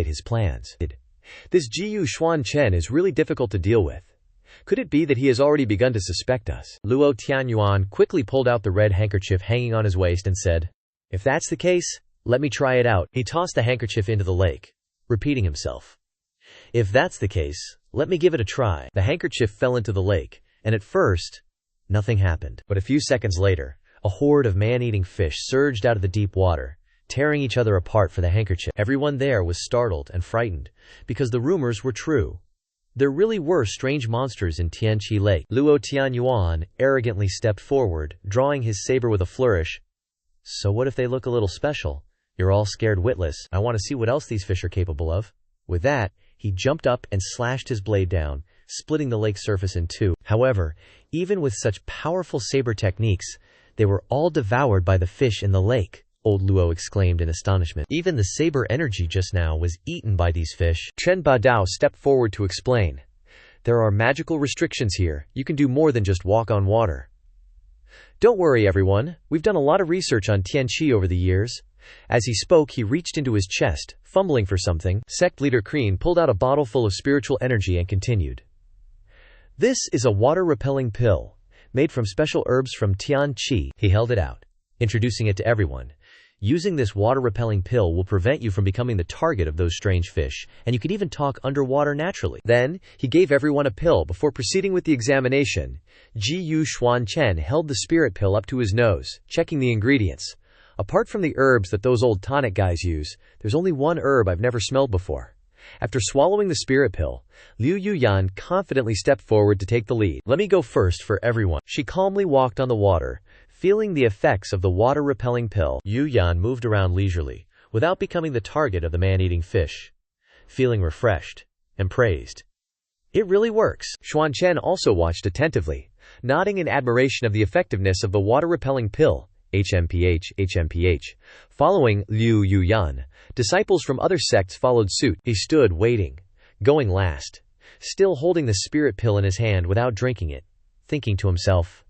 his plans. This Xuan Chen is really difficult to deal with. Could it be that he has already begun to suspect us? Luo Tianyuan quickly pulled out the red handkerchief hanging on his waist and said, "If that's the case, let me try it out." He tossed the handkerchief into the lake, repeating himself, "If that's the case, let me give it a try." The handkerchief fell into the lake, and at first, nothing happened. But a few seconds later, a horde of man-eating fish surged out of the deep water, tearing each other apart for the handkerchief. Everyone there was startled and frightened, because the rumors were true. There really were strange monsters in Tianqi Lake. Luo Tianyuan arrogantly stepped forward, drawing his saber with a flourish. "So what if they look a little special? You're all scared witless. I want to see what else these fish are capable of." With that, he jumped up and slashed his blade down, splitting the lake's surface in two. However, even with such powerful saber techniques, they were all devoured by the fish in the lake. Old Luo exclaimed in astonishment. Even the saber energy just now was eaten by these fish. Chen Badao stepped forward to explain. "There are magical restrictions here. You can do more than just walk on water." "Don't worry, everyone. We've done a lot of research on Tianqi over the years." As he spoke, he reached into his chest, fumbling for something. Sect leader Kreen pulled out a bottle full of spiritual energy and continued. "This is a water-repelling pill, made from special herbs from Tianqi." He held it out, introducing it to everyone. "Using this water-repelling pill will prevent you from becoming the target of those strange fish, and you can even talk underwater naturally." Then, he gave everyone a pill before proceeding with the examination. Xuan Chen held the spirit pill up to his nose, checking the ingredients. "Apart from the herbs that those old tonic guys use, there's only one herb I've never smelled before." After swallowing the spirit pill, Liu Yuyan confidently stepped forward to take the lead. "Let me go first for everyone." She calmly walked on the water, feeling the effects of the water-repelling pill. Yuyan moved around leisurely, without becoming the target of the man-eating fish, feeling refreshed and praised. "It really works." Xuan Chen also watched attentively, nodding in admiration of the effectiveness of the water-repelling pill. HMPH. Following Liu Yuyan, disciples from other sects followed suit. He stood waiting, going last, still holding the spirit pill in his hand without drinking it, thinking to himself,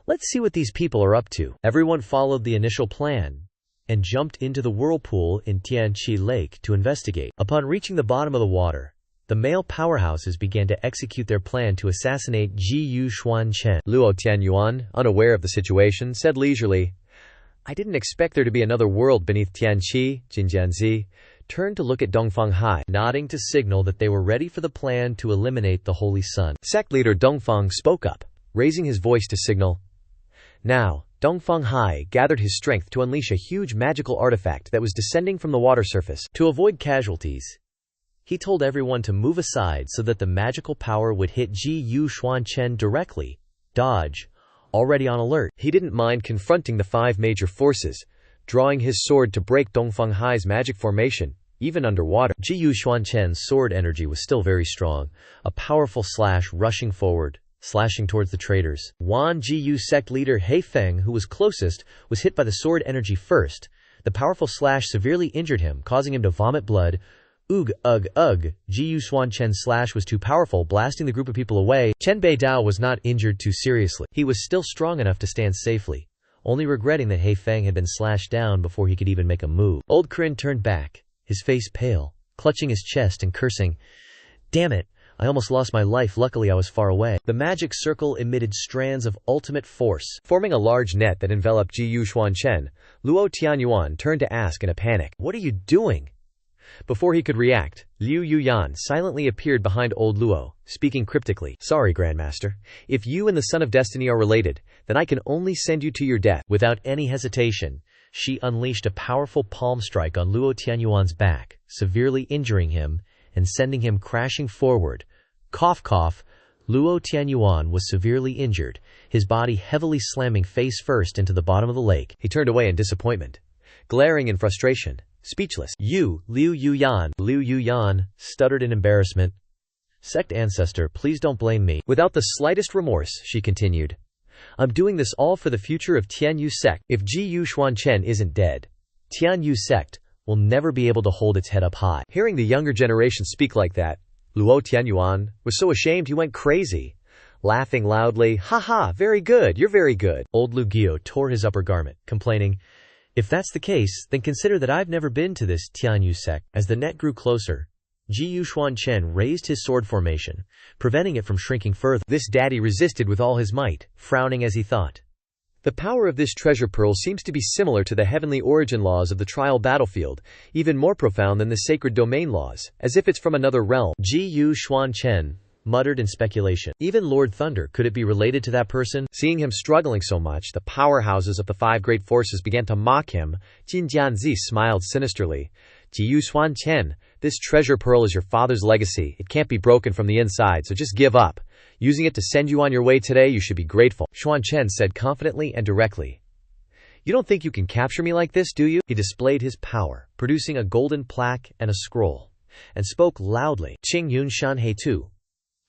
"Let's see what these people are up to." Everyone followed the initial plan and jumped into the whirlpool in Tianqi Lake to investigate. Upon reaching the bottom of the water, the male powerhouses began to execute their plan to assassinate Xuan Chen. Luo Tianyuan, unaware of the situation, said leisurely, "I didn't expect there to be another world beneath Tianqi." Jinjianzi turned to look at Dongfang Hai, nodding to signal that they were ready for the plan to eliminate the Holy Sun. Sect leader Dongfang spoke up, raising his voice to signal. Now, Dongfang Hai gathered his strength to unleash a huge magical artifact that was descending from the water surface. To avoid casualties, he told everyone to move aside so that the magical power would hit Xuan Chen directly. Dodge, already on alert. He didn't mind confronting the 5 major forces, drawing his sword to break Dongfang Hai's magic formation, even underwater. Xuan Chen's sword energy was still very strong, a powerful slash rushing forward, slashing towards the traitors. Wan Jiyu sect leader He Feng, who was closest, was hit by the sword energy first. The powerful slash severely injured him, causing him to vomit blood. Xuan Chen's slash was too powerful, blasting the group of people away. Chen Beidao was not injured too seriously. He was still strong enough to stand safely, only regretting that He Feng had been slashed down before he could even make a move. Old Krin turned back, his face pale, clutching his chest and cursing, "Damn it, I almost lost my life. Luckily I was far away." The magic circle emitted strands of ultimate force, forming a large net that enveloped Xuan Chen. Luo Tianyuan turned to ask in a panic, "What are you doing?" Before he could react, Liu Yuyan silently appeared behind old Luo, speaking cryptically. "Sorry, Grandmaster. If you and the Son of Destiny are related, then I can only send you to your death." Without any hesitation, she unleashed a powerful palm strike on Luo Tianyuan's back, severely injuring him and sending him crashing forward. Cough cough. Luo Tianyuan was severely injured, his body heavily slamming face first into the bottom of the lake. He turned away in disappointment, glaring in frustration. Speechless. "You, Liu Yuyan, stuttered in embarrassment. "Sect ancestor, please don't blame me." Without the slightest remorse, she continued, "I'm doing this all for the future of Tianyu sect. If Xuan Chen isn't dead, Tianyu sect will never be able to hold its head up high." Hearing the younger generation speak like that, Luo Tianyuan was so ashamed he went crazy, laughing loudly. "Ha ha, very good, you're very good." Old Lu Gio tore his upper garment, complaining, If that's the case, then consider that I've never been to this Tianyu sect. As the net grew closer, Xuan Chen raised his sword formation, preventing it from shrinking further. This daddy resisted with all his might, frowning as he thought. The power of this treasure pearl seems to be similar to the heavenly origin laws of the trial battlefield, even more profound than the sacred domain laws, as if it's from another realm. Xuan Chen muttered in speculation. Even Lord Thunder, could it be related to that person? Seeing him struggling so much, the powerhouses of the five great forces began to mock him. Jin Jianzi smiled sinisterly. Xuan Chen, this treasure pearl is your father's legacy. It can't be broken from the inside, so just give up. Using it to send you on your way today, you should be grateful, Xuan Chen said confidently and directly. You don't think you can capture me like this, do you? He displayed his power, producing a golden plaque and a scroll, and spoke loudly. Qing Yun Shan He Tu.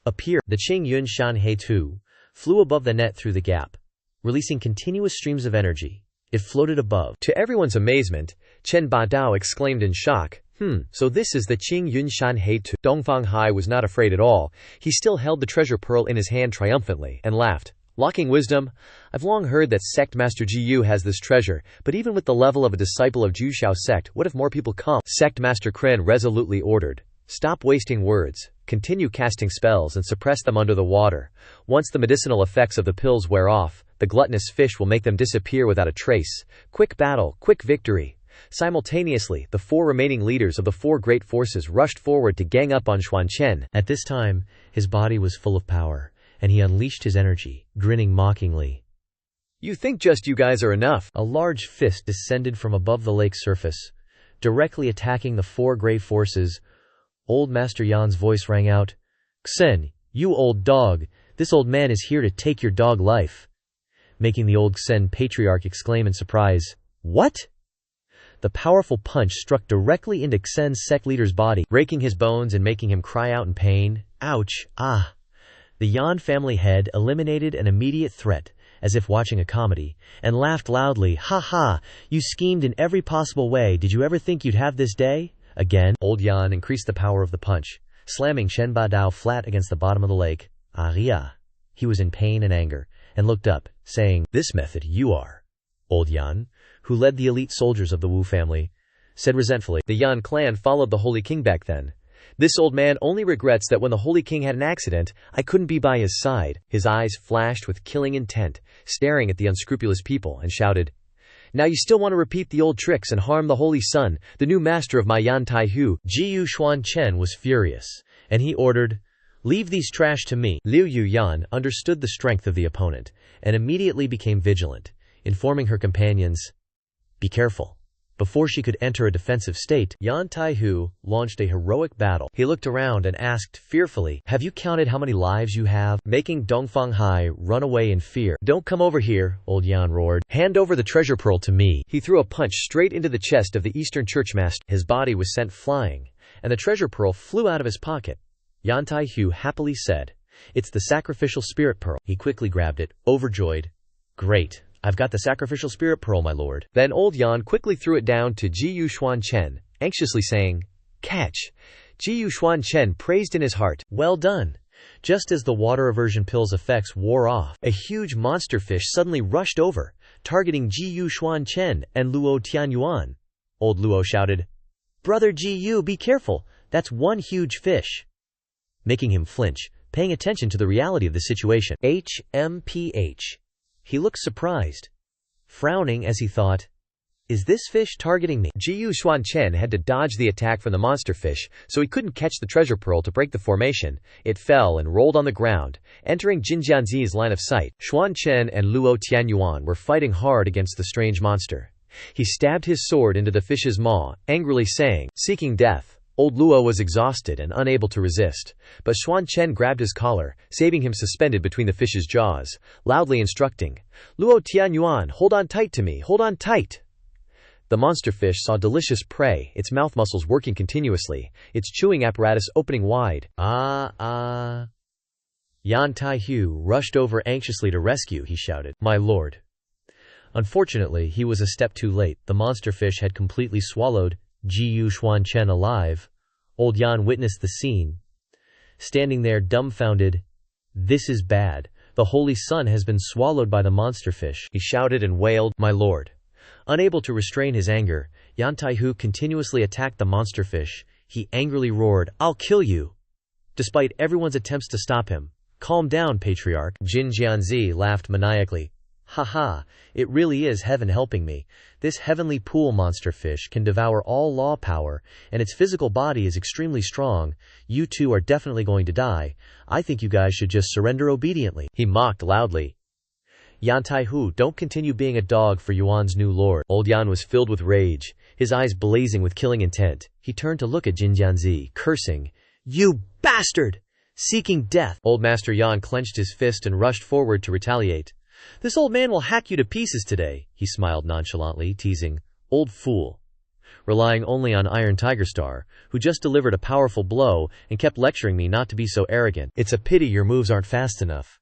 Appear. The Qing Yun Shan He Tu flew above the net through the gap, releasing continuous streams of energy. It floated above. To everyone's amazement, Chen Badao exclaimed in shock, so this is the Qing Yun Shan He Tu. Dongfang Hai was not afraid at all. He still held the treasure pearl in his hand triumphantly, and laughed. Locking wisdom, I've long heard that Sect Master Jiyu has this treasure, but even with the level of a disciple of Jushao sect, what if more people come? Sect Master Kren resolutely ordered. Stop wasting words, continue casting spells and suppress them under the water. Once the medicinal effects of the pills wear off, the gluttonous fish will make them disappear without a trace. Quick battle, quick victory. Simultaneously, the four remaining leaders of the four great forces rushed forward to gang up on Xuan Chen. At this time, his body was full of power, and he unleashed his energy, grinning mockingly. You think just you guys are enough? A large fist descended from above the lake's surface, directly attacking the four great forces. Old Master Yan's voice rang out. Xen, you old dog, this old man is here to take your dog life. Making the old Xen patriarch exclaim in surprise. What? The powerful punch struck directly into Xen's sect leader's body, breaking his bones and making him cry out in pain. Ouch, ah. The Yan family head eliminated an immediate threat, as if watching a comedy, and laughed loudly. Ha ha, you schemed in every possible way. Did you ever think you'd have this day? Again, old Yan increased the power of the punch, slamming Chen Badao flat against the bottom of the lake. Aria. He was in pain and anger, and looked up, saying, This method you are. Old Yan, who led the elite soldiers of the Wu family, said resentfully. The Yan clan followed the Holy King back then. This old man only regrets that when the Holy King had an accident, I couldn't be by his side. His eyes flashed with killing intent, staring at the unscrupulous people, and shouted, Now you still want to repeat the old tricks and harm the Holy Sun, the new master of my Yan Taihu. Xuan Chen was furious, and he ordered, Leave these trash to me. Liu Yuyan understood the strength of the opponent, and immediately became vigilant, informing her companions, Be careful. Before she could enter a defensive state, Yan Taihu launched a heroic battle. He looked around and asked fearfully, Have you counted how many lives you have? Making Dongfang Hai run away in fear. Don't come over here, old Yan roared. Hand over the treasure pearl to me. He threw a punch straight into the chest of the Eastern Churchmaster. His body was sent flying, and the treasure pearl flew out of his pocket. Yan Taihu happily said, It's the sacrificial spirit pearl. He quickly grabbed it, overjoyed. Great. I've got the sacrificial spirit pearl, my lord. Then old Yan quickly threw it down to Xuan Chen, anxiously saying, Catch. Xuan Chen praised in his heart, Well done. Just as the water aversion pill's effects wore off, a huge monster fish suddenly rushed over, targeting Xuan Chen and Luo Tianyuan. Old Luo shouted, Brother Jiyu, be careful. That's one huge fish. Making him flinch, paying attention to the reality of the situation. HMPH. He looked surprised, frowning as he thought, Is this fish targeting me? Xuan Chen had to dodge the attack from the monster fish, so he couldn't catch the treasure pearl to break the formation. It fell and rolled on the ground, entering Jin Jianzi's line of sight. Xuan Chen and Luo Tianyuan were fighting hard against the strange monster. He stabbed his sword into the fish's maw, angrily saying, Seeking death. Old Luo was exhausted and unable to resist, but Xuan Chen grabbed his collar, saving him suspended between the fish's jaws, loudly instructing, Luo Tianyuan, hold on tight to me, hold on tight. The monster fish saw delicious prey, its mouth muscles working continuously, its chewing apparatus opening wide. Yan Taihu rushed over anxiously to rescue, he shouted, My lord. Unfortunately, he was a step too late. The monster fish had completely swallowed Xuan Chen alive. Old Yan witnessed the scene, standing there dumbfounded. This is bad. The Holy Sun has been swallowed by the monster fish. He shouted and wailed, My lord, Unable to restrain his anger, Yan Taihu continuously attacked the monster fish. He angrily roared, "I'll kill you!" Despite everyone's attempts to stop him. "Calm down, Patriarch." Jin Jianzi laughed maniacally. "Haha, it really is heaven helping me. This heavenly pool monster fish can devour all law power, and its physical body is extremely strong. You two are definitely going to die. I think you guys should just surrender obediently." He mocked loudly. "Yan Taihu, don't continue being a dog for Yuan's new lord." Old Yan was filled with rage, his eyes blazing with killing intent. He turned to look at Jin Jianzi, cursing, "You bastard! Seeking death!" Old Master Yan clenched his fist and rushed forward to retaliate. "This old man will hack you to pieces today," he smiled nonchalantly, teasing, "Old fool." Relying only on Iron Tiger Star, who just delivered a powerful blow and kept lecturing me not to be so arrogant. "It's a pity your moves aren't fast enough."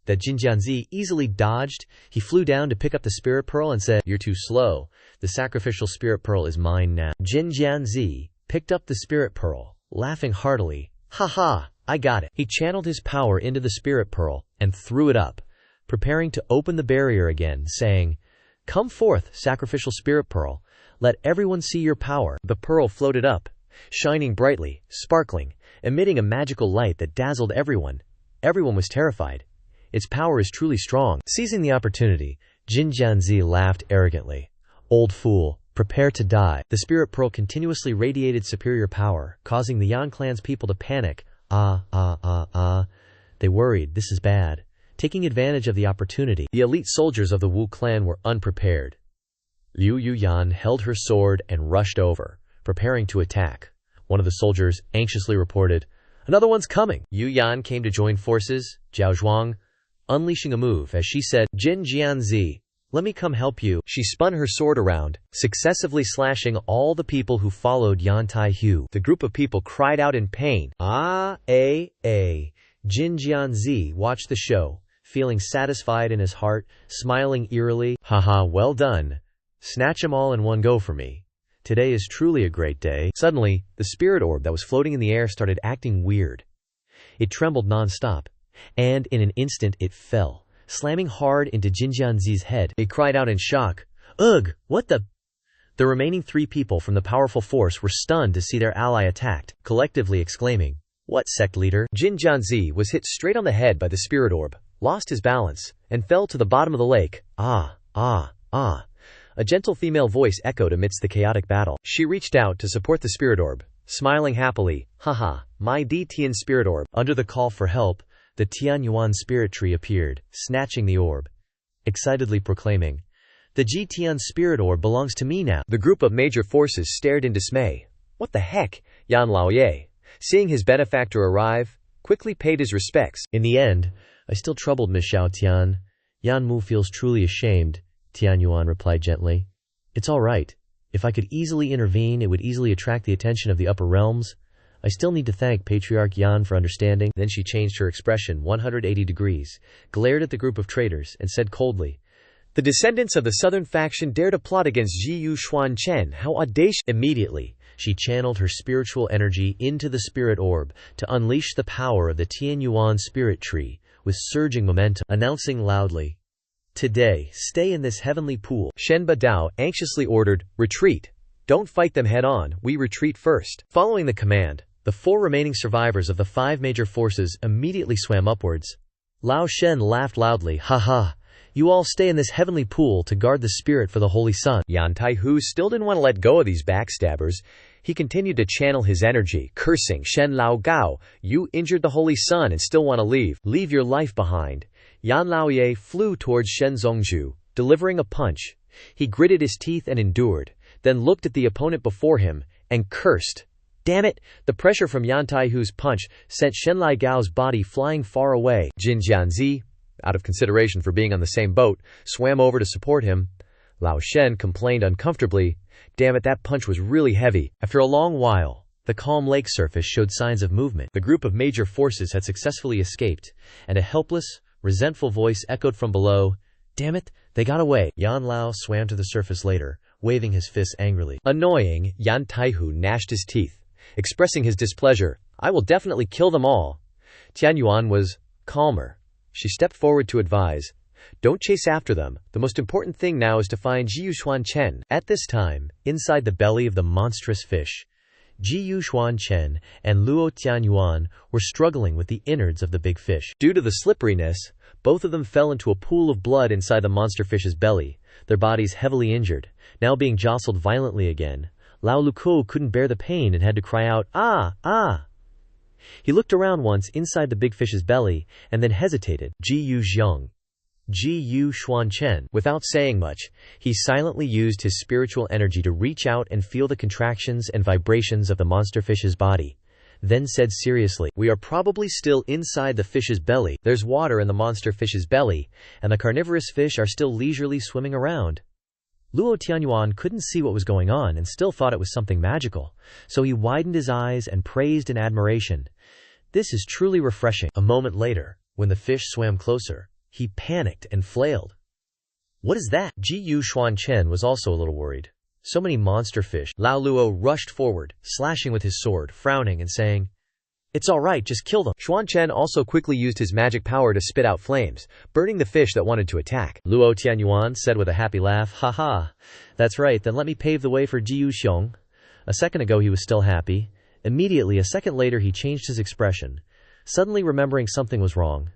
That Jin Jianzi easily dodged. He flew down to pick up the spirit pearl and said, "You're too slow. The sacrificial spirit pearl is mine now." Jin Jianzi picked up the spirit pearl, laughing heartily. "Ha, I got it." He channeled his power into the spirit pearl and threw it up, preparing to open the barrier again, saying, "Come forth, sacrificial spirit pearl. Let everyone see your power." The pearl floated up, shining brightly, sparkling, emitting a magical light that dazzled everyone. Everyone was terrified. Its power is truly strong. Seizing the opportunity, Jin Jianzi laughed arrogantly. "Old fool, prepare to die." The spirit pearl continuously radiated superior power, causing the Yan clan's people to panic. They worried, this is bad. Taking advantage of the opportunity, the elite soldiers of the Wu clan were unprepared. Liu Yuyan held her sword and rushed over, preparing to attack. One of the soldiers anxiously reported, "Another one's coming." Yuyan came to join forces, Zhao Zhuang, unleashing a move as she said, "Jin Jianzi, let me come help you." She spun her sword around, successively slashing all the people who followed Yan Taihu. The group of people cried out in pain. Jin Jianzi watched the show, feeling satisfied in his heart, smiling eerily. "Haha, well done. Snatch 'em all in one go for me. Today is truly a great day." Suddenly, the spirit orb that was floating in the air started acting weird. It trembled non-stop, and in an instant it fell, slamming hard into Jin Jianzi's head. It cried out in shock, "Ugh, what the—" The remaining 3 people from the powerful force were stunned to see their ally attacked, collectively exclaiming, "What sect leader?" Jin Jianzi was hit straight on the head by the spirit orb, lost his balance, and fell to the bottom of the lake. A gentle female voice echoed amidst the chaotic battle. She reached out to support the spirit orb, smiling happily. "Haha, my D Tian spirit orb." Under the call for help, the Tianyuan spirit tree appeared, snatching the orb, excitedly proclaiming, "The Ji Tian spirit orb belongs to me now." The group of major forces stared in dismay. "What the heck?" Yan Laoye, seeing his benefactor arrive, quickly paid his respects. "In the end, I still troubled Miss Xiao Tian. Yan Mu feels truly ashamed," Tianyuan replied gently. "It's all right. If I could easily intervene, it would easily attract the attention of the upper realms. I still need to thank Patriarch Yan for understanding." Then she changed her expression 180 degrees, glared at the group of traitors, and said coldly, "The descendants of the southern faction dare to plot against Jiyu Xuan Chen. How audacious!" Immediately, she channeled her spiritual energy into the spirit orb to unleash the power of the Tianyuan spirit tree with surging momentum, announcing loudly, "Today, stay in this heavenly pool." Shen Badao anxiously ordered, "Retreat. Don't fight them head-on, we retreat first." Following the command, the 4 remaining survivors of the 5 major forces immediately swam upwards. Lao Shen laughed loudly. "Haha, you all stay in this heavenly pool to guard the spirit for the holy sun." Yan Taihu still didn't want to let go of these backstabbers. He continued to channel his energy, cursing, "Shen Lao Gao, you injured the holy sun and still want to leave. Leave your life behind." Yan Laoye flew towards Shen Zongzhu, delivering a punch. He gritted his teeth and endured, then looked at the opponent before him, and cursed. Damn it! The pressure from Yan Taihu's punch sent Shen Lai Gao's body flying far away. Jin Jianzi, out of consideration for being on the same boat, swam over to support him. Lao Shen complained uncomfortably, "Damn it, that punch was really heavy." After a long while, the calm lake surface showed signs of movement. The group of major forces had successfully escaped, and a helpless, resentful voice echoed from below, "Damn it, they got away." Yan Lao swam to the surface later, waving his fists angrily. Annoying, Yan Taihu gnashed his teeth, expressing his displeasure. "I will definitely kill them all." Tianyuan was calmer. She stepped forward to advise, Don't chase after them. The most important thing now is to find Xuan Chen. At this time, inside the belly of the monstrous fish, Xuan Chen and Luo Tianyuan were struggling with the innards of the big fish. Due to the slipperiness, both of them fell into a pool of blood inside the monster fish's belly, their bodies heavily injured, now being jostled violently again. Lao Luko couldn't bear the pain and had to cry out, "Ah! Ah!" He looked around once inside the big fish's belly, and then hesitated. Xuan Chen. Without saying much, he silently used his spiritual energy to reach out and feel the contractions and vibrations of the monster fish's body, then said seriously, "We are probably still inside the fish's belly. There's water in the monster fish's belly, and the carnivorous fish are still leisurely swimming around." Luo Tianyuan couldn't see what was going on and still thought it was something magical, so he widened his eyes and praised in admiration. "This is truly refreshing." A moment later, when the fish swam closer, he panicked and flailed. "What is that?" Xuan Chen was also a little worried. So many monster fish. Lao Luo rushed forward, slashing with his sword, frowning and saying, "It's all right, just kill them." Xuan Chen also quickly used his magic power to spit out flames, burning the fish that wanted to attack. Luo Tianyuan said with a happy laugh, "Ha ha, that's right, then let me pave the way for Jiu Xiong." A second ago he was still happy. Immediately, a second later, he changed his expression, suddenly remembering something was wrong.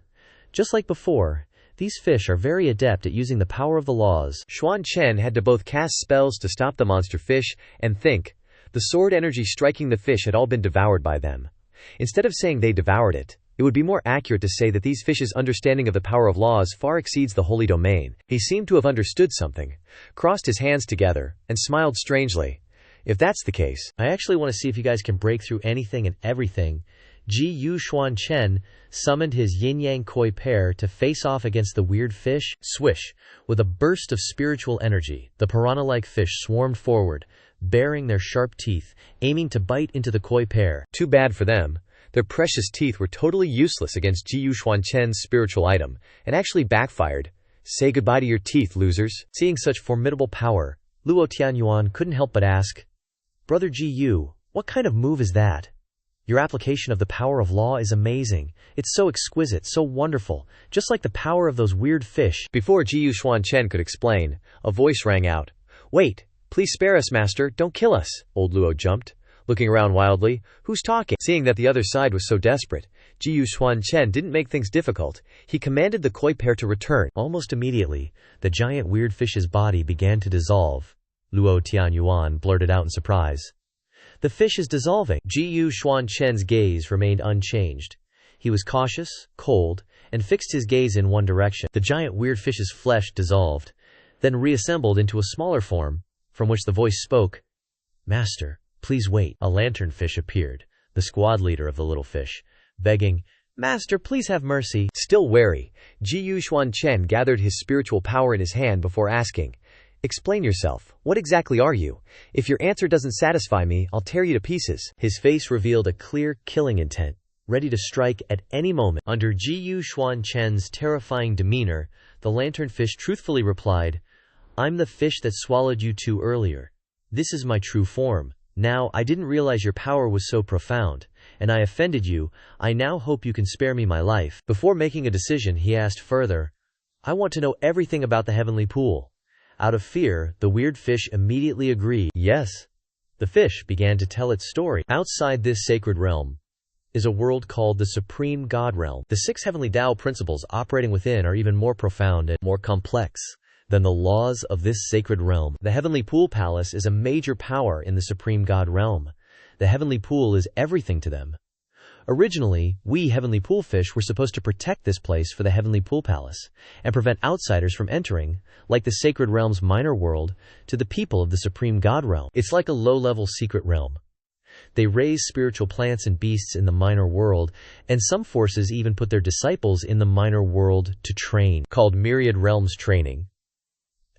Just like before, these fish are very adept at using the power of the laws. Xuan Chen had to both cast spells to stop the monster fish and think. The sword energy striking the fish had all been devoured by them. Instead of saying they devoured it, it would be more accurate to say that these fish's understanding of the power of laws far exceeds the holy domain. He seemed to have understood something, crossed his hands together, and smiled strangely. "If that's the case, I actually want to see if you guys can break through anything and everything." Xuan Chen summoned his yin-yang koi pair to face off against the weird fish. Swish! With a burst of spiritual energy, the piranha-like fish swarmed forward, baring their sharp teeth, aiming to bite into the koi pair. Too bad for them. Their precious teeth were totally useless against Xuan Chen's spiritual item, and actually backfired. Say goodbye to your teeth, losers. Seeing such formidable power, Luo Tianyuan couldn't help but ask, "Brother Gu, what kind of move is that? Your application of the power of law is amazing. It's so exquisite, so wonderful, just like the power of those weird fish." Before Xuan Chen could explain, a voice rang out. "Wait, please spare us, master, don't kill us." Old Luo jumped, looking around wildly. "Who's talking?" Seeing that the other side was so desperate, Xuan Chen didn't make things difficult. He commanded the koi pair to return. Almost immediately, the giant weird fish's body began to dissolve. Luo Tianyuan blurted out in surprise, "The fish is dissolving." Xuan Chen's gaze remained unchanged. He was cautious, cold, and fixed his gaze in one direction. The giant weird fish's flesh dissolved, then reassembled into a smaller form, from which the voice spoke. "Master, please wait." A lanternfish appeared, the squad leader of the little fish, begging, "Master, please have mercy." Still wary, Xuan Chen gathered his spiritual power in his hand before asking, "Explain yourself. What exactly are you? If your answer doesn't satisfy me, I'll tear you to pieces." His face revealed a clear, killing intent, ready to strike at any moment. Under Xuan Chen's terrifying demeanor, the lanternfish truthfully replied, "I'm the fish that swallowed you two earlier. This is my true form. Now, I didn't realize your power was so profound, and I offended you. I now hope you can spare me my life." Before making a decision, he asked further, "I want to know everything about the heavenly pool." Out of fear, the weird fish immediately agreed. "Yes." The fish began to tell its story. Outside this sacred realm is a world called the Supreme God Realm. The 6 heavenly Tao principles operating within are even more profound and more complex than the laws of this sacred realm. The Heavenly Pool Palace is a major power in the Supreme God Realm. The Heavenly Pool is everything to them. Originally, we Heavenly Pool fish were supposed to protect this place for the Heavenly Pool Palace and prevent outsiders from entering, like the sacred realm's minor world, to the people of the Supreme God Realm. It's like a low-level secret realm. They raise spiritual plants and beasts in the minor world, and some forces even put their disciples in the minor world to train, called Myriad Realms Training.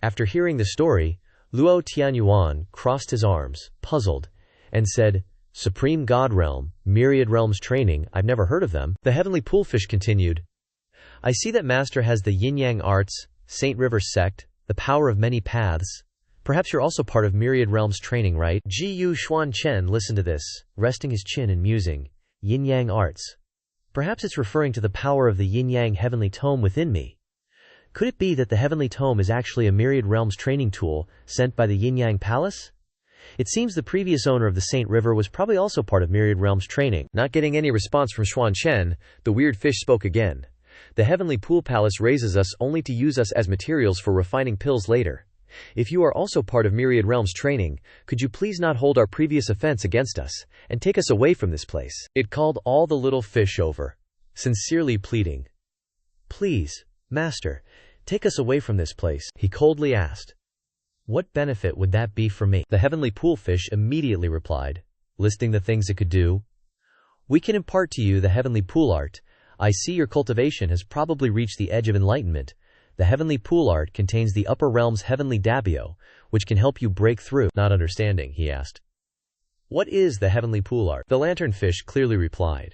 After hearing the story, Luo Tianyuan crossed his arms, puzzled, and said, "Supreme God Realm, Myriad Realms Training, I've never heard of them." The Heavenly Poolfish continued, "I see that Master has the Yin-Yang Arts, Saint River Sect, the power of many paths. Perhaps you're also part of Myriad Realms Training, right?" Xuan Chen listened to this, resting his chin and musing. Yin-Yang Arts. Perhaps it's referring to the power of the Yin-Yang Heavenly Tome within me. Could it be that the Heavenly Tome is actually a Myriad Realms training tool sent by the Yin-Yang Palace? It seems the previous owner of the Saint River was probably also part of Myriad Realms training. Not getting any response from Xuan Chen, the weird fish spoke again. The Heavenly Pool Palace raises us only to use us as materials for refining pills later. If you are also part of Myriad Realms training, could you please not hold our previous offense against us, and take us away from this place? It called all the little fish over, sincerely pleading. Please, Master, take us away from this place, he coldly asked. What benefit would that be for me? The Heavenly Pool Fish immediately replied, listing the things it could do. We can impart to you the Heavenly Pool Art. I see your cultivation has probably reached the edge of enlightenment. The Heavenly Pool Art contains the upper realm's Heavenly Dabio, which can help you break through. Not understanding, he asked. What is the Heavenly Pool Art? The Lanternfish clearly replied.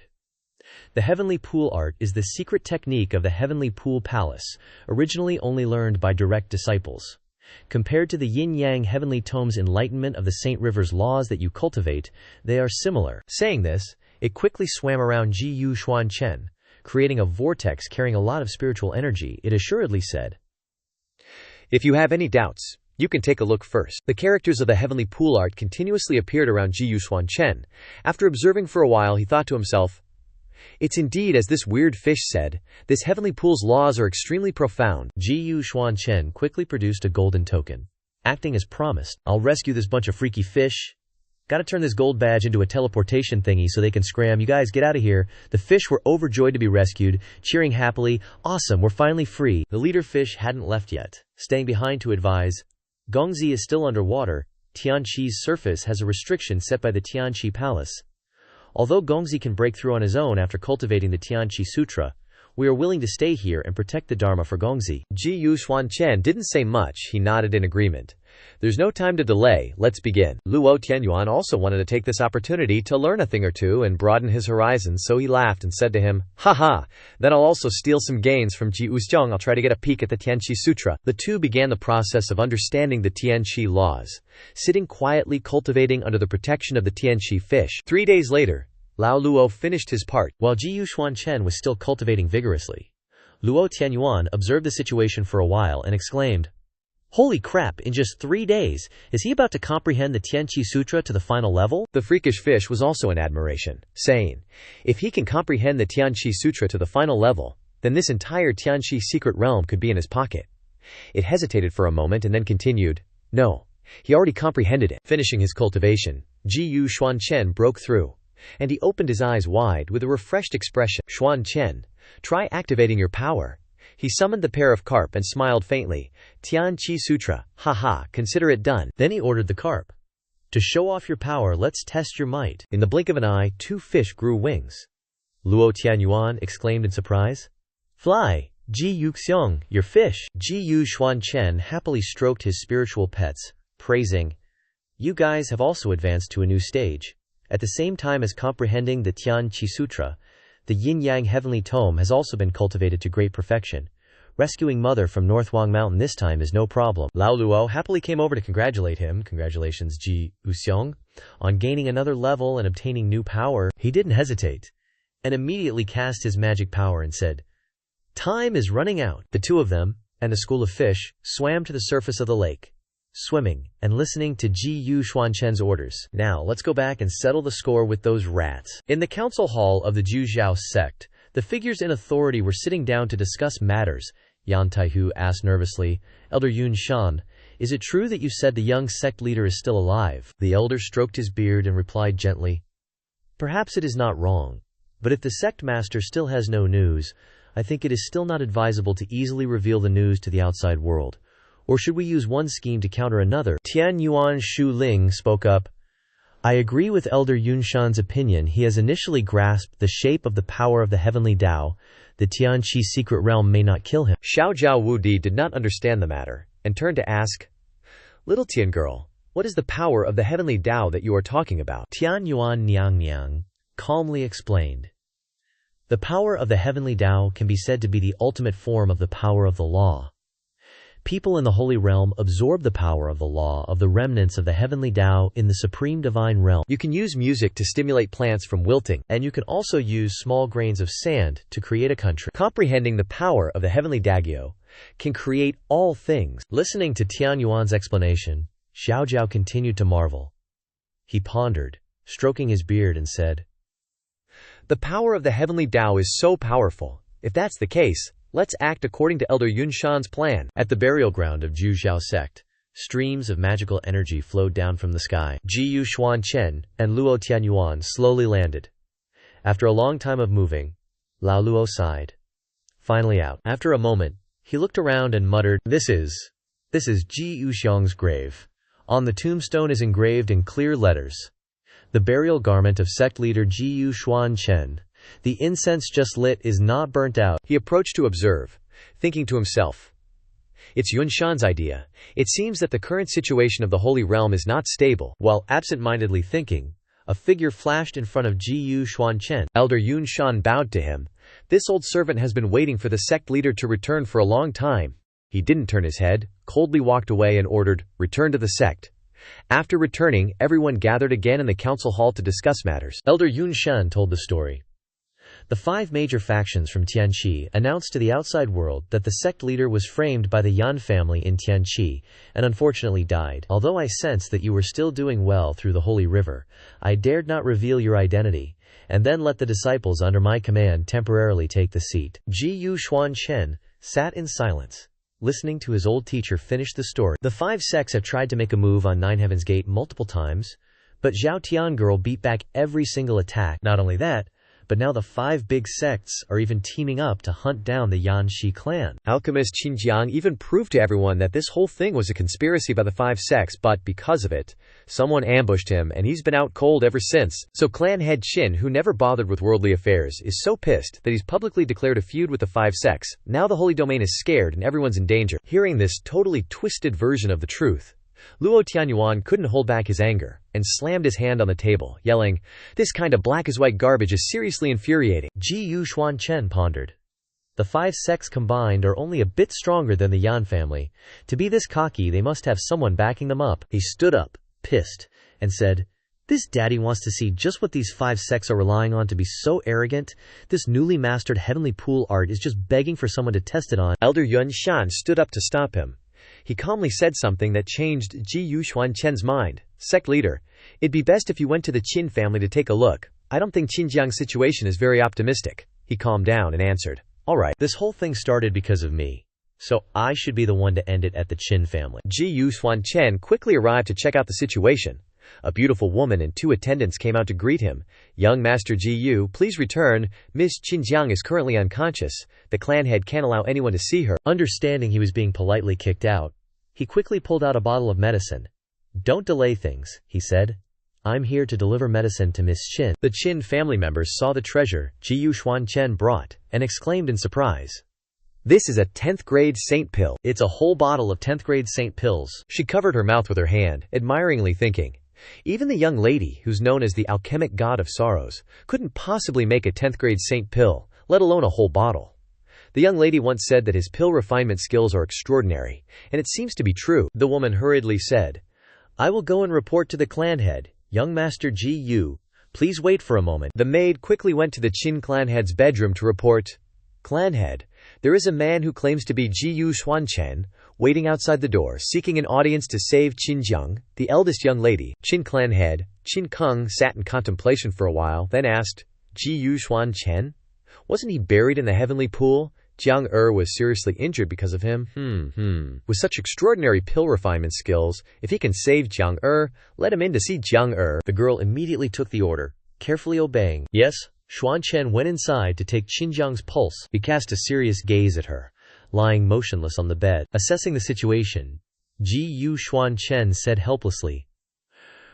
The Heavenly Pool Art is the secret technique of the Heavenly Pool Palace, originally only learned by direct disciples. Compared to the Yin-Yang Heavenly Tome's enlightenment of the Saint River's laws that you cultivate, they are similar. Saying this, it quickly swam around Ji-Yu Xuan Chen, creating a vortex carrying a lot of spiritual energy. It assuredly said, If you have any doubts, you can take a look first. The characters of the Heavenly Pool Art continuously appeared around Ji-Yu Xuan Chen. After observing for a while, he thought to himself, It's indeed as this weird fish said, this Heavenly Pool's laws are extremely profound. Ji-Yu Xuan Chen quickly produced a golden token. Acting as promised, I'll rescue this bunch of freaky fish. Gotta turn this gold badge into a teleportation thingy so they can scram. You guys get out of here. The fish were overjoyed to be rescued, cheering happily. Awesome, we're finally free. The leader fish hadn't left yet, staying behind to advise. Gongzi is still underwater. Tianqi's surface has a restriction set by the Tianqi Palace. Although Gongzi can break through on his own after cultivating the Tianqi Sutra, we are willing to stay here and protect the Dharma for Gongzi. Ji-Yu Xuan Chen didn't say much, he nodded in agreement. There's no time to delay, let's begin. Luo Tianyuan also wanted to take this opportunity to learn a thing or two and broaden his horizons, so he laughed and said to him, Haha, then I'll also steal some gains from Ji Uzjiang. I'll try to get a peek at the Tianqi Sutra. The two began the process of understanding the Tianqi laws, sitting quietly cultivating under the protection of the Tianqi fish. 3 days later, Lao Luo finished his part, while Ji-Yu Xuan Chen was still cultivating vigorously. Luo Tianyuan observed the situation for a while and exclaimed, Holy crap, in just 3 days, is he about to comprehend the Tianqi Sutra to the final level? The freakish fish was also in admiration, saying, If he can comprehend the Tianqi Sutra to the final level, then this entire Tianqi secret realm could be in his pocket. It hesitated for a moment and then continued, No, he already comprehended it. Finishing his cultivation, Ji-Yu Xuan Chen broke through, and he opened his eyes wide with a refreshed expression. Xuan Chen, try activating your power. He summoned the pair of carp and smiled faintly. Tianqi Sutra, haha, consider it done. Then he ordered the carp. To show off your power, let's test your might. In the blink of an eye, 2 fish grew wings. Luo Tianyuan exclaimed in surprise. Fly, Ji Yuxiong, your fish. Ji-Yu Xuan Chen happily stroked his spiritual pets, praising, You guys have also advanced to a new stage. At the same time as comprehending the Tianqi Sutra, the Yin-Yang Heavenly Tome has also been cultivated to great perfection. Rescuing Mother from North Wang Mountain this time is no problem. Lao Luo happily came over to congratulate him, congratulations Ji Uxiong, on gaining another level and obtaining new power. He didn't hesitate, and immediately cast his magic power and said, Time is running out. The two of them, and the school of fish, swam to the surface of the lake, swimming, and listening to Ji-Yu Xuan Chen's orders. Now, let's go back and settle the score with those rats. In the council hall of the Zhujiao sect, the figures in authority were sitting down to discuss matters. Yan Taihu asked nervously, Elder Yun Shan, is it true that you said the young sect leader is still alive? The elder stroked his beard and replied gently, Perhaps it is not wrong, but if the sect master still has no news, I think it is still not advisable to easily reveal the news to the outside world. Or should we use one scheme to counter another? Tian Yuan Shu Ling spoke up. I agree with Elder Yunshan's opinion. He has initially grasped the shape of the power of the heavenly Tao. The Tianqi secret realm may not kill him. Xiao Zhao Wudi did not understand the matter, and turned to ask, Little Tian girl, what is the power of the heavenly Tao that you are talking about? Tian Yuan Niang calmly explained. The power of the heavenly Tao can be said to be the ultimate form of the power of the law. People in the Holy Realm absorb the power of the law of the remnants of the heavenly Tao in the supreme divine realm. You can use music to stimulate plants from wilting, and you can also use small grains of sand to create a country. Comprehending the power of the heavenly Dagyo, can create all things. Listening to Tianyuan's explanation, Xiao Zhao continued to marvel. He pondered, stroking his beard, and said, "The power of the heavenly Tao is so powerful. If that's the case, let's act according to Elder Yunshan's plan." At the burial ground of Zhuzhao sect, streams of magical energy flowed down from the sky. Jiyu Xuan Chen and Luo Tianyuan slowly landed. After a long time of moving, Lao Luo sighed. Finally out. After a moment, he looked around and muttered, This is Ji Yuxiang's grave. On the tombstone is engraved in clear letters, the burial garment of sect leader Jiyu Xuan Chen. The incense just lit is not burnt out." He approached to observe, thinking to himself, "It's Yunshan's idea. It seems that the current situation of the Holy Realm is not stable." While absent-mindedly thinking, a figure flashed in front of Jiyu Xuan Chen. Elder Yunshan bowed to him. This old servant has been waiting for the sect leader to return for a long time. He didn't turn his head, coldly walked away and ordered, "Return to the sect." After returning, everyone gathered again in the council hall to discuss matters. Elder Yunshan told the story. The 5 major factions from Tianqi announced to the outside world that the sect leader was framed by the Yan family in Tianqi and unfortunately died. Although I sensed that you were still doing well through the Holy River, I dared not reveal your identity, and then let the disciples under my command temporarily take the seat. Jiyu Xuan Chen sat in silence, listening to his old teacher finish the story. The 5 sects have tried to make a move on Nine Heaven's Gate multiple times, but Zhao Tian Girl beat back every single attack. Not only that, but now the 5 big sects are even teaming up to hunt down the Yanxi clan. Alchemist Qin Jiang even proved to everyone that this whole thing was a conspiracy by the 5 sects, but because of it, someone ambushed him and he's been out cold ever since. So clan head Qin, who never bothered with worldly affairs, is so pissed that he's publicly declared a feud with the 5 sects. Now the Holy Domain is scared and everyone's in danger. Hearing this totally twisted version of the truth, Luo Tianyuan couldn't hold back his anger and slammed his hand on the table, yelling, "This kind of black-as-white garbage is seriously infuriating." Jiyu Xuan Chen pondered. The 5 sects combined are only a bit stronger than the Yan family. To be this cocky, they must have someone backing them up. He stood up, pissed, and said, "This daddy wants to see just what these 5 sects are relying on to be so arrogant. This newly mastered heavenly pool art is just begging for someone to test it on." Elder Yunshan stood up to stop him. He calmly said something that changed Jiyu Xuan Chen's mind. "Sect leader, it'd be best if you went to the Qin family to take a look. I don't think Xinjiang's situation is very optimistic." He calmed down and answered, "All right. This whole thing started because of me, so I should be the one to end it at the Qin family." Jiyu Xuan Chen quickly arrived to check out the situation. A beautiful woman and 2 attendants came out to greet him. "Young Master Jiyu, please return. Miss Xinjiang is currently unconscious. The clan head can't allow anyone to see her." Understanding he was being politely kicked out, he quickly pulled out a bottle of medicine. "Don't delay things," he said. "I'm here to deliver medicine to Miss Qin." The Qin family members saw the treasure Jiyu Xuan Chen brought and exclaimed in surprise, "This is a 10th grade saint pill." "It's a whole bottle of 10th grade saint pills." She covered her mouth with her hand, admiringly thinking, even the young lady, who's known as the alchemic god of sorrows, couldn't possibly make a 10th grade saint pill, let alone a whole bottle. The young lady once said that his pill refinement skills are extraordinary, and it seems to be true. The woman hurriedly said, "I will go and report to the clan head. Young Master Ji Yu, please wait for a moment." The maid quickly went to the Qin clan head's bedroom to report, "Clan head, there is a man who claims to be Jiyu Xuan Chen, waiting outside the door, seeking an audience to save Xinjiang, the eldest young lady." Qin clan head, Qin Keng, sat in contemplation for a while, then asked, "Jiyu Xuan Chen? Wasn't he buried in the heavenly pool? Jiang was seriously injured because of him. With such extraordinary pill refinement skills, if he can save Jiang let him in to see Jiang The girl immediately took the order, carefully obeying. Yes, Xuan Chen went inside to take Xinjiang's pulse. He cast a serious gaze at her, lying motionless on the bed. Assessing the situation, Jiyu Xuan Chen said helplessly,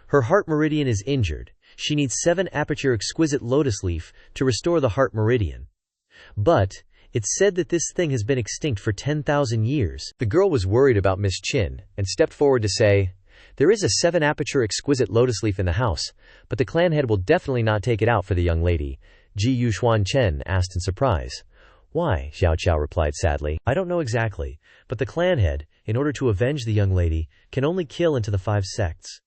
"Her heart meridian is injured. She needs 7 aperture exquisite lotus leaf to restore the heart meridian. But it's said that this thing has been extinct for 10,000 years. The girl was worried about Miss Qin and stepped forward to say, "There is a 7 aperture exquisite lotus leaf in the house, but the clan head will definitely not take it out for the young lady." Jiyu Xuan Chen asked in surprise. "Why?" Xiao Qiao replied sadly. "I don't know exactly, but the clan head, in order to avenge the young lady, can only kill into the 5 sects.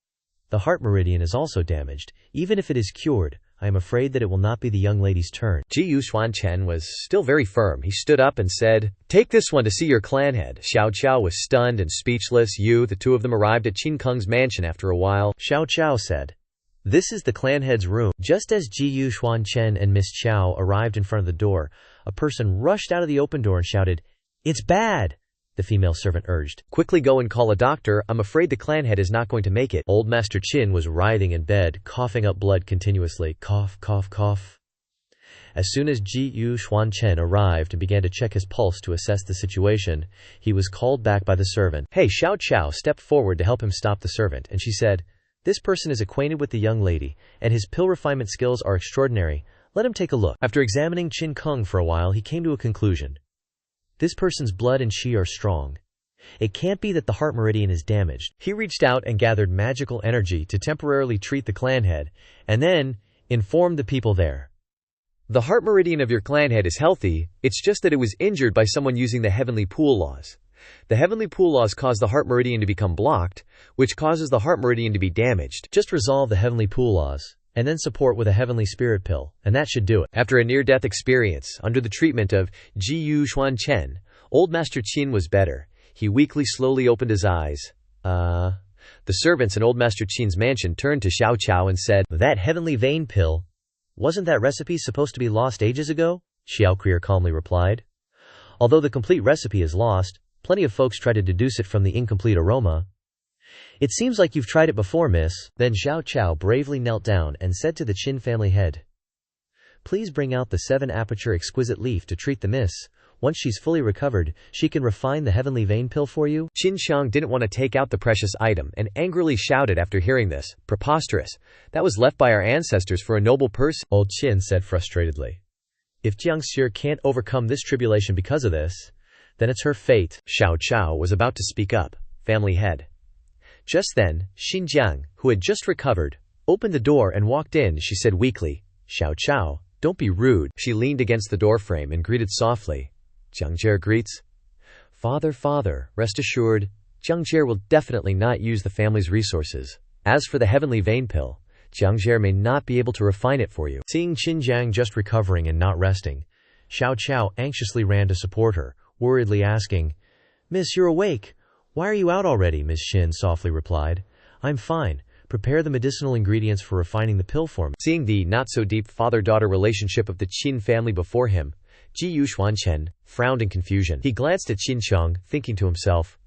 The heart meridian is also damaged. Even if it is cured, I am afraid that it will not be the young lady's turn. Xuan Chen was still very firm. He stood up and said, "Take this one to see your clan head." Xiao Chao was stunned and speechless. The two of them arrived at Qin Keng's mansion after a while. Xiao Chao said, "This is the clan head's room." Just as Xuan Chen and Miss Chao arrived in front of the door, a person rushed out of the open door and shouted, "It's bad!" The female servant urged. "Quickly go and call a doctor. I'm afraid the clan head is not going to make it." Old Master Qin was writhing in bed, coughing up blood continuously. Cough, cough, cough. As soon as Xuan Chen arrived and began to check his pulse to assess the situation, he was called back by the servant. Hey, Xiao Chao stepped forward to help him stop the servant, and she said, "This person is acquainted with the young lady, and his pill refinement skills are extraordinary. Let him take a look." After examining Qin Keng for a while, he came to a conclusion. This person's blood and qi are strong. It can't be that the heart meridian is damaged. He reached out and gathered magical energy to temporarily treat the clan head, and then informed the people there. "The heart meridian of your clan head is healthy, it's just that it was injured by someone using the heavenly pool laws. The heavenly pool laws cause the heart meridian to become blocked, which causes the heart meridian to be damaged. Just resolve the heavenly pool laws, and then support with a heavenly spirit pill, and that should do it." After a near-death experience, under the treatment of Xuan Chen, Old Master Qin was better. He weakly slowly opened his eyes. The servants in Old Master Qin's mansion turned to Xiao Chao and said, "That heavenly vein pill, wasn't that recipe supposed to be lost ages ago?" Xiao Krier calmly replied. "Although the complete recipe is lost, plenty of folks try to deduce it from the incomplete aroma." "It seems like you've tried it before, miss." Then Xiao Chao bravely knelt down and said to the Qin family head, "Please bring out the 7-aperture exquisite leaf to treat the miss. Once she's fully recovered, she can refine the heavenly vein pill for you." Qin Xiang didn't want to take out the precious item and angrily shouted after hearing this, "Preposterous! That was left by our ancestors for a noble person." Old Qin said frustratedly, "If Jiang Xie can't overcome this tribulation because of this, then it's her fate." Xiao Chao was about to speak up. Family head. Just then, Xinjiang, who had just recovered, opened the door and walked in. She said weakly, "Xiao Chao, don't be rude." She leaned against the doorframe and greeted softly. Jiangjie greets. Father, rest assured, Jiangjie will definitely not use the family's resources. As for the heavenly vein pill, Jiangjie may not be able to refine it for you." Seeing Xinjiang just recovering and not resting, Xiao Chao anxiously ran to support her, worriedly asking, "Miss, you're awake. Why are you out already?" Miss Xin softly replied, "I'm fine. Prepare the medicinal ingredients for refining the pill for me." Seeing the not-so-deep father-daughter relationship of the Qin family before him, Xuan Chen frowned in confusion. He glanced at Qin Qiang, thinking to himself,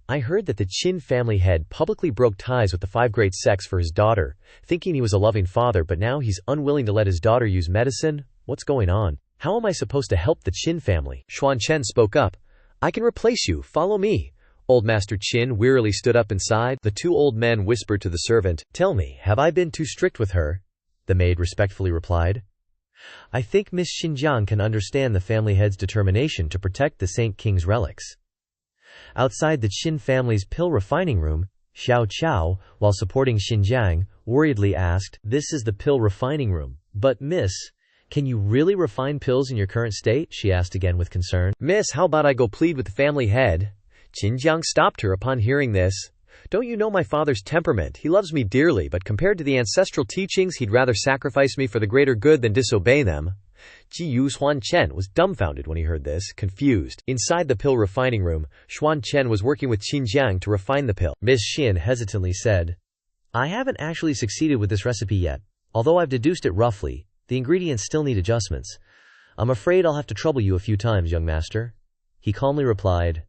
"I heard that the Qin family head publicly broke ties with the 5 great sects for his daughter, thinking he was a loving father, but now he's unwilling to let his daughter use medicine? What's going on? How am I supposed to help the Qin family?" Xuan Chen spoke up. "I can replace you, follow me." Old Master Qin wearily stood up inside. The 2 old men whispered to the servant, "Tell me, have I been too strict with her?" The maid respectfully replied, "I think Miss Xinjiang can understand the family head's determination to protect the Saint King's relics." Outside the Qin family's pill refining room, Xiao Chao, while supporting Xinjiang, worriedly asked, "This is the pill refining room. But miss, can you really refine pills in your current state?" she asked again with concern. "Miss, how about I go plead with the family head?" Xinjiang stopped her upon hearing this. "Don't you know my father's temperament? He loves me dearly, but compared to the ancestral teachings, he'd rather sacrifice me for the greater good than disobey them." Xuan Chen was dumbfounded when he heard this, confused. Inside the pill refining room, Xuan Chen was working with Xinjiang to refine the pill. Miss Xin hesitantly said, "I haven't actually succeeded with this recipe yet. Although I've deduced it roughly, the ingredients still need adjustments. I'm afraid I'll have to trouble you a few times, young master." He calmly replied,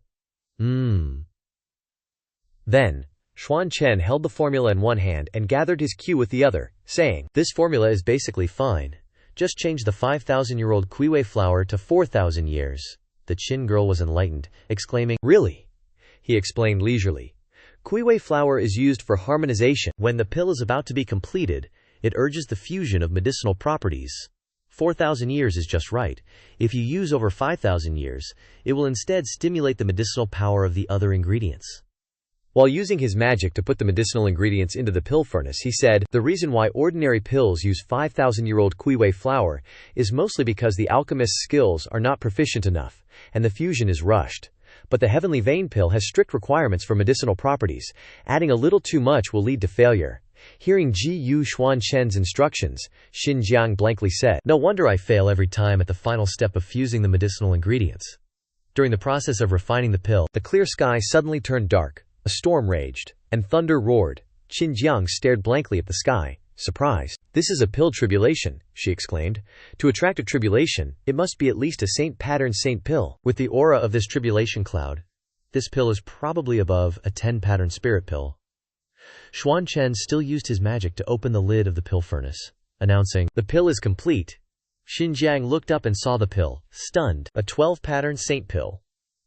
Then, Xuan Chen held the formula in one hand and gathered his cue with the other, saying, "This formula is basically fine. Just change the 5,000-year-old Kuiwei flower to 4,000 years." The Qin girl was enlightened, exclaiming, "Really?" He explained leisurely. "Kuiwei flower is used for harmonization. When the pill is about to be completed, it urges the fusion of medicinal properties. 4,000 years is just right. If you use over 5,000 years, it will instead stimulate the medicinal power of the other ingredients." While using his magic to put the medicinal ingredients into the pill furnace, he said, "The reason why ordinary pills use 5,000-year-old Kuiwei flower is mostly because the alchemist's skills are not proficient enough, and the fusion is rushed. But the heavenly vein pill has strict requirements for medicinal properties. Adding a little too much will lead to failure. Hearing Xuan Chen's instructions, Xinjiang blankly said, "No wonder I fail every time at the final step of fusing the medicinal ingredients." During the process of refining the pill, the clear sky suddenly turned dark, a storm raged, and thunder roared. Xinjiang stared blankly at the sky, surprised. "This is a pill tribulation," she exclaimed. "To attract a tribulation, it must be at least a saint-patterned saint pill." With the aura of this tribulation cloud, this pill is probably above a 10-pattern spirit pill. Xuan Chen still used his magic to open the lid of the pill furnace, announcing, "The pill is complete." Xinjiang looked up and saw the pill, stunned. A 12-pattern saint pill.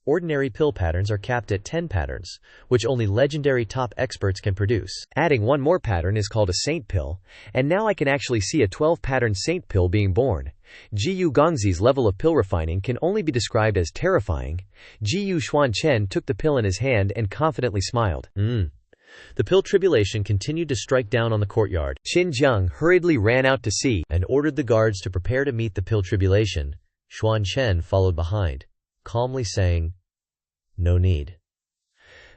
Ordinary pill patterns are capped at 10 patterns, which only legendary top experts can produce. Adding one more pattern is called a saint pill, and now I can actually see a 12-pattern saint pill being born. Jiyu Gongzi's level of pill refining can only be described as terrifying. Xuan Chen took the pill in his hand and confidently smiled. The pill tribulation continued to strike down on the courtyard. Xinjiang hurriedly ran out to see and ordered the guards to prepare to meet the pill tribulation. Xuan Chen followed behind, calmly saying, "No need."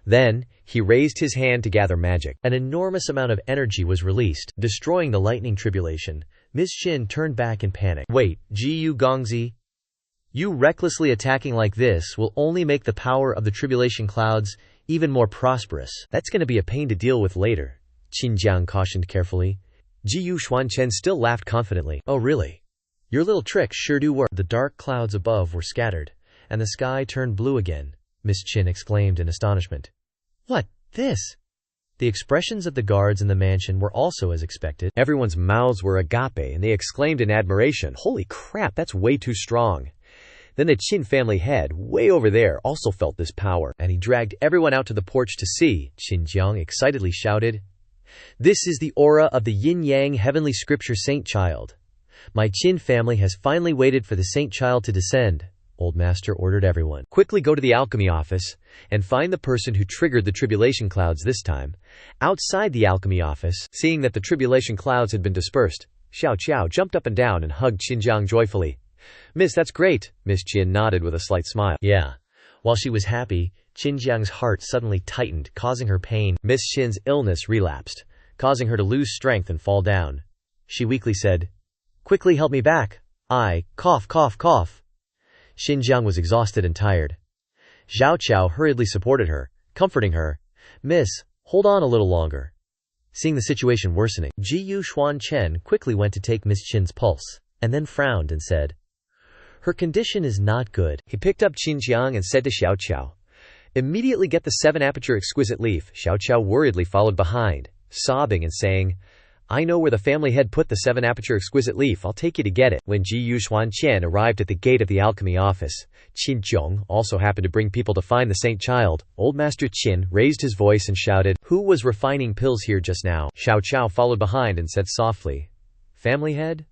Then, he raised his hand to gather magic. An enormous amount of energy was released, destroying the lightning tribulation. Ms. Xin turned back in panic. "Wait, Jiyu Gongzi, you recklessly attacking like this will only make the power of the tribulation clouds even more prosperous. That's going to be a pain to deal with later," Xinjiang cautioned carefully. Xuan Chen still laughed confidently. "Oh really? Your little tricks sure do work." The dark clouds above were scattered, and the sky turned blue again. Miss Chin exclaimed in astonishment. "What, this?" The expressions of the guards in the mansion were also as expected. Everyone's mouths were agape, and they exclaimed in admiration, "Holy crap, that's way too strong." Then the Qin family head, way over there, also felt this power, and he dragged everyone out to the porch to see. Xinjiang excitedly shouted, "This is the aura of the yin-yang heavenly scripture saint child. My Qin family has finally waited for the saint child to descend." Old Master ordered everyone, "Quickly go to the alchemy office and find the person who triggered the tribulation clouds this time." Outside the alchemy office, seeing that the tribulation clouds had been dispersed, Xiao Qiao jumped up and down and hugged Xinjiang joyfully. "Miss, that's great." Miss Qin nodded with a slight smile. Yeah. While she was happy, Xinjiang's heart suddenly tightened, causing her pain. Miss Qin's illness relapsed, causing her to lose strength and fall down. She weakly said, "Quickly help me back. I cough, cough, cough." Xinjiang was exhausted and tired. Xiao Qiao hurriedly supported her, comforting her. "Miss, hold on a little longer." Seeing the situation worsening, Xuan Chen quickly went to take Miss Qin's pulse, and then frowned and said, "Her condition is not good." He picked up Xinjiang and said to Xiao Qiao, "Immediately get the 7-aperture exquisite leaf." Xiao Qiao worriedly followed behind, sobbing and saying, "I know where the family head put the 7-aperture exquisite leaf. I'll take you to get it." When Xuan Chen arrived at the gate of the alchemy office, Qin Zhong also happened to bring people to find the saint child. Old Master Qin raised his voice and shouted, "Who was refining pills here just now?" Xiao Qiao followed behind and said softly, "Family head?"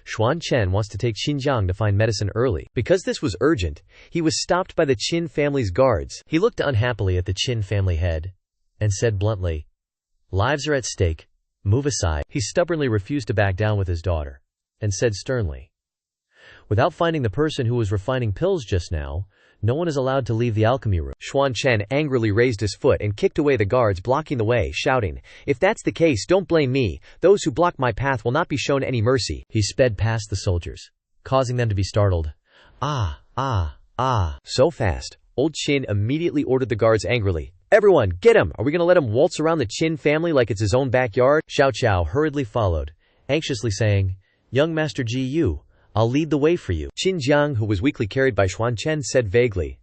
Xuan Chen wants to take Xinjiang to find medicine early. Because this was urgent, he was stopped by the Qin family's guards. He looked unhappily at the Qin family head and said bluntly, "Lives are at stake. Move aside." He stubbornly refused to back down with his daughter, and said sternly, "Without finding the person who was refining pills just now, no one is allowed to leave the alchemy room." Xuan Chen angrily raised his foot and kicked away the guards blocking the way, shouting, "If that's the case, don't blame me. Those who block my path will not be shown any mercy." He sped past the soldiers, causing them to be startled. "Ah, ah, ah." So fast, Old Qin immediately ordered the guards angrily, "Everyone, get him! Are we going to let him waltz around the Qin family like it's his own backyard?" Xiao Qiao hurriedly followed, anxiously saying, "Young Master Ji Yu, I'll lead the way for you." Xinjiang, who was weakly carried by Xuan Chen, said vaguely,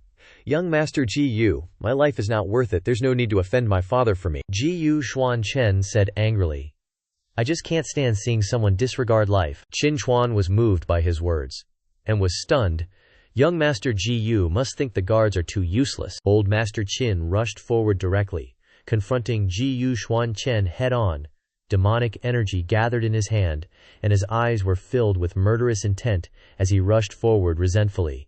"Young Master Ji Yu, my life is not worth it. There's no need to offend my father for me." Xuan Chen said angrily, "I just can't stand seeing someone disregard life." Qin Chuan was moved by his words, and was stunned. Young Master Ji Yu must think the guards are too useless. Old Master Qin rushed forward directly, confronting Xuan Chen head-on. Demonic energy gathered in his hand, and his eyes were filled with murderous intent as he rushed forward resentfully.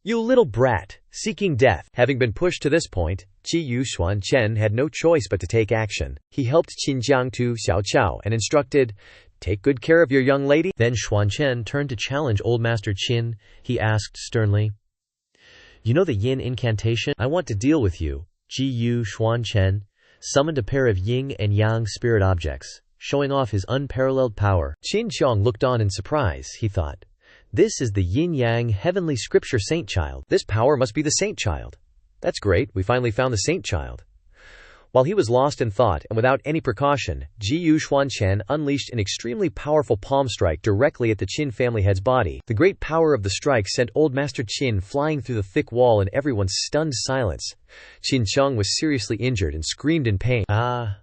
"You little brat, seeking death." Having been pushed to this point, Xuan Chen had no choice but to take action. He helped Xinjiang to Xiao Qiao and instructed, "Take good care of your young lady." Then Xuan Chen turned to challenge Old Master Qin. He asked sternly, "You know the yin incantation? I want to deal with you." Xuan Chen summoned a pair of yin and yang spirit objects, showing off his unparalleled power. Qin Qiang looked on in surprise. He thought, "This is the yin-yang heavenly scripture saint child. This power must be the saint child. That's great, we finally found the saint child." While he was lost in thought and without any precaution, Xuan Chen unleashed an extremely powerful palm strike directly at the Qin family head's body. The great power of the strike sent Old Master Qin flying through the thick wall in everyone's stunned silence. Qin Qiang was seriously injured and screamed in pain. Ah!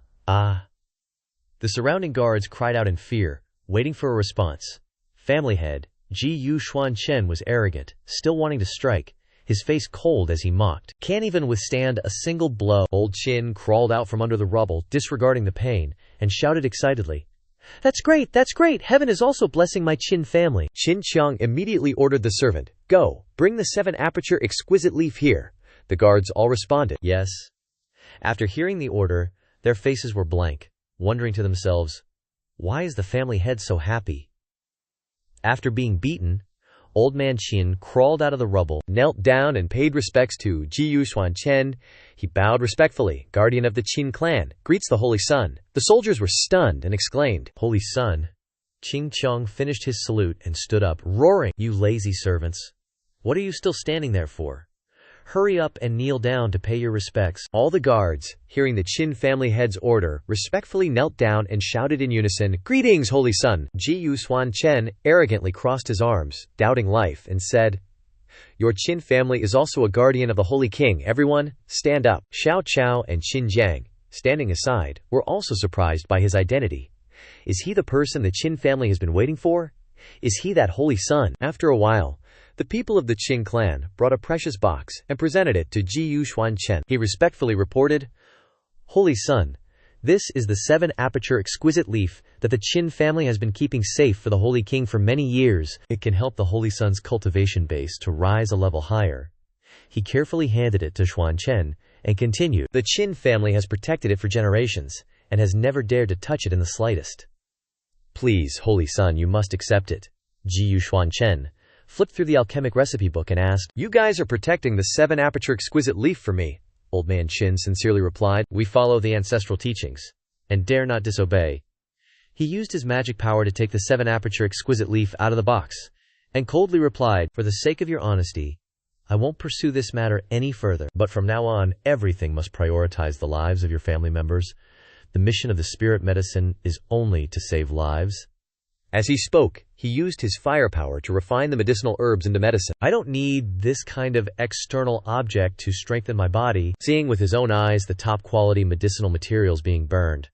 The surrounding guards cried out in fear, waiting for a response. Family head, Xuan Chen was arrogant, still wanting to strike, his face cold as he mocked. "Can't even withstand a single blow." Old Qin crawled out from under the rubble, disregarding the pain, and shouted excitedly, That's great! Heaven is also blessing my Qin family." Qin Qiang immediately ordered the servant, "Go, bring the 7-aperture exquisite leaf here." The guards all responded, "Yes." After hearing the order, their faces were blank, wondering to themselves, why is the family head so happy? After being beaten, Old Man Qin crawled out of the rubble, knelt down and paid respects to Xuan Chen. He bowed respectfully. "Guardian of the Qin clan, greets the Holy Sun." The soldiers were stunned and exclaimed, "Holy Sun." Qin Qiang finished his salute and stood up, roaring, "You lazy servants! What are you still standing there for? Hurry up and kneel down to pay your respects." All the guards, hearing the Qin family head's order, respectfully knelt down and shouted in unison, "Greetings, Holy Sun." Xuan Chen arrogantly crossed his arms, doubting life, and said, "Your Qin family is also a guardian of the Holy King. Everyone, stand up." Xiao Chao and Qin Jiang, standing aside, were also surprised by his identity. Is he the person the Qin family has been waiting for? Is he that Holy Sun? After a while, the people of the Qin clan brought a precious box and presented it to Xuan Chen. He respectfully reported, "Holy Sun, this is the 7-aperture exquisite leaf that the Qin family has been keeping safe for the Holy King for many years. It can help the Holy Sun's cultivation base to rise a level higher." He carefully handed it to Xuan Chen and continued, "The Qin family has protected it for generations and has never dared to touch it in the slightest. Please, Holy Sun, you must accept it." Xuan Chen flipped through the alchemic recipe book and asked, "You guys are protecting the 7-aperture exquisite leaf for me?" Old Man Qin sincerely replied, "We follow the ancestral teachings and dare not disobey." He used his magic power to take the 7-aperture exquisite leaf out of the box and coldly replied, "For the sake of your honesty, I won't pursue this matter any further. But from now on, everything must prioritize the lives of your family members. The mission of the spirit medicine is only to save lives." As he spoke, he used his firepower to refine the medicinal herbs into medicine. "I don't need this kind of external object to strengthen my body." Seeing with his own eyes the top-quality medicinal materials being burned,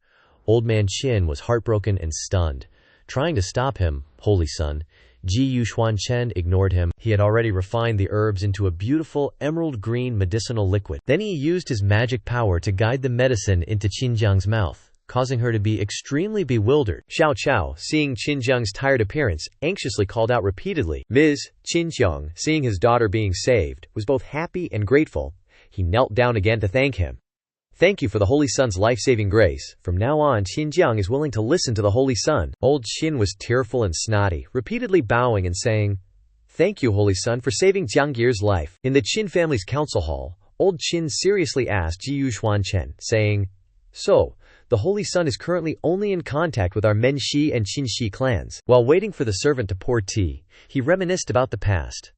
Old Man Qin was heartbroken and stunned. Trying to stop him, Holy Sun, Xuan Chen ignored him. He had already refined the herbs into a beautiful emerald green medicinal liquid. Then he used his magic power to guide the medicine into Qin Jiang's mouth, causing her to be extremely bewildered. Xiao Chao, seeing Qin Jiang's tired appearance, anxiously called out repeatedly. Ms. Qin Jiang, seeing his daughter being saved, was both happy and grateful. He knelt down again to thank him. "Thank you for the Holy Sun's life-saving grace. From now on, Qin Jiang is willing to listen to the Holy Sun." Old Qin was tearful and snotty, repeatedly bowing and saying, "Thank you, Holy Sun, for saving Jiangir's life." In the Qin family's council hall, Old Qin seriously asked Xuan Chen, saying, "So, the Holy Sun is currently only in contact with our Menxi and Qinxi clans." While waiting for the servant to pour tea, he reminisced about the past.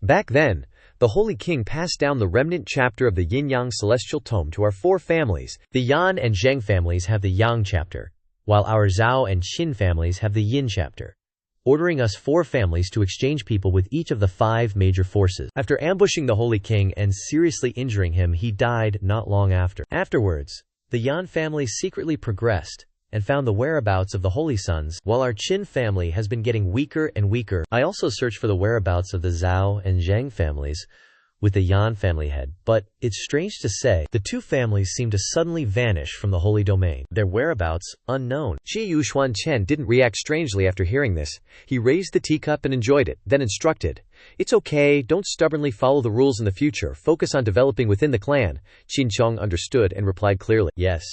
Back then, the Holy King passed down the remnant chapter of the Yin-Yang Celestial Tome to our 4 families. The Yan and Zheng families have the Yang chapter, while our Zhao and Qin families have the Yin chapter, ordering us 4 families to exchange people with each of the 5 major forces. After ambushing the Holy King and seriously injuring him, he died not long after. Afterwards, the Yan family secretly progressed and found the whereabouts of the Holy Sons, while our Qin family has been getting weaker and weaker. I also searched for the whereabouts of the Zhao and Zhang families with the Yan family head, but it's strange to say, the 2 families seem to suddenly vanish from the holy domain. Their whereabouts unknown. Xuan Chen didn't react strangely after hearing this. He raised the teacup and enjoyed it, then instructed, "It's okay, don't stubbornly follow the rules in the future, focus on developing within the clan." Qin Qiang understood and replied clearly, "Yes."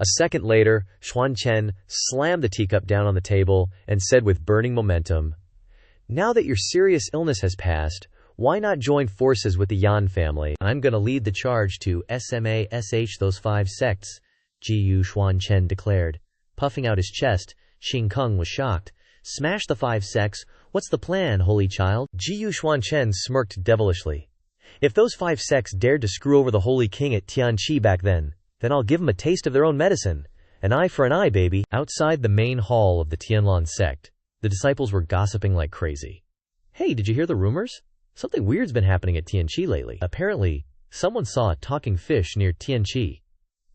A second later, Xuan Chen slammed the teacup down on the table and said with burning momentum, "Now that your serious illness has passed, Why not join forces with the Yan family? I'm gonna lead the charge to SMASH those 5 sects, Xuan Chen declared. Puffing out his chest, Xing Keng was shocked. Smash the 5 sects? What's the plan, holy child? Xuan Chen smirked devilishly. If those 5 sects dared to screw over the holy king at Tianqi back then I'll give them a taste of their own medicine. An eye for an eye, baby. Outside the main hall of the Tianlan sect, the disciples were gossiping like crazy. Hey, did you hear the rumors? Something weird's been happening at Tianqi lately. Apparently, someone saw a talking fish near Tianqi.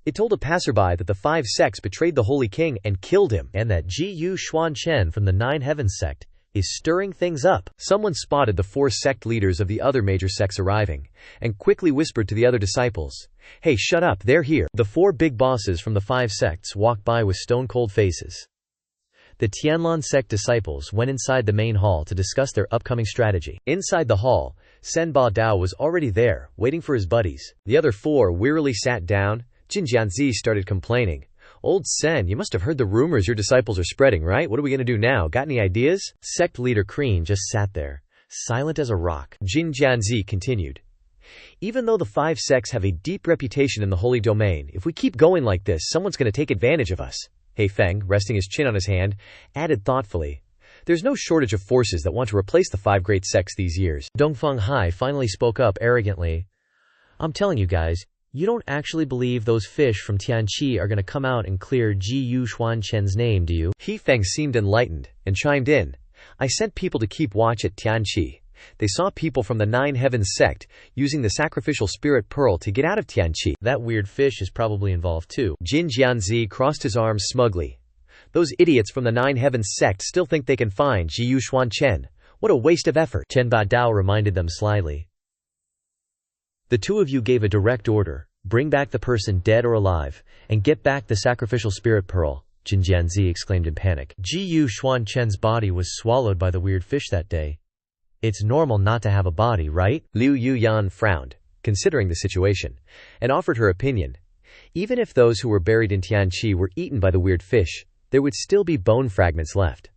It told a passerby that the 5 sects betrayed the holy king and killed him, and that Xuan Chen from the 9 Heavens sect is stirring things up. Someone spotted the 4 sect leaders of the other major sects arriving, and quickly whispered to the other disciples, "Hey, shut up, they're here." The 4 big bosses from the 5 sects walked by with stone-cold faces. The Tianlan sect disciples went inside the main hall to discuss their upcoming strategy. Inside the hall, Sen Ba Dao was already there, waiting for his buddies. The other 4 wearily sat down. Jin Jianzi started complaining. "Old Sen, you must have heard the rumors your disciples are spreading, right? What are we going to do now? Got any ideas?" Sect leader Kreen just sat there, silent as a rock. Jin Jianzi continued. "Even though the 5 sects have a deep reputation in the holy domain, if we keep going like this, someone's going to take advantage of us." He Feng, resting his chin on his hand, added thoughtfully, "There's no shortage of forces that want to replace the 5 great sects these years." Dongfeng Hai finally spoke up arrogantly. "I'm telling you guys, you don't actually believe those fish from Tianqi are going to come out and clear Xuan Chen's name, do you?" He Feng seemed enlightened, and chimed in. "I sent people to keep watch at Tianqi. They saw people from the 9 Heavens sect using the sacrificial spirit pearl to get out of Tianqi." "That weird fish is probably involved too." Jin Jianzi crossed his arms smugly. "Those idiots from the 9 Heavens sect still think they can find Xuan Chen. What a waste of effort." Chen Ba Dao reminded them slyly. "The 2 of you gave a direct order. Bring back the person dead or alive, and get back the sacrificial spirit pearl," Jin Jianzi exclaimed in panic. Xuan Chen's body was swallowed by the weird fish that day. It's normal not to have a body, right? Liu Yuyan frowned, considering the situation, and offered her opinion. Even if those who were buried in Tianqi were eaten by the weird fish, there would still be bone fragments left.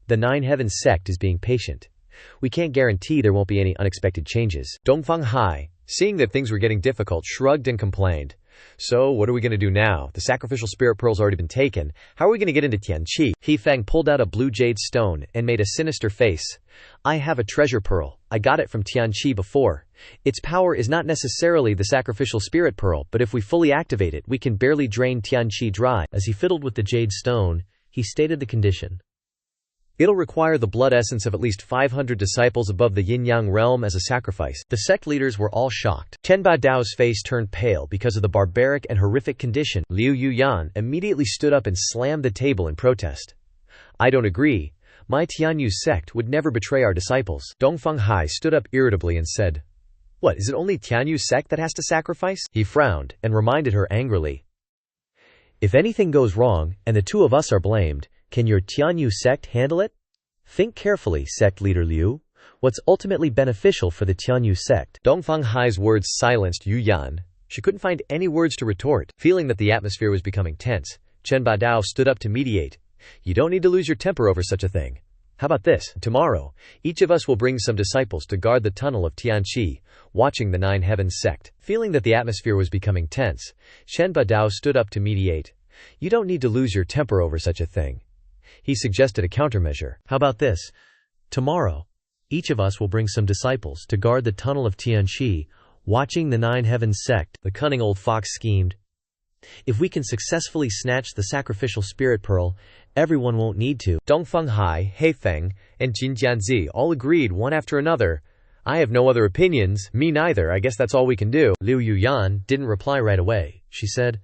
The 9 Heavens sect is being patient. We can't guarantee there won't be any unexpected changes. Dongfeng Hai, seeing that things were getting difficult, shrugged and complained. "So, what are we going to do now? The sacrificial spirit pearl's already been taken. How are we going to get into Tianqi?" He Feng pulled out a blue jade stone and made a sinister face. "I have a treasure pearl. I got it from Tianqi before. Its power is not necessarily the sacrificial spirit pearl, but if we fully activate it, we can barely drain Tianqi dry." As he fiddled with the jade stone, he stated the condition. "It'll require the blood essence of at least 500 disciples above the yin-yang realm as a sacrifice." The sect leaders were all shocked. Chen Ba Dao's face turned pale because of the barbaric and horrific condition. Liu Yuyan immediately stood up and slammed the table in protest. "I don't agree. My Tianyu sect would never betray our disciples." Dongfeng Hai stood up irritably and said, "What, is it only Tianyu sect that has to sacrifice?" He frowned and reminded her angrily. "If anything goes wrong, and the 2 of us are blamed, can your Tianyu sect handle it? Think carefully, sect leader Liu. What's ultimately beneficial for the Tianyu sect?" Dongfeng Hai's words silenced Yu Yan. She couldn't find any words to retort. Feeling that the atmosphere was becoming tense, Chen Ba Dao stood up to mediate. "You don't need to lose your temper over such a thing. How about this? Tomorrow, each of us will bring some disciples to guard the tunnel of Tianqi, watching the 9 Heavens sect." Feeling that the atmosphere was becoming tense, Chen Ba Dao stood up to mediate. "You don't need to lose your temper over such a thing." He suggested a countermeasure. "How about this? Tomorrow, each of us will bring some disciples to guard the tunnel of Tianqi, watching the 9 Heavens sect." The cunning old fox schemed. "If we can successfully snatch the sacrificial spirit pearl, everyone won't need to." Dongfeng Hai, He Feng, and Jin Jianzi all agreed one after another. "I have no other opinions." "Me neither. I guess that's all we can do." Liu Yuyan didn't reply right away. She said,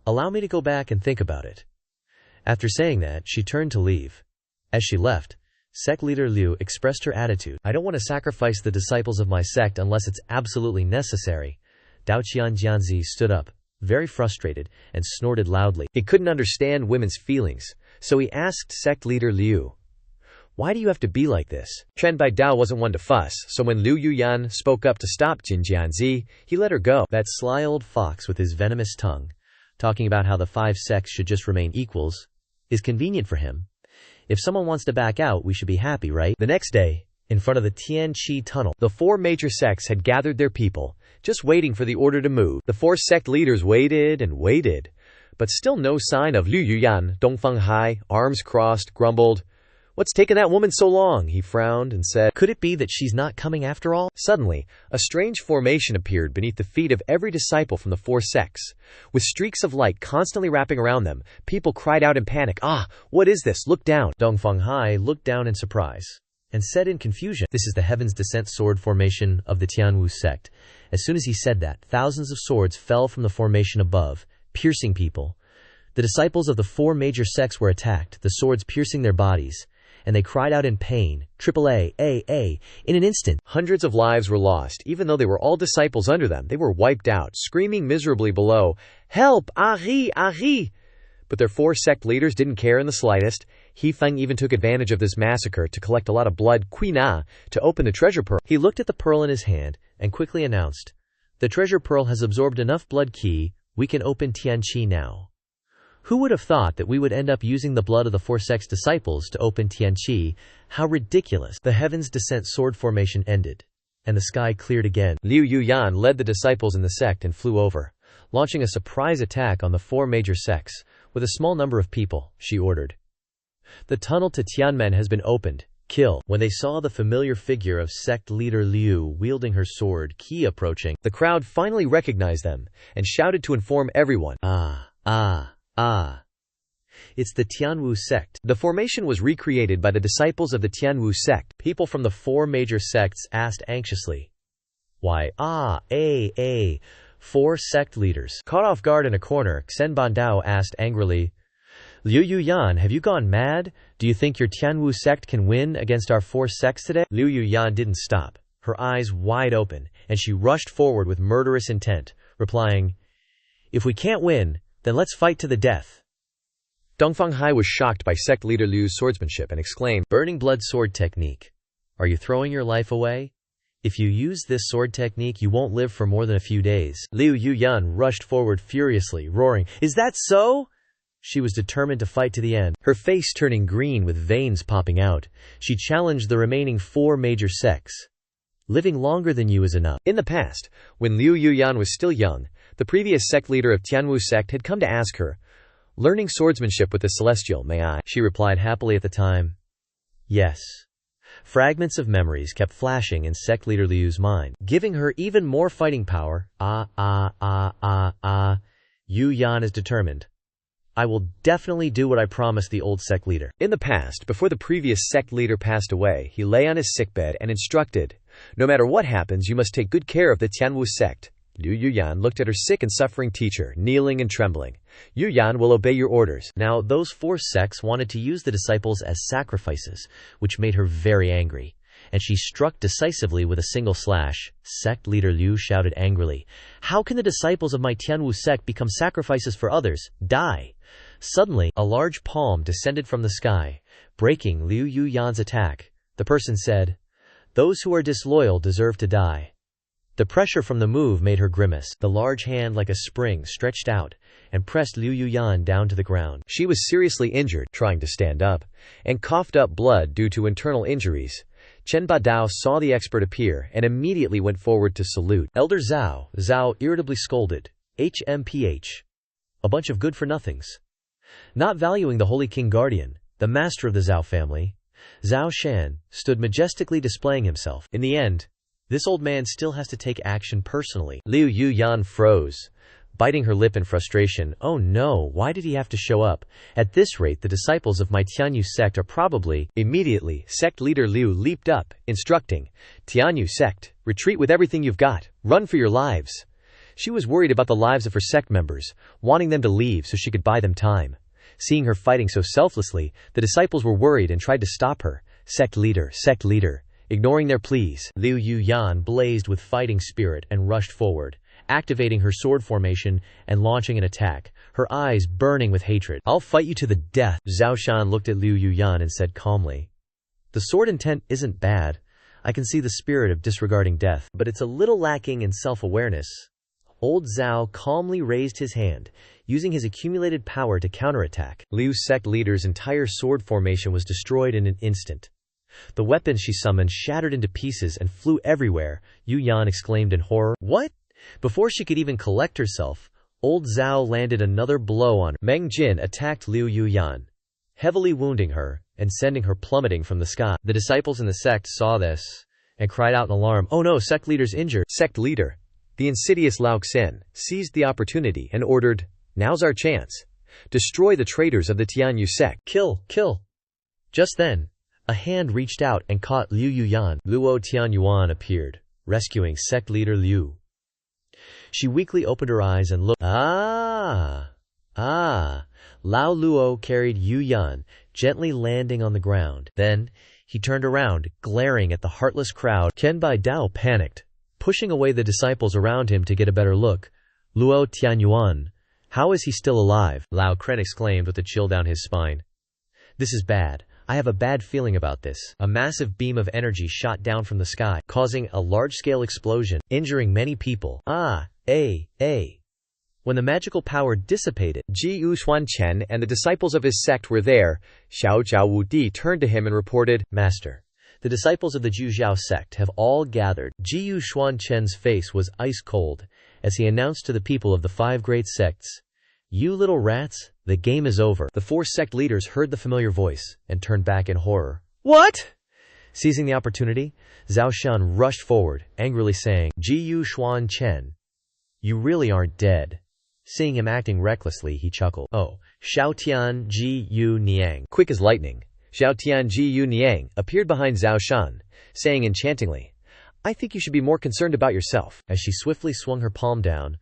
"Allow me to go back and think about it." After saying that, she turned to leave. As she left, sect leader Liu expressed her attitude. "I don't want to sacrifice the disciples of my sect unless it's absolutely necessary." Dao Jianzi stood up, very frustrated, and snorted loudly. He couldn't understand women's feelings, so he asked sect leader Liu, "Why do you have to be like this?" Chen Bai Dao wasn't one to fuss, so when Liu Yuyan spoke up to stop Jin Jianzi, he let her go. That sly old fox with his venomous tongue, talking about how the 5 sects should just remain equals, is convenient for him. If someone wants to back out, we should be happy, right? The next day, in front of the Tianqi tunnel. The four major sects had gathered their people, just waiting for the order to move. The four sect leaders waited and waited, but still no sign of Liu Yuyan. Dongfeng Hai, arms crossed, grumbled, "What's taken that woman so long?" He frowned and said, "Could it be that she's not coming after all?" Suddenly, a strange formation appeared beneath the feet of every disciple from the four sects. With streaks of light constantly wrapping around them, people cried out in panic, "Ah, what is this? Look down!" Dongfeng Hai looked down in surprise and said in confusion, "This is the Heaven's Descent sword formation of the Tianwu sect." As soon as he said that, thousands of swords fell from the formation above, piercing people. The disciples of the four major sects were attacked, the swords piercing their bodies, and they cried out in pain, "AAA, AA." In an instant, hundreds of lives were lost. Even though they were all disciples under them, they were wiped out, screaming miserably below, "Help! Ari! Ari!" But their four sect leaders didn't care in the slightest. He Feng even took advantage of this massacre to collect a lot of blood, Quina, to open the treasure pearl. He looked at the pearl in his hand and quickly announced, "The treasure pearl has absorbed enough blood Qi, we can open Tianqi now." Who would have thought that we would end up using the blood of the four sects disciples to open Tianqi? How ridiculous. The Heaven's Descent sword formation ended, and the sky cleared again. Liu Yuyan led the disciples in the sect and flew over, launching a surprise attack on the four major sects. With a small number of people, she ordered, "The tunnel to Tianmen has been opened. Kill." When they saw the familiar figure of sect leader Liu wielding her sword Qi approaching, the crowd finally recognized them and shouted to inform everyone, "Ah, it's the Tianwu sect." The formation was recreated by the disciples of the Tianwu sect. People from the four major sects asked anxiously, "Why, four sect leaders." Caught off guard in a corner, Xen Bandao asked angrily, "Liu Yuyan, have you gone mad? Do you think your Tianwu sect can win against our four sects today?" Liu Yuyan didn't stop, her eyes wide open, and she rushed forward with murderous intent, replying, "If we can't win, then let's fight to the death." Dongfeng Hai was shocked by sect leader Liu's swordsmanship and exclaimed, "Burning blood sword technique. Are you throwing your life away? If you use this sword technique, you won't live for more than a few days." Liu Yuyan rushed forward furiously, roaring, "Is that so?" She was determined to fight to the end, her face turning green with veins popping out. She challenged the remaining four major sects. "Living longer than you is enough." In the past, when Liu Yuyan was still young, the previous sect leader of Tianwu sect had come to ask her, "Learning swordsmanship with the Celestial, may I?" She replied happily at the time, "Yes." Fragments of memories kept flashing in sect leader Liu's mind, giving her even more fighting power. Yuyan is determined. "I will definitely do what I promised the old sect leader." In the past, before the previous sect leader passed away, he lay on his sickbed and instructed, "No matter what happens, you must take good care of the Tianwu sect." Liu Yuyan looked at her sick and suffering teacher, kneeling and trembling. "Yuyan will obey your orders." Now, those four sects wanted to use the disciples as sacrifices, which made her very angry, and she struck decisively with a single slash. Sect leader Liu shouted angrily, "How can the disciples of my Tianwu sect become sacrifices for others? Die!" Suddenly, a large palm descended from the sky, breaking Liu Yuyan's attack. The person said, "Those who are disloyal deserve to die." The pressure from the move made her grimace. The large hand like a spring stretched out and pressed Liu Yuyan down to the ground. She was seriously injured, trying to stand up, and coughed up blood due to internal injuries. Chen Badao saw the expert appear and immediately went forward to salute. "Elder Zhao." Zhao irritably scolded, "HMPH. A bunch of good-for-nothings." Not valuing the Holy King Guardian, the master of the Zhao family, Zhao Shan stood majestically displaying himself. In the end, this old man still has to take action personally. Liu Yuyan froze, biting her lip in frustration. Oh no, why did he have to show up? At this rate, the disciples of my Tianyu sect are probably... Immediately, sect leader Liu leaped up, instructing, "Tianyu sect, retreat with everything you've got. Run for your lives." She was worried about the lives of her sect members, wanting them to leave so she could buy them time. Seeing her fighting so selflessly, the disciples were worried and tried to stop her. Sect leader, ignoring their pleas. Liu Yuyan blazed with fighting spirit and rushed forward, activating her sword formation and launching an attack, her eyes burning with hatred. "I'll fight you to the death." Zhao Shan looked at Liu Yuyan and said calmly, "The sword intent isn't bad. I can see the spirit of disregarding death, but it's a little lacking in self-awareness." Old Zhao calmly raised his hand, using his accumulated power to counterattack. Liu's sect leader's entire sword formation was destroyed in an instant. The weapon she summoned shattered into pieces and flew everywhere. Yu Yan exclaimed in horror. What? Before she could even collect herself, old Zhao landed another blow on her. Meng Jin attacked Liu Yu Yan, heavily wounding her and sending her plummeting from the sky. The disciples in the sect saw this and cried out in alarm. Oh no, sect leader's injured. Sect leader, the insidious Lao Xin, seized the opportunity and ordered, "Now's our chance. Destroy the traitors of the Tianyu sect. Kill, kill." Just then, a hand reached out and caught Liu Yuyan. Luo Tianyuan appeared, rescuing sect leader Liu. She weakly opened her eyes and looked. Lao Luo carried Yu Yan, gently landing on the ground. Then, he turned around, glaring at the heartless crowd. Qian Bai Dao panicked, pushing away the disciples around him to get a better look. Luo Tianyuan, how is he still alive? Lao Kren exclaimed with a chill down his spine. This is bad. I have a bad feeling about this. A massive beam of energy shot down from the sky, causing a large-scale explosion, injuring many people. When the magical power dissipated, Xuan Chen and the disciples of his sect were there. Xiao Zhao Wudi turned to him and reported, Master, the disciples of the Zhujiao sect have all gathered. Xuan Chen's face was ice cold as he announced to the people of the 5 great sects, You little rats, the game is over. The 4 sect leaders heard the familiar voice and turned back in horror. What? Seizing the opportunity, Zhao Shan rushed forward, angrily saying, Xuan Chen, you really aren't dead. Seeing him acting recklessly, he chuckled. Oh, Xiaotian Yu Niang. Quick as lightning, Xiaotian Yu Niang appeared behind Zhao Shan, saying enchantingly, I think you should be more concerned about yourself. As she swiftly swung her palm down,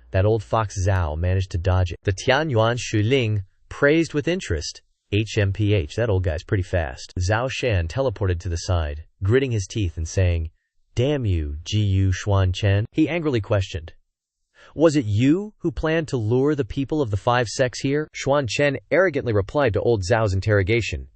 that old fox Zhao managed to dodge it. The Tianyuan Shuling praised with interest. HMPH, that old guy's pretty fast. Zhao Shan teleported to the side, gritting his teeth and saying, Damn you, Xuan Chen. He angrily questioned, Was it you who planned to lure the people of the 5 sects here? Xuan Chen arrogantly replied to old Zhao's interrogation.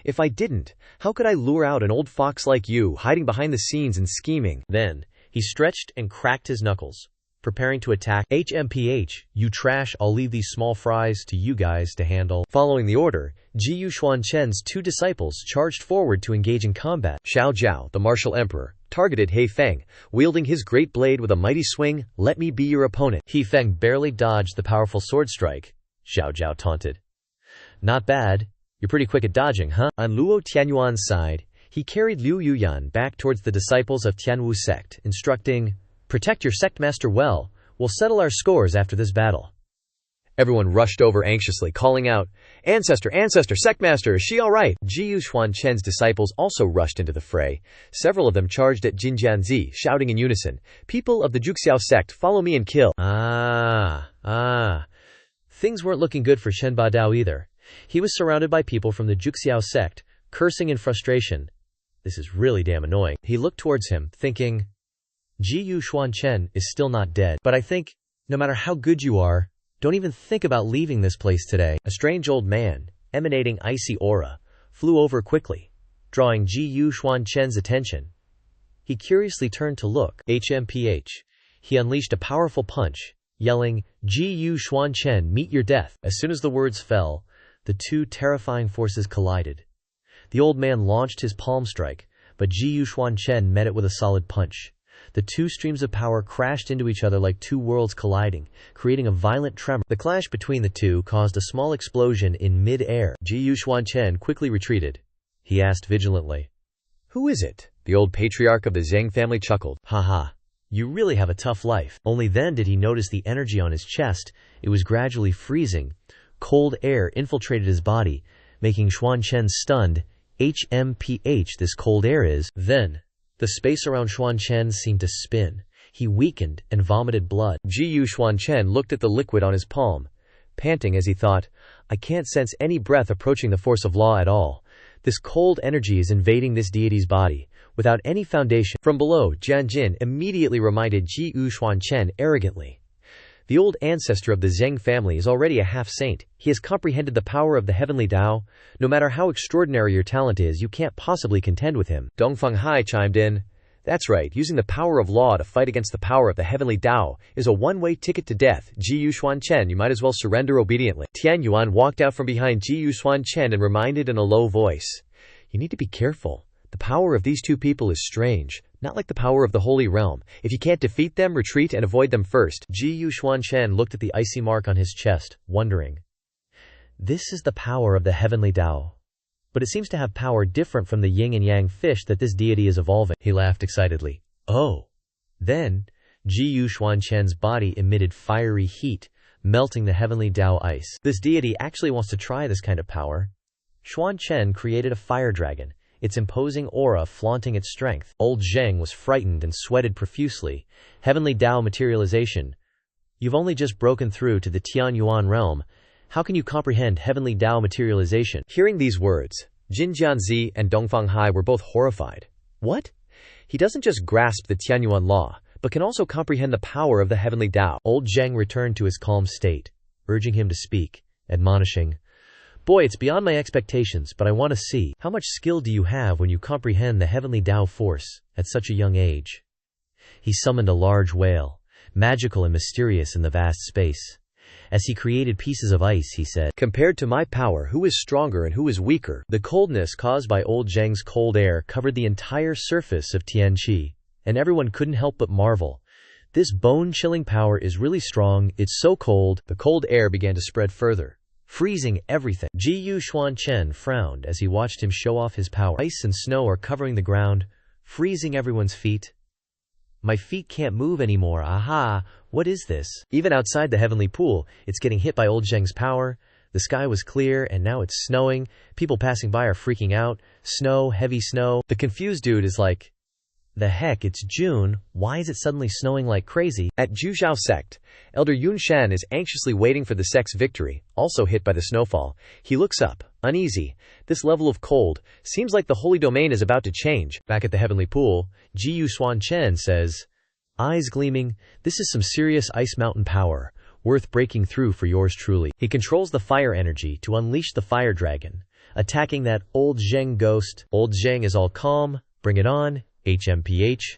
If I didn't, how could I lure out an old fox like you, hiding behind the scenes and scheming? Then, he stretched and cracked his knuckles, preparing to attack. HMPH, you trash, I'll leave these small fries to you guys to handle. Following the order, Xuan Chen's 2 disciples charged forward to engage in combat. Xiao Zhao, the martial emperor, targeted He Feng, wielding his great blade with a mighty swing. Let me be your opponent. He Feng barely dodged the powerful sword strike. Xiao Zhao taunted. Not bad. You're pretty quick at dodging, huh? On Luo Tianyuan's side, he carried Liu Yuyan back towards the disciples of Tianwu sect, instructing, Protect your sect master well. We'll settle our scores after this battle. Everyone rushed over anxiously, calling out, Ancestor, Ancestor, Sectmaster, is she all right? Xuan Chen's disciples also rushed into the fray. Several of them charged at Jinjianzi, shouting in unison, People of the Juxiao sect, follow me and kill. Things weren't looking good for Shen Badao either. He was surrounded by people from the Juxiao sect, cursing in frustration. This is really damn annoying. He looked towards him, thinking, Xuan Chen is still not dead. But I think, no matter how good you are, don't even think about leaving this place today. A strange old man, emanating icy aura, flew over quickly, drawing Xuan Chen's attention. He curiously turned to look. HMPH. He unleashed a powerful punch, yelling, Xuan Chen, meet your death. As soon as the words fell, the 2 terrifying forces collided. The old man launched his palm strike, but Xuan Chen met it with a solid punch. The 2 streams of power crashed into each other like 2 worlds colliding, creating a violent tremor. The clash between the 2 caused a small explosion in mid-air. Xuan Chen quickly retreated. He asked vigilantly, Who is it? The old patriarch of the Zhang family chuckled. Haha, you really have a tough life. Only then did he notice the energy on his chest. It was gradually freezing. Cold air infiltrated his body, making Xuan Chen stunned. HMPH, this cold air is. Then, the space around Xuan Chen seemed to spin. He weakened and vomited blood. Xuan Chen looked at the liquid on his palm, panting as he thought, I can't sense any breath approaching the force of law at all. This cold energy is invading this deity's body, without any foundation. From below, Jian Jin immediately reminded Xuan Chen arrogantly. The old ancestor of the Zheng family is already a half-saint. He has comprehended the power of the heavenly Tao. No matter how extraordinary your talent is, you can't possibly contend with him. Dongfeng Hai chimed in. That's right, using the power of law to fight against the power of the heavenly Tao is a one-way ticket to death. Xuan Chen, you might as well surrender obediently. Tian Yuan walked out from behind Xuan Chen and reminded in a low voice. You need to be careful. The power of these two people is strange, not like the power of the Holy Realm. If you can't defeat them, retreat and avoid them first. Xuan Chen looked at the icy mark on his chest, wondering. This is the power of the heavenly Tao. But it seems to have power different from the yin and yang fish that this deity is evolving. He laughed excitedly. Oh. Then, Xuan Chen's body emitted fiery heat, melting the heavenly Tao ice. This deity actually wants to try this kind of power. Xuan Chen created a fire dragon, its imposing aura flaunting its strength. Old Zheng was frightened and sweated profusely. Heavenly Tao materialization. You've only just broken through to the Tianyuan realm. How can you comprehend heavenly Tao materialization? Hearing these words, Jin Jianzi and Dongfang Hai were both horrified. What? He doesn't just grasp the Tianyuan law, but can also comprehend the power of the heavenly Tao. Old Zheng returned to his calm state, urging him to speak, admonishing, Boy, it's beyond my expectations, but I want to see. How much skill do you have when you comprehend the heavenly Tao force at such a young age? He summoned a large whale, magical and mysterious in the vast space. As he created pieces of ice, he said, Compared to my power, who is stronger and who is weaker? The coldness caused by old Zheng's cold air covered the entire surface of Tianqi, and everyone couldn't help but marvel. This bone-chilling power is really strong, it's so cold. The cold air began to spread further, freezing everything. Xuan Chen frowned as he watched him show off his power. Ice and snow are covering the ground, freezing everyone's feet. My feet can't move anymore, aha, what is this? Even outside the heavenly pool, it's getting hit by old Zheng's power. The sky was clear, and now it's snowing. People passing by are freaking out. Snow, heavy snow. The confused dude is like, the heck, it's June, why is it suddenly snowing like crazy? At Zhuzhao sect, Elder Yun Shan is anxiously waiting for the sect's victory, also hit by the snowfall. He looks up, uneasy. This level of cold seems like the holy domain is about to change. Back at the heavenly pool, Xuan Chen says, Eyes gleaming, this is some serious ice mountain power, worth breaking through for yours truly. He controls the fire energy to unleash the fire dragon, attacking that old Zheng ghost. Old Zheng is all calm, bring it on. HMPH,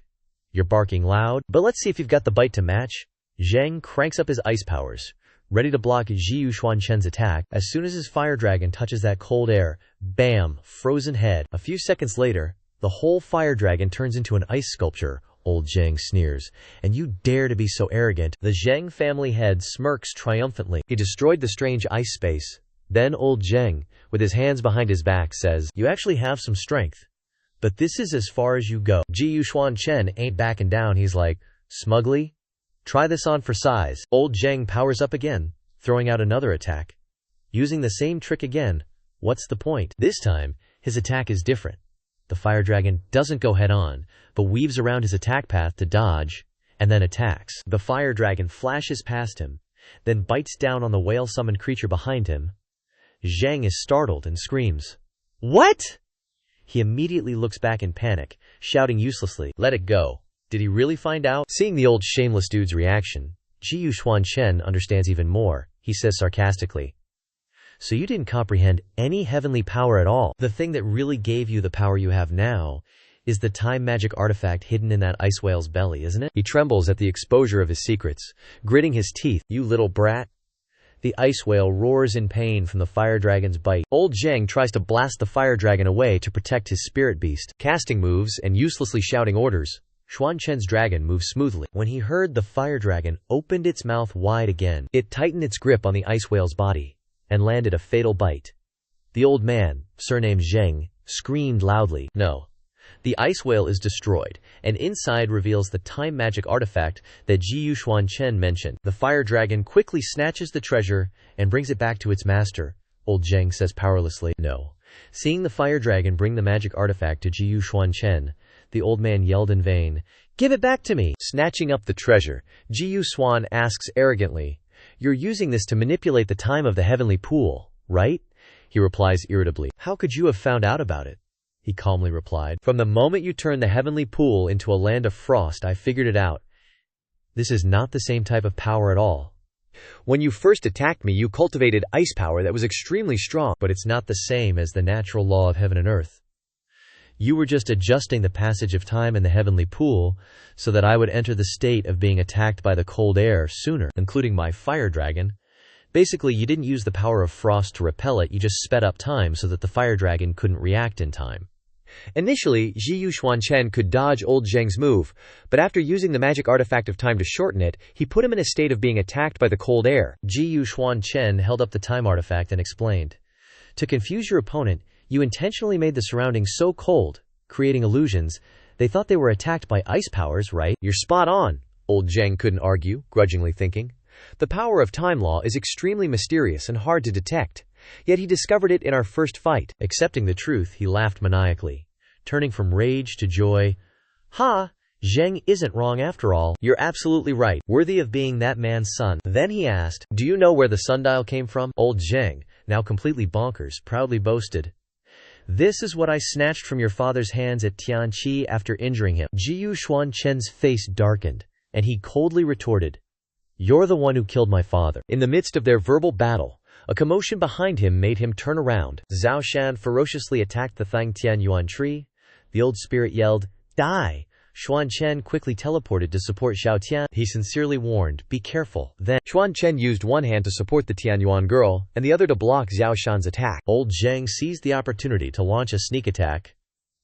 you're barking loud, but let's see if you've got the bite to match. Zheng cranks up his ice powers, ready to block Xuan Chen's attack. As soon as his fire dragon touches that cold air, bam, frozen head. A few seconds later, the whole fire dragon turns into an ice sculpture. Old Zheng sneers, and you dare to be so arrogant. The Zheng family head smirks triumphantly. He destroyed the strange ice space. Then old Zheng, with his hands behind his back, says, You actually have some strength. But this is as far as you go. Xuan Chen ain't backing down. He's like, smugly? Try this on for size. Old Zheng powers up again, throwing out another attack. Using the same trick again. What's the point? This time, his attack is different. The fire dragon doesn't go head on, but weaves around his attack path to dodge, and then attacks. The fire dragon flashes past him, then bites down on the whale-summoned creature behind him. Zheng is startled and screams, What? He immediately looks back in panic, shouting uselessly, Let it go. Did he really find out? Seeing the old shameless dude's reaction, Xuan Chen understands even more. He says sarcastically, So you didn't comprehend any heavenly power at all. The thing that really gave you the power you have now is the time magic artifact hidden in that ice whale's belly, isn't it? He trembles at the exposure of his secrets, gritting his teeth. You little brat. The ice whale roars in pain from the fire dragon's bite. Old Zheng tries to blast the fire dragon away to protect his spirit beast. Casting moves and uselessly shouting orders, Xuan Chen's dragon moves smoothly. When he heard the fire dragon opened its mouth wide again, it tightened its grip on the ice whale's body and landed a fatal bite. The old man, surnamed Zheng, screamed loudly. No. The ice whale is destroyed, and inside reveals the time magic artifact that Xuan Chen mentioned. The fire dragon quickly snatches the treasure and brings it back to its master. Old Zheng says powerlessly, No. Seeing the fire dragon bring the magic artifact to Xuan Chen, the old man yelled in vain, Give it back to me! Snatching up the treasure, Xuan asks arrogantly, You're using this to manipulate the time of the heavenly pool, right? He replies irritably, How could you have found out about it? He calmly replied, From the moment you turned the heavenly pool into a land of frost, I figured it out. This is not the same type of power at all. When you first attacked me, you cultivated ice power that was extremely strong, but it's not the same as the natural law of heaven and earth. You were just adjusting the passage of time in the heavenly pool so that I would enter the state of being attacked by the cold air sooner, including my fire dragon. Basically, you didn't use the power of frost to repel it, you just sped up time so that the fire dragon couldn't react in time. Initially, Xuan Chen could dodge old Zheng's move, but after using the magic artifact of time to shorten it, he put him in a state of being attacked by the cold air. Xuan Chen held up the time artifact and explained, "To confuse your opponent, you intentionally made the surroundings so cold, creating illusions. They thought they were attacked by ice powers, right?" "You're spot on," old Zheng couldn't argue, grudgingly thinking. The power of time law is extremely mysterious and hard to detect. Yet he discovered it in our first fight. Accepting the truth, he laughed maniacally, turning from rage to joy. "Ha! Zheng isn't wrong after all. You're absolutely right, worthy of being that man's son." Then he asked, "Do you know where the sundial came from?" Old Zheng, now completely bonkers, proudly boasted, "This is what I snatched from your father's hands at Tianqi after injuring him." Xuan Chen's face darkened, and he coldly retorted, "You're the one who killed my father." In the midst of their verbal battle, a commotion behind him made him turn around. Zhao Shan ferociously attacked the Thang Tian Yuan tree. The old spirit yelled, "Die!" Xuan Chen quickly teleported to support Xiao Tian. He sincerely warned, "Be careful." Then, Xuan Chen used one hand to support the Tianyuan girl, and the other to block Zhao Shan's attack. Old Zheng seized the opportunity to launch a sneak attack.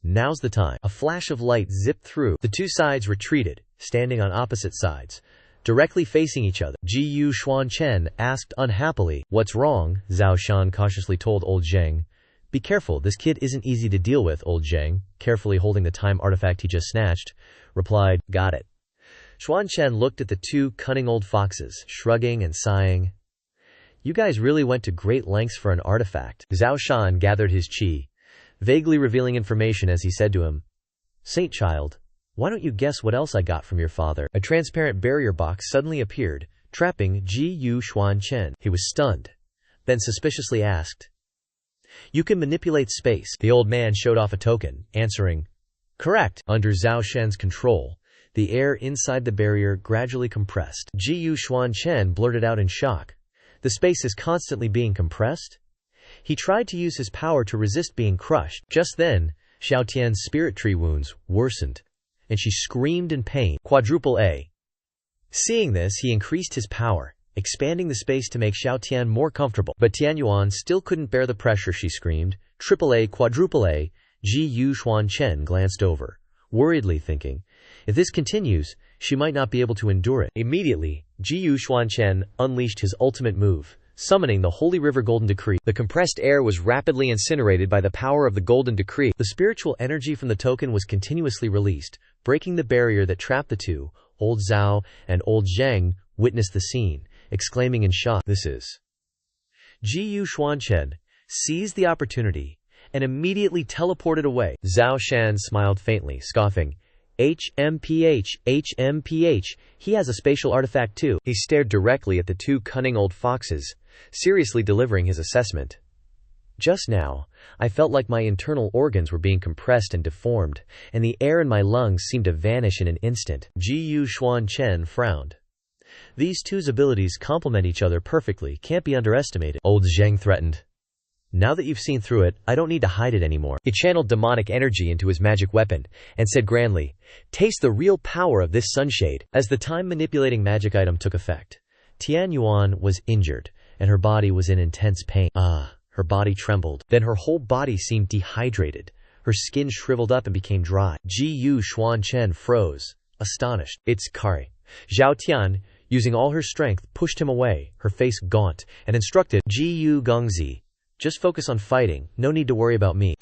"Now's the time." A flash of light zipped through. The two sides retreated, standing on opposite sides, directly facing each other. Xuan Chen asked unhappily, "What's wrong?" Zhao Shan cautiously told old Zheng, "Be careful, this kid isn't easy to deal with." Old Zheng, carefully holding the time artifact he just snatched, replied, "Got it." Xuan Chen looked at the two cunning old foxes, shrugging and sighing. "You guys really went to great lengths for an artifact." Zhao Shan gathered his qi, vaguely revealing information as he said to him, "Saint Child, why don't you guess what else I got from your father?" A transparent barrier box suddenly appeared, trapping Xuan Chen. He was stunned, then suspiciously asked, "You can manipulate space." The old man showed off a token, answering, "Correct." Under Zhao Shan's control, the air inside the barrier gradually compressed. Xuan Chen blurted out in shock, "The space is constantly being compressed?" He tried to use his power to resist being crushed. Just then, Xiao Tian's spirit tree wounds worsened, and she screamed in pain. Quadruple A. Seeing this, he increased his power, expanding the space to make Xiao Tian more comfortable. But Tianyuan still couldn't bear the pressure, she screamed. Triple A, quadruple A. Xuan Chen glanced over, worriedly thinking, if this continues, she might not be able to endure it. Immediately, Xuan Chen unleashed his ultimate move, summoning the Holy River Golden Decree. The compressed air was rapidly incinerated by the power of the Golden Decree. The spiritual energy from the token was continuously released, breaking the barrier that trapped the two. Old Zhao and Old Zheng witnessed the scene, exclaiming in shock, "This is..." Xuan Chen seized the opportunity and immediately teleported away. Zhao Shan smiled faintly, scoffing, HMPH, he has a spatial artifact too." He stared directly at the two cunning old foxes, seriously delivering his assessment. "Just now, I felt like my internal organs were being compressed and deformed, and the air in my lungs seemed to vanish in an instant." Xuan Chen frowned. "These two's abilities complement each other perfectly, can't be underestimated." Old Zheng threatened, "Now that you've seen through it, I don't need to hide it anymore." He channeled demonic energy into his magic weapon, and said grandly, "Taste the real power of this sunshade." As the time-manipulating magic item took effect, Tianyuan was injured, and her body was in intense pain. Her body trembled. Then her whole body seemed dehydrated. Her skin shriveled up and became dry. Xuan Chen froze, astonished. "It's Kari." Zhao Tian, using all her strength, pushed him away, her face gaunt, and instructed, "Gu Gongzi, just focus on fighting, no need to worry about me."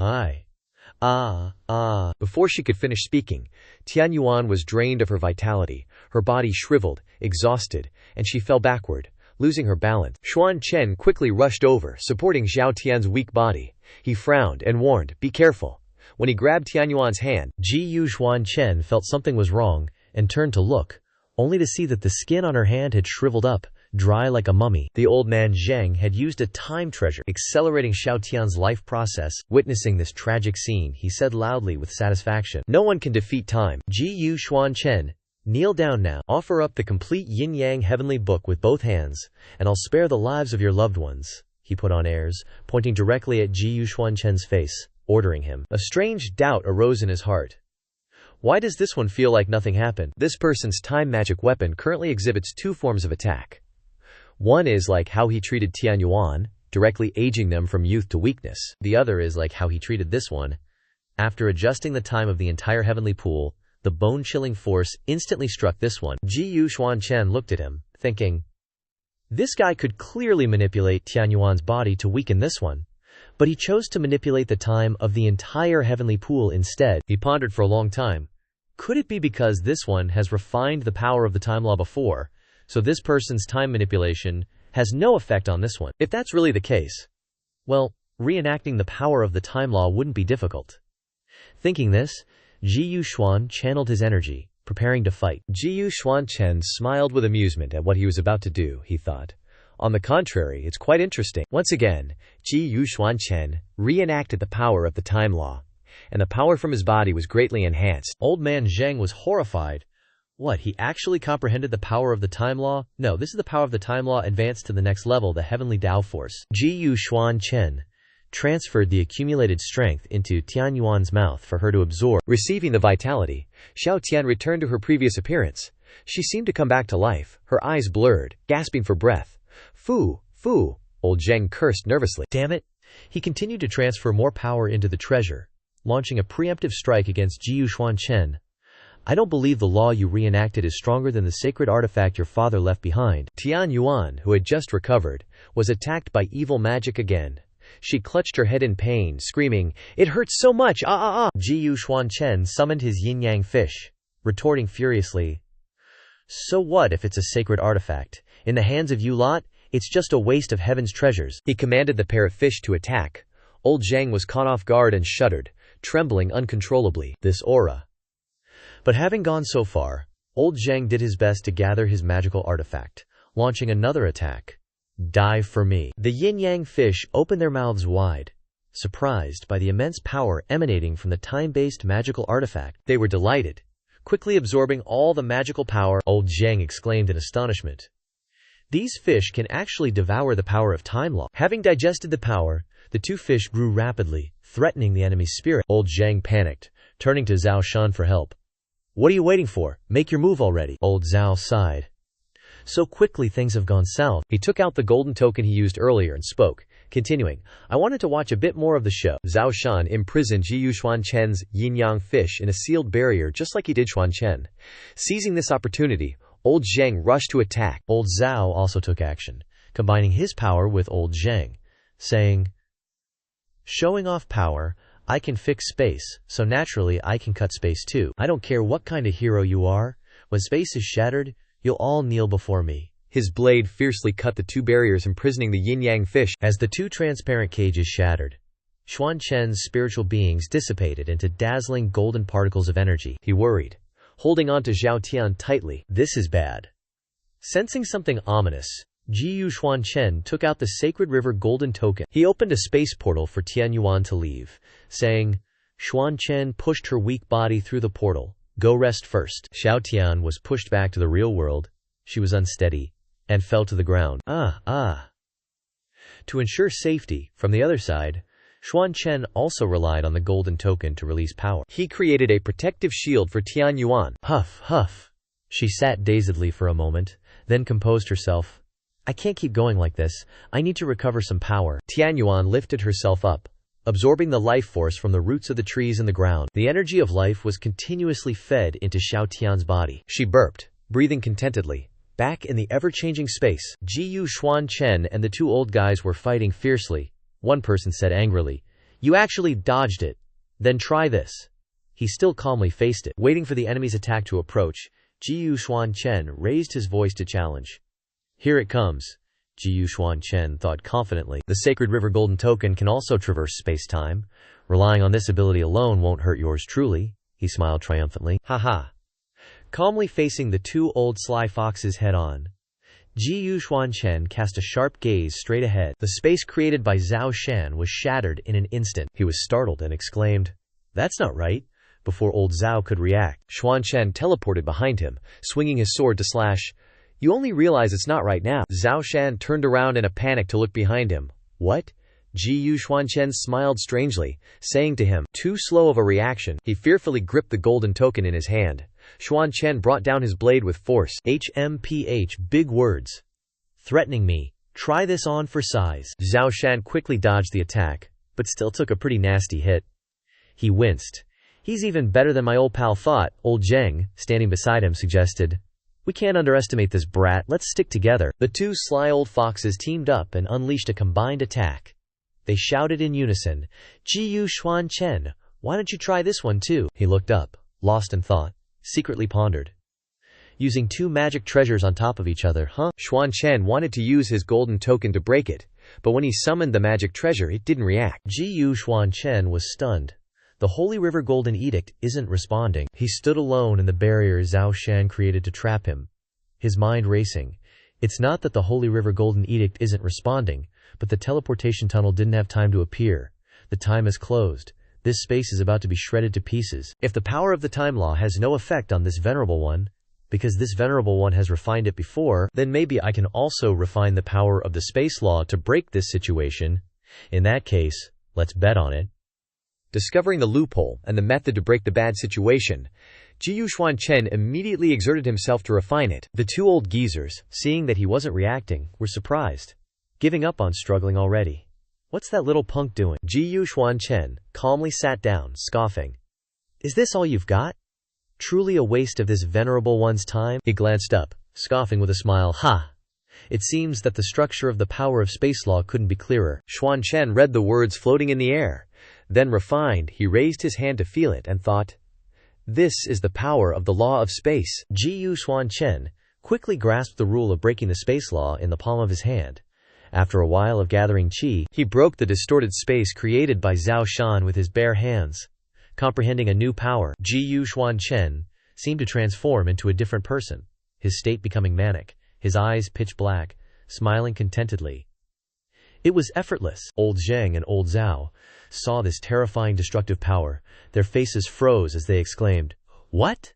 Before she could finish speaking, Tianyuan was drained of her vitality, her body shriveled, exhausted, and she fell backward, losing her balance. Xuan Chen quickly rushed over, supporting Xiao Tian's weak body. He frowned and warned, "Be careful." When he grabbed Tianyuan's hand, Xuan Chen felt something was wrong, and turned to look, only to see that the skin on her hand had shriveled up, dry like a mummy. The old man Zheng had used a time treasure, accelerating Xiao Tian's life process. Witnessing this tragic scene, he said loudly with satisfaction, "No one can defeat time." Xuan Chen, kneel down now. Offer up the complete yin-yang heavenly book with both hands, and I'll spare the lives of your loved ones. He put on airs, pointing directly at Xuan Chen's face, ordering him. A strange doubt arose in his heart. Why does this one feel like nothing happened? This person's time magic weapon currently exhibits two forms of attack. One is like how he treated Tianyuan, directly aging them from youth to weakness. The other is like how he treated this one, After adjusting the time of the entire heavenly pool, the bone-chilling force instantly struck this one. Xuan Chen looked at him, thinking, this guy could clearly manipulate Tianyuan's body to weaken this one, but he chose to manipulate the time of the entire heavenly pool instead. He pondered for a long time. Could it be because this one has refined the power of the time law before, so this person's time manipulation has no effect on this one? If that's really the case, well, reenacting the power of the time law wouldn't be difficult. Thinking this, Xuan channeled his energy, preparing to fight. Xuan Chen smiled with amusement at what he was about to do, he thought. On the contrary, it's quite interesting. Once again, Xuan Chen reenacted the power of the time law, and the power from his body was greatly enhanced. Old man Zheng was horrified. What, he actually comprehended the power of the time law? No, this is the power of the time law advanced to the next level, the heavenly Tao force. Xuan Chen transferred the accumulated strength into Tianyuan's mouth for her to absorb. Receiving the vitality, Xiao Tian returned to her previous appearance. She seemed to come back to life, her eyes blurred, gasping for breath. Fu, fu, old Zheng cursed nervously. Damn it! He continued to transfer more power into the treasure, launching a preemptive strike against Xuan Chen. I don't believe the law you reenacted is stronger than the sacred artifact your father left behind. Tianyuan, who had just recovered, was attacked by evil magic again. She clutched her head in pain, screaming, "It hurts so much, ah ah ah!" Xuan Chen summoned his yin-yang fish, retorting furiously, "So what if it's a sacred artifact? In the hands of you lot, it's just a waste of heaven's treasures." He commanded the parrotfish to attack. Old Zheng was caught off guard and shuddered, trembling uncontrollably. This aura. But having gone so far, old Zheng did his best to gather his magical artifact, launching another attack. Die for me. The yin-yang fish opened their mouths wide, surprised by the immense power emanating from the time-based magical artifact. They were delighted, quickly absorbing all the magical power. Old Zheng exclaimed in astonishment. These fish can actually devour the power of time law. Having digested the power, the two fish grew rapidly, threatening the enemy's spirit. Old Zheng panicked, turning to Zhao Shan for help. What are you waiting for? Make your move already. Old Zhao sighed. So quickly things have gone south. He took out the golden token he used earlier and spoke, continuing, I wanted to watch a bit more of the show. Zhao Shan imprisoned Xuan Chen's yin-yang fish in a sealed barrier just like he did Xuan Chen. Seizing this opportunity, Old Zheng rushed to attack. Old Zhao also took action, combining his power with Old Zheng, saying, showing off power, I can fix space, so naturally I can cut space too. I don't care what kind of hero you are, when space is shattered, you'll all kneel before me. His blade fiercely cut the two barriers imprisoning the yin-yang fish. As the two transparent cages shattered, Xuan Chen's spiritual beings dissipated into dazzling golden particles of energy. He worried, holding on to Xiao Tian tightly. This is bad. Sensing something ominous, Xuan Chen took out the sacred river golden token. He opened a space portal for Tianyuan to leave, saying, Xuan Chen pushed her weak body through the portal. Go rest first. Xiao Tian was pushed back to the real world. She was unsteady and fell to the ground. To ensure safety, from the other side, Xuan Chen also relied on the golden token to release power. He created a protective shield for Tianyuan. Huff, huff. She sat dazedly for a moment, then composed herself. I can't keep going like this. I need to recover some power. Tianyuan lifted herself up, absorbing the life force from the roots of the trees in the ground. The energy of life was continuously fed into Xiao Tian's body. She burped, breathing contentedly. Back in the ever-changing space, Xuan Chen and the two old guys were fighting fiercely. One person said angrily, You actually dodged it. Then try this. He still calmly faced it. Waiting for the enemy's attack to approach, Xuan Chen raised his voice to challenge. Here it comes. Xuan Chen thought confidently. The sacred river golden token can also traverse space-time. Relying on this ability alone won't hurt yours truly. He smiled triumphantly. Ha. Calmly facing the two old sly foxes head-on, Xuan Chen cast a sharp gaze straight ahead. The space created by Zhao Shan was shattered in an instant. He was startled and exclaimed, That's not right. Before old Zhao could react, Xuan Chen teleported behind him, swinging his sword to slash. You only realize it's not right now. Zhao Shan turned around in a panic to look behind him. What? Xuan Chen smiled strangely, saying to him, Too slow of a reaction. He fearfully gripped the golden token in his hand. Xuan Chen brought down his blade with force. HMPH, big words. Threatening me. Try this on for size. Zhao Shan quickly dodged the attack, but still took a pretty nasty hit. He winced. He's even better than my old pal thought. Old Zheng, standing beside him, suggested. We can't underestimate this brat, let's stick together. The two sly old foxes teamed up and unleashed a combined attack. They shouted in unison, "Jiyu Xuan Chen, why don't you try this one too?" He looked up, lost in thought, secretly pondered. Using two magic treasures on top of each other, huh? Xuan Chen wanted to use his golden token to break it, but when he summoned the magic treasure, it didn't react. Jiyu Xuan Chen was stunned. The Holy River Golden Edict isn't responding. He stood alone in the barrier Zhao Shan created to trap him, his mind racing. It's not that the Holy River Golden Edict isn't responding, but the teleportation tunnel didn't have time to appear. The time is closed. This space is about to be shredded to pieces. If the power of the time law has no effect on this venerable one, because this venerable one has refined it before, then maybe I can also refine the power of the space law to break this situation. In that case, let's bet on it. Discovering the loophole and the method to break the bad situation, Jiyu Xuan Chen immediately exerted himself to refine it. The two old geezers, seeing that he wasn't reacting, were surprised, giving up on struggling already. What's that little punk doing? Jiyu Xuan Chen calmly sat down, scoffing. Is this all you've got? Truly a waste of this venerable one's time? He glanced up, scoffing with a smile. Ha! It seems that the structure of the power of space law couldn't be clearer. Xuan Chen read the words floating in the air. Then refined, he raised his hand to feel it and thought, this is the power of the law of space. Jiyu Xuan Chen quickly grasped the rule of breaking the space law in the palm of his hand. After a while of gathering qi, he broke the distorted space created by Zhao Shan with his bare hands. Comprehending a new power, Jiyu Xuan Chen seemed to transform into a different person, his state becoming manic, his eyes pitch black, smiling contentedly. It was effortless. Old Zheng and old Zhao saw this terrifying destructive power. Their faces froze as they exclaimed, "What?"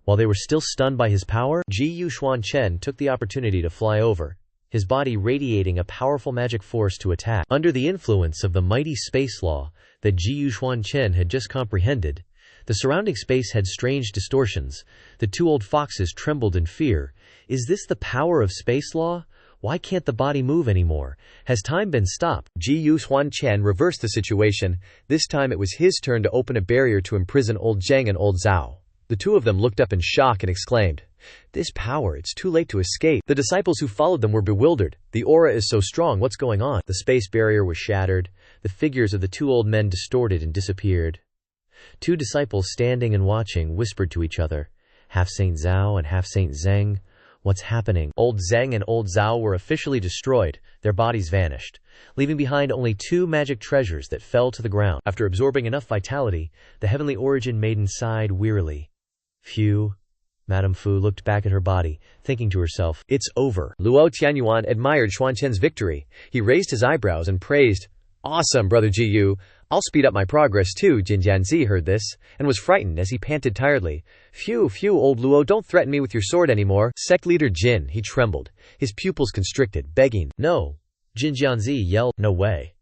While they were still stunned by his power, Jiyu Xuan Chen took the opportunity to fly over, his body radiating a powerful magic force to attack. Under the influence of the mighty space law that Jiyu Xuan Chen had just comprehended, the surrounding space had strange distortions. The two old foxes trembled in fear. Is this the power of space law? Why can't the body move anymore? Has time been stopped? Jiyu Xuan Chen reversed the situation. This time it was his turn to open a barrier to imprison old Zheng and old Zhao. The two of them looked up in shock and exclaimed, "This power, it's too late to escape." The disciples who followed them were bewildered. The aura is so strong, what's going on? The space barrier was shattered. The figures of the two old men distorted and disappeared. Two disciples standing and watching whispered to each other, half Saint Zhao and half Saint Zheng. What's happening? Old Zheng and old Zhao were officially destroyed. Their bodies vanished, leaving behind only two magic treasures that fell to the ground. After absorbing enough vitality, the Heavenly Origin maiden sighed wearily. Phew. Madame Fu looked back at her body, thinking to herself, it's over. Luo Tianyuan admired Xuan Chen's victory. He raised his eyebrows and praised, "Awesome, Brother Jiyu. I'll speed up my progress too." Jin Jianzi heard this, and was frightened as he panted tiredly. Phew, old Luo, don't threaten me with your sword anymore." Sect leader Jin, he trembled, his pupils constricted, begging, "No." Jin Jianzi yelled, "No way."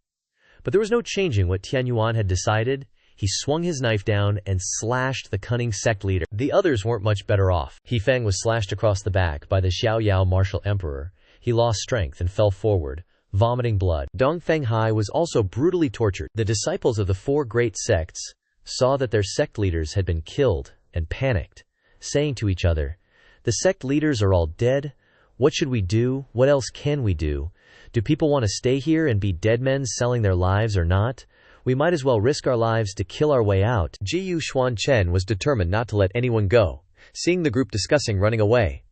But there was no changing what Tianyuan had decided. He swung his knife down and slashed the cunning sect leader. The others weren't much better off. He Feng was slashed across the back by the Xiaoyao martial emperor. He lost strength and fell forward, vomiting blood. Dong Fenghai was also brutally tortured. The disciples of the four great sects saw that their sect leaders had been killed and panicked, saying to each other, "The sect leaders are all dead. What should we do? What else can we do? Do people want to stay here and be dead men selling their lives or not? We might as well risk our lives to kill our way out." Jiyu Xuan Chen was determined not to let anyone go, seeing the group discussing running away.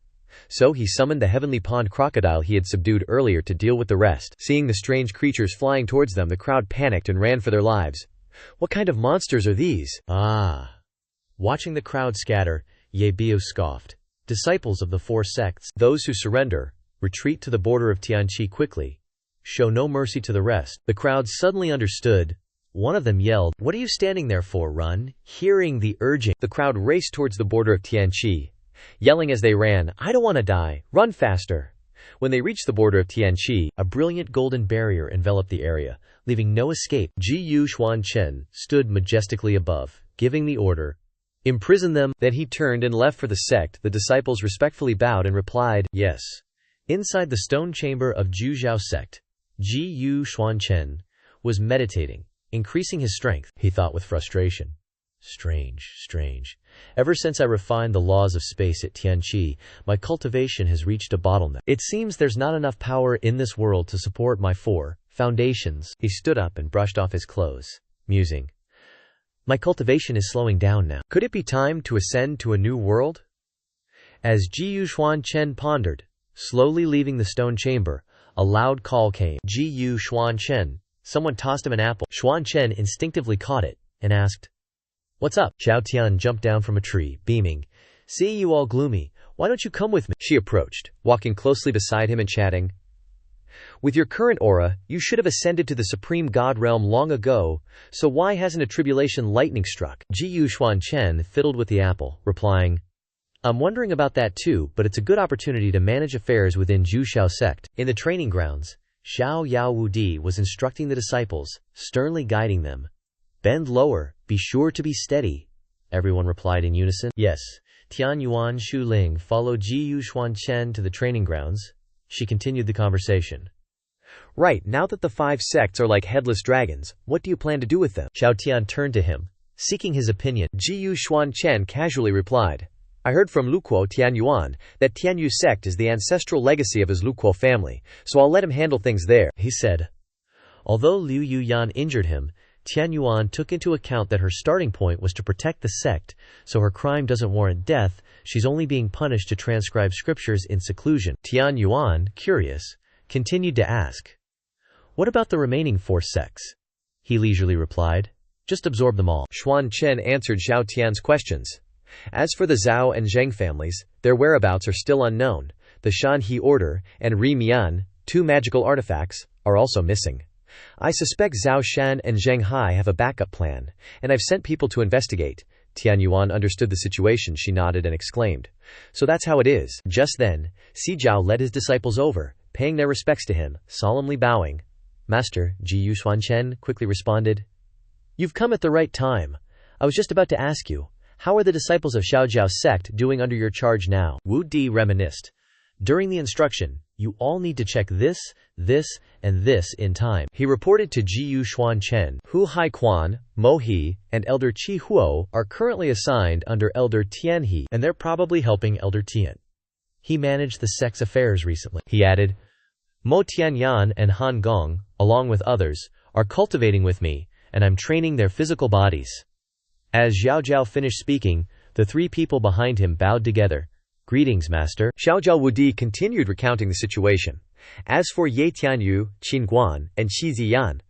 So he summoned the heavenly pond crocodile he had subdued earlier to deal with the rest. Seeing the strange creatures flying towards them, the crowd panicked and ran for their lives. What kind of monsters are these? Ah. Watching the crowd scatter, Ye Biu scoffed. Disciples of the four sects, those who surrender, retreat to the border of Tianqi quickly. Show no mercy to the rest. The crowd suddenly understood. One of them yelled, "What are you standing there for? Run!" Hearing the urging, the crowd raced towards the border of Tianqi, yelling as they ran, "I don't want to die. Run faster." When they reached the border of Tianqi, a brilliant golden barrier enveloped the area, leaving no escape. Jiyu Xuan Chen stood majestically above, giving the order, "Imprison them." Then he turned and left for the sect. The disciples respectfully bowed and replied, "Yes." Inside the stone chamber of Zhuzhao sect, Jiyu Xuan Chen was meditating, increasing his strength, he thought with frustration. Strange. Ever since I refined the laws of space at Tianqi, my cultivation has reached a bottleneck. It seems there's not enough power in this world to support my 4 foundations. He stood up and brushed off his clothes, musing. My cultivation is slowing down now. Could it be time to ascend to a new world? As Xuan Chen pondered, slowly leaving the stone chamber, a loud call came. Xuan Chen. Someone tossed him an apple. Xuan Chen instinctively caught it and asked, "What's up?" Xiao Tian jumped down from a tree, beaming. "Seeing you all gloomy, why don't you come with me?" She approached, walking closely beside him and chatting. "With your current aura, you should have ascended to the supreme god realm long ago, so why hasn't a tribulation lightning struck?" Xuan Chen fiddled with the apple, replying, "I'm wondering about that too, but it's a good opportunity to manage affairs within Zhu Xiao sect." In the training grounds, Xiao Yao Wudi was instructing the disciples, sternly guiding them. "Bend lower, be sure to be steady," everyone replied in unison. Yes. Tian Yuan Shu Ling followed Xuan Chen to the training grounds. She continued the conversation. "Right, now that the 5 sects are like headless dragons, what do you plan to do with them?" Xiao Tian turned to him, seeking his opinion. Xuan Chen casually replied, "I heard from Lukuo Tian Yuan that Tianyu sect is the ancestral legacy of his Lukuo family, so I'll let him handle things there," he said. Although Liu Yuyan injured him, Tian Yuan took into account that her starting point was to protect the sect, so her crime doesn't warrant death, she's only being punished to transcribe scriptures in seclusion. Tian Yuan, curious, continued to ask, "What about the remaining 4 sects?" He leisurely replied, "Just absorb them all." Xuan Chen answered Xiao Tian's questions. As for the Zhao and Zheng families, their whereabouts are still unknown. The Shanhe Order and Ri Mian, 2 magical artifacts, are also missing. I suspect Zhao Shan and Zheng Hai have a backup plan, and I've sent people to investigate. Tian Yuan understood the situation. She nodded and exclaimed, "So that's how it is." Just then, Si Zhao led his disciples over, paying their respects to him, solemnly bowing. "Master," Xuan Chen quickly responded, "You've come at the right time. I was just about to ask you, how are the disciples of Xiaojiao sect doing under your charge now?" Wu Di reminisced. "During the instruction, you all need to check this, and this in time." He reported to Xuan Chen. Hu Haiquan, Mo He, and Elder Qi Huo are currently assigned under Elder Tian He, and they're probably helping Elder Tian. He managed the sect's affairs recently. He added, "Mo Tianyan and Han Gong, along with others, are cultivating with me, and I'm training their physical bodies." As Xiao Zhao finished speaking, the 3 people behind him bowed together. "Greetings, Master." Xiao Zhao Wudi continued recounting the situation. As for Ye Tianyu, Qin Guan, and Qi Ziyan,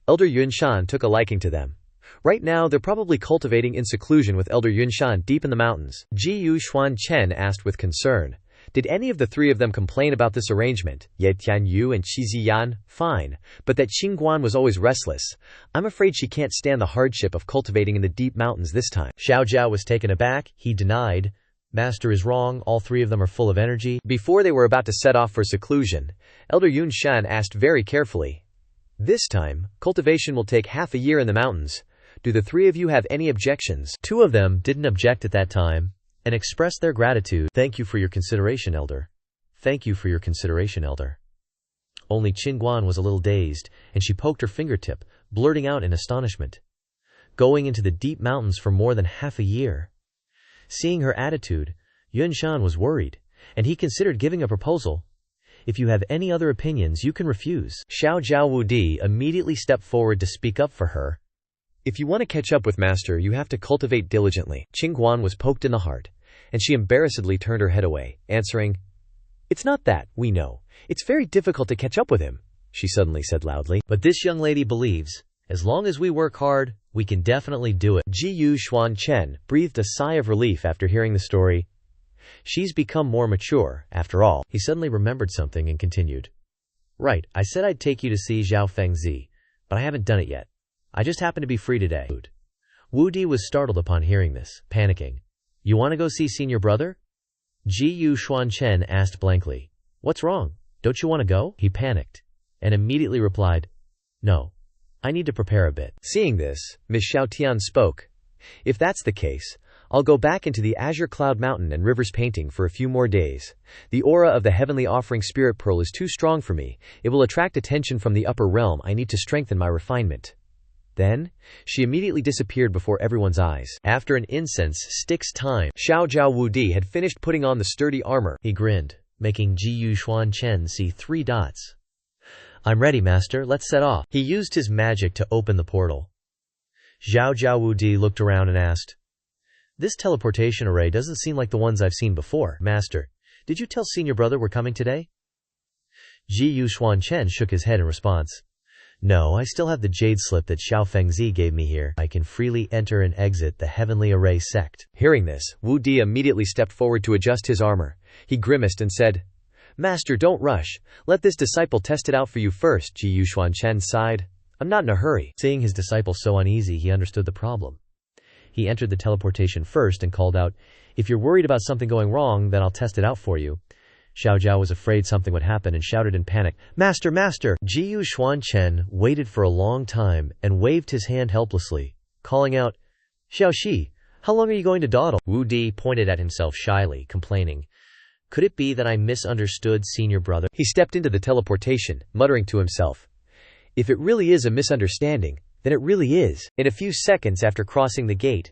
Elder Yunshan took a liking to them. Right now, they're probably cultivating in seclusion with Elder Yunshan deep in the mountains. Xuan Chen asked with concern, "Did any of the 3 of them complain about this arrangement? Ye Tianyu and Qi Ziyan, fine, but that Qin Guan was always restless. I'm afraid she can't stand the hardship of cultivating in the deep mountains this time." Xiao Zhao was taken aback. He denied, "Master is wrong, all 3 of them are full of energy." Before they were about to set off for seclusion, Elder Yun Shan asked very carefully, "This time, cultivation will take half a year in the mountains. Do the 3 of you have any objections?" 2 of them didn't object at that time, and expressed their gratitude. "Thank you for your consideration, Elder. Thank you for your consideration, Elder." Only Qin Guan was a little dazed, and she poked her fingertip, blurting out in astonishment. Going into the deep mountains for more than half a year. Seeing her attitude, Yun Shan was worried, and he considered giving a proposal. "If you have any other opinions, you can refuse." Xiao Zhao Wudi immediately stepped forward to speak up for her. "If you want to catch up with Master, you have to cultivate diligently." Qin Guan was poked in the heart, and she embarrassedly turned her head away, answering, "It's not that, we know. It's very difficult to catch up with him," she suddenly said loudly. "But this young lady believes, as long as we work hard, we can definitely do it." Xuan Chen breathed a sigh of relief after hearing the story. She's become more mature, after all. He suddenly remembered something and continued, "Right, I said I'd take you to see Zhao Fengzi, but I haven't done it yet. I just happen to be free today." Wu Di was startled upon hearing this, panicking. "You want to go see senior brother?" Xuan Chen asked blankly. "What's wrong? Don't you want to go?" He panicked, and immediately replied, "No. I need to prepare a bit." Seeing this, Miss Xiao Tian spoke. "If that's the case, I'll go back into the Azure Cloud Mountain and Rivers painting for a few more days. The aura of the Heavenly Offering Spirit Pearl is too strong for me. It will attract attention from the upper realm. I need to strengthen my refinement." Then, she immediately disappeared before everyone's eyes. After an incense stick's time, Xiao Zhao Wudi had finished putting on the sturdy armor. He grinned, making Jiyu Xuan Chen see 3 dots. I'm ready, master, let's set off. He used his magic to open the portal. Xiao Zhao Wudi looked around and asked, This teleportation array doesn't seem like the ones I've seen before. Master, did you tell senior brother we're coming today? Jiyu Xuan Chen shook his head in response. No, I still have the jade slip that Xiao Fengzi gave me here. I can freely enter and exit the Heavenly Array sect. Hearing this, Wu Di immediately stepped forward to adjust his armor. He grimaced and said, Master, don't rush. Let this disciple test it out for you first. Jiyu Xuan Chen sighed. I'm not in a hurry. Seeing his disciple so uneasy, he understood the problem. He entered the teleportation first and called out, If you're worried about something going wrong, then I'll test it out for you. Xiao Zhao was afraid something would happen and shouted in panic, Master, master! Jiyu Xuan Chen waited for a long time and waved his hand helplessly, calling out, Xiao Shi, how long are you going to dawdle? Wu Di pointed at himself shyly, complaining, Could it be that I misunderstood senior brother? He stepped into the teleportation, muttering to himself, If it really is a misunderstanding, then it really is. In a few seconds after crossing the gate,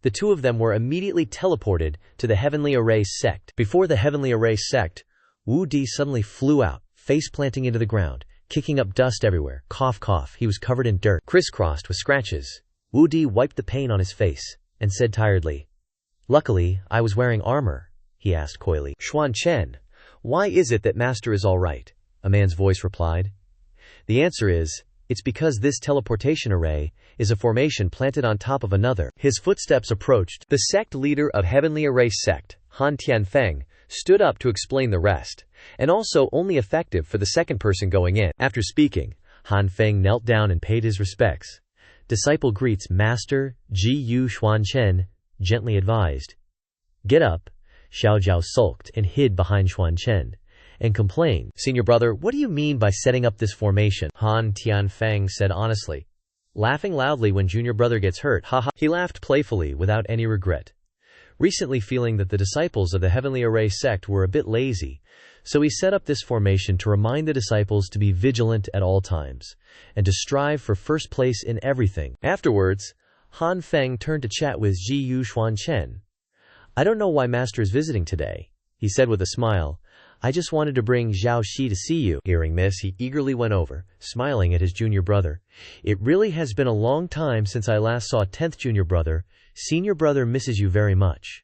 the two of them were immediately teleported to the Heavenly Array sect. Before the Heavenly Array sect, Wu Di suddenly flew out, face-planting into the ground, kicking up dust everywhere. Cough, cough, he was covered in dirt, crisscrossed with scratches. Wu Di wiped the pain on his face, and said tiredly, Luckily, I was wearing armor, he asked coyly. Xuan Chen, why is it that master is all right? A man's voice replied. The answer is, it's because this teleportation array is a formation planted on top of another. His footsteps approached. The sect leader of Heavenly Array sect, Han Tianfeng, stood up to explain the rest, and also only effective for the second person going in. After speaking, Han Feng knelt down and paid his respects. Disciple greets Master Jiyu Xuan Chen, gently advised. Get up. Xiao Zhao sulked and hid behind Xuan Chen, and complained, Senior brother, what do you mean by setting up this formation? Han Tianfeng said honestly, laughing loudly when junior brother gets hurt, haha. He laughed playfully without any regret, recently feeling that the disciples of the Heavenly Array sect were a bit lazy, so he set up this formation to remind the disciples to be vigilant at all times, and to strive for first place in everything. Afterwards, Han Feng turned to chat with Jiyu Xuan Chen. I don't know why master is visiting today, he said with a smile. I just wanted to bring Xiao Shi to see you. Hearing this, he eagerly went over, smiling at his junior brother. It really has been a long time since I last saw 10th junior brother. Senior brother misses you very much.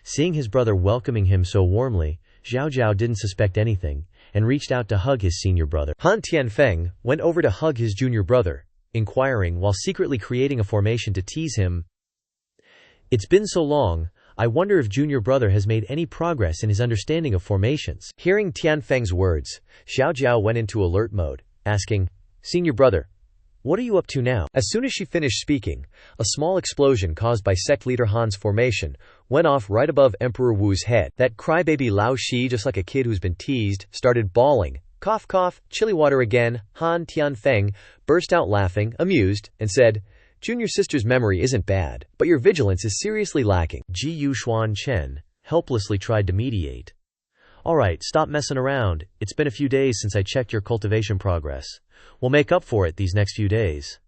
Seeing his brother welcoming him so warmly, Xiao Zhao didn't suspect anything, and reached out to hug his senior brother. Han Tianfeng went over to hug his junior brother, inquiring while secretly creating a formation to tease him. It's been so long, I wonder if junior brother has made any progress in his understanding of formations. Hearing Tianfeng's words, Xiao Zhao went into alert mode, asking, Senior brother, what are you up to now? As soon as she finished speaking, a small explosion caused by sect leader Han's formation went off right above Emperor Wu's head. That crybaby Lao Shi, just like a kid who's been teased, started bawling. Cough, cough, chili water again. Han Tianfeng burst out laughing, amused, and said, Junior sister's memory isn't bad, but your vigilance is seriously lacking. Jiyu Xuan Chen helplessly tried to mediate. Alright, stop messing around. It's been a few days since I checked your cultivation progress. We'll make up for it these next few days.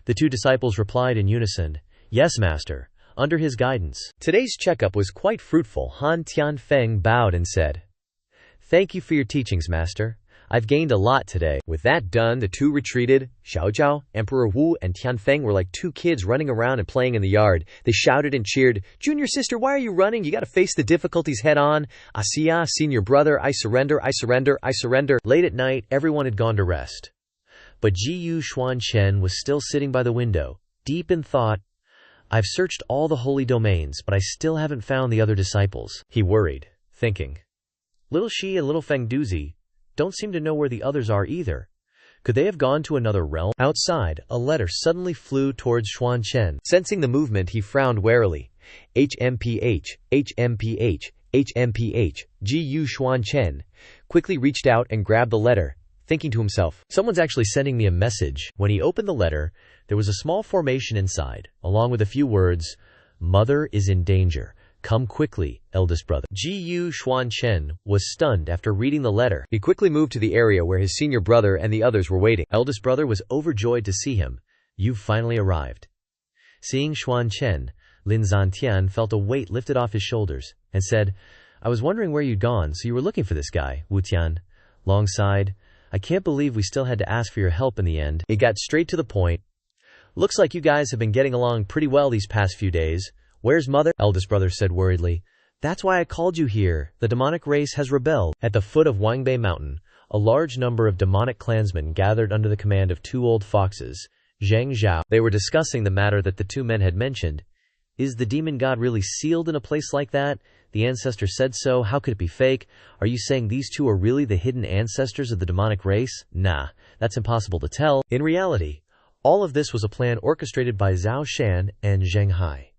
The two disciples replied in unison, Yes, master, under his guidance. Today's checkup was quite fruitful. Han Tianfeng bowed and said, Thank you for your teachings, master. I've gained a lot today. With that done, the two retreated. Xiao Zhao, Emperor Wu, and Tianfeng were like two kids running around and playing in the yard. They shouted and cheered, Junior sister, why are you running? You gotta face the difficulties head on. Asiya, senior brother, I surrender, I surrender, I surrender. Late at night, everyone had gone to rest. But Jiyu Xuan Chen was still sitting by the window, deep in thought. I've searched all the holy domains, but I still haven't found the other disciples. He worried, thinking, Little Shi and Little Feng Duzi don't seem to know where the others are either. Could they have gone to another realm? Outside, a letter suddenly flew towards Xuan Chen. Sensing the movement, he frowned warily. HMPH, HMPH, HMPH. Jiyu Xuan Chen quickly reached out and grabbed the letter, thinking to himself, Someone's actually sending me a message. When he opened the letter, there was a small formation inside, along with a few words, Mother is in danger. Come quickly, eldest brother. Jiyu Xuan Chen was stunned after reading the letter. He quickly moved to the area where his senior brother and the others were waiting. Eldest brother was overjoyed to see him, You've finally arrived. Seeing Xuan Chen, Lin Zantian felt a weight lifted off his shoulders, and said, I was wondering where you'd gone, so you were looking for this guy, Wu Tian. Long sighed. I can't believe we still had to ask for your help in the end. It got straight to the point. Looks like you guys have been getting along pretty well these past few days. Where's mother? Eldest brother said worriedly. That's why I called you here. The demonic race has rebelled. At the foot of Wangbei Mountain, a large number of demonic clansmen gathered under the command of two old foxes, Zhang Zhao. They were discussing the matter that the two men had mentioned. Is the demon god really sealed in a place like that? The ancestor said so. How could it be fake? Are you saying these two are really the hidden ancestors of the demonic race? Nah, that's impossible to tell. In reality, all of this was a plan orchestrated by Zhao Shan and Zheng Hai.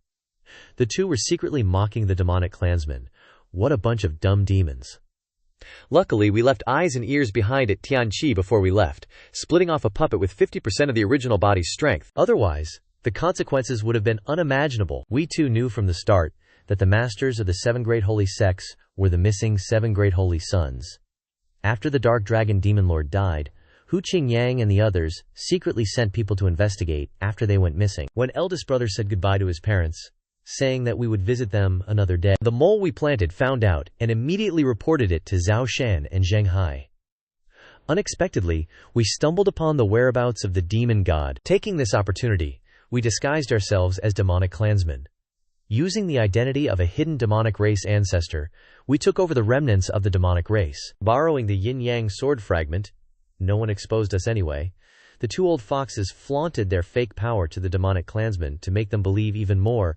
The two were secretly mocking the demonic clansmen. What a bunch of dumb demons. Luckily, we left eyes and ears behind at Tianqi before we left, splitting off a puppet with 50% of the original body's strength. Otherwise, the consequences would have been unimaginable. We too knew from the start that the masters of the 7 great holy sects were the missing 7 great holy sons. After the Dark Dragon Demon Lord died, Hu Qingyang and the others secretly sent people to investigate after they went missing. When eldest brother said goodbye to his parents, saying that we would visit them another day, the mole we planted found out and immediately reported it to Zhao Shan and Zheng Hai. Unexpectedly, we stumbled upon the whereabouts of the demon god. Taking this opportunity, we disguised ourselves as demonic clansmen. Using the identity of a hidden demonic race ancestor, we took over the remnants of the demonic race. Borrowing the yin-yang sword fragment, no one exposed us anyway, the two old foxes flaunted their fake power to the demonic clansmen to make them believe even more.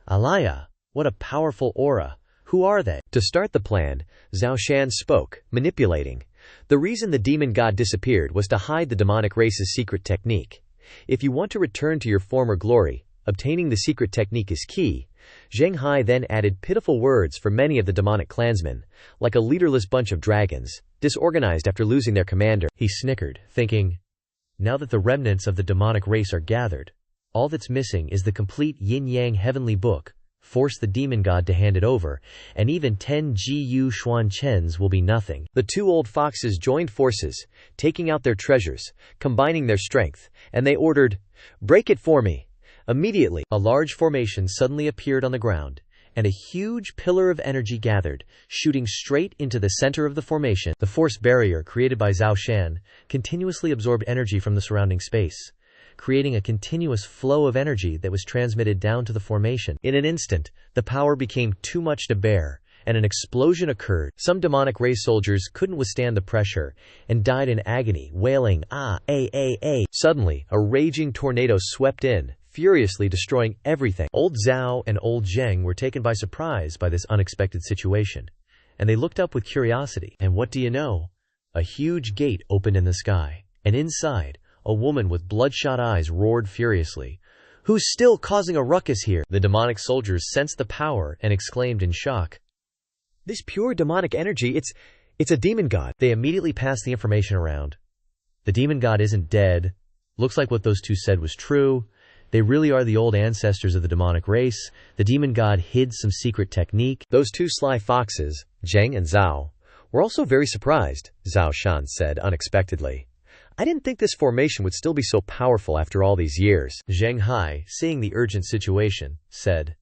Alaya, what a powerful aura. Who are they? To start the plan, Zhao Shan spoke, manipulating. The reason the demon god disappeared was to hide the demonic race's secret technique. If you want to return to your former glory, obtaining the secret technique is key. Zheng Hai then added pitiful words for many of the demonic clansmen, like a leaderless bunch of dragons, disorganized after losing their commander. He snickered, thinking, now that the remnants of the demonic race are gathered, all that's missing is the complete yin-yang heavenly book. Force the demon god to hand it over, and even 10 Gu Xuan Chens will be nothing. The two old foxes joined forces, taking out their treasures, combining their strength, and they ordered, break it for me. Immediately, a large formation suddenly appeared on the ground, and a huge pillar of energy gathered, shooting straight into the center of the formation. The force barrier created by Zhao Shan continuously absorbed energy from the surrounding space, creating a continuous flow of energy that was transmitted down to the formation. In an instant, the power became too much to bear, and an explosion occurred. Some demonic race soldiers couldn't withstand the pressure and died in agony, wailing, ah, ah. Suddenly, a raging tornado swept in, furiously destroying everything. Old Zhao and old Zheng were taken by surprise by this unexpected situation, and they looked up with curiosity. And what do you know? A huge gate opened in the sky, and inside, a woman with bloodshot eyes roared furiously. Who's still causing a ruckus here? The demonic soldiers sensed the power and exclaimed in shock. This pure demonic energy, it's a demon god. They immediately passed the information around. The demon god isn't dead. Looks like what those two said was true. They really are the old ancestors of the demonic race. The demon god hid some secret technique. Those two sly foxes, Zheng and Zhao, were also very surprised, Zhao Shan said unexpectedly. I didn't think this formation would still be so powerful after all these years. Zheng Hai, seeing the urgent situation, said,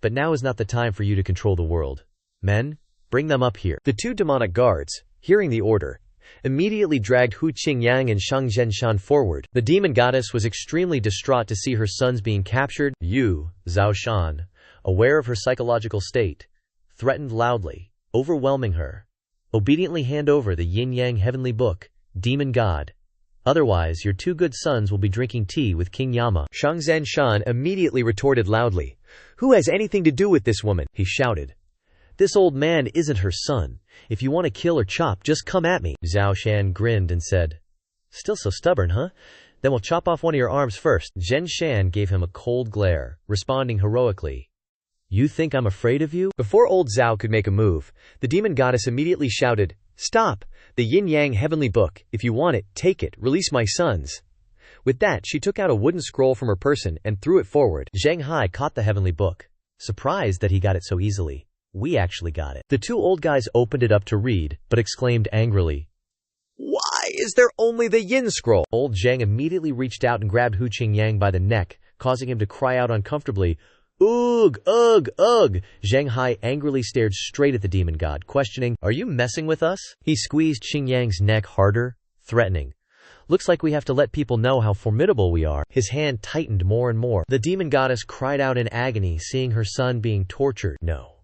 but now is not the time for you to control the world. Men, bring them up here. The two demonic guards, hearing the order, immediately dragged Hu Qingyang and Shang Zhenshan forward. The demon goddess was extremely distraught to see her sons being captured. You, Zhao Shan, aware of her psychological state, threatened loudly, overwhelming her. Obediently hand over the yin-yang heavenly book, demon god. Otherwise, your two good sons will be drinking tea with King Yama. Shang Zhenshan immediately retorted loudly. Who has anything to do with this woman? He shouted. This old man isn't her son. If you want to kill or chop, just come at me. Zhao Shan grinned and said, still so stubborn, huh? Then we'll chop off one of your arms first. Zhen Shan gave him a cold glare, responding heroically. You think I'm afraid of you? Before old Zhao could make a move, the demon goddess immediately shouted, stop! The yin-yang heavenly book, if you want it, take it, release my sons. With that, she took out a wooden scroll from her person and threw it forward. Zheng Hai caught the heavenly book, surprised that he got it so easily. We actually got it. The two old guys opened it up to read, but exclaimed angrily, why is there only the yin scroll? Old Zhang immediately reached out and grabbed Hu Qingyang by the neck, causing him to cry out uncomfortably, "Ugh, ugh, ugh!" Zhang Hai angrily stared straight at the demon god, questioning, "Are you messing with us?" He squeezed Qingyang's neck harder, threatening, "Looks like we have to let people know how formidable we are." His hand tightened more and more. The demon goddess cried out in agony, seeing her son being tortured. "No."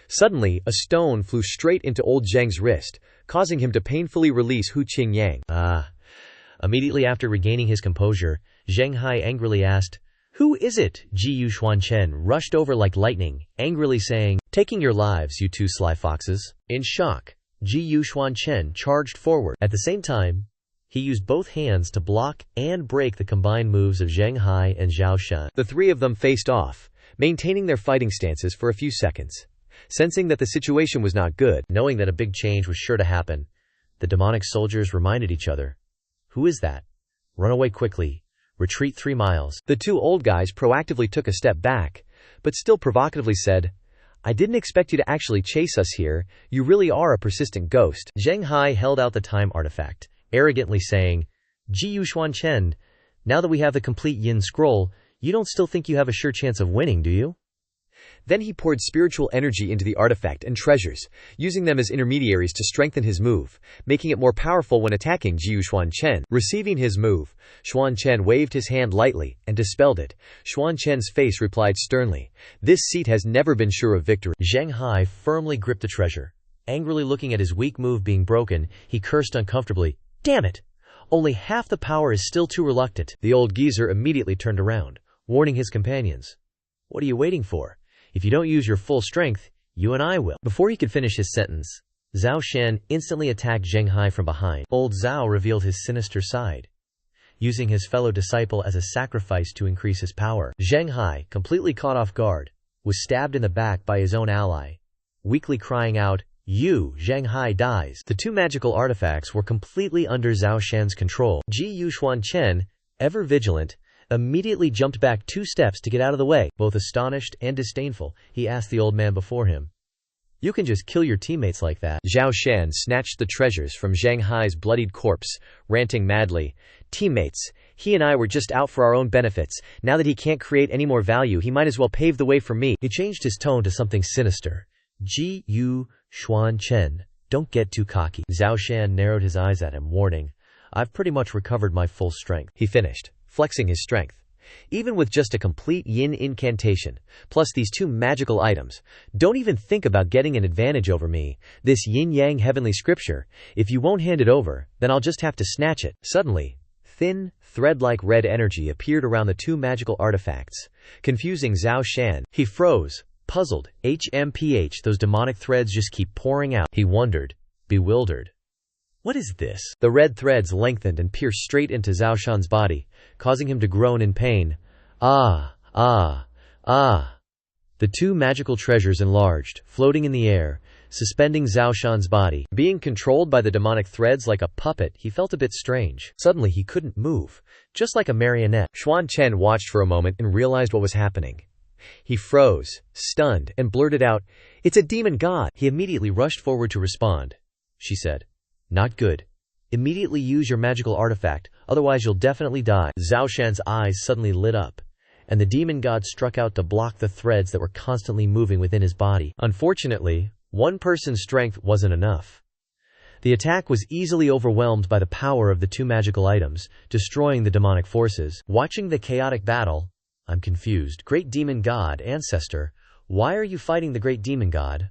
Suddenly, a stone flew straight into old Zhang's wrist, causing him to painfully release Hu Qingyang. Immediately after regaining his composure, Zhang Hai angrily asked, "Who is it?" Xuan Chen rushed over like lightning, angrily saying, "Taking your lives, you two sly foxes." In shock, Xuan Chen charged forward. At the same time, he used both hands to block and break the combined moves of Zhang Hai and Zhao Shan. The three of them faced off, maintaining their fighting stances for a few seconds. Sensing that the situation was not good, knowing that a big change was sure to happen, the demonic soldiers reminded each other, "Who is that? Run away quickly. Retreat 3 miles. The two old guys proactively took a step back, but still provocatively said, "I didn't expect you to actually chase us here. You really are a persistent ghost." Zhang Hai held out the time artifact, arrogantly saying, "Xuan Chen, now that we have the complete yin scroll, you don't still think you have a sure chance of winning, do you?" Then he poured spiritual energy into the artifact and treasures, using them as intermediaries to strengthen his move, making it more powerful when attacking Xuan Chen. Receiving his move, Xuan Chen waved his hand lightly and dispelled it. Xuan Chen's face replied sternly, "This seat has never been sure of victory." Zhang Hai firmly gripped the treasure. Angrily looking at his weak move being broken, he cursed uncomfortably, "Damn it! Only half the power is still too reluctant." The old geezer immediately turned around, warning his companions, "What are you waiting for? If you don't use your full strength, you and I will." Before he could finish his sentence, Zhao Shan instantly attacked Zhang Hai from behind. Old Zhao revealed his sinister side, using his fellow disciple as a sacrifice to increase his power. Zhang Hai, completely caught off guard, was stabbed in the back by his own ally, weakly crying out, "You, Zhang Hai dies." The two magical artifacts were completely under Zhao Shan's control. Xuan Chen, ever vigilant, immediately jumped back 2 steps to get out of the way. Both astonished and disdainful, he asked the old man before him, "You can just kill your teammates like that?" Zhao Shan snatched the treasures from Zhang Hai's bloodied corpse, ranting madly, "Teammates, he and I were just out for our own benefits. Now that he can't create any more value, he might as well pave the way for me." He changed his tone to something sinister. Xuan Chen, don't get too cocky." Zhao Shan narrowed his eyes at him, warning, "I've pretty much recovered my full strength." He finished, flexing his strength. "Even with just a complete yin incantation, plus these 2 magical items, don't even think about getting an advantage over me. This yin-yang heavenly scripture, if you won't hand it over, then I'll just have to snatch it." Suddenly, thin, thread-like red energy appeared around the 2 magical artifacts, confusing Zhao Shan. He froze, puzzled. HMPH, those demonic threads just keep pouring out. He wondered, bewildered. What is this? The red threads lengthened and pierced straight into Zhao Shan's body, causing him to groan in pain. Ah, ah, ah. The 2 magical treasures enlarged, floating in the air, suspending Zhao Shan's body. Being controlled by the demonic threads like a puppet, he felt a bit strange. Suddenly he couldn't move, just like a marionette. Xuan Chen watched for a moment and realized what was happening. He froze, stunned, and blurted out, "It's a demon god!" He immediately rushed forward to respond. She said, "Not good. Immediately use your magical artifact, otherwise you'll definitely die." Zhao Shan's eyes suddenly lit up, and the demon god struck out to block the threads that were constantly moving within his body. Unfortunately, one person's strength wasn't enough. The attack was easily overwhelmed by the power of the 2 magical items, destroying the demonic forces. Watching the chaotic battle, "I'm confused. Great demon god, ancestor, why are you fighting the great demon god?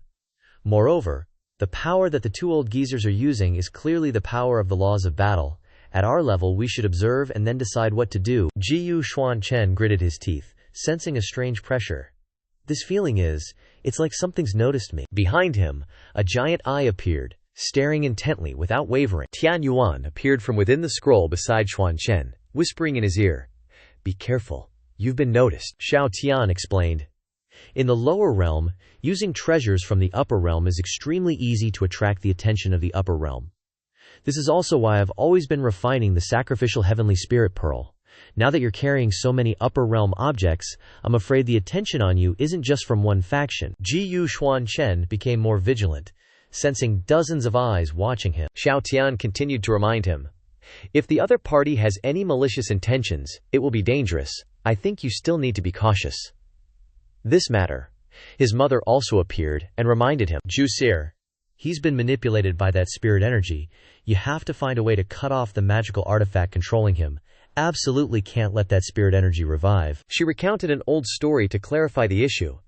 Moreover, the power that the 2 old geezers are using is clearly the power of the laws of battle. At our level we should observe and then decide what to do." Xuan Chen gritted his teeth, sensing a strange pressure. "This feeling it's like something's noticed me." Behind him, a giant eye appeared, staring intently without wavering. Tian Yuan appeared from within the scroll beside Xuan Chen, whispering in his ear, "Be careful. You've been noticed." Xiao Tian explained. In the lower realm, using treasures from the upper realm is extremely easy to attract the attention of the upper realm. This is also why I've always been refining the sacrificial heavenly spirit pearl. Now that you're carrying so many upper realm objects, I'm afraid the attention on you isn't just from one faction. Xuan Chen became more vigilant, sensing dozens of eyes watching him. Xiao Tian continued to remind him, "If the other party has any malicious intentions, it will be dangerous. I think you still need to be cautious." This matter. His mother also appeared and reminded him, "Jusir, he's been manipulated by that spirit energy. You have to find a way to cut off the magical artifact controlling him. Absolutely can't let that spirit energy revive." She recounted an old story to clarify the issue.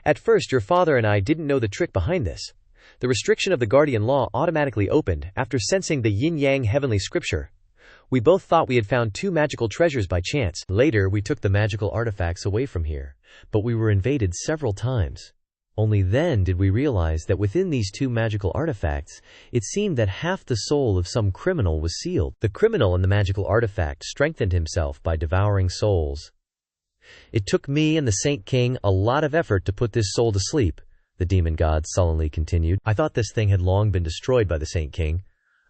"At first, your father and I didn't know the trick behind this. The restriction of the guardian law automatically opened after sensing the yin-yang heavenly scripture. We both thought we had found 2 magical treasures by chance. Later, we took the magical artifacts away from here, but we were invaded several times. Only then did we realize that within these 2 magical artifacts, it seemed that half the soul of some criminal was sealed. The criminal in the magical artifact strengthened himself by devouring souls. It took me and the Saint King a lot of effort to put this soul to sleep," the demon god sullenly continued. "I thought this thing had long been destroyed by the Saint King.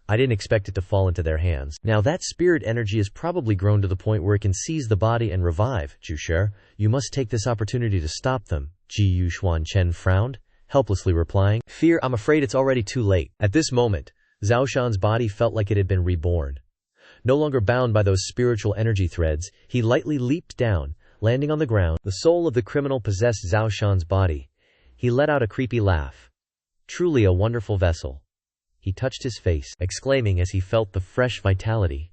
I didn't expect it to fall into their hands. Now that spirit energy has probably grown to the point where it can seize the body and revive. Jusher, you must take this opportunity to stop them." Xuan Chen frowned, helplessly replying, "Fear, I'm afraid it's already too late." At this moment, Zhao Shan's body felt like it had been reborn. No longer bound by those spiritual energy threads, he lightly leaped down, landing on the ground. The soul of the criminal possessed Zhao Shan's body. He let out a creepy laugh. Truly a wonderful vessel. He touched his face, exclaiming as he felt the fresh vitality.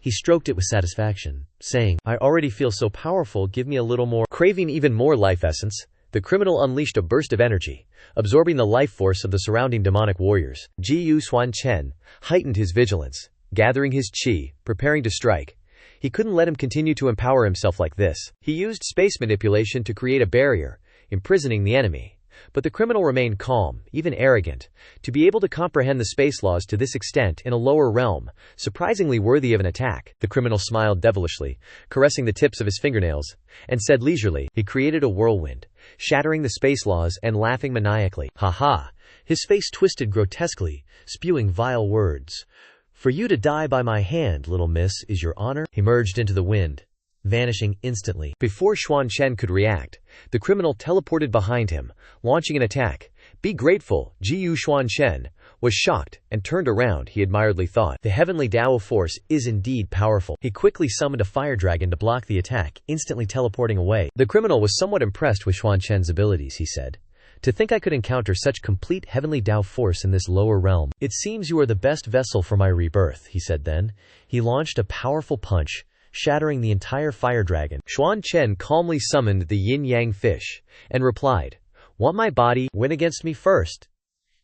He stroked it with satisfaction, saying, "I already feel so powerful, give me a little more." Craving even more life essence, the criminal unleashed a burst of energy, absorbing the life force of the surrounding demonic warriors. Xuan Chen heightened his vigilance, gathering his qi, preparing to strike. He couldn't let him continue to empower himself like this. He used space manipulation to create a barrier, imprisoning the enemy. But the criminal remained calm, even arrogant. To be able to comprehend the space laws to this extent in a lower realm, surprisingly worthy of an attack. The criminal smiled devilishly, caressing the tips of his fingernails, and said leisurely, "He created a whirlwind, shattering the space laws and laughing maniacally." "Ha ha!" His face twisted grotesquely, spewing vile words. "For you to die by my hand, little miss, is your honor?" He merged into the wind, vanishing instantly. Before Xuan Chen could react, the criminal teleported behind him, launching an attack. "Be grateful," Xuan Chen was shocked and turned around. He admiredly thought, "The heavenly Tao force is indeed powerful." He quickly summoned a fire dragon to block the attack, instantly teleporting away. The criminal was somewhat impressed with Xuan Chen's abilities, he said. "To think I could encounter such complete heavenly Tao force in this lower realm. It seems you are the best vessel for my rebirth," he said then. He launched a powerful punch, shattering the entire fire dragon. Xuan Chen calmly summoned the yin-yang fish, and replied, "Want my body? Win against me first."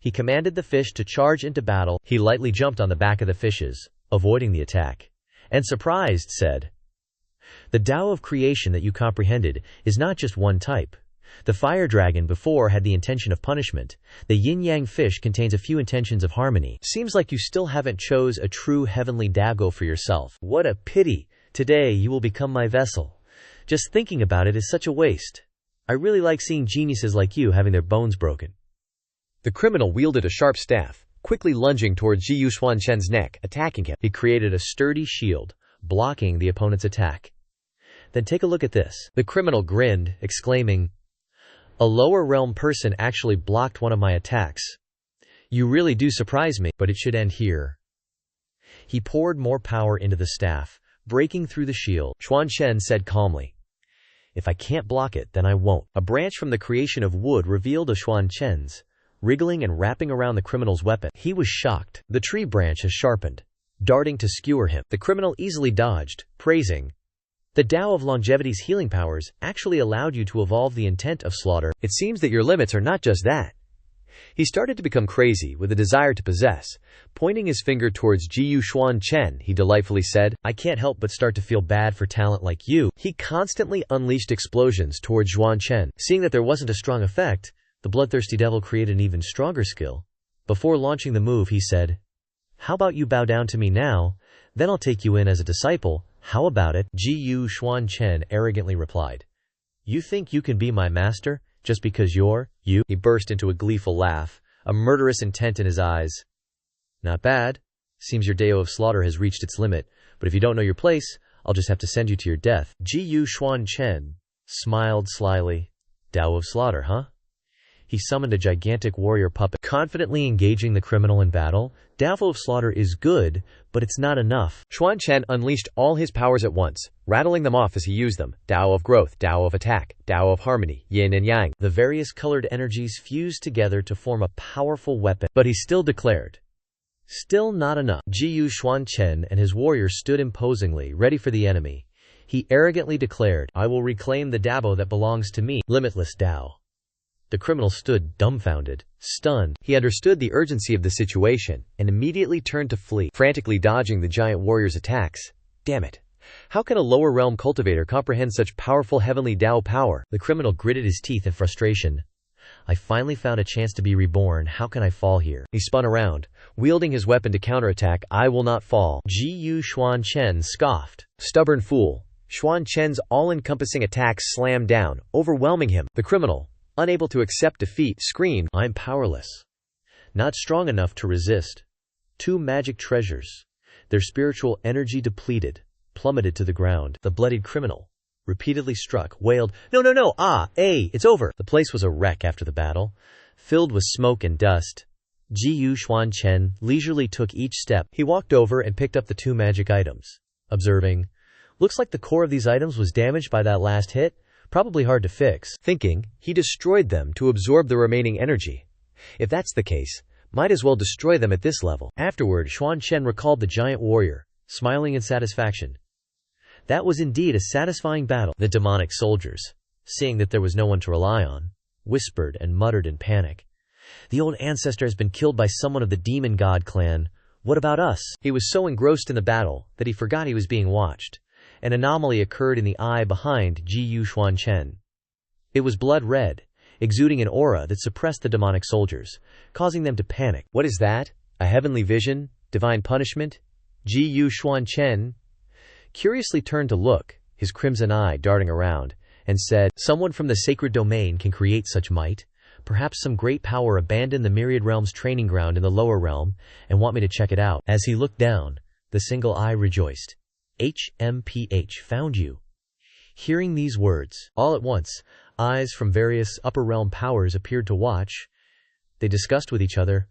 He commanded the fish to charge into battle. He lightly jumped on the back of the fishes, avoiding the attack, and surprised said, "The Tao of creation that you comprehended is not just one type. The fire dragon before had the intention of punishment. The yin-yang fish contains a few intentions of harmony. Seems like you still haven't chose a true heavenly Dago for yourself. What a pity. Today you will become my vessel. Just thinking about it is such a waste. I really like seeing geniuses like you having their bones broken." The criminal wielded a sharp staff, quickly lunging towards Xuan Chen's neck, attacking him. He created a sturdy shield, blocking the opponent's attack. "Then take a look at this." The criminal grinned, exclaiming, "A lower realm person actually blocked one of my attacks. You really do surprise me, but it should end here." He poured more power into the staff, breaking through the shield. Xuan Chen said calmly, "If I can't block it, then I won't." A branch from the creation of wood revealed a Xuan Chen's, wriggling and wrapping around the criminal's weapon. He was shocked. The tree branch has sharpened, darting to skewer him. The criminal easily dodged, praising, "The Tao of longevity's healing powers actually allowed you to evolve the intent of slaughter. It seems that your limits are not just that." He started to become crazy with a desire to possess. Pointing his finger towards Xuan Chen, he delightfully said, "I can't help but start to feel bad for talent like you." He constantly unleashed explosions towards Xuan Chen. Seeing that there wasn't a strong effect, the bloodthirsty devil created an even stronger skill. Before launching the move, he said, "How about you bow down to me now? Then I'll take you in as a disciple. How about it?" Xuan Chen arrogantly replied, "You think you can be my master just because you're you?" He burst into a gleeful laugh, a murderous intent in his eyes. "Not bad. Seems your Dao of slaughter has reached its limit, but if you don't know your place, I'll just have to send you to your death." Xuan Chen smiled slyly. "Dao of slaughter, huh? He summoned a gigantic warrior puppet, confidently engaging the criminal in battle. Dao of slaughter is good, but it's not enough. Xuan Chen unleashed all his powers at once, rattling them off as he used them. Dao of growth, Dao of attack, Dao of harmony, yin and yang. The various colored energies fused together to form a powerful weapon, but he still declared, still not enough. Xuan Chen and his warriors stood imposingly, ready for the enemy. He arrogantly declared, I will reclaim the Dao that belongs to me, limitless Dao. The criminal stood dumbfounded, stunned. He understood the urgency of the situation and immediately turned to flee, frantically dodging the giant warrior's attacks. Damn it. How can a lower realm cultivator comprehend such powerful heavenly Dao power? The criminal gritted his teeth in frustration. I finally found a chance to be reborn. How can I fall here? He spun around, wielding his weapon to counterattack. I will not fall. Xuan Chen scoffed. Stubborn fool. Xuan Chen's all-encompassing attack slammed down, overwhelming him. The criminal, unable to accept defeat, screamed, I'm powerless. Not strong enough to resist. Two magic treasures, their spiritual energy depleted, plummeted to the ground. The bloodied criminal, repeatedly struck, wailed, No, it's over. The place was a wreck after the battle, filled with smoke and dust. Xuan Chen leisurely took each step. He walked over and picked up the two magic items, observing, looks like the core of these items was damaged by that last hit. Probably hard to fix. Thinking, he destroyed them to absorb the remaining energy. If that's the case, might as well destroy them at this level. Afterward, Xuan Chen recalled the giant warrior, smiling in satisfaction. That was indeed a satisfying battle. The demonic soldiers, seeing that there was no one to rely on, whispered and muttered in panic. The old ancestor has been killed by someone of the demon god clan. What about us? He was so engrossed in the battle that he forgot he was being watched. An anomaly occurred in the eye behind Xuan Chen. It was blood red, exuding an aura that suppressed the demonic soldiers, causing them to panic. What is that? A heavenly vision? Divine punishment? Xuan Chen curiously turned to look, his crimson eye darting around, and said, Someone from the sacred domain can create such might. Perhaps some great power abandoned the myriad realms training ground in the lower realm and want me to check it out. As he looked down, the single eye rejoiced. HMPH found you. Hearing these words, all at once, eyes from various upper realm powers appeared to watch. They discussed with each other,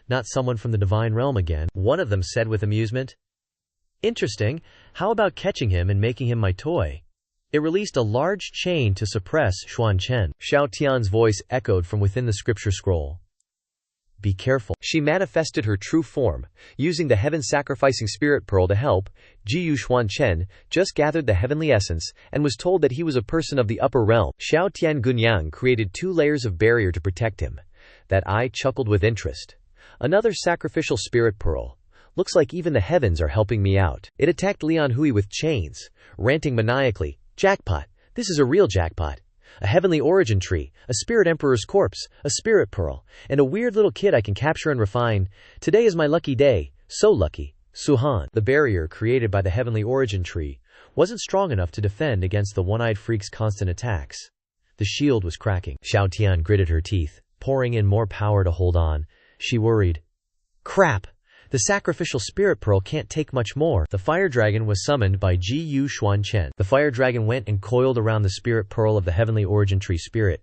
not someone from the divine realm again. One of them said with amusement, Interesting, how about catching him and making him my toy? It released a large chain to suppress Xuan Chen. Xiao Tian's voice echoed from within the scripture scroll. Be careful. She manifested her true form, using the heaven-sacrificing spirit pearl to help. Xuan Chen just gathered the heavenly essence and was told that he was a person of the upper realm. Xiao Tian Gunyang created 2 layers of barrier to protect him. That eye chuckled with interest. Another sacrificial spirit pearl. Looks like even the heavens are helping me out. It attacked Lian Hui with chains, ranting maniacally, Jackpot! This is a real jackpot. A heavenly origin tree, a spirit emperor's corpse, a spirit pearl, and a weird little kid I can capture and refine. Today is my lucky day. So lucky. Suhan. The barrier created by the heavenly origin tree wasn't strong enough to defend against the one-eyed freak's constant attacks. The shield was cracking. Xiao Tian gritted her teeth, pouring in more power to hold on. She worried. Crap! The sacrificial spirit pearl can't take much more. The fire dragon was summoned by Xuan Chen. The fire dragon went and coiled around the spirit pearl of the heavenly origin tree spirit.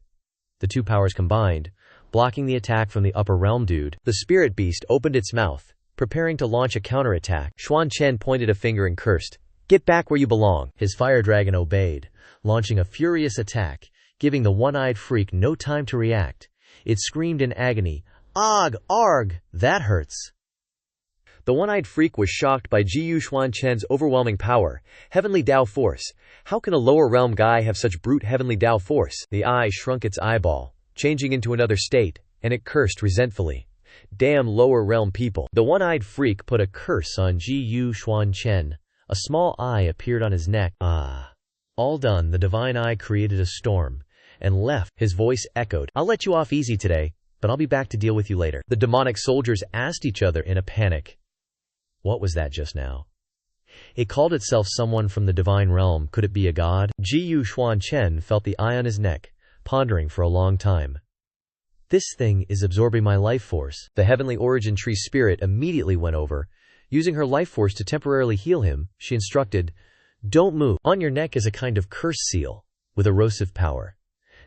The 2 powers combined, blocking the attack from the upper realm dude. The spirit beast opened its mouth, preparing to launch a counterattack. Xuan Chen pointed a finger and cursed, Get back where you belong. His fire dragon obeyed, launching a furious attack, giving the one-eyed freak no time to react. It screamed in agony, Ag, arg, that hurts. The one-eyed freak was shocked by Xuan Chen's overwhelming power. Heavenly Dao force. How can a lower realm guy have such brute heavenly Dao force? The eye shrunk its eyeball, changing into another state, and it cursed resentfully. Damn lower realm people. The one-eyed freak put a curse on Xuan Chen. A small eye appeared on his neck. All done, the divine eye created a storm and left. His voice echoed, I'll let you off easy today, but I'll be back to deal with you later. The demonic soldiers asked each other in a panic. What was that just now? It called itself someone from the divine realm. Could it be a god? Xuan Chen felt the eye on his neck, pondering for a long time. This thing is absorbing my life force. The heavenly origin tree spirit immediately went over. Using her life force to temporarily heal him, she instructed, Don't move. On your neck is a kind of curse seal, with erosive power.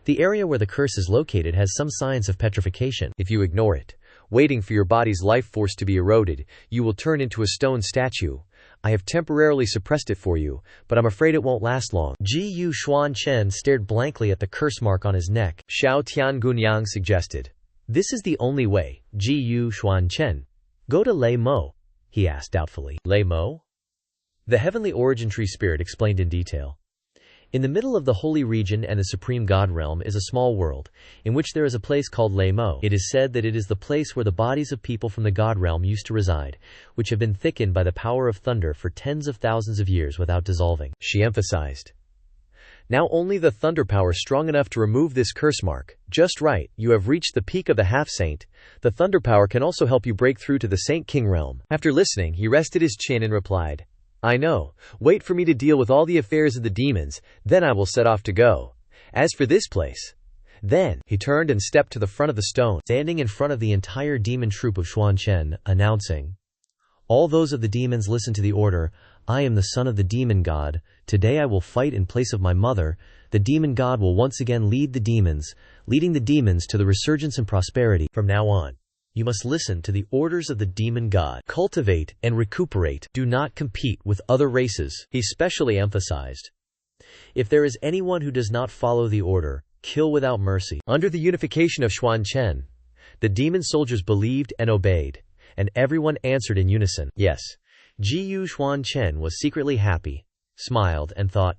The area where the curse is located has some signs of petrification. If you ignore it, waiting for your body's life force to be eroded, you will turn into a stone statue. I have temporarily suppressed it for you, but I'm afraid it won't last long. Xuan Chen stared blankly at the curse mark on his neck. Xiao Tiangunyang suggested. This is the only way, Xuan Chen. Go to Lei Mo, he asked doubtfully. Lei Mo? The heavenly origin tree spirit explained in detail. In the middle of the holy region and the supreme god realm is a small world, in which there is a place called Lei Mo. It is said that it is the place where the bodies of people from the god realm used to reside, which have been thickened by the power of thunder for tens of thousands of years without dissolving, she emphasized. Now only the thunder power strong enough to remove this curse mark. Just right, you have reached the peak of the half-saint. The thunder power can also help you break through to the Saint King realm. After listening, he rested his chin and replied, I know. Wait for me to deal with all the affairs of the demons, then I will set off to go. As for this place, then, he turned and stepped to the front of the stone, standing in front of the entire demon troop of Xuan Chen, announcing, All those of the demons listen to the order. I am the son of the demon god. Today I will fight in place of my mother. The demon god will once again lead the demons, leading the demons to the resurgence and prosperity. From now on, you must listen to the orders of the demon god. Cultivate and recuperate. Do not compete with other races, he specially emphasized. If there is anyone who does not follow the order, kill without mercy. Under the unification of Xuan Chen, the demon soldiers believed and obeyed, and everyone answered in unison, yes. Xuan Chen was secretly happy, smiled, and thought,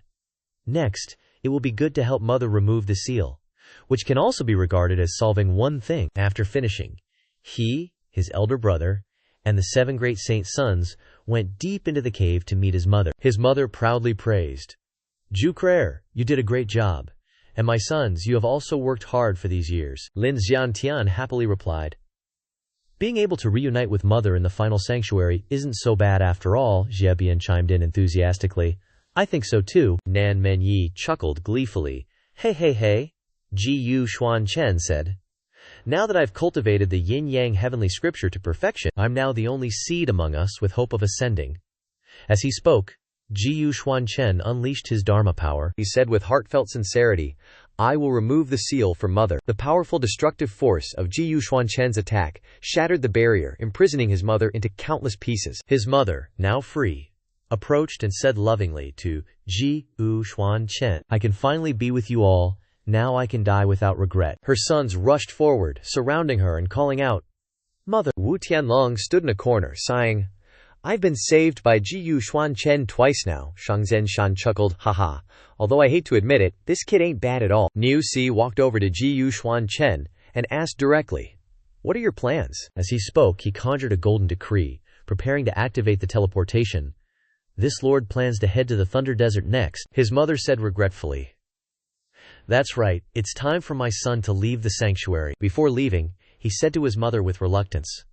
next, it will be good to help mother remove the seal, which can also be regarded as solving one thing. After finishing, he, his elder brother, and the 7 great saint sons went deep into the cave to meet his mother. His mother proudly praised, Zhucrer, you did a great job. And my sons, you have also worked hard for these years. Lin Xiantian happily replied. Being able to reunite with mother in the final sanctuary isn't so bad after all, Zhebian chimed in enthusiastically. I think so too. Nan Menyi chuckled gleefully. Hey. Xuan Chen said. Now that I've cultivated the yin-yang heavenly scripture to perfection, I'm now the only seed among us with hope of ascending. As he spoke, Xuan Chen unleashed his dharma power. He said with heartfelt sincerity, I will remove the seal from mother. The powerful destructive force of Xuan Chen's attack shattered the barrier, imprisoning his mother into countless pieces. His mother, now free, approached and said lovingly to Xuan Chen, I can finally be with you all. Now I can die without regret. Her sons rushed forward, surrounding her and calling out, Mother! Wu Tianlong stood in a corner, sighing, I've been saved by Xuan Chen twice now. Shangzhen Shan chuckled, haha. Although I hate to admit it, this kid ain't bad at all. Niu Si walked over to Xuan Chen and asked directly, What are your plans? As he spoke, he conjured a golden decree, preparing to activate the teleportation. This lord plans to head to the Thunder Desert next, his mother said regretfully. That's right, it's time for my son to leave the sanctuary. Before leaving, he said to his mother with reluctance,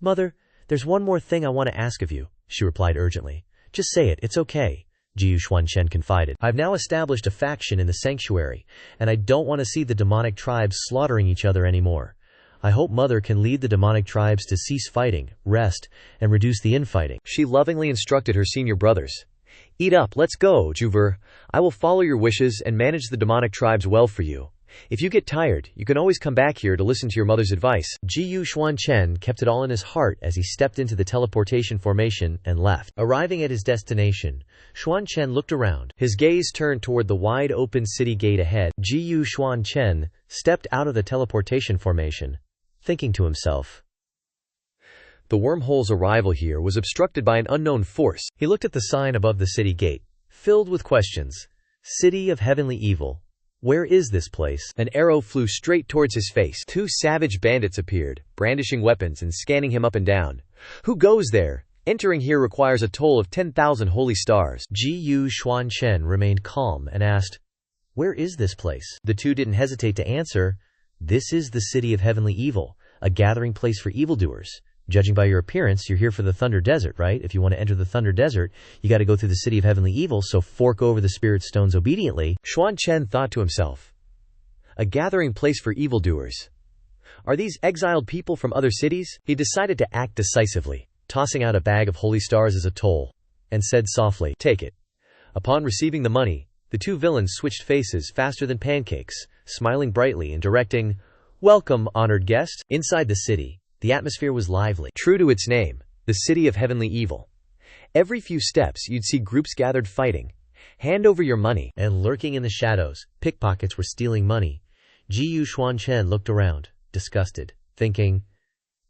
Mother, there's one more thing I want to ask of you, she replied urgently. Just say it, it's okay, Xuan Chen confided. I've now established a faction in the sanctuary, and I don't want to see the demonic tribes slaughtering each other anymore. I hope Mother can lead the demonic tribes to cease fighting, rest, and reduce the infighting. She lovingly instructed her senior brothers. Eat up, let's go, Juver. I will follow your wishes and manage the demonic tribes well for you. If you get tired, you can always come back here to listen to your mother's advice. Xuan Chen kept it all in his heart as he stepped into the teleportation formation and left. Arriving at his destination, Xuan Chen looked around. His gaze turned toward the wide-open city gate ahead. Xuan Chen stepped out of the teleportation formation, thinking to himself, the wormhole's arrival here was obstructed by an unknown force. He looked at the sign above the city gate, filled with questions. City of Heavenly Evil. Where is this place? An arrow flew straight towards his face. 2 savage bandits appeared, brandishing weapons and scanning him up and down. Who goes there? Entering here requires a toll of 10,000 holy stars. Xuan Chen remained calm and asked, Where is this place? The 2 didn't hesitate to answer, This is the City of Heavenly Evil, a gathering place for evildoers. Judging by your appearance, you're here for the Thunder Desert, right? If you want to enter the Thunder Desert, you got to go through the City of Heavenly Evil, so fork over the spirit stones obediently. Xuan Chen thought to himself, a gathering place for evildoers. Are these exiled people from other cities? He decided to act decisively, tossing out a bag of holy stars as a toll, and said softly, Take it. Upon receiving the money, the 2 villains switched faces faster than pancakes, smiling brightly and directing, "Welcome, honored guest." Inside the city, the atmosphere was lively. True to its name, the city of heavenly evil. Every few steps you'd see groups gathered fighting. Hand over your money. And lurking in the shadows, pickpockets were stealing money. Xuan Chen looked around, disgusted, thinking,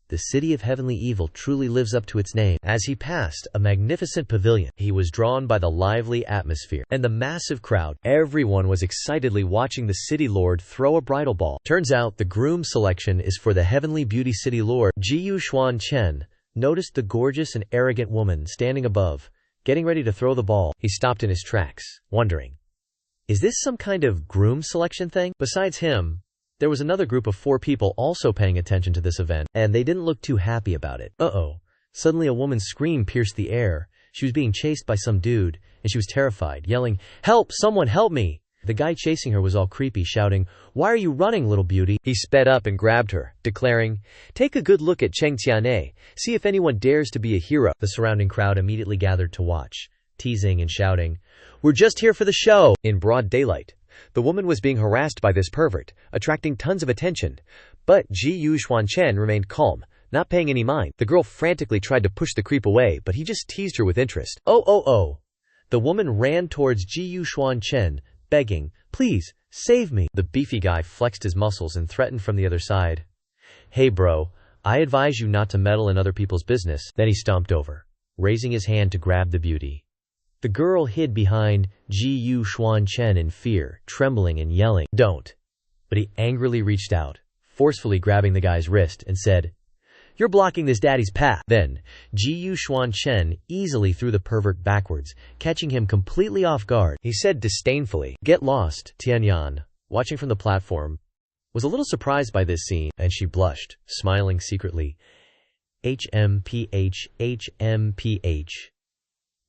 the city of heavenly evil truly lives up to its name. As he passed a magnificent pavilion, he was drawn by the lively atmosphere and the massive crowd. Everyone was excitedly watching the city lord throw a bridal ball. Turns out the groom selection is for the heavenly beauty city lord. Xuan Chen noticed the gorgeous and arrogant woman standing above, getting ready to throw the ball. He stopped in his tracks, wondering, is this some kind of groom selection thing? Besides him, there was another group of 4 people also paying attention to this event, and they didn't look too happy about it. Uh-oh. Suddenly a woman's scream pierced the air. She was being chased by some dude, and she was terrified, yelling, "Help! Someone help me!" The guy chasing her was all creepy, shouting, "Why are you running, little beauty?" He sped up and grabbed her, declaring, "Take a good look at Cheng Tian'e. See if anyone dares to be a hero." The surrounding crowd immediately gathered to watch, teasing and shouting, "We're just here for the show!" In broad daylight, the woman was being harassed by this pervert, attracting tons of attention. But Xuan Chen remained calm, not paying any mind. The girl frantically tried to push the creep away, but he just teased her with interest. Oh. The woman ran towards Xuan Chen, begging, "Please, save me." The beefy guy flexed his muscles and threatened from the other side, "Hey bro, I advise you not to meddle in other people's business." Then he stomped over, raising his hand to grab the beauty. The girl hid behind Xuan Chen in fear, trembling and yelling, "Don't." But he angrily reached out, forcefully grabbing the guy's wrist, and said, "You're blocking this daddy's path." Then, Xuan Chen easily threw the pervert backwards, catching him completely off guard. He said disdainfully, "Get lost." Tianyan, watching from the platform, was a little surprised by this scene, and she blushed, smiling secretly. HMPH.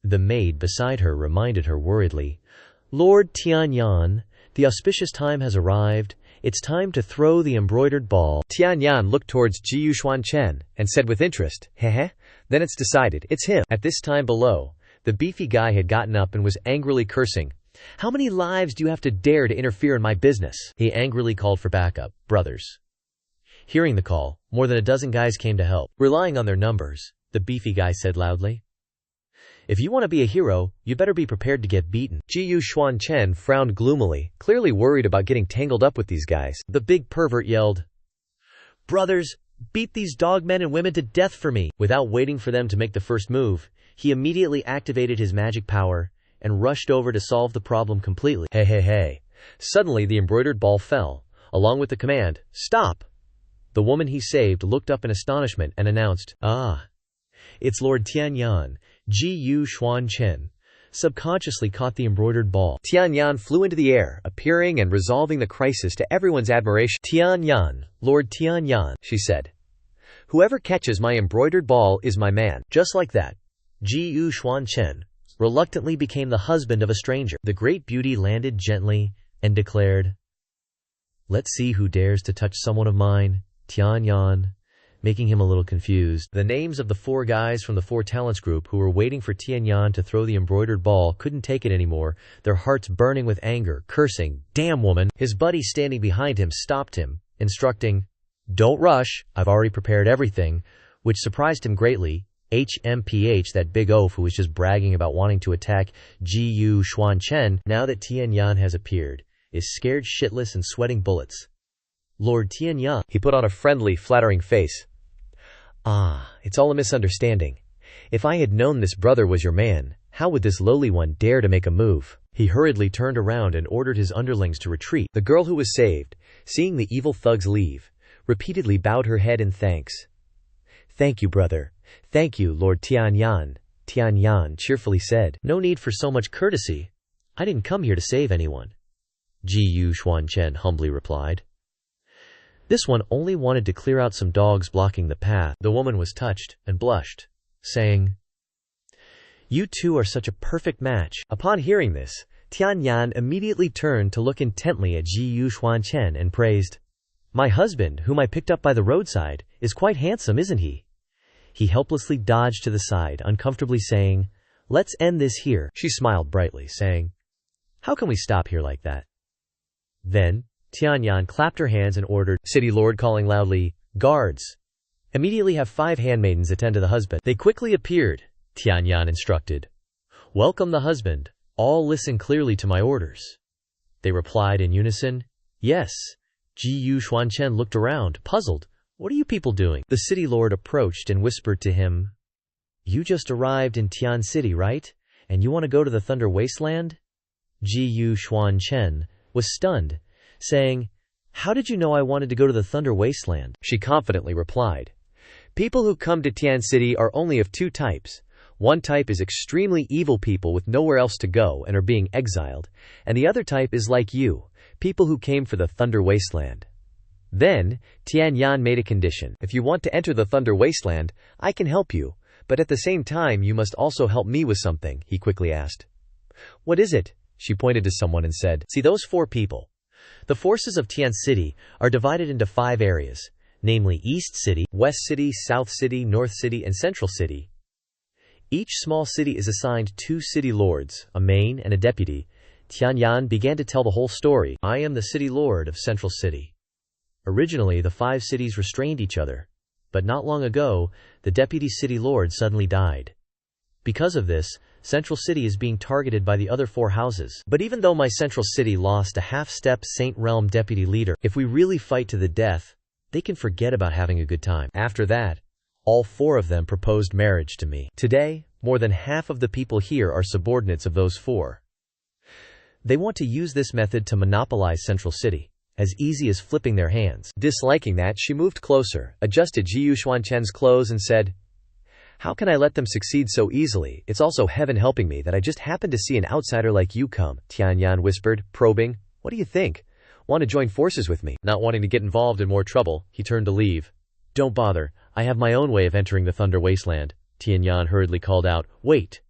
The maid beside her reminded her worriedly, "Lord Tianyan, the auspicious time has arrived. It's time to throw the embroidered ball." Tianyan looked towards Xuan Chen and said with interest, "Heh. Then it's decided. It's him." At this time below, the beefy guy had gotten up and was angrily cursing. "How many lives do you have to dare to interfere in my business?" He angrily called for backup. Brothers. Hearing the call, more than a dozen guys came to help. Relying on their numbers, the beefy guy said loudly, "If you want to be a hero, you better be prepared to get beaten." Xuan Chen frowned gloomily, clearly worried about getting tangled up with these guys. The big pervert yelled, "Brothers, beat these dogmen and women to death for me." Without waiting for them to make the first move, he immediately activated his magic power and rushed over to solve the problem completely. Hey. Suddenly the embroidered ball fell, along with the command, "Stop." The woman he saved looked up in astonishment and announced, "Ah, it's Lord Tianyan." Xuan Chen subconsciously caught the embroidered ball. Tianyan flew into the air, appearing and resolving the crisis to everyone's admiration. "Tianyan, Lord Tianyan," she said. "Whoever catches my embroidered ball is my man." Just like that, Xuan Chen reluctantly became the husband of a stranger. The great beauty landed gently and declared, "Let's see who dares to touch someone of mine." Tianyan, making him a little confused. The names of the 4 guys from the 4 talents group who were waiting for Tianyan to throw the embroidered ball couldn't take it anymore, their hearts burning with anger, cursing, "Damn woman." His buddy standing behind him stopped him, instructing, "Don't rush, I've already prepared everything," which surprised him greatly. HMPH, that big oaf who was just bragging about wanting to attack Xuan Chen, now that Tianyan has appeared, is scared shitless and sweating bullets. "Lord Tianyan," he put on a friendly, flattering face. It's all a misunderstanding. If I had known this brother was your man, how would this lowly one dare to make a move?" He hurriedly turned around and ordered his underlings to retreat. The girl who was saved, seeing the evil thugs leave, repeatedly bowed her head in thanks. "Thank you, brother. Thank you, Lord Tianyan." Tianyan cheerfully said, "No need for so much courtesy. I didn't come here to save anyone." Xuan Chen humbly replied, "This one only wanted to clear out some dogs blocking the path." The woman was touched and blushed, saying, "You two are such a perfect match." Upon hearing this, Tianyan immediately turned to look intently at Xuan Chen and praised, "My husband, whom I picked up by the roadside, is quite handsome, isn't he?" He helplessly dodged to the side, uncomfortably saying, "Let's end this here." She smiled brightly, saying, "How can we stop here like that?" Then, Tianyan clapped her hands and ordered, City Lord calling loudly, "Guards! Immediately have 5 handmaidens attend to the husband." They quickly appeared. Tianyan instructed, "Welcome the husband. All listen clearly to my orders." They replied in unison, "Yes." Xuan Chen looked around, puzzled. "What are you people doing?" The city lord approached and whispered to him, "You just arrived in Tian City, right? And you want to go to the Thunder Wasteland?" Xuan Chen was stunned, saying, "How did you know I wanted to go to the Thunder Wasteland?" She confidently replied, "People who come to Tian City are only of 2 types. One type is extremely evil people with nowhere else to go and are being exiled, and the other type is like you, people who came for the Thunder Wasteland." Then, Tianyan made a condition. "If you want to enter the Thunder Wasteland, I can help you, but at the same time you must also help me with something," he quickly asked. "What is it?" She pointed to someone and said, "See those 4 people? The forces of Tian City are divided into 5 areas, namely East City, West City, South City, North City, and Central City. Each small city is assigned 2 city lords, a main and a deputy." Tianyan began to tell the whole story. "I am the city lord of Central City. Originally, the 5 cities restrained each other, but not long ago, the deputy city lord suddenly died. Because of this, Central City is being targeted by the other 4 houses. But even though my Central City lost a half-step Saint Realm deputy leader, if we really fight to the death, they can forget about having a good time." After that, all 4 of them proposed marriage to me. Today, more than half of the people here are subordinates of those 4. They want to use this method to monopolize Central City, as easy as flipping their hands. Disliking that, she moved closer, adjusted Xuan Chen's clothes and said, "How can I let them succeed so easily? It's also heaven helping me that I just happened to see an outsider like you come." Tianyan whispered, probing, "What do you think? Want to join forces with me?" Not wanting to get involved in more trouble, he turned to leave. "Don't bother, I have my own way of entering the Thunder Wasteland," Tianyan hurriedly called out. "Wait."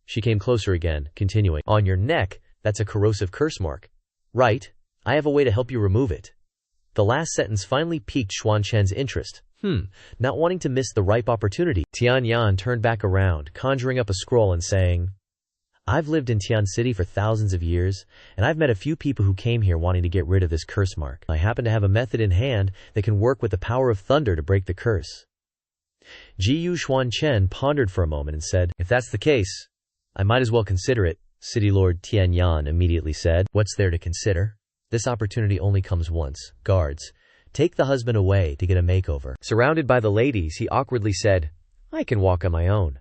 She came closer again, continuing, "On your neck, that's a corrosive curse mark. Right? I have a way to help you remove it." The last sentence finally piqued Xuan Chen's interest. Not wanting to miss the ripe opportunity, Tianyan turned back around, conjuring up a scroll and saying, "I've lived in Tian City for thousands of years, and I've met a few people who came here wanting to get rid of this curse mark. I happen to have a method in hand that can work with the power of thunder to break the curse." Xuan Chen pondered for a moment and said, "If that's the case, I might as well consider it." City Lord Tianyan immediately said, "What's there to consider? This opportunity only comes once. Guards, take the husband away to get a makeover." Surrounded by the ladies, he awkwardly said, "I can walk on my own."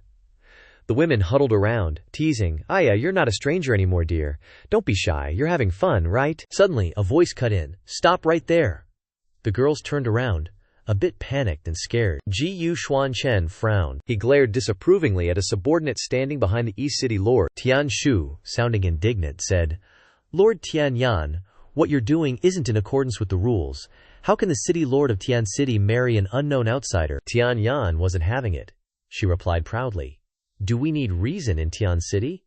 The women huddled around, teasing, "Aya, you're not a stranger anymore, dear. Don't be shy, you're having fun, right?" Suddenly, a voice cut in, "Stop right there." The girls turned around, a bit panicked and scared. Xuan Chen frowned. He glared disapprovingly at a subordinate standing behind the East City Lord. Tian Shu, sounding indignant, said, "Lord Tianyan, what you're doing isn't in accordance with the rules. How can the city lord of Tian City marry an unknown outsider?" Tianyan wasn't having it. She replied proudly, "Do we need reason in Tian City?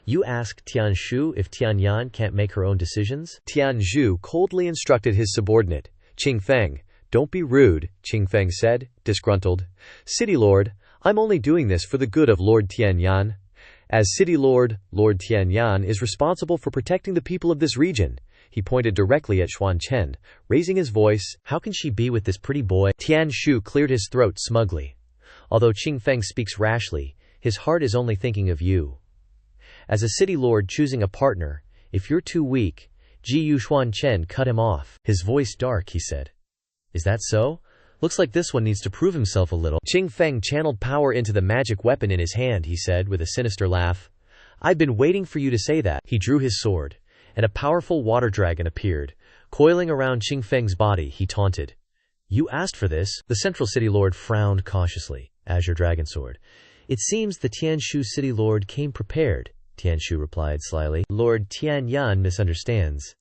You ask Tian Shu if Tianyan can't make her own decisions?" Tian Zhu coldly instructed his subordinate, Qing Feng. "Don't be rude," Qing Feng said, disgruntled. "City Lord, I'm only doing this for the good of Lord Tianyan. As City Lord, Lord Tianyan is responsible for protecting the people of this region." He pointed directly at Xuan Chen, raising his voice, "How can she be with this pretty boy?" Tian Shu cleared his throat smugly. "Although Qing Feng speaks rashly, his heart is only thinking of you. As a city lord choosing a partner, if you're too weak," Xuan Chen cut him off. His voice dark, he said, "Is that so? Looks like this one needs to prove himself a little." Qing Feng channeled power into the magic weapon in his hand, he said with a sinister laugh. "I've been waiting for you to say that." He drew his sword, and a powerful water dragon appeared. Coiling around Qing Feng's body, he taunted, "You asked for this." The Central City Lord frowned cautiously. "Azure Dragon Sword. It seems the Tianshu City Lord came prepared," Tianshu replied slyly. "Lord Tianyan misunderstands.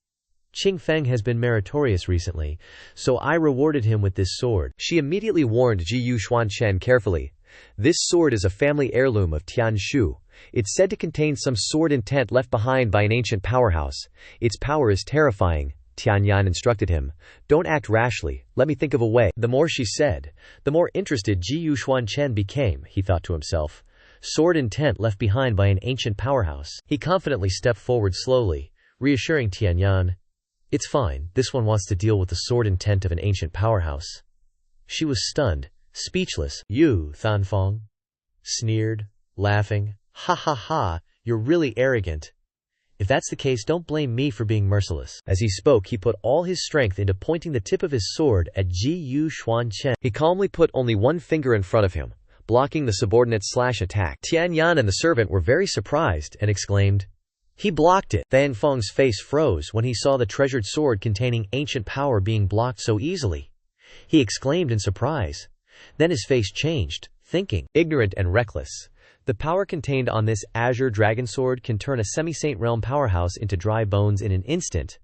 Qing Feng has been meritorious recently, so I rewarded him with this sword." She immediately warned Xuan Chen carefully. "This sword is a family heirloom of Tianshu. It's said to contain some sword intent left behind by an ancient powerhouse. Its power is terrifying." Tianyan instructed him, "Don't act rashly, let me think of a way." The more she said, the more interested Xuan Chen became, he thought to himself. Sword intent left behind by an ancient powerhouse. He confidently stepped forward slowly, reassuring Tianyan, It's fine, this one wants to deal with the sword intent of an ancient powerhouse. She was stunned, speechless. You, Thanfong? Sneered, laughing. Ha ha ha, you're really arrogant. If that's the case, don't blame me for being merciless. As he spoke, he put all his strength into pointing the tip of his sword at Xuan Chen. He calmly put only one finger in front of him, blocking the subordinate's slash attack. Tianyan and the servant were very surprised and exclaimed, "He blocked it!" Thanfeng's face froze when he saw the treasured sword containing ancient power being blocked so easily. He exclaimed in surprise. Then his face changed, thinking, ignorant and reckless. The power contained on this azure dragon sword can turn a semi-saint realm powerhouse into dry bones in an instant.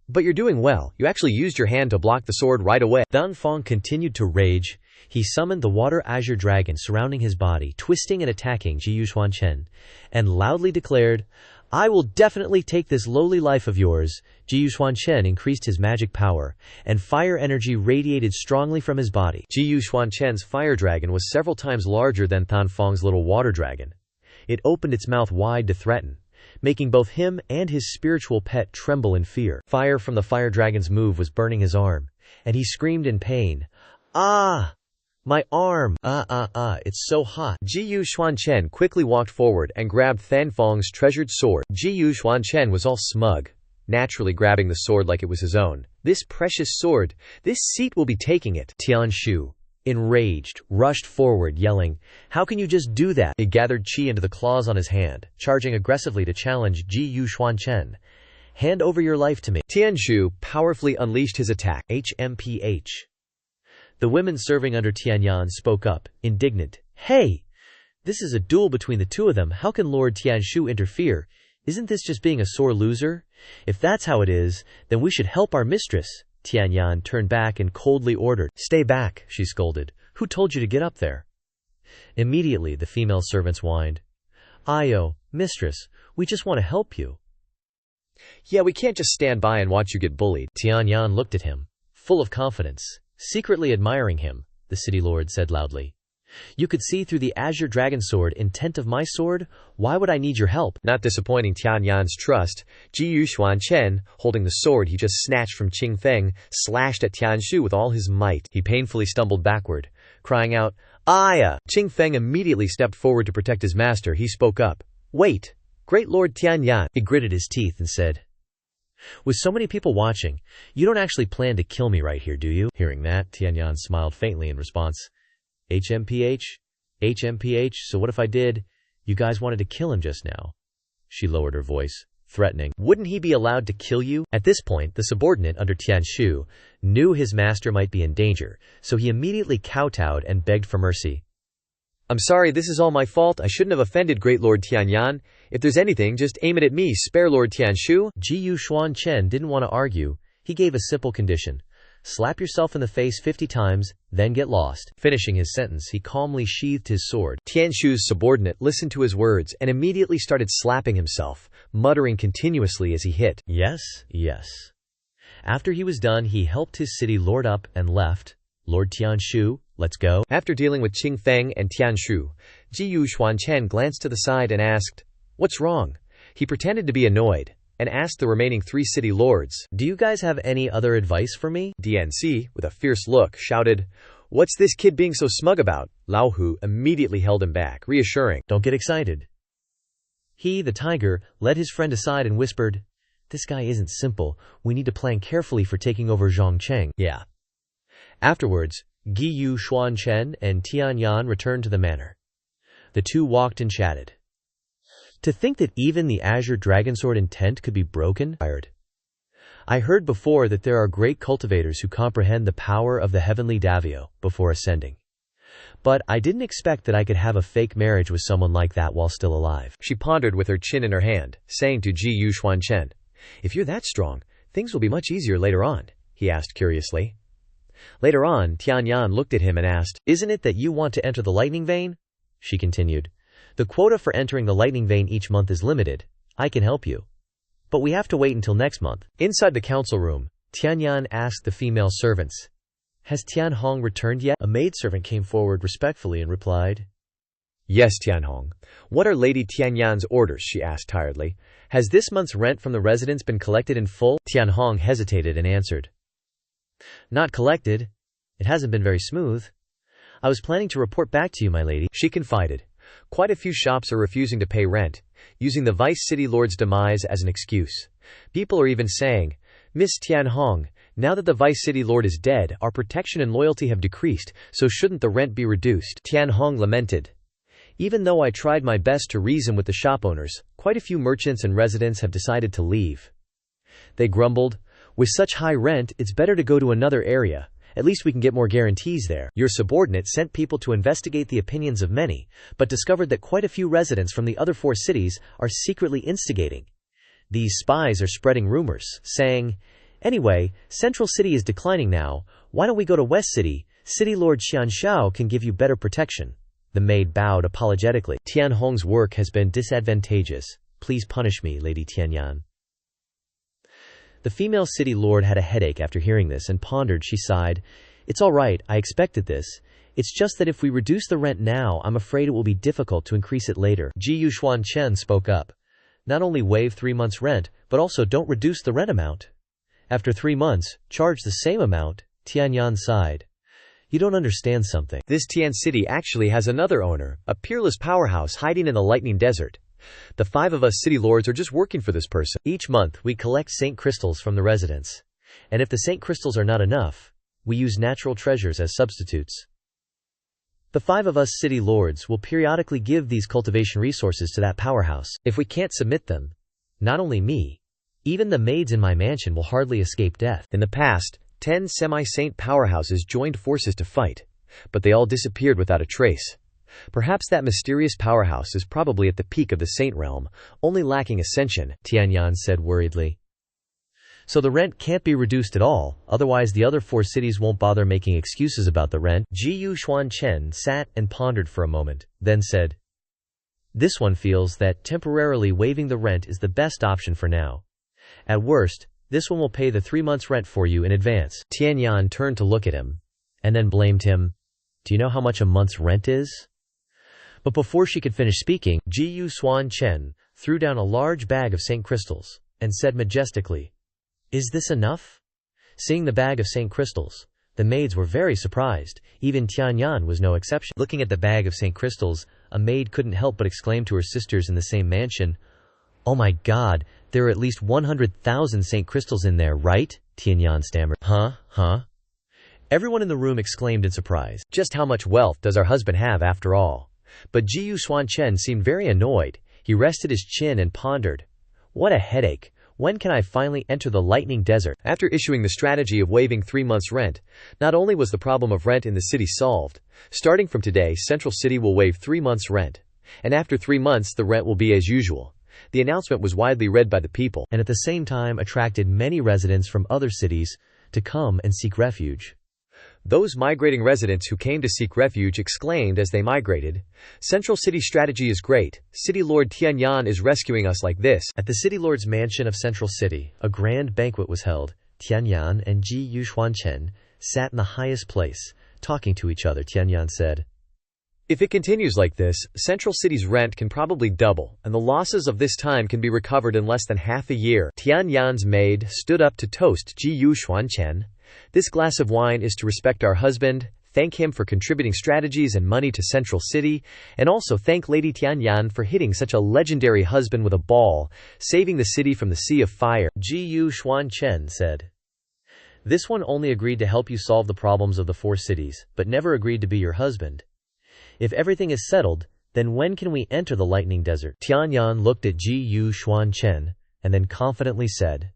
But you're doing well. You actually used your hand to block the sword right away. Thanfeng continued to rage. He summoned the water azure dragon surrounding his body, twisting and attacking Xuan Chen, and loudly declared, "I will definitely take this lowly life of yours." Xuan Chen increased his magic power, and fire energy radiated strongly from his body. Xuan Chen's fire dragon was several times larger than Thanfeng's little water dragon. It opened its mouth wide to threaten, making both him and his spiritual pet tremble in fear. Fire from the fire dragon's move was burning his arm, and he screamed in pain, "Ah! My arm! It's so hot." Xuan Chen quickly walked forward and grabbed Thanfeng's treasured sword. Xuan Chen was all smug, naturally grabbing the sword like it was his own. "This precious sword, this seat will be taking it." Tianshu, enraged, rushed forward, yelling, "How can you just do that?" He gathered chi into the claws on his hand, charging aggressively to challenge Xuan Chen. "Hand over your life to me." Tianshu powerfully unleashed his attack. HMPH. The women serving under Tianyan spoke up, indignant. "Hey! This is a duel between the two of them. How can Lord Tianshu interfere? Isn't this just being a sore loser? If that's how it is, then we should help our mistress." Tianyan turned back and coldly ordered. "Stay back," she scolded. "Who told you to get up there?" Immediately, the female servants whined. "Ayo, mistress, we just want to help you." "Yeah, we can't just stand by and watch you get bullied." Tianyan looked at him, full of confidence. Secretly admiring him, the city lord said loudly, "You could see through the azure dragon sword intent of my sword? Why would I need your help?" Not disappointing Tianyan's trust, Xuan Chen, holding the sword he just snatched from Qing Feng, slashed at Tianshu with all his might. He painfully stumbled backward, crying out, "Aya!" Qing Feng immediately stepped forward to protect his master. He spoke up. "Wait, great Lord Tianyan." He gritted his teeth and said, "With so many people watching, you don't actually plan to kill me right here, do you?" Hearing that, Tianyan smiled faintly in response. HMPH? HMPH, so what if I did? You guys wanted to kill him just now. She lowered her voice, threatening. "Wouldn't he be allowed to kill you?" At this point, the subordinate under Tianshu knew his master might be in danger, so he immediately kowtowed and begged for mercy. "I'm sorry, this is all my fault. I shouldn't have offended great Lord Tianyan. If there's anything, just aim it at me. Spare Lord Tianshu." Xuan Chen didn't want to argue. He gave a simple condition. "Slap yourself in the face 50 times, then get lost." Finishing his sentence, he calmly sheathed his sword. Tianshu's subordinate listened to his words and immediately started slapping himself, muttering continuously as he hit. Yes, yes. After he was done, he helped his city lord up and left. "Lord Tianshu, let's go." After dealing with Qing Feng and Tianshu, Xuan Chen glanced to the side and asked, "What's wrong?" He pretended to be annoyed and asked the remaining 3 city lords, "Do you guys have any other advice for me?" DNC, with a fierce look, shouted, "What's this kid being so smug about?" Lao Hu immediately held him back, reassuring, "Don't get excited." He, the tiger, led his friend aside and whispered, "This guy isn't simple. We need to plan carefully for taking over Zhongcheng." Yeah. Afterwards, Xuan Chen and Tianyan returned to the manor. The two walked and chatted. To think that even the azure dragon sword intent could be broken? I heard before that there are great cultivators who comprehend the power of the heavenly Davio before ascending. But I didn't expect that I could have a fake marriage with someone like that while still alive. She pondered with her chin in her hand, saying to Xuan Chen, "If you're that strong, things will be much easier later on," he asked curiously. Later on, Tianyan looked at him and asked, "Isn't it that you want to enter the lightning vein?" She continued, "The quota for entering the lightning vein each month is limited. I can help you. But we have to wait until next month." Inside the council room, Tianyan asked the female servants, "Has Tianhong returned yet?" A maidservant came forward respectfully and replied, Yes, Tianhong. What are Lady Tianyan's orders? She asked tiredly. Has this month's rent from the residents been collected in full? Tianhong hesitated and answered. Not collected. It hasn't been very smooth. I was planning to report back to you, my lady, she confided. Quite a few shops are refusing to pay rent, using the Vice City Lord's demise as an excuse. People are even saying, Miss Tianhong, now that the Vice City Lord is dead, our protection and loyalty have decreased, so shouldn't the rent be reduced? Tianhong lamented. Even though I tried my best to reason with the shop owners, quite a few merchants and residents have decided to leave. They grumbled, with such high rent, it's better to go to another area. At least we can get more guarantees there. Your subordinate sent people to investigate the opinions of many, but discovered that quite a few residents from the other 4 cities are secretly instigating. These spies are spreading rumors, saying, anyway, Central City is declining now, why don't we go to West City? City Lord Xian Xiao can give you better protection. The maid bowed apologetically. Tianhong's work has been disadvantageous. Please punish me, Lady Tianyan. The female city lord had a headache after hearing this and pondered. She sighed. It's all right, I expected this. It's just that if we reduce the rent now, I'm afraid it will be difficult to increase it later. Xuan Chen spoke up. Not only waive 3 months' rent, but also don't reduce the rent amount. After 3 months, charge the same amount. Tianyan sighed. You don't understand something. This Tian City actually has another owner, a peerless powerhouse hiding in the lightning desert. The 5 of us city lords are just working for this person. Each month, we collect Saint Crystals from the residents. And if the Saint Crystals are not enough, we use natural treasures as substitutes. The 5 of us city lords will periodically give these cultivation resources to that powerhouse. If we can't submit them, not only me, even the maids in my mansion will hardly escape death. In the past, 10 semi-saint powerhouses joined forces to fight, but they all disappeared without a trace. Perhaps that mysterious powerhouse is probably at the peak of the saint realm, only lacking ascension, Tianyan said worriedly. So the rent can't be reduced at all, otherwise the other 4 cities won't bother making excuses about the rent. Xuan Chen sat and pondered for a moment, then said, This one feels that temporarily waiving the rent is the best option for now. At worst, this one will pay the 3 months' rent for you in advance. Tianyan turned to look at him, and then blamed him. Do you know how much a month's rent is? But before she could finish speaking, Xuan Chen threw down a large bag of Saint Crystals, and said majestically, Is this enough? Seeing the bag of Saint Crystals, the maids were very surprised. Even Tianyan was no exception. Looking at the bag of Saint Crystals, a maid couldn't help but exclaim to her sisters in the same mansion, Oh my God, there are at least 100,000 Saint Crystals in there, right? Tianyan stammered. Huh? Everyone in the room exclaimed in surprise. Just how much wealth does our husband have after all? But Xuan Chen seemed very annoyed. He rested his chin and pondered. What a headache. When can I finally enter the lightning desert? After issuing the strategy of waiving 3 months' rent, not only was the problem of rent in the city solved, starting from today, Central City will waive 3 months' rent. And after 3 months, the rent will be as usual. The announcement was widely read by the people, and at the same time attracted many residents from other cities to come and seek refuge. Those migrating residents who came to seek refuge exclaimed as they migrated, Central City strategy is great. City Lord Tianyan is rescuing us like this. At the City Lord's mansion of Central City, a grand banquet was held. Tianyan and Xuan Chen sat in the highest place, talking to each other. Tianyan said, If it continues like this, Central City's rent can probably double, and the losses of this time can be recovered in less than half a year. Tianyan's maid stood up to toast Xuan Chen. This glass of wine is to respect our husband, thank him for contributing strategies and money to Central City, and also thank Lady Tianyan for hitting such a legendary husband with a ball, saving the city from the sea of fire. Xuan Chen said, This one only agreed to help you solve the problems of the 4 cities, but never agreed to be your husband. If everything is settled, then when can we enter the lightning desert? Tianyan looked at Xuan Chen, and then confidently said,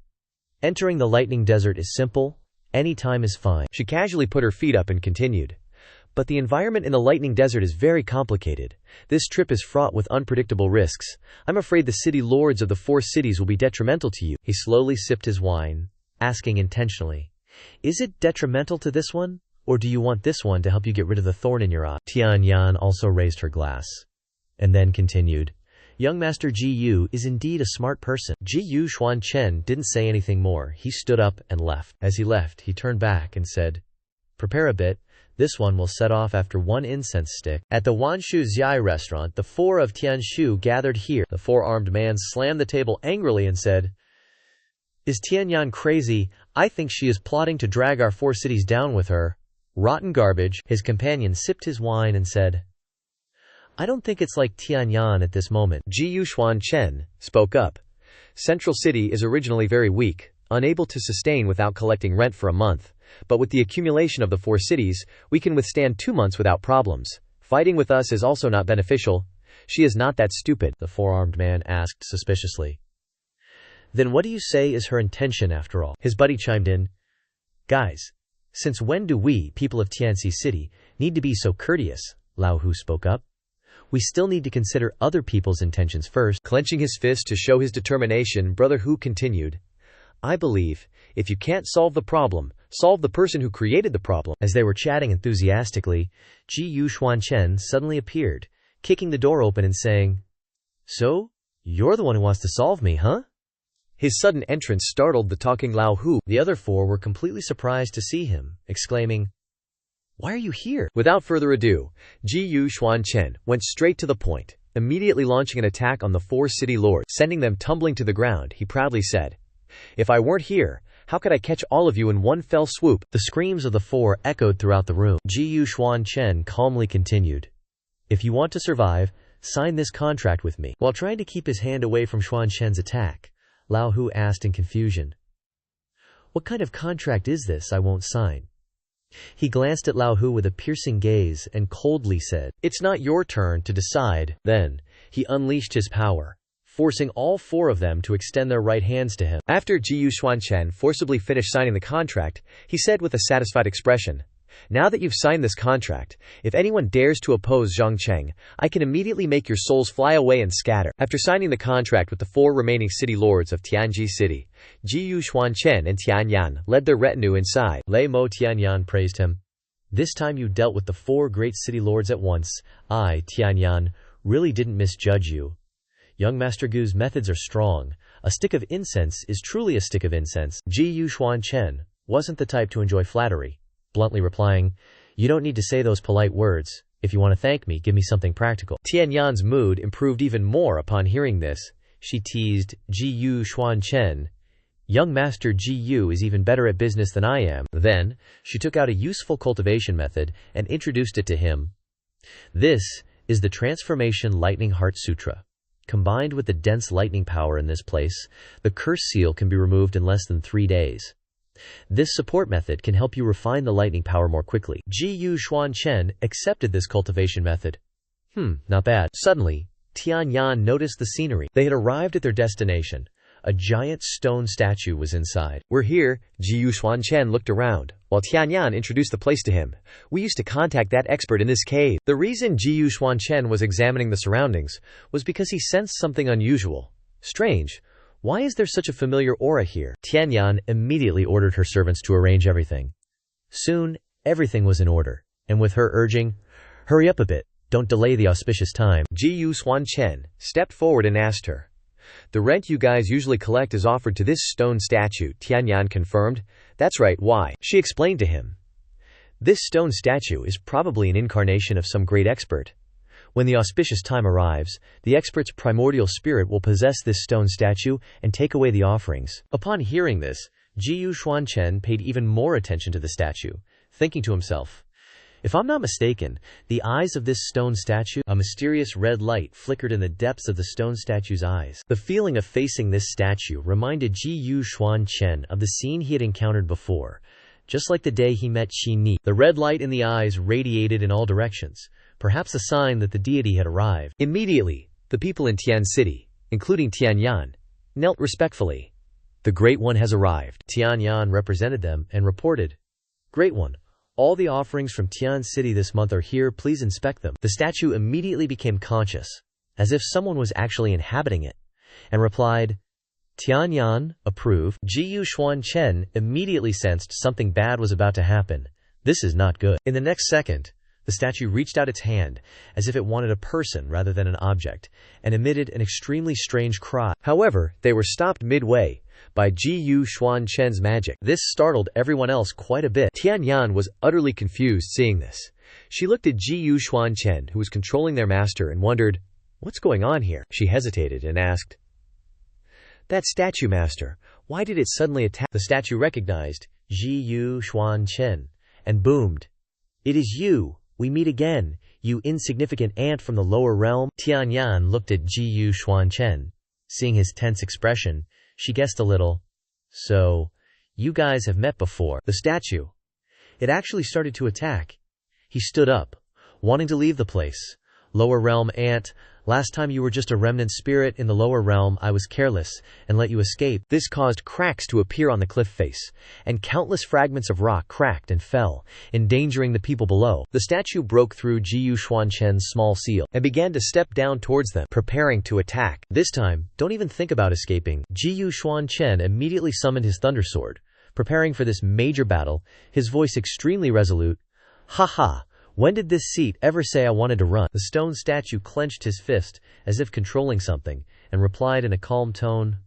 Entering the lightning desert is simple. Any time is fine. She casually put her feet up and continued. But the environment in the lightning desert is very complicated. This trip is fraught with unpredictable risks. I'm afraid the city lords of the 4 cities will be detrimental to you. He slowly sipped his wine, asking intentionally, Is it detrimental to this one? Or do you want this one to help you get rid of the thorn in your eye? Tianyan also raised her glass, and then continued, Young Master Yu is indeed a smart person. Xuan Chen didn't say anything more. He stood up and left. As he left, he turned back and said, Prepare a bit. This one will set off after one incense stick. At the Wanshu Xiai restaurant, the four of Tianshu gathered here. The four-armed man slammed the table angrily and said, "Is Tianyan crazy? I think she is plotting to drag our four cities down with her. Rotten garbage." His companion sipped his wine and said, "I don't think it's like Tianyan at this moment." Xuan Chen spoke up. Central City is originally very weak, unable to sustain without collecting rent for a month. But with the accumulation of the four cities, we can withstand 2 months without problems. Fighting with us is also not beneficial. She is not that stupid, the four-armed man asked suspiciously. "Then what do you say is her intention after all?" His buddy chimed in. "Guys, since when do we, people of Tianxi City, need to be so courteous?" Lao Hu spoke up. "We still need to consider other people's intentions first." Clenching his fist to show his determination, Brother Hu continued, "I believe, if you can't solve the problem, solve the person who created the problem." As they were chatting enthusiastically, Xuan Chen suddenly appeared, kicking the door open and saying, "So, you're the one who wants to solve me, huh?" His sudden entrance startled the talking Lao Hu. The other four were completely surprised to see him, exclaiming, "Why are you here?" Without further ado, Xuan Chen went straight to the point, immediately launching an attack on the four city lords, sending them tumbling to the ground. He proudly said, "If I weren't here, how could I catch all of you in one fell swoop?" The screams of the four echoed throughout the room. Xuan Chen calmly continued, "If you want to survive, sign this contract with me." While trying to keep his hand away from Xuan Chen's attack, Lao Hu asked in confusion, "What kind of contract is this I won't sign?" He glanced at Lao Hu with a piercing gaze and coldly said, "It's not your turn to decide." Then, he unleashed his power, forcing all four of them to extend their right hands to him. After Xuan Chen forcibly finished signing the contract, he said with a satisfied expression, "Now that you've signed this contract, if anyone dares to oppose Zhangcheng, I can immediately make your souls fly away and scatter." After signing the contract with the four remaining city lords of Tianji City, Xuan Chen and Tianyan led their retinue inside. Lei Mo Tianyan praised him. "This time you dealt with the four great city lords at once. I, Tianyan, really didn't misjudge you. Young Master Gu's methods are strong. A stick of incense is truly a stick of incense." Xuan Chen wasn't the type to enjoy flattery, bluntly replying, "You don't need to say those polite words. If you want to thank me, give me something practical." Tianyan's mood improved even more upon hearing this. She teased Xuan Chen, "Young Master Gu is even better at business than I am." Then, she took out a useful cultivation method and introduced it to him. This is the Transformation Lightning Heart Sutra. Combined with the dense lightning power in this place, the curse seal can be removed in less than 3 days. This support method can help you refine the lightning power more quickly. Xuan Chen accepted this cultivation method. Not bad. Suddenly, Tianyan noticed the scenery. They had arrived at their destination. A giant stone statue was inside. "We're here." Xuan Chen looked around, while Tianyan introduced the place to him. "We used to contact that expert in this cave." The reason Xuan Chen was examining the surroundings was because he sensed something unusual. Strange. Why is there such a familiar aura here? Tianyan immediately ordered her servants to arrange everything. Soon, everything was in order, and with her urging, "Hurry up a bit, don't delay the auspicious time," Xuan Chen stepped forward and asked her, "The rent you guys usually collect is offered to this stone statue." Tianyan confirmed, "That's right, why?" She explained to him, "This stone statue is probably an incarnation of some great expert. When the auspicious time arrives, the expert's primordial spirit will possess this stone statue and take away the offerings." Upon hearing this, Xuan Chen paid even more attention to the statue, thinking to himself, "If I'm not mistaken, the eyes of this stone statue..." A mysterious red light flickered in the depths of the stone statue's eyes. The feeling of facing this statue reminded Xuan Chen of the scene he had encountered before, just like the day he met Qi Ni. The red light in the eyes radiated in all directions, perhaps a sign that the deity had arrived. Immediately, the people in Tian City, including Tianyan, knelt respectfully. "The Great One has arrived." Tianyan represented them and reported, "Great One, all the offerings from Tian City this month are here, please inspect them." The statue immediately became conscious, as if someone was actually inhabiting it, and replied, "Tianyan, approved." Xuan Chen immediately sensed something bad was about to happen. This is not good. In the next second, the statue reached out its hand, as if it wanted a person rather than an object, and emitted an extremely strange cry. However, they were stopped midway, by Xuan Chen's magic. This startled everyone else quite a bit. Tianyan was utterly confused seeing this. She looked at Xuan Chen, who was controlling their master, and wondered, "What's going on here?" She hesitated and asked, "That statue, master, why did it suddenly attack?" The statue recognized Xuan Chen and boomed, "It is you! We meet again, you insignificant ant from the lower realm." Tianyan looked at Xuan Chen. Seeing his tense expression, she guessed a little. "So, you guys have met before." The statue. It actually started to attack. He stood up, wanting to leave the place. "Lower realm ant, last time you were just a remnant spirit in the lower realm. I was careless and let you escape." This caused cracks to appear on the cliff face, and countless fragments of rock cracked and fell, endangering the people below. The statue broke through Xuan Chen's small seal and began to step down towards them, preparing to attack. This time, don't even think about escaping. Xuan Chen immediately summoned his thunder sword, preparing for this major battle, his voice extremely resolute. "Ha ha! When did this seat ever say I wanted to run?" The stone statue clenched his fist, as if controlling something, and replied in a calm tone,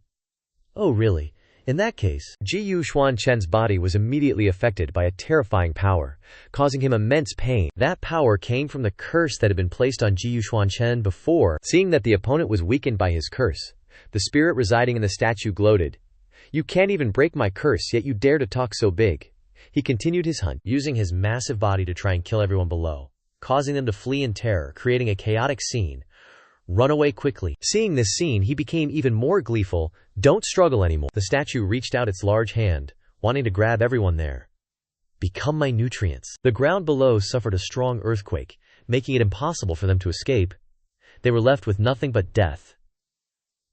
"Oh really? In that case." Xuan Chen's body was immediately affected by a terrifying power, causing him immense pain. That power came from the curse that had been placed on Xuan Chen before. Seeing that the opponent was weakened by his curse, the spirit residing in the statue gloated, "You can't even break my curse, yet you dare to talk so big." He continued his hunt, using his massive body to try and kill everyone below, causing them to flee in terror, creating a chaotic scene. "Run away quickly." Seeing this scene, he became even more gleeful. "Don't struggle anymore." The statue reached out its large hand, wanting to grab everyone there. "Become my nutrients." The ground below suffered a strong earthquake, making it impossible for them to escape. They were left with nothing but death.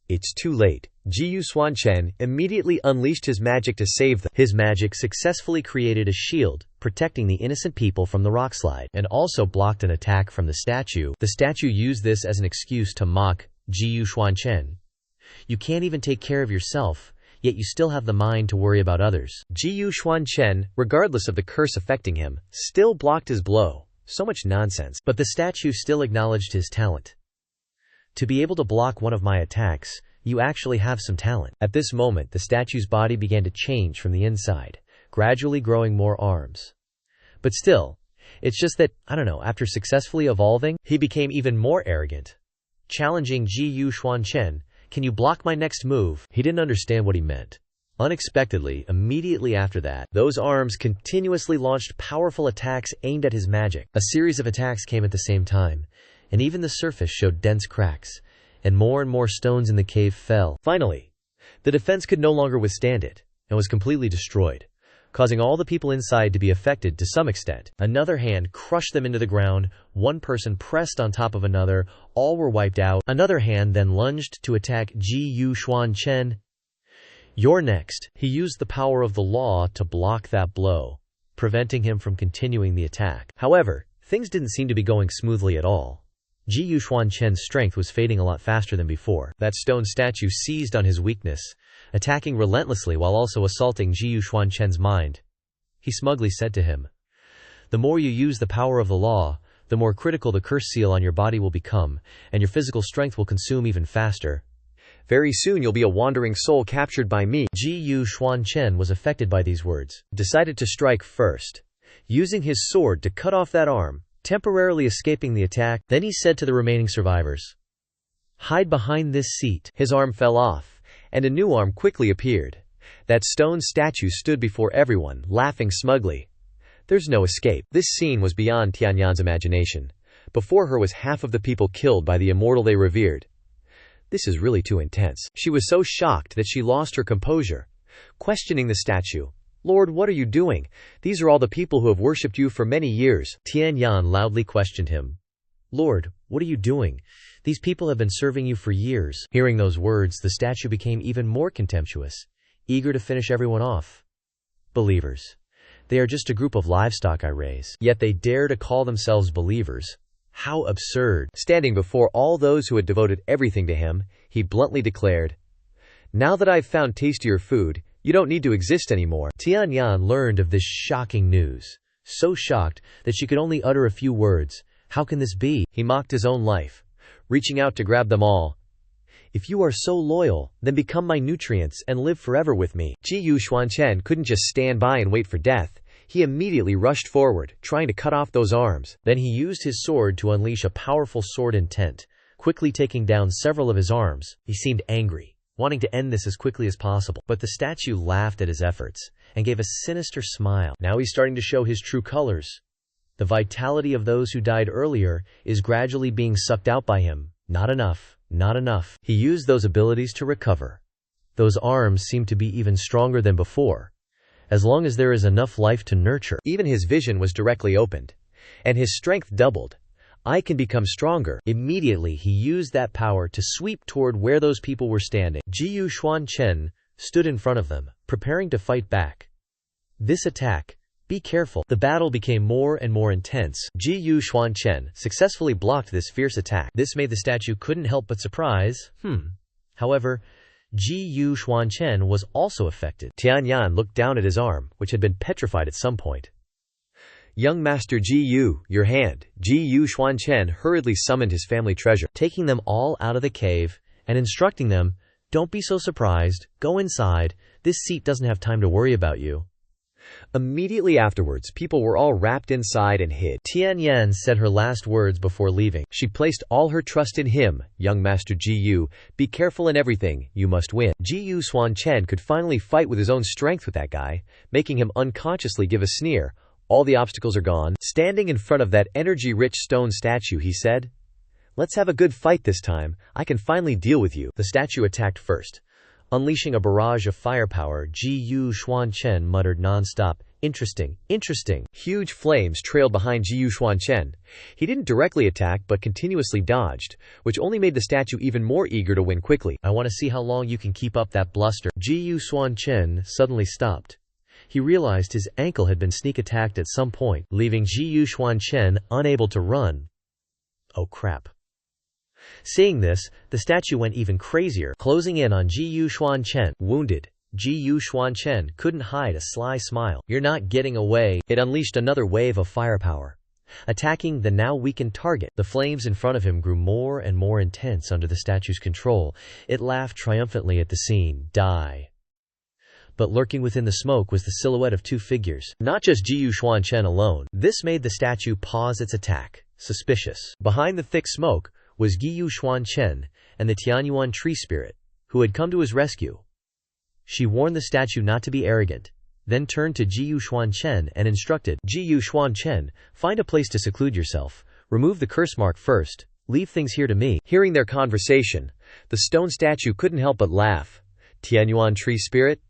It's too late. Xuan Chen immediately unleashed his magic to save them. His magic successfully created a shield, protecting the innocent people from the rockslide, and also blocked an attack from the statue. The statue used this as an excuse to mock Xuan Chen. "You can't even take care of yourself, yet you still have the mind to worry about others." Xuan Chen, regardless of the curse affecting him, still blocked his blow. So much nonsense. But the statue still acknowledged his talent. "To be able to block one of my attacks, you actually have some talent." At this moment, the statue's body began to change from the inside, gradually growing more arms. But still, it's just that, after successfully evolving, he became even more arrogant. Challenging Xuan Chen, "Can you block my next move?" He didn't understand what he meant. Unexpectedly, immediately after that, those arms continuously launched powerful attacks aimed at his magic. A series of attacks came at the same time, and even the surface showed dense cracks, and more stones in the cave fell. Finally, the defense could no longer withstand it, and was completely destroyed, causing all the people inside to be affected to some extent. Another hand crushed them into the ground, one person pressed on top of another, all were wiped out. Another hand then lunged to attack Xuan Chen. "You're next." He used the power of the law to block that blow, preventing him from continuing the attack. However, things didn't seem to be going smoothly at all. Xuan Chen's strength was fading a lot faster than before. That stone statue seized on his weakness, attacking relentlessly while also assaulting Xuan Chen's mind. He smugly said to him, "The more you use the power of the law, the more critical the curse seal on your body will become, and your physical strength will consume even faster. Very soon you'll be a wandering soul captured by me." Xuan Chen was affected by these words, decided to strike first, using his sword to cut off that arm, temporarily escaping the attack. Then he said to the remaining survivors, "Hide behind this seat." His arm fell off, and a new arm quickly appeared. That stone statue stood before everyone, laughing smugly. There's no escape. This scene was beyond Tianyan's imagination. Before her was half of the people killed by the immortal they revered. This is really too intense. She was so shocked that she lost her composure, questioning the statue. "Lord, what are you doing? These are all the people who have worshipped you for many years." Tianyan loudly questioned him. "Lord, what are you doing? These people have been serving you for years." Hearing those words, the statue became even more contemptuous, eager to finish everyone off. "Believers. They are just a group of livestock I raise. Yet they dare to call themselves believers. How absurd." Standing before all those who had devoted everything to him, he bluntly declared, "Now that I've found tastier food, you don't need to exist anymore." Tianyan learned of this shocking news, so shocked that she could only utter a few words. "How can this be?" He mocked his own life, reaching out to grab them all. If you are so loyal, then become my nutrients and live forever with me. Xuan Chen couldn't just stand by and wait for death. He immediately rushed forward, trying to cut off those arms. Then he used his sword to unleash a powerful sword intent, quickly taking down several of his arms. He seemed angry, wanting to end this as quickly as possible. But the statue laughed at his efforts and gave a sinister smile. Now he's starting to show his true colors. The vitality of those who died earlier is gradually being sucked out by him. Not enough, not enough. He used those abilities to recover. Those arms seem to be even stronger than before, as long as there is enough life to nurture. Even his vision was directly opened, and his strength doubled. I can become stronger. Immediately, he used that power to sweep toward where those people were standing. Xuan Chen stood in front of them, preparing to fight back. This attack, be careful. The battle became more and more intense. Xuan Chen successfully blocked this fierce attack. This made the statue couldn't help but surprise. However, Xuan Chen was also affected. Tianyan looked down at his arm, which had been petrified at some point. Young Master Yu, your hand. Xuan Chen hurriedly summoned his family treasure, taking them all out of the cave and instructing them, don't be so surprised, go inside, this seat doesn't have time to worry about you. Immediately afterwards, people were all wrapped inside and hid. Tianyan said her last words before leaving. She placed all her trust in him. Young Master Yu, be careful in everything, you must win. Xuan Chen could finally fight with his own strength with that guy, making him unconsciously give a sneer. All the obstacles are gone. Standing in front of that energy-rich stone statue, he said, let's have a good fight this time. I can finally deal with you. The statue attacked first. Unleashing a barrage of firepower, Xuan Chen muttered non-stop, interesting, interesting. Huge flames trailed behind Xuan Chen. He didn't directly attack but continuously dodged, which only made the statue even more eager to win quickly. I want to see how long you can keep up that bluster. Xuan Chen suddenly stopped. He realized his ankle had been sneak attacked at some point, leaving Xuan Chen unable to run. Oh crap. Seeing this, the statue went even crazier, closing in on Xuan Chen. Wounded, Xuan Chen couldn't hide a sly smile. You're not getting away. It unleashed another wave of firepower, attacking the now weakened target. The flames in front of him grew more and more intense under the statue's control. It laughed triumphantly at the scene. Die. But lurking within the smoke was the silhouette of two figures, not just Xuan Chen alone. This made the statue pause its attack, suspicious. Behind the thick smoke was Xuan Chen and the Tianyuan tree spirit, who had come to his rescue. She warned the statue not to be arrogant, then turned to Xuan Chen and instructed, Xuan Chen, find a place to seclude yourself, remove the curse mark first, leave things here to me. Hearing their conversation, the stone statue couldn't help but laugh. Tianyuan tree spirit,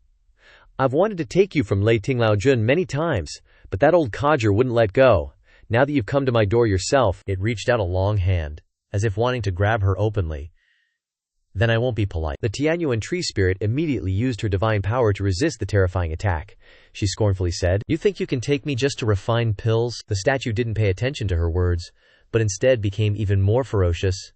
I've wanted to take you from Lei Tinglao Jun many times, but that old codger wouldn't let go. Now that you've come to my door yourself. It reached out a long hand, as if wanting to grab her openly. Then I won't be polite. The Tianyuan tree spirit immediately used her divine power to resist the terrifying attack. She scornfully said, you think you can take me just to refine pills? The statue didn't pay attention to her words, but instead became even more ferocious.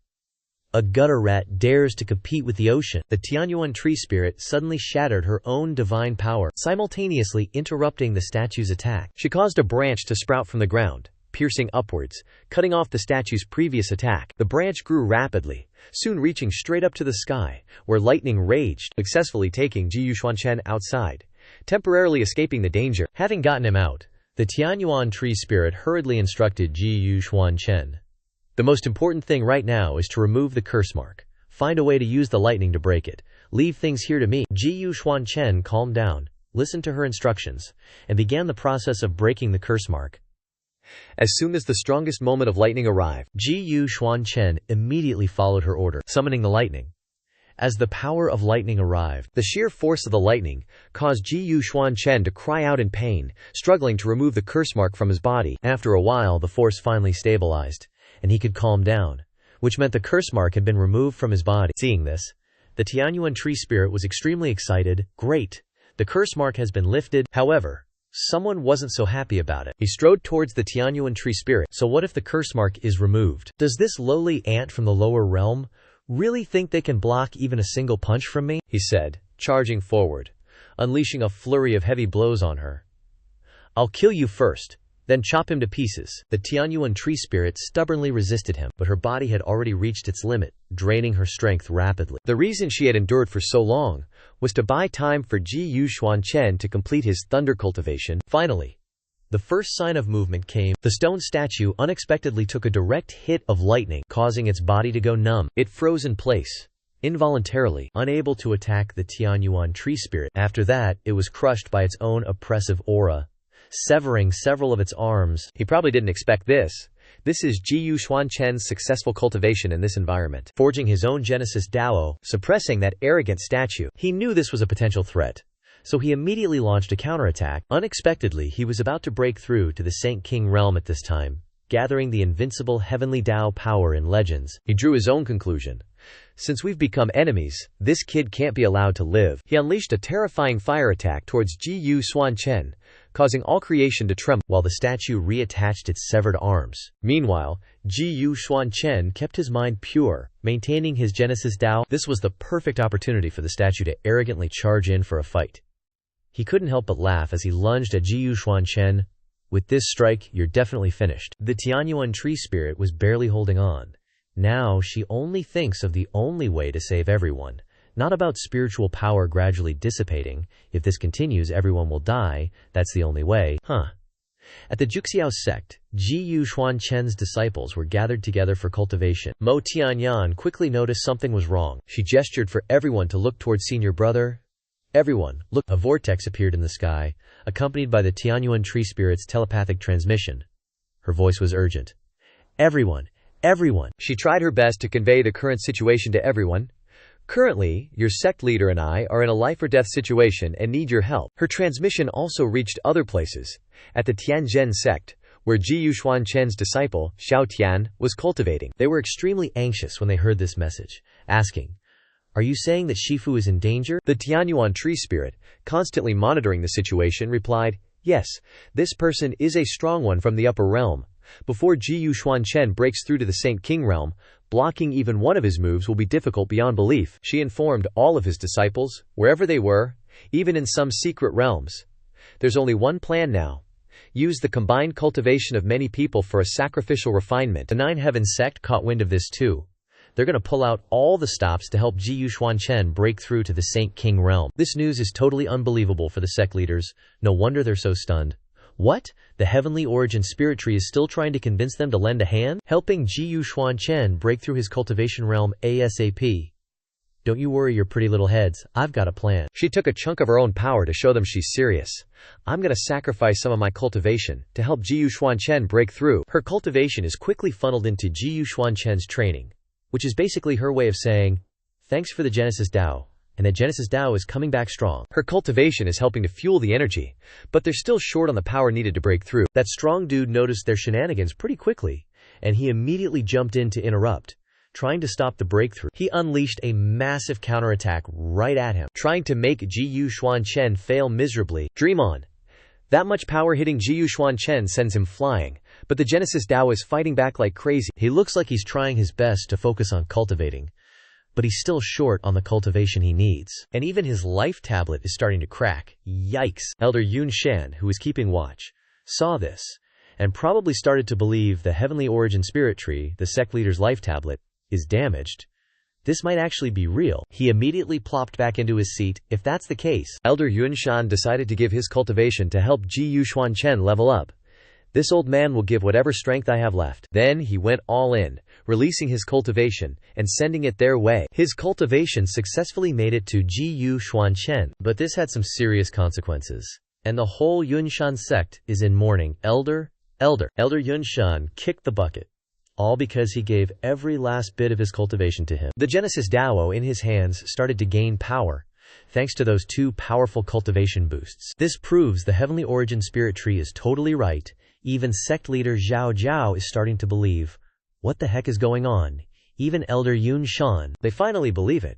A gutter rat dares to compete with the ocean. The Tianyuan tree spirit suddenly shattered her own divine power, simultaneously interrupting the statue's attack. She caused a branch to sprout from the ground, piercing upwards, cutting off the statue's previous attack. The branch grew rapidly, soon reaching straight up to the sky, where lightning raged, successfully taking Xuan Chen outside, temporarily escaping the danger. Having gotten him out, the Tianyuan tree spirit hurriedly instructed Xuan Chen. The most important thing right now is to remove the curse mark. Find a way to use the lightning to break it. Leave things here to me. Xuan Chen calmed down, listened to her instructions, and began the process of breaking the curse mark. As soon as the strongest moment of lightning arrived, Xuan Chen immediately followed her order, summoning the lightning. As the power of lightning arrived, the sheer force of the lightning caused Xuan Chen to cry out in pain, struggling to remove the curse mark from his body. After a while, the force finally stabilized, and he could calm down, which meant the curse mark had been removed from his body. Seeing this, the Tianyuan tree spirit was extremely excited. Great! The curse mark has been lifted. However, someone wasn't so happy about it. He strode towards the Tianyuan tree spirit. So what if the curse mark is removed? Does this lowly ant from the lower realm really think they can block even a single punch from me? He said, charging forward, unleashing a flurry of heavy blows on her. I'll kill you first. then chop him to pieces. The Tianyuan tree spirit stubbornly resisted him, but her body had already reached its limit, draining her strength rapidly. The reason she had endured for so long was to buy time for Xuan Chen to complete his thunder cultivation. Finally, the first sign of movement came. The stone statue unexpectedly took a direct hit of lightning, causing its body to go numb. It froze in place, involuntarily, unable to attack the Tianyuan tree spirit. After that, it was crushed by its own oppressive aura, severing several of its arms. He probably didn't expect this. This is Xuan Chen's successful cultivation in this environment. Forging his own Genesis Dao, suppressing that arrogant statue. He knew this was a potential threat, so he immediately launched a counterattack. Unexpectedly, he was about to break through to the Saint King realm at this time, gathering the invincible heavenly Dao power in legends. He drew his own conclusion. Since we've become enemies, this kid can't be allowed to live. He unleashed a terrifying fire attack towards Xuan Chen, causing all creation to tremble, while the statue reattached its severed arms. Meanwhile, Xuan Chen kept his mind pure, maintaining his Genesis Dao. This was the perfect opportunity for the statue to arrogantly charge in for a fight. He couldn't help but laugh as he lunged at Xuan Chen. With this strike, you're definitely finished. The Tianyuan tree spirit was barely holding on. Now she only thinks of the only way to save everyone, not about spiritual power gradually dissipating. If this continues, everyone will die. That's the only way. At the Juxiao sect, Xuan Chen's disciples were gathered together for cultivation. Mo Tianyan quickly noticed something was wrong. She gestured for everyone to look towards senior brother. Everyone, look. A vortex appeared in the sky, accompanied by the Tianyuan tree spirit's telepathic transmission. Her voice was urgent. Everyone. Everyone. She tried her best to convey the current situation to everyone. Currently, your sect leader and I are in a life-or-death situation and need your help. Her transmission also reached other places. At the Tianzhen sect, where Xuan Chen's disciple, Xiao Tian, was cultivating. They were extremely anxious when they heard this message, asking, "Are you saying that Shifu is in danger?" The Tianyuan tree spirit, constantly monitoring the situation, replied, "Yes, this person is a strong one from the upper realm. Before Xuan Chen breaks through to the Saint King realm, blocking even one of his moves will be difficult beyond belief." She informed all of his disciples, wherever they were, even in some secret realms. There's only one plan now. Use the combined cultivation of many people for a sacrificial refinement. The Nine Heavens sect caught wind of this too. They're going to pull out all the stops to help Xuan Chen break through to the Saint King realm. This news is totally unbelievable for the sect leaders. No wonder they're so stunned. What? The heavenly origin spirit tree is still trying to convince them to lend a hand? Helping Xuan Chen break through his cultivation realm ASAP. Don't you worry your pretty little heads, I've got a plan. She took a chunk of her own power to show them she's serious. I'm gonna sacrifice some of my cultivation to help Xuan Chen break through. Her cultivation is quickly funneled into Xuan Chen's training, which is basically her way of saying, thanks for the Genesis Dao. And that Genesis Dao is coming back strong. Her cultivation is helping to fuel the energy, but they're still short on the power needed to break through. That strong dude noticed their shenanigans pretty quickly, and he immediately jumped in to interrupt, trying to stop the breakthrough. He unleashed a massive counterattack right at him, trying to make Xuan Chen fail miserably. Dream on. That much power hitting Xuan Chen sends him flying, but the Genesis Dao is fighting back like crazy. He looks like he's trying his best to focus on cultivating, but he's still short on the cultivation he needs. And even his life tablet is starting to crack. Yikes. Elder Yun Shan, who was keeping watch, saw this, and probably started to believe the heavenly origin spirit tree, the sect leader's life tablet, is damaged. This might actually be real. He immediately plopped back into his seat. If that's the case, Elder Yun Shan decided to give his cultivation to help Xuan Chen level up. This old man will give whatever strength I have left. Then he went all in, releasing his cultivation and sending it their way. His cultivation successfully made it to Xuan Chen, but this had some serious consequences, and the whole Yunshan sect is in mourning. Elder Yunshan kicked the bucket, all because he gave every last bit of his cultivation to him. The Genesis Dao in his hands started to gain power, thanks to those two powerful cultivation boosts. This proves the heavenly origin spirit tree is totally right. Even sect leader Zhao Zhao is starting to believe. What the heck is going on? Even Elder Yun Shan. They finally believe it.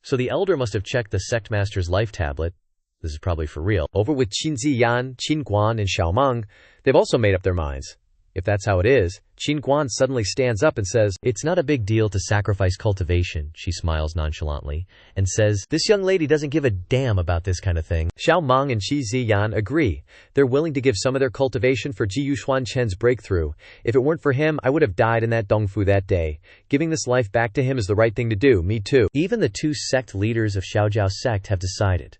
So the elder must have checked the sect master's life tablet. This is probably for real. Over with Qin Ziyan, Qin Guan, and Xiao Meng, they've also made up their minds. If that's how it is, Qin Guan suddenly stands up and says, "It's not a big deal to sacrifice cultivation," she smiles nonchalantly, and says, "This young lady doesn't give a damn about this kind of thing." Xiao Meng and Qi Ziyan agree. They're willing to give some of their cultivation for Jiyu Xuan Chen's breakthrough. If it weren't for him, I would have died in that Dongfu that day. Giving this life back to him is the right thing to do, me too. Even the two sect leaders of Xiaojiao sect have decided.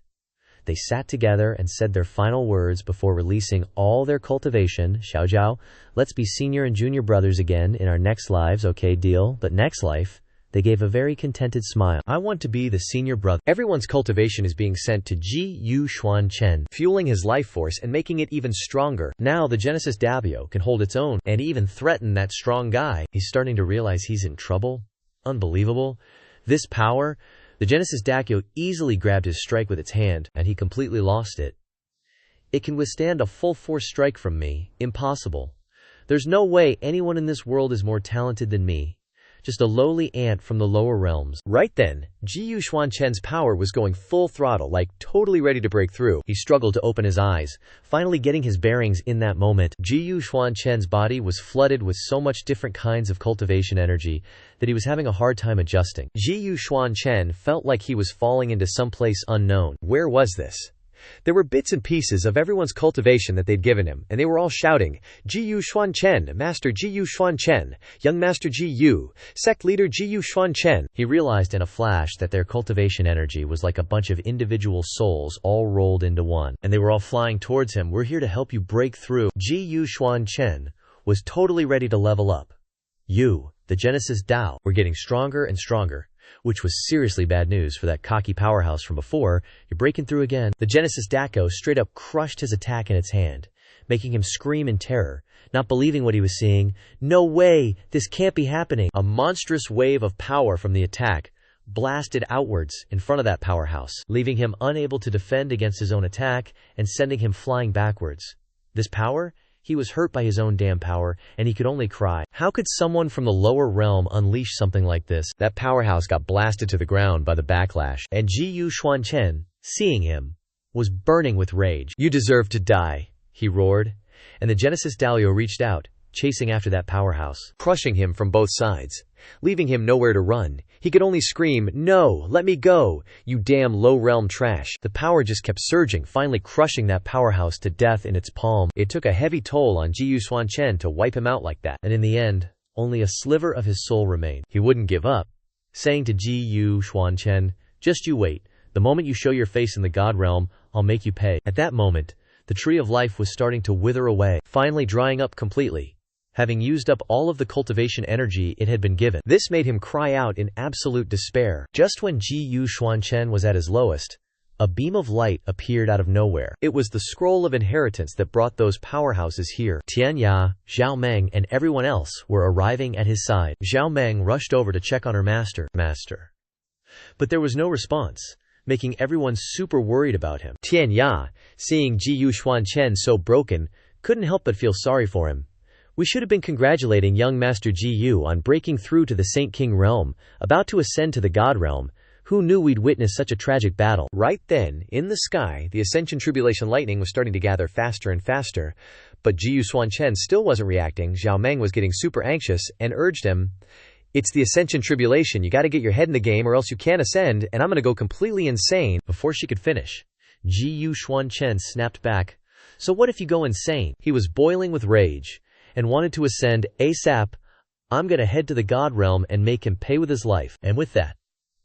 They sat together and said their final words before releasing all their cultivation. "Xiaojiao, let's be senior and junior brothers again in our next lives, okay, deal? But next life," they gave a very contented smile, "I want to be the senior brother." Everyone's cultivation is being sent to Jiyu Xuan Chen, fueling his life force and making it even stronger. Now the Genesis Dabio can hold its own and even threaten that strong guy. He's starting to realize he's in trouble. Unbelievable. This power... The Genesis Dakyo easily grabbed his strike with its hand, and he completely lost it. "It can withstand a full force strike from me. Impossible. There's no way anyone in this world is more talented than me. Just a lowly ant from the lower realms." Right then, Jiyu Xuan Chen's power was going full throttle, like totally ready to break through. He struggled to open his eyes, finally getting his bearings in that moment. Jiyu Xuan Chen's body was flooded with so much different kinds of cultivation energy that he was having a hard time adjusting. Jiyu Xuan Chen felt like he was falling into some place unknown. Where was this? There were bits and pieces of everyone's cultivation that they'd given him, and they were all shouting, "Jiyu Xuan Chen, Master Jiyu Xuan Chen, Young Master Jiyu, Sect Leader Jiyu Xuan Chen." He realized in a flash that their cultivation energy was like a bunch of individual souls all rolled into one, and they were all flying towards him. "We're here to help you break through." Jiyu Xuan Chen was totally ready to level up. "You, the Genesis Dao, were getting stronger and stronger," which was seriously bad news for that cocky powerhouse from before. "You're breaking through again." The Genesis Dako straight up crushed his attack in its hand, making him scream in terror, not believing what he was seeing. "No way! This can't be happening!" A monstrous wave of power from the attack blasted outwards in front of that powerhouse, leaving him unable to defend against his own attack and sending him flying backwards. This power? He was hurt by his own damn power, and he could only cry. How could someone from the lower realm unleash something like this? That powerhouse got blasted to the ground by the backlash, and Jiyu Xuan Chen, seeing him, was burning with rage. "You deserve to die," he roared, and the Genesis Dalio reached out, chasing after that powerhouse, crushing him from both sides, leaving him nowhere to run. He could only scream, "No, let me go, you damn low-realm trash." The power just kept surging, finally crushing that powerhouse to death in its palm. It took a heavy toll on Jiyu Xuan Chen to wipe him out like that, and in the end, only a sliver of his soul remained. He wouldn't give up, saying to Jiyu Xuan Chen, "Just you wait. The moment you show your face in the God realm, I'll make you pay." At that moment, the tree of life was starting to wither away, finally drying up completely, having used up all of the cultivation energy it had been given. This made him cry out in absolute despair. Just when Jiyu Xuan Chen was at his lowest, a beam of light appeared out of nowhere. It was the scroll of inheritance that brought those powerhouses here. Tian Ya, Zhao Meng, and everyone else were arriving at his side. Zhao Meng rushed over to check on her master. But there was no response, making everyone super worried about him. Tian Ya, seeing Jiyu Xuan Chen so broken, couldn't help but feel sorry for him. "We should have been congratulating young Master Jiyu on breaking through to the Saint King realm, about to ascend to the God realm. Who knew we'd witness such a tragic battle?" Right then, in the sky, the Ascension Tribulation lightning was starting to gather faster and faster, but Jiyu Xuan Chen still wasn't reacting. Zhao Meng was getting super anxious and urged him, "It's the Ascension Tribulation, you gotta get your head in the game or else you can't ascend, and I'm gonna go completely insane." Before she could finish, Jiyu Xuan Chen snapped back. "So what if you go insane?" He was boiling with rage and wanted to ascend ASAP. "I'm gonna head to the God realm and make him pay with his life." And with that,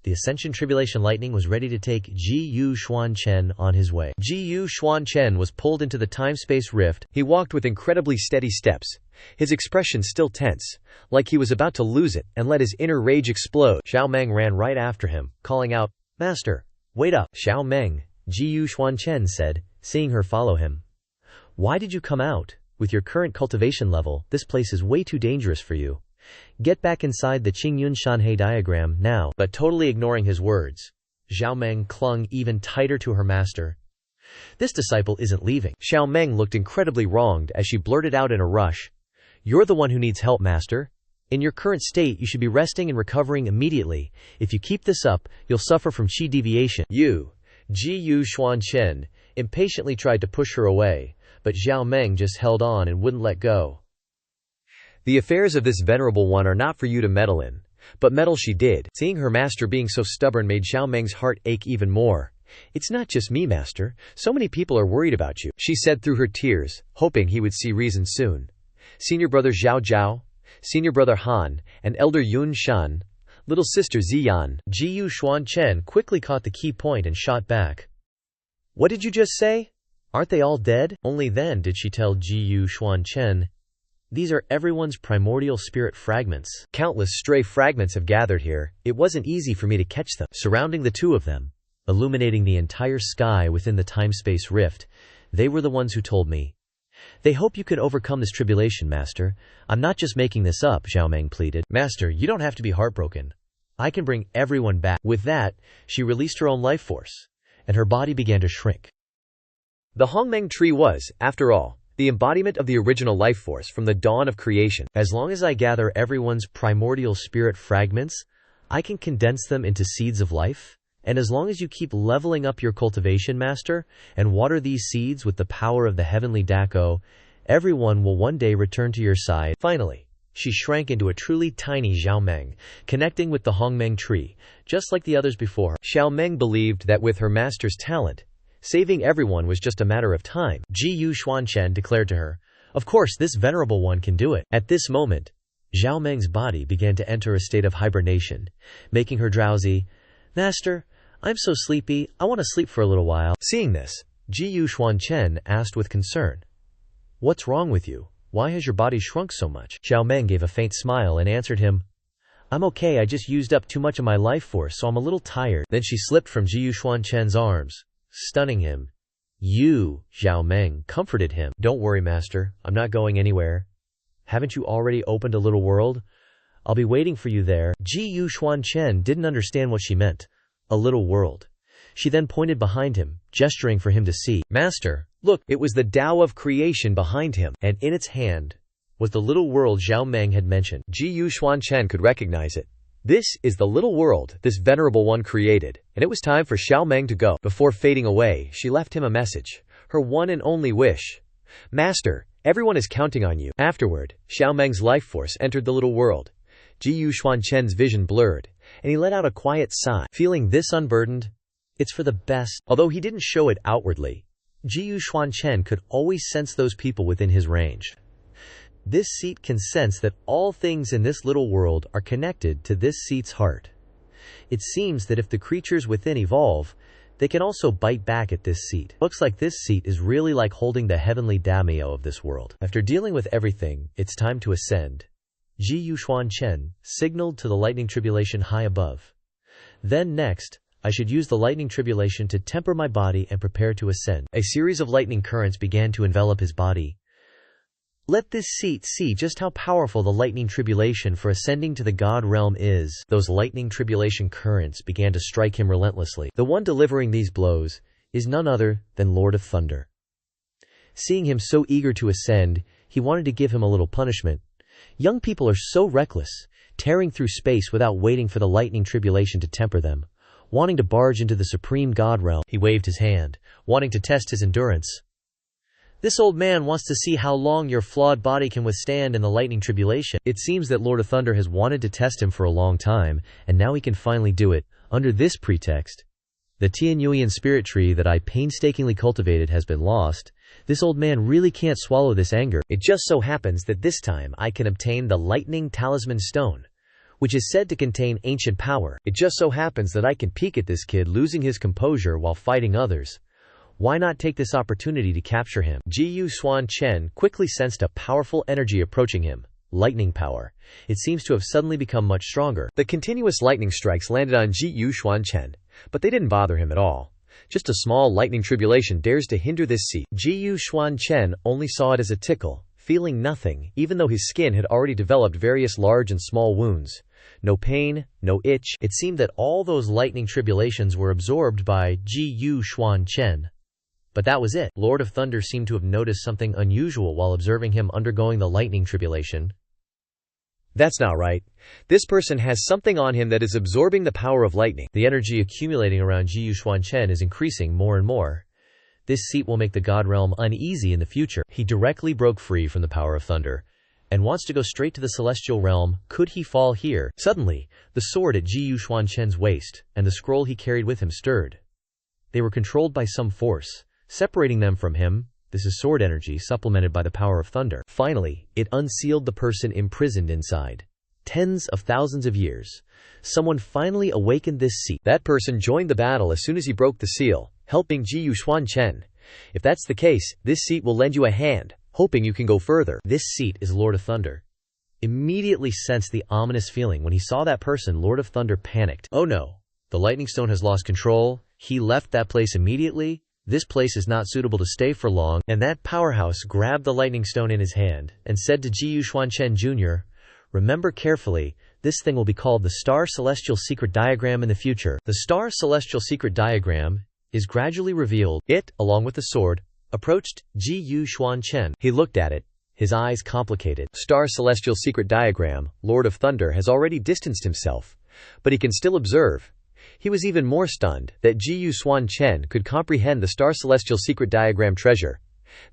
the Ascension Tribulation lightning was ready to take Jiyu Xuan Chen on his way. Jiyu Xuan Chen was pulled into the time-space rift. He walked with incredibly steady steps, his expression still tense, like he was about to lose it and let his inner rage explode. Zhao Meng ran right after him, calling out, "Master, wait up." "Zhao Meng," Jiyu Xuan Chen said, seeing her follow him. "Why did you come out? With your current cultivation level, this place is way too dangerous for you. Get back inside the Qingyun Shanhei diagram now." But totally ignoring his words, Zhao Meng clung even tighter to her master. "This disciple isn't leaving." Zhao Meng looked incredibly wronged as she blurted out in a rush, "You're the one who needs help, master. In your current state, you should be resting and recovering immediately. If you keep this up, you'll suffer from qi deviation." Jiyu Xuan Chen impatiently tried to push her away, but Zhao Meng just held on and wouldn't let go. The affairs of this venerable one are not for you to meddle in. But meddle she did. Seeing her master being so stubborn made Xiao Meng's heart ache even more. It's not just me, master. So many people are worried about you, she said through her tears, hoping he would see reason soon. Senior brother Zhao Zhao, senior brother Han, and elder Yun Shan, little sister Ziyan. Jiyu Xuan Chen quickly caught the key point and shot back. What did you just say? Aren't they all dead? Only then did she tell Jiyu Xuan Chen, these are everyone's primordial spirit fragments. Countless stray fragments have gathered here. It wasn't easy for me to catch them. Surrounding the two of them, illuminating the entire sky within the time-space rift, they were the ones who told me. They hope you can overcome this tribulation, Master. I'm not just making this up, Xiao Meng pleaded. Master, you don't have to be heartbroken. I can bring everyone back. With that, she released her own life force, and her body began to shrink. The Hongmeng tree was, after all, the embodiment of the original life force from the dawn of creation. As long as I gather everyone's primordial spirit fragments, I can condense them into seeds of life. And as long as you keep leveling up your cultivation, Master, and water these seeds with the power of the heavenly Dako, everyone will one day return to your side. Finally, she shrank into a truly tiny Xiao Meng, connecting with the Hongmeng tree, just like the others before her. Xiao Meng believed that with her master's talent, saving everyone was just a matter of time. Jiyu Xuan Chen declared to her, of course this venerable one can do it. At this moment, Xiao Meng's body began to enter a state of hibernation, making her drowsy. Master, I'm so sleepy, I want to sleep for a little while. Seeing this, Jiyu Xuan Chen asked with concern, what's wrong with you? Why has your body shrunk so much? Xiao Meng gave a faint smile and answered him, I'm okay, I just used up too much of my life force, so I'm a little tired. Then she slipped from Jiyu Xuan Chen's arms, stunning him. Xiao Meng comforted him. Don't worry, Master, I'm not going anywhere. Haven't you already opened a little world? I'll be waiting for you there. Jiyu Xuan Chen didn't understand what she meant. A little world. She then pointed behind him, gesturing for him to see. Master, look, it was the Tao of creation behind him, and in its hand was the little world Xiao Meng had mentioned. Jiyu Xuan Chen could recognize it. This is the little world this venerable one created, and it was time for Xiao Meng to go. Before fading away, she left him a message, her one and only wish. Master, everyone is counting on you. Afterward, Xiao Meng's life force entered the little world. Jiyu Xuan Chen's vision blurred, and he let out a quiet sigh. Feeling this unburdened, it's for the best. Although he didn't show it outwardly, Jiyu Xuan Chen could always sense those people within his range. This seat can sense that all things in this little world are connected to this seat's heart. It seems that if the creatures within evolve, they can also bite back at this seat. Looks like this seat is really like holding the heavenly daimyo of this world. After dealing with everything, it's time to ascend. Jiyu Xuan Chen signaled to the lightning tribulation high above. Then next, I should use the lightning tribulation to temper my body and prepare to ascend. A series of lightning currents began to envelop his body. Let this seat see just how powerful the lightning tribulation for ascending to the God realm is. Those lightning tribulation currents began to strike him relentlessly. The one delivering these blows is none other than Lord of Thunder. Seeing him so eager to ascend, he wanted to give him a little punishment. Young people are so reckless, tearing through space without waiting for the lightning tribulation to temper them, wanting to barge into the supreme God realm. He waved his hand, wanting to test his endurance. This old man wants to see how long your flawed body can withstand in the lightning tribulation. It seems that Lord of Thunder has wanted to test him for a long time, and now he can finally do it, under this pretext. The Tianyuan spirit tree that I painstakingly cultivated has been lost. This old man really can't swallow this anger. It just so happens that this time I can obtain the lightning talisman stone, which is said to contain ancient power. It just so happens that I can peek at this kid losing his composure while fighting others. Why not take this opportunity to capture him? Jiyu Xuan Chen quickly sensed a powerful energy approaching him. Lightning power. It seems to have suddenly become much stronger. The continuous lightning strikes landed on Jiyu Xuan Chen, but they didn't bother him at all. Just a small lightning tribulation dares to hinder this seat. Jiyu Xuan Chen only saw it as a tickle, feeling nothing, even though his skin had already developed various large and small wounds. No pain, no itch. It seemed that all those lightning tribulations were absorbed by Jiyu Xuan Chen. But that was it. Lord of Thunder seemed to have noticed something unusual while observing him undergoing the lightning tribulation. That's not right. This person has something on him that is absorbing the power of lightning. The energy accumulating around Jiyu Xuan Chen is increasing more and more. This seat will make the God realm uneasy in the future. He directly broke free from the power of thunder, and wants to go straight to the celestial realm. Could he fall here? Suddenly, the sword at Xuan Chen's waist and the scroll he carried with him stirred. They were controlled by some force, separating them from him. This is sword energy supplemented by the power of thunder. Finally, it unsealed the person imprisoned inside. Tens of thousands of years. Someone finally awakened this seat. That person joined the battle as soon as he broke the seal, helping Xuan Chen. If that's the case, this seat will lend you a hand, hoping you can go further. This seat is Lord of Thunder. Immediately sensed the ominous feeling when he saw that person. Lord of Thunder panicked. Oh no, the lightning stone has lost control. He left that place immediately. This place is not suitable to stay for long. And that powerhouse grabbed the lightning stone in his hand and said to Xuan Chen Jr., remember carefully, this thing will be called the Star Celestial Secret Diagram in the future. The Star Celestial Secret Diagram is gradually revealed. It, along with the sword, approached Xuan Chen. He looked at it, his eyes complicated. Star Celestial Secret Diagram, Lord of Thunder has already distanced himself, but he can still observe. He was even more stunned that Xuan Chen could comprehend the Star Celestial Secret Diagram treasure.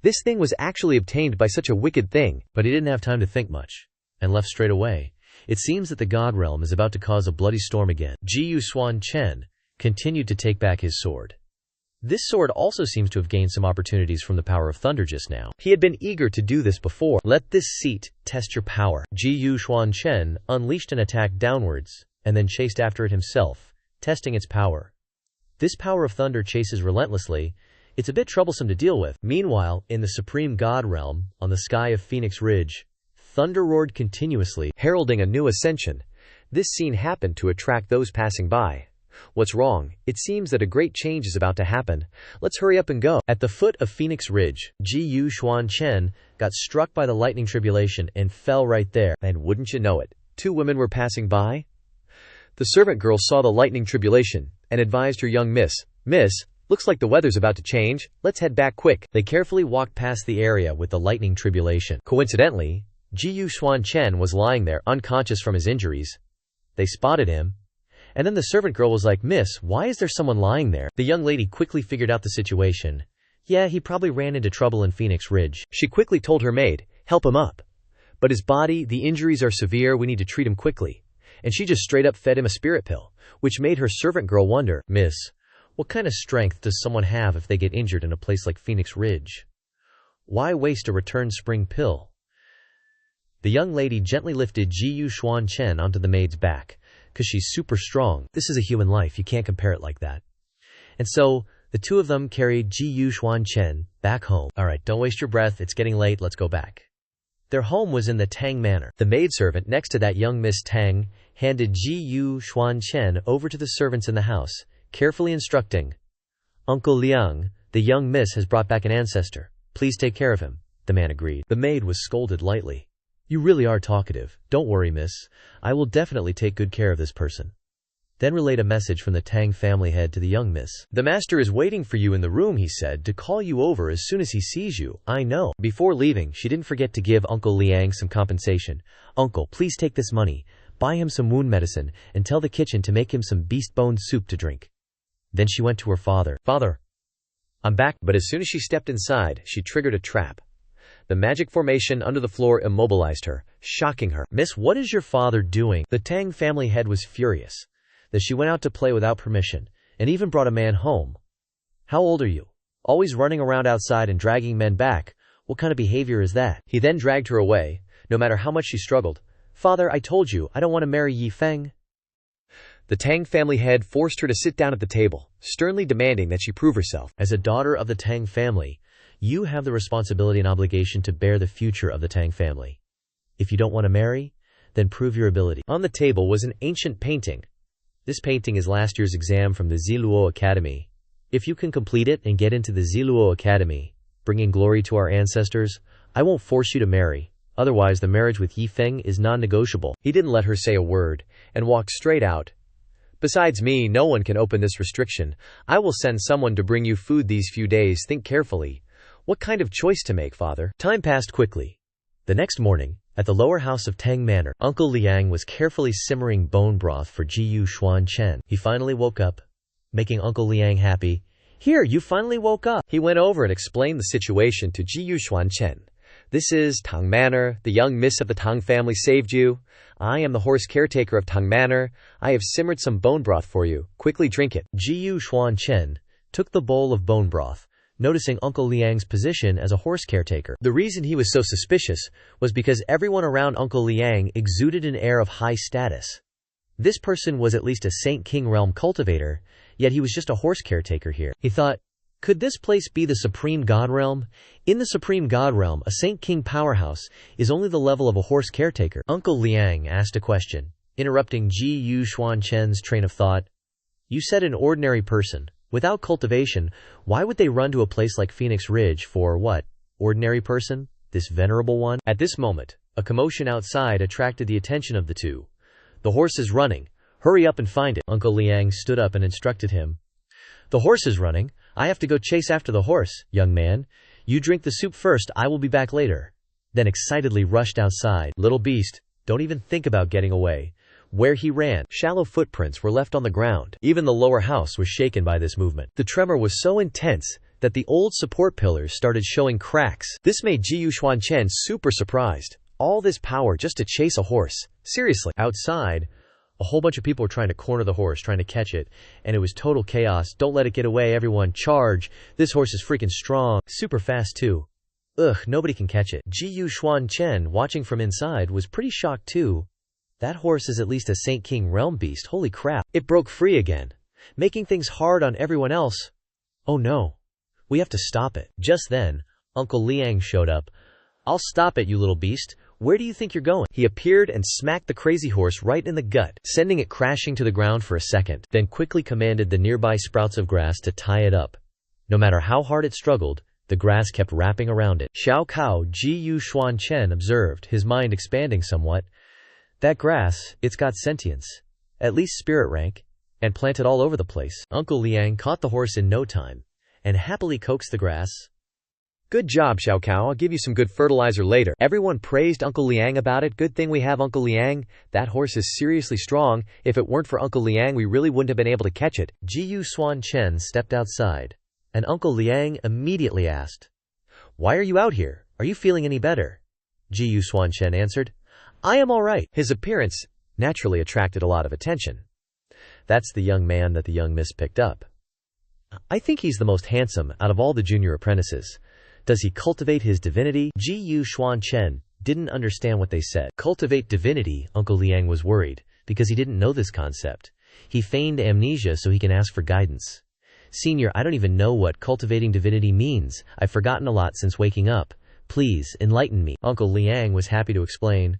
This thing was actually obtained by such a wicked thing. But he didn't have time to think much, and left straight away. It seems that the God Realm is about to cause a bloody storm again. Xuan Chen continued to take back his sword. This sword also seems to have gained some opportunities from the power of thunder just now. He had been eager to do this before. Let this seat test your power. Xuan Chen unleashed an attack downwards, and then chased after it himself, testing its power. This power of thunder chases relentlessly. It's a bit troublesome to deal with. Meanwhile, in the Supreme God Realm, on the sky of Phoenix Ridge, thunder roared continuously, heralding a new ascension. This scene happened to attract those passing by. What's wrong? It seems that a great change is about to happen. Let's hurry up and go. At the foot of Phoenix Ridge, Xuan Chen got struck by the lightning tribulation and fell right there. And wouldn't you know it, two women were passing by. The servant girl saw the lightning tribulation and advised her young miss, looks like the weather's about to change. Let's head back quick. They carefully walked past the area with the lightning tribulation. Coincidentally, Xuan Chen was lying there unconscious from his injuries. They spotted him. And then the servant girl was like, Miss, why is there someone lying there? The young lady quickly figured out the situation. Yeah, he probably ran into trouble in Phoenix Ridge. She quickly told her maid, help him up. But his body, the injuries are severe, we need to treat him quickly. And she just straight up fed him a spirit pill, which made her servant girl wonder, Miss, what kind of strength does someone have if they get injured in a place like Phoenix Ridge? Why waste a return spring pill? The young lady gently lifted Xuan Chen onto the maid's back. Because she's super strong. This is a human life, you can't compare it like that. And so, the two of them carried Xuan Chen back home. Alright, don't waste your breath, it's getting late, let's go back. Their home was in the Tang Manor. The maidservant next to that young Miss Tang handed Xuan Chen over to the servants in the house, carefully instructing, Uncle Liang, the young miss has brought back an ancestor. Please take care of him. The man agreed. The maid was scolded lightly. You really are talkative. Don't worry, miss. I will definitely take good care of this person. Then relayed a message from the Tang family head to the young miss. The master is waiting for you in the room, he said, to call you over as soon as he sees you. I know. Before leaving, she didn't forget to give Uncle Liang some compensation. Uncle, please take this money, buy him some wound medicine, and tell the kitchen to make him some beast bone soup to drink. Then she went to her father. Father, I'm back. But as soon as she stepped inside, she triggered a trap. The magic formation under the floor immobilized her, shocking her. Miss, what is your father doing? The Tang family head was furious that she went out to play without permission, and even brought a man home. How old are you? Always running around outside and dragging men back. What kind of behavior is that? He then dragged her away, no matter how much she struggled. Father, I told you, I don't want to marry Yi Feng. The Tang family head forced her to sit down at the table, sternly demanding that she prove herself. As a daughter of the Tang family, you have the responsibility and obligation to bear the future of the Tang family. If you don't want to marry, then prove your ability. On the table was an ancient painting. This painting is last year's exam from the Ziluo Academy. If you can complete it and get into the Ziluo Academy, bringing glory to our ancestors, I won't force you to marry. Otherwise, the marriage with Yi Feng is non-negotiable. He didn't let her say a word, and walked straight out. Besides me, no one can open this restriction. I will send someone to bring you food these few days. Think carefully. What kind of choice to make, father? Time passed quickly. The next morning, at the lower house of Tang Manor, Uncle Liang was carefully simmering bone broth for Xuan Chen. He finally woke up, making Uncle Liang happy. Here, you finally woke up. He went over and explained the situation to Xuan Chen. "This is Tang Manor. The young miss of the Tang family saved you. I am the horse caretaker of Tang Manor. I have simmered some bone broth for you. Quickly drink it." Xuan Chen took the bowl of bone broth, noticing Uncle Liang's position as a horse caretaker. The reason he was so suspicious was because everyone around Uncle Liang exuded an air of high status. This person was at least a Saint King realm cultivator, yet he was just a horse caretaker here. He thought, could this place be the Supreme God realm? In the Supreme God realm, a Saint King powerhouse is only the level of a horse caretaker. Uncle Liang asked a question, interrupting Xuan Chen's train of thought. You said an ordinary person. Without cultivation, why would they run to a place like Phoenix Ridge for what? Ordinary person? This venerable one? At this moment, a commotion outside attracted the attention of the two. The horse is running. Hurry up and find it. Uncle Liang stood up and instructed him. The horse is running. I have to go chase after the horse, young man. You drink the soup first, I will be back later. Then excitedly rushed outside. Little beast, don't even think about getting away. Where he ran, shallow footprints were left on the ground. Even the lower house was shaken by this movement. The tremor was so intense that the old support pillars started showing cracks. This made Xuan Chen super surprised. All this power just to chase a horse. Seriously. Outside, a whole bunch of people were trying to corner the horse, trying to catch it, and it was total chaos. Don't let it get away, everyone. Charge. This horse is freaking strong. Super fast too. Ugh, nobody can catch it. Xuan Chen, watching from inside, was pretty shocked too. That horse is at least a Saint King realm beast. Holy crap. It broke free again, making things hard on everyone else. Oh no. We have to stop it. Just then, Uncle Liang showed up. I'll stop it, you little beast. Where do you think you're going? He appeared and smacked the crazy horse right in the gut, sending it crashing to the ground for a second, then quickly commanded the nearby sprouts of grass to tie it up. No matter how hard it struggled, the grass kept wrapping around it. Xiao Cao Xuan Chen observed, his mind expanding somewhat. That grass, it's got sentience, at least spirit rank, and planted all over the place. Uncle Liang caught the horse in no time, and happily coaxed the grass. Good job, Xiao Cao. I'll give you some good fertilizer later. Everyone praised Uncle Liang about it. Good thing we have Uncle Liang. That horse is seriously strong. If it weren't for Uncle Liang, we really wouldn't have been able to catch it. Xuan Chen stepped outside, and Uncle Liang immediately asked, Why are you out here? Are you feeling any better? Xuan Chen answered, I am all right. His appearance naturally attracted a lot of attention. That's the young man that the young miss picked up. I think he's the most handsome out of all the junior apprentices. Does he cultivate his divinity? Xuan Chen didn't understand what they said. Cultivate divinity? Uncle Liang was worried, because he didn't know this concept. He feigned amnesia so he can ask for guidance. Senior, I don't even know what cultivating divinity means. I've forgotten a lot since waking up. Please, enlighten me. Uncle Liang was happy to explain.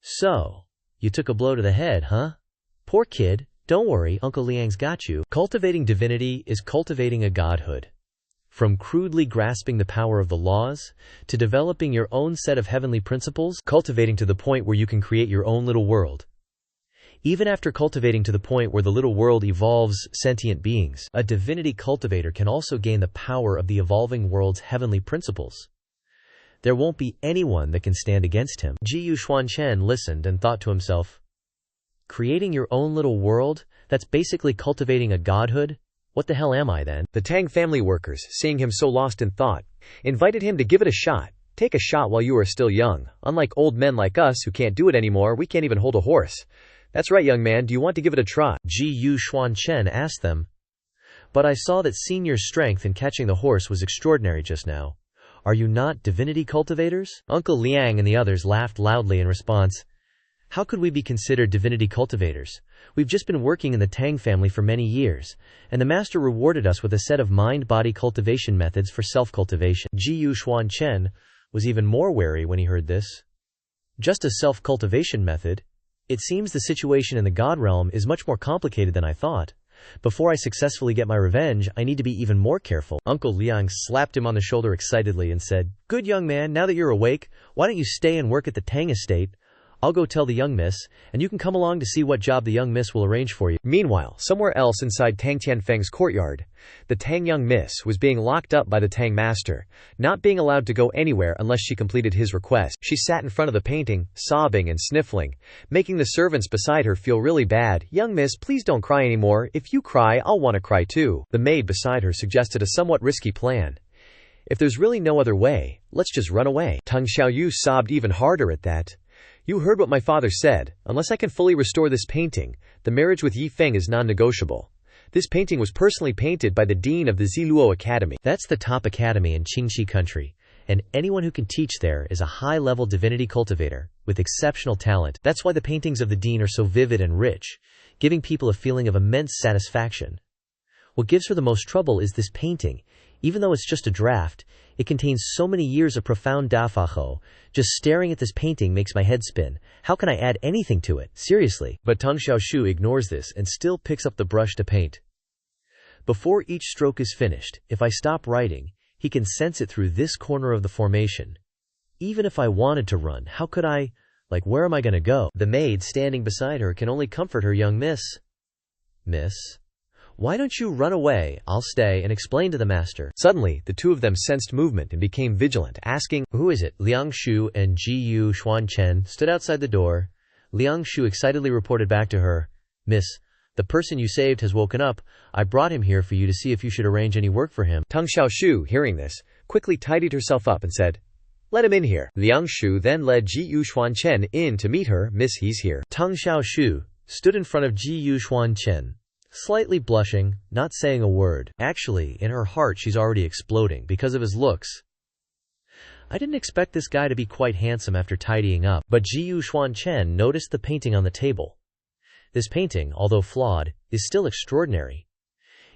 So, you took a blow to the head, huh? Poor kid. Don't worry, Uncle Liang's got you. Cultivating divinity is cultivating a godhood. From crudely grasping the power of the laws, to developing your own set of heavenly principles, cultivating to the point where you can create your own little world. Even after cultivating to the point where the little world evolves sentient beings, a divinity cultivator can also gain the power of the evolving world's heavenly principles. There won't be anyone that can stand against him. Xuan Chen listened and thought to himself, creating your own little world? That's basically cultivating a godhood? What the hell am I then? The Tang family workers, seeing him so lost in thought, invited him to give it a shot. Take a shot while you are still young. Unlike old men like us who can't do it anymore, we can't even hold a horse. That's right, young man, do you want to give it a try? Xuan Chen asked them. But I saw that Senior's strength in catching the horse was extraordinary just now. Are you not divinity cultivators? Uncle Liang and the others laughed loudly in response. How could we be considered divinity cultivators? We've just been working in the Tang family for many years, and the master rewarded us with a set of mind-body cultivation methods for self-cultivation. Xuan Chen was even more wary when he heard this. Just a self-cultivation method? It seems the situation in the God realm is much more complicated than I thought. Before I successfully get my revenge, I need to be even more careful. Uncle Liang slapped him on the shoulder excitedly and said, Good young man, now that you're awake, why don't you stay and work at the Tang estate? I'll go tell the young miss, and you can come along to see what job the young miss will arrange for you. Meanwhile, somewhere else inside Tang Tianfeng's courtyard, the Tang young miss was being locked up by the Tang master, not being allowed to go anywhere unless she completed his request. She sat in front of the painting, sobbing and sniffling, making the servants beside her feel really bad. Young miss, please don't cry anymore. If you cry, I'll want to cry too. The maid beside her suggested a somewhat risky plan. If there's really no other way, let's just run away. Tang Xiaoyu sobbed even harder at that. You heard what my father said. Unless I can fully restore this painting, the marriage with Yi Feng is non-negotiable. This painting was personally painted by the dean of the Ziluo Academy. That's the top academy in Qingxi country, and anyone who can teach there is a high-level divinity cultivator with exceptional talent. That's why the paintings of the dean are so vivid and rich, giving people a feeling of immense satisfaction. What gives her the most trouble is this painting. Even though it's just a draft, it contains so many years of profound dafaho. Just staring at this painting makes my head spin. How can I add anything to it? Seriously. But Tang Xiaoshu ignores this and still picks up the brush to paint. Before each stroke is finished, if I stop writing, he can sense it through this corner of the formation. Even if I wanted to run, how could I? Like, where am I gonna go? The maid standing beside her can only comfort her young miss. Miss? Why don't you run away? I'll stay and explain to the master. Suddenly, the two of them sensed movement and became vigilant, asking, Who is it? Liang Shu and Ji Xuan Chen stood outside the door. Liang Shu excitedly reported back to her, Miss, the person you saved has woken up. I brought him here for you to see if you should arrange any work for him. Tang Xiaoshu, hearing this, quickly tidied herself up and said, Let him in here. Liang Shu then led Ji Xuan Chen in to meet her. Miss, he's here. Tang Xiaoshu stood in front of Ji Xuan Chen, slightly blushing, not saying a word. Actually, in her heart she's already exploding because of his looks. I didn't expect this guy to be quite handsome after tidying up, but Ji Xuan Chen noticed the painting on the table. This painting, although flawed, is still extraordinary.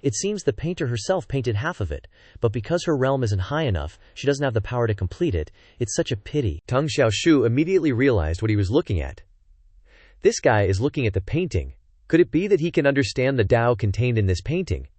It seems the painter herself painted half of it, but because her realm isn't high enough, she doesn't have the power to complete it. It's such a pity. Tang Xiaoshu immediately realized what he was looking at. This guy is looking at the painting. Could it be that he can understand the Tao contained in this painting?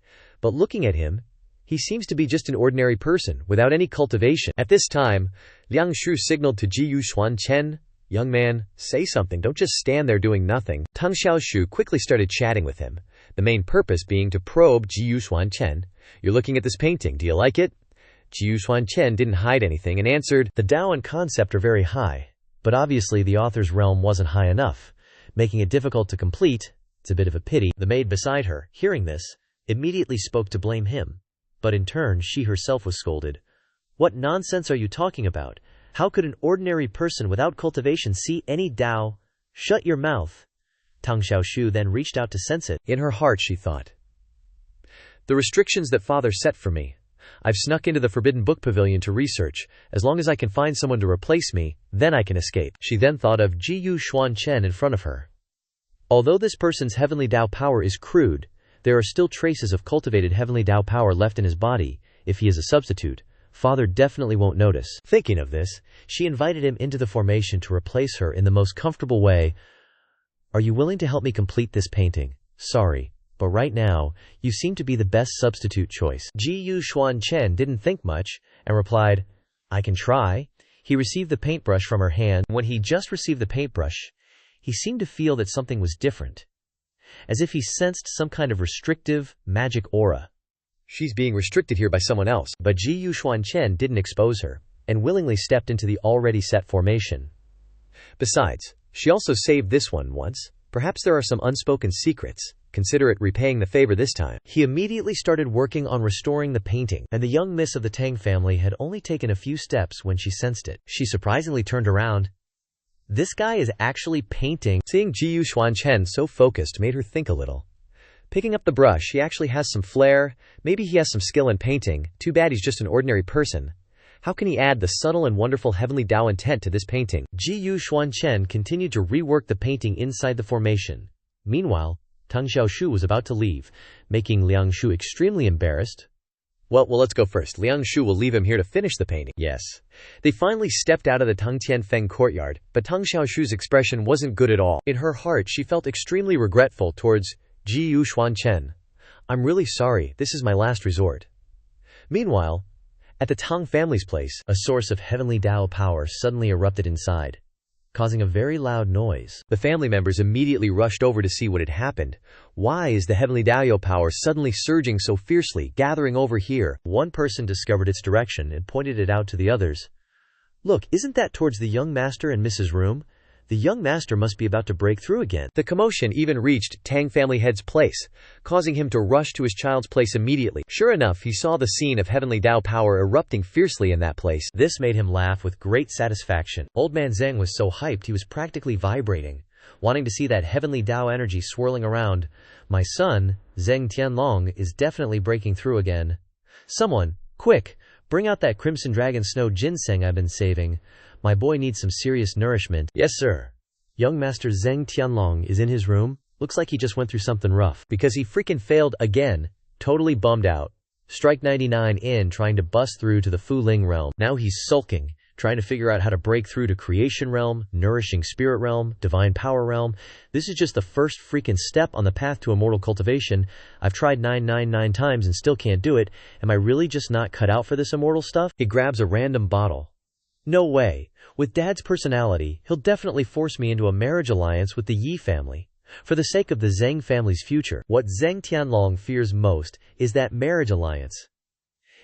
But looking at him, he seems to be just an ordinary person, without any cultivation. At this time, Liang Shu signaled to Ji Xuan Chen, Young man, say something, don't just stand there doing nothing. Tang Xiaoshu quickly started chatting with him, the main purpose being to probe Ji Xuan Chen. You're looking at this painting, do you like it? Ji Xuan Chen didn't hide anything and answered, The Tao and concept are very high, but obviously the author's realm wasn't high enough, making it difficult to complete. It's a bit of a pity. The maid beside her, hearing this, immediately spoke to blame him, but in turn she herself was scolded. What nonsense are you talking about? How could an ordinary person without cultivation see any Tao? Shut your mouth. Tang Xiaoshu then reached out to sense it. In her heart she thought, the restrictions that father set for me. I've snuck into the Forbidden Book Pavilion to research. As long as I can find someone to replace me, then I can escape. She then thought of Ji Xuan Chen in front of her. Although this person's heavenly Tao power is crude, there are still traces of cultivated heavenly Tao power left in his body. If he is a substitute, father definitely won't notice. Thinking of this, she invited him into the formation to replace her in the most comfortable way. Are you willing to help me complete this painting? Sorry, but right now, you seem to be the best substitute choice. Ji Xuan Chen didn't think much and replied, I can try. He received the paintbrush from her hand. When he just received the paintbrush, he seemed to feel that something was different, as if he sensed some kind of restrictive, magic aura. She's being restricted here by someone else. But Ji Xuan Chen didn't expose her, and willingly stepped into the already set formation. Besides, she also saved this one once. Perhaps there are some unspoken secrets. Consider it repaying the favor this time. He immediately started working on restoring the painting, and the young miss of the Tang family had only taken a few steps when she sensed it. She surprisingly turned around. This guy is actually painting. Seeing Ji Xuan Chen so focused made her think a little. Picking up the brush, he actually has some flair. Maybe he has some skill in painting. Too bad he's just an ordinary person. How can he add the subtle and wonderful heavenly Tao intent to this painting? Ji Xuan Chen continued to rework the painting inside the formation. Meanwhile, Tang Xiaoshu was about to leave, making Liang Shu extremely embarrassed. Well, let's go first. Liang Shu will leave him here to finish the painting. Yes. They finally stepped out of the Tang Tianfeng courtyard, but Tang Xiaoshu's expression wasn't good at all. In her heart, she felt extremely regretful towards Ji Xuan Chen. I'm really sorry, this is my last resort. Meanwhile, at the Tang family's place, a source of heavenly Tao power suddenly erupted inside, causing a very loud noise. The family members immediately rushed over to see what had happened. Why is the heavenly Tao power suddenly surging so fiercely, gathering over here? One person discovered its direction and pointed it out to the others. Look, isn't that towards the young master and Mrs. Room? The young master must be about to break through again. The commotion even reached Tang family head's place, causing him to rush to his child's place immediately. Sure enough, he saw the scene of heavenly Dao power erupting fiercely in that place. This made him laugh with great satisfaction. Old man Zeng was so hyped he was practically vibrating, wanting to see that heavenly Dao energy swirling around. My son, Zeng Tianlong, is definitely breaking through again. Someone, quick, bring out that Crimson Dragon Snow Ginseng I've been saving. My boy needs some serious nourishment. Yes, sir. Young Master Zeng Tianlong is in his room. Looks like he just went through something rough. Because he freaking failed again. Totally bummed out. Strike 99 in trying to bust through to the Fu Ling realm. Now he's sulking, trying to figure out how to break through to Creation realm, Nourishing Spirit realm, Divine Power realm. This is just the first freaking step on the path to immortal cultivation. I've tried 999 times and still can't do it. Am I really just not cut out for this immortal stuff? He grabs a random bottle. No way. With Dad's personality, he'll definitely force me into a marriage alliance with the Yi family, for the sake of the Zeng family's future. What Zeng Tianlong fears most is that marriage alliance.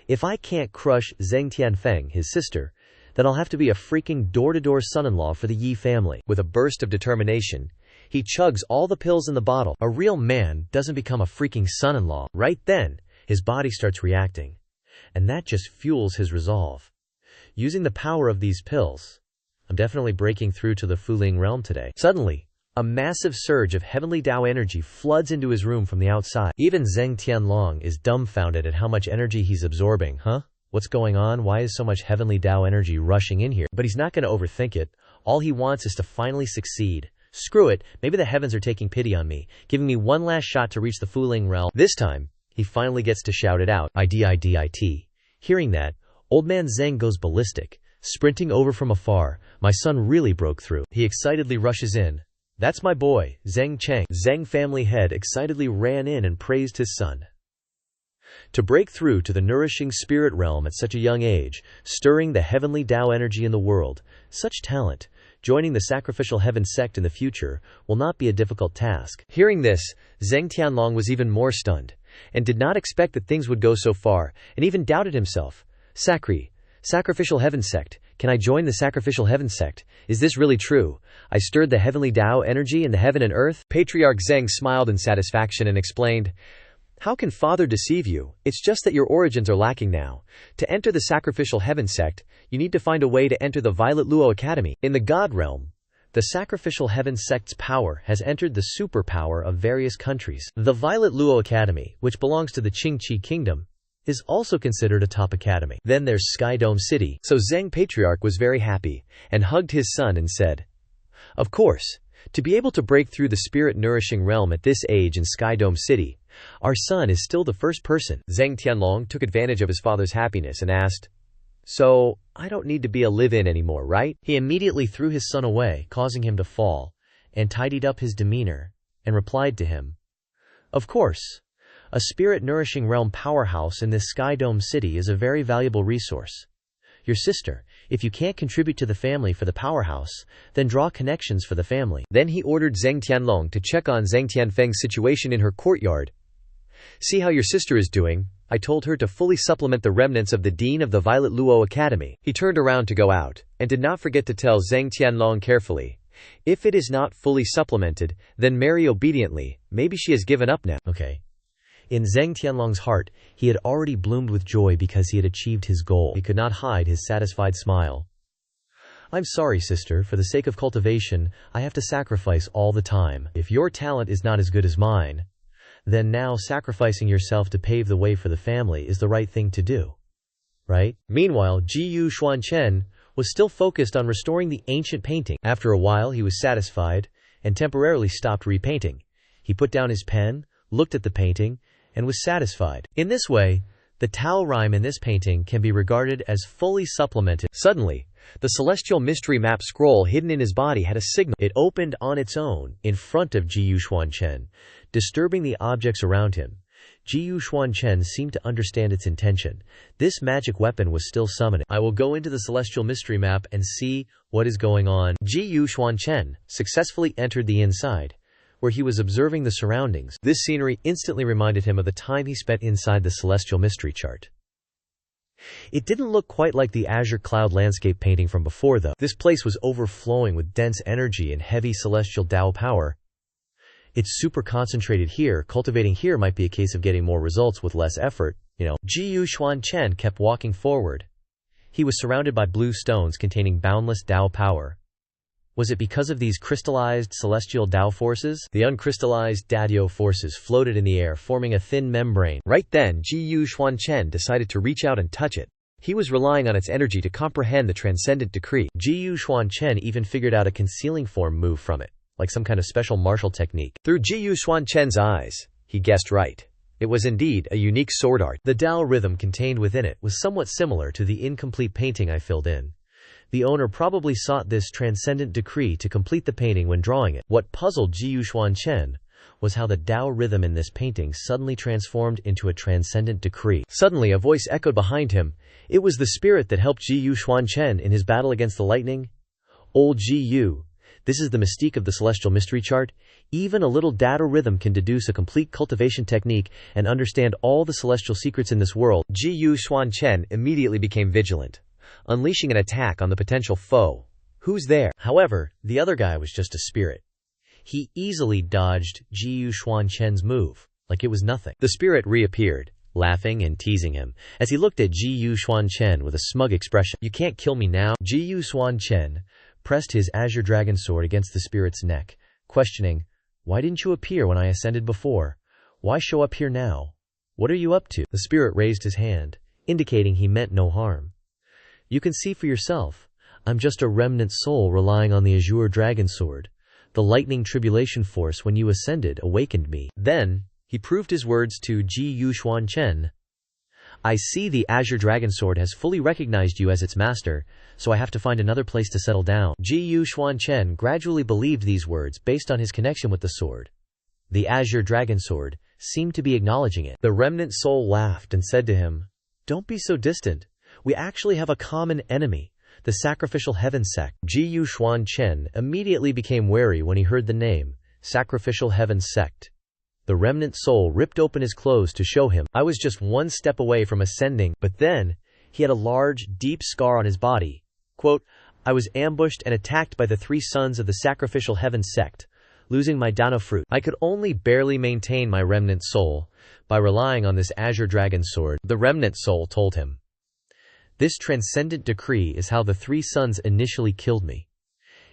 If I can't crush Zeng Tianfeng, his sister, then I'll have to be a freaking door-to-door son-in-law for the Yi family. With a burst of determination, he chugs all the pills in the bottle. A real man doesn't become a freaking son-in-law. Right then, his body starts reacting, and that just fuels his resolve. Using the power of these pills, I'm definitely breaking through to the Fu Ling realm today. Suddenly, a massive surge of heavenly Dao energy floods into his room from the outside. Even Zeng Tianlong is dumbfounded at how much energy he's absorbing. What's going on? Why is so much heavenly Dao energy rushing in here? But he's not going to overthink it. All he wants is to finally succeed. Screw it, maybe the heavens are taking pity on me, giving me one last shot to reach the Fu Ling realm. This time, he finally gets to shout it out. IDIDIT. Hearing that, Old man Zeng goes ballistic, sprinting over from afar. My son really broke through. He excitedly rushes in. That's my boy, Zeng Cheng. Zeng family head excitedly ran in and praised his son. To break through to the nourishing spirit realm at such a young age, stirring the heavenly Dao energy in the world, such talent, joining the sacrificial heaven sect in the future, will not be a difficult task. Hearing this, Zeng Tianlong was even more stunned, and did not expect that things would go so far, and even doubted himself. Sacrificial Heaven Sect. Can I join the Sacrificial Heaven Sect? Is this really true? I stirred the heavenly Dao energy in the heaven and earth? Patriarch Zeng smiled in satisfaction and explained, how can Father deceive you? It's just that your origins are lacking now. To enter the Sacrificial Heaven Sect, you need to find a way to enter the Violet Luo Academy. In the God realm, the Sacrificial Heaven Sect's power has entered the superpower of various countries. The Violet Luo Academy, which belongs to the Qingqi Kingdom, is also considered a top academy. Then there's Sky Dome City. So Zeng Patriarch was very happy, and hugged his son and said, of course, to be able to break through the spirit-nourishing realm at this age in Sky Dome City, our son is still the first person. Zeng Tianlong took advantage of his father's happiness and asked, so, I don't need to be a live-in anymore, right? He immediately threw his son away, causing him to fall, and tidied up his demeanor, and replied to him, of course. A spirit-nourishing realm powerhouse in this Sky Dome City is a very valuable resource. Your sister, if you can't contribute to the family for the powerhouse, then draw connections for the family. Then he ordered Zeng Tianlong to check on Zeng Tianfeng's situation in her courtyard. See how your sister is doing. I told her to fully supplement the remnants of the Dean of the Violet Luo Academy. He turned around to go out, and did not forget to tell Zeng Tianlong carefully, if it is not fully supplemented, then marry obediently. Maybe she has given up now. Okay. In Zeng Tianlong's heart, he had already bloomed with joy because he had achieved his goal. He could not hide his satisfied smile. I'm sorry, sister, for the sake of cultivation, I have to sacrifice all the time. If your talent is not as good as mine, then now sacrificing yourself to pave the way for the family is the right thing to do. Right? Meanwhile, Xuan Chen was still focused on restoring the ancient painting. After a while, he was satisfied and temporarily stopped repainting. He put down his pen, looked at the painting, and was satisfied. In this way, the Tao rhyme in this painting can be regarded as fully supplemented. Suddenly, the celestial mystery map scroll hidden in his body had a signal. It opened on its own in front of Xuan Chen, disturbing the objects around him. Xuan Chen seemed to understand its intention. This magic weapon was still summoning. I will go into the celestial mystery map and see what is going on. Xuan Chen successfully entered the inside, where he was observing the surroundings. This scenery instantly reminded him of the time he spent inside the celestial mystery chart. It didn't look quite like the azure cloud landscape painting from before, though. This place was overflowing with dense energy and heavy celestial Tao power. It's super concentrated here. Cultivating here might be a case of getting more results with less effort, Xuan Chen kept walking forward. He was surrounded by blue stones containing boundless Tao power. Was it because of these crystallized celestial Tao forces? The uncrystallized Dadyo forces floated in the air, forming a thin membrane. Right then, Xuan Chen decided to reach out and touch it. He was relying on its energy to comprehend the transcendent decree. Xuan Chen even figured out a concealing form move from it, like some kind of special martial technique. Through Xuan Chen's eyes, he guessed right. It was indeed a unique sword art. The Tao rhythm contained within it was somewhat similar to the incomplete painting I filled in. The owner probably sought this transcendent decree to complete the painting when drawing it. What puzzled Xuan Chen was how the Tao rhythm in this painting suddenly transformed into a transcendent decree. Suddenly a voice echoed behind him. It was the spirit that helped Xuan Chen in his battle against the lightning. Old Gu, this is the mystique of the celestial mystery chart. Even a little Tao rhythm can deduce a complete cultivation technique and understand all the celestial secrets in this world. Xuan Chen immediately became vigilant, unleashing an attack on the potential foe. Who's there? However, the other guy was just a spirit. He easily dodged Xuan Chen's move, like it was nothing. The spirit reappeared, laughing and teasing him, as he looked at Xuan Chen with a smug expression. You can't kill me now. Xuan Chen pressed his azure dragon sword against the spirit's neck, questioning, "Why didn't you appear when I ascended before? Why show up here now? What are you up to?" The spirit raised his hand, indicating he meant no harm. "You can see for yourself. I'm just a remnant soul relying on the azure dragon sword. The lightning tribulation force when you ascended awakened me." Then, he proved his words to Xuan Chen. "I see the azure dragon sword has fully recognized you as its master, so I have to find another place to settle down." Xuan Chen gradually believed these words based on his connection with the sword. The azure dragon sword seemed to be acknowledging it. The remnant soul laughed and said to him, "Don't be so distant. We actually have a common enemy, the Sacrificial Heaven Sect." Xuan Chen immediately became wary when he heard the name, Sacrificial Heaven Sect. The remnant soul ripped open his clothes to show him. "I was just one step away from ascending, but then he had a large, deep scar on his body. Quote, I was ambushed and attacked by the 3 sons of the Sacrificial Heaven Sect, losing my Dano fruit. I could only barely maintain my remnant soul by relying on this azure dragon sword," the remnant soul told him. "This transcendent decree is how the 3 sons initially killed me.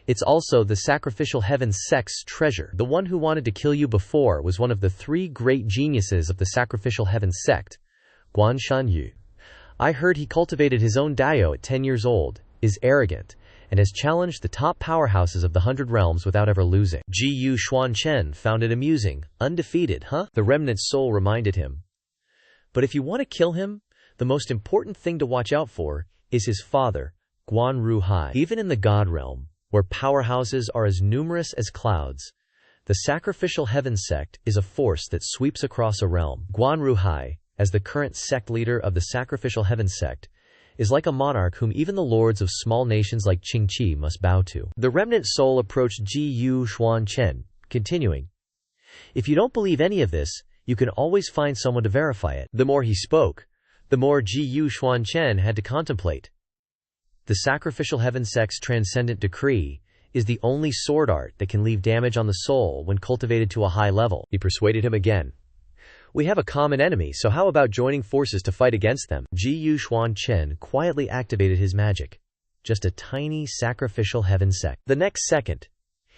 It's also the Sacrificial Heaven Sect's treasure. The one who wanted to kill you before was one of the 3 great geniuses of the Sacrificial Heaven Sect, Guan Shanyu. I heard he cultivated his own Dao at 10 years old, is arrogant, and has challenged the top powerhouses of the 100 Realms without ever losing." Xuan Chen found it amusing. "Undefeated, huh?" the remnant soul reminded him. "But if you want to kill him, the most important thing to watch out for is his father, Guan Ruhai. Even in the God Realm, where powerhouses are as numerous as clouds, the Sacrificial Heaven Sect is a force that sweeps across a realm. Guan Ruhai, as the current sect leader of the Sacrificial Heaven Sect, is like a monarch whom even the lords of small nations like Qingqi must bow to." The remnant soul approached Xuan Chen, continuing, "If you don't believe any of this, you can always find someone to verify it." The more he spoke, the more Xuan Chen had to contemplate. The Sacrificial Heaven Sect's transcendent decree is the only sword art that can leave damage on the soul when cultivated to a high level. He persuaded him again. "We have a common enemy, so how about joining forces to fight against them?" Xuan Chen quietly activated his magic. Just a tiny Sacrificial Heaven Sect. The next second,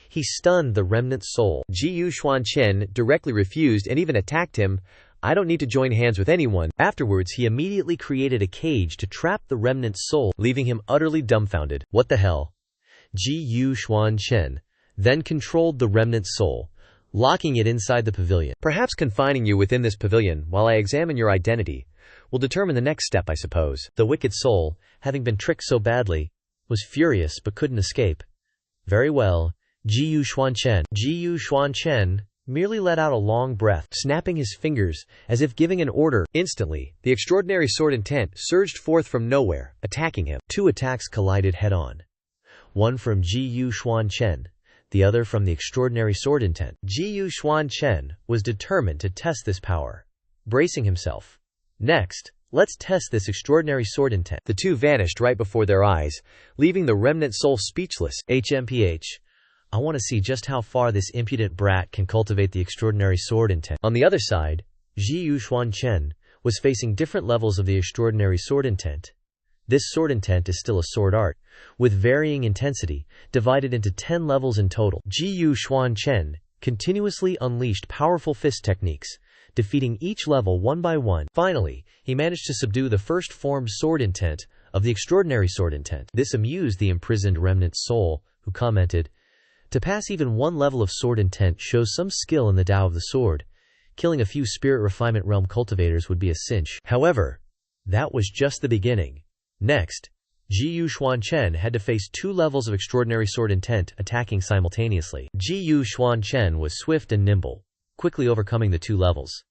he stunned the remnant soul. Xuan Chen directly refused and even attacked him. "I don't need to join hands with anyone." Afterwards, he immediately created a cage to trap the remnant soul, leaving him utterly dumbfounded. "What the hell?" Xuan Chen then controlled the remnant soul, locking it inside the pavilion. "Perhaps confining you within this pavilion while I examine your identity will determine the next step, I suppose." The wicked soul, having been tricked so badly, was furious but couldn't escape. "Very well, Xuan Chen merely let out a long breath, snapping his fingers as if giving an order. Instantly, the extraordinary sword intent surged forth from nowhere, attacking him. 2 attacks collided head-on. One from Xuan Chen, the other from the extraordinary sword intent. Xuan Chen was determined to test this power, bracing himself. Next, Let's test this extraordinary sword intent. The two vanished right before their eyes, leaving the remnant soul speechless. HMPH. I want to see just how far this impudent brat can cultivate the extraordinary sword intent. On the other side, Xuan Chen was facing different levels of the extraordinary sword intent. This sword intent is still a sword art, with varying intensity, divided into 10 levels in total. Xuan Chen continuously unleashed powerful fist techniques, defeating each level one by one. Finally, he managed to subdue the first formed sword intent of the extraordinary sword intent. This amused the imprisoned remnant soul, who commented, "To pass even one level of sword intent shows some skill in the Tao of the sword. Killing a few spirit refinement realm cultivators would be a cinch." However, that was just the beginning. Next, Xuan Chen had to face 2 levels of extraordinary sword intent attacking simultaneously. Xuan Chen was swift and nimble, quickly overcoming the 2 levels.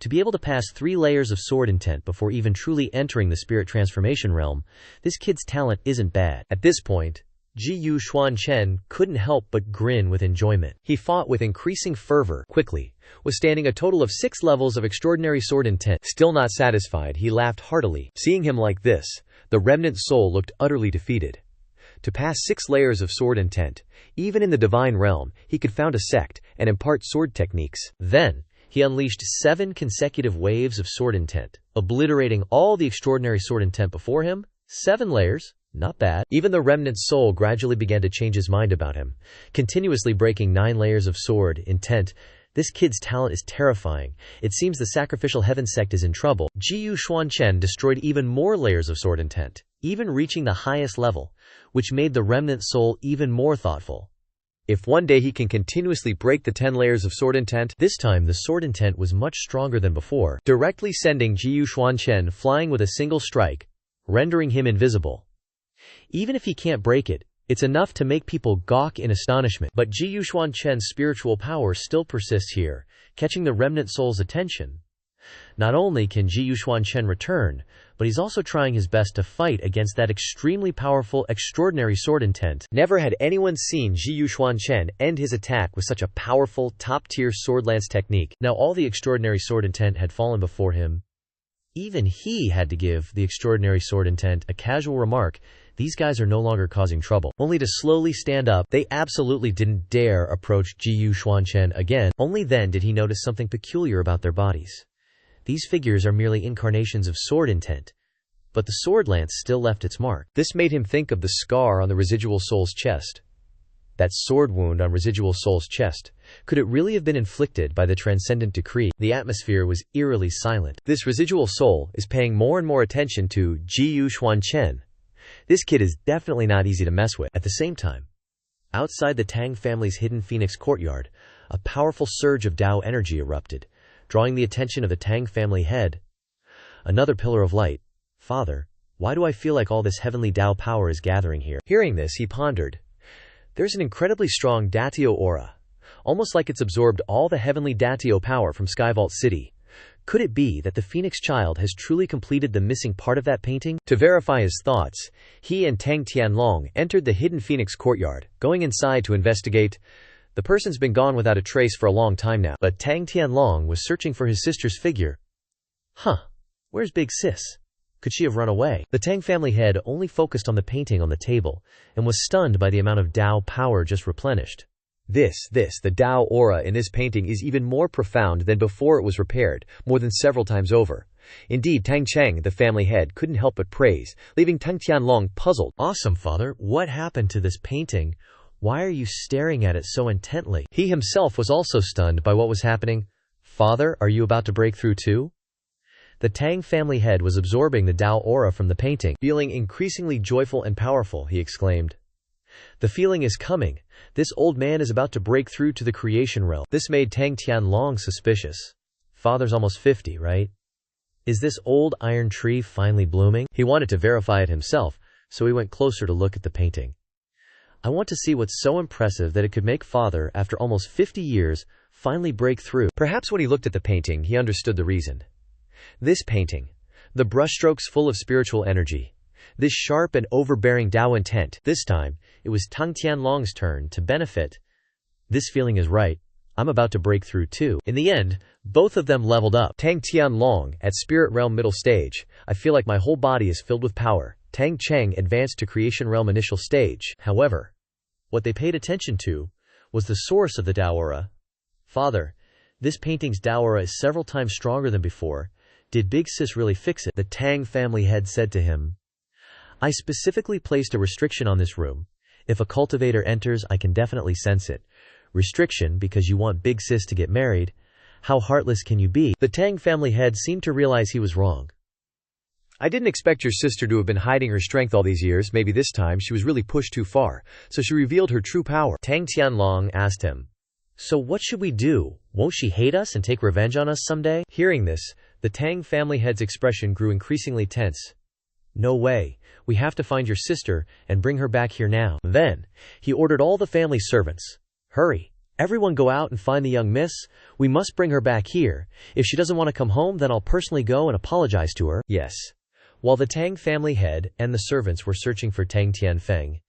To be able to pass 3 layers of sword intent before even truly entering the spirit transformation realm, this kid's talent isn't bad. At this point, Xuan Chen couldn't help but grin with enjoyment. He fought with increasing fervor, quickly, withstanding a total of 6 levels of extraordinary sword intent. Still not satisfied, he laughed heartily. Seeing him like this, the remnant soul looked utterly defeated. To pass 6 layers of sword intent, even in the divine realm, he could found a sect and impart sword techniques. Then, he unleashed 7 consecutive waves of sword intent, obliterating all the extraordinary sword intent before him. 7 layers? Not bad. Even the remnant soul gradually began to change his mind about him, continuously breaking 9 layers of sword intent. This kid's talent is terrifying. It seems the sacrificial heaven sect is in trouble. Xuan Chen destroyed even more layers of sword intent, even reaching the highest level, which made the remnant soul even more thoughtful. If one day he can continuously break the 10 layers of sword intent, this time the sword intent was much stronger than before, directly sending Xuan Chen flying with a single strike, rendering him invisible. Even if he can't break it, it's enough to make people gawk in astonishment. But Xuan Chen's spiritual power still persists here, catching the remnant soul's attention. Not only can Xuan Chen return, but he's also trying his best to fight against that extremely powerful, extraordinary sword intent. Never had anyone seen Xuan Chen end his attack with such a powerful, top-tier sword lance technique. Now all the extraordinary sword intent had fallen before him. Even he had to give the extraordinary sword intent a casual remark. These guys are no longer causing trouble. Only to slowly stand up, they absolutely didn't dare approach Xuan Chen again. Only then did he notice something peculiar about their bodies. These figures are merely incarnations of sword intent, but the sword lance still left its mark. This made him think of the scar on the residual soul's chest. That sword wound on residual soul's chest. Could it really have been inflicted by the transcendent decree? The atmosphere was eerily silent. This residual soul is paying more and more attention to Xuan Chen. This kid is definitely not easy to mess with. At the same time, outside the Tang family's hidden phoenix courtyard, a powerful surge of Tao energy erupted, drawing the attention of the Tang family head. Another pillar of light. Father, why do I feel like all this heavenly Tao power is gathering here? Hearing this, he pondered. There's an incredibly strong Datio aura, almost like it's absorbed all the heavenly Datio power from Skyvault City. Could it be that the Phoenix Child has truly completed the missing part of that painting? To verify his thoughts, he and Tang Tianlong entered the hidden Phoenix courtyard, going inside to investigate. The person's been gone without a trace for a long time now, but Tang Tianlong was searching for his sister's figure. Where's Big Sis? Could she have run away? The Tang family head only focused on the painting on the table, and was stunned by the amount of Tao power just replenished. The Tao aura in this painting is even more profound than before it was repaired, more than several times over. Indeed, Tang Cheng, the family head, couldn't help but praise, leaving Tang Tianlong puzzled. Awesome, father. What happened to this painting? Why are you staring at it so intently? He himself was also stunned by what was happening. Father, are you about to break through too? The Tang family head was absorbing the Tao aura from the painting. Feeling increasingly joyful and powerful, he exclaimed. The feeling is coming. This old man is about to break through to the creation realm. This made Tang Tianlong suspicious. Father's almost 50, right? Is this old iron tree finally blooming? He wanted to verify it himself, so he went closer to look at the painting. I want to see what's so impressive that it could make father, after almost 50 years, finally break through. Perhaps when he looked at the painting, he understood the reason. This painting, the brushstrokes full of spiritual energy, this sharp and overbearing Tao intent. This time, it was Tang Tianlong's turn to benefit. This feeling is right. I'm about to break through too. In the end, both of them leveled up. Tang Tianlong, at Spirit Realm middle stage. I feel like my whole body is filled with power. Tang Cheng advanced to Creation Realm initial stage. However, what they paid attention to was the source of the Dao aura. Father, this painting's Dao aura is several times stronger than before. Did Big Sis really fix it? The Tang family head said to him. I specifically placed a restriction on this room. If a cultivator enters, I can definitely sense it. Restriction because you want Big Sis to get married. How heartless can you be? The Tang family head seemed to realize he was wrong. I didn't expect your sister to have been hiding her strength all these years. Maybe this time she was really pushed too far, so she revealed her true power. Tang Tianlong asked him, so what should we do? Won't she hate us and take revenge on us someday? Hearing this, the Tang family head's expression grew increasingly tense. No way. We have to find your sister and bring her back here now. Then, he ordered all the family servants. Hurry. Everyone go out and find the young miss. We must bring her back here. If she doesn't want to come home, then I'll personally go and apologize to her. Yes. While the Tang family head and the servants were searching for Tang Tianfeng,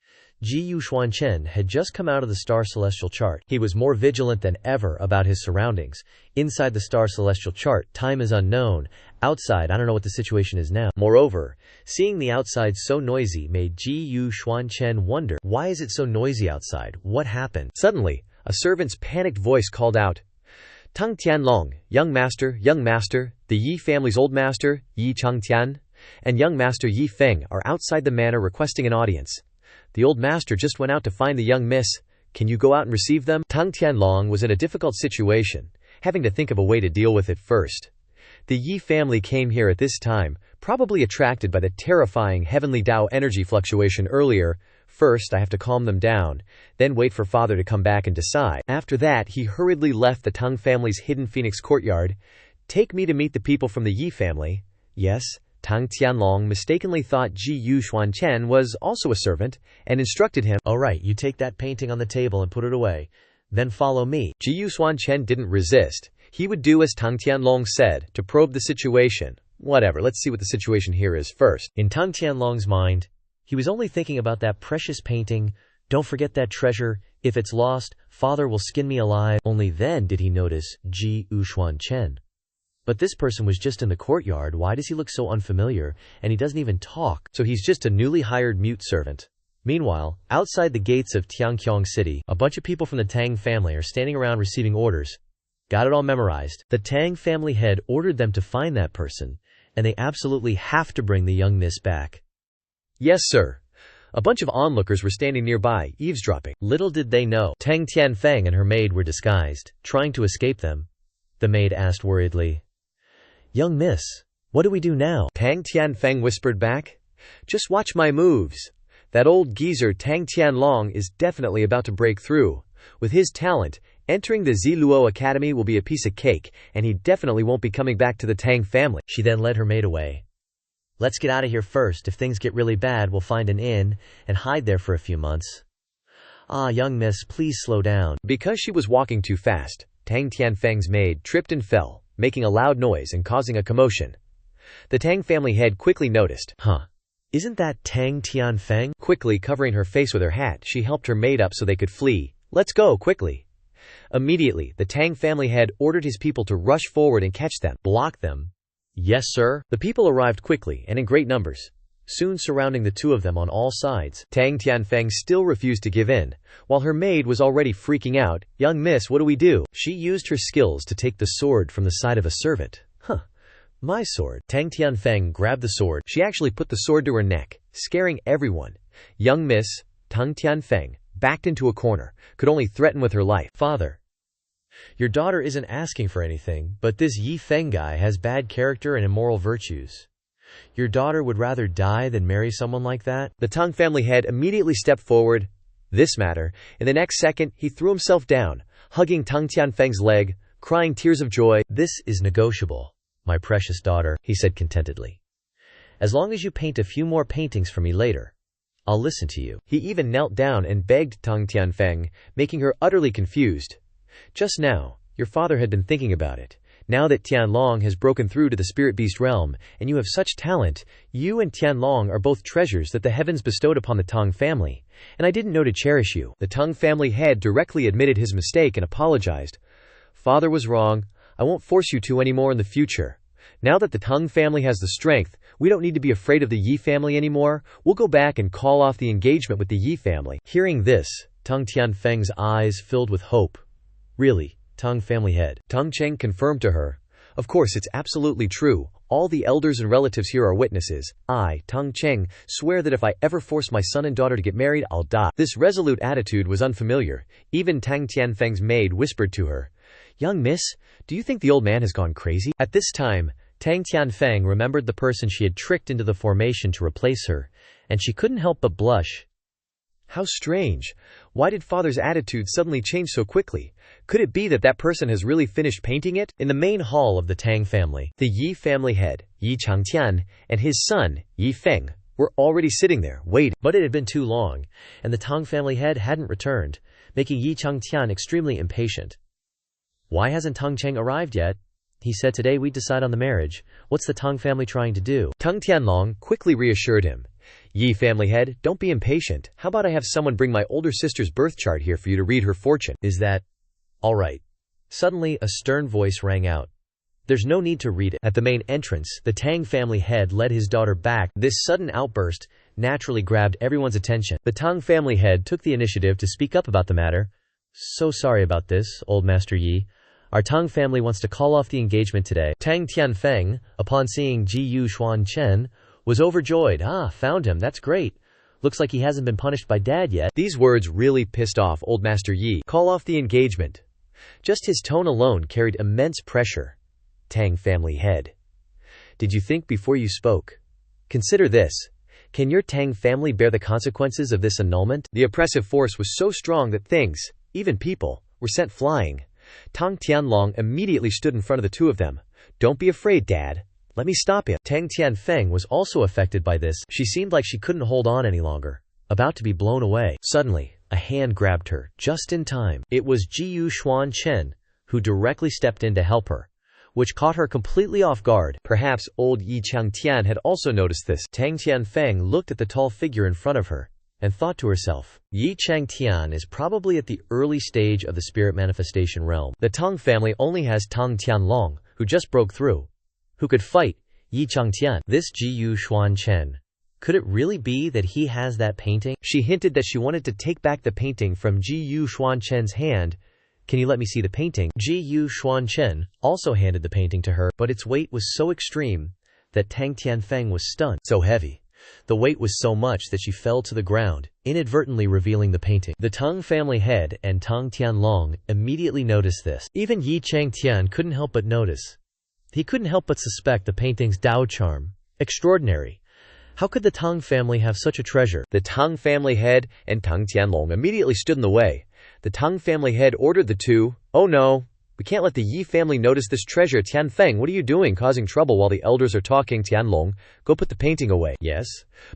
Xuan Chen had just come out of the star celestial chart. He was more vigilant than ever about his surroundings. Inside the star celestial chart, time is unknown. Outside, I don't know what the situation is now. Moreover, seeing the outside so noisy made Xuan Chen wonder, why is it so noisy outside? What happened? Suddenly, a servant's panicked voice called out, Tang Tianlong, young master, the Yi family's old master, Yi Changtian, and young master Yi Feng are outside the manor requesting an audience. The old master just went out to find the young miss. Can you go out and receive them? Tang Tianlong was in a difficult situation, having to think of a way to deal with it first. The Yi family came here at this time, probably attracted by the terrifying heavenly Dao energy fluctuation earlier. First, I have to calm them down, then wait for father to come back and decide. After that, he hurriedly left the Tang family's hidden phoenix courtyard. Take me to meet the people from the Yi family. Yes. Tang Tianlong mistakenly thought Xuan Chen was also a servant, and instructed him, all right, you take that painting on the table and put it away. Then follow me. Xuan Chen didn't resist. He would do as Tang Tianlong said, to probe the situation. Whatever, let's see what the situation here is first. In Tang Tianlong's mind, he was only thinking about that precious painting. Don't forget that treasure. If it's lost, father will skin me alive. Only then did he notice Xuan Chen. But this person was just in the courtyard. Why does he look so unfamiliar? And he doesn't even talk. So he's just a newly hired mute servant. Meanwhile, outside the gates of Tianqiang City, a bunch of people from the Tang family are standing around receiving orders. Got it all memorized. The Tang family head ordered them to find that person, and they absolutely have to bring the young miss back. Yes, sir. A bunch of onlookers were standing nearby, eavesdropping. Little did they know, Tang Tianfeng and her maid were disguised, trying to escape them. The maid asked worriedly, young miss, what do we do now? Tang Tianfeng whispered back, just watch my moves. That old geezer Tang Tianlong is definitely about to break through. With his talent, entering the Ziluo Academy will be a piece of cake, and he definitely won't be coming back to the Tang family. She then led her maid away. Let's get out of here first. If things get really bad, we'll find an inn and hide there for a few months. Ah, young miss, please slow down. Because she was walking too fast, Tang Tianfeng's maid tripped and fell, making a loud noise and causing a commotion. The Tang family head quickly noticed. Isn't that Tang Tianfeng? Quickly covering her face with her hat, she helped her maid up so they could flee. Let's go, quickly. Immediately, the Tang family head ordered his people to rush forward and catch them. Block them. Yes, sir. The people arrived quickly and in great numbers, soon surrounding the two of them on all sides. Tang Tianfeng still refused to give in, while her maid was already freaking out. Young miss, what do we do? She used her skills to take the sword from the side of a servant. My sword. Tang Tianfeng grabbed the sword. She actually put the sword to her neck, scaring everyone. Young miss, Tang Tianfeng, backed into a corner, could only threaten with her life. Father, your daughter isn't asking for anything, but this Yi Feng guy has bad character and immoral virtues. Your daughter would rather die than marry someone like that? The Tang family head immediately stepped forward. This matter. In the next second, he threw himself down, hugging Tang Tianfeng's leg, crying tears of joy. This is negotiable, my precious daughter, he said contentedly. As long as you paint a few more paintings for me later, I'll listen to you. He even knelt down and begged Tang Tianfeng, making her utterly confused. Just now, your father had been thinking about it. Now that Tianlong has broken through to the spirit beast realm, and you have such talent, you and Tianlong are both treasures that the heavens bestowed upon the Tang family, and I didn't know to cherish you. The Tang family head directly admitted his mistake and apologized. Father was wrong. I won't force you to anymore in the future. Now that the Tang family has the strength, we don't need to be afraid of the Yi family anymore. We'll go back and call off the engagement with the Yi family." Hearing this, Tang Tianfeng's eyes filled with hope. Really, Tang family head. Tang Cheng confirmed to her, "Of course, it's absolutely true. All the elders and relatives here are witnesses. I, Tang Cheng, swear that if I ever force my son and daughter to get married, I'll die." This resolute attitude was unfamiliar. Even Tang Tianfeng's maid whispered to her, "Young miss, do you think the old man has gone crazy?" At this time, Tang Tianfeng remembered the person she had tricked into the formation to replace her, and she couldn't help but blush. How strange. Why did father's attitude suddenly change so quickly? Could it be that that person has really finished painting it? In the main hall of the Tang family, the Yi family head, Yi Changtian, and his son, Yi Feng, were already sitting there, waiting. But it had been too long, and the Tang family head hadn't returned, making Yi Changtian extremely impatient. "Why hasn't Tang Cheng arrived yet? He said today we'd decide on the marriage. What's the Tang family trying to do?" Tang Tianlong quickly reassured him. "Yi family head, don't be impatient. How about I have someone bring my older sister's birth chart here for you to read her fortune?" "Is that all right?" Suddenly, a stern voice rang out. "There's no need to read it." At the main entrance, the Tang family head led his daughter back. This sudden outburst naturally grabbed everyone's attention. The Tang family head took the initiative to speak up about the matter. "So sorry about this, old Master Yi. Our Tang family wants to call off the engagement today." Tang Tianfeng, upon seeing Jiyu Xuan Chen, was overjoyed. "Found him, that's great. Looks like he hasn't been punished by Dad yet." These words really pissed off old Master Yi. Call off the engagement. Just his tone alone carried immense pressure. Tang family head. Did you think before you spoke? Consider this. Can your Tang family bear the consequences of this annulment? The oppressive force was so strong that things, even people, were sent flying. Tang Tianlong immediately stood in front of the two of them. "Don't be afraid, Dad. Let me stop him." Tang Tianfeng was also affected by this. She seemed like she couldn't hold on any longer, about to be blown away. Suddenly, a hand grabbed her, just in time. It was Jiyu Xuan Chen, who directly stepped in to help her, which caught her completely off guard. Perhaps old Yi Changtian had also noticed this. Tang Tianfeng looked at the tall figure in front of her, and thought to herself, Yi Changtian is probably at the early stage of the spirit manifestation realm. The Tang family only has Tang Tianlong, who just broke through, who could fight Yi Changtian. This Jiyu Xuan Chen. Could it really be that he has that painting? She hinted that she wanted to take back the painting from Jiyu Xuan Chen's hand. "Can you let me see the painting?" Jiyu Xuan Chen also handed the painting to her, but its weight was so extreme that Tang Tianfeng was stunned. So heavy. The weight was so much that she fell to the ground, inadvertently revealing the painting. The Tang family head and Tang Tianlong immediately noticed this. Even Yi Changtian couldn't help but notice. He couldn't help but suspect the painting's Dao charm. Extraordinary. How could the Tang family have such a treasure? The Tang family head and Tang Tianlong immediately stood in the way. The Tang family head ordered the two, "Oh no, we can't let the Yi family notice this treasure. Tianfeng, what are you doing, causing trouble while the elders are talking? Tianlong, go put the painting away." Yes,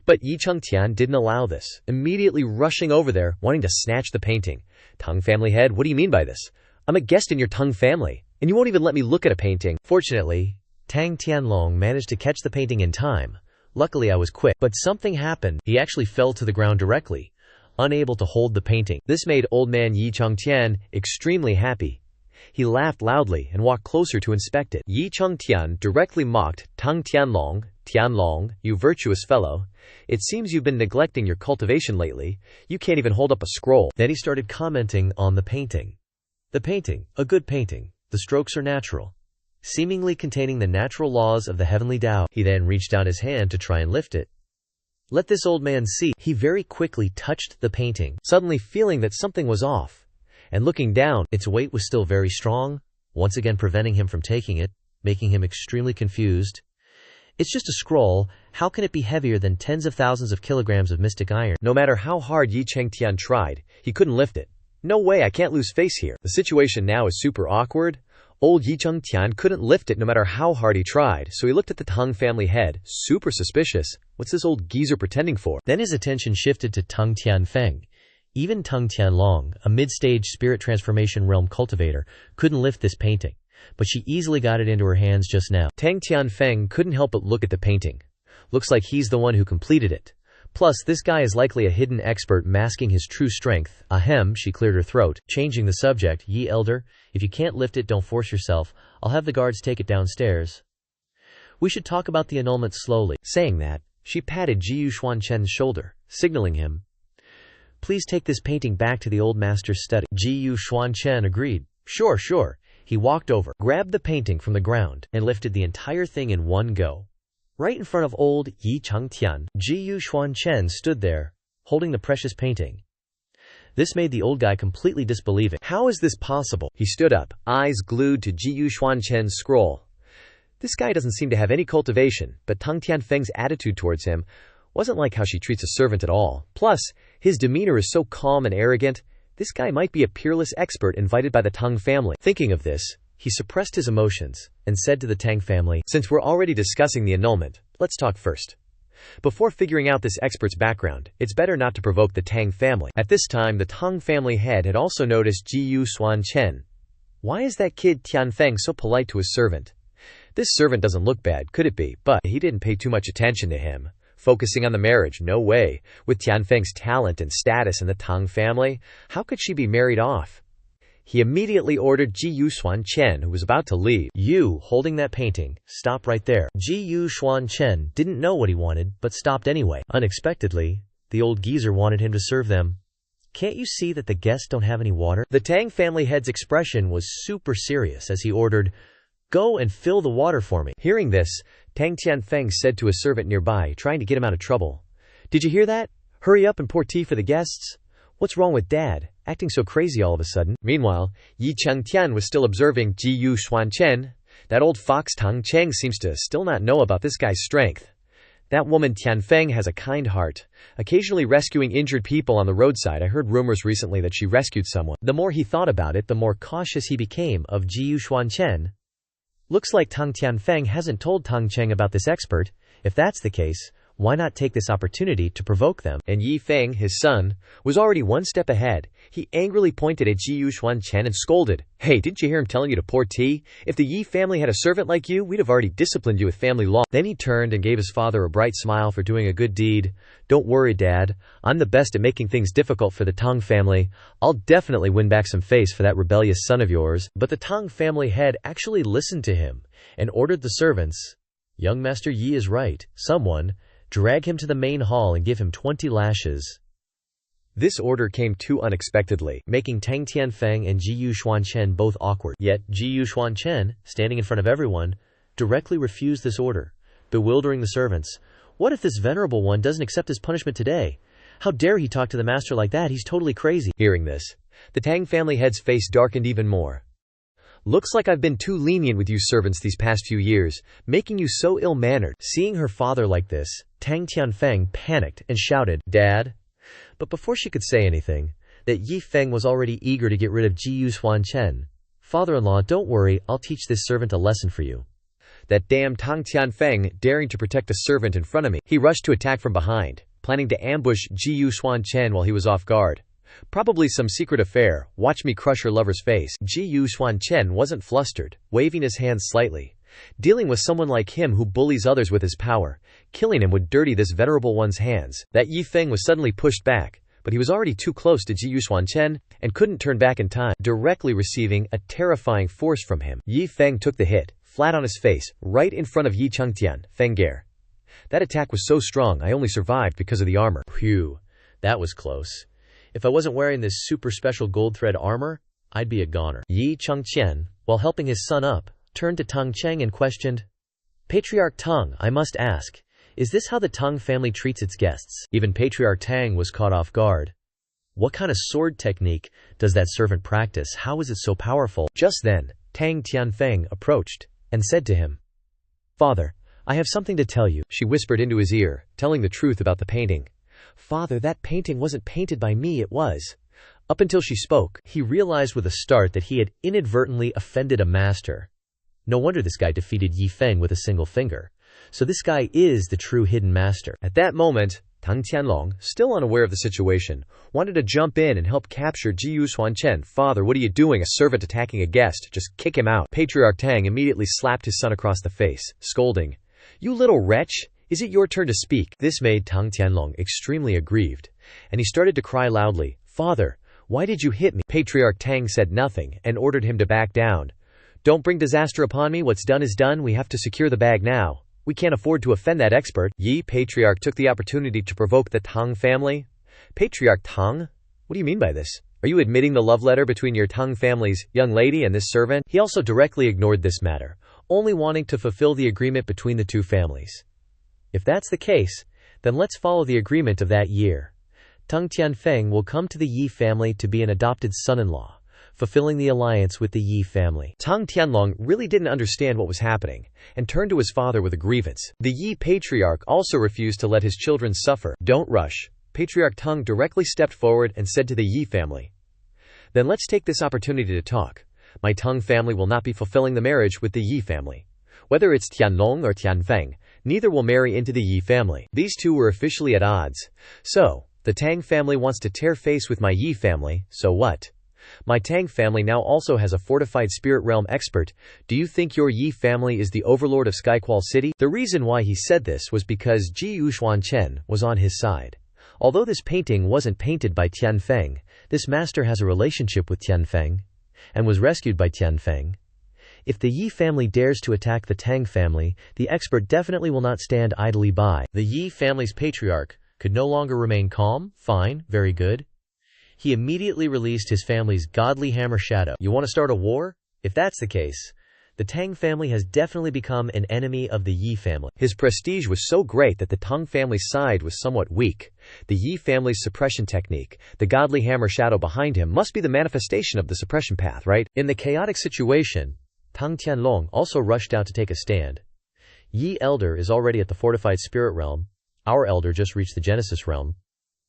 but Yi Changtian didn't allow this, immediately rushing over there, wanting to snatch the painting. Tang family head, what do you mean by this? I'm a guest in your Tang family, and you won't even let me look at a painting. Fortunately, Tang Tianlong managed to catch the painting in time. Luckily I was quick. But something happened. He actually fell to the ground directly, unable to hold the painting. This made old man Yi Changtian extremely happy. He laughed loudly and walked closer to inspect it. Yi Changtian directly mocked Tang Tianlong. "Tianlong, you virtuous fellow. It seems you've been neglecting your cultivation lately. You can't even hold up a scroll." Then he started commenting on the painting. The painting, a good painting. The strokes are natural, seemingly containing the natural laws of the heavenly Tao. He then reached out his hand to try and lift it. Let this old man see. He very quickly touched the painting, suddenly feeling that something was off, and looking down, its weight was still very strong, once again preventing him from taking it, making him extremely confused. It's just a scroll. How can it be heavier than tens of thousands of kilograms of mystic iron? No matter how hard Yi Changtian tried, he couldn't lift it. No way, I can't lose face here. The situation now is super awkward. Old Yi Changtian couldn't lift it no matter how hard he tried, so he looked at the Tang family head, super suspicious. What's this old geezer pretending for? Then his attention shifted to Tang Tianfeng. Even Tang Tianlong, a mid-stage spirit transformation realm cultivator, couldn't lift this painting, but she easily got it into her hands just now. Tang Tianfeng couldn't help but look at the painting. Looks like he's the one who completed it. Plus, this guy is likely a hidden expert masking his true strength. Ahem, she cleared her throat, changing the subject. Ye elder, if you can't lift it, don't force yourself. I'll have the guards take it downstairs. We should talk about the annulment slowly. Saying that, she patted Xuan Chen's shoulder, signaling him. Please take this painting back to the old master's study. Xuan Chen agreed. Sure. He walked over, grabbed the painting from the ground, and lifted the entire thing in one go. Right in front of old Yi Changtian, Xuan Chen stood there, holding the precious painting. This made the old guy completely disbelieving. How is this possible? He stood up, eyes glued to Xuan Chen's scroll. This guy doesn't seem to have any cultivation, but Tang Tianfeng's attitude towards him wasn't like how she treats a servant at all. Plus, his demeanor is so calm and arrogant, this guy might be a peerless expert invited by the Tang family. Thinking of this, he suppressed his emotions and said to the Tang family, since we're already discussing the annulment, let's talk first. Before figuring out this expert's background, it's better not to provoke the Tang family. At this time, the Tang family head had also noticed Xuan Chen. Why is that kid Tianfeng so polite to his servant? This servant doesn't look bad, could it be? But he didn't pay too much attention to him. Focusing on the marriage, no way. With Tianfeng's talent and status in the Tang family, how could she be married off? He immediately ordered Xuan Chen, who was about to leave. You, holding that painting, stop right there. Xuan Chen didn't know what he wanted, but stopped anyway. Unexpectedly, the old geezer wanted him to serve them. Can't you see that the guests don't have any water? The Tang family head's expression was super serious as he ordered, go and fill the water for me. Hearing this, Tang Tianfeng said to a servant nearby, trying to get him out of trouble. Did you hear that? Hurry up and pour tea for the guests. What's wrong with Dad? Acting so crazy all of a sudden. Meanwhile, Yi Changtian was still observing Xuan Chen. That old fox Tang Cheng seems to still not know about this guy's strength. That woman Tianfeng has a kind heart, occasionally rescuing injured people on the roadside. I heard rumors recently that she rescued someone. The more he thought about it, the more cautious he became of Xuan Chen. Looks like Tang Tianfeng hasn't told Tang Cheng about this expert. If that's the case, why not take this opportunity to provoke them? And Yi Feng, his son, was already one step ahead. He angrily pointed at Xuan Chen and scolded, Hey, didn't you hear him telling you to pour tea? If the Yi family had a servant like you, we'd have already disciplined you with family law. Then he turned and gave his father a bright smile for doing a good deed. Don't worry, Dad. I'm the best at making things difficult for the Tang family. I'll definitely win back some face for that rebellious son of yours. But the Tang family head actually listened to him and ordered the servants, Young Master Yi is right. Someone drag him to the main hall and give him 20 lashes. This order came too unexpectedly, making Tang Tianfeng and Xuan Chen both awkward. Yet, Xuan Chen, standing in front of everyone, directly refused this order, bewildering the servants. What if this venerable one doesn't accept his punishment today? How dare he talk to the master like that? He's totally crazy. Hearing this, the Tang family head's face darkened even more. Looks like I've been too lenient with you servants these past few years, making you so ill-mannered. Seeing her father like this, Tang Tianfeng panicked and shouted, Dad? But before she could say anything, that Yi Feng was already eager to get rid of Xuan Chen. Father-in-law, don't worry, I'll teach this servant a lesson for you. That damn Tang Tianfeng daring to protect a servant in front of me. He rushed to attack from behind, planning to ambush Xuan Chen while he was off guard. Probably some secret affair. Watch me crush her lover's face. Xuan Chen wasn't flustered, waving his hands slightly. Dealing with someone like him who bullies others with his power, killing him would dirty this venerable one's hands. That Yi Feng was suddenly pushed back, but he was already too close to Xuan Chen and couldn't turn back in time, directly receiving a terrifying force from him. Yi Feng took the hit, flat on his face, right in front of Yi Changtian, Fengger. That attack was so strong I only survived because of the armor. Phew, that was close. If I wasn't wearing this super special gold thread armor, I'd be a goner. Yi Changtian, while helping his son up, turned to Tang Cheng and questioned, Patriarch Tang, I must ask, is this how the Tang family treats its guests? Even Patriarch Tang was caught off guard. What kind of sword technique does that servant practice? How is it so powerful? Just then, Tang Tianfeng approached and said to him, Father, I have something to tell you. She whispered into his ear, telling the truth about the painting. Father, that painting wasn't painted by me, it was. Up until she spoke, he realized with a start that he had inadvertently offended a master. No wonder this guy defeated Yi Feng with a single finger. So this guy is the true hidden master. At that moment, Tang Tianlong, still unaware of the situation, wanted to jump in and help capture Xuan Chen. Father, what are you doing? A servant attacking a guest. Just kick him out. Patriarch Tang immediately slapped his son across the face, scolding, You little wretch! Is it your turn to speak? This made Tang Tianlong extremely aggrieved, and he started to cry loudly, Father, why did you hit me? Patriarch Tang said nothing and ordered him to back down. Don't bring disaster upon me, what's done is done, we have to secure the bag now. We can't afford to offend that expert. Yi Patriarch took the opportunity to provoke the Tang family. Patriarch Tang? What do you mean by this? Are you admitting the love letter between your Tang family's young lady and this servant? He also directly ignored this matter, only wanting to fulfill the agreement between the two families. If that's the case, then let's follow the agreement of that year. Tang Tianfeng will come to the Yi family to be an adopted son-in-law, fulfilling the alliance with the Yi family. Tang Tianlong really didn't understand what was happening, and turned to his father with a grievance. The Yi patriarch also refused to let his children suffer. Don't rush. Patriarch Tang directly stepped forward and said to the Yi family, Then let's take this opportunity to talk. My Tang family will not be fulfilling the marriage with the Yi family. Whether it's Tianlong or Tianfeng, neither will marry into the Yi family. These two were officially at odds. So, the Tang family wants to tear face with my Yi family, so what? My Tang family now also has a fortified spirit realm expert. Do you think your Yi family is the overlord of Skyquall City? The reason why he said this was because Xuan Chen was on his side. Although this painting wasn't painted by Tianfeng, this master has a relationship with Tianfeng, and was rescued by Tianfeng. If the Yi family dares to attack the Tang family, the expert definitely will not stand idly by. The Yi family's patriarch could no longer remain calm. Fine, very good. He immediately released his family's godly hammer shadow. You want to start a war? If that's the case, the Tang family has definitely become an enemy of the Yi family. His prestige was so great that the Tang family's side was somewhat weak. The Yi family's suppression technique, the godly hammer shadow behind him, must be the manifestation of the suppression path, right? In the chaotic situation, Tang Tianlong also rushed out to take a stand. Yi elder is already at the fortified spirit realm. Our elder just reached the Genesis realm.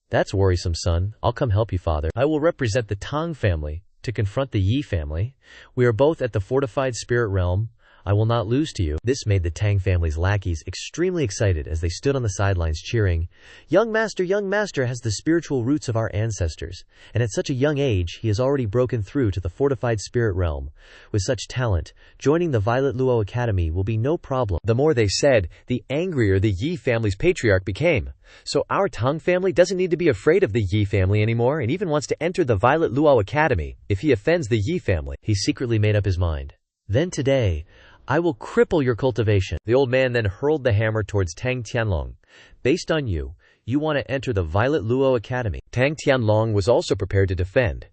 That's worrisome, son. I'll come help you, father. I will represent the Tang family to confront the Yi family. We are both at the fortified spirit realm. I will not lose to you. This made the Tang family's lackeys extremely excited as they stood on the sidelines cheering. Young master has the spiritual roots of our ancestors, and at such a young age he has already broken through to the fortified spirit realm. With such talent, joining the Violet Luo Academy will be no problem. The more they said, the angrier the Yi family's patriarch became. So our Tang family doesn't need to be afraid of the Yi family anymore, and even wants to enter the Violet Luo Academy if he offends the Yi family. He secretly made up his mind. Then today, I will cripple your cultivation. The old man then hurled the hammer towards Tang Tianlong. Based on you want to enter the Violet Luo Academy. Tang Tianlong was also prepared to defend.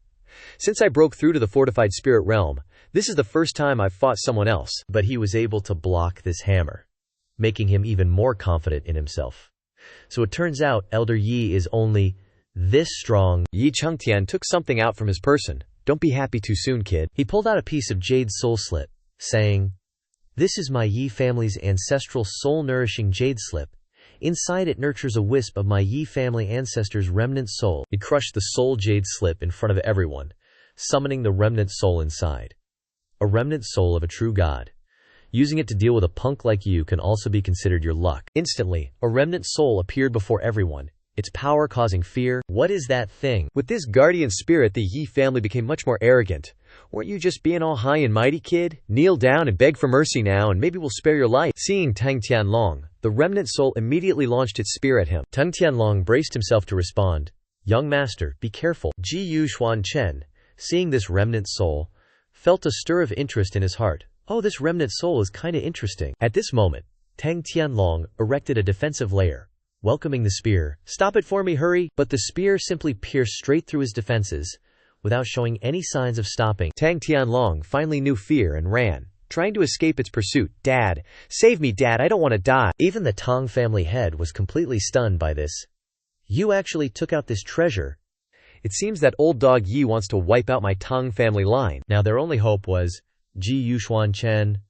Since I broke through to the fortified spirit realm, this is the first time I've fought someone else. But he was able to block this hammer, making him even more confident in himself. So it turns out Elder Yi is only this strong. Yi Chengtian took something out from his person. Don't be happy too soon, kid. He pulled out a piece of jade soul slit, saying, This is my Yi family's ancestral soul-nourishing jade slip. Inside it nurtures a wisp of my Yi family ancestors' remnant soul. He crushed the soul jade slip in front of everyone, summoning the remnant soul inside. A remnant soul of a true god. Using it to deal with a punk like you can also be considered your luck. Instantly, a remnant soul appeared before everyone, its power causing fear. What is that thing? With this guardian spirit, the Yi family became much more arrogant. Weren't you just being all high and mighty, kid? Kneel down and beg for mercy now, and maybe we'll spare your life. Seeing Tang Tianlong, the remnant soul immediately launched its spear at him. Tang Tianlong braced himself to respond. Young master, be careful. Xuan Chen, seeing this remnant soul, felt a stir of interest in his heart. Oh, this remnant soul is kinda interesting. At this moment, Tang Tianlong erected a defensive layer, welcoming the spear. Stop it for me, hurry! But the spear simply pierced straight through his defenses, without showing any signs of stopping. Tang Tianlong finally knew fear and ran, trying to escape its pursuit. Dad, save me, Dad, I don't want to die. Even the Tang family head was completely stunned by this. You actually took out this treasure. It seems that old dog Yi wants to wipe out my Tang family line. Now their only hope was, Xuan Chen,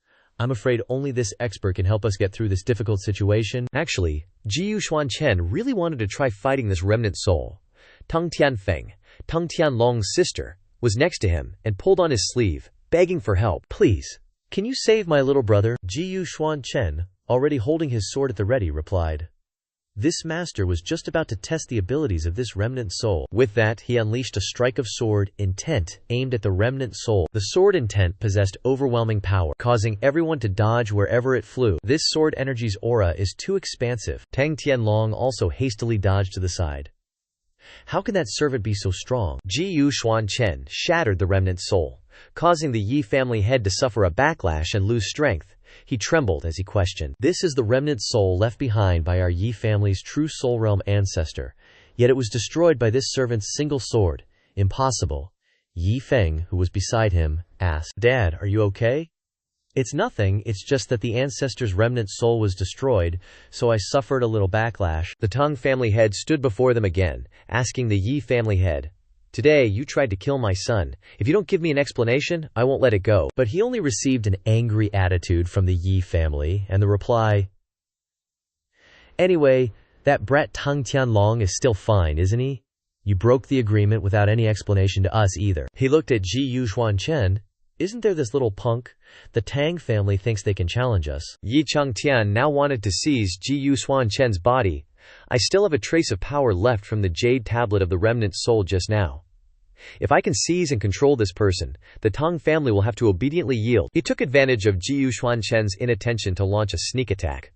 I'm afraid only this expert can help us get through this difficult situation. Actually, Xuan Chen really wanted to try fighting this remnant soul. Tang Tianfeng, Tang Tianlong's sister, was next to him and pulled on his sleeve, begging for help. Please, can you save my little brother? Xuan Chen, already holding his sword at the ready, replied. This master was just about to test the abilities of this remnant soul. With that, he unleashed a strike of sword, intent, aimed at the remnant soul. The sword intent possessed overwhelming power, causing everyone to dodge wherever it flew. This sword energy's aura is too expansive. Tang Tianlong also hastily dodged to the side. How can that servant be so strong? Xuan Chen shattered the remnant soul, causing the Yi family head to suffer a backlash and lose strength. He trembled as he questioned. This is the remnant soul left behind by our Yi family's true soul realm ancestor, yet it was destroyed by this servant's single sword. Impossible. Yi Feng, who was beside him, asked, "Dad, are you okay?" "It's nothing, it's just that the ancestor's remnant soul was destroyed, so I suffered a little backlash." The Tang family head stood before them again, asking the Yi family head, "Today you tried to kill my son. If you don't give me an explanation, I won't let it go." But he only received an angry attitude from the Yi family, and the reply, "Anyway, that brat Tang Tianlong is still fine, isn't he? You broke the agreement without any explanation to us either." He looked at Xuan Chen. "Isn't there this little punk? The Tang family thinks they can challenge us." Yi Changtian now wanted to seize Xuan Chen's body. "I still have a trace of power left from the jade tablet of the remnant soul just now. If I can seize and control this person, the Tang family will have to obediently yield." He took advantage of Xuan Chen's inattention to launch a sneak attack,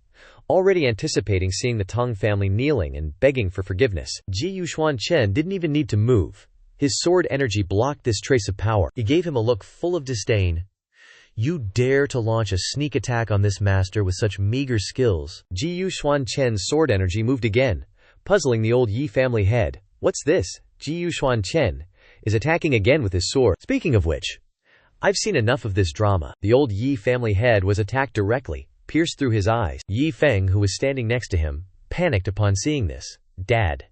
already anticipating seeing the Tang family kneeling and begging for forgiveness. Xuan Chen didn't even need to move. His sword energy blocked this trace of power. He gave him a look full of disdain. "You dare to launch a sneak attack on this master with such meager skills?" Xuan Chen's sword energy moved again, puzzling the old Yi family head. "What's this? Xuan Chen is attacking again with his sword. Speaking of which, I've seen enough of this drama." The old Yi family head was attacked directly, pierced through his eyes. Yi Feng, who was standing next to him, panicked upon seeing this. Dad.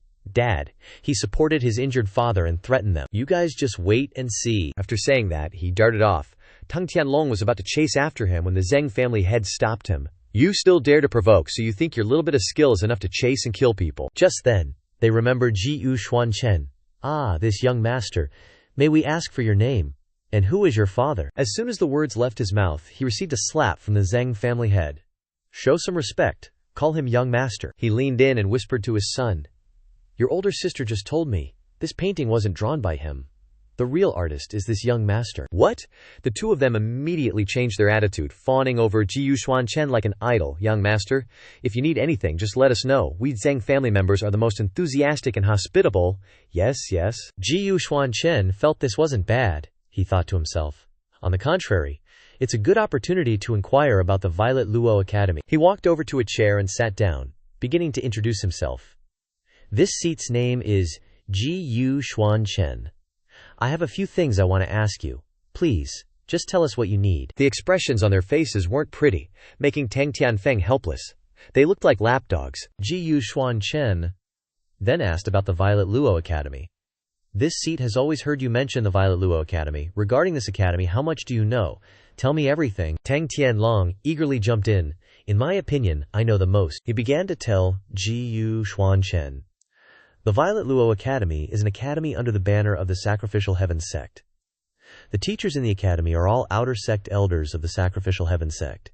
He supported his injured father and threatened them. "You guys just wait and see." After saying that, he darted off. Tang Tianlong was about to chase after him when the Zheng family head stopped him. "You still dare to provoke, so you think your little bit of skill is enough to chase and kill people?" Just then, they remembered Xuan Chen. "Ah, this young master, may we ask for your name? And who is your father?" As soon as the words left his mouth, he received a slap from the Zheng family head. "Show some respect. Call him young master." He leaned in and whispered to his son, "Your older sister just told me this painting wasn't drawn by him. The real artist is this young master." What? The two of them immediately changed their attitude, fawning over Xuan Chen like an idol. "Young master, if you need anything, just let us know. We Zheng family members are the most enthusiastic and hospitable." Yes. Xuan Chen felt this wasn't bad, he thought to himself. On the contrary, it's a good opportunity to inquire about the Violet Luo Academy. He walked over to a chair and sat down, beginning to introduce himself. "This seat's name is Xuan Chen. I have a few things I want to ask you. Please, just tell us what you need." The expressions on their faces weren't pretty, making Tang Tianfeng helpless. They looked like lapdogs. Xuan Chen then asked about the Violet Luo Academy. "This seat has always heard you mention the Violet Luo Academy. Regarding this academy, how much do you know? Tell me everything." Tang Tianlong eagerly jumped in. "In my opinion, I know the most." He began to tell Xuan Chen. The Violet Luo Academy is an academy under the banner of the Sacrificial Heaven sect. The teachers in the academy are all outer sect elders of the Sacrificial Heaven sect.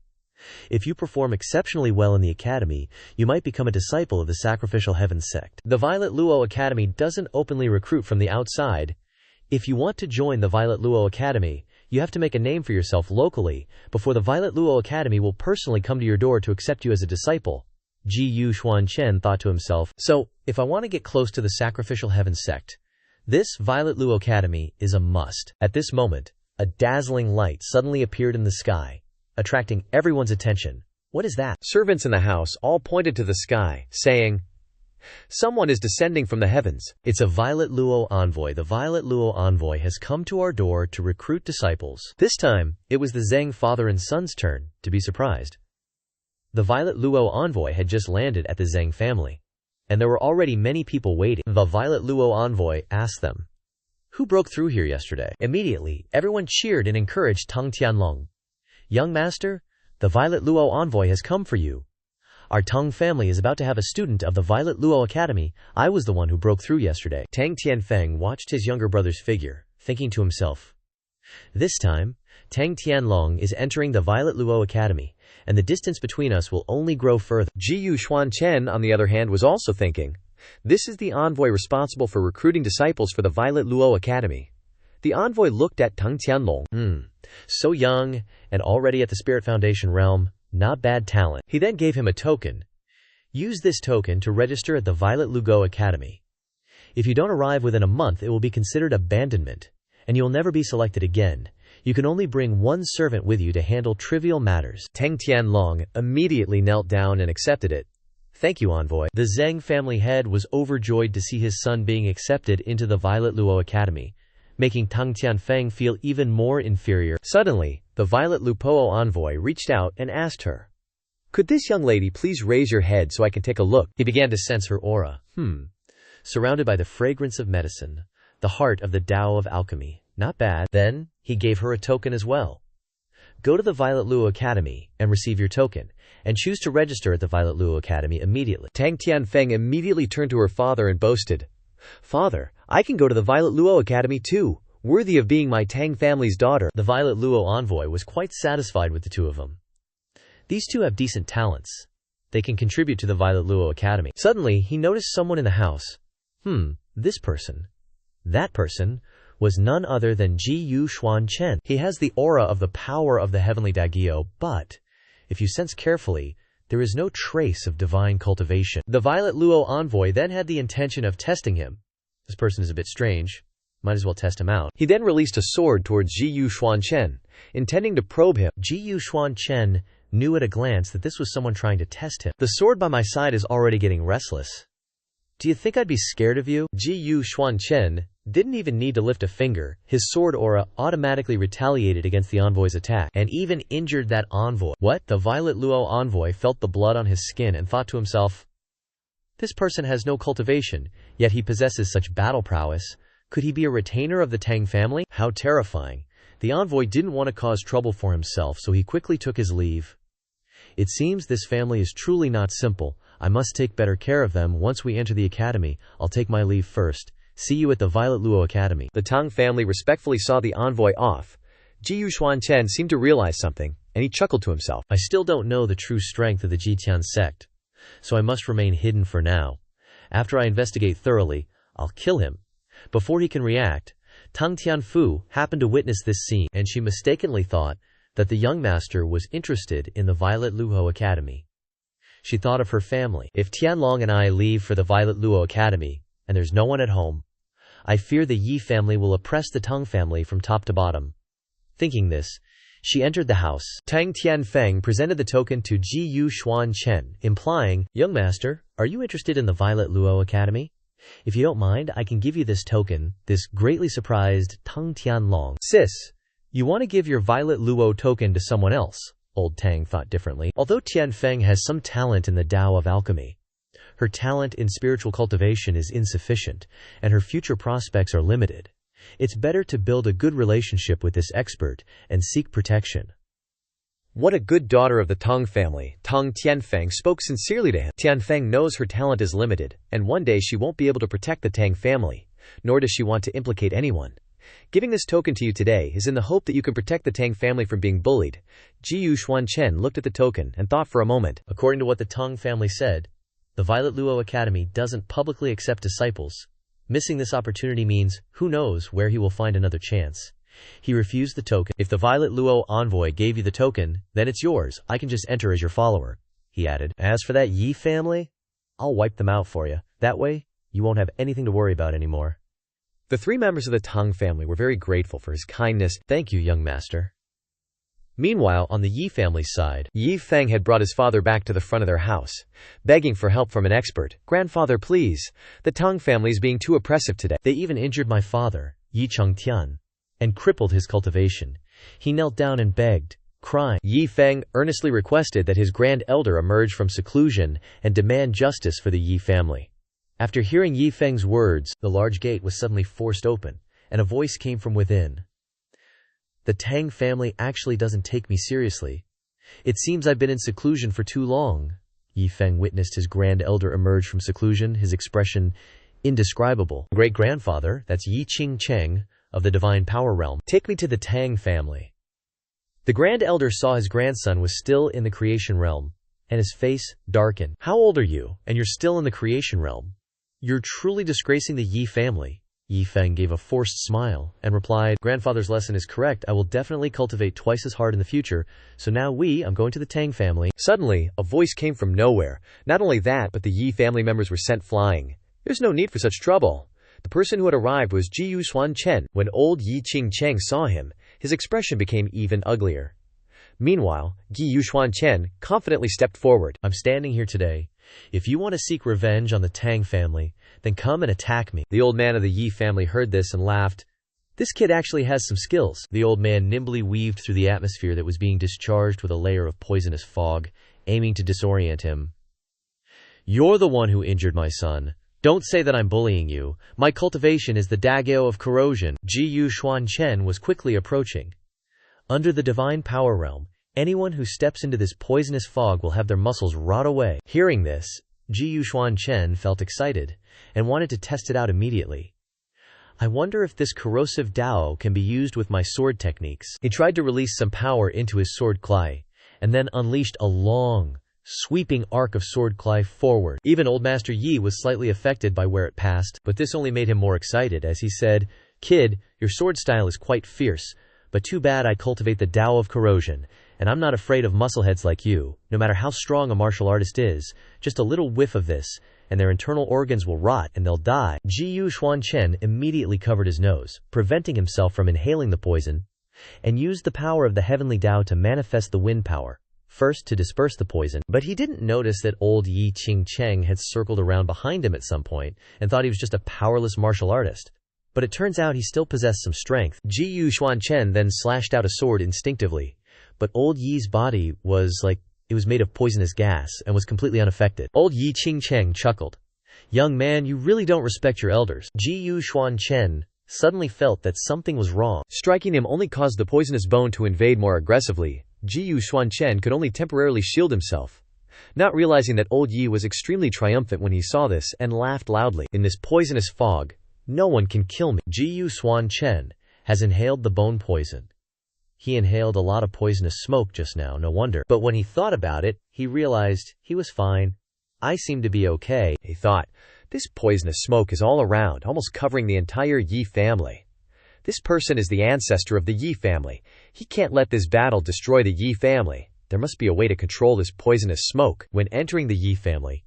If you perform exceptionally well in the academy, you might become a disciple of the Sacrificial Heaven sect. The Violet Luo Academy doesn't openly recruit from the outside. If you want to join the Violet Luo Academy, you have to make a name for yourself locally before the Violet Luo Academy will personally come to your door to accept you as a disciple. Xuan Chen thought to himself. So, if I want to get close to the Sacrificial Heaven sect, this Violet Luo Academy is a must. At this moment, a dazzling light suddenly appeared in the sky, attracting everyone's attention. What is that? Servants in the house all pointed to the sky, saying, "Someone is descending from the heavens." It's a Violet Luo envoy. The Violet Luo envoy has come to our door to recruit disciples. This time, it was the Zheng father and son's turn to be surprised. The Violet Luo envoy had just landed at the Zheng family, and there were already many people waiting. The Violet Luo envoy asked them, "Who broke through here yesterday?" Immediately, everyone cheered and encouraged Tang Tianlong. "Young master, the Violet Luo envoy has come for you. Our Tang family is about to have a student of the Violet Luo Academy. I was the one who broke through yesterday." Tang Tianfeng watched his younger brother's figure, thinking to himself, "This time, Tang Tianlong is entering the Violet Luo Academy, and the distance between us will only grow further. Jiyu Xuan Chen, on the other hand, was also thinking, this is the envoy responsible for recruiting disciples for the Violet Luo Academy. The envoy looked at Tang Tianlong. So young, and already at the Spirit Foundation realm, not bad talent. He then gave him a token. Use this token to register at the Violet Luo Academy. If you don't arrive within a month, it will be considered abandonment, and you will never be selected again. You can only bring one servant with you to handle trivial matters. Tang Tianlong immediately knelt down and accepted it. Thank you, envoy. The Zheng family head was overjoyed to see his son being accepted into the Violet Luo Academy, making Tang Tianfeng feel even more inferior. Suddenly, the Violet Luo envoy reached out and asked her, could this young lady please raise your head so I can take a look? He began to sense her aura. Surrounded by the fragrance of medicine, the heart of the Tao of alchemy. Not bad. Then, he gave her a token as well. Go to the Violet Luo Academy and receive your token, and choose to register at the Violet Luo Academy immediately. Tang Tianfeng immediately turned to her father and boasted, Father, I can go to the Violet Luo Academy too, worthy of being my Tang family's daughter. The Violet Luo envoy was quite satisfied with the two of them. These two have decent talents. They can contribute to the Violet Luo Academy. Suddenly, he noticed someone in the house. This person. That person was none other than Jiyu Xuan Chen. He has the aura of the power of the heavenly Dagyo, but, if you sense carefully, there is no trace of divine cultivation. The Violet Luo envoy then had the intention of testing him. This person is a bit strange. Might as well test him out. He then released a sword towards Jiyu Xuan Chen, intending to probe him. Jiyu Xuan Chen knew at a glance that this was someone trying to test him. The sword by my side is already getting restless. Do you think I'd be scared of you? Jiyu Xuan Chen didn't even need to lift a finger. His sword aura automatically retaliated against the envoy's attack, and even injured that envoy. What? The Violet Luo envoy felt the blood on his skin and thought to himself, this person has no cultivation, yet he possesses such battle prowess. Could he be a retainer of the Tang family? How terrifying. The envoy didn't want to cause trouble for himself, so he quickly took his leave. It seems this family is truly not simple. I must take better care of them. Once we enter the academy, I'll take my leave first. See you at the Violet Luo Academy. The Tang family respectfully saw the envoy off. Jiyu Xuan Chen seemed to realize something, and he chuckled to himself. I still don't know the true strength of the Jitian sect, so I must remain hidden for now. After I investigate thoroughly, I'll kill him. Before he can react, Tang Tianfu happened to witness this scene, and she mistakenly thought that the young master was interested in the Violet Luo Academy. She thought of her family. If Tianlong and I leave for the Violet Luo Academy, and there's no one at home, I fear the Yi family will oppress the Tang family from top to bottom. Thinking this, she entered the house. Tang Tianfeng presented the token to Jiyu Xuan Chen, implying, young master, are you interested in the Violet Luo Academy? If you don't mind, I can give you this token. This greatly surprised Tang Tianlong. Sis, you want to give your Violet Luo token to someone else? Old Tang thought differently. Although Tianfeng has some talent in the Tao of alchemy, her talent in spiritual cultivation is insufficient, and her future prospects are limited. It's better to build a good relationship with this expert and seek protection. What a good daughter of the Tang family. Tang Tianfeng spoke sincerely to him. Tianfeng knows her talent is limited, and one day she won't be able to protect the Tang family, nor does she want to implicate anyone. Giving this token to you today is in the hope that you can protect the Tang family from being bullied. Jiyu Xuan Chen looked at the token and thought for a moment. According to what the Tang family said, the Violet Luo Academy doesn't publicly accept disciples. Missing this opportunity means, who knows where he will find another chance. He refused the token. If the Violet Luo envoy gave you the token, then it's yours. I can just enter as your follower, he added. As for that Yi family, I'll wipe them out for you. That way, you won't have anything to worry about anymore. The three members of the Tang family were very grateful for his kindness. Thank you, young master. Meanwhile, on the Yi family's side, Yi Feng had brought his father back to the front of their house, begging for help from an expert. Grandfather, please. The Tang family is being too oppressive today. They even injured my father, Yi Chengtian, and crippled his cultivation. He knelt down and begged, crying. Yi Feng earnestly requested that his grand elder emerge from seclusion and demand justice for the Yi family. After hearing Yi Feng's words, the large gate was suddenly forced open, and a voice came from within. The Tang family actually doesn't take me seriously. It seems I've been in seclusion for too long. Yi Feng witnessed his grand elder emerge from seclusion, his expression indescribable. Great-grandfather, that's Yi Qing Cheng, of the divine power realm. Take me to the Tang family. The Grand Elder saw his grandson was still in the creation realm, and his face darkened. "How old are you, and you're still in the creation realm? You're truly disgracing the Yi family." Yi Feng gave a forced smile and replied, "Grandfather's lesson is correct. I will definitely cultivate twice as hard in the future. So now I'm going to the Tang family." Suddenly, a voice came from nowhere. Not only that, but the Yi family members were sent flying. There's no need for such trouble. The person who had arrived was Xuan Chen. When old Yi Qingcheng saw him, his expression became even uglier. Meanwhile, Xuan Chen confidently stepped forward. "I'm standing here today. If you want to seek revenge on the Tang family, then come and attack me." The old man of the Yi family heard this and laughed. "This kid actually has some skills." The old man nimbly weaved through the atmosphere that was being discharged with a layer of poisonous fog, aiming to disorient him. "You're the one who injured my son. Don't say that I'm bullying you. My cultivation is the Dagao of corrosion." Xuan Chen was quickly approaching. Under the divine power realm, anyone who steps into this poisonous fog will have their muscles rot away. Hearing this, Xuan Chen felt excited and wanted to test it out immediately. "I wonder if this corrosive Dao can be used with my sword techniques." He tried to release some power into his sword Klai, and then unleashed a long, sweeping arc of sword Klai forward. Even Old Master Yi was slightly affected by where it passed, but this only made him more excited as he said, "Kid, your sword style is quite fierce, but too bad I cultivate the Dao of corrosion, and I'm not afraid of muscleheads like you. No matter how strong a martial artist is, just a little whiff of this, and their internal organs will rot and they'll die." Xuan Chen immediately covered his nose, preventing himself from inhaling the poison, and used the power of the heavenly Dao to manifest the wind power, first to disperse the poison. But he didn't notice that old Yi Qingcheng had circled around behind him at some point and thought he was just a powerless martial artist. But it turns out he still possessed some strength. Xuan Chen then slashed out a sword instinctively, but old Yi's body was like it was made of poisonous gas and was completely unaffected. Old Yi Qingcheng chuckled. "Young man, you really don't respect your elders." Xuan Chen suddenly felt that something was wrong. Striking him only caused the poisonous bone to invade more aggressively. Xuan Chen could only temporarily shield himself, not realizing that old Yi was extremely triumphant when he saw this and laughed loudly. "In this poisonous fog, no one can kill me." Xuan Chen has inhaled the bone poison. He inhaled a lot of poisonous smoke just now, no wonder. But when he thought about it, he realized he was fine. "I seem to be okay," he thought. "This poisonous smoke is all around, almost covering the entire Yi family. This person is the ancestor of the Yi family. He can't let this battle destroy the Yi family. There must be a way to control this poisonous smoke." When entering the Yi family,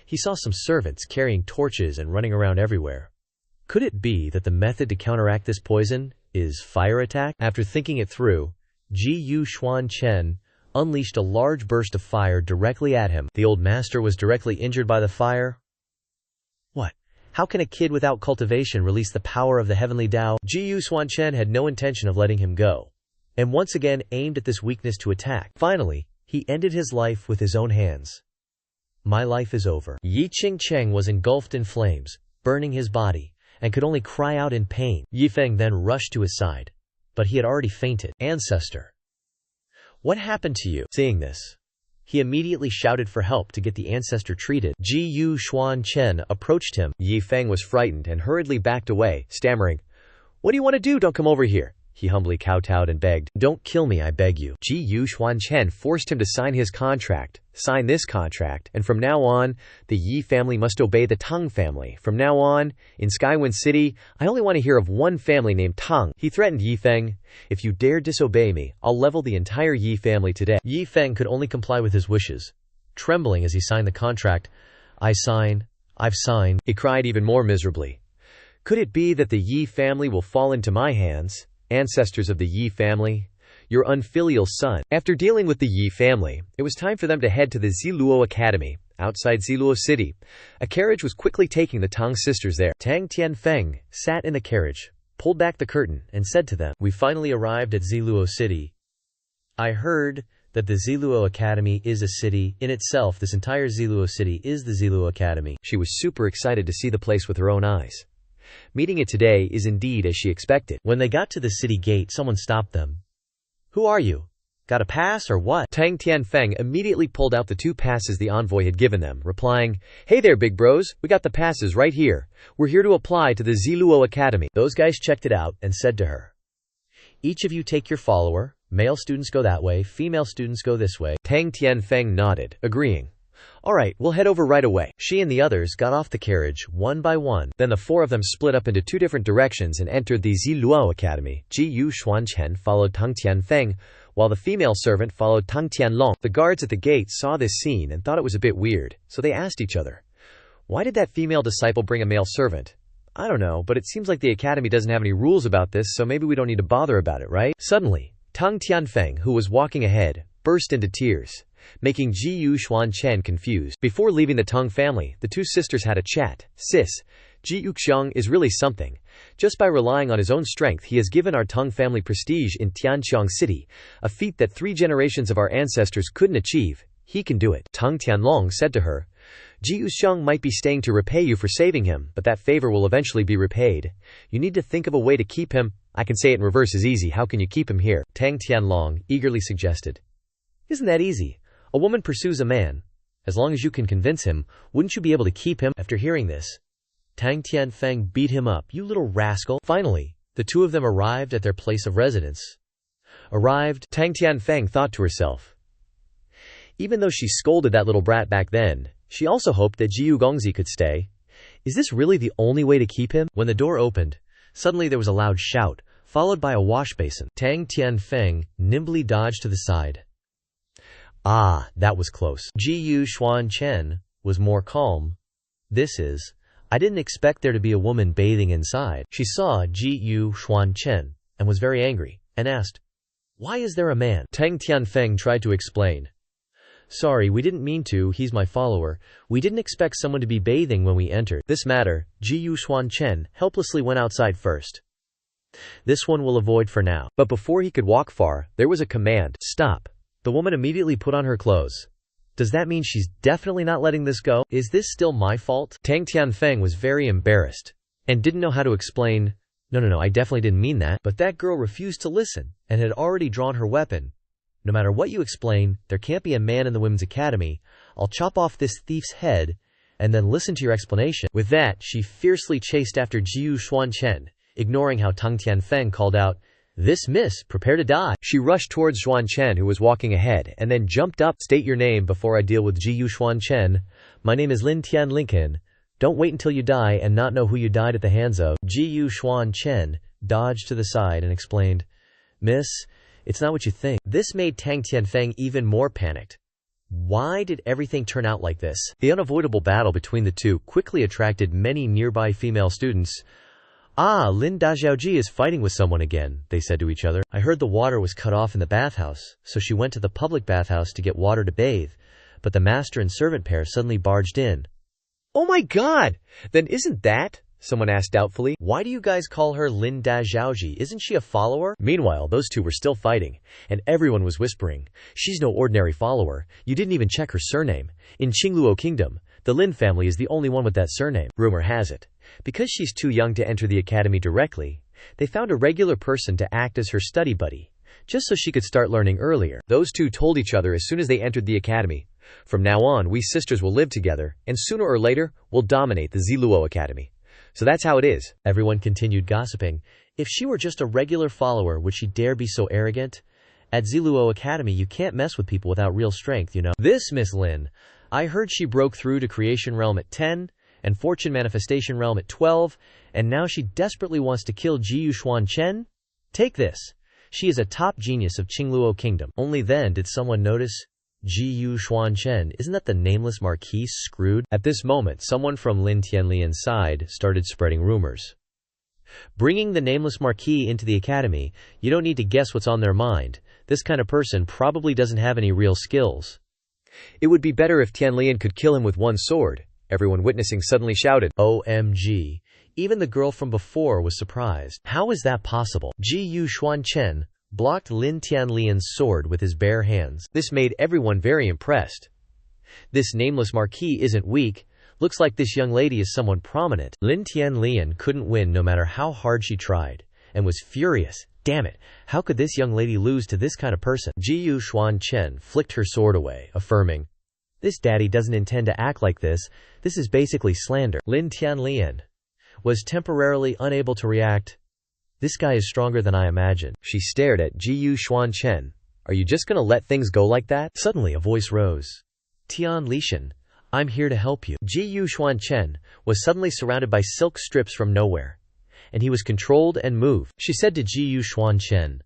he saw some servants carrying torches and running around everywhere. Could it be that the method to counteract this poison is fire attack? After thinking it through, Xuan Chen unleashed a large burst of fire directly at him. The old master was directly injured by the fire. What? How can a kid without cultivation release the power of the heavenly Dao? Xuan Chen had no intention of letting him go, and once again aimed at this weakness to attack. Finally, he ended his life with his own hands. "My life is over." Yi Qingcheng was engulfed in flames, burning his body, and could only cry out in pain. Yi Feng then rushed to his side, but he had already fainted. "Ancestor, what happened to you?" Seeing this, he immediately shouted for help to get the ancestor treated. Xuan Chen approached him. Yi Feng was frightened and hurriedly backed away, stammering, "What do you want to do? Don't come over here." He humbly kowtowed and begged, "Don't kill me, I beg you." Xuan Chen forced him to sign this contract, and from now on, the Yi family must obey the Tang family. From now on, in Skywind City, I only want to hear of one family named Tang. He threatened Yi Feng, "If you dare disobey me, I'll level the entire Yi family today." Yi Feng could only comply with his wishes, trembling as he signed the contract. I've signed," he cried even more miserably. "Could it be that the Yi family will fall into my hands? Ancestors of the Yi family, your unfilial son." After dealing with the Yi family, it was time for them to head to the Ziluo Academy, outside Ziluo City. A carriage was quickly taking the Tang sisters there. Tang Tianfeng sat in the carriage, pulled back the curtain, and said to them, "We finally arrived at Ziluo City. I heard that the Ziluo Academy is a city in itself. This entire Ziluo City is the Ziluo Academy." She was super excited to see the place with her own eyes. Meeting it today is indeed as she expected. When they got to the city gate, someone stopped them. "Who are you? Got a pass or what?" Tang Tianfeng immediately pulled out the 2 passes the envoy had given them, replying, "Hey there, big bros, we got the passes right here. We're here to apply to the Ziluo Academy." Those guys checked it out and said to her, Each of you take your follower. Male students go that way, female students go this way. Tang Tianfeng nodded, agreeing. Alright, we'll head over right away. She and the others got off the carriage, one by one. Then the four of them split up into two different directions and entered the Ziluo Academy. Xuan Chen followed Tang Tianfeng, while the female servant followed Tang Tianlong. The guards at the gate saw this scene and thought it was a bit weird, so they asked each other, "Why did that female disciple bring a male servant? I don't know, but it seems like the academy doesn't have any rules about this, so maybe we don't need to bother about it, right?" Suddenly, Tang Tianfeng, who was walking ahead, burst into tears, making Xuan Chen confused. Before leaving the Tang family, the two sisters had a chat. "Sis, Xiang is really something. Just by relying on his own strength, he has given our Tang family prestige in Tianqiang City, a feat that 3 generations of our ancestors couldn't achieve. He can do it." Tang Tianlong said to her, "Xiang might be staying to repay you for saving him, but that favor will eventually be repaid. You need to think of a way to keep him. I can say it in reverse is easy. How can you keep him here?" Tang Tianlong eagerly suggested. "Isn't that easy? A woman pursues a man. As long as you can convince him, wouldn't you be able to keep him?" After hearing this, Tang Tianfeng beat him up. "You little rascal." Finally, the two of them arrived at their place of residence. Tang Tianfeng thought to herself. Even though she scolded that little brat back then, she also hoped that Jiu Gongzi could stay. Is this really the only way to keep him? When the door opened, suddenly there was a loud shout, followed by a wash basin. Tang Tianfeng nimbly dodged to the side. Ah, that was close. Xuan Chen was more calm. I didn't expect there to be a woman bathing inside. She saw Xuan Chen and was very angry, and asked, "Why is there a man?" Tang Tianfeng tried to explain. "Sorry, we didn't mean to, he's my follower. We didn't expect someone to be bathing when we entered." This matter, Xuan Chen helplessly went outside first. "This one will avoid for now." But before he could walk far, there was a command. "Stop." The woman immediately put on her clothes. "Does that mean she's definitely not letting this go? Is this still my fault?" Tang Tianfeng was very embarrassed and didn't know how to explain. No, I definitely didn't mean that." But that girl refused to listen and had already drawn her weapon. "No matter what you explain, there can't be a man in the women's academy. I'll chop off this thief's head and then listen to your explanation." With that, she fiercely chased after Xuan Chen, ignoring how Tang Tianfeng called out, "This miss, prepare to die." She rushed towards Xuan Chen, who was walking ahead, and then jumped up. "State your name before I deal with Xuan Chen." "My name is Lin Tian Lincoln. Don't wait until you die and not know who you died at the hands of." Xuan Chen dodged to the side and explained, "Miss, it's not what you think." This made Tang Tianfeng even more panicked. Why did everything turn out like this? The unavoidable battle between the two quickly attracted many nearby female students. "Ah, Lin Dajiaoji is fighting with someone again," they said to each other. "I heard the water was cut off in the bathhouse, so she went to the public bathhouse to get water to bathe, but the master and servant pair suddenly barged in." "Oh my god! Then isn't that?" someone asked doubtfully. "Why do you guys call her Lin Dajiaoji? Isn't she a follower?" Meanwhile, those two were still fighting, and everyone was whispering, "She's no ordinary follower. You didn't even check her surname. In Qingluo Kingdom, the Lin family is the only one with that surname." Rumor has it, because she's too young to enter the academy directly, they found a regular person to act as her study buddy, just so she could start learning earlier. Those two told each other as soon as they entered the academy, "From now on, we sisters will live together, and sooner or later, we'll dominate the Ziluo Academy." So that's how it is. Everyone continued gossiping. If she were just a regular follower, would she dare be so arrogant? At Ziluo Academy, you can't mess with people without real strength, you know. This Miss Lin, I heard she broke through to Creation Realm at 10, and Fortune Manifestation Realm at 12, and now she desperately wants to kill Xuan Chen? Take this. She is a top genius of Qingluo Kingdom. Only then did someone notice, Xuan Chen, isn't that the nameless Marquis screwed? At this moment, someone from Lin Tianlian's side started spreading rumors. Bringing the nameless Marquis into the academy, you don't need to guess what's on their mind. This kind of person probably doesn't have any real skills. It would be better if Tianlian could kill him with one sword. Everyone witnessing suddenly shouted, OMG. Even the girl from before was surprised. How is that possible? Xuan Chen blocked Lin Tianlian's sword with his bare hands. This made everyone very impressed. This nameless Marquis isn't weak. Looks like this young lady is someone prominent. Lin Tianlian couldn't win no matter how hard she tried, and was furious. Damn it, how could this young lady lose to this kind of person? Xuan Chen flicked her sword away, affirming, this daddy doesn't intend to act like this. This is basically slander. Lin Tianlian was temporarily unable to react. This guy is stronger than I imagined. She stared at Xuan Chen. Are you just gonna let things go like that? Suddenly a voice rose. Tian Lishan, I'm here to help you. Xuan Chen was suddenly surrounded by silk strips from nowhere, and he was controlled and moved. She said to Xuan Chen,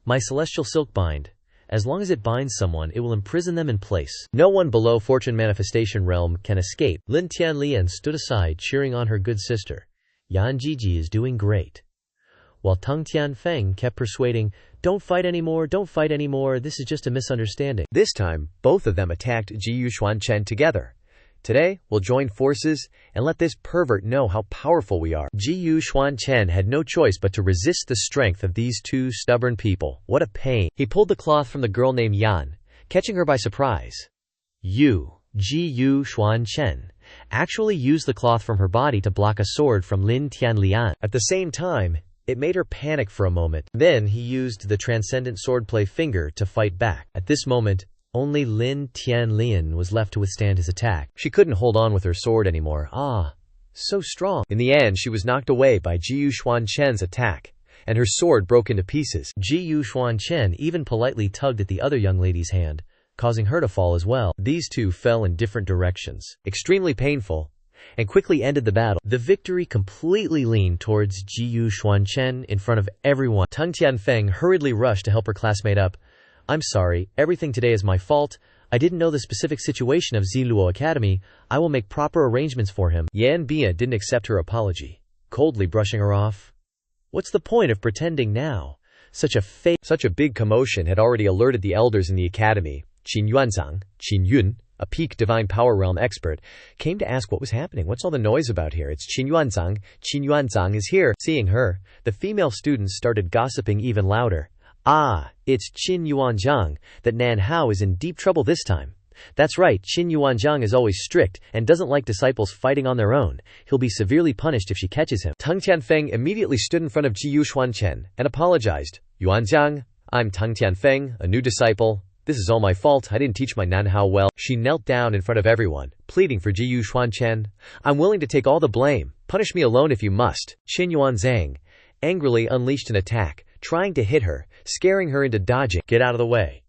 my celestial silk bind. As long as it binds someone, it will imprison them in place. No one below Fortune Manifestation Realm can escape. Lin Tianlian stood aside, cheering on her good sister. Yan Jiji is doing great. While Teng Tianfeng kept persuading, don't fight anymore, this is just a misunderstanding. This time, both of them attacked Xuan Chen together. Today, we'll join forces and let this pervert know how powerful we are. Xuan Chen had no choice but to resist the strength of these two stubborn people. What a pain. He pulled the cloth from the girl named Yan, catching her by surprise. Xuan Chen actually used the cloth from her body to block a sword from Lin Tianlian. At the same time, it made her panic for a moment. Then he used the transcendent swordplay finger to fight back. At this moment, only Lin Tianlian was left to withstand his attack. She couldn't hold on with her sword anymore. So strong. In the end, she was knocked away by Xuan Chen's attack, and her sword broke into pieces. Xuan Chen even politely tugged at the other young lady's hand, causing her to fall as well. These two fell in different directions, extremely painful, and quickly ended the battle. The victory completely leaned towards Xuan Chen in front of everyone. Teng Tianfeng hurriedly rushed to help her classmate up. I'm sorry, everything today is my fault. I didn't know the specific situation of Ziluo Academy. I will make proper arrangements for him. Yan Bia didn't accept her apology, coldly brushing her off. What's the point of pretending now? Such a big commotion had already alerted the elders in the academy. Qin Yun, a peak divine power realm expert, came to ask what was happening. What's all the noise about here? It's Qin Yuanzang is here. Seeing her, the female students started gossiping even louder. It's Qin Yuanzhang. That Nan Hao is in deep trouble this time. That's right, Qin Yuanzhang is always strict and doesn't like disciples fighting on their own. He'll be severely punished if she catches him. Teng Tianfeng immediately stood in front of Xuan Chen and apologized. Yuanzhang, I'm Teng Tianfeng, a new disciple. This is all my fault. I didn't teach my Nan Hao well. She knelt down in front of everyone, pleading for Xuan Chen. I'm willing to take all the blame. Punish me alone if you must. Qin Yuanzhang angrily unleashed an attack, trying to hit her, scaring her into dodging. Get out of the way.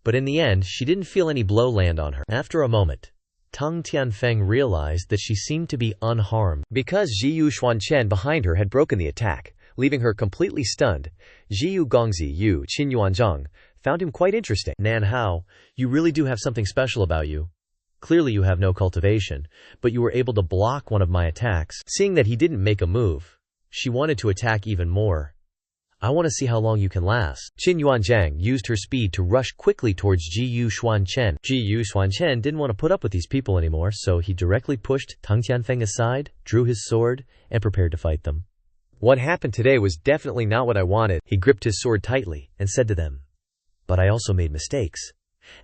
But in the end, she didn't feel any blow land on her. After a moment, Teng Tianfeng realized that she seemed to be unharmed. Because Xuan Chen behind her had broken the attack, leaving her completely stunned, Zhiyu Gongzi Yu Qin Yuanzhang found him quite interesting. Nan Hao, you really do have something special about you. Clearly you have no cultivation, but you were able to block one of my attacks. Seeing that he didn't make a move, she wanted to attack even more. I want to see how long you can last. Qin Yuanzhang used her speed to rush quickly towards Xuan Chen. Xuan Chen didn't want to put up with these people anymore, so he directly pushed Teng Tianfeng aside, drew his sword, and prepared to fight them. What happened today was definitely not what I wanted. He gripped his sword tightly and said to them, but I also made mistakes,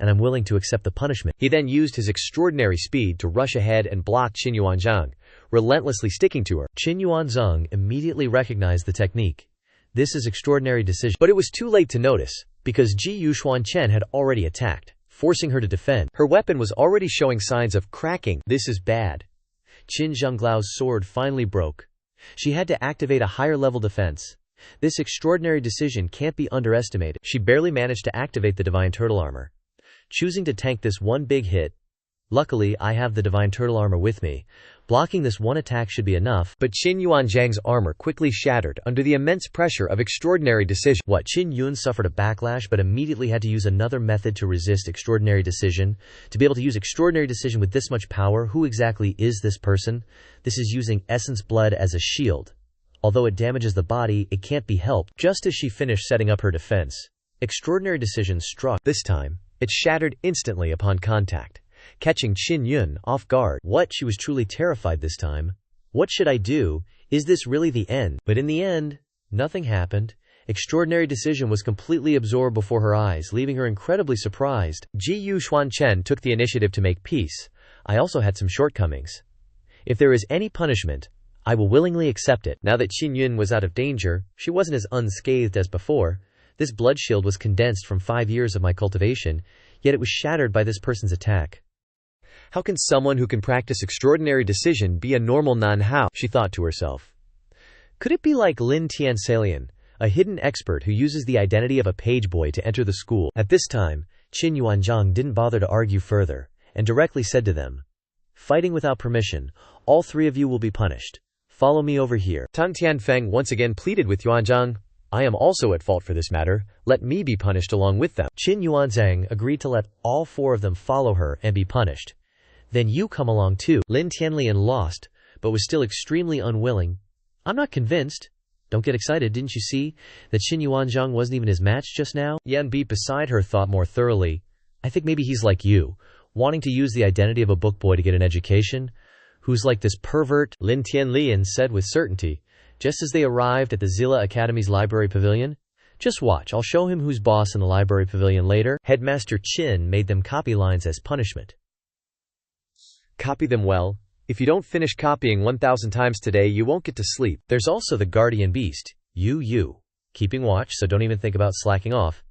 and I'm willing to accept the punishment. He then used his extraordinary speed to rush ahead and block Qin Yuanzhang, relentlessly sticking to her. Qin Yuanzhang immediately recognized the technique. This is extraordinary decision. But it was too late to notice, because Xuan Chen had already attacked, forcing her to defend. Her weapon was already showing signs of cracking. This is bad. Qin Zhenglao's sword finally broke. She had to activate a higher level defense. This extraordinary decision can't be underestimated. She barely managed to activate the divine turtle armor, choosing to tank this one big hit. Luckily, I have the divine turtle armor with me. Blocking this one attack should be enough. But Qin Yuanzhang's armor quickly shattered under the immense pressure of extraordinary decision. Qin Yun suffered a backlash but immediately had to use another method to resist extraordinary decision. To be able to use extraordinary decision with this much power, who exactly is this person? This is using essence blood as a shield. Although it damages the body, it can't be helped. Just as she finished setting up her defense, extraordinary decision struck. This time, it shattered instantly upon contact, catching Qin Yun off guard. She was truly terrified this time. What should I do? Is this really the end? But in the end, nothing happened. Extraordinary decision was completely absorbed before her eyes, leaving her incredibly surprised. Xuan Chen took the initiative to make peace. I also had some shortcomings. If there is any punishment, I will willingly accept it. Now that Qin Yun was out of danger, she wasn't as unscathed as before. This blood shield was condensed from 5 years of my cultivation, yet it was shattered by this person's attack. How can someone who can practice extraordinary decision be a normal Nan Hao? She thought to herself. Could it be like Lin Tianxelian, a hidden expert who uses the identity of a page boy to enter the school? At this time, Qin Yuanzhang didn't bother to argue further, and directly said to them, "Fighting without permission, all 3 of you will be punished. Follow me over here." Tang Tianfeng once again pleaded with Yuanzhang, "I am also at fault for this matter, let me be punished along with them." Qin Yuanzhang agreed to let all 4 of them follow her and be punished. "Then you come along too." Lin Tianlian lost, but was still extremely unwilling. "I'm not convinced." "Don't get excited, didn't you see that Qin Yuanzhang wasn't even his match just now?" Yan Bi beside her thought more thoroughly. "I think maybe he's like you, wanting to use the identity of a book boy to get an education. Who's like this pervert?" Lin Tianlian said with certainty, just as they arrived at the Zilla Academy's library pavilion. "Just watch, I'll show him who's boss in the library pavilion later." Headmaster Qin made them copy lines as punishment. "Copy them well. If you don't finish copying 1,000 times today, you won't get to sleep." There's also the guardian beast, Yu, keeping watch, so don't even think about slacking off.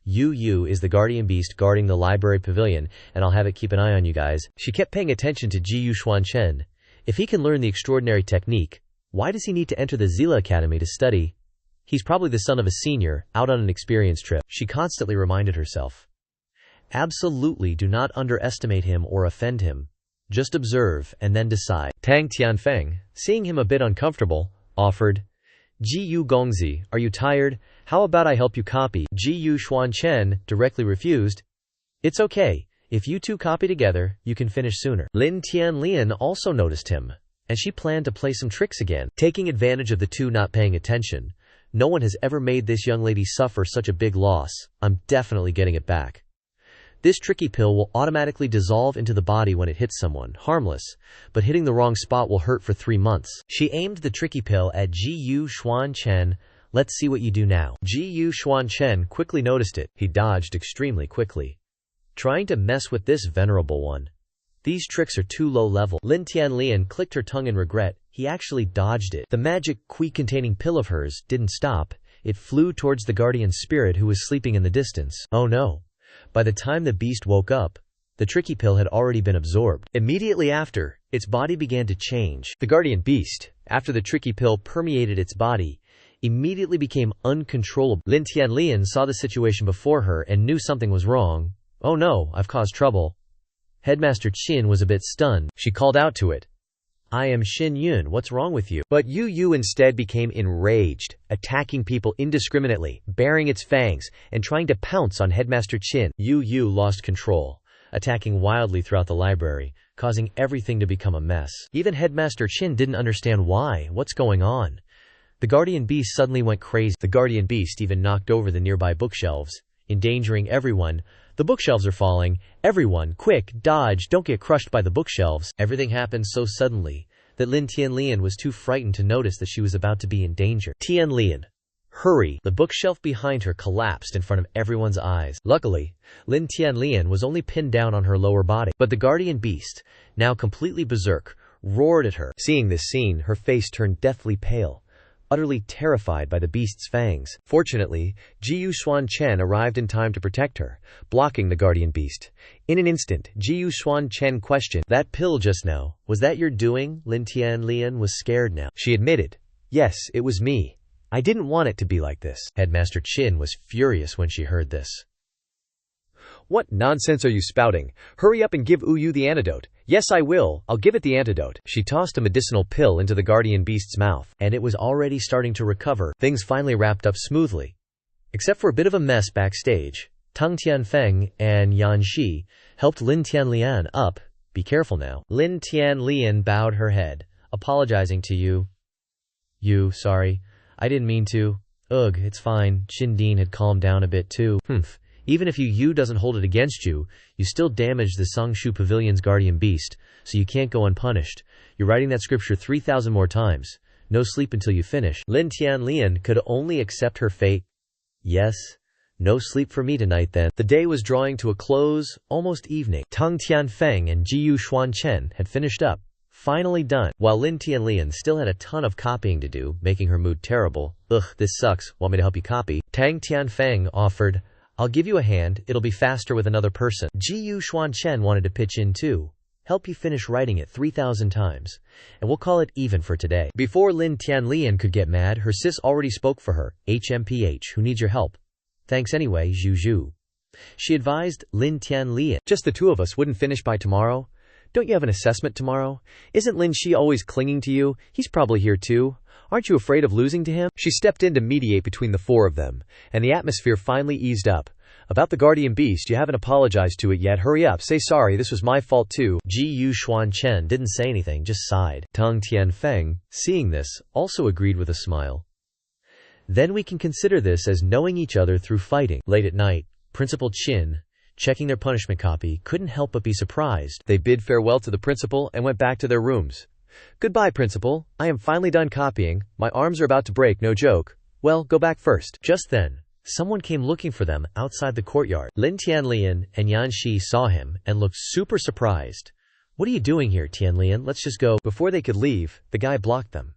Yu is the guardian beast guarding the library pavilion, and I'll have it keep an eye on you guys. She kept paying attention to Xuan Chen. If he can learn the extraordinary technique, why does he need to enter the Zilla Academy to study? He's probably the son of a senior, out on an experience trip. She constantly reminded herself. Absolutely do not underestimate him or offend him. Just observe and then decide. Tang Tianfeng, seeing him a bit uncomfortable, offered, "Ji Gongzi, are you tired? How about I help you copy?" Xuan Chen directly refused. "It's okay. If you 2 copy together, you can finish sooner." Lin Tianlian also noticed him, and she planned to play some tricks again, taking advantage of the 2 not paying attention. "No one has ever made this young lady suffer such a big loss. I'm definitely getting it back. This tricky pill will automatically dissolve into the body when it hits someone, harmless, but hitting the wrong spot will hurt for 3 months." She aimed the tricky pill at Xuan Chen. "Let's see what you do now." Xuan Chen quickly noticed it. He dodged extremely quickly, trying to mess with this venerable one. These tricks are too low level. Lin Tianlian clicked her tongue in regret. He actually dodged it. The magic Qi-containing pill of hers didn't stop. It flew towards the guardian spirit who was sleeping in the distance. Oh no. By the time the beast woke up, the tricky pill had already been absorbed. Immediately after, its body began to change. The guardian beast, after the tricky pill permeated its body, immediately became uncontrollable. Lin Tianlian saw the situation before her and knew something was wrong. "Oh no, I've caused trouble." Headmaster Qin was a bit stunned. She called out to it, "I am Xin Yun, what's wrong with you?" But Yu instead became enraged, attacking people indiscriminately, baring its fangs, and trying to pounce on Headmaster Qin. Yu lost control, attacking wildly throughout the library, causing everything to become a mess. Even Headmaster Qin didn't understand why. What's going on? The guardian beast suddenly went crazy. The guardian beast even knocked over the nearby bookshelves, endangering everyone. "The bookshelves are falling. Everyone, quick, dodge, don't get crushed by the bookshelves." Everything happened so suddenly that Lin Tianlian was too frightened to notice that she was about to be in danger. "Tianlian, hurry!" The bookshelf behind her collapsed in front of everyone's eyes. Luckily, Lin Tianlian was only pinned down on her lower body, but the guardian beast, now completely berserk, roared at her. Seeing this scene, her face turned deathly pale, utterly terrified by the beast's fangs. Fortunately, Xuan Chen arrived in time to protect her, blocking the guardian beast. In an instant, Xuan Chen questioned, "That pill just now, was that your doing?" Lin Tianlian was scared now. She admitted, "Yes, it was me. I didn't want it to be like this." Headmaster Qin was furious when she heard this. "What nonsense are you spouting? Hurry up and give Yu the antidote." "Yes, I will. I'll give it the antidote." She tossed a medicinal pill into the guardian beast's mouth, and it was already starting to recover. Things finally wrapped up smoothly. Except for a bit of a mess backstage, Tang Tianfeng and Yan Shi helped Lin Tianlian up. "Be careful now." Lin Tianlian bowed her head, apologizing to Yu. "Sorry. I didn't mean to." "Ugh, it's fine." Qin Din had calmed down a bit too. Even if Yu doesn't hold it against you, you still damaged the Songshu Pavilion's guardian beast, so you can't go unpunished. You're writing that scripture 3,000 more times. No sleep until you finish." Lin Tianlian could only accept her fate. "Yes, no sleep for me tonight then." The day was drawing to a close, almost evening. Tang Tianfeng and Xuan Chen had finished up, finally done, while Lin Tianlian still had a ton of copying to do, making her mood terrible. "Ugh, this sucks. Want me to help you copy?" Tang Tianfeng offered, "I'll give you a hand, it'll be faster with another person." Xuan Chen wanted to pitch in too. help you finish writing it 3,000 times, and we'll call it even for today." Before Lin Tianlian could get mad, her sis already spoke for her. "HMPH, who needs your help?" "Thanks anyway, Zhu." She advised Lin Tianlian. "Just the two of us wouldn't finish by tomorrow? Don't you have an assessment tomorrow? Isn't Lin Shi always clinging to you? He's probably here too. Aren't you afraid of losing to him?" She stepped in to mediate between the four of them, and the atmosphere finally eased up. "About the guardian beast, you haven't apologized to it yet. Hurry up, say sorry, this was my fault too." Xuan Chen didn't say anything, just sighed. Tang Tianfeng, seeing this, also agreed with a smile. "Then we can consider this as knowing each other through fighting." Late at night, Principal Qin, checking their punishment copy, couldn't help but be surprised. They bid farewell to the principal and went back to their rooms. "Goodbye, principal. I am finally done copying. My arms are about to break, no joke. Well, go back first." Just then, someone came looking for them outside the courtyard. Lin Tianlian and Yan Shi saw him and looked super surprised. "What are you doing here, Tianlian? Let's just go." Before they could leave, the guy blocked them.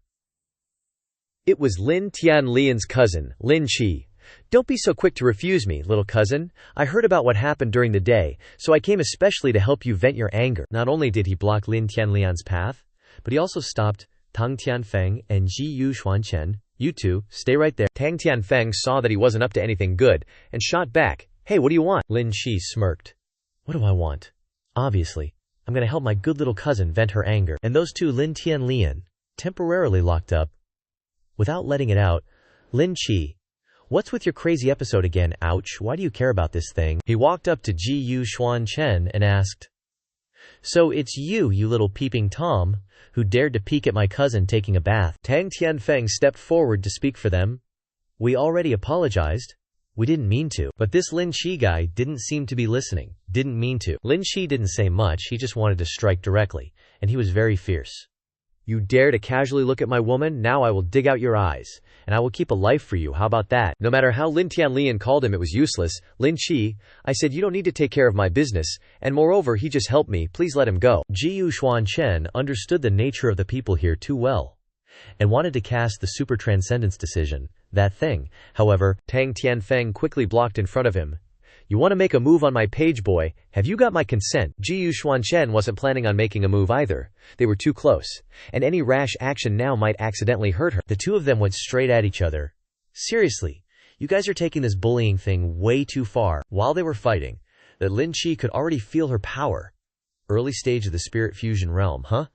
It was Lin Tianlian's cousin, Lin Shi. "Don't be so quick to refuse me, little cousin. I heard about what happened during the day, so I came especially to help you vent your anger." Not only did he block Lin Tianlian's path, but he also stopped Tang Tianfeng and Xuan Chen. "You two, stay right there." Tang Tianfeng saw that he wasn't up to anything good, and shot back. "Hey, what do you want?" Lin Shi smirked. "What do I want? Obviously, I'm going to help my good little cousin vent her anger." And those two, Lin Tianlian, temporarily locked up. Without letting it out, Lin Chi, "What's with your crazy episode again? Ouch, why do you care about this thing?" He walked up to Xuan Chen and asked, "So it's you little peeping Tom, who dared to peek at my cousin taking a bath?" Tang Tianfeng stepped forward to speak for them. "We already apologized. We didn't mean to." But this Lin Shi guy didn't seem to be listening. Didn't mean to. Lin Shi didn't say much, he just wanted to strike directly, and he was very fierce. "You dare to casually look at my woman? Now I will dig out your eyes, and I will keep a life for you. How about that?" No matter how Lin Tianlian called him, it was useless. "Lin Shi, I said you don't need to take care of my business, and moreover he just helped me, please let him go." Xuan Chen understood the nature of the people here too well, and wanted to cast the super transcendence decision, that thing. However, Tang Tianfeng quickly blocked in front of him. "You want to make a move on my page boy? Have you got my consent?" Xuan Chen wasn't planning on making a move either. They were too close, and any rash action now might accidentally hurt her. The two of them went straight at each other. "Seriously, you guys are taking this bullying thing way too far." While they were fighting, that Lin Chi could already feel her power. Early stage of the spirit fusion realm, huh?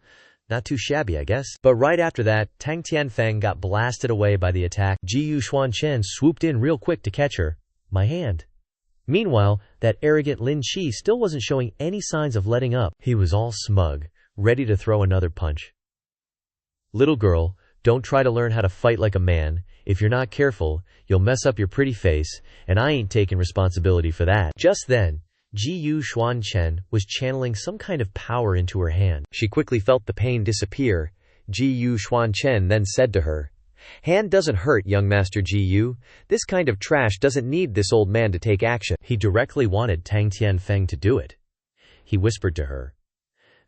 Not too shabby, I guess. But right after that, Tang Tianfeng got blasted away by the attack. Xuan Chen swooped in real quick to catch her. "My hand." Meanwhile, that arrogant Lin Chi still wasn't showing any signs of letting up. He was all smug, ready to throw another punch. "Little girl, don't try to learn how to fight like a man. If you're not careful, you'll mess up your pretty face, and I ain't taking responsibility for that." Just then, Xuan Chen was channeling some kind of power into her hand. She quickly felt the pain disappear. Xuan Chen then said to her, "Hand doesn't hurt, young Master Gu. This kind of trash doesn't need this old man to take action." He directly wanted Tang Tianfeng to do it. He whispered to her,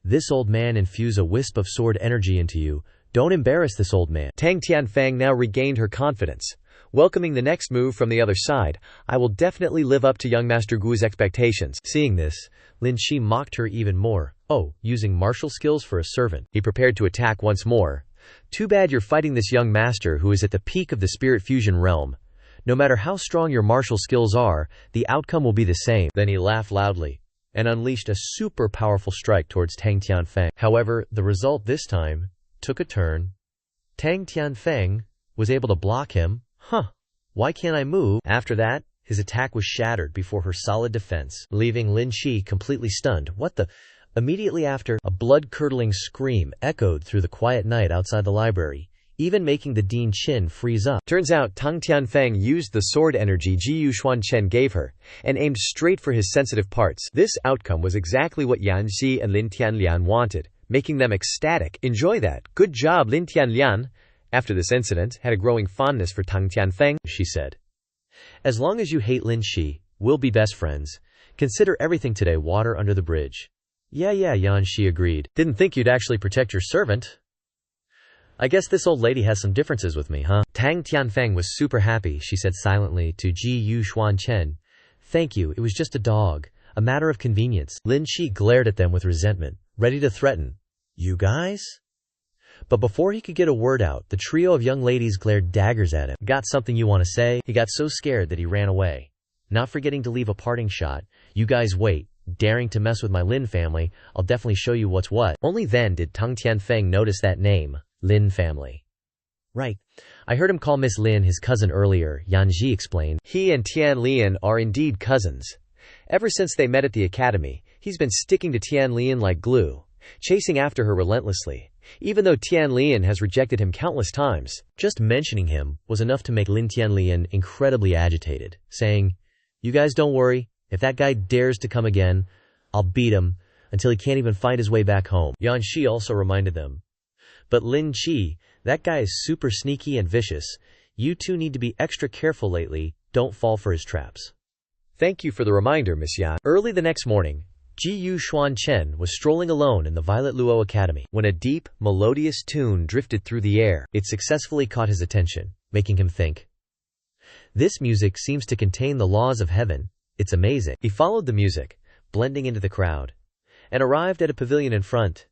"This old man infuse a wisp of sword energy into you. Don't embarrass this old man." Tang Tianfeng now regained her confidence. Welcoming the next move from the other side, "I will definitely live up to young Master Gu's expectations." Seeing this, Lin Shi mocked her even more. "Oh, using martial skills for a servant." He prepared to attack once more. "Too bad you're fighting this young master who is at the peak of the spirit fusion realm. No matter how strong your martial skills are, the outcome will be the same." Then he laughed loudly and unleashed a super powerful strike towards Tang Tianfeng. However, the result this time took a turn. Tang Tianfeng was able to block him. Why can't I move? After that, his attack was shattered before her solid defense, leaving Lin Shi completely stunned. What the? Immediately after, a blood-curdling scream echoed through the quiet night outside the library, even making the Dean Qin freeze up. Turns out Tang Tianfeng used the sword energy Xuan Chen gave her, and aimed straight for his sensitive parts. This outcome was exactly what Yan Xi and Lin Tianlian wanted, making them ecstatic. "Enjoy that. Good job, Lin Tianlian." After this incident, had a growing fondness for Tang Tianfeng, she said, "As long as you hate Lin Shi, we'll be best friends. Consider everything today water under the bridge." Yeah, Yan Shi agreed. "Didn't think you'd actually protect your servant. I guess this old lady has some differences with me, huh?" Tang Tianfeng was super happy. She said silently to Xuan Chen, "Thank you, it was just a dog. A matter of convenience." Lin Shi glared at them with resentment. ready to threaten. You guys? But before he could get a word out, the trio of young ladies glared daggers at him. Got something you want to say? He got so scared that he ran away, not forgetting to leave a parting shot. You guys wait. Daring to mess with my Lin family, I'll definitely show you what's what. Only then did Teng Tianfeng notice that name, Lin family. Right. I heard him call Miss Lin his cousin earlier, Yanji explained. He and Tian Lian are indeed cousins. Ever since they met at the academy, he's been sticking to Tian Lian like glue, chasing after her relentlessly, even though Tian Lian has rejected him countless times. Just mentioning him was enough to make Lin Tian Lian incredibly agitated, saying, "You guys don't worry. If that guy dares to come again, I'll beat him until he can't even find his way back home." Yan Shi also reminded them. But Lin Qi, that guy is super sneaky and vicious. You two need to be extra careful lately. Don't fall for his traps. Thank you for the reminder, Miss Yan. Early the next morning, Xuan Chen was strolling alone in the Violet Luo Academy when a deep, melodious tune drifted through the air. It successfully caught his attention, making him think. This music seems to contain the laws of heaven. It's amazing. He followed the music, blending into the crowd, and arrived at a pavilion in front.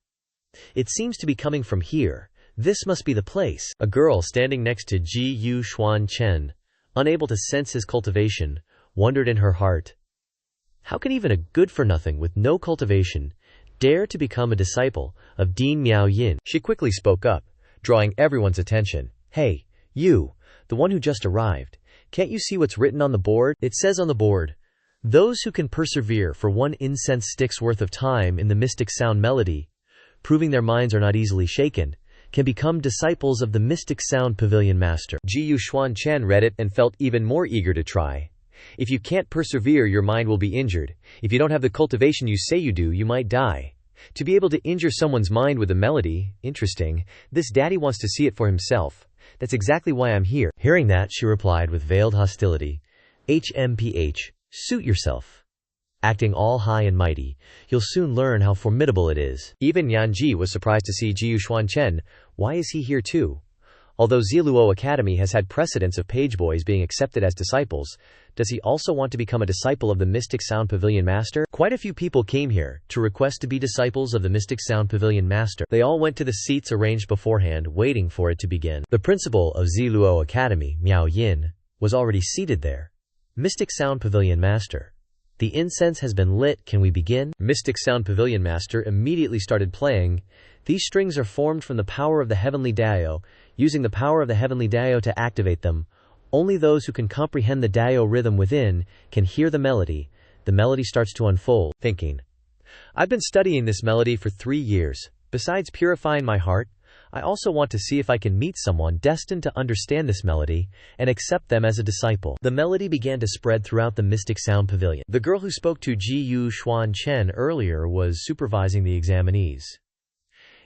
It seems to be coming from here. This must be the place. A girl standing next to Xuan Chen, unable to sense his cultivation, wondered in her heart. How can even a good-for-nothing with no cultivation dare to become a disciple of Dean Miao Yin? She quickly spoke up, drawing everyone's attention. Hey, you, the one who just arrived. Can't you see what's written on the board? It says on the board, "Those who can persevere for 1 incense stick's worth of time in the mystic sound melody, proving their minds are not easily shaken, can become disciples of the mystic sound pavilion master." Xuan Chen read it and felt even more eager to try. If you can't persevere, your mind will be injured. If you don't have the cultivation you say you do, you might die. To be able to injure someone's mind with a melody, interesting. This daddy wants to see it for himself. That's exactly why I'm here. Hearing that, she replied with veiled hostility. HMPH, suit yourself. Acting all high and mighty, you'll soon learn how formidable it is. Even Yanji was surprised to see Xuan Chen. Why is he here too? Although Ziluo Academy has had precedence of page boys being accepted as disciples, does he also want to become a disciple of the Mystic Sound Pavilion Master? Quite a few people came here to request to be disciples of the Mystic Sound Pavilion Master. They all went to the seats arranged beforehand, waiting for it to begin. The principal of Ziluo Academy, Miao Yin, was already seated there. Mystic Sound Pavilion Master. The incense has been lit. Can we begin? Mystic Sound Pavilion Master immediately started playing. These strings are formed from the power of the Heavenly Dao. Using the power of the Heavenly Dao to activate them, only those who can comprehend the Dao rhythm within can hear the melody. The melody starts to unfold. Thinking, I've been studying this melody for 3 years. Besides purifying my heart, I also want to see if I can meet someone destined to understand this melody and accept them as a disciple. The melody began to spread throughout the Mystic Sound Pavilion. The girl who spoke to Xuan Chen earlier was supervising the examinees.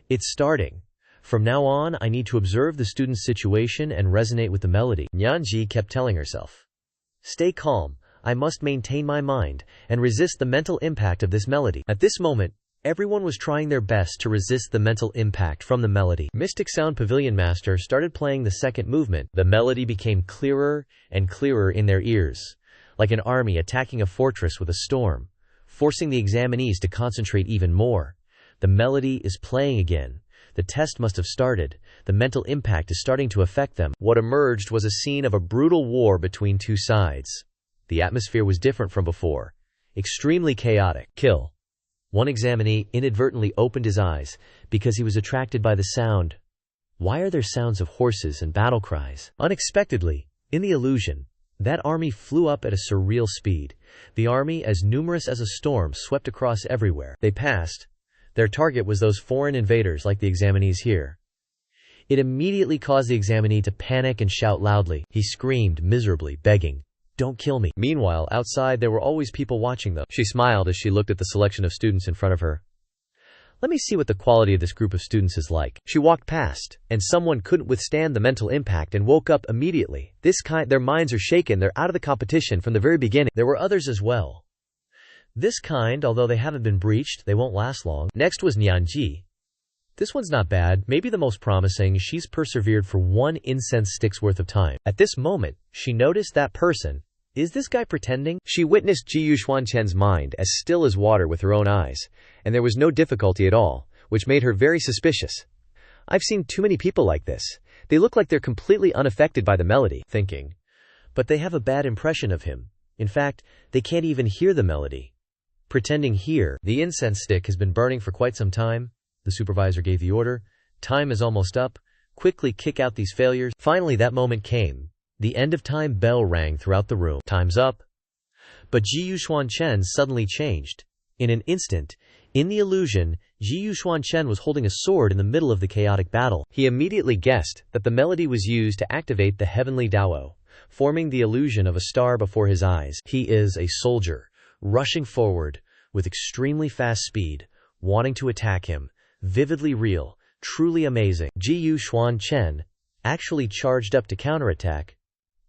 It's starting. From now on, I need to observe the student's situation and resonate with the melody. Yanji kept telling herself. Stay calm. I must maintain my mind and resist the mental impact of this melody. At this moment, everyone was trying their best to resist the mental impact from the melody. Mystic Sound Pavilion Master started playing the second movement. The melody became clearer and clearer in their ears, like an army attacking a fortress with a storm, forcing the examinees to concentrate even more. The melody is playing again. The test must have started. The mental impact is starting to affect them. What emerged was a scene of a brutal war between two sides. The atmosphere was different from before. Extremely chaotic. Kill. One examinee inadvertently opened his eyes because he was attracted by the sound. Why are there sounds of horses and battle cries? Unexpectedly, in the illusion, that army flew up at a surreal speed. The army, as numerous as a storm, swept across everywhere. They passed. Their target was those foreign invaders like the examinees here. It immediately caused the examinee to panic and shout loudly. He screamed miserably, begging, "Don't kill me." Meanwhile, outside there were always people watching them. She smiled as she looked at the selection of students in front of her. Let me see what the quality of this group of students is like. She walked past, and someone couldn't withstand the mental impact and woke up immediately. Their minds are shaken, they're out of the competition from the very beginning. There were others as well. This kind, although they haven't been breached, they won't last long. Next was Nianji. This one's not bad, maybe the most promising. She's persevered for 1 incense stick's worth of time. At this moment, she noticed that person, Is this guy pretending? She witnessed Xuan Chen's mind as still as water with her own eyes, and there was no difficulty at all, which made her very suspicious. I've seen too many people like this. They look like they're completely unaffected by the melody. Thinking. But they have a bad impression of him. In fact, they can't even hear the melody. Pretending here. The incense stick has been burning for quite some time. The supervisor gave the order. Time is almost up. Quickly kick out these failures. Finally, that moment came. The end of time bell rang throughout the room. Time's up. But Xuan Chen suddenly changed. In an instant, in the illusion, Xuan Chen was holding a sword in the middle of the chaotic battle. He immediately guessed that the melody was used to activate the heavenly Dao, forming the illusion of a star before his eyes. He is a soldier, rushing forward with extremely fast speed, wanting to attack him. Vividly real, truly amazing. Xuan Chen actually charged up to counterattack.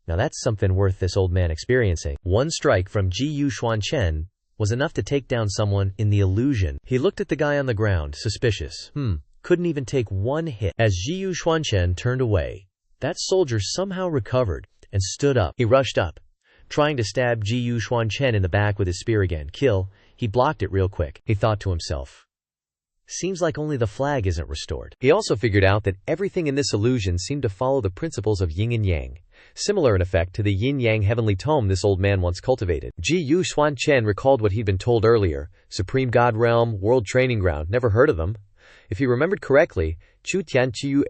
Now that's something worth this old man experiencing. One strike from Xuan Chen was enough to take down someone in the illusion. He looked at the guy on the ground, suspicious. Couldn't even take one hit. As Xuan Chen turned away, that soldier somehow recovered and stood up. He rushed up, trying to stab Xuan Chen in the back with his spear again. Kill. He blocked it real quick. He thought to himself, seems like only the flag isn't restored. He also figured out that everything in this illusion seemed to follow the principles of yin and yang, similar in effect to the yin-yang heavenly tome this old man once cultivated. Xuan Chen recalled what he'd been told earlier. Supreme God Realm, World Training Ground, never heard of them. If he remembered correctly, Chu Tian Chiu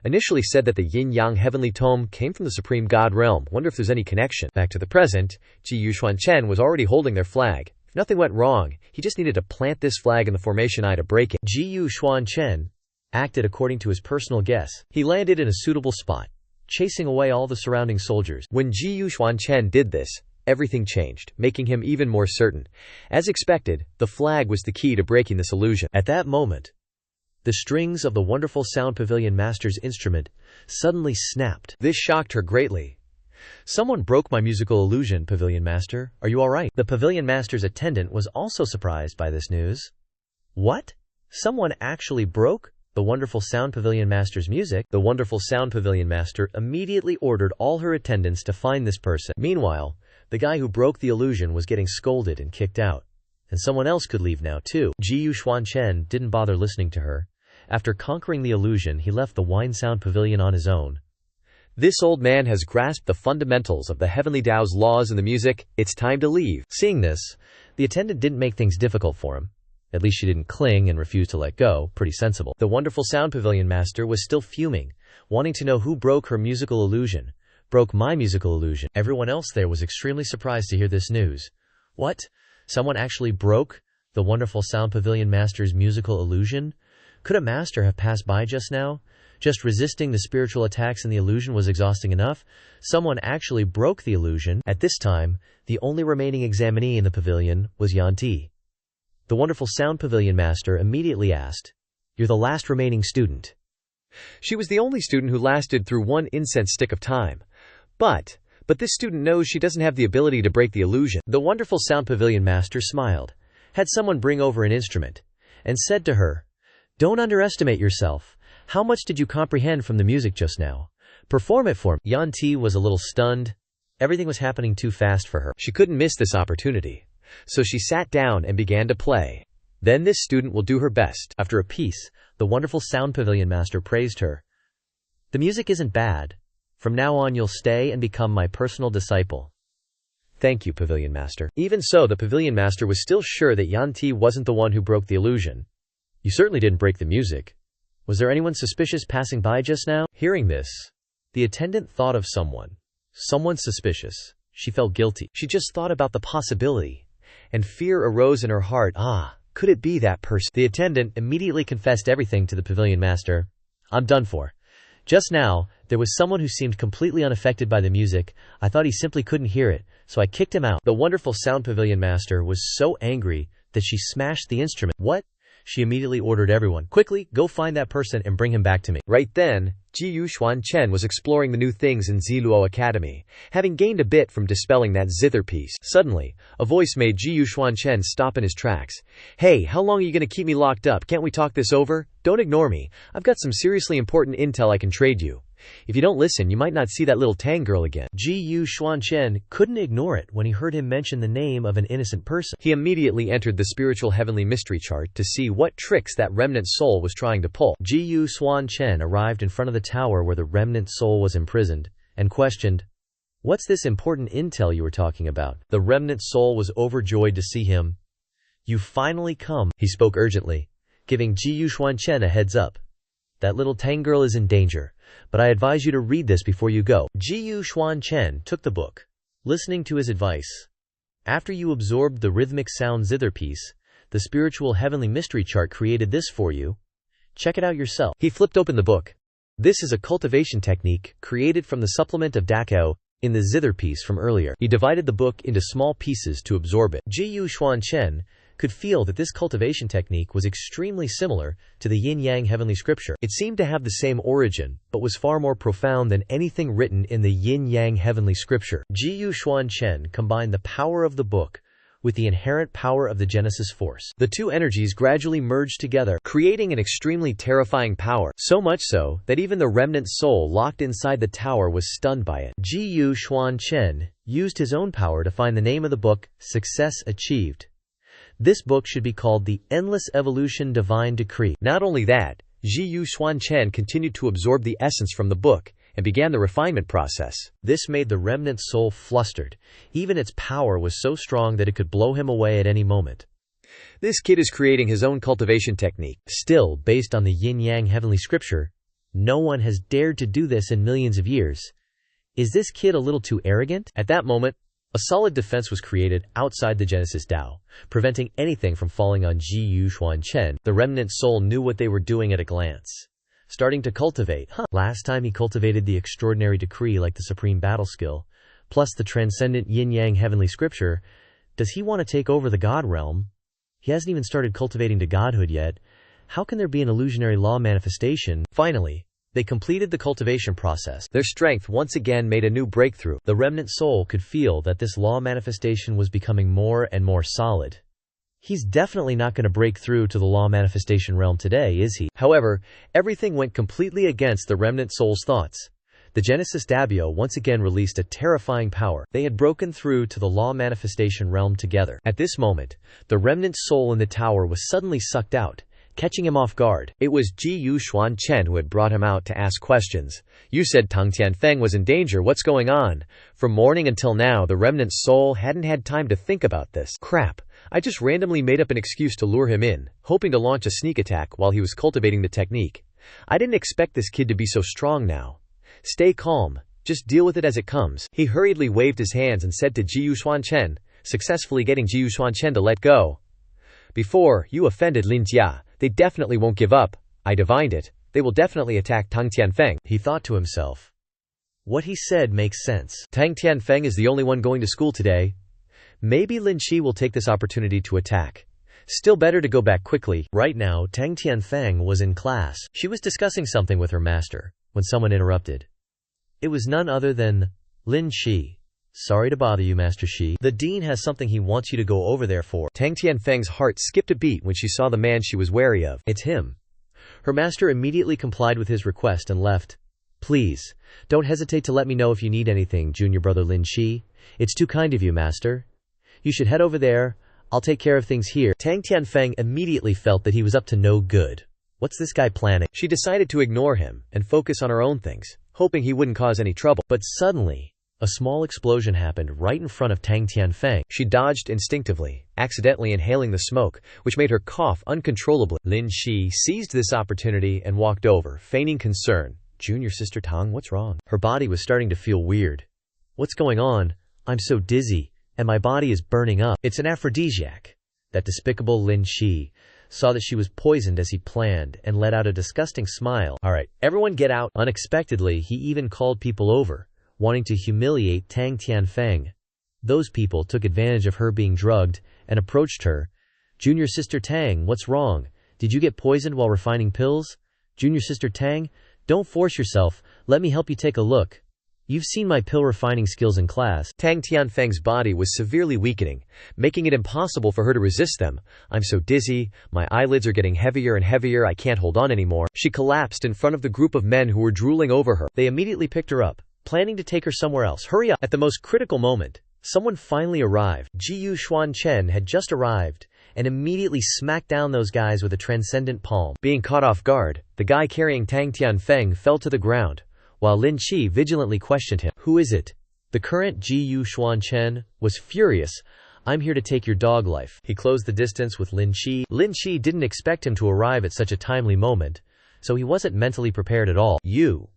initially said that the yin-yang heavenly tome came from the Supreme God Realm. Wonder if there's any connection. Back to the present, Xuan Chen was already holding their flag. If nothing went wrong, he just needed to plant this flag in the formation eye to break it. Xuan Chen acted according to his personal guess. He landed in a suitable spot, chasing away all the surrounding soldiers. When Xuan Chen did this, everything changed, making him even more certain. As expected, the flag was the key to breaking this illusion. At that moment, the strings of the wonderful Sound Pavilion Master's instrument suddenly snapped. This shocked her greatly. Someone broke my musical illusion, Pavilion Master. Are you all right? The Pavilion Master's attendant was also surprised by this news. What? Someone actually broke the wonderful Sound Pavilion Master's music? The wonderful Sound Pavilion Master immediately ordered all her attendants to find this person. Meanwhile, the guy who broke the illusion was getting scolded and kicked out. And someone else could leave now too. Xuan Chen didn't bother listening to her. After conquering the illusion, he left the Wine Sound Pavilion on his own. This old man has grasped the fundamentals of the Heavenly Tao's laws in the music. It's time to leave. Seeing this, the attendant didn't make things difficult for him. At least she didn't cling and refuse to let go. Pretty sensible. The wonderful Sound Pavilion Master was still fuming, wanting to know who broke her musical illusion. Broke my musical illusion. Everyone else there was extremely surprised to hear this news. What? Someone actually broke the wonderful Sound Pavilion Master's musical illusion? Could a master have passed by just now? Just resisting the spiritual attacks in the illusion was exhausting enough. Someone actually broke the illusion. At this time, the only remaining examinee in the pavilion was Yan Ti. The wonderful Sound Pavilion Master immediately asked, "You're the last remaining student." She was the only student who lasted through one incense stick of time. But this student knows she doesn't have the ability to break the illusion. The wonderful Sound Pavilion Master smiled, had someone bring over an instrument, and said to her, "Don't underestimate yourself. How much did you comprehend from the music just now? Perform it for me." Yan Ti was a little stunned. Everything was happening too fast for her. She couldn't miss this opportunity. So she sat down and began to play. Then this student will do her best. After a piece, the wonderful Sound Pavilion Master praised her. "The music isn't bad. From now on you'll stay and become my personal disciple." Thank you, Pavilion Master. Even so, the Pavilion Master was still sure that Yan Ti wasn't the one who broke the illusion. "You certainly didn't break the music. Was there anyone suspicious passing by just now?" Hearing this, the attendant thought of someone suspicious. She felt guilty. She just thought about the possibility, and fear arose in her heart. Could it be that person? The attendant immediately confessed everything to the Pavilion Master. "I'm done for. Just now, there was someone who seemed completely unaffected by the music. I thought he simply couldn't hear it, so I kicked him out." The wonderful Sound Pavilion Master was so angry that she smashed the instrument. "What?" She immediately ordered everyone, "Quickly, go find that person and bring him back to me." Right then, Xuan Chen was exploring the new things in Ziluo Academy, having gained a bit from dispelling that zither piece. Suddenly, a voice made Xuan Chen stop in his tracks. "Hey, how long are you going to keep me locked up? Can't we talk this over? Don't ignore me. I've got some seriously important intel I can trade you." If you don't listen, you might not see that little Tang girl again." Xuan Chen couldn't ignore it when he heard him mention the name of an innocent person. He immediately entered the spiritual heavenly mystery chart to see what tricks that remnant soul was trying to pull. Xuan Chen arrived in front of the tower where the remnant soul was imprisoned, and questioned, "What's this important intel you were talking about?" The remnant soul was overjoyed to see him. "You finally come," he spoke urgently, giving Xuan Chen a heads up. "That little Tang girl is in danger, but I advise you to read this before you go." Xuan Chen took the book, listening to his advice. "After you absorbed the rhythmic sound zither piece, the spiritual heavenly mystery chart created this for you. Check it out yourself." He flipped open the book. This is a cultivation technique created from the supplement of Dakao in the zither piece from earlier. He divided the book into small pieces to absorb it. Xuan Chen could feel that this cultivation technique was extremely similar to the yin-yang heavenly scripture. It seemed to have the same origin, but was far more profound than anything written in the yin-yang heavenly scripture. Xuan Chen combined the power of the book with the inherent power of the Genesis force. The two energies gradually merged together, creating an extremely terrifying power, so much so that even the remnant soul locked inside the tower was stunned by it. Xuan Chen used his own power to find the name of the book, Success Achieved. This book should be called The Endless Evolution Divine Decree. Not only that, Xuan Chen continued to absorb the essence from the book and began the refinement process. This made the remnant soul flustered. Even its power was so strong that it could blow him away at any moment. This kid is creating his own cultivation technique. Still, based on the yin-yang heavenly scripture, no one has dared to do this in millions of years. Is this kid a little too arrogant? At that moment, a solid defense was created outside the Genesis Tao, preventing anything from falling on Xuan Chen. The remnant soul knew what they were doing at a glance. Starting to cultivate. Last time he cultivated the extraordinary decree like the supreme battle skill, plus the transcendent yin-yang heavenly scripture. Does he want to take over the God realm? He hasn't even started cultivating to godhood yet. How can there be an illusionary law manifestation? Finally, they completed the cultivation process. Their strength once again made a new breakthrough. The remnant soul could feel that this law manifestation was becoming more and more solid. He's definitely not going to break through to the law manifestation realm today, is he? However, everything went completely against the remnant soul's thoughts. The Genesis Dabio once again released a terrifying power. They had broken through to the law manifestation realm together. At this moment, the remnant soul in the tower was suddenly sucked out, catching him off guard. It was Xuan Chen who had brought him out to ask questions. "You said Tang Tianfeng was in danger. What's going on?" From morning until now, the remnant soul hadn't had time to think about this. Crap. I just randomly made up an excuse to lure him in, hoping to launch a sneak attack while he was cultivating the technique. I didn't expect this kid to be so strong now. Stay calm. Just deal with it as it comes. He hurriedly waved his hands and said to Xuan Chen, successfully getting Xuan Chen to let go. "Before, you offended Lin Jia. They definitely won't give up. I divined it. They will definitely attack Tang Tianfeng." He thought to himself. What he said makes sense. Tang Tianfeng is the only one going to school today. Maybe Lin Qi will take this opportunity to attack. Still better to go back quickly. Right now, Tang Tianfeng was in class. She was discussing something with her master, when someone interrupted. It was none other than Lin Qi. "Sorry to bother you, Master Shi. The dean has something he wants you to go over there for." Tang Tianfeng's heart skipped a beat when she saw the man she was wary of. It's him. Her master immediately complied with his request and left. "Please, don't hesitate to let me know if you need anything, junior brother Lin Qi. It's too kind of you, master. You should head over there. I'll take care of things here." Tang Tianfeng immediately felt that he was up to no good. What's this guy planning? She decided to ignore him and focus on her own things, hoping he wouldn't cause any trouble. But suddenly, a small explosion happened right in front of Tang Tianfeng. She dodged instinctively, accidentally inhaling the smoke, which made her cough uncontrollably. Lin Qi seized this opportunity and walked over, feigning concern. "Junior sister Tang, what's wrong?" Her body was starting to feel weird. "What's going on? I'm so dizzy, and my body is burning up." It's an aphrodisiac. That despicable Lin Qi saw that she was poisoned as he planned and let out a disgusting smile. "All right, everyone get out." Unexpectedly, he even called people over, wanting to humiliate Tang Tianfeng. Those people took advantage of her being drugged and approached her. "Junior sister Tang, what's wrong? Did you get poisoned while refining pills? Junior sister Tang, don't force yourself. Let me help you take a look." You've seen my pill refining skills in class. Tang Tianfeng's body was severely weakening, making it impossible for her to resist them. I'm so dizzy, my eyelids are getting heavier and heavier, I can't hold on anymore. She collapsed in front of the group of men who were drooling over her. They immediately picked her up, planning to take her somewhere else. Hurry up! At the most critical moment, someone finally arrived. Xuan Chen had just arrived and immediately smacked down those guys with a transcendent palm. Being caught off guard, the guy carrying Tang Tianfeng fell to the ground, while Lin Qi vigilantly questioned him. Who is it? The current Xuan Chen was furious. I'm here to take your dog life. He closed the distance with Lin Qi. Lin Qi didn't expect him to arrive at such a timely moment, so he wasn't mentally prepared at all. You.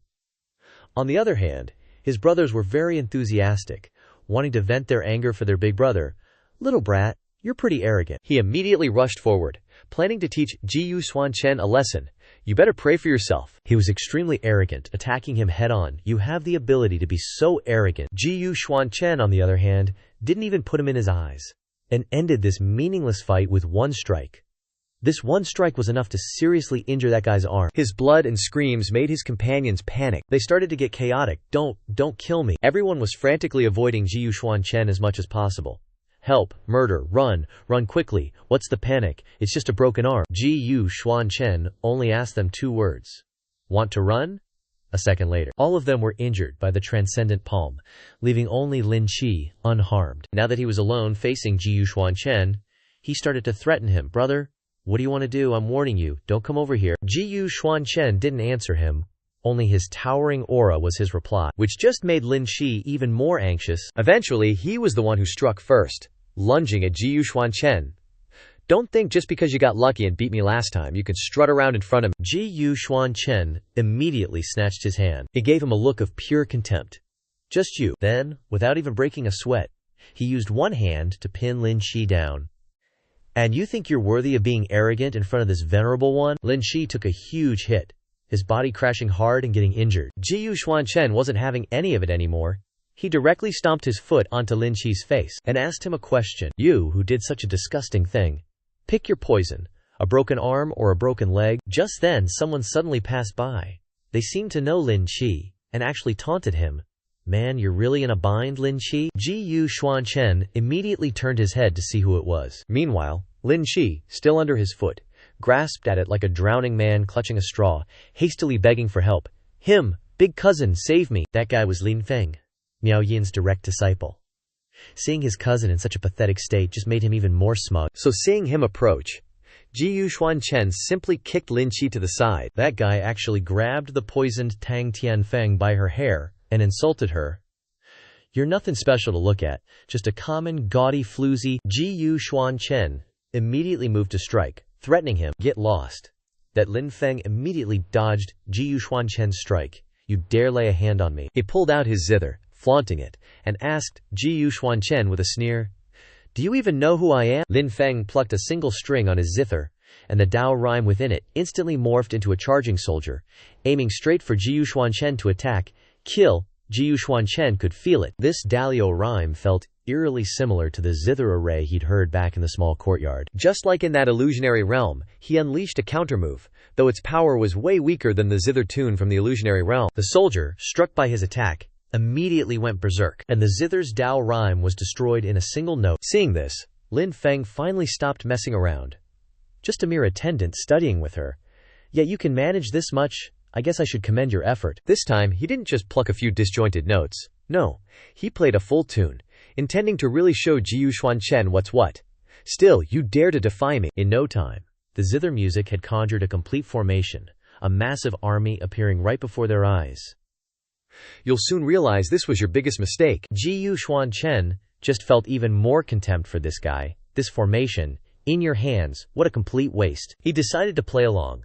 On the other hand, his brothers were very enthusiastic, wanting to vent their anger for their big brother. Little brat, you're pretty arrogant. He immediately rushed forward, planning to teach Xuan Chen a lesson. You better pray for yourself. He was extremely arrogant, attacking him head-on. You have the ability to be so arrogant. Xuan Chen, on the other hand, didn't even put him in his eyes, and ended this meaningless fight with one strike. This one strike was enough to seriously injure that guy's arm. His blood and screams made his companions panic. They started to get chaotic. Don't kill me. Everyone was frantically avoiding Xuan Chen as much as possible. Help, murder, run quickly. What's the panic? It's just a broken arm. Xuan Chen only asked them 2 words. Want to run? A second later, all of them were injured by the transcendent palm, leaving only Lin Qi unharmed. Now that he was alone facing Xuan Chen, he started to threaten him. Brother, what do you want to do? I'm warning you, don't come over here. Xuan Chen didn't answer him. Only his towering aura was his reply, which just made Lin Qi even more anxious. Eventually, he was the one who struck first, lunging at Xuan Chen. Don't think just because you got lucky and beat me last time, you can strut around in front of me. Xuan Chen immediately snatched his hand. It gave him a look of pure contempt. Just you. Then, without even breaking a sweat, he used one hand to pin Lin Qi down. And you think you're worthy of being arrogant in front of this venerable one? Lin Qi took a huge hit, his body crashing hard and getting injured. Xuan Chen wasn't having any of it anymore. He directly stomped his foot onto Lin Qi's face and asked him a question. You, who did such a disgusting thing, pick your poison, a broken arm or a broken leg. Just then, someone suddenly passed by. They seemed to know Lin Qi and actually taunted him. Man, you're really in a bind, Lin Qi? Xuan Chen immediately turned his head to see who it was. Meanwhile, Lin Qi, still under his foot, grasped at it like a drowning man clutching a straw, hastily begging for help. Him, big cousin, save me. That guy was Lin Feng, Miao Yin's direct disciple. Seeing his cousin in such a pathetic state just made him even more smug. So seeing him approach, Xuan Chen simply kicked Lin Qi to the side. That guy actually grabbed the poisoned Tang Tianfeng by her hair and insulted her. You're nothing special to look at, just a common, gaudy floozy. Xuan Chen immediately moved to strike, threatening him, get lost. That Lin Feng immediately dodged Xuan Chen's strike. You dare lay a hand on me. He pulled out his zither, flaunting it, and asked Xuan Chen with a sneer, do you even know who I am? Lin Feng plucked a single string on his zither, and the Dao rhyme within it instantly morphed into a charging soldier, aiming straight for Xuan Chen to attack. Kill. Xuan Chen could feel it. This Dalio rhyme felt eerily similar to the zither array he'd heard back in the small courtyard. Just like in that illusionary realm, he unleashed a countermove, though its power was way weaker than the zither tune from the illusionary realm. The soldier, struck by his attack, immediately went berserk, and the zither's Dao rhyme was destroyed in a single note. Seeing this, Lin Feng finally stopped messing around. Just a mere attendant studying with her. Yet you can manage this much. I guess I should commend your effort. This time, he didn't just pluck a few disjointed notes. No, he played a full tune, intending to really show Xuan Chen what's what. Still, you dare to defy me. In no time, the zither music had conjured a complete formation, a massive army appearing right before their eyes. You'll soon realize this was your biggest mistake. Xuan Chen just felt even more contempt for this guy. This formation, in your hands, what a complete waste. He decided to play along,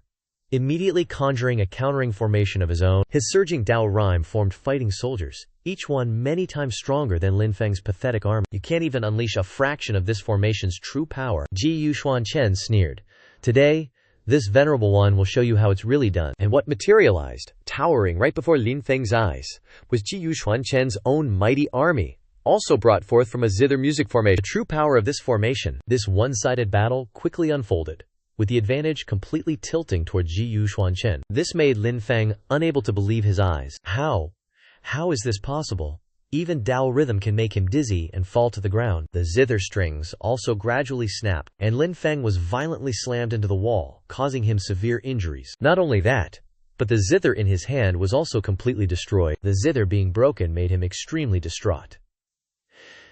immediately conjuring a countering formation of his own. His surging Dao rhyme formed fighting soldiers, each one many times stronger than Lin Feng's pathetic army. You can't even unleash a fraction of this formation's true power. Xuan Chen sneered. Today, this venerable one will show you how it's really done. And what materialized, towering right before Lin Feng's eyes, was Xuan Chen's own mighty army, also brought forth from a zither music formation. The true power of this formation, this one-sided battle, quickly unfolded, with the advantage completely tilting towards Xuan Chen. This made Lin Feng unable to believe his eyes. How How is this possible? Even Dao rhythm can make him dizzy and fall to the ground. The zither strings also gradually snapped, and Lin Feng was violently slammed into the wall, causing him severe injuries. Not only that, but the zither in his hand was also completely destroyed. The zither being broken made him extremely distraught.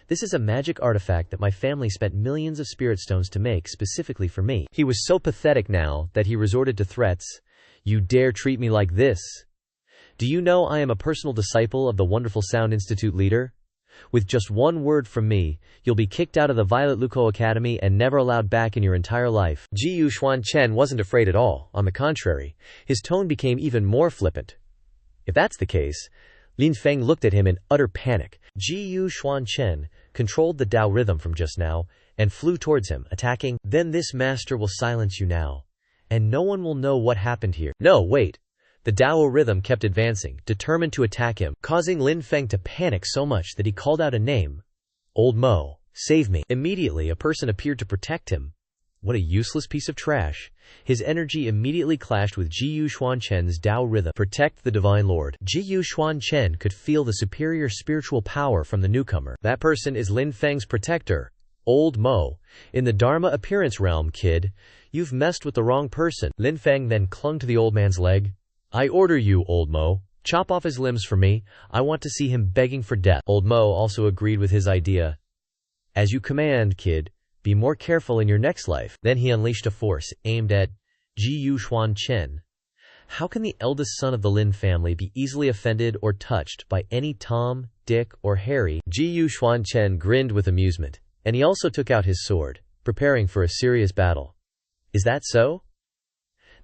This is a magic artifact that my family spent millions of spirit stones to make specifically for me. He was so pathetic now that he resorted to threats. You dare treat me like this? Do you know I am a personal disciple of the Wonderful Sound Institute leader? With just one word from me, you'll be kicked out of the Violet Luko Academy and never allowed back in your entire life. Xuan Chen wasn't afraid at all. On the contrary, his tone became even more flippant. If that's the case, Lin Feng looked at him in utter panic. Xuan Chen controlled the Dao rhythm from just now and flew towards him, attacking. Then this master will silence you now, and no one will know what happened here. No, wait. The Dao rhythm kept advancing, determined to attack him, causing Lin Feng to panic so much that he called out a name. Old Mo, save me. Immediately a person appeared to protect him. What a useless piece of trash. His energy immediately clashed with Xuan Chen's Dao rhythm. Protect the Divine Lord. Xuan Chen could feel the superior spiritual power from the newcomer. That person is Lin Feng's protector, Old Mo. In the Dharma appearance realm, kid, you've messed with the wrong person. Lin Feng then clung to the old man's leg. I order you, Old Mo, chop off his limbs for me. I want to see him begging for death. Old Mo also agreed with his idea. As you command, kid. Be more careful in your next life. Then he unleashed a force aimed at Xuan Chen. How can the eldest son of the Lin family be easily offended or touched by any Tom, Dick, or Harry? Xuan Chen grinned with amusement, and he also took out his sword, preparing for a serious battle. Is that so?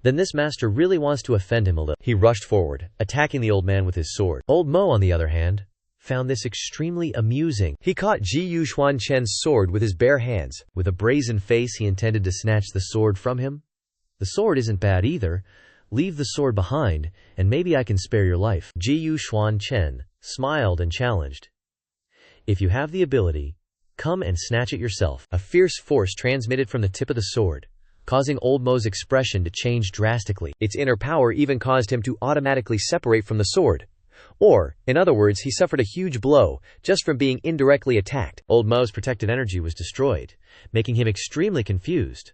Then this master really wants to offend him a little. He rushed forward, attacking the old man with his sword. Old Mo, on the other hand, found this extremely amusing. He caught Xuan Chen's sword with his bare hands. With a brazen face, he intended to snatch the sword from him. The sword isn't bad either. Leave the sword behind, and maybe I can spare your life. Xuan Chen smiled and challenged. If you have the ability, come and snatch it yourself. A fierce force transmitted from the tip of the sword, causing Old Mo's expression to change drastically. Its inner power even caused him to automatically separate from the sword. Or, in other words, he suffered a huge blow just from being indirectly attacked. Old Mo's protected energy was destroyed, making him extremely confused.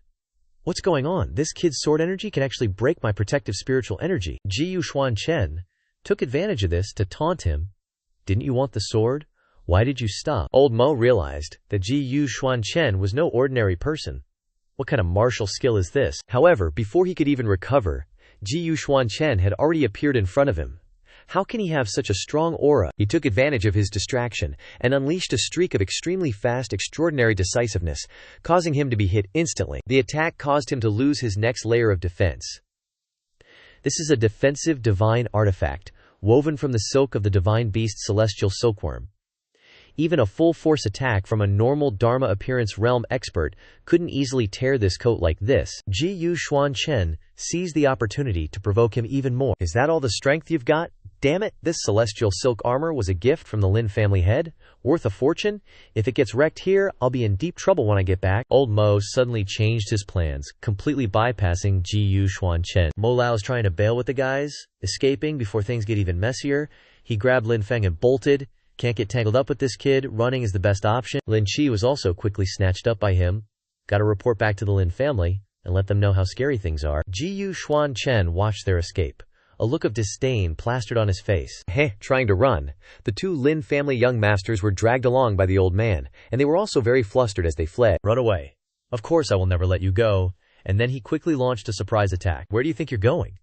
What's going on? This kid's sword energy can actually break my protective spiritual energy. Xuan Chen took advantage of this to taunt him. Didn't you want the sword? Why did you stop? Old Mo realized that Xuan Chen was no ordinary person. What kind of martial skill is this? However, before he could even recover, Xuan Chen had already appeared in front of him. How can he have such a strong aura? He took advantage of his distraction and unleashed a streak of extremely fast, extraordinary decisiveness, causing him to be hit instantly. The attack caused him to lose his next layer of defense. This is a defensive divine artifact, woven from the silk of the divine beast celestial silkworm. Even a full-force attack from a normal Dharma appearance realm expert couldn't easily tear this coat like this. Xuan Chen seized the opportunity to provoke him even more. Is that all the strength you've got? Damn it, this celestial silk armor was a gift from the Lin family head, worth a fortune. If it gets wrecked here, I'll be in deep trouble when I get back. Old Mo suddenly changed his plans, completely bypassing Xuan Chen. Mo Lao's trying to bail with the guys, escaping before things get even messier. He grabbed Lin Feng and bolted. Can't get tangled up with this kid, running is the best option. Lin Chi was also quickly snatched up by him. Gotta report back to the Lin family and let them know how scary things are. Xuan Chen watched their escape. A look of disdain plastered on his face. Trying to run. The two Lin family young masters were dragged along by the old man, and they were also very flustered as they fled. Run away. Of course I will never let you go. And then he quickly launched a surprise attack. Where do you think you're going?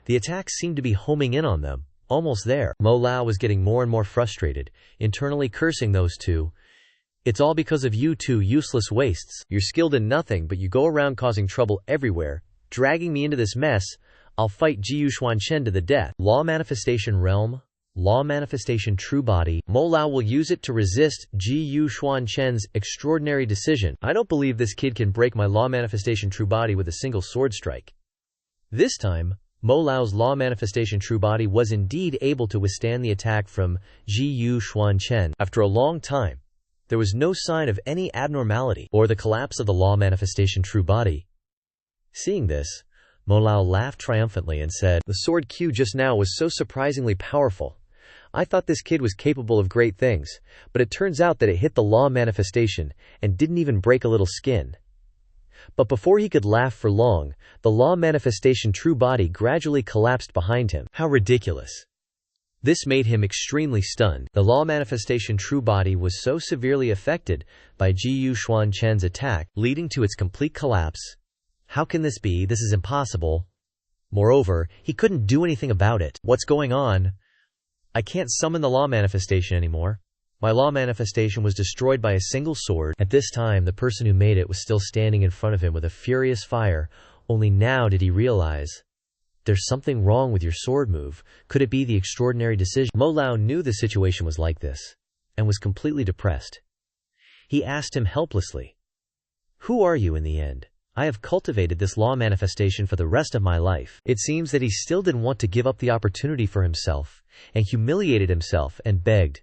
The attacks seemed to be homing in on them. Almost there. Mo Lao was getting more and more frustrated, internally cursing those two. It's all because of you two useless wastes. You're skilled in nothing, but you go around causing trouble everywhere, dragging me into this mess. I'll fight Xuan Chen to the death. Law Manifestation Realm. Law Manifestation True Body. Mo Lao will use it to resist Xuan Chen's extraordinary decision. I don't believe this kid can break my Law Manifestation True Body with a single sword strike. This time, Mo Lao's Law Manifestation True Body was indeed able to withstand the attack from Xuan Chen. After a long time, there was no sign of any abnormality or the collapse of the Law Manifestation True Body. Seeing this, Mo Lao laughed triumphantly and said, "The sword Q just now was so surprisingly powerful. I thought this kid was capable of great things, but it turns out that it hit the law manifestation and didn't even break a little skin. But before he could laugh for long, the law manifestation true body gradually collapsed behind him. How ridiculous. This made him extremely stunned. The law manifestation true body was so severely affected by Xuan Chen's attack, leading to its complete collapse. How can this be? This is impossible. Moreover, he couldn't do anything about it. What's going on? I can't summon the law manifestation anymore. My law manifestation was destroyed by a single sword. At this time, the person who made it was still standing in front of him with a furious fire. Only now did he realize, there's something wrong with your sword move. Could it be the extraordinary decision? Mo Lao knew the situation was like this, and was completely depressed. He asked him helplessly, "Who are you in the end? I have cultivated this law manifestation for the rest of my life." It seems that he still didn't want to give up the opportunity for himself, and humiliated himself and begged,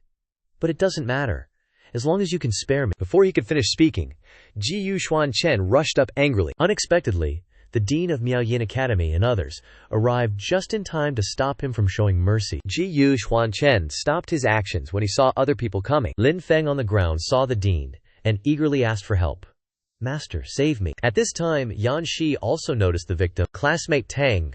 "But it doesn't matter, as long as you can spare me." Before he could finish speaking, Xuan Chen rushed up angrily. Unexpectedly, the dean of Miaoyin Academy and others arrived just in time to stop him from showing mercy. Xuan Chen stopped his actions when he saw other people coming. Lin Feng on the ground saw the dean and eagerly asked for help. "Master, save me." At this time, Yan Shi also noticed the victim, classmate Tang.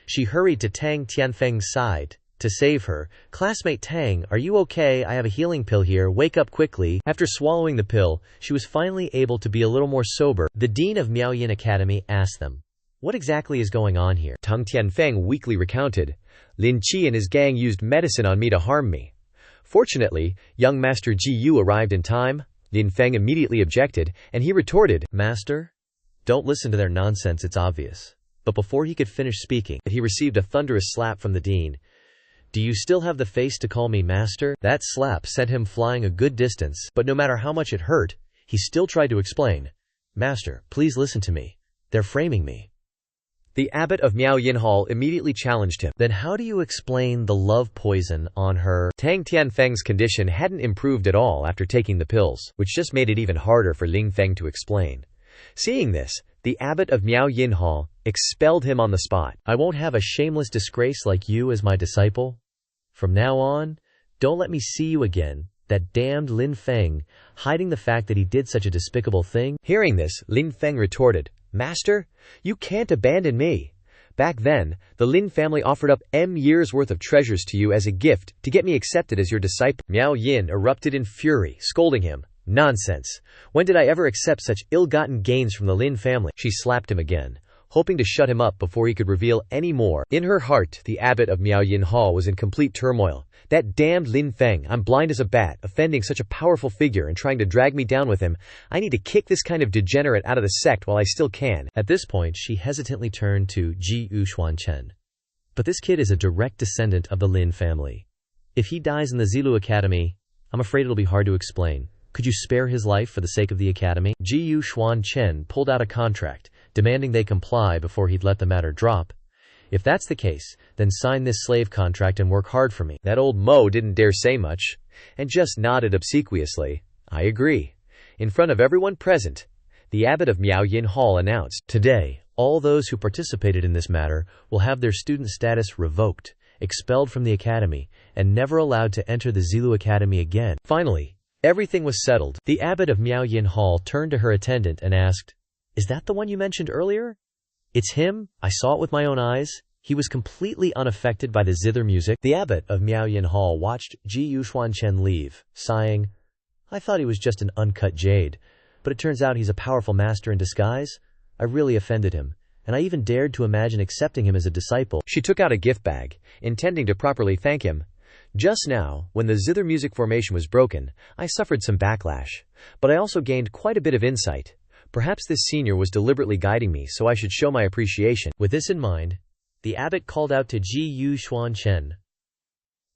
She hurried to Tang Tianfeng's side to save her. "Classmate Tang, are you okay? I have a healing pill here. Wake up quickly." After swallowing the pill, she was finally able to be a little more sober. The dean of Miaoyin Academy asked them, "What exactly is going on here?" Tang Tianfeng weakly recounted, "Lin Qi and his gang used medicine on me to harm me. Fortunately, young Master Ji Yu arrived in time." Lin Feng immediately objected, and he retorted, "Master, don't listen to their nonsense, it's obvious." But before he could finish speaking, he received a thunderous slap from the dean. "Do you still have the face to call me master?" That slap sent him flying a good distance, but no matter how much it hurt, he still tried to explain. "Master, please listen to me. They're framing me." The abbot of Miaoyin Hall immediately challenged him. "Then how do you explain the love poison on her?" Tang Tianfeng's condition hadn't improved at all after taking the pills, which just made it even harder for Ling Feng to explain. Seeing this, the abbot of Miaoyin Hall expelled him on the spot. "I won't have a shameless disgrace like you as my disciple. From now on, don't let me see you again." That damned Lin Feng, hiding the fact that he did such a despicable thing. Hearing this, Lin Feng retorted, "Master, you can't abandon me. Back then, the Lin family offered up years worth of treasures to you as a gift to get me accepted as your disciple." Miao Yin erupted in fury, scolding him. "Nonsense. When did I ever accept such ill-gotten gains from the Lin family?" She slapped him again, hoping to shut him up before he could reveal any more. In her heart, the abbot of Miaoyin Hall was in complete turmoil. That damned Lin Feng, I'm blind as a bat, offending such a powerful figure and trying to drag me down with him. I need to kick this kind of degenerate out of the sect while I still can. At this point, she hesitantly turned to Xuan Chen. "But this kid is a direct descendant of the Lin family. If he dies in the Zilu Academy, I'm afraid it'll be hard to explain. Could you spare his life for the sake of the academy?" Xuan Chen pulled out a contract, demanding they comply before he'd let the matter drop. "If that's the case, then sign this slave contract and work hard for me." That old Mo didn't dare say much, and just nodded obsequiously. "I agree." In front of everyone present, the abbot of Miaoyin Hall announced, "Today, all those who participated in this matter will have their student status revoked, expelled from the academy, and never allowed to enter the Zilu Academy again." Finally, everything was settled. The abbot of Miaoyin Hall turned to her attendant and asked, "Is that the one you mentioned earlier?" "It's him. I saw it with my own eyes. He was completely unaffected by the zither music." The abbot of Miaoyin Hall watched Xuan Chen leave, sighing, "I thought he was just an uncut jade, but it turns out he's a powerful master in disguise. I really offended him, and I even dared to imagine accepting him as a disciple." She took out a gift bag, intending to properly thank him. "Just now, when the zither music formation was broken, I suffered some backlash, but I also gained quite a bit of insight. Perhaps this senior was deliberately guiding me, so I should show my appreciation." With this in mind, the abbot called out to Xuan Chen.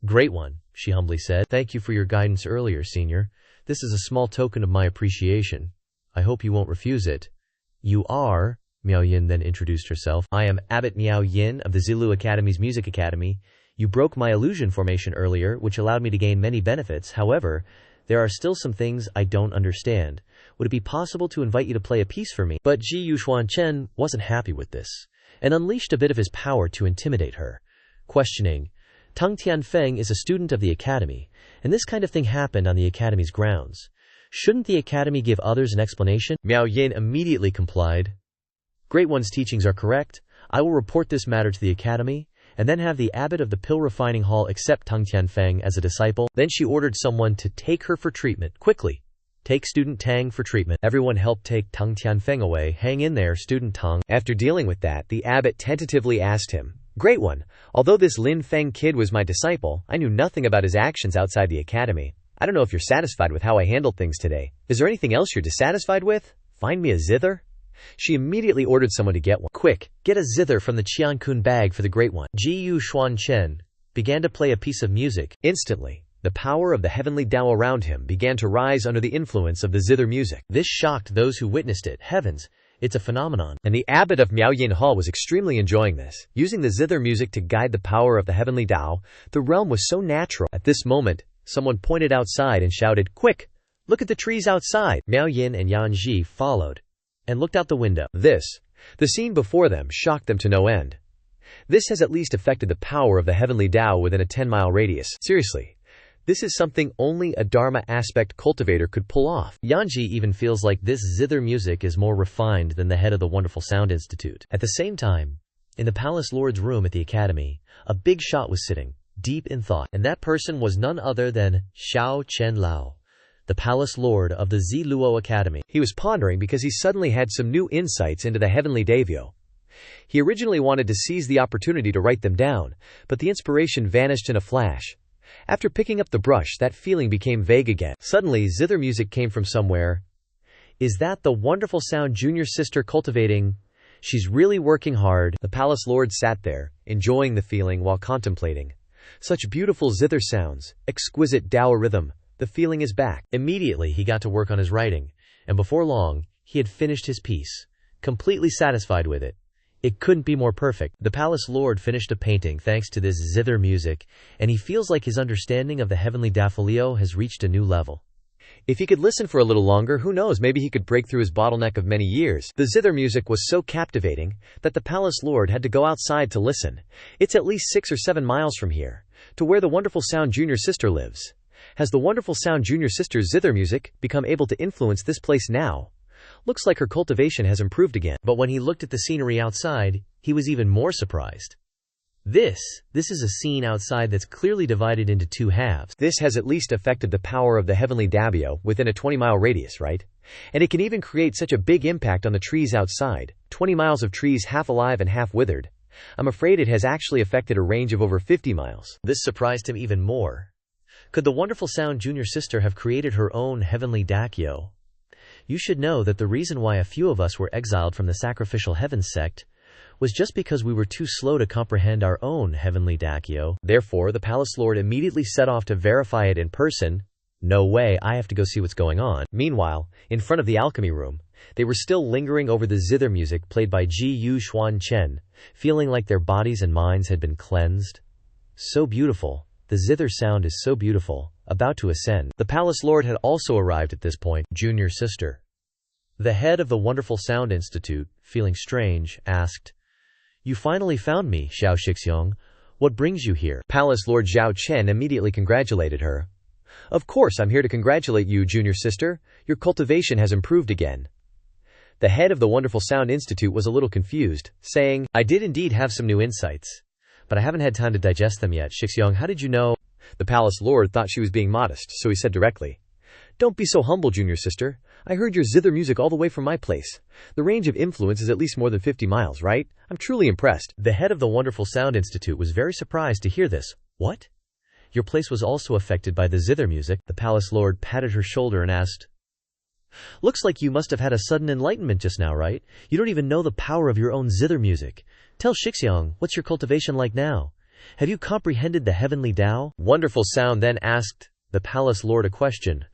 "Great one," she humbly said. "Thank you for your guidance earlier, senior. This is a small token of my appreciation. I hope you won't refuse it." "You are," Miao Yin then introduced herself. "I am Abbot Miao Yin of the Zilu Academy's Music Academy. You broke my illusion formation earlier, which allowed me to gain many benefits. However, there are still some things I don't understand. Would it be possible to invite you to play a piece for me?" But Xuan Chen wasn't happy with this, and unleashed a bit of his power to intimidate her, questioning, Tang Tianfeng is a student of the academy, and this kind of thing happened on the academy's grounds. Shouldn't the academy give others an explanation? Miao Yin immediately complied. Great One's teachings are correct. I will report this matter to the academy, and then have the abbot of the pill refining hall accept Tang Tianfeng as a disciple. Then she ordered someone to take her for treatment. Quickly. Take student Tang for treatment. Everyone helped take Tang Tianfeng away. Hang in there, student Tang. After dealing with that, the abbot tentatively asked him, Great One, although this Lin Feng kid was my disciple, I knew nothing about his actions outside the academy. I don't know if you're satisfied with how I handled things today. Is there anything else you're dissatisfied with? Find me a zither? She immediately ordered someone to get one. Quick, get a zither from the Qiankun bag for the Great One. Xuan Chen began to play a piece of music. Instantly, the power of the heavenly Tao around him began to rise under the influence of the zither music. This shocked those who witnessed it. Heavens, it's a phenomenon. And the abbot of Miaoyin Hall was extremely enjoying this. Using the zither music to guide the power of the heavenly Tao, the realm was so natural. At this moment, someone pointed outside and shouted, Quick, look at the trees outside. Miaoyin and Yanji followed and looked out the window. The scene before them shocked them to no end. This has at least affected the power of the heavenly Tao within a 10-mile radius. Seriously, this is something only a Dharma aspect cultivator could pull off. Yanji even feels like this zither music is more refined than the head of the Wonderful Sound Institute. At the same time, in the Palace Lord's room at the academy, a big shot was sitting, deep in thought, and that person was none other than Xiao Chen Lao, the Palace Lord of the Ziluo Academy. He was pondering because he suddenly had some new insights into the heavenly Davio. He originally wanted to seize the opportunity to write them down, but the inspiration vanished in a flash. After picking up the brush, that feeling became vague again. Suddenly, zither music came from somewhere. Is that the Wonderful Sound junior sister cultivating? She's really working hard. The Palace Lord sat there, enjoying the feeling while contemplating. Such beautiful zither sounds, exquisite Dao rhythm. The feeling is back. Immediately he got to work on his writing, and before long, he had finished his piece, completely satisfied with it. It couldn't be more perfect. The Palace Lord finished a painting thanks to this zither music, and he feels like his understanding of the heavenly Dafolio has reached a new level. If he could listen for a little longer, who knows, maybe he could break through his bottleneck of many years. The zither music was so captivating that the Palace Lord had to go outside to listen. It's at least 6 or 7 miles from here, to where the Wonderful Sound junior sister lives. Has the Wonderful Sound junior sister's zither music become able to influence this place now? Looks like her cultivation has improved again. But when he looked at the scenery outside, he was even more surprised. This is a scene outside that's clearly divided into 2 halves. This has at least affected the power of the heavenly Dabio within a 20-mile radius, right? And it can even create such a big impact on the trees outside. 20 miles of trees half alive and half withered. I'm afraid it has actually affected a range of over 50 miles. This surprised him even more. Could the Wonderful Sound junior sister have created her own heavenly Dakyo? You should know that the reason why a few of us were exiled from the Sacrificial Heavens sect was just because we were too slow to comprehend our own heavenly Dakyo. Therefore, the Palace Lord immediately set off to verify it in person. No way, I have to go see what's going on. Meanwhile, in front of the alchemy room, they were still lingering over the zither music played by Xuan Chen, feeling like their bodies and minds had been cleansed. So beautiful. The zither sound is so beautiful, about to ascend. The Palace Lord had also arrived at this point. Junior sister, the head of the Wonderful Sound Institute, feeling strange, asked, You finally found me, Xiao Shixiong. What brings you here? Palace Lord Zhao Chen immediately congratulated her. Of course, I'm here to congratulate you, junior sister. Your cultivation has improved again. The head of the Wonderful Sound Institute was a little confused, saying, I did indeed have some new insights, but I haven't had time to digest them yet. Shixiong, how did you know? The Palace Lord thought she was being modest, so he said directly, Don't be so humble, junior sister. I heard your zither music all the way from my place. The range of influence is at least more than 50 miles, right? I'm truly impressed. The head of the Wonderful Sound Institute was very surprised to hear this. What? Your place was also affected by the zither music? The Palace Lord patted her shoulder and asked, Looks like you must have had a sudden enlightenment just now, right? You don't even know the power of your own zither music. Tell Shixiong, what's your cultivation like now? Have you comprehended the heavenly Tao? Wonderful Sound then asked the Palace Lord a question.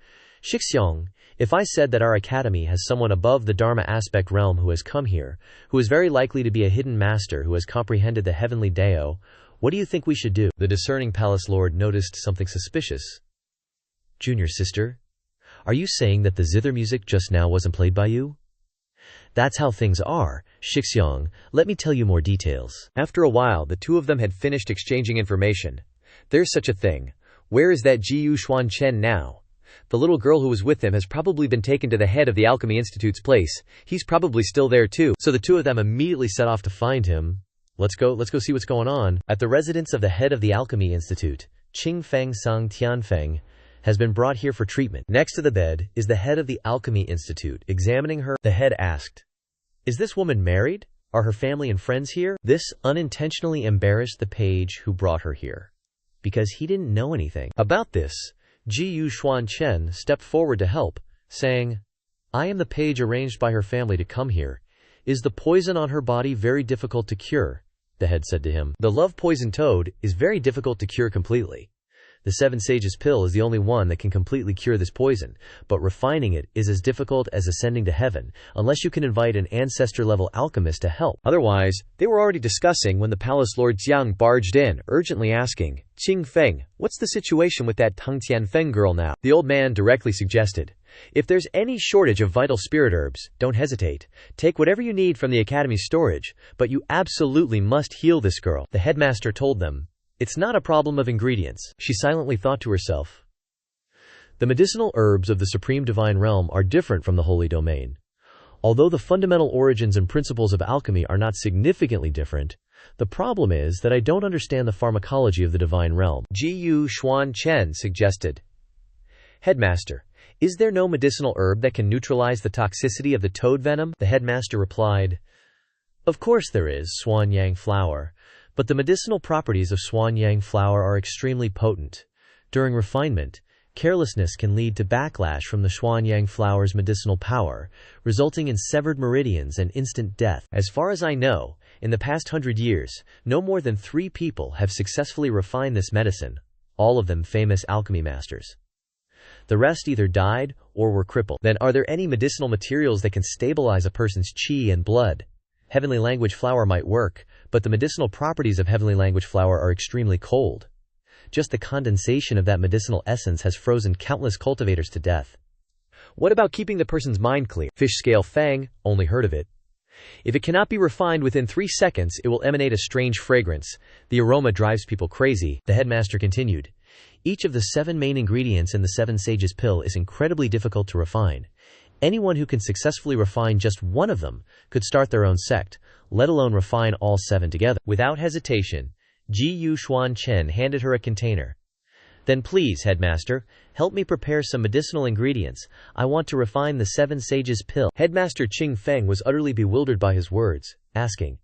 Shixiong, if I said that our academy has someone above the Dharma aspect realm who has come here, who is very likely to be a hidden master who has comprehended the heavenly Dao, what do you think we should do? The discerning Palace Lord noticed something suspicious. Junior sister, are you saying that the zither music just now wasn't played by you? That's how things are. Shixiong, let me tell you more details. After a while, the two of them had finished exchanging information. There's such a thing. Where is that Jiyu Xuan Chen now? The little girl who was with him has probably been taken to the head of the Alchemy Institute's place. He's probably still there too. So the two of them immediately set off to find him. Let's go see what's going on. At the residence of the head of the Alchemy Institute, Qingfeng Sang Tianfeng has been brought here for treatment. Next to the bed is the head of the Alchemy Institute. Examining her, the head asked, "Is this woman married? Are her family and friends here?" This unintentionally embarrassed the page who brought her here, because he didn't know anything about this. Jiyu Xuan Chen stepped forward to help, saying, "I am the page arranged by her family to come here. Is the poison on her body very difficult to cure?" The head said to him, "The love poison toad is very difficult to cure completely. The Seven Sages pill is the only one that can completely cure this poison, but refining it is as difficult as ascending to heaven, unless you can invite an ancestor-level alchemist to help." Otherwise, they were already discussing when the palace lord Jiang barged in, urgently asking, "Qing Feng, what's the situation with that Teng Tianfeng girl now?" The old man directly suggested, "If there's any shortage of vital spirit herbs, don't hesitate. Take whatever you need from the academy's storage, but you absolutely must heal this girl." The headmaster told them, "It's not a problem of ingredients." She silently thought to herself, "The medicinal herbs of the Supreme Divine Realm are different from the Holy Domain. Although the fundamental origins and principles of alchemy are not significantly different, the problem is that I don't understand the pharmacology of the Divine Realm." Jiyu Xuan Chen suggested, "Headmaster, is there no medicinal herb that can neutralize the toxicity of the toad venom?" The headmaster replied, "Of course there is, Swan Yang flower. But the medicinal properties of Xuan Yang flower are extremely potent. During refinement, carelessness can lead to backlash from the Xuan Yang flower's medicinal power, resulting in severed meridians and instant death. As far as I know, in the past 100 years, no more than 3 people have successfully refined this medicine, all of them famous alchemy masters. The rest either died or were crippled." Then are there any medicinal materials that can stabilize a person's qi and blood? Heavenly language flower might work, but the medicinal properties of heavenly language flower are extremely cold. Just the condensation of that medicinal essence has frozen countless cultivators to death. What about keeping the person's mind clear? Fish scale fang, only heard of it. If it cannot be refined within 3 seconds, it will emanate a strange fragrance. The aroma drives people crazy. The headmaster continued, "Each of the 7 main ingredients in the Seven Sages pill is incredibly difficult to refine. Anyone who can successfully refine just one of them could start their own sect, let alone refine all 7 together." Without hesitation, Jiyu Xuan Chen handed her a container. "Then please, headmaster, help me prepare some medicinal ingredients. I want to refine the Seven Sages pill." Headmaster Qing Feng was utterly bewildered by his words, asking,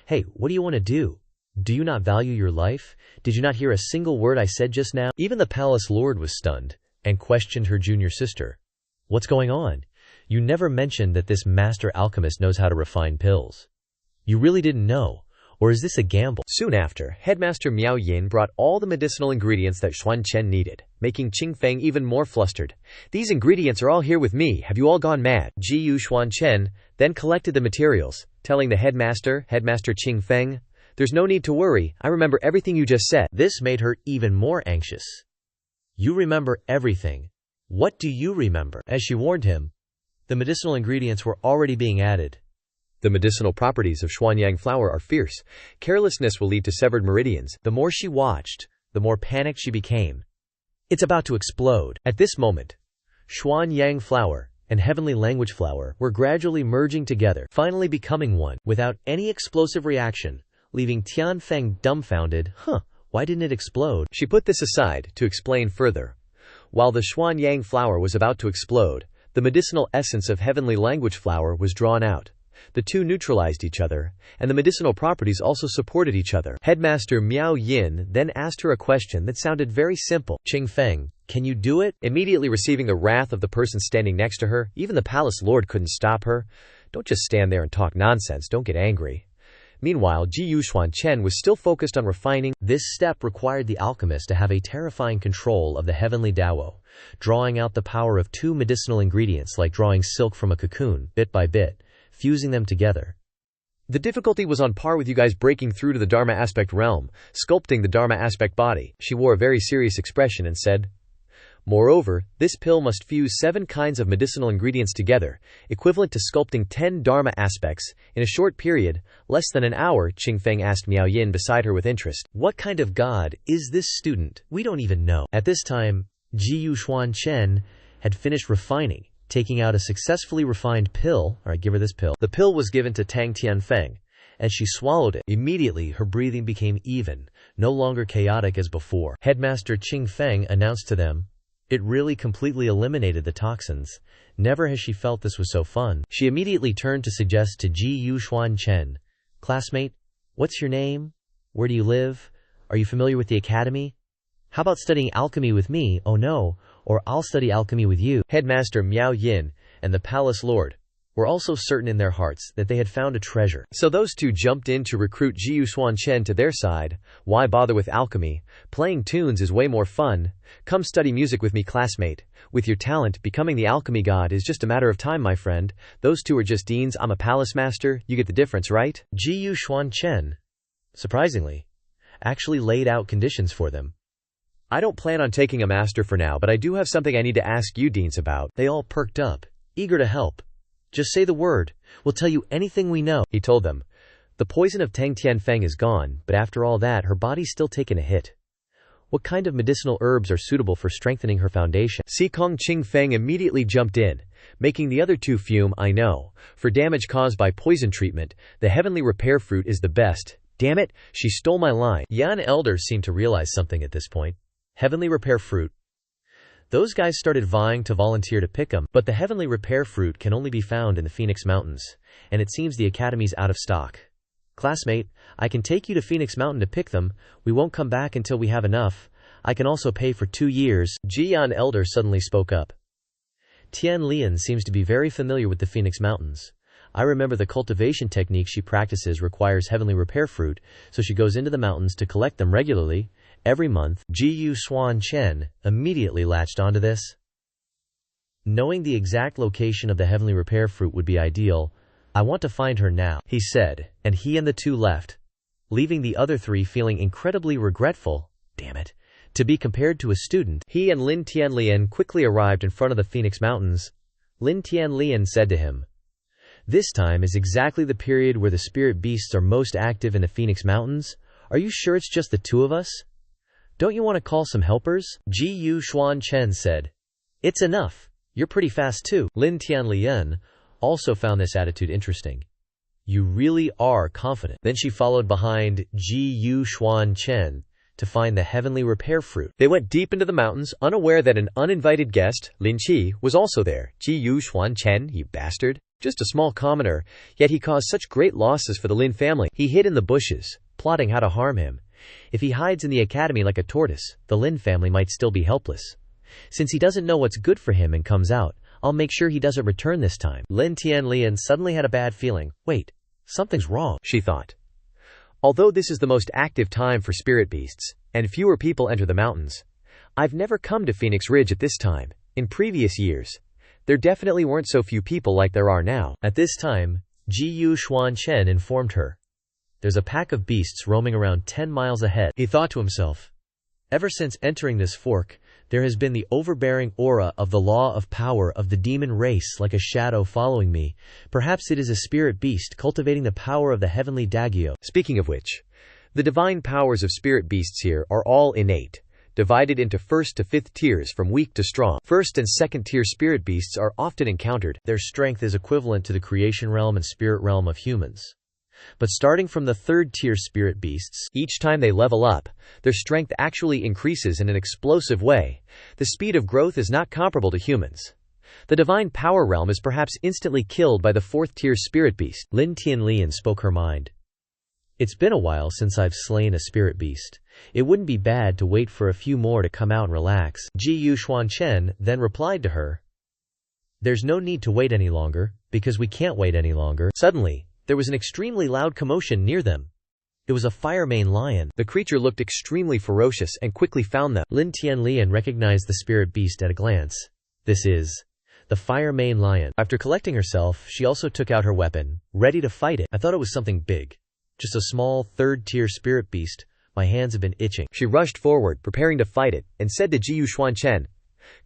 "Hey, what do you want to do? Do you not value your life? Did you not hear a single word I said just now?" Even the palace lord was stunned, and questioned her junior sister. "What's going on? You never mentioned that this master alchemist knows how to refine pills. You really didn't know? Or is this a gamble?" Soon after, Headmaster Miao Yin brought all the medicinal ingredients that Xuan Chen needed, making Qing Feng even more flustered. "These ingredients are all here with me. Have you all gone mad?" Jiyu Xuan Chen then collected the materials, telling the Headmaster Qing Feng, "There's no need to worry. I remember everything you just said." This made her even more anxious. "You remember everything. What do you remember?" As she warned him, the medicinal ingredients were already being added. The medicinal properties of Xuan Yang flower are fierce. Carelessness will lead to severed meridians. The more she watched, the more panicked she became. It's about to explode. At this moment, Xuan Yang flower and heavenly language flower were gradually merging together, finally becoming one, without any explosive reaction, leaving Tianfeng dumbfounded. Why didn't it explode? She put this aside to explain further. While the Xuan Yang flower was about to explode, the medicinal essence of heavenly language flower was drawn out. The two neutralized each other, and the medicinal properties also supported each other. Headmaster Miao Yin then asked her a question that sounded very simple. "Qing Feng, can you do it?" Immediately receiving the wrath of the person standing next to her, even the palace lord couldn't stop her. "Don't just stand there and talk nonsense, don't get angry." Meanwhile, Jiyu Xuan Chen was still focused on refining. This step required the alchemist to have a terrifying control of the heavenly Dao, drawing out the power of 2 medicinal ingredients like drawing silk from a cocoon, bit by bit, fusing them together. The difficulty was on par with you guys breaking through to the Dharma aspect realm, sculpting the Dharma aspect body. She wore a very serious expression and said, Moreover, this pill must fuse 7 kinds of medicinal ingredients together, equivalent to sculpting 10 Dharma aspects, in a short period, less than an hour. Qingfeng asked Miao Yin beside her with interest. What kind of god is this student? We don't even know. At this time, Xuan Chen had finished refining, taking out a successfully refined pill. Alright, give her this pill. The pill was given to Tang Tianfeng. As she swallowed it, immediately her breathing became even, no longer chaotic as before. Headmaster Qingfeng announced to them, "It really completely eliminated the toxins. Never has she felt this was so fun." She immediately turned to suggest to Xuan Chen, "Classmate, what's your name? Where do you live? Are you familiar with the academy? How about studying alchemy with me? Oh no, or I'll study alchemy with you." Headmaster Miao Yin and the palace lord were also certain in their hearts that they had found a treasure. So those two jumped in to recruit Xuan Chen to their side. Why bother with alchemy? Playing tunes is way more fun. Come study music with me, classmate. With your talent, becoming the alchemy god is just a matter of time, my friend. Those two are just deans, I'm a palace master, you get the difference, right? Xuan Chen, surprisingly, actually laid out conditions for them. I don't plan on taking a master for now, but I do have something I need to ask you deans about. They all perked up, eager to help. "Just say the word. We'll tell you anything we know," he told them. The poison of Tang Tianfeng is gone, but after all that, her body's still taken a hit. What kind of medicinal herbs are suitable for strengthening her foundation? Sikong Qingfeng immediately jumped in, making the other two fume. I know. For damage caused by poison treatment, the heavenly repair fruit is the best. Damn it, she stole my line. Yan Elder seemed to realize something at this point. Heavenly repair fruit. Those guys started vying to volunteer to pick them, but the heavenly repair fruit can only be found in the Phoenix Mountains, and it seems the academy's out of stock. "Classmate, I can take you to Phoenix Mountain to pick them. We won't come back until we have enough. I can also pay for 2 years. Jian Elder suddenly spoke up. Tian Lian seems to be very familiar with the Phoenix Mountains. I remember the cultivation technique she practices requires heavenly repair fruit, so she goes into the mountains to collect them regularly. Every month." Xuan Chen immediately latched onto this. Knowing the exact location of the heavenly repair fruit would be ideal. "I want to find her now," he said, and he and the two left, leaving the other 3 feeling incredibly regretful. Damn it. To be compared to a student. He and Lin Tianlian quickly arrived in front of the Phoenix Mountains. Lin Tianlian said to him, "This time is exactly the period where the spirit beasts are most active in the Phoenix Mountains. Are you sure it's just the 2 of us? Don't you want to call some helpers?" Xuan Chen said. "It's enough. You're pretty fast too." Lin Tianlian also found this attitude interesting. "You really are confident." Then she followed behind Xuan Chen to find the heavenly repair fruit. They went deep into the mountains, unaware that an uninvited guest, Lin Qi, was also there. Xuan Chen, you bastard. Just a small commoner, yet he caused such great losses for the Lin family. He hid in the bushes, plotting how to harm him. If he hides in the academy like a tortoise, the Lin family might still be helpless. Since he doesn't know what's good for him and comes out, I'll make sure he doesn't return this time. Lin Tianlian suddenly had a bad feeling. Wait, something's wrong, she thought. Although this is the most active time for spirit beasts, and fewer people enter the mountains, I've never come to Phoenix Ridge at this time. In previous years, there definitely weren't so few people like there are now. At this time, Xuan Chen informed her. There's a pack of beasts roaming around 10 miles ahead. He thought to himself, ever since entering this fork, there has been the overbearing aura of the law of power of the demon race like a shadow following me. Perhaps it is a spirit beast cultivating the power of the heavenly Dagyo. Speaking of which, the divine powers of spirit beasts here are all innate, divided into 1st to 5th tiers from weak to strong. 1st and 2nd tier spirit beasts are often encountered. Their strength is equivalent to the creation realm and spirit realm of humans. But starting from the 3rd tier spirit beasts, each time they level up, their strength actually increases in an explosive way. The speed of growth is not comparable to humans. The divine power realm is perhaps instantly killed by the 4th tier spirit beast. Lin Tianlian spoke her mind. It's been a while since I've slain a spirit beast. It wouldn't be bad to wait for a few more to come out and relax. Xuan Chen then replied to her. There's no need to wait any longer, because we can't wait any longer. Suddenly, there was an extremely loud commotion near them. It was a fire-mane lion. The creature looked extremely ferocious and quickly found them. Lin Tianlian recognized the spirit beast at a glance. This is the fire-mane lion. After collecting herself, she also took out her weapon, ready to fight it. I thought it was something big. Just a small 3rd-tier spirit beast. My hands have been itching. She rushed forward, preparing to fight it, and said to Xuan Chen,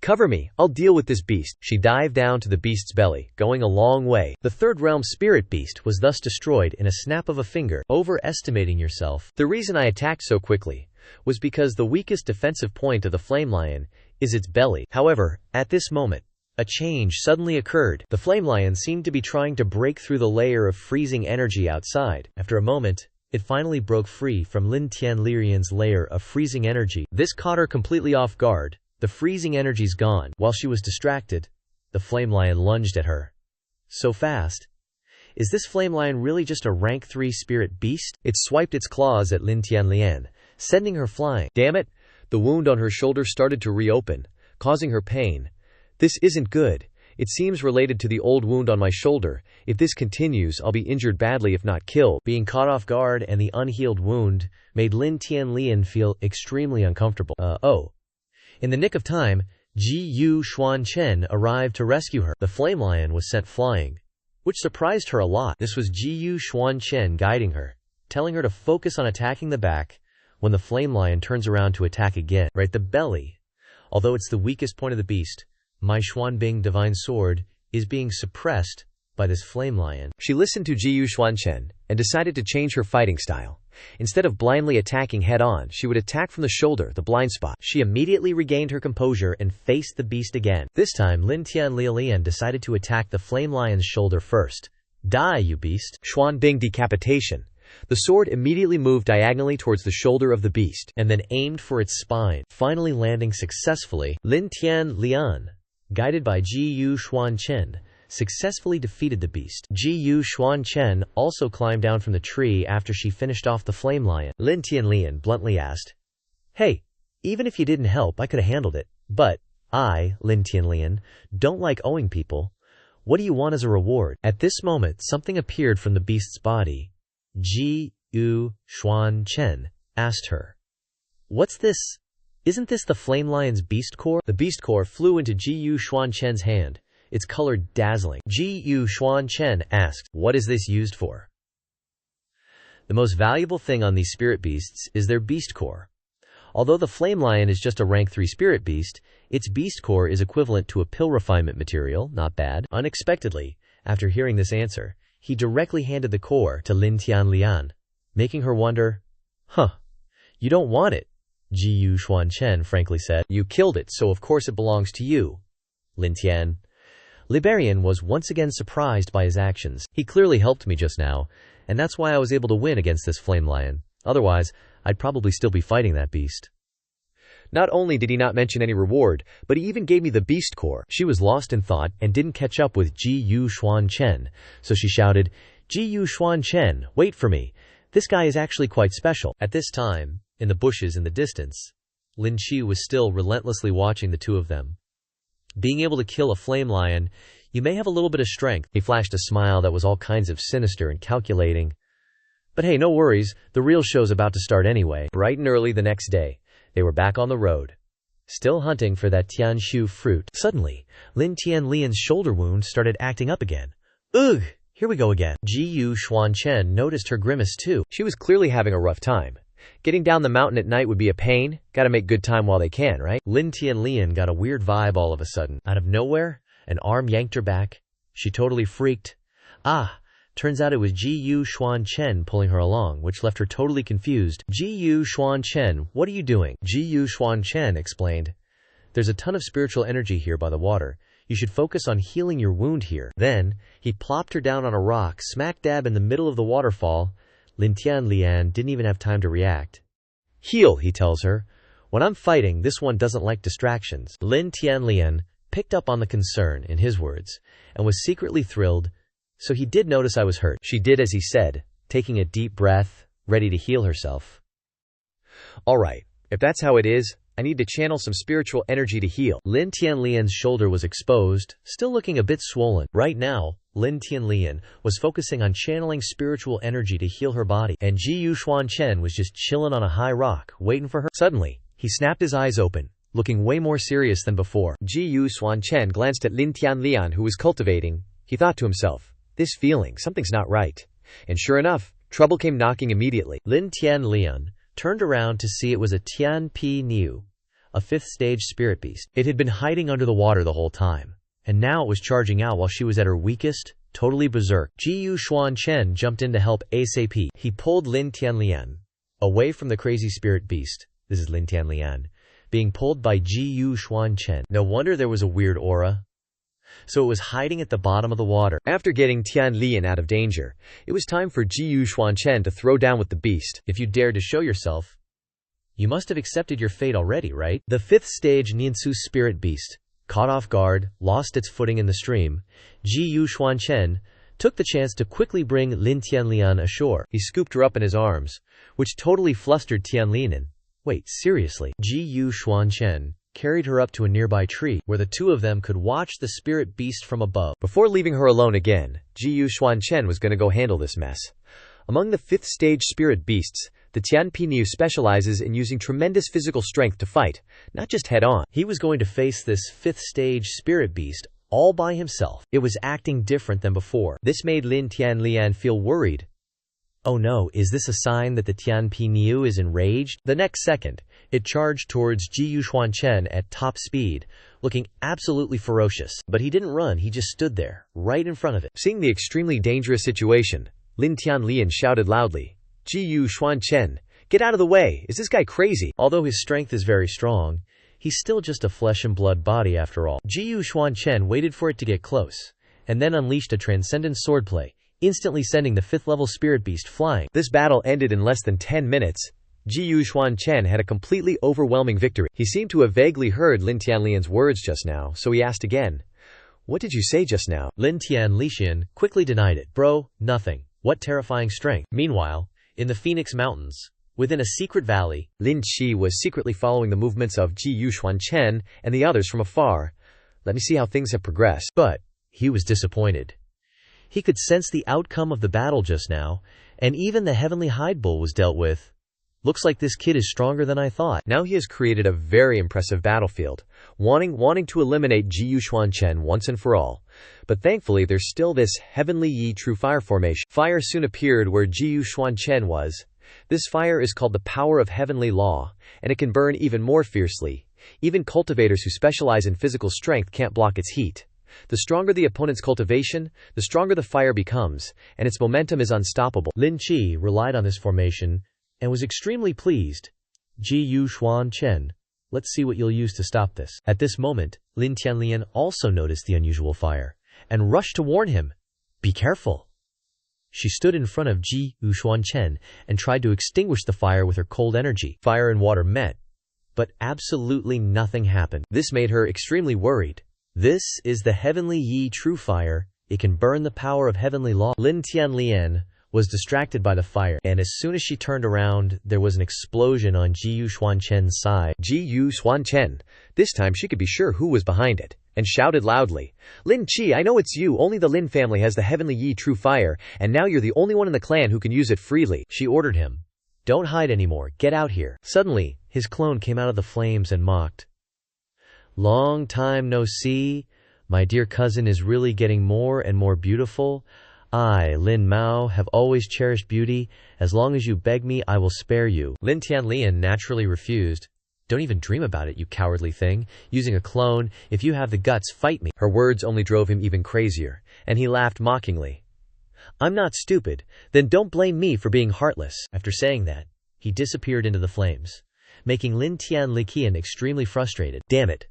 Cover me, I'll deal with this beast. She dived down to the beast's belly, going a long way. The third realm spirit beast was thus destroyed in a snap of a finger. Overestimating yourself. The reason I attacked so quickly was because the weakest defensive point of the flame lion is its belly. However, at this moment, a change suddenly occurred. The flame lion seemed to be trying to break through the layer of freezing energy outside. After a moment, it finally broke free from Lin Tianlian's layer of freezing energy. This caught her completely off guard. The freezing energy's gone. While she was distracted, the flame lion lunged at her. So fast. Is this flame lion really just a rank 3 spirit beast? It swiped its claws at Lin Tianlian, sending her flying. Damn it! The wound on her shoulder started to reopen, causing her pain. This isn't good. It seems related to the old wound on my shoulder. If this continues, I'll be injured badly if not killed. Being caught off guard and the unhealed wound made Lin Tianlian feel extremely uncomfortable. In the nick of time, Xuan Chen arrived to rescue her. The flame lion was sent flying, which surprised her a lot. This was Xuan Chen guiding her, telling her to focus on attacking the back when the flame lion turns around to attack again. Right, the belly. Although it's the weakest point of the beast, my Xuanbing divine sword is being suppressed by this flame lion. She listened to Xuan Chen and decided to change her fighting style. Instead of blindly attacking head-on, she would attack from the shoulder, the blind spot. She immediately regained her composure and faced the beast again. This time, Lin Tianlian decided to attack the flame lion's shoulder first. Die, you beast! Xuanbing decapitation. The sword immediately moved diagonally towards the shoulder of the beast, and then aimed for its spine, finally landing successfully. Lin Tianlian, guided by Xuan Chen, successfully defeated the beast. Xuan Chen also climbed down from the tree after she finished off the flame lion. Lin Tianlian bluntly asked, "Hey, even if you didn't help, I could have handled it. But I, Lin Tianlian, don't like owing people. What do you want as a reward?" At this moment, something appeared from the beast's body. Xuan Chen asked her, "What's this? Isn't this the flame lion's beast core?" The beast core flew into Xuan Chen's hand, its color dazzling. Xuan Chen asked, "What is this used for?" The most valuable thing on these spirit beasts is their beast core. Although the flame lion is just a rank 3 spirit beast, its beast core is equivalent to a pill refinement material. Not bad. Unexpectedly, after hearing this answer, he directly handed the core to Lin Tianlian, making her wonder, "You don't want it," Xuan Chen frankly said. "You killed it, so of course it belongs to you." Lin Tianlian was once again surprised by his actions. He clearly helped me just now, and that's why I was able to win against this flame lion. Otherwise, I'd probably still be fighting that beast. Not only did he not mention any reward, but he even gave me the beast core. She was lost in thought and didn't catch up with Xuan Chen, so she shouted, "Xuan Chen, wait for me. This guy is actually quite special." At this time, in the bushes in the distance, Lin Qi was still relentlessly watching the two of them. Being able to kill a flame lion, you may have a little bit of strength. He flashed a smile that was all kinds of sinister and calculating. But hey, no worries, the real show's about to start anyway. Bright and early the next day, they were back on the road, still hunting for that Tianshu fruit. Suddenly, Lin Tianlian's shoulder wound started acting up again. Ugh, here we go again. Xuan Chen noticed her grimace too. She was clearly having a rough time. Getting down the mountain at night would be a pain. Gotta make good time while they can, right? Lin Tianlian got a weird vibe all of a sudden. Out of nowhere, an arm yanked her back. She totally freaked. Turns out it was Xuan Chen pulling her along, which left her totally confused. Xuan Chen, what are you doing? Xuan Chen explained, "There's a ton of spiritual energy here by the water. You should focus on healing your wound here." Then, he plopped her down on a rock, smack dab in the middle of the waterfall. Lin Tianlian didn't even have time to react. "Heal," he tells her. "When I'm fighting, this one doesn't like distractions." Lin Tianlian picked up on the concern in his words, and was secretly thrilled, so he did notice I was hurt. She did as he said, taking a deep breath, ready to heal herself. "Alright, if that's how it is, I need to channel some spiritual energy to heal." Lin Tianlian's shoulder was exposed, still looking a bit swollen. Right now, Lin Tianlian was focusing on channeling spiritual energy to heal her body, and Xuan Chen was just chilling on a high rock, waiting for her. Suddenly, he snapped his eyes open, looking way more serious than before. Xuan Chen glanced at Lin Tianlian, who was cultivating. He thought to himself, "This feeling, something's not right." And sure enough, trouble came knocking immediately. Lin Tianlian turned around to see it was a Tian Pi Niu, a 5th-stage spirit beast. It had been hiding under the water the whole time, and now it was charging out while she was at her weakest, totally berserk. Xuan Chen jumped in to help ASAP. He pulled Lin Tianlian away from the crazy spirit beast. This is Lin Tianlian, being pulled by Xuan Chen. No wonder there was a weird aura. So it was hiding at the bottom of the water. After getting Tianlian out of danger, it was time for Xuan Chen to throw down with the beast. If you dared to show yourself, you must have accepted your fate already, right? The 5th-stage Niansu spirit beast, caught off guard, lost its footing in the stream. Xuan Chen took the chance to quickly bring Lin Tianlian ashore. He scooped her up in his arms, which totally flustered Tianlian. Wait, seriously? Xuan Chen carried her up to a nearby tree, where the two of them could watch the spirit beast from above. Before leaving her alone again, Xuan Chen was going to go handle this mess. Among the 5th-stage spirit beasts, the Tianpiniu specializes in using tremendous physical strength to fight, not just head-on. He was going to face this 5th-stage spirit beast all by himself. It was acting different than before. This made Lin Tianlian feel worried. Oh no, is this a sign that the Tianpiniu is enraged? The next second, it charged towards Xuan Chen at top speed, looking absolutely ferocious. But he didn't run, he just stood there, right in front of it. Seeing the extremely dangerous situation, Lin Tianlian shouted loudly, Xuan Chen, get out of the way, is this guy crazy? Although his strength is very strong, he's still just a flesh and blood body after all. Xuan Chen waited for it to get close, and then unleashed a transcendent swordplay, instantly sending the 5th-level spirit beast flying. This battle ended in less than 10 minutes. Xuan Chen had a completely overwhelming victory. He seemed to have vaguely heard Lin Tianlian's words just now, so he asked again, "What did you say just now?" Lin Tianlian quickly denied it. Bro, nothing. What terrifying strength. Meanwhile, in the Phoenix Mountains, within a secret valley, Lin Qi was secretly following the movements of Xuan Chen and the others from afar. Let me see how things have progressed. But he was disappointed. He could sense the outcome of the battle just now, and even the heavenly hide bull was dealt with. Looks like this kid is stronger than I thought. Now he has created a very impressive battlefield, wanting to eliminate Xuan Chen once and for all. But thankfully there's still this Heavenly Yi True Fire formation. Fire soon appeared where Xuan Chen was. This fire is called the power of heavenly law, and it can burn even more fiercely. Even cultivators who specialize in physical strength can't block its heat. The stronger the opponent's cultivation, the stronger the fire becomes, and its momentum is unstoppable. Lin Qi relied on this formation and was extremely pleased. Xuan Chen, let's see what you'll use to stop this. At this moment, Lin Tianlian also noticed the unusual fire and rushed to warn him. Be careful. She stood in front of Xuan Chen and tried to extinguish the fire with her cold energy. Fire and water met, but absolutely nothing happened. This made her extremely worried. This is the Heavenly Yi True Fire. It can burn the power of heavenly law. Lin Tianlian was distracted by the fire, and as soon as she turned around, there was an explosion on Xuan Chen's side. Xuan Chen. This time she could be sure who was behind it, and shouted loudly, "Lin Qi, I know it's you. Only the Lin family has the Heavenly Yi True Fire, and now you're the only one in the clan who can use it freely." She ordered him, "Don't hide anymore. Get out here." Suddenly, his clone came out of the flames and mocked. "Long time no see. My dear cousin is really getting more and more beautiful. I, Lin Mao, have always cherished beauty. As long as you beg me, I will spare you." Lin Tianlian naturally refused. "Don't even dream about it, you cowardly thing. Using a clone, if you have the guts, fight me." Her words only drove him even crazier, and he laughed mockingly. "I'm not stupid. Then don't blame me for being heartless." After saying that, he disappeared into the flames, making Lin Tianlian extremely frustrated. Damn it.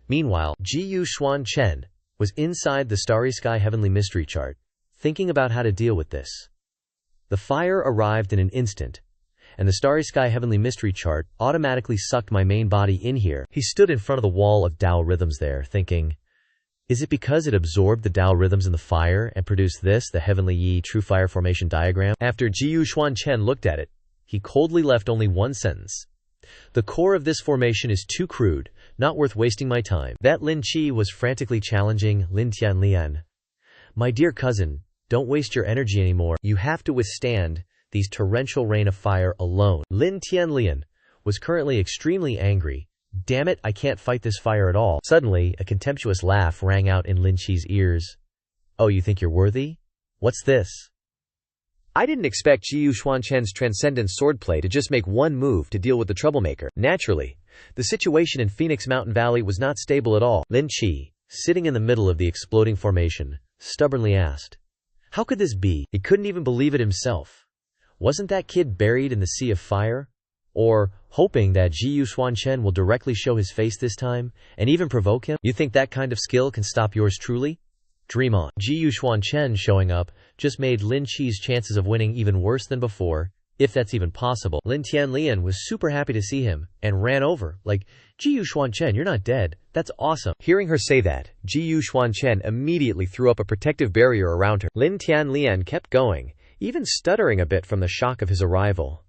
Meanwhile, Xuan Chen was inside the Starry Sky Heavenly Mystery Chart, thinking about how to deal with this. The fire arrived in an instant, and the Starry Sky Heavenly Mystery Chart automatically sucked my main body in here. He stood in front of the wall of Tao rhythms there, thinking, is it because it absorbed the Tao rhythms in the fire and produced this, the Heavenly Yi True Fire Formation diagram? After Xuan Chen looked at it, he coldly left only one sentence. The core of this formation is too crude, not worth wasting my time. That Lin Qi was frantically challenging Lin Tianlian. My dear cousin, don't waste your energy anymore. You have to withstand these torrential rain of fire alone. Lin Tianlian was currently extremely angry. Damn it, I can't fight this fire at all. Suddenly, a contemptuous laugh rang out in Lin Qi's ears. Oh, you think you're worthy? What's this? I didn't expect Xuan Chen's transcendent swordplay to just make one move to deal with the troublemaker. Naturally, The situation in Phoenix Mountain Valley was not stable at all. Lin Chi, sitting in the middle of the exploding formation, stubbornly asked, "How could this be?" He couldn't even believe it himself. Wasn't that kid buried in the sea of fire? Or hoping that Xuan Chen will directly show his face this time, and even provoke him? You think that kind of skill can stop yours truly? Dream on. Xuan Chen showing up just made Lin Chi's chances of winning even worse than before, if that's even possible. Lin Tianlian was super happy to see him, and ran over, like, "Xuan Chen, you're not dead. That's awesome." Hearing her say that, Xuan Chen immediately threw up a protective barrier around her. Lin Tianlian kept going, even stuttering a bit from the shock of his arrival.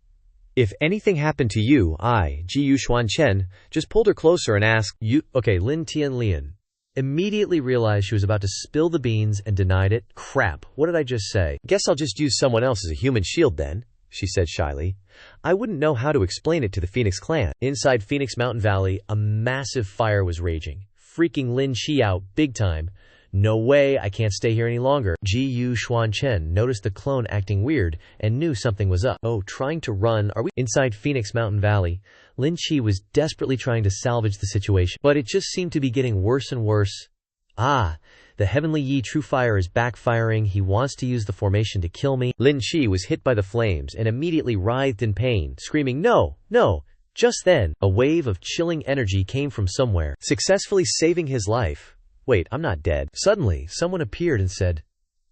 "If anything happened to you, Xuan Chen, just pulled her closer and asked, Okay, Lin Tianlian immediately realized she was about to spill the beans and denied it. Crap, what did I just say? Guess I'll just use someone else as a human shield then," she said shyly. "I wouldn't know how to explain it to the Phoenix clan." Inside Phoenix Mountain Valley, a massive fire was raging, freaking Lin Chi out big time. "No way, I can't stay here any longer." Xuan Chen noticed the clone acting weird and knew something was up. "Oh, trying to run, are we?" Inside Phoenix Mountain Valley, Lin Chi was desperately trying to salvage the situation, but it just seemed to be getting worse and worse. The Heavenly Yi True Fire is backfiring. He wants to use the formation to kill me. Lin Chi was hit by the flames and immediately writhed in pain, screaming, "No, no!" Just then, a wave of chilling energy came from somewhere, successfully saving his life. "Wait, I'm not dead." Suddenly, someone appeared and said,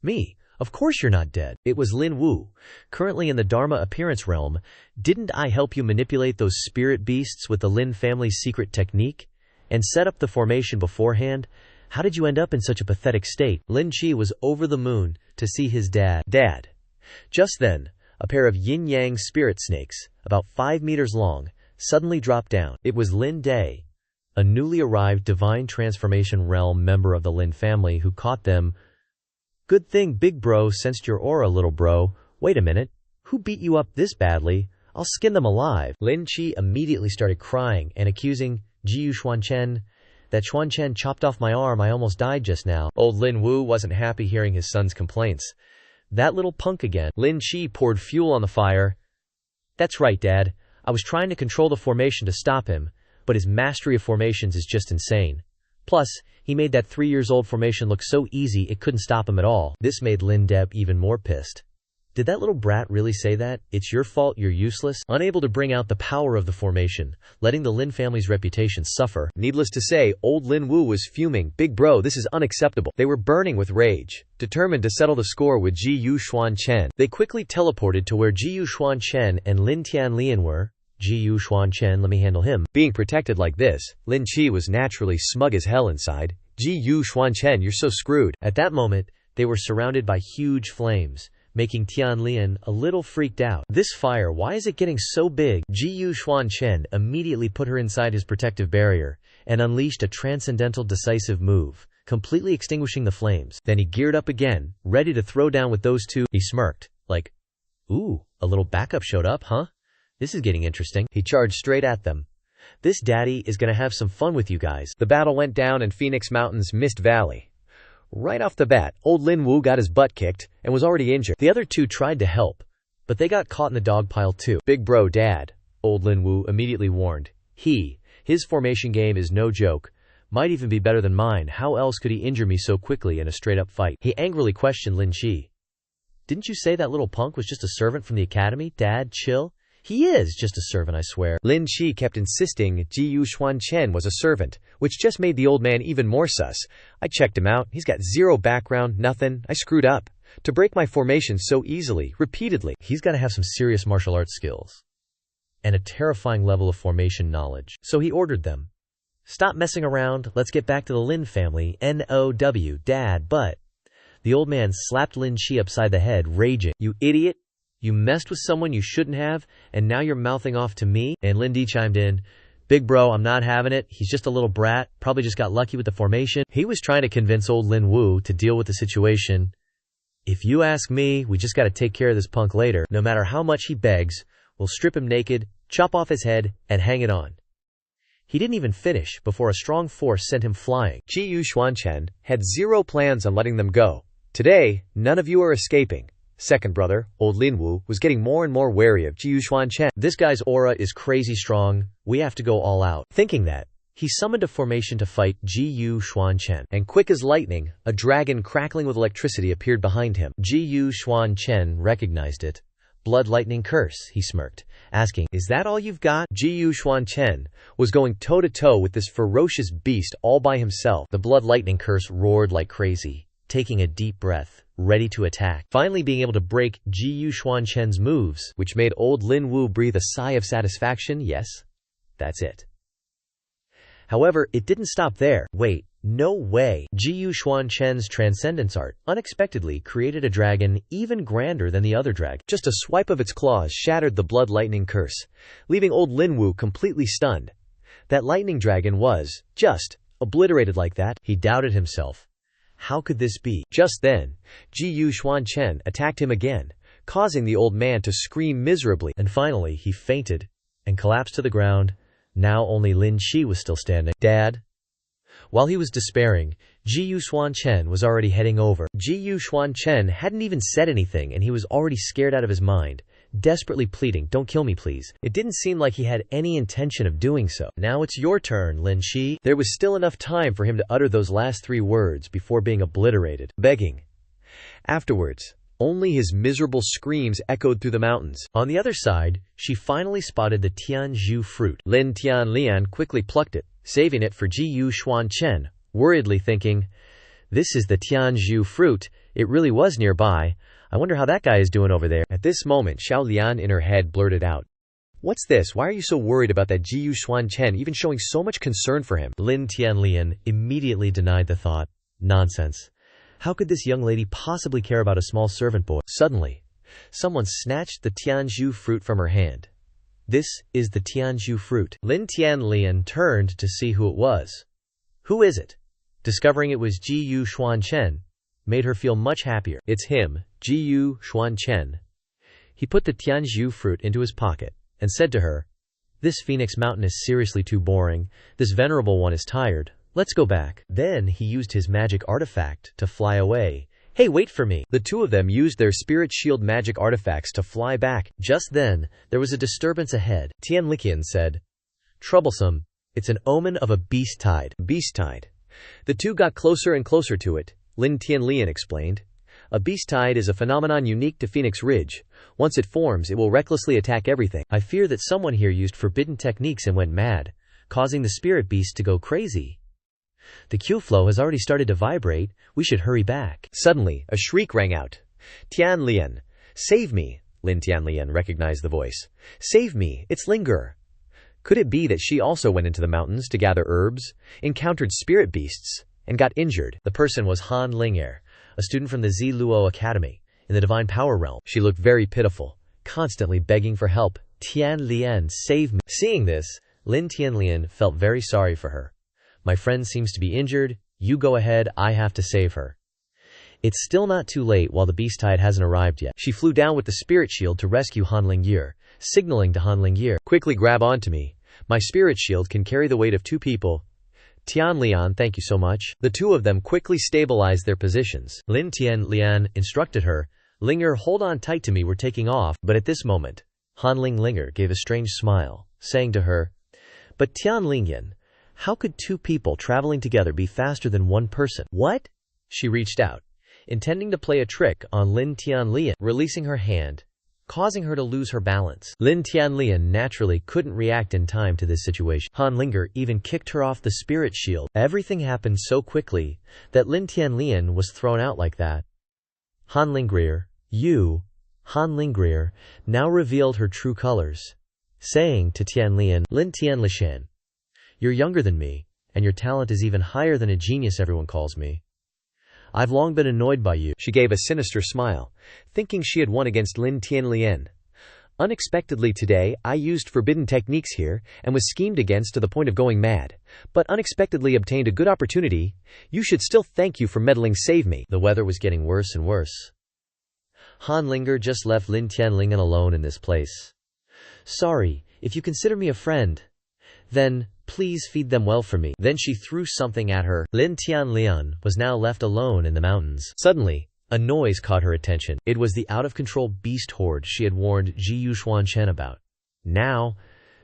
"Me? Of course you're not dead." It was Lin Wu, currently in the Dharma appearance realm. "Didn't I help you manipulate those spirit beasts with the Lin family's secret technique? And set up the formation beforehand? How did you end up in such a pathetic state?" Lin Chi was over the moon to see his dad. Just then, a pair of yin-yang spirit snakes, about 5 meters long, suddenly dropped down. It was Lin Day, a newly arrived Divine Transformation Realm member of the Lin family, who caught them. "Good thing Big Bro sensed your aura, little bro. Wait a minute, who beat you up this badly? I'll skin them alive." Lin Chi immediately started crying and accusing Xuan Chen. "That Xuan Chen chopped off my arm, I almost died just now." Old Lin Wu wasn't happy hearing his son's complaints. "That little punk again." Lin Chi poured fuel on the fire. "That's right, Dad. I was trying to control the formation to stop him, but his mastery of formations is just insane. Plus, he made that 3-year-old formation look so easy it couldn't stop him at all." This made Lin Dep even more pissed. "Did that little brat really say that? It's your fault, you're useless." Unable to bring out the power of the formation, letting the Lin family's reputation suffer. Needless to say, old Lin Wu was fuming. "Big Bro, this is unacceptable." They were burning with rage, determined to settle the score with Xuan Chen. They quickly teleported to where Xuan Chen and Lin Tianlian were. "Xuan Chen, let me handle him." Being protected like this, Lin Chi was naturally smug as hell inside. "Xuan Chen, you're so screwed." At that moment, they were surrounded by huge flames, making Tianlian a little freaked out. "This fire, why is it getting so big?" Xuan Chen immediately put her inside his protective barrier and unleashed a transcendental decisive move, completely extinguishing the flames. Then he geared up again, ready to throw down with those two. He smirked, like, "Ooh, a little backup showed up, huh? This is getting interesting." He charged straight at them. "This daddy is gonna have some fun with you guys." The battle went down in Phoenix Mountain's Mist Valley. Right off the bat, old Lin Wu got his butt kicked and was already injured. The other two tried to help, but they got caught in the dog pile too. "Big Bro, Dad," old Lin Wu immediately warned. His formation game is no joke. Might even be better than mine. How else could he injure me so quickly in a straight-up fight? He angrily questioned Lin Chi. "Didn't you say that little punk was just a servant from the academy? Dad, chill. He is just a servant, I swear." Lin Chi kept insisting Xuan Chen was a servant, which just made the old man even more sus. "I checked him out. He's got zero background, nothing. I screwed up. To break my formation so easily, repeatedly." He's got to have some serious martial arts skills and a terrifying level of formation knowledge. So he ordered them, "Stop messing around. Let's get back to the Lin family. NOW, Dad, but..." The old man slapped Lin Chi upside the head, raging. "You idiot. You messed with someone you shouldn't have, and now you're mouthing off to me?" And Lin Di chimed in, "Big Bro, I'm not having it. He's just a little brat. Probably just got lucky with the formation." He was trying to convince old Lin Wu to deal with the situation. "If you ask me, we just gotta take care of this punk later. No matter how much he begs, we'll strip him naked, chop off his head, and hang it on." He didn't even finish before a strong force sent him flying. Xuan Chen had zero plans on letting them go. "Today, none of you are escaping. second brother, old Linwu, was getting more and more wary of Xuan Chen. This guy's aura is crazy strong, we have to go all out. Thinking that, he summoned a formation to fight Xuan Chen. And quick as lightning, a dragon crackling with electricity appeared behind him. Xuan Chen recognized it. Blood lightning curse, he smirked, asking, "Is that all you've got?" Xuan Chen was going toe-to-toe with this ferocious beast all by himself. The blood lightning curse roared like crazy, taking a deep breath, ready to attack. Finally being able to break Xuan Chen's moves, which made old Lin Wu breathe a sigh of satisfaction. Yes, that's it. However, it didn't stop there. Wait, no way. Xuan Chen's transcendence art unexpectedly created a dragon even grander than the other dragon. Just a swipe of its claws shattered the blood lightning curse, leaving old Lin Wu completely stunned. That lightning dragon was just obliterated like that. He doubted himself. How could this be? Just then, Xuan Chen attacked him again, causing the old man to scream miserably. And finally, he fainted and collapsed to the ground. Now only Lin Shi was still standing. Dad? While he was despairing, Xuan Chen was already heading over. Xuan Chen hadn't even said anything and he was already scared out of his mind, desperately pleading, "Don't kill me, please." It didn't seem like he had any intention of doing so. "Now it's your turn, Lin Shi." There was still enough time for him to utter those last 3 words before being obliterated, begging. Afterwards, only his miserable screams echoed through the mountains. On the other side, she finally spotted the Tianzhu fruit. Lin Tianlian quickly plucked it, saving it for Xuan Chen, worriedly thinking, "This is the Tianzhu fruit, it really was nearby. I wonder how that guy is doing over there." At this moment, Xiao Lian in her head blurted out, "What's this? Why are you so worried about that Xuan Chen even showing so much concern for him?" Lin Tianlian immediately denied the thought. Nonsense. How could this young lady possibly care about a small servant boy? Suddenly, someone snatched the Tianzhu fruit from her hand. "This is the Tianzhu fruit." Lin Tianlian turned to see who it was. "Who is it?" Discovering it was Xuan Chen made her feel much happier. "It's him, Xuan Chen." He put the Tianzhu fruit into his pocket and said to her, "This Phoenix Mountain is seriously too boring. This venerable one is tired. Let's go back." Then he used his magic artifact to fly away. "Hey, wait for me." The two of them used their spirit shield magic artifacts to fly back. Just then, there was a disturbance ahead. Tianlian said, "Troublesome. It's an omen of a beast tide." Beast tide. The two got closer and closer to it. Lin Tianlian explained. A beast tide is a phenomenon unique to Phoenix Ridge. Once it forms, it will recklessly attack everything. I fear that someone here used forbidden techniques and went mad, causing the spirit beast to go crazy. The Q flow has already started to vibrate. We should hurry back. Suddenly, a shriek rang out. "Tianlian, save me!" Lin Tianlian recognized the voice. "Save me, it's Linger." Could it be that she also went into the mountains to gather herbs, encountered spirit beasts, and got injured? The person was Han Linger, a student from the Ziluo Academy, in the Divine Power Realm. She looked very pitiful, constantly begging for help. "Tianlian, save me." Seeing this, Lin Tianlian felt very sorry for her. "My friend seems to be injured. You go ahead, I have to save her." It's still not too late while the beast tide hasn't arrived yet. She flew down with the spirit shield to rescue Han Lingye, signaling to Han Lingye, "Quickly grab onto me. My spirit shield can carry the weight of 2 people. Tianlian, thank you so much." The two of them quickly stabilized their positions. Lin Tianlian instructed her, "Linger, hold on tight to me, we're taking off." But at this moment, Han Linger gave a strange smile, saying to her, "But Tianlian, how could 2 people traveling together be faster than 1 person?" "What?" She reached out, intending to play a trick on Lin Tianlian, releasing her hand, causing her to lose her balance. Lin Tianlian naturally couldn't react in time to this situation. Han Linger even kicked her off the spirit shield. Everything happened so quickly that Lin Tianlian was thrown out like that. Han Lingye, Han Lingye, now revealed her true colors, saying to Tianlian, "Lin Tianlishan, you're younger than me, and your talent is even higher than a genius everyone calls me. I've long been annoyed by you." She gave a sinister smile, thinking she had won against Lin Tianlian. "Unexpectedly today, I used forbidden techniques here, and was schemed against to the point of going mad, but unexpectedly obtained a good opportunity. You should still thank you for meddling save me." The weather was getting worse and worse. Han Linger just left Lin Tianlian alone in this place. "Sorry, if you consider me a friend, then please feed them well for me." Then she threw something at her. Lin Tianlian was now left alone in the mountains. Suddenly, A noise caught her attention. It was the out-of-control beast horde she had warned Xuan Chen about. Now,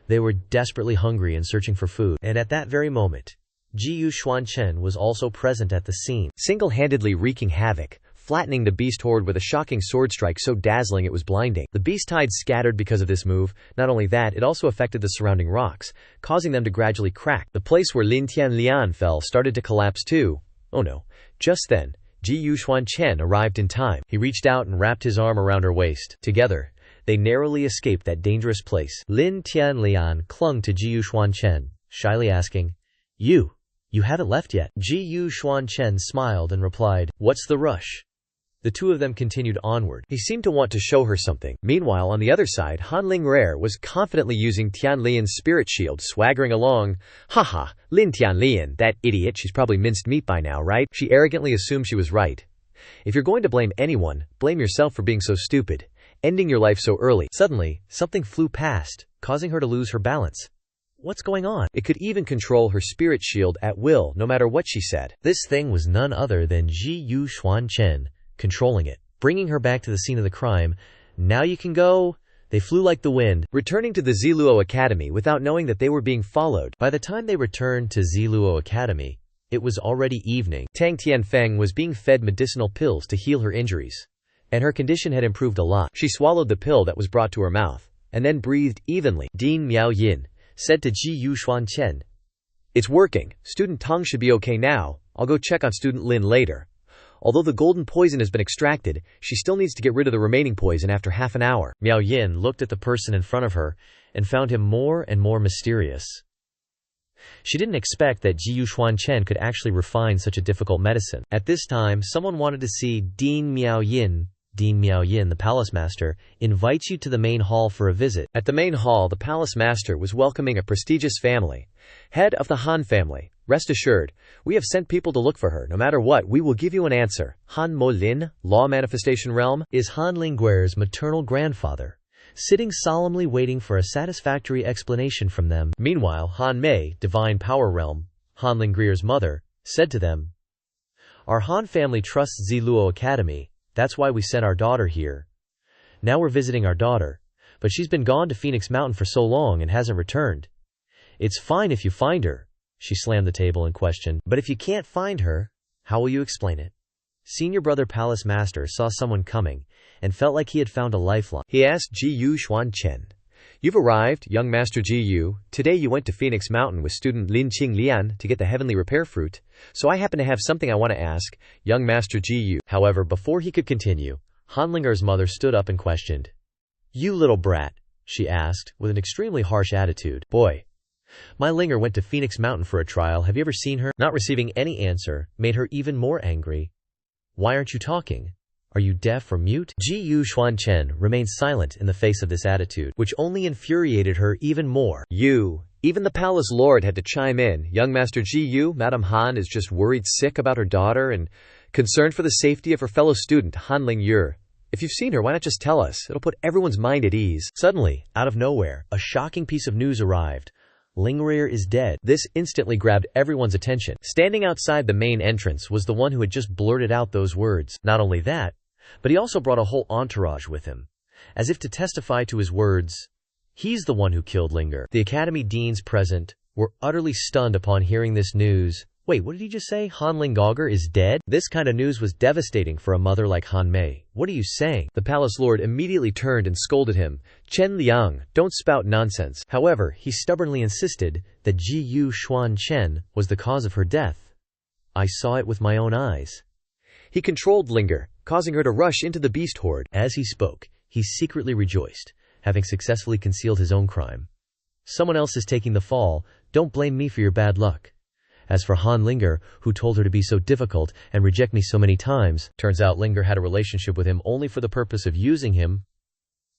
they were desperately hungry and searching for food. And at that very moment, Xuan Chen was also present at the scene, single-handedly wreaking havoc, flattening the beast horde with a shocking sword strike so dazzling it was blinding. The beast tides scattered because of this move. Not only that, it also affected the surrounding rocks, causing them to gradually crack. The place where Lin Tianlian fell started to collapse too. Oh no. Just then, Xuan Chen arrived in time. He reached out and wrapped his arm around her waist. Together, they narrowly escaped that dangerous place. Lin Tianlian clung to Xuan Chen, shyly asking, You haven't left yet." Xuan Chen smiled and replied, "What's the rush?" The two of them continued onward. He seemed to want to show her something. Meanwhile, on the other side, Han Ling was confidently using Tianlian's spirit shield, swaggering along. Haha, Lin Tianlian, that idiot, she's probably minced meat by now, right? She arrogantly assumed she was right. If you're going to blame anyone, blame yourself for being so stupid, ending your life so early. Suddenly, something flew past, causing her to lose her balance. What's going on? It could even control her spirit shield at will, no matter what she said. This thing was none other than Xuan Chen, controlling it, bringing her back to the scene of the crime. "Now you can go." They flew like the wind, returning to the Ziluo Academy without knowing that they were being followed. By the time they returned to Ziluo Academy, it was already evening. Tang Tianfeng was being fed medicinal pills to heal her injuries, and her condition had improved a lot. She swallowed the pill that was brought to her mouth, and then breathed evenly. Dean Miao Yin said to Xuan Chen, "It's working. Student Tang should be okay now. I'll go check on student Lin later." Although the golden poison has been extracted, she still needs to get rid of the remaining poison after half an hour. Miao Yin looked at the person in front of her and found him more and more mysterious. She didn't expect that Xuan Chen could actually refine such a difficult medicine. At this time, someone wanted to see Dean Miao Yin. Dean Miao Yin, the palace master, invites you to the main hall for a visit. At the main hall, the palace master was welcoming a prestigious family, head of the Han family. "Rest assured, we have sent people to look for her. No matter what, we will give you an answer." Han Mo Lin, Law Manifestation Realm, is Han Lingguer's maternal grandfather, sitting solemnly waiting for a satisfactory explanation from them. Meanwhile, Han Mei, Divine Power Realm, Han Lingguer's mother, said to them, "Our Han family trusts Ziluo Academy. That's why we sent our daughter here. Now we're visiting our daughter, but she's been gone to Phoenix Mountain for so long and hasn't returned. It's fine if you find her." She slammed the table in question. "But if you can't find her, how will you explain it?" Senior brother Palace Master saw someone coming and felt like he had found a lifeline. He asked Xuan Chen, "You've arrived, young Master Gu. Today you went to Phoenix Mountain with student Lin Qinglian to get the heavenly repair fruit. So I happen to have something I want to ask, young Master Gu." However, before he could continue, Han Lingguer's mother stood up and questioned. "You little brat," she asked, with an extremely harsh attitude. "Boy, my Lingguer went to Phoenix Mountain for a trial. Have you ever seen her?" Not receiving any answer made her even more angry. "Why aren't you talking? Are you deaf or mute?" Xuan Chen remained silent in the face of this attitude, which only infuriated her even more. Even the palace lord had to chime in. "Young Master Gu, Madame Han is just worried sick about her daughter and concerned for the safety of her fellow student, Han Lingguer. If you've seen her, why not just tell us? It'll put everyone's mind at ease." Suddenly, out of nowhere, a shocking piece of news arrived. Lingguer is dead. This instantly grabbed everyone's attention. Standing outside the main entrance was the one who had just blurted out those words. Not only that, but he also brought a whole entourage with him, as if to testify to his words. He's the one who killed Lingguer. The academy deans present were utterly stunned upon hearing this news. Wait, what did he just say? Han Lingguer is dead? This kind of news was devastating for a mother like Han Mei. What are you saying? The palace lord immediately turned and scolded him. "Chen Liang, don't spout nonsense." However, he stubbornly insisted that Xuan Chen was the cause of her death. "I saw it with my own eyes." He controlled Lingguer, causing her to rush into the beast horde. As he spoke, he secretly rejoiced, having successfully concealed his own crime. "Someone else is taking the fall. Don't blame me for your bad luck." As for Han Lingguer, who told her to be so difficult and reject me so many times, turns out Lingguer had a relationship with him only for the purpose of using him.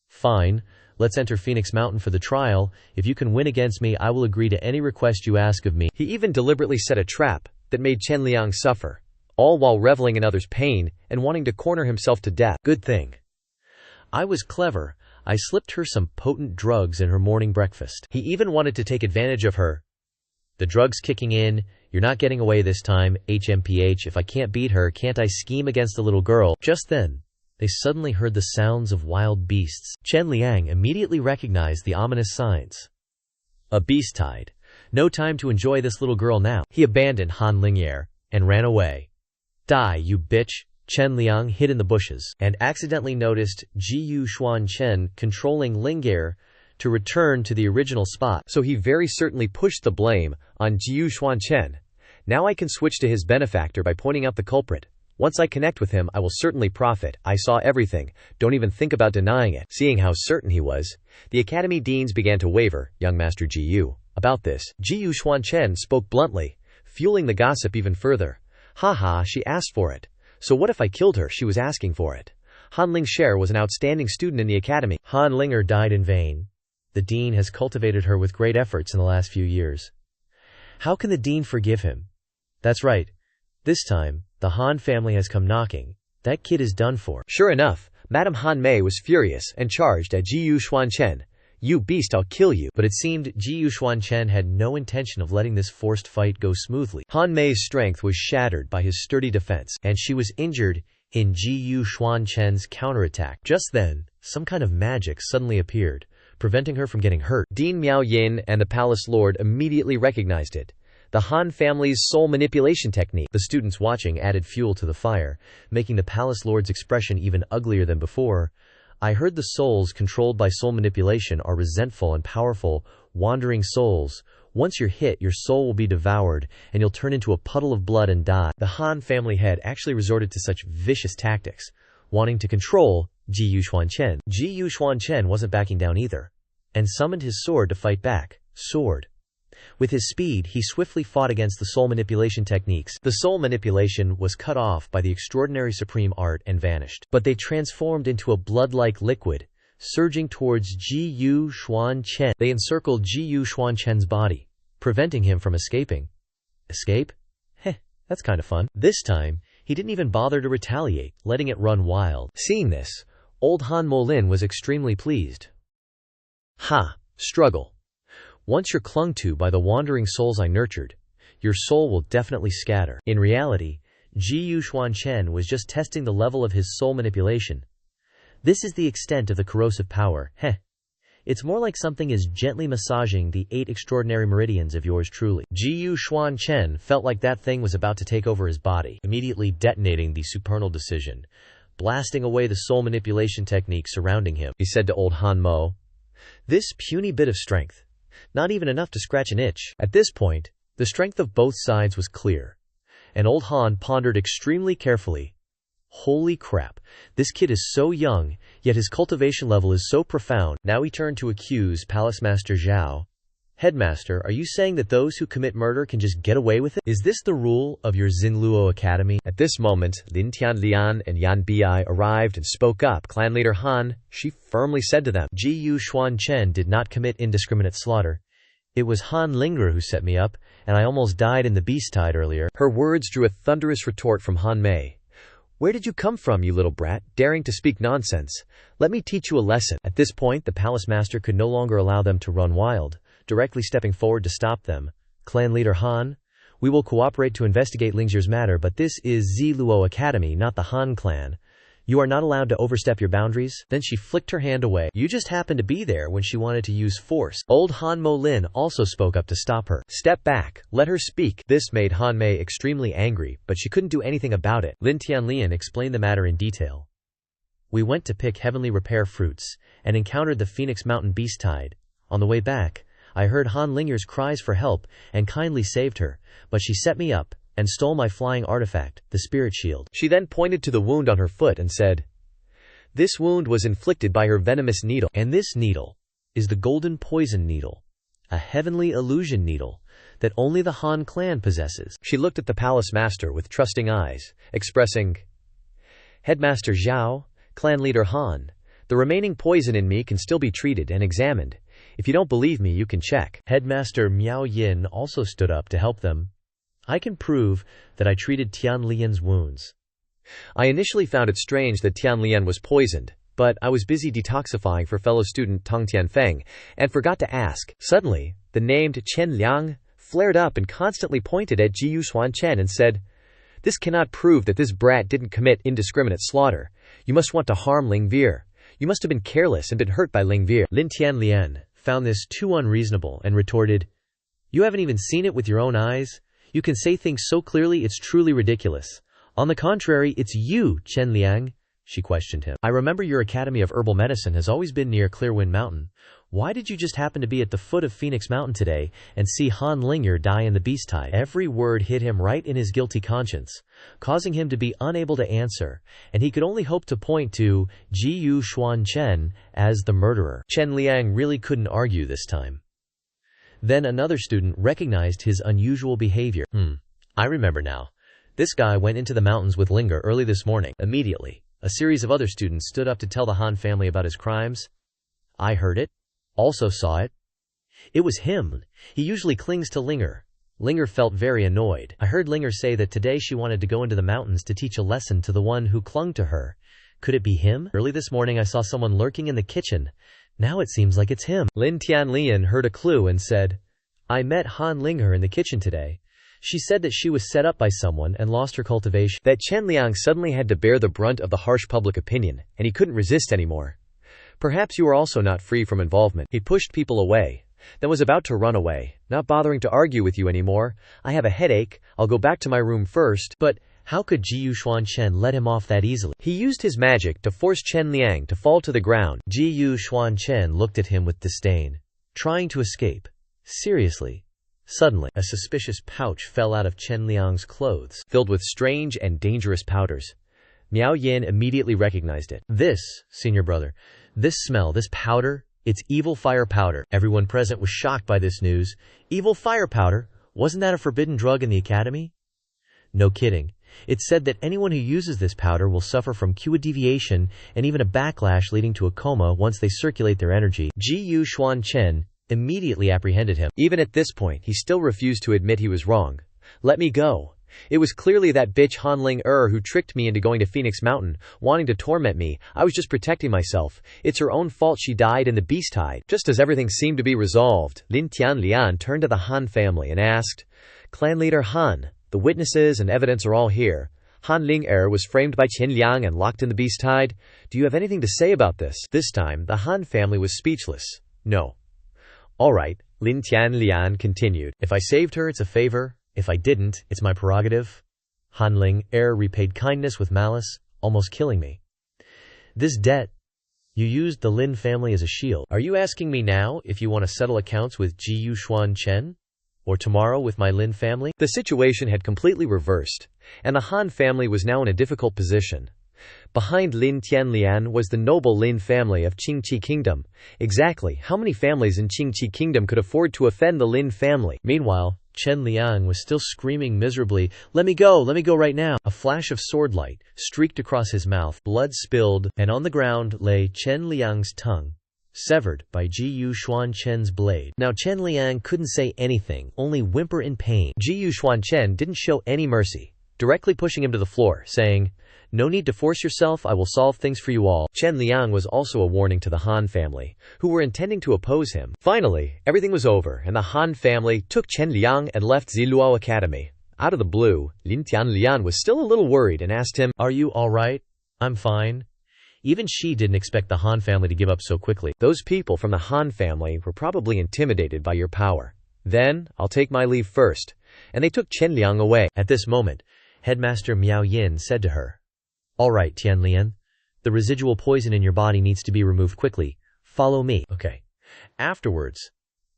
"Fine, let's enter Phoenix Mountain for the trial. If you can win against me, I will agree to any request you ask of me." He even deliberately set a trap that made Chen Liang suffer, all while reveling in others' pain and wanting to corner himself to death. Good thing I was clever. I slipped her some potent drugs in her morning breakfast. He even wanted to take advantage of her. The drug's kicking in. You're not getting away this time, HMPH. If I can't beat her, can't I scheme against the little girl? Just then, they suddenly heard the sounds of wild beasts. Chen Liang immediately recognized the ominous signs. A beast tide. No time to enjoy this little girl now. He abandoned Han Lingye and ran away. Die, you bitch! Chen Liang hid in the bushes and accidentally noticed Xuan Chen controlling Lingye to return to the original spot. So he very certainly pushed the blame on Xuan Chen. Now I can switch to his benefactor by pointing out the culprit. Once I connect with him, I will certainly profit. I saw everything. Don't even think about denying it. Seeing how certain he was, the academy deans began to waver. Young Master Jiyu. About this, Xuan Chen spoke bluntly, fueling the gossip even further. Haha, she asked for it. So what if I killed her? She was asking for it. Han Lingye was an outstanding student in the academy. Han Lingye died in vain. The dean has cultivated her with great efforts in the last few years. How can the dean forgive him? That's right. This time, the Han family has come knocking. That kid is done for. Sure enough, Madame Han Mei was furious and charged at Xuan Chen. You beast, I'll kill you. But it seemed Xuan Chen had no intention of letting this forced fight go smoothly. Han Mei's strength was shattered by his sturdy defense, and she was injured in Xuan Chen's counterattack. Just then, some kind of magic suddenly appeared, preventing her from getting hurt. Dean Miao Yin and the Palace Lord immediately recognized it. The Han family's soul manipulation technique. The students watching added fuel to the fire, making the Palace Lord's expression even uglier than before. I heard the souls controlled by soul manipulation are resentful and powerful, wandering souls. Once you're hit, your soul will be devoured, and you'll turn into a puddle of blood and die. The Han family head actually resorted to such vicious tactics, wanting to control Xuan Chen. Xuan Chen wasn't backing down either, and summoned his sword to fight back. Sword. With his speed, he swiftly fought against the soul manipulation techniques. The soul manipulation was cut off by the extraordinary supreme art and vanished. But they transformed into a blood-like liquid, surging towards Xuan Chen. They encircled Xuan Chen's body, preventing him from escaping. Escape? Heh, that's kind of fun. This time, he didn't even bother to retaliate, letting it run wild. Seeing this, old Han Molin was extremely pleased. Ha! Struggle. Once you're clung to by the wandering souls I nurtured, your soul will definitely scatter. In reality, Xuan Chen was just testing the level of his soul manipulation. This is the extent of the corrosive power. Heh. It's more like something is gently massaging the 8 extraordinary meridians of yours truly. Xuan Chen felt like that thing was about to take over his body, immediately detonating the supernal decision, blasting away the soul manipulation technique surrounding him. He said to old Han Mo, "This puny bit of strength. Not even enough to scratch an itch." At this point, the strength of both sides was clear, and old Han pondered extremely carefully. Holy crap, this kid is so young, yet his cultivation level is so profound. Now he turned to accuse Palace Master Zhao. Headmaster, are you saying that those who commit murder can just get away with it? Is this the rule of your Xinluo Academy? At this moment, Lin Tianlian and Yan Bi arrived and spoke up. Clan leader Han, she firmly said to them, Xuan Chen did not commit indiscriminate slaughter. It was Han Lingye who set me up, and I almost died in the beast tide earlier. Her words drew a thunderous retort from Han Mei. Where did you come from, you little brat, daring to speak nonsense? Let me teach you a lesson. At this point, the palace master could no longer allow them to run wild, directly stepping forward to stop them. Clan leader Han, we will cooperate to investigate Lingye's matter, but this is Xinluo Academy, not the Han clan. You are not allowed to overstep your boundaries. Then she flicked her hand away. You just happened to be there when she wanted to use force. Old Han Molin also spoke up to stop her. Step back, let her speak. This made Han Mei extremely angry, but she couldn't do anything about it. Lin Tianlian explained the matter in detail. We went to pick heavenly repair fruits and encountered the Phoenix Mountain beast tide. On the way back, I heard Han Lingye's cries for help and kindly saved her, but she set me up and stole my flying artifact, the spirit shield. She then pointed to the wound on her foot and said, this wound was inflicted by her venomous needle. And this needle is the golden poison needle, a heavenly illusion needle that only the Han clan possesses. She looked at the palace master with trusting eyes, expressing, Headmaster Zhao, clan leader Han, the remaining poison in me can still be treated and examined. If you don't believe me, you can check. Headmaster Miao Yin also stood up to help them. I can prove that I treated Tianlian's wounds. I initially found it strange that Tianlian was poisoned, but I was busy detoxifying for fellow student Tong Tianfeng and forgot to ask. Suddenly, the named Chen Liang flared up and constantly pointed at Xuan Chen and said, "This cannot prove that this brat didn't commit indiscriminate slaughter. You must want to harm Ling Veer. You must have been careless and been hurt by Ling Veer." Lin Tianlian found this too unreasonable and retorted, "You haven't even seen it with your own eyes? You can say things so clearly it's truly ridiculous. On the contrary, it's you, Chen Liang." She questioned him. "I remember your Academy of Herbal Medicine has always been near Clearwind Mountain. Why did you just happen to be at the foot of Phoenix Mountain today and see Han Ling'er die in the beast tide?" Every word hit him right in his guilty conscience, causing him to be unable to answer, and he could only hope to point to Xuan Chen as the murderer. Chen Liang really couldn't argue this time. Then another student recognized his unusual behavior. I remember now. This guy went into the mountains with Ling'er early this morning. Immediately, a series of other students stood up to tell the Han family about his crimes. I heard it, also saw it. It was him. He usually clings to Ling'er. Ling'er felt very annoyed. I heard Ling'er say that today she wanted to go into the mountains to teach a lesson to the one who clung to her. Could it be him? Early this morning I saw someone lurking in the kitchen. Now it seems like it's him. Lin Tianlian heard a clue and said, "I met Han Ling'er in the kitchen today. She said that she was set up by someone and lost her cultivation." That Chen Liang suddenly had to bear the brunt of the harsh public opinion, and he couldn't resist anymore. "Perhaps you are also not free from involvement." He pushed people away, then was about to run away, not bothering to argue with you anymore. "I have a headache, I'll go back to my room first." But how could Xuan Chen let him off that easily? He used his magic to force Chen Liang to fall to the ground. Xuan Chen looked at him with disdain, trying to escape. Seriously. Suddenly, a suspicious pouch fell out of Chen Liang's clothes, filled with strange and dangerous powders. Miao Yin immediately recognized it. "This, senior brother, this smell, this powder, it's evil fire powder." Everyone present was shocked by this news. Evil fire powder? Wasn't that a forbidden drug in the academy? No kidding. It said that anyone who uses this powder will suffer from QA deviation and even a backlash leading to a coma once they circulate their energy. Xuan Chen immediately apprehended him. Even at this point, he still refused to admit he was wrong. "Let me go. It was clearly that bitch Han Ling'er who tricked me into going to Phoenix Mountain, wanting to torment me. I was just protecting myself. It's her own fault she died in the beast tide." Just as everything seemed to be resolved, Lin Tianlian turned to the Han family and asked, "Clan leader Han, the witnesses and evidence are all here. Han Ling'er was framed by Chen Liang and locked in the beast tide. Do you have anything to say about this?" This time, the Han family was speechless. "No." "All right," Lin Tianlian continued. "If I saved her, it's a favor. If I didn't, it's my prerogative. Han Ling'er repaid kindness with malice, almost killing me. This debt, you used the Lin family as a shield. Are you asking me now if you want to settle accounts with Xuan Chen? Or tomorrow with my Lin family?" The situation had completely reversed, and the Han family was now in a difficult position. Behind Lin Tianlian was the noble Lin family of Qingqi Kingdom. Exactly how many families in Qingqi Kingdom could afford to offend the Lin family? Meanwhile, Chen Liang was still screaming miserably, let me go right now." A flash of sword light streaked across his mouth, blood spilled, and on the ground lay Chen Liang's tongue, severed by Xuan Chen's blade. Now Chen Liang couldn't say anything, only whimper in pain. Xuan Chen didn't show any mercy, directly pushing him to the floor, saying, "No need to force yourself, I will solve things for you all." Chen Liang was also a warning to the Han family, who were intending to oppose him. Finally, everything was over, and the Han family took Chen Liang and left Ziluo Academy. Out of the blue, Lin Tianlian was still a little worried and asked him, "Are you alright?" "I'm fine." Even she didn't expect the Han family to give up so quickly. "Those people from the Han family were probably intimidated by your power. Then, I'll take my leave first." And they took Chen Liang away. At this moment, Headmaster Miao Yin said to her, "All right, Tianlian, the residual poison in your body needs to be removed quickly. Follow me." Okay. Afterwards,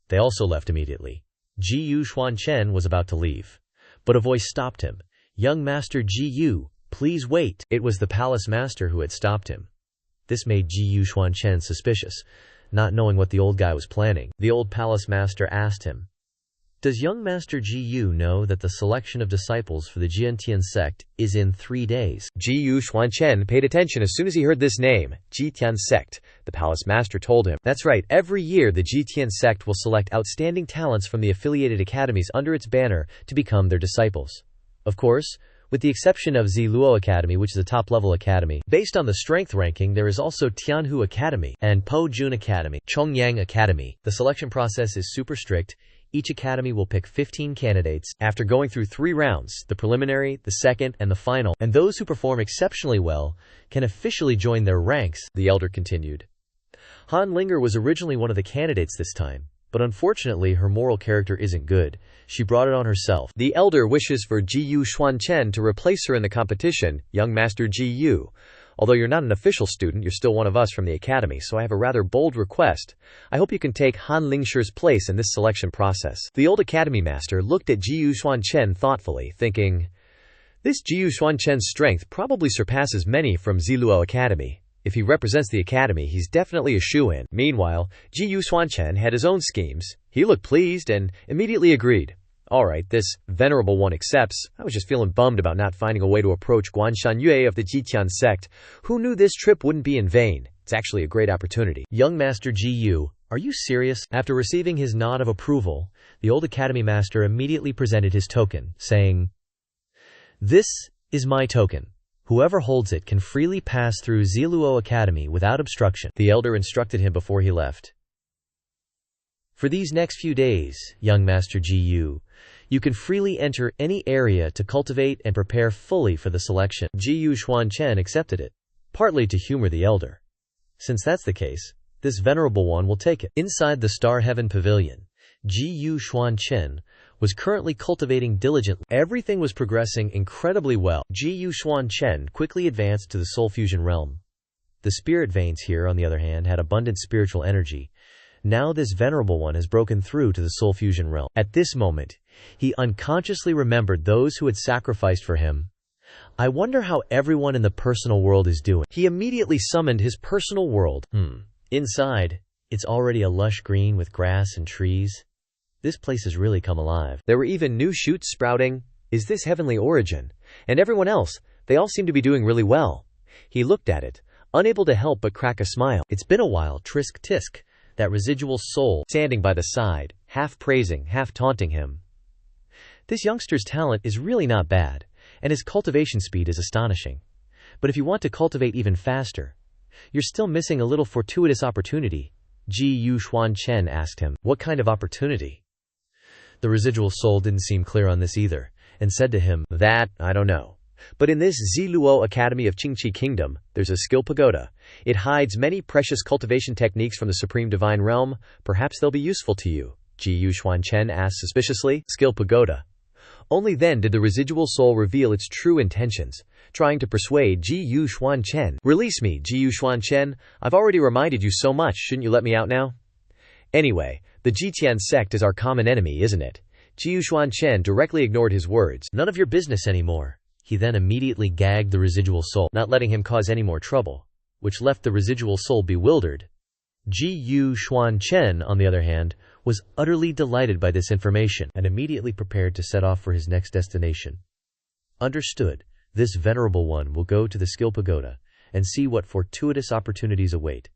they also left immediately. Xuan Chen was about to leave, but a voice stopped him. "Young Master Gu, please wait." It was the palace master who had stopped him. This made Xuan Chen suspicious, not knowing what the old guy was planning. The old palace master asked him, "Does young Master Gu know that the selection of disciples for the Jiantian sect is in 3 days?" Xuan Chen paid attention as soon as he heard this name, Jiantian sect. The palace master told him, "That's right, every year the Jiantian sect will select outstanding talents from the affiliated academies under its banner to become their disciples. Of course, with the exception of Ziluo Academy, which is a top-level academy. Based on the strength ranking, there is also Tianhu Academy and Po Jun Academy, Chongyang Academy. The selection process is super strict. Each academy will pick 15 candidates after going through 3 rounds, the preliminary, the second, and the final, and those who perform exceptionally well can officially join their ranks, the elder continued. Han Linger was originally one of the candidates this time, but unfortunately her moral character isn't good. She brought it on herself. The elder wishes for Ji-Yu Xuan Chen to replace her in the competition, young Master Ji-Yu. Although you're not an official student, you're still one of us from the academy, so I have a rather bold request. I hope you can take Han Lingshi's place in this selection process. The old academy master looked at Ji-Yu Xuan Chen thoughtfully, thinking, this Ji-Yu Xuan Chen's strength probably surpasses many from Ziluo Academy. If he represents the academy, he's definitely a shoo-in. Meanwhile, Ji-Yu Xuan Chen had his own schemes. He looked pleased and immediately agreed. Alright, this venerable one accepts. I was just feeling bummed about not finding a way to approach Guan Shan of the Jitian sect. Who knew this trip wouldn't be in vain? It's actually a great opportunity. Young Master Ji-Yu, are you serious? After receiving his nod of approval, the old academy master immediately presented his token, saying, this is my token. Whoever holds it can freely pass through Ziluo Academy without obstruction. The elder instructed him before he left. For these next few days, young Master Ji-Yu, you can freely enter any area to cultivate and prepare fully for the selection. Ji-Yu Xuan Chen accepted it, partly to humor the elder. Since that's the case, this venerable one will take it. Inside the Star Heaven Pavilion, Ji-Yu Xuan Chen was currently cultivating diligently. Everything was progressing incredibly well. Ji-Yu Xuan Chen quickly advanced to the soul fusion realm. The spirit veins here, on the other hand, had abundant spiritual energy. Now this venerable one has broken through to the soul fusion realm. At this moment, he unconsciously remembered those who had sacrificed for him. I wonder how everyone in the personal world is doing. He immediately summoned his personal world. Inside, it's already a lush green with grass and trees. This place has really come alive. There were even new shoots sprouting. Is this heavenly origin? And everyone else, they all seem to be doing really well. He looked at it, unable to help but crack a smile. It's been a while, Trisk Tisk, that residual soul, standing by the side, half praising, half taunting him. This youngster's talent is really not bad, and his cultivation speed is astonishing. But if you want to cultivate even faster, you're still missing a little fortuitous opportunity. Ji-Yu Xuan Chen asked him, what kind of opportunity? The residual soul didn't seem clear on this either, and said to him, that, I don't know. But in this Ziluo Academy of Qingqi Kingdom, there's a skill pagoda. It hides many precious cultivation techniques from the Supreme Divine Realm. Perhaps they'll be useful to you. Ji-Yu Xuan Chen asked suspiciously. Skill pagoda. Only then did the residual soul reveal its true intentions, trying to persuade Ji-Yu Xuan Chen. Release me, Ji-Yu Xuan Chen. I've already reminded you so much. Shouldn't you let me out now? Anyway, the Jitian sect is our common enemy, isn't it? Ji-Yu Xuan Chen directly ignored his words. None of your business anymore. He then immediately gagged the residual soul, not letting him cause any more trouble, which left the residual soul bewildered. Ji-Yu Xuan Chen, on the other hand, was utterly delighted by this information and immediately prepared to set off for his next destination. Understood, this venerable one will go to the skill pagoda and see what fortuitous opportunities await.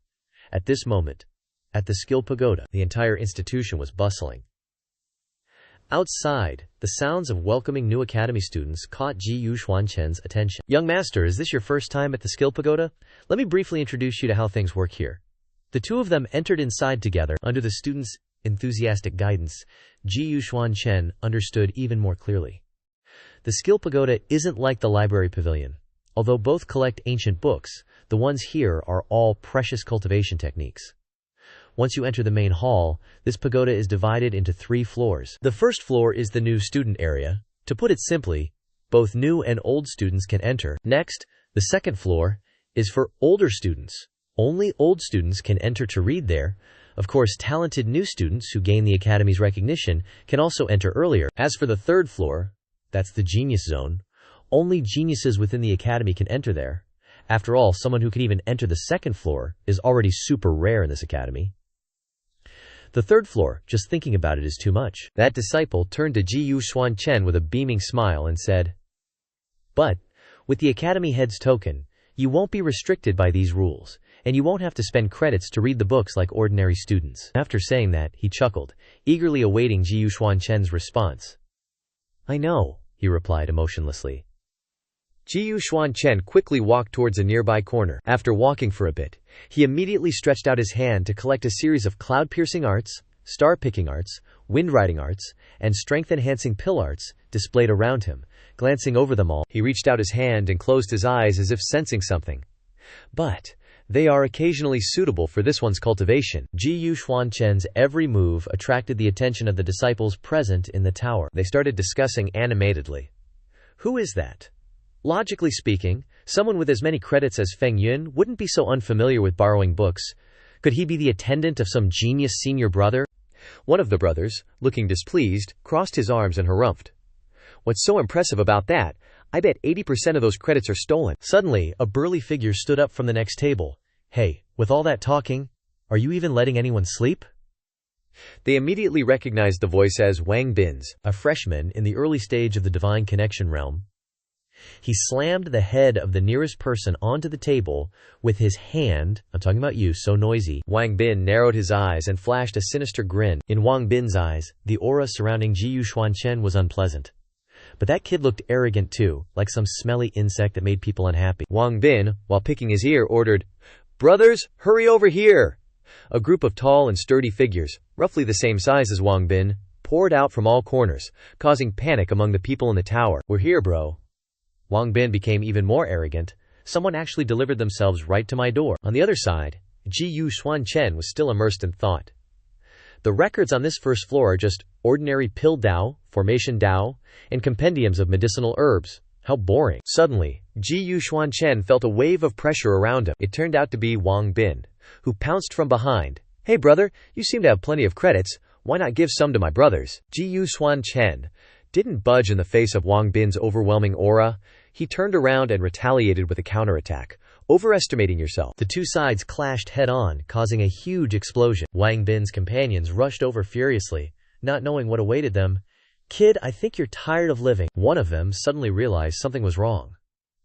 At this moment, at the skill pagoda, the entire institution was bustling. Outside, the sounds of welcoming new academy students caught Ji-Yu Xuan Chen's attention. Young master, is this your first time at the skill pagoda? Let me briefly introduce you to how things work here. The two of them entered inside together. Under the students' enthusiastic guidance, Ji-Yu Xuan Chen understood even more clearly. The skill pagoda isn't like the library pavilion. Although both collect ancient books, the ones here are all precious cultivation techniques. Once you enter the main hall, this pagoda is divided into 3 floors. The first floor is the new student area. To put it simply, both new and old students can enter. Next, the second floor is for older students. Only old students can enter to read there. Of course, talented new students who gain the academy's recognition can also enter earlier. As for the third floor, that's the genius zone. Only geniuses within the academy can enter there. After all, someone who can even enter the second floor is already super rare in this academy. The third floor, just thinking about it, is too much. That disciple turned to Ji-Yu Xuan Chen with a beaming smile and said, but, with the academy head's token, you won't be restricted by these rules, and you won't have to spend credits to read the books like ordinary students. After saying that, he chuckled, eagerly awaiting Ji-Yu Xuan Chen's response. I know, he replied emotionlessly. Jiyu Xuan Chen quickly walked towards a nearby corner. After walking for a bit, he immediately stretched out his hand to collect a series of cloud-piercing arts, star-picking arts, wind-riding arts, and strength-enhancing pill arts displayed around him. Glancing over them all, he reached out his hand and closed his eyes as if sensing something. But they are occasionally suitable for this one's cultivation. Jiyu Xuan Chen's every move attracted the attention of the disciples present in the tower. They started discussing animatedly. Who is that? Logically speaking, someone with as many credits as Feng Yun wouldn't be so unfamiliar with borrowing books. Could he be the attendant of some genius senior brother? One of the brothers, looking displeased, crossed his arms and harumphed. What's so impressive about that? I bet 80% of those credits are stolen. Suddenly, a burly figure stood up from the next table. Hey, with all that talking, are you even letting anyone sleep? They immediately recognized the voice as Wang Bin's, a freshman in the early stage of the divine connection realm. He slammed the head of the nearest person onto the table with his hand. I'm talking about you, so noisy. Wang Bin narrowed his eyes and flashed a sinister grin. In Wang Bin's eyes, the aura surrounding Jiyu Xuan Chen was unpleasant. But that kid looked arrogant too, like some smelly insect that made people unhappy. Wang Bin, while picking his ear, ordered, "Brothers, hurry over here!" A group of tall and sturdy figures, roughly the same size as Wang Bin, poured out from all corners, causing panic among the people in the tower. "We're here, bro." Wang Bin became even more arrogant. "Someone actually delivered themselves right to my door." On the other side, Jiyu Xuan Chen was still immersed in thought. The records on this first floor are just ordinary pill Dao, formation Dao, and compendiums of medicinal herbs. How boring. Suddenly, Jiyu Xuan Chen felt a wave of pressure around him. It turned out to be Wang Bin, who pounced from behind. "Hey brother, you seem to have plenty of credits. Why not give some to my brothers?" Jiyu Xuan Chen didn't budge in the face of Wang Bin's overwhelming aura. He turned around and retaliated with a counterattack. "Overestimating yourself." The two sides clashed head-on, causing a huge explosion. Wang Bin's companions rushed over furiously, not knowing what awaited them. "Kid, I think you're tired of living." One of them suddenly realized something was wrong.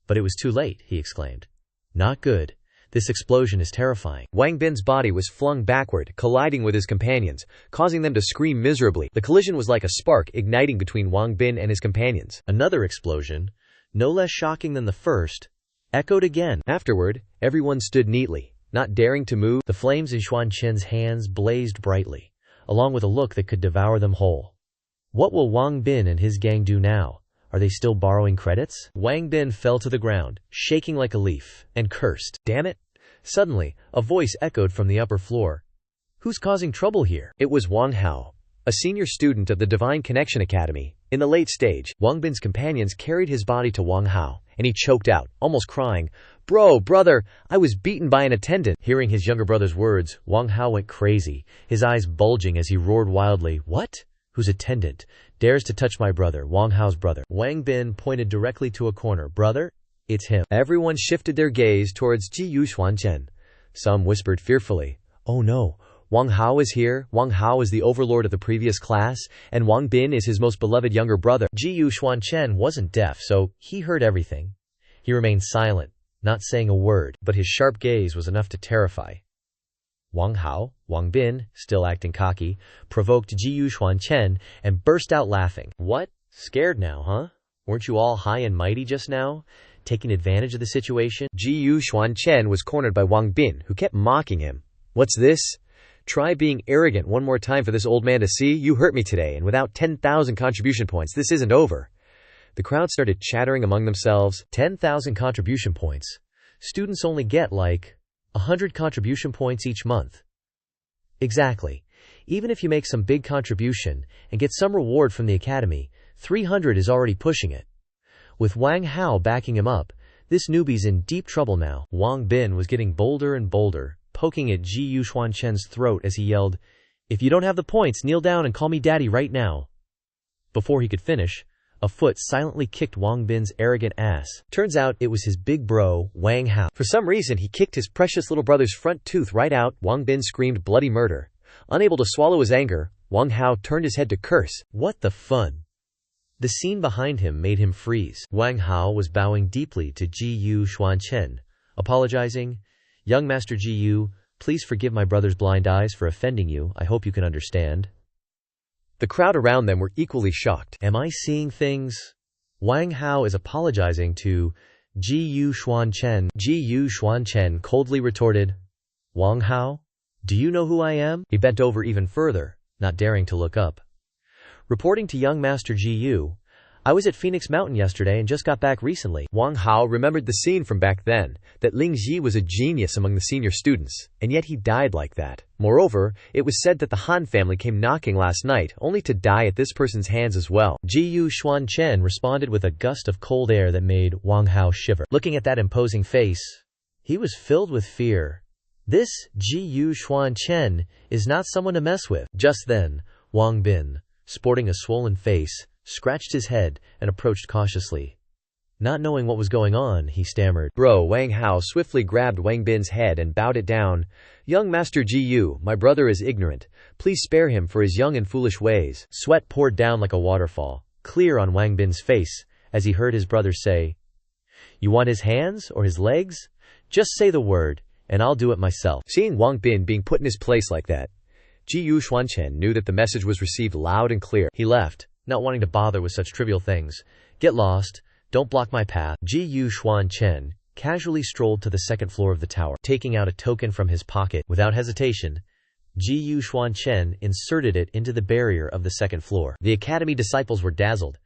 But it was too late, he exclaimed. "Not good. This explosion is terrifying." Wang Bin's body was flung backward, colliding with his companions, causing them to scream miserably. The collision was like a spark igniting between Wang Bin and his companions. Another explosion, no less shocking than the first, echoed again. Afterward, everyone stood neatly, not daring to move. The flames in Xuan Chen's hands blazed brightly, along with a look that could devour them whole. What will Wang Bin and his gang do now? Are they still borrowing credits? Wang Bin fell to the ground, shaking like a leaf, and cursed. "Damn it!" Suddenly, a voice echoed from the upper floor. "Who's causing trouble here?" It was Wang Hao, a senior student of the Divine Connection Academy. In the late stage, Wang Bin's companions carried his body to Wang Hao, and he choked out, almost crying, Brother, I was beaten by an attendant." Hearing his younger brother's words, Wang Hao went crazy, his eyes bulging as he roared wildly, "What? Whose attendant dares to touch my brother, Wang Hao's brother?" Wang Bin pointed directly to a corner. "Brother, it's him." Everyone shifted their gaze towards Jiyu Xuan Chen. Some whispered fearfully, "Oh no, Wang Hao is here. Wang Hao is the overlord of the previous class, and Wang Bin is his most beloved younger brother." Jiyu Xuan Chen wasn't deaf, so he heard everything. He remained silent, not saying a word, but his sharp gaze was enough to terrify. Wang Hao, Wang Bin, still acting cocky, provoked Jiyu Xuan Chen and burst out laughing. "What? Scared now, huh? Weren't you all high and mighty just now, taking advantage of the situation?" Jiyu Xuan Chen was cornered by Wang Bin, who kept mocking him. "What's this? Try being arrogant one more time for this old man to see. You hurt me today, and without 10,000 contribution points, this isn't over." The crowd started chattering among themselves. 10,000 contribution points. Students only get like 100 contribution points each month. Exactly. Even if you make some big contribution and get some reward from the academy, 300 is already pushing it. With Wang Hao backing him up, this newbie's in deep trouble now. Wang Bin was getting bolder and bolder, poking at Jiyu Xuan Chen's throat as he yelled, "If you don't have the points, kneel down and call me daddy right now." Before he could finish, a foot silently kicked Wang Bin's arrogant ass. Turns out it was his big bro, Wang Hao. For some reason, he kicked his precious little brother's front tooth right out. Wang Bin screamed bloody murder. Unable to swallow his anger, Wang Hao turned his head to curse. What the fun? The scene behind him made him freeze. Wang Hao was bowing deeply to Jiyu Xuan Chen, apologizing. "Young Master Jiyu, please forgive my brother's blind eyes for offending you. I hope you can understand." The crowd around them were equally shocked. Am I seeing things? Wang Hao is apologizing to Xuan Chen. Xuan Chen coldly retorted, Wang Hao? Do you know who I am? He bent over even further, not daring to look up. Reporting to young Master Yu, I was at Phoenix Mountain yesterday and just got back recently. Wang Hao remembered the scene from back then, that Ling Ji was a genius among the senior students, and yet he died like that. Moreover, it was said that the Han family came knocking last night, only to die at this person's hands as well. Xuan Chen responded with a gust of cold air that made Wang Hao shiver. Looking at that imposing face, he was filled with fear. This Xuan Chen is not someone to mess with. Just then, Wang Bin, sporting a swollen face, scratched his head and approached cautiously. Not knowing what was going on, he stammered. Bro, Wang Hao swiftly grabbed Wang Bin's head and bowed it down. Young Master Yu, my brother is ignorant. Please spare him for his young and foolish ways. Sweat poured down like a waterfall, clear on Wang Bin's face, as he heard his brother say, You want his hands or his legs? Just say the word, and I'll do it myself. Seeing Wang Bin being put in his place like that, Xuan Chen knew that the message was received loud and clear. He left, not wanting to bother with such trivial things. Get lost. Don't block my path. Xuan Chen casually strolled to the second floor of the tower. Taking out a token from his pocket, without hesitation, Xuan Chen inserted it into the barrier of the second floor. The academy disciples were dazzled.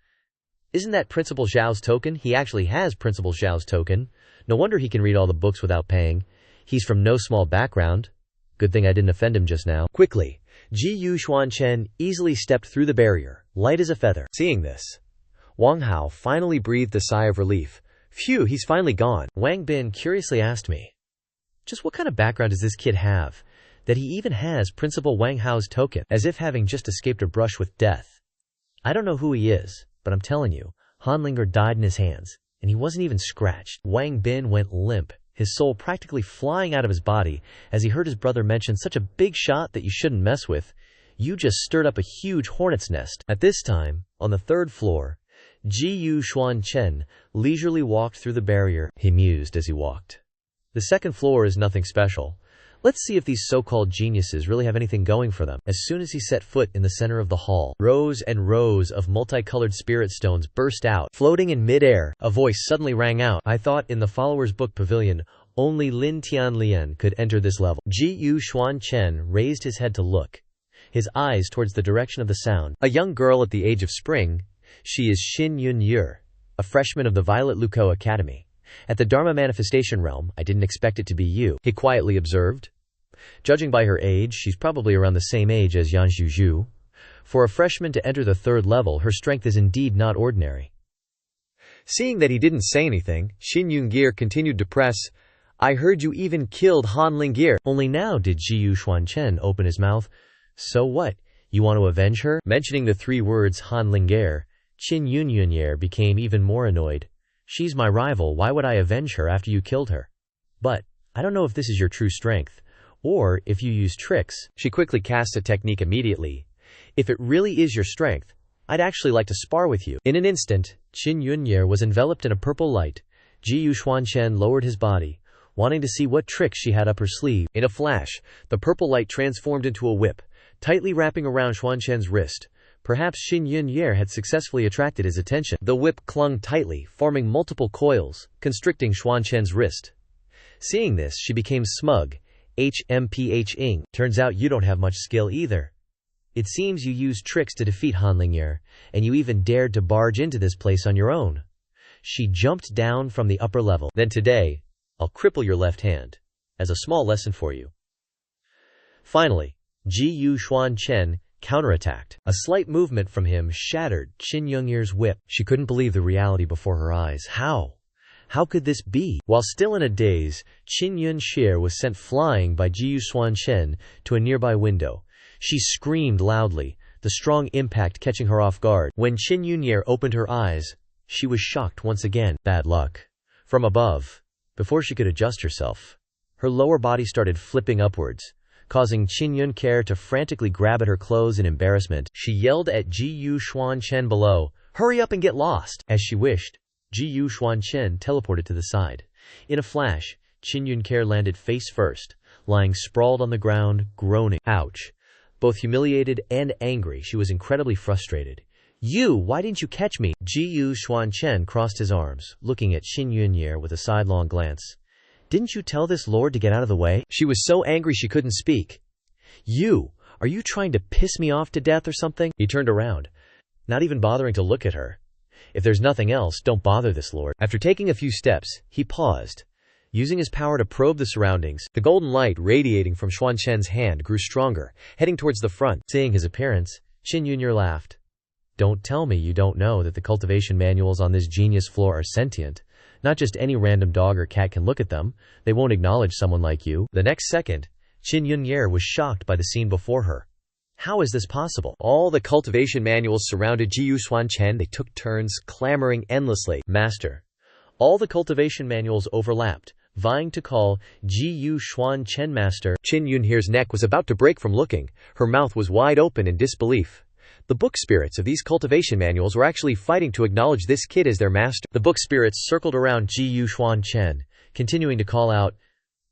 Isn't that Principal Zhao's token? He actually has Principal Zhao's token. No wonder he can read all the books without paying. He's from no small background. Good thing I didn't offend him just now. Quickly, Xuan Chen easily stepped through the barrier, light as a feather. Seeing this, Wang Hao finally breathed a sigh of relief. Phew, he's finally gone. Wang Bin curiously asked me, just what kind of background does this kid have, that he even has Principal Wang Hao's token, as if having just escaped a brush with death? I don't know who he is, but I'm telling you, Han Linger died in his hands, and he wasn't even scratched. Wang Bin went limp, his soul practically flying out of his body as he heard his brother mention such a big shot that you shouldn't mess with. You just stirred up a huge hornet's nest. At this time, on the third floor, Xuan Chen leisurely walked through the barrier. He mused as he walked. The second floor is nothing special. Let's see if these so-called geniuses really have anything going for them. As soon as he set foot in the center of the hall, rows and rows of multicolored spirit stones burst out. Floating in mid-air, a voice suddenly rang out. I thought in the Followers' Book Pavilion, only Lin Tianlian could enter this level. Xuan Chen raised his head to look, his eyes towards the direction of the sound. A young girl at the age of spring, she is Xin Yun, a freshman of the Violet Luco Academy. At the Dharma Manifestation Realm, I didn't expect it to be you, he quietly observed. Judging by her age, she's probably around the same age as Yan Zhuzhu. For a freshman to enter the third level, her strength is indeed not ordinary. Seeing that he didn't say anything, Xin Yun continued to press, I heard you even killed Han Lingir. Only now did Xuan Chen open his mouth. So what? You want to avenge her? Mentioning the three words Han Lingir, Qin Yunyer became even more annoyed. She's my rival, why would I avenge her after you killed her? But, I don't know if this is your true strength, or if you use tricks. She quickly cast a technique immediately. If it really is your strength, I'd actually like to spar with you. In an instant, Qin Yunyer was enveloped in a purple light. Xuan Chen lowered his body, wanting to see what tricks she had up her sleeve. In a flash, the purple light transformed into a whip, tightly wrapping around Xuan Chen's wrist. Perhaps Xin Yunyer had successfully attracted his attention. The whip clung tightly, forming multiple coils, constricting Xuan Chen's wrist. Seeing this, she became smug. HMPH-ing. Turns out you don't have much skill either. It seems you used tricks to defeat Han Lingyer, and you even dared to barge into this place on your own. She jumped down from the upper level. Then today, I'll cripple your left hand, as a small lesson for you. Finally, Xuan Chen counterattacked. A slight movement from him shattered Qin Yungyer's whip. She couldn't believe the reality before her eyes. How? How could this be? While still in a daze, Qin Yunxie was sent flying by Xuan Chen to a nearby window. She screamed loudly, the strong impact catching her off guard. When Qin Yunyer opened her eyes, she was shocked once again. Bad luck. From above, before she could adjust herself, her lower body started flipping upwards, causing Qin Yunker to frantically grab at her clothes in embarrassment. She yelled at Xuan Chen below, "Hurry up and get lost!" As she wished, Xuan Chen teleported to the side. In a flash, Qin Yunker landed face first, lying sprawled on the ground, groaning. Ouch! Both humiliated and angry, she was incredibly frustrated. Why didn't you catch me? Xuan Chen crossed his arms, looking at Xin Yunye with a sidelong glance. Didn't you tell this lord to get out of the way? She was so angry she couldn't speak. Are you trying to piss me off to death or something? He turned around, not even bothering to look at her. If there's nothing else, don't bother this lord. After taking a few steps, he paused. Using his power to probe the surroundings, the golden light radiating from Xuan Chen's hand grew stronger, heading towards the front. Seeing his appearance, Xin Yunye laughed. Don't tell me you don't know that the cultivation manuals on this genius floor are sentient. Not just any random dog or cat can look at them. They won't acknowledge someone like you. The next second, Xin Yunye was shocked by the scene before her. How is this possible? All the cultivation manuals surrounded Xuan Chen. They took turns, clamoring endlessly. Master. All the cultivation manuals overlapped, vying to call Xuan Chen master. Xin Yunhe's neck was about to break from looking. Her mouth was wide open in disbelief. The book spirits of these cultivation manuals were actually fighting to acknowledge this kid as their master. The book spirits circled around Xuan Chen, continuing to call out,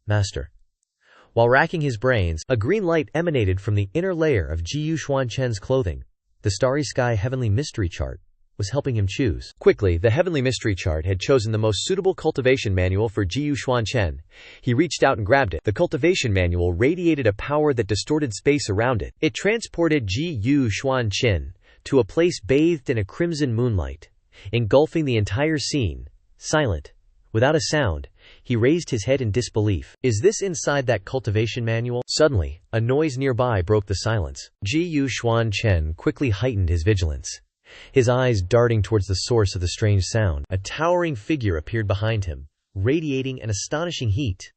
Master. While racking his brains, a green light emanated from the inner layer of Xuan Chen's clothing. The Starry Sky Heavenly Mystery Chart was helping him choose. Quickly, the Heavenly Mystery Chart had chosen the most suitable cultivation manual for Xuan Chen. He reached out and grabbed it. The cultivation manual radiated a power that distorted space around it. It transported Xuan Chen to a place bathed in a crimson moonlight, engulfing the entire scene. Silent, without a sound, he raised his head in disbelief. Is this inside that cultivation manual? Suddenly, a noise nearby broke the silence. Xuan Chen quickly heightened his vigilance, his eyes darting towards the source of the strange sound. A towering figure appeared behind him, radiating an astonishing heat.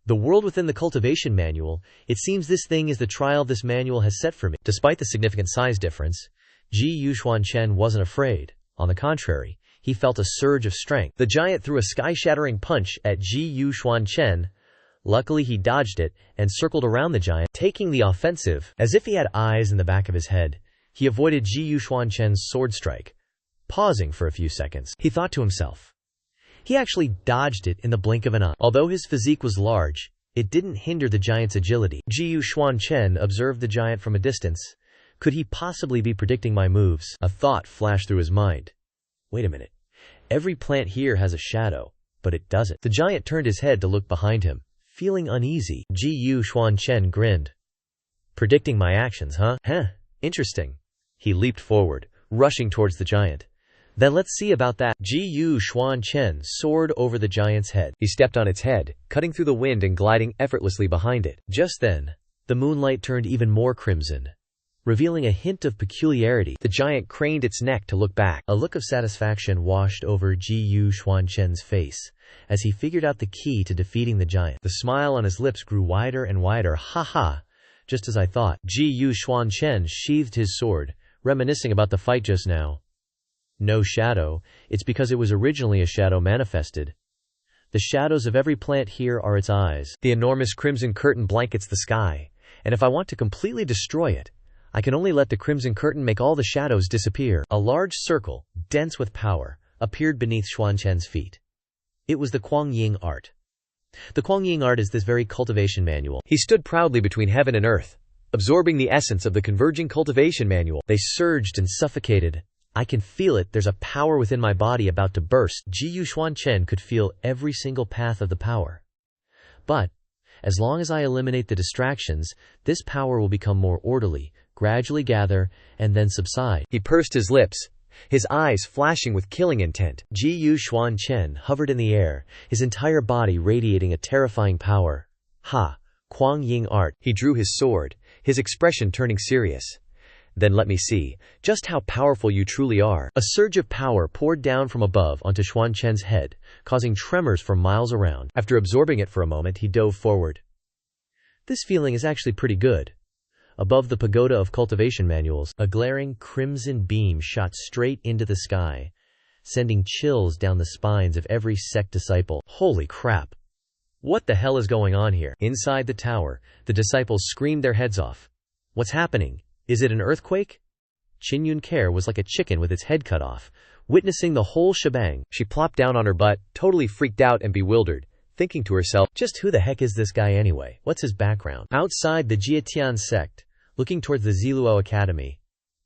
The world within the cultivation manual, it seems this thing is the trial this manual has set for me. Despite the significant size difference, Xuan Chen wasn't afraid. On the contrary, he felt a surge of strength. The giant threw a sky-shattering punch at Xuan Chen. Luckily, he dodged it and circled around the giant, taking the offensive. As if he had eyes in the back of his head, he avoided Xuan Chen's sword strike. Pausing for a few seconds, he thought to himself. He actually dodged it in the blink of an eye. Although his physique was large, it didn't hinder the giant's agility. Xuan Chen observed the giant from a distance. Could he possibly be predicting my moves? A thought flashed through his mind. Wait a minute. Every plant here has a shadow, but it doesn't. The giant turned his head to look behind him, feeling uneasy. Xuan Chen grinned. Predicting my actions, huh? Interesting. He leaped forward, rushing towards the giant. Then let's see about that. Xuan Chen soared over the giant's head. He stepped on its head, cutting through the wind and gliding effortlessly behind it. Just then, the moonlight turned even more crimson, revealing a hint of peculiarity. The giant craned its neck to look back. A look of satisfaction washed over Xuan Chen's face as he figured out the key to defeating the giant. The smile on his lips grew wider and wider. Ha ha! Just as I thought. Xuan Chen sheathed his sword, reminiscing about the fight just now. No shadow. It's because it was originally a shadow manifested. The shadows of every plant here are its eyes. The enormous crimson curtain blankets the sky, and if I want to completely destroy it, I can only let the crimson curtain make all the shadows disappear. A large circle, dense with power, appeared beneath Xuan Chen's feet. It was the Kuangying art. The Kuangying art is this very cultivation manual. He stood proudly between heaven and earth, absorbing the essence of the converging cultivation manual. They surged and suffocated. I can feel it. There's a power within my body about to burst. Xuan Chen could feel every single path of the power. But, as long as I eliminate the distractions, this power will become more orderly, gradually gather, and then subside. He pursed his lips, his eyes flashing with killing intent. Xuan Chen hovered in the air, his entire body radiating a terrifying power. Ha! Kuangying art. He drew his sword, his expression turning serious. Then let me see just how powerful you truly are. A surge of power poured down from above onto Xuan Chen's head, causing tremors for miles around. After absorbing it for a moment, he dove forward. This feeling is actually pretty good. Above the pagoda of cultivation manuals, a glaring crimson beam shot straight into the sky, sending chills down the spines of every sect disciple. Holy crap! What the hell is going on here? Inside the tower, the disciples screamed their heads off. What's happening? Is it an earthquake? Xin Yunye was like a chicken with its head cut off, witnessing the whole shebang. She plopped down on her butt, totally freaked out and bewildered, thinking to herself, just who the heck is this guy anyway? What's his background? Outside the Jietian sect, looking towards the Ziluo Academy,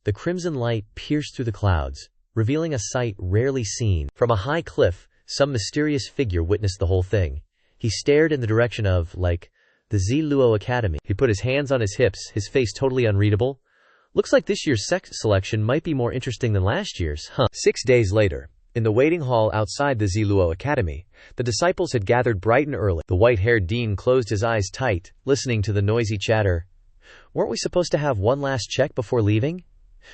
The crimson light pierced through the clouds, revealing a sight rarely seen. From a high cliff, some mysterious figure witnessed the whole thing. He stared in the direction of, the Ziluo Academy. He put his hands on his hips, his face totally unreadable. Looks like this year's sect selection might be more interesting than last year's, huh? 6 days later, in the waiting hall outside the Ziluo Academy, the disciples had gathered bright and early. The white-haired dean closed his eyes tight, listening to the noisy chatter. Weren't we supposed to have one last check before leaving?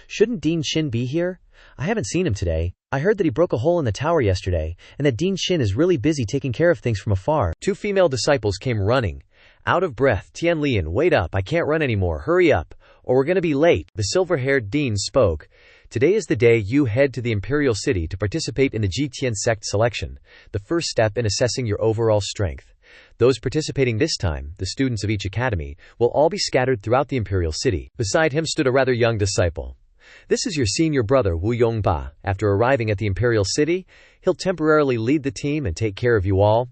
Shouldn't Dean Shin be here? I haven't seen him today. I heard that he broke a hole in the tower yesterday, and that Dean Shin is really busy taking care of things from afar. 2 female disciples came running. Out of breath, Tianlian, wait up, I can't run anymore, hurry up, or we're gonna be late. The silver-haired dean spoke. Today is the day you head to the Imperial City to participate in the Jitian sect selection, the first step in assessing your overall strength. Those participating this time, the students of each academy, will all be scattered throughout the Imperial City. Beside him stood a rather young disciple. This is your senior brother, Wu Yongba. After arriving at the Imperial City, he'll temporarily lead the team and take care of you all.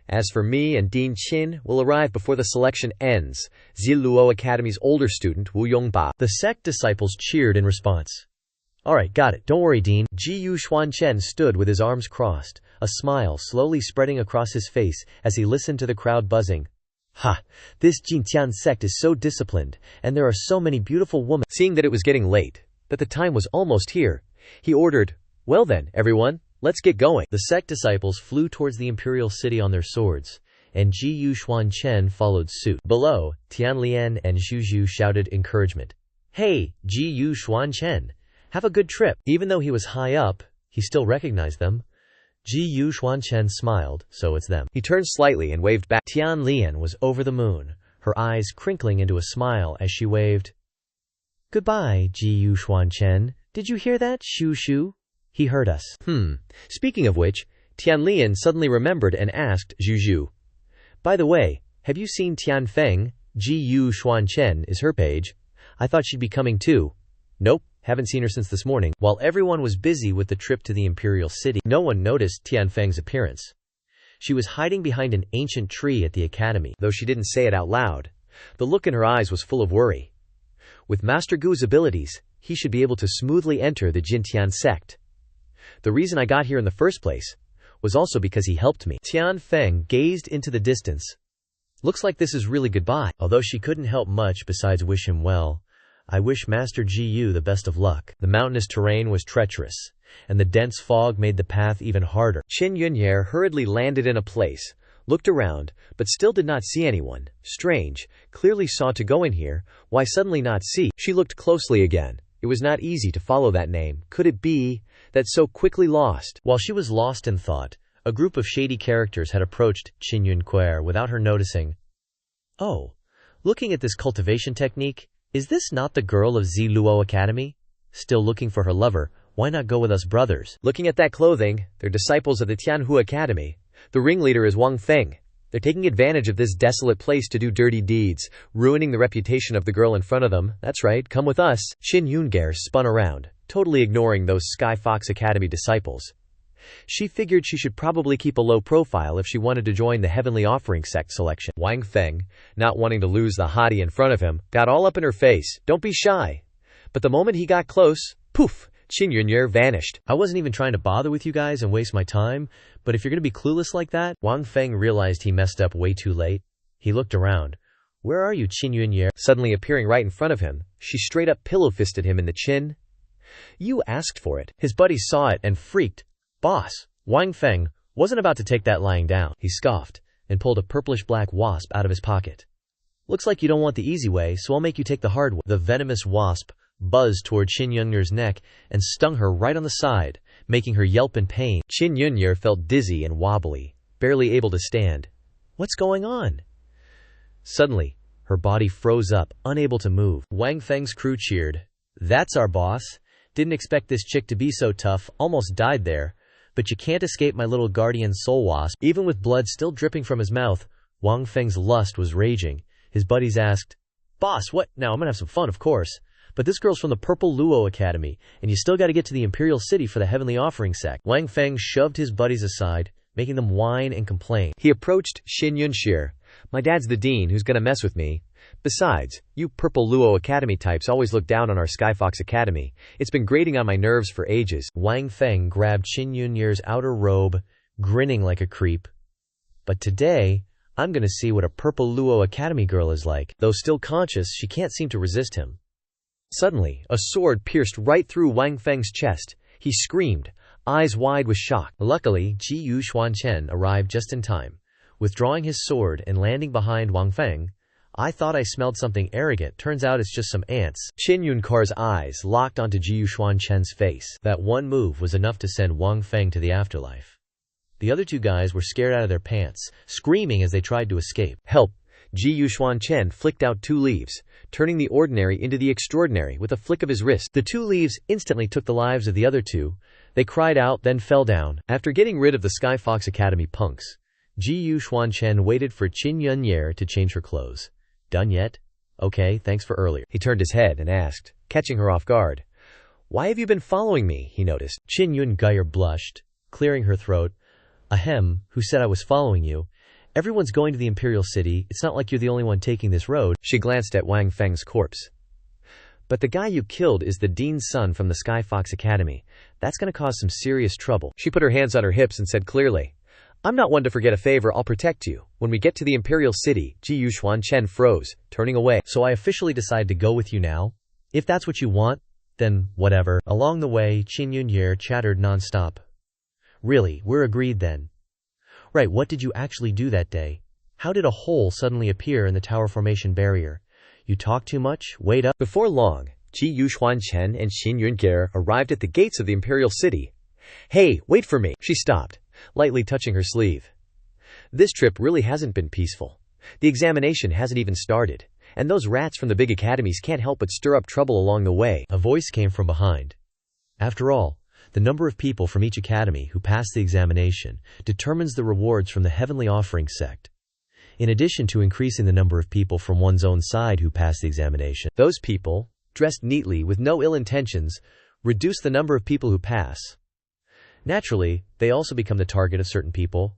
As for me and Dean Qin, we'll arrive before the selection ends. Ziluo Academy's older student, Wu Yongba. The sect disciples cheered in response. Alright, got it. Don't worry, Dean. Xuan Chen stood with his arms crossed, a smile slowly spreading across his face as he listened to the crowd buzzing. Ha! This Jitian sect is so disciplined, and there are so many beautiful women. Seeing that it was getting late, that the time was almost here, he ordered, well then, everyone, let's get going. The sect disciples flew towards the Imperial City on their swords, and Xuan Chen followed suit. Below, Tianlian and Zhu shouted encouragement. Hey, Xuan Chen! Have a good trip. Even though he was high up, he still recognized them. Xuan Chen smiled, so it's them. He turned slightly and waved back. Tianlian was over the moon, her eyes crinkling into a smile as she waved. Goodbye, Xuan Chen. Did you hear that, Shu? He heard us. Speaking of which, Tianlian suddenly remembered and asked Zhu. By the way, have you seen Tian Feng? Xuan Chen is her page. I thought she'd be coming too. Nope. Haven't seen her since this morning. While everyone was busy with the trip to the Imperial City, no one noticed Tianfeng's appearance. She was hiding behind an ancient tree at the academy. Though she didn't say it out loud, the look in her eyes was full of worry. With Master Gu's abilities, he should be able to smoothly enter the Jitian sect. The reason I got here in the first place was also because he helped me. Tianfeng gazed into the distance. Looks like this is really goodbye. Although she couldn't help much besides wish him well. I wish Master Gu the best of luck. The mountainous terrain was treacherous, and the dense fog made the path even harder. Qin Yunye hurriedly landed in a place, looked around, but still did not see anyone. Strange, clearly saw to go in here, why suddenly not see? She looked closely again. It was not easy to follow that name. Could it be that so quickly lost? While she was lost in thought, a group of shady characters had approached Qin Yunque without her noticing. Oh, looking at this cultivation technique, is this not the girl of Ziluo Academy? Still looking for her lover, why not go with us brothers? Looking at that clothing, they're disciples of the Tianhu Academy. The ringleader is Wang Feng. They're taking advantage of this desolate place to do dirty deeds, ruining the reputation of the girl in front of them. That's right, come with us. Qin Yunge spun around, totally ignoring those Sky Fox Academy disciples. She figured she should probably keep a low profile if she wanted to join the Heavenly Offering sect selection. Wang Feng, not wanting to lose the hottie in front of him, got all up in her face. Don't be shy. But the moment he got close, poof, Qin Yunye vanished. I wasn't even trying to bother with you guys and waste my time, but if you're going to be clueless like that, Wang Feng realized he messed up way too late. He looked around. Where are you, Qin Yunye? Suddenly appearing right in front of him, she straight up pillow-fisted him in the chin. You asked for it. His buddies saw it and freaked. Boss, Wang Feng wasn't about to take that lying down. He scoffed and pulled a purplish-black wasp out of his pocket. Looks like you don't want the easy way, so I'll make you take the hard way. The venomous wasp buzzed toward Qin Yunye's neck and stung her right on the side, making her yelp in pain. Qin Yunye felt dizzy and wobbly, barely able to stand. What's going on? Suddenly, her body froze up, unable to move. Wang Feng's crew cheered. That's our boss. Didn't expect this chick to be so tough, almost died there. But you can't escape my little guardian soul wasp. Even with blood still dripping from his mouth, Wang Feng's lust was raging. His buddies asked, Boss, what? Now I'm gonna have some fun, of course. But this girl's from the Purple Luo Academy, and you still gotta get to the Imperial City for the Heavenly Offering sect. Wang Feng shoved his buddies aside, making them whine and complain. He approached Qin Yunxi. My dad's the dean who's gonna mess with me. Besides, you Purple Luo Academy types always look down on our Skyfox Academy. It's been grating on my nerves for ages. Wang Feng grabbed Qin Yunye's outer robe, grinning like a creep. But today, I'm gonna see what a Purple Luo Academy girl is like. Though still conscious, she can't seem to resist him. Suddenly, a sword pierced right through Wang Feng's chest. He screamed, eyes wide with shock. Luckily, Xuan Chen arrived just in time. Withdrawing his sword and landing behind Wang Feng, I thought I smelled something arrogant. Turns out it's just some ants. Qin Yunkar's eyes locked onto Xuan Chen's face. That one move was enough to send Wang Feng to the afterlife. The other two guys were scared out of their pants, screaming as they tried to escape. Help! Xuan Chen flicked out 2 leaves, turning the ordinary into the extraordinary with a flick of his wrist. The 2 leaves instantly took the lives of the other 2. They cried out, then fell down. After getting rid of the Skyfox Academy punks, Xuan Chen waited for Qin Yunye to change her clothes. Done yet? Okay, thanks for earlier. He turned his head and asked, catching her off guard. Why have you been following me? He noticed. Qin Yunye blushed, clearing her throat. Ahem, who said I was following you? Everyone's going to the Imperial City. It's not like you're the only one taking this road. She glanced at Wang Feng's corpse. But the guy you killed is the dean's son from the Skyfox Academy. That's going to cause some serious trouble. She put her hands on her hips and said clearly, I'm not one to forget a favor. I'll protect you. When we get to the Imperial City, Xuan Chen froze, turning away. So I officially decide to go with you now? If that's what you want, then whatever. Along the way, Qin Yunye chattered nonstop. Really, we're agreed then. Right, what did you actually do that day? How did a hole suddenly appear in the tower formation barrier? You talk too much? Wait up. Before long, Xuan Chen and Qin Yunye arrived at the gates of the Imperial City. Hey, wait for me. She stopped, lightly touching her sleeve. This trip really hasn't been peaceful. The examination hasn't even started, and those rats from the big academies can't help but stir up trouble along the way. A voice came from behind. After all, the number of people from each academy who pass the examination determines the rewards from the Heavenly Offering sect. In addition to increasing the number of people from one's own side who pass the examination, those people, dressed neatly with no ill intentions, reduce the number of people who pass. Naturally, they also become the target of certain people.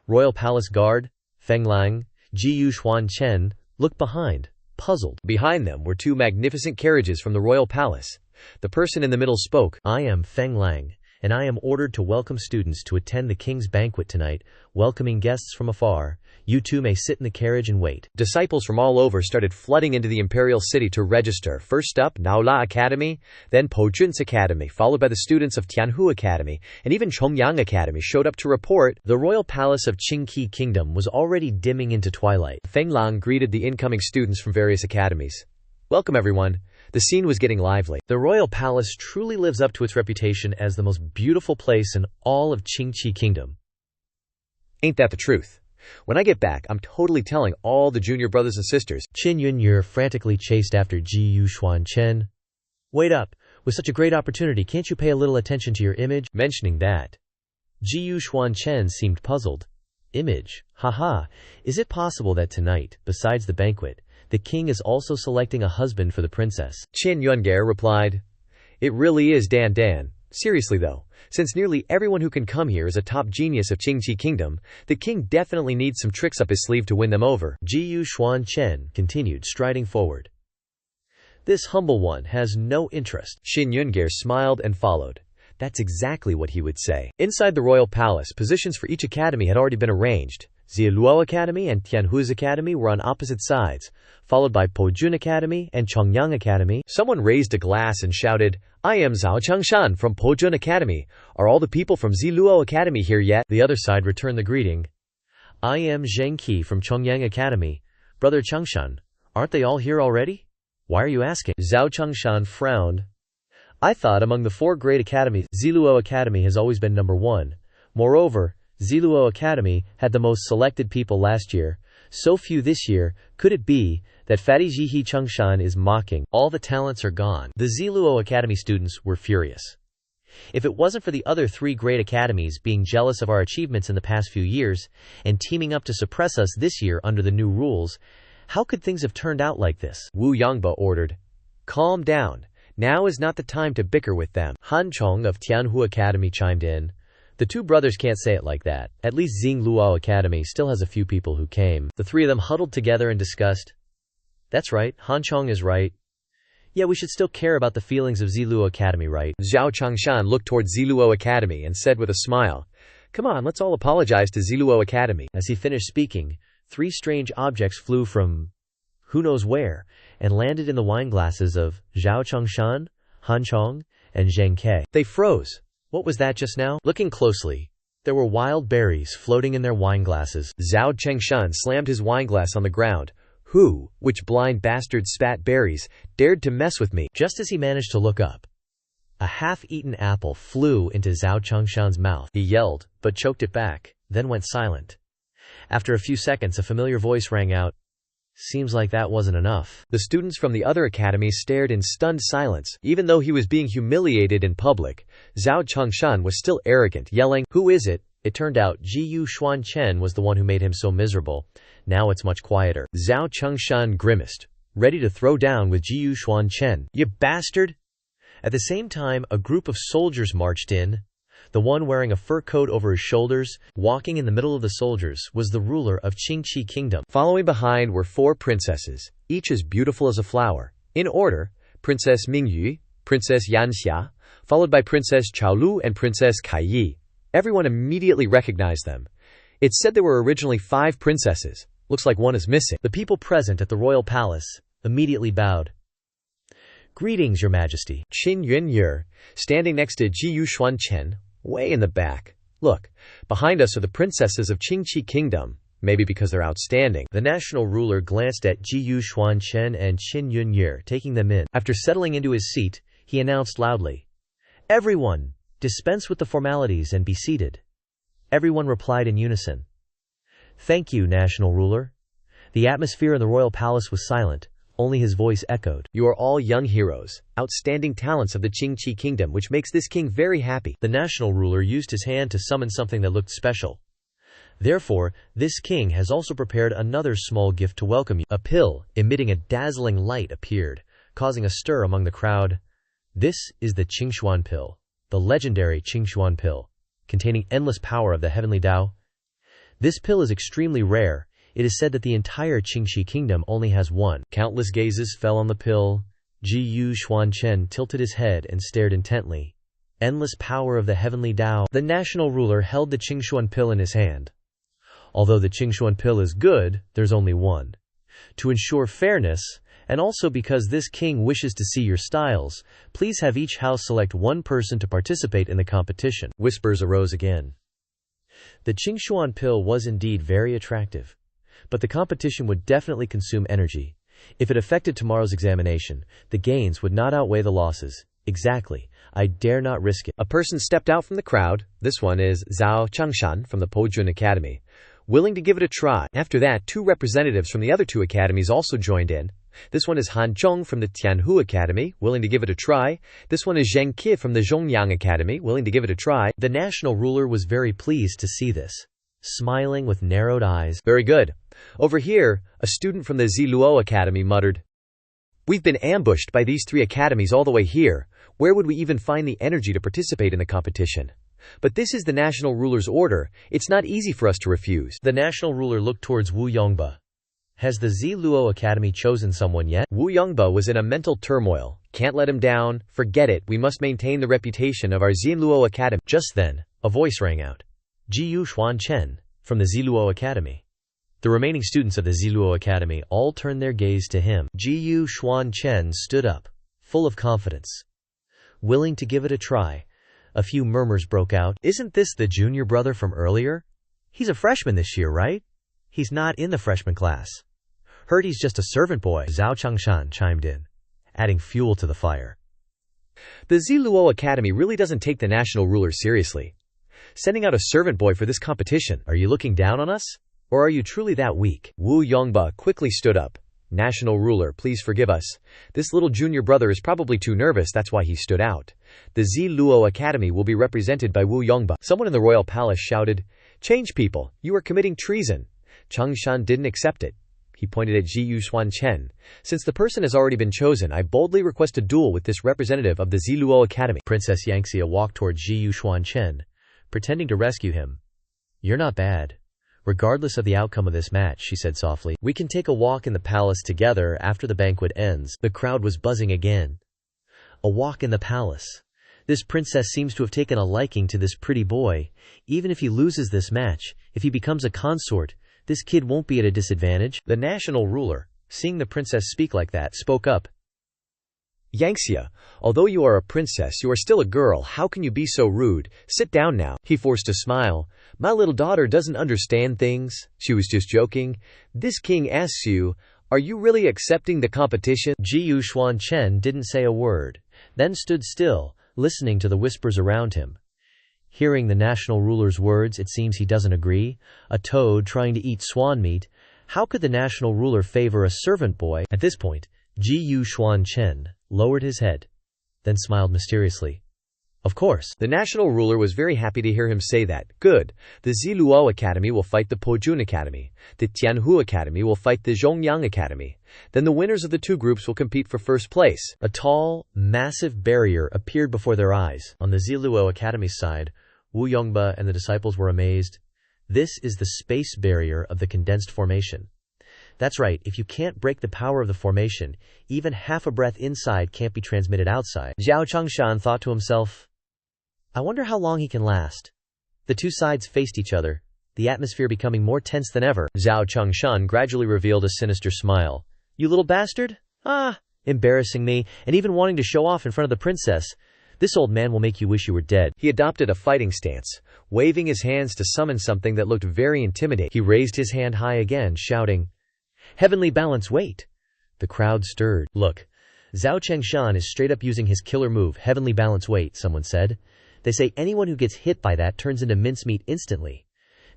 Royal Palace Guard, Feng Lang, Xuan Chen, looked behind, puzzled. Behind them were 2 magnificent carriages from the Royal Palace. The person in the middle spoke. I am Feng Lang, and I am ordered to welcome students to attend the king's banquet tonight, welcoming guests from afar. You 2 may sit in the carriage and wait. Disciples from all over started flooding into the Imperial City to register. First up, Naola Academy, then Pojun's Academy, followed by the students of Tianhu Academy, and even Chongyang Academy showed up to report. The royal palace of Qingqi Kingdom was already dimming into twilight. Feng Lang greeted the incoming students from various academies. Welcome everyone. The scene was getting lively. The royal palace truly lives up to its reputation as the most beautiful place in all of Qingqi Kingdom. Ain't that the truth? When I get back, I'm totally telling all the junior brothers and sisters. Qin Yunye frantically chased after Xuan Chen. Wait up. With such a great opportunity, can't you pay a little attention to your image? Mentioning that, Xuan Chen seemed puzzled. Image? Haha. Is it possible that tonight, besides the banquet, the king is also selecting a husband for the princess? Qin Yunye replied, It really is Dan. Seriously though, since nearly everyone who can come here is a top genius of Qingqi Kingdom, the king definitely needs some tricks up his sleeve to win them over. Xuan Chen continued, striding forward. This humble one has no interest. Qin Yunye smiled and followed. That's exactly what he would say. Inside the royal palace, positions for each academy had already been arranged. Ziluo Academy and Tianhu's Academy were on opposite sides, followed by Pojun Academy and Chongyang Academy. Someone raised a glass and shouted, I am Zhao Changshan from Pojun Academy. Are all the people from Ziluo Academy here yet? The other side returned the greeting. I am Zheng Qi from Chongyang Academy. Brother Changshan, aren't they all here already? Why are you asking? Zhao Changshan frowned. I thought among the 4 great academies, Ziluo Academy has always been number 1. Moreover, Ziluo Academy had the most selected people last year, so few this year. Could it be that Fatty Jihi Changshan is mocking? All the talents are gone. The Ziluo Academy students were furious. If it wasn't for the other 3 great academies being jealous of our achievements in the past few years and teaming up to suppress us this year under the new rules, how could things have turned out like this? Wu Yangba ordered. Calm down. Now is not the time to bicker with them. Han Chong of Tianhu Academy chimed in. The 2 brothers can't say it like that. At least Xing Luo Academy still has a few people who came. The 3 of them huddled together and discussed. That's right, Han Chong is right. Yeah, we should still care about the feelings of Ziluo Academy, right? Zhao Changshan looked toward Ziluo Academy and said with a smile, "Come on, let's all apologize to Ziluo Academy." As he finished speaking, 3 strange objects flew from who knows where and landed in the wine glasses of Zhao Changshan, Han Chong, and Zheng Ke. They froze. What was that just now? Looking closely, there were wild berries floating in their wine glasses. Zhao Changshan slammed his wineglass on the ground. "Who, which blind bastard spat berries, dared to mess with me?" Just as he managed to look up, a half-eaten apple flew into Zhao Changshan's mouth. He yelled, but choked it back, then went silent. After a few seconds, a familiar voice rang out. Seems like that wasn't enough. The students from the other academies stared in stunned silence. Even though he was being humiliated in public, Zhao Changshan was still arrogant, yelling, "Who is it?" It turned out Xuan Chen was the one who made him so miserable. Now it's much quieter. Zhao Changshan grimaced, ready to throw down with Xuan Chen. "You bastard!" At the same time, a group of soldiers marched in. The one wearing a fur coat over his shoulders, walking in the middle of the soldiers, was the ruler of Qingqi Kingdom. Following behind were 4 princesses, each as beautiful as a flower. In order, Princess Mingyu, Princess Yanxia, followed by Princess Chaolu and Princess Kaiyi. Everyone immediately recognized them. It's said there were originally 5 princesses. Looks like one is missing. The people present at the royal palace immediately bowed. "Greetings, Your Majesty." Qin Yunye, standing next to Xuan Chen, way in the back. "Look, behind us are the princesses of Qingqi Kingdom, maybe because they're outstanding." The national ruler glanced at Xuan Chen and Qin Yunye, taking them in. After settling into his seat, he announced loudly, "Everyone, dispense with the formalities and be seated." Everyone replied in unison. "Thank you, national ruler." The atmosphere in the royal palace was silent. Only his voice echoed. "You are all young heroes, outstanding talents of the Qingqi Kingdom, which makes this king very happy." The national ruler used his hand to summon something that looked special. "Therefore, this king has also prepared another small gift to welcome you." A pill, emitting a dazzling light, appeared, causing a stir among the crowd. This is the Qingshuan pill, the legendary Qingshuan pill, containing endless power of the heavenly Tao. This pill is extremely rare. It is said that the entire Qingqi Kingdom only has one. Countless gazes fell on the pill. Xuan Chen tilted his head and stared intently. Endless power of the heavenly Tao. The national ruler held the Qingshuan pill in his hand. Although the Qingshuan pill is good, there's only one. To ensure fairness, and also because this king wishes to see your styles, please have each house select one person to participate in the competition. Whispers arose again. The Qingshuan pill was indeed very attractive. But the competition would definitely consume energy. If it affected tomorrow's examination, the gains would not outweigh the losses. Exactly. I dare not risk it. A person stepped out from the crowd. This one is Zhao Changshan from the Pojun Academy, willing to give it a try. After that, 2 representatives from the other 2 academies also joined in. This one is Han Zhong from the Tianhu Academy, willing to give it a try. This one is Zheng Ke from the Zhongyang Academy, willing to give it a try. The national ruler was very pleased to see this, smiling with narrowed eyes. "Very good. Over here, a student from the Ziluo Academy muttered, We've been ambushed by these 3 academies all the way here. Where would we even find the energy to participate in the competition? But this is the national ruler's order. It's not easy for us to refuse." The national ruler looked towards Wu Yongba. "Has the Ziluo Academy chosen someone yet?" Wu Yongba was in a mental turmoil. "Can't let him down. Forget it. We must maintain the reputation of our Ziluo Academy." Just then, a voice rang out. Xuan Chen, from the Ziluo Academy. The remaining students of the Ziluo Academy all turned their gaze to him. Xuan Chen stood up, full of confidence, willing to give it a try. A few murmurs broke out. "Isn't this the junior brother from earlier? He's a freshman this year, right? He's not in the freshman class. Heard he's just a servant boy." Zhao Changshan chimed in, adding fuel to the fire. The Ziluo Academy really doesn't take the national ruler seriously. Sending out a servant boy for this competition. Are you looking down on us? Or are you truly that weak? Wu Yongba quickly stood up. "National ruler, please forgive us. This little junior brother is probably too nervous, that's why he stood out. The Ziluo Academy will be represented by Wu Yongba." Someone in the royal palace shouted, "Change people, you are committing treason." Changshan didn't accept it. He pointed at Xuan Chen. "Since the person has already been chosen, I boldly request a duel with this representative of the Ziluo Academy." Princess Yanxia walked toward Xuan Chen, pretending to rescue him. "You're not bad. Regardless of the outcome of this match, she said softly, we can take a walk in the palace together after the banquet ends. The crowd was buzzing again. A walk in the palace. This princess seems to have taken a liking to this pretty boy. Even if he loses this match, if he becomes a consort, this kid won't be at a disadvantage. The national ruler, seeing the princess speak like that, spoke up. Yangxia, although you are a princess, you are still a girl. How can you be so rude? Sit down now. He forced a smile. My little daughter doesn't understand things. She was just joking. This king asks you, are you really accepting the competition? Xuan Chen didn't say a word, then stood still, listening to the whispers around him. Hearing the national ruler's words, it seems he doesn't agree. A toad trying to eat swan meat. How could the national ruler favor a servant boy? At this point, Xuan Chen lowered his head, then smiled mysteriously. Of course. The national ruler was very happy to hear him say that. Good. The Ziluo Academy will fight the Pojun Academy. The Tianhu Academy will fight the Zhongyang Academy. Then the winners of the two groups will compete for first place. A tall, massive barrier appeared before their eyes. On the Ziluo Academy's side, Wu Yongba and the disciples were amazed. This is the space barrier of the condensed formation. That's right, if you can't break the power of the formation, even half a breath inside can't be transmitted outside. Zhao Changshan thought to himself, I wonder how long he can last. The two sides faced each other, the atmosphere becoming more tense than ever. Zhao Changshan gradually revealed a sinister smile. You little bastard? Embarrassing me, and even wanting to show off in front of the princess. This old man will make you wish you were dead. He adopted a fighting stance, waving his hands to summon something that looked very intimidating. He raised his hand high again, shouting, Heavenly balance, wait! The crowd stirred. Look, Zhao Changshan is straight up using his killer move, Heavenly balance, wait, someone said. They say anyone who gets hit by that turns into mincemeat instantly.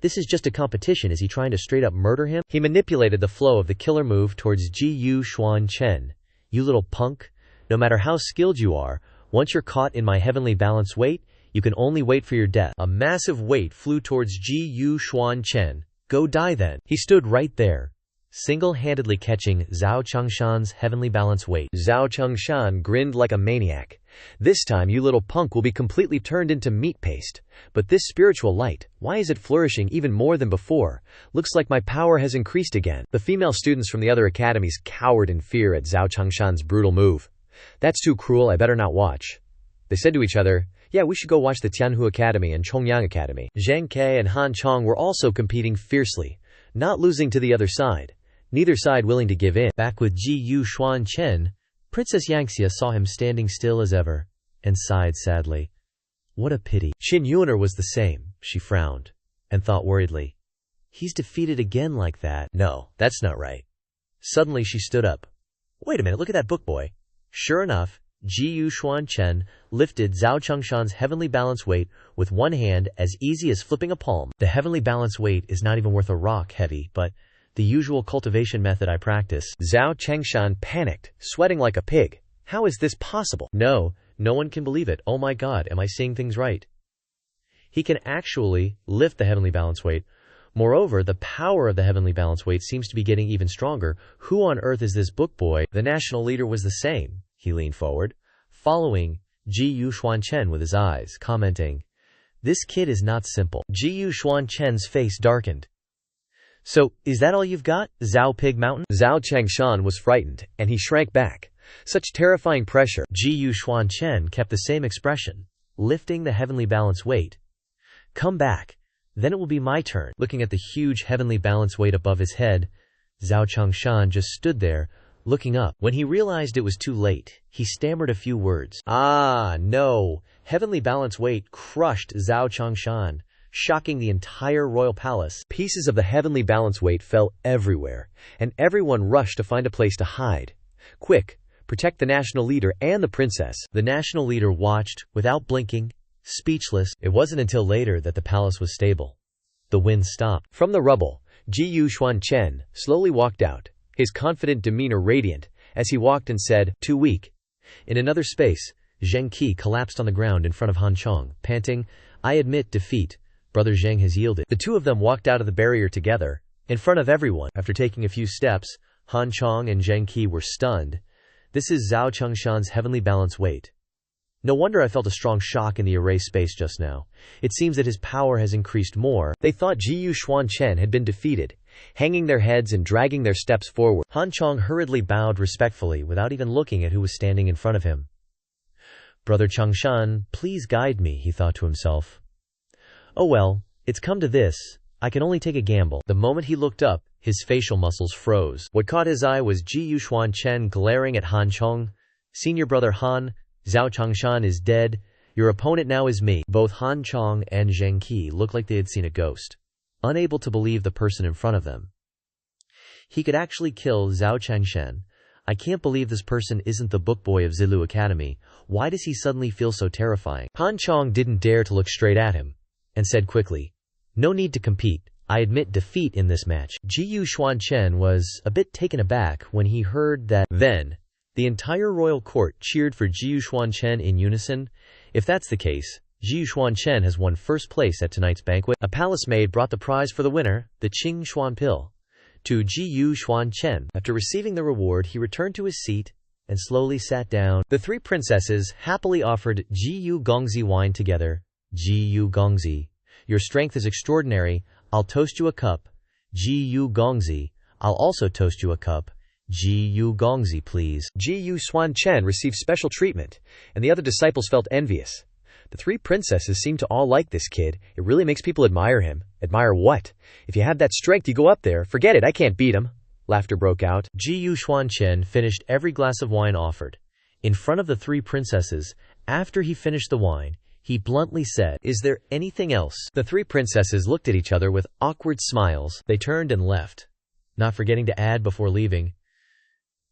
This is just a competition. Is he trying to straight up murder him? He manipulated the flow of the killer move towards Xuan Chen. You little punk. No matter how skilled you are, once you're caught in my heavenly balance weight, you can only wait for your death. A massive weight flew towards Xuan Chen. Go die then. He stood right there, single-handedly catching Zhao Changshan's heavenly balance weight. Zhao Changshan grinned like a maniac. This time you little punk will be completely turned into meat paste. But this spiritual light, why is it flourishing even more than before? Looks like my power has increased again. The female students from the other academies cowered in fear at Zhao Changshan's brutal move. That's too cruel, I better not watch. They said to each other, yeah, we should go watch the Tianhu Academy and Chongyang Academy. Zhang Ke and Han Chong were also competing fiercely, not losing to the other side. Neither side willing to give in. Back with Xuan Chen, Princess Yangxia saw him standing still as ever, and sighed sadly. What a pity. Qin Yuner was the same. She frowned, and thought worriedly. He's defeated again like that. No, that's not right. Suddenly she stood up. Wait a minute, look at that book, boy. Sure enough, Xuan Chen lifted Zhao Changshan's heavenly balance weight with one hand as easy as flipping a palm. The heavenly balance weight is not even worth a rock heavy, but the usual cultivation method I practice. Zhao Changshan panicked, sweating like a pig. How is this possible? No one can believe it. Oh my God, am I seeing things right? He can actually lift the heavenly balance weight. Moreover, the power of the heavenly balance weight seems to be getting even stronger. Who on earth is this book boy? The national leader was the same. He leaned forward, following Xuan Chen with his eyes, commenting, This kid is not simple. Xuan Chen's face darkened. So, is that all you've got, Zhao Pig Mountain? Zhao Changshan was frightened, and he shrank back. Such terrifying pressure. Xuan Chen kept the same expression, lifting the heavenly balance weight. Come back, then it will be my turn. Looking at the huge heavenly balance weight above his head, Zhao Changshan just stood there, looking up. When he realized it was too late, he stammered a few words. No. Heavenly balance weight crushed Zhao Changshan, shocking the entire royal palace. Pieces of the heavenly balance weight fell everywhere, and everyone rushed to find a place to hide. Quick, protect the national leader and the princess. The national leader watched, without blinking, speechless. It wasn't until later that the palace was stable. The wind stopped. From the rubble, Xuan Chen slowly walked out, his confident demeanor radiant, as he walked and said, Too weak. In another space, Zheng Qi collapsed on the ground in front of Han Chong, panting, I admit defeat. Brother Zheng has yielded. The two of them walked out of the barrier together, in front of everyone. After taking a few steps, Han Chong and Zheng Qi were stunned. This is Zhao Changshan's heavenly balance weight. No wonder I felt a strong shock in the erase space just now. It seems that his power has increased more. They thought Jiyu Xuan Chen had been defeated, hanging their heads and dragging their steps forward. Han Chong hurriedly bowed respectfully without even looking at who was standing in front of him. Brother Changshan, please guide me, he thought to himself. Oh well, it's come to this. I can only take a gamble. The moment he looked up, his facial muscles froze. What caught his eye was Jiyu Xuan Chen glaring at Han Chong. Senior brother Han, Zhao Changshan is dead. Your opponent now is me. Both Han Chong and Zheng Qi looked like they had seen a ghost, unable to believe the person in front of them. He could actually kill Zhao Changshan. I can't believe this person isn't the book boy of Zilu Academy. Why does he suddenly feel so terrifying? Han Chong didn't dare to look straight at him, and said quickly, no need to compete. I admit defeat in this match. Jiyu Xuan Chen was a bit taken aback when he heard that. Then, the entire royal court cheered for Jiyu Xuan Chen in unison. If that's the case, Jiyu Xuan Chen has won first place at tonight's banquet. A palace maid brought the prize for the winner, the Qing Xuan Pil, to Jiyu Xuan Chen. After receiving the reward, he returned to his seat and slowly sat down. The three princesses happily offered Jiyu Gongzi wine together. Jiyu Gongzi, your strength is extraordinary. I'll toast you a cup. Jiyu Gongzi, I'll also toast you a cup. Jiyu Gongzi, please. Jiyu Xuan Chen received special treatment, and the other disciples felt envious. The three princesses seem to all like this kid. It really makes people admire him. Admire what? If you have that strength, you go up there. Forget it, I can't beat him. Laughter broke out. Jiyu Xuan Chen finished every glass of wine offered. In front of the three princesses, after he finished the wine, he bluntly said, is there anything else? The three princesses looked at each other with awkward smiles. They turned and left, not forgetting to add before leaving,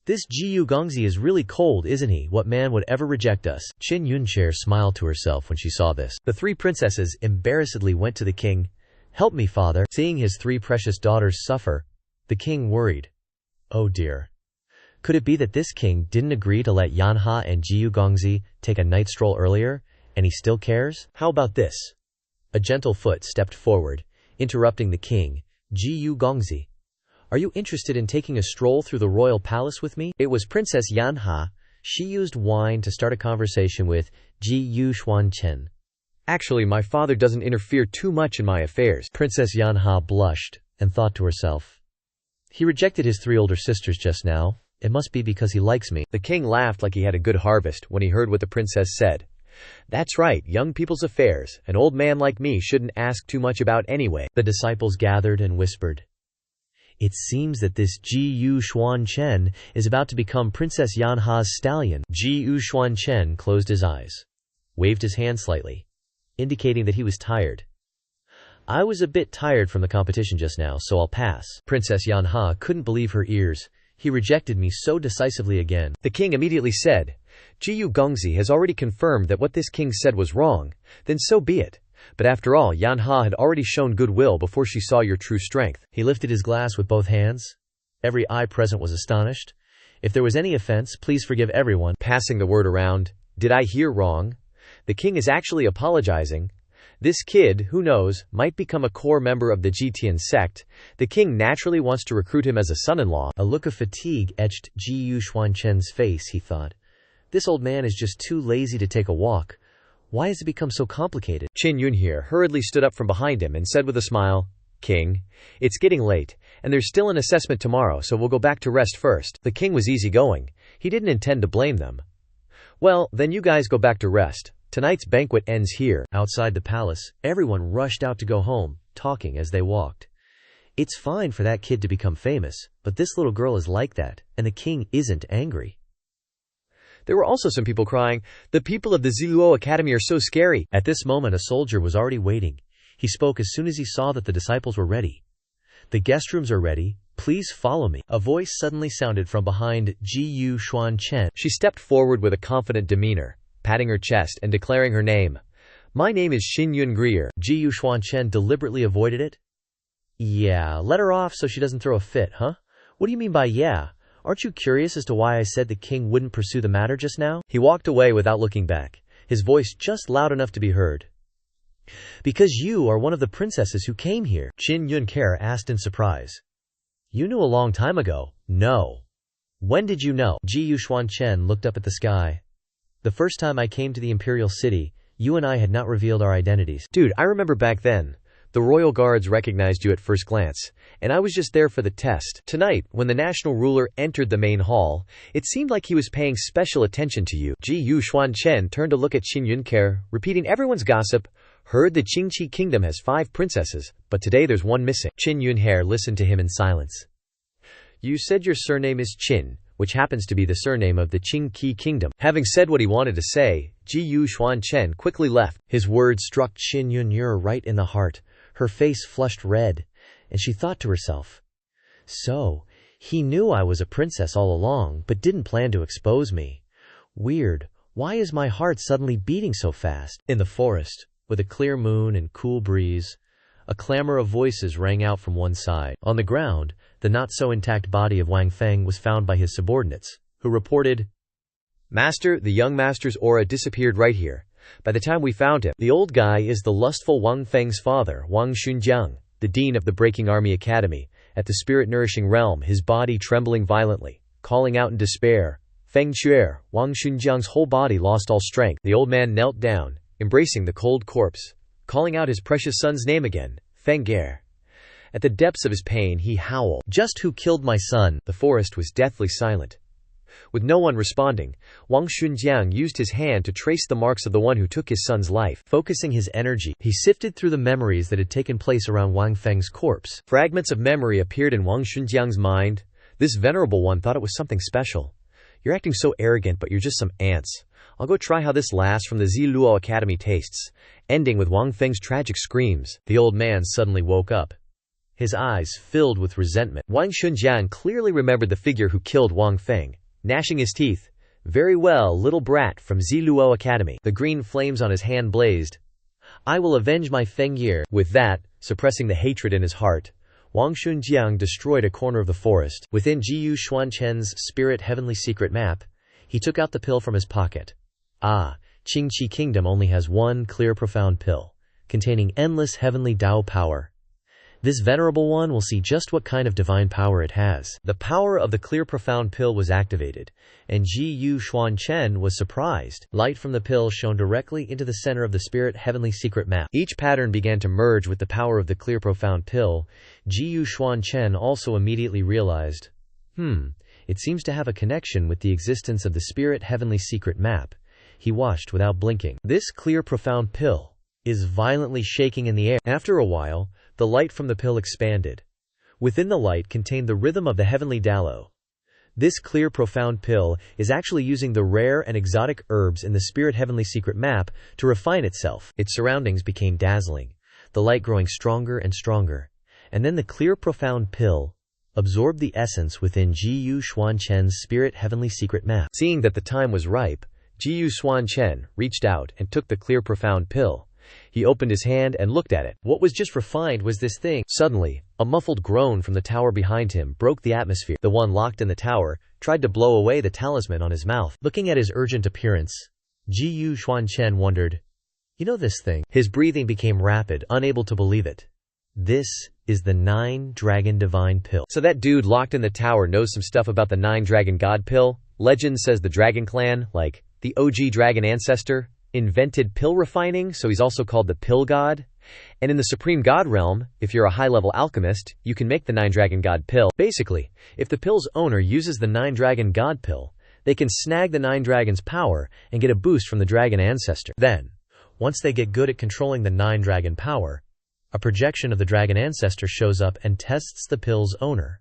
this Jiyu Gongzi is really cold, isn't he? What man would ever reject us? Qin Yunchair smiled to herself when she saw this. The three princesses embarrassedly went to the king. Help me, father. Seeing his three precious daughters suffer, the king worried. Oh dear. Could it be that this king didn't agree to let Yanha and Jiyu Gongzi take a night stroll earlier, and he still cares? How about this? A gentle foot stepped forward, interrupting the king. Jiyu Gongzi, are you interested in taking a stroll through the royal palace with me? It was Princess Yanha. She used wine to start a conversation with Jiyu Xuan Chen. Actually, my father doesn't interfere too much in my affairs. Princess Yanha blushed and thought to herself, he rejected his three older sisters just now. It must be because he likes me. The king laughed like he had a good harvest when he heard what the princess said. That's right, young people's affairs. An old man like me shouldn't ask too much about anyway. The disciples gathered and whispered. It seems that this Jiyu Xuan Chen is about to become Princess Yanha's stallion. Jiyu Xuan Chen closed his eyes, waved his hand slightly, indicating that he was tired. I was a bit tired from the competition just now, so I'll pass. Princess Yanha couldn't believe her ears. He rejected me so decisively again. The king immediately said, Jiyu Gongzi has already confirmed that what this king said was wrong. Then so be it. But after all, Yanha had already shown goodwill before she saw your true strength. He lifted his glass with both hands. Every eye present was astonished. If there was any offense, please forgive everyone. Passing the word around, did I hear wrong? The king is actually apologizing. This kid, who knows, might become a core member of the Jitian sect. The king naturally wants to recruit him as a son-in-law. A look of fatigue etched Jiyu Xuan Chen's face, he thought. This old man is just too lazy to take a walk. Why has it become so complicated? Qin Yunhe hurriedly stood up from behind him and said with a smile, King, it's getting late, and there's still an assessment tomorrow, so we'll go back to rest first. The king was easygoing. He didn't intend to blame them. Well, then you guys go back to rest. Tonight's banquet ends here. Outside the palace, everyone rushed out to go home, talking as they walked. It's fine for that kid to become famous, but this little girl is like that, and the king isn't angry. There were also some people crying, the people of the Ziluo Academy are so scary. At this moment a soldier was already waiting. He spoke as soon as he saw that the disciples were ready. The guest rooms are ready. Please follow me. A voice suddenly sounded from behind Jiyu Xuan Chen. She stepped forward with a confident demeanor, patting her chest and declaring her name. My name is Xin Yun Grier. Jiyu Xuan Chen deliberately avoided it. Yeah, let her off so she doesn't throw a fit, huh? What do you mean by yeah? Aren't you curious as to why I said the king wouldn't pursue the matter just now? He walked away without looking back, his voice just loud enough to be heard. Because you are one of the princesses who came here, Qin Yunchair asked in surprise. You knew a long time ago. No. When did you know? Jiyu Xuan Chen looked up at the sky. The first time I came to the Imperial City, you and I had not revealed our identities. Dude, I remember back then. The royal guards recognized you at first glance, and I was just there for the test. Tonight, when the national ruler entered the main hall, it seemed like he was paying special attention to you. Xuan Chen turned to look at Qin Yunke, repeating everyone's gossip. Heard the Qingqi kingdom has 5 princesses, but today there's one missing. Qin Yunhe listened to him in silence. You said your surname is Qin, which happens to be the surname of the Qingqi kingdom. Having said what he wanted to say, Xuan Chen quickly left. His words struck Qin Yunhe right in the heart. Her face flushed red, and she thought to herself, so, he knew I was a princess all along, but didn't plan to expose me. Weird, why is my heart suddenly beating so fast? In the forest, with a clear moon and cool breeze, a clamor of voices rang out from one side. On the ground, the not-so-intact body of Wang Feng was found by his subordinates, who reported, Master, the young master's aura disappeared right here. By the time we found him, the old guy is the lustful Wang Feng's father, Wang Xunjiang, the dean of the Breaking Army Academy. At the spirit-nourishing realm, his body trembling violently, calling out in despair. Feng Chuer, Wang Xunjiang's whole body lost all strength. The old man knelt down, embracing the cold corpse, calling out his precious son's name again, Feng Ge. At the depths of his pain, he howled, Just who killed my son? The forest was deathly silent. With no one responding, Wang Xunjiang used his hand to trace the marks of the one who took his son's life. Focusing his energy, he sifted through the memories that had taken place around Wang Feng's corpse. Fragments of memory appeared in Wang Xunjiang's mind. This venerable one thought it was something special. You're acting so arrogant, but you're just some ants. I'll go try how this last from the Ziluo Academy tastes. Ending with Wang Feng's tragic screams, the old man suddenly woke up. His eyes filled with resentment. Wang Xunjiang clearly remembered the figure who killed Wang Feng. Gnashing his teeth, Very well, little brat from Ziluo Academy. The green flames on his hand blazed. I will avenge my Feng Ye. With that, suppressing the hatred in his heart, Wang Xunjiang destroyed a corner of the forest. Within Xuan Chen's spirit heavenly secret map, he took out the pill from his pocket. Qingqi Kingdom only has one clear profound pill, containing endless heavenly Dao power. This venerable one will see just what kind of divine power it has. The power of the clear profound pill was activated, and Xuan Chen was surprised. Light from the pill shone directly into the center of the spirit heavenly secret map. Each pattern began to merge with the power of the clear profound pill. Xuan Chen also immediately realized, it seems to have a connection with the existence of the spirit heavenly secret map. He watched without blinking. This clear profound pill is violently shaking in the air. After a while, the light from the pill expanded. Within the light contained the rhythm of the heavenly Dalo. This clear profound pill is actually using the rare and exotic herbs in the spirit heavenly secret map to refine itself. Its surroundings became dazzling, the light growing stronger and stronger. And then the clear profound pill absorbed the essence within Xuan Chen's spirit heavenly secret map. Seeing that the time was ripe, Xuan Chen reached out and took the clear profound pill. He opened his hand and looked at it. What was just refined was this thing. Suddenly, a muffled groan from the tower behind him broke the atmosphere. The one locked in the tower tried to blow away the talisman on his mouth. Looking at his urgent appearance, Xuan Chen wondered, You know this thing? His breathing became rapid, unable to believe it. This is the 9-Dragon Divine Pill. So that dude locked in the tower knows some stuff about the 9-Dragon God Pill? Legend says the Dragon Clan, like the OG dragon ancestor, invented pill refining, so he's also called the Pill God. And in the Supreme God realm, if you're a high-level alchemist, you can make the 9-Dragon God Pill. Basically, if the pill's owner uses the 9-Dragon God Pill, they can snag the 9 dragons' power and get a boost from the dragon ancestor. Then, once they get good at controlling the 9-Dragon power, a projection of the dragon ancestor shows up and tests the pill's owner.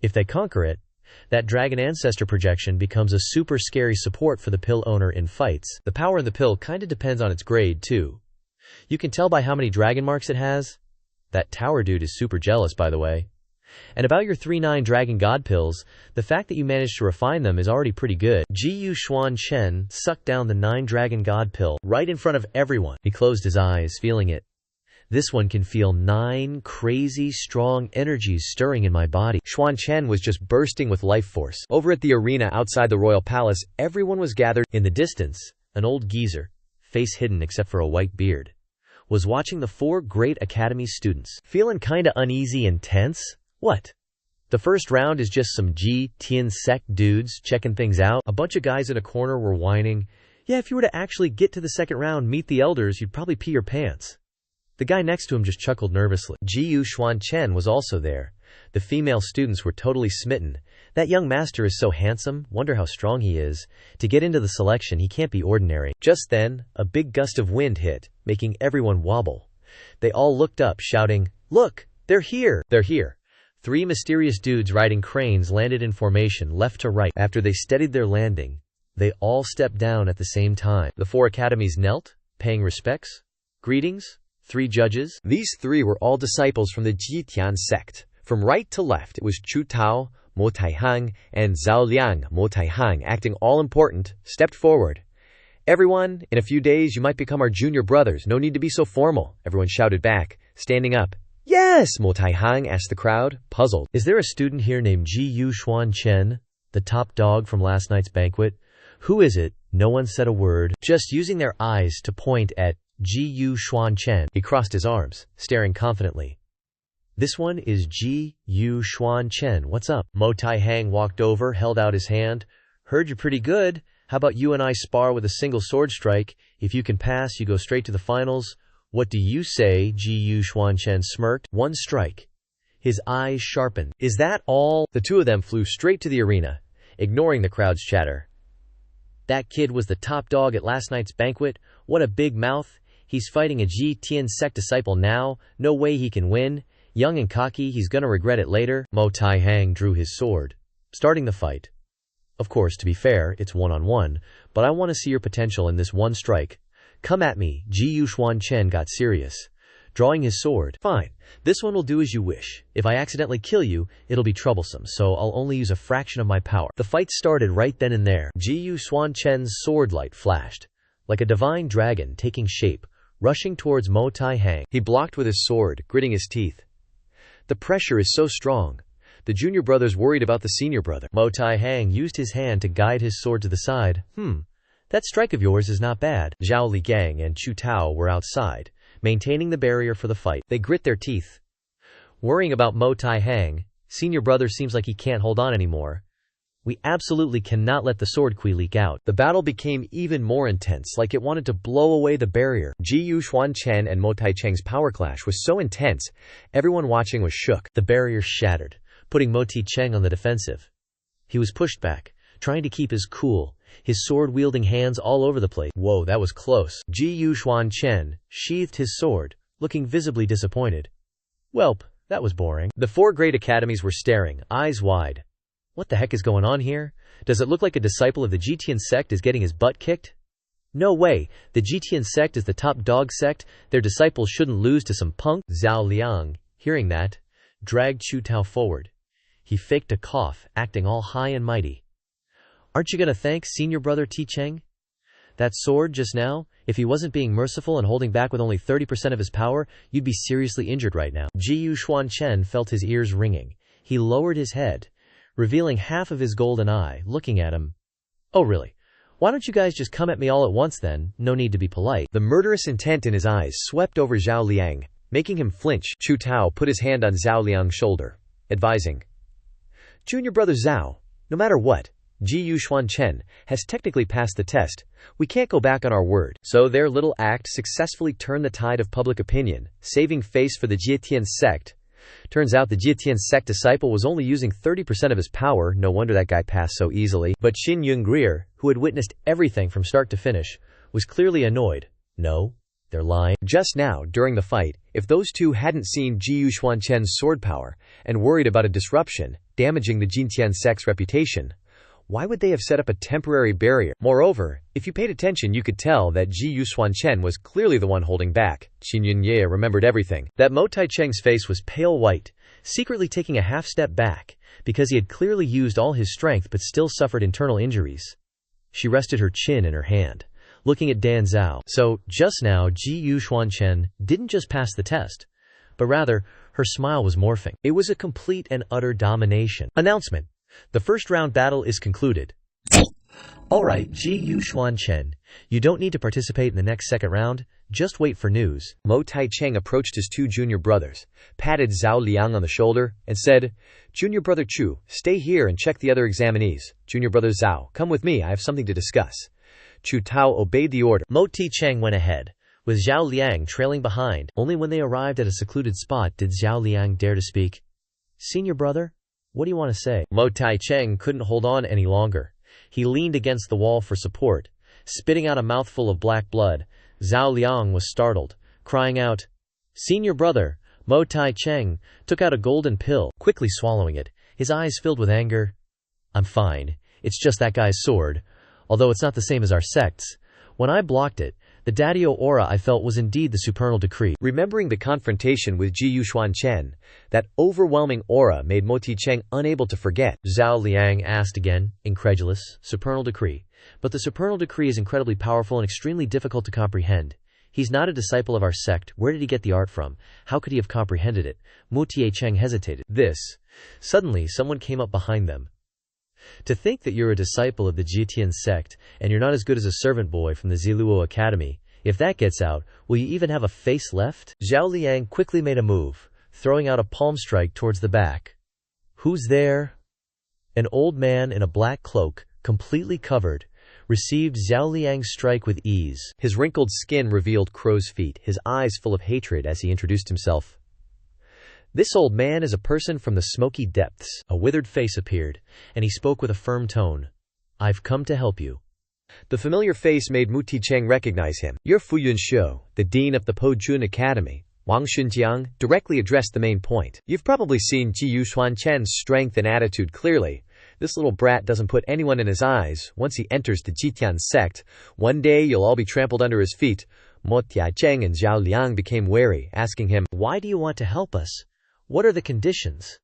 If they conquer it, that dragon ancestor projection becomes a super scary support for the pill owner in fights. The power in the pill kinda depends on its grade too. You can tell by how many dragon marks it has. That tower dude is super jealous, by the way. And about your 3 9-Dragon God pills, the fact that you managed to refine them is already pretty good. Xuan Chen sucked down the 9-Dragon God pill right in front of everyone. He closed his eyes, feeling it. This one can feel 9 crazy, strong energies stirring in my body. Xuan Chen was just bursting with life force. Over at the arena outside the royal palace, everyone was gathered. In the distance, an old geezer, face hidden except for a white beard, was watching the 4 great academy students. Feeling kinda uneasy and tense? What? The first round is just some Tian sect dudes checking things out. A bunch of guys in a corner were whining, Yeah, if you were to actually get to the second round, meet the elders, you'd probably pee your pants. The guy next to him just chuckled nervously. Xuan Chen was also there. The female students were totally smitten. That young master is so handsome, wonder how strong he is. To get into the selection, he can't be ordinary. Just then, a big gust of wind hit, making everyone wobble. They all looked up, shouting, "Look, they're here! They're here!" 3 mysterious dudes riding cranes landed in formation, left to right. After they steadied their landing, they all stepped down at the same time. The 4 academies knelt, paying respects. Greetings, 3 judges. These 3 were all disciples from the Jitian sect. From right to left, it was Chu Tao, Mo Taihang, and Zhao Liang. Mo Taihang, acting all important, stepped forward. "Everyone, in a few days you might become our junior brothers. No need to be so formal," everyone shouted back, standing up. "Yes," Mo Taihang asked the crowd, puzzled. Is there a student here named Xuan Chen, the top dog from last night's banquet? Who is it? No one said a word, just using their eyes to point at Xuan Chen. He crossed his arms, staring confidently. This one is Xuan Chen. What's up? Mo Taihang walked over, held out his hand. Heard you're pretty good. How about you and I spar with a single sword strike? If you can pass, you go straight to the finals. What do you say? Xuan Chen smirked. 1 strike. His eyes sharpened. Is that all? The 2 of them flew straight to the arena, ignoring the crowd's chatter. That kid was the top dog at last night's banquet. What a big mouth. He's fighting a Jitian sect disciple now. No way he can win. Young and cocky, he's gonna regret it later. Mo Taihang drew his sword, starting the fight. Of course, to be fair, it's 1-on-1, but I want to see your potential in this 1 strike. Come at me. Xuan Chen got serious, drawing his sword. Fine, this one will do as you wish. If I accidentally kill you, it'll be troublesome, so I'll only use a fraction of my power. The fight started right then and there. Xuan Chen's sword light flashed, like a divine dragon taking shape, rushing towards Mo Taihang. He blocked with his sword, gritting his teeth. The pressure is so strong. The junior brother's worried about the senior brother. Mo Taihang used his hand to guide his sword to the side. That strike of yours is not bad. Zhao Ligang and Chu Tao were outside, maintaining the barrier for the fight. They grit their teeth, worrying about Mo Taihang. Senior brother seems like he can't hold on anymore. We absolutely cannot let the sword qui leak out. The battle became even more intense, like it wanted to blow away the barrier. Xuan Chen and Mo Taihang's power clash was so intense, everyone watching was shook. The barrier shattered, putting Mo Taihang on the defensive. He was pushed back, trying to keep his cool, his sword-wielding hands all over the place. Whoa, that was close. Xuan Chen sheathed his sword, looking visibly disappointed. Welp, that was boring. The 4 great academies were staring, eyes wide. What the heck is going on here? Does it look like a disciple of the Jitian sect is getting his butt kicked? No way. The Jitian sect is the top dog sect. Their disciples shouldn't lose to some punk. Zhao Liang, hearing that, dragged Chu Tao forward. He faked a cough, acting all high and mighty. Aren't you gonna thank senior brother Ti Cheng? That sword just now, if he wasn't being merciful and holding back with only 30% of his power, you'd be seriously injured right now. Xuan Chen felt his ears ringing. He lowered his head, revealing half of his golden eye, looking at him. Oh really? Why don't you guys just come at me all at once then? No need to be polite. The murderous intent in his eyes swept over Zhao Liang, making him flinch. Chu Tao put his hand on Zhao Liang's shoulder, advising, "Junior brother Zhao, no matter what, Xuan Chen has technically passed the test. We can't go back on our word." So their little act successfully turned the tide of public opinion, saving face for the Jitian sect. Turns out the Jitian sect disciple was only using 30% of his power. No wonder that guy passed so easily. But Xin Yunggrier, who had witnessed everything from start to finish, was clearly annoyed. No, they're lying. Just now, during the fight, if those 2 hadn't seen Xuan Chen's sword power and worried about a disruption, damaging the Jitian sect's reputation, why would they have set up a temporary barrier? Moreover, if you paid attention, you could tell that Xuan Chen was clearly the one holding back. Xin Yunye remembered everything. That Mo Taihang's face was pale white, secretly taking a half step back, because he had clearly used all his strength but still suffered internal injuries. She rested her chin in her hand, looking at Dan Zhao. So, just now, Xuan Chen didn't just pass the test, but rather, her smile was morphing. It was a complete and utter domination. Announcement. The first round battle is concluded. Alright, Xuan Chen, you don't need to participate in the next second round, just wait for news. Mo Taihang approached his 2 junior brothers, patted Zhao Liang on the shoulder, and said, "Junior brother Chu, stay here and check the other examinees. Junior brother Zhao, come with me, I have something to discuss." Chu Tao obeyed the order. Mo Ti-cheng went ahead, with Zhao Liang trailing behind. Only when they arrived at a secluded spot did Zhao Liang dare to speak. "Senior brother, what do you want to say?" Mo Tai-cheng couldn't hold on any longer. He leaned against the wall for support, spitting out a mouthful of black blood. Zhao Liang was startled, crying out, "Senior brother!" Mo Tai-cheng took out a golden pill, quickly swallowing it, his eyes filled with anger. "I'm fine. It's just that guy's sword. Although it's not the same as our sect's. When I blocked it, the Daddio aura I felt was indeed the supernal decree." Remembering the confrontation with Xuan Chen, that overwhelming aura made Mo Ti-cheng unable to forget. Zhao Liang asked again, incredulous. "Supernal decree. But the supernal decree is incredibly powerful and extremely difficult to comprehend. He's not a disciple of our sect. Where did he get the art from? How could he have comprehended it?" Mo Ti-cheng hesitated. Suddenly, someone came up behind them. "To think that you're a disciple of the Jitian sect, and you're not as good as a servant boy from the Ziluo Academy. If that gets out, will you even have a face left?" Zhao Liang quickly made a move, throwing out a palm strike towards the back. "Who's there?" An old man in a black cloak, completely covered, received Zhao Liang's strike with ease. His wrinkled skin revealed crow's feet, his eyes full of hatred as he introduced himself. "This old man is a person from the smoky depths." A withered face appeared, and he spoke with a firm tone. "I've come to help you." The familiar face made Mo Ti-cheng recognize him. "You're Fu Yunxiu, the dean of the Po-Jun Academy." Wang Xunjiang directly addressed the main point. "You've probably seen Xuan Chen's strength and attitude clearly. This little brat doesn't put anyone in his eyes. Once he enters the Jitian sect, one day you'll all be trampled under his feet." Mo Ti-cheng and Zhao Liang became wary, asking him, "Why do you want to help us? What are the conditions?"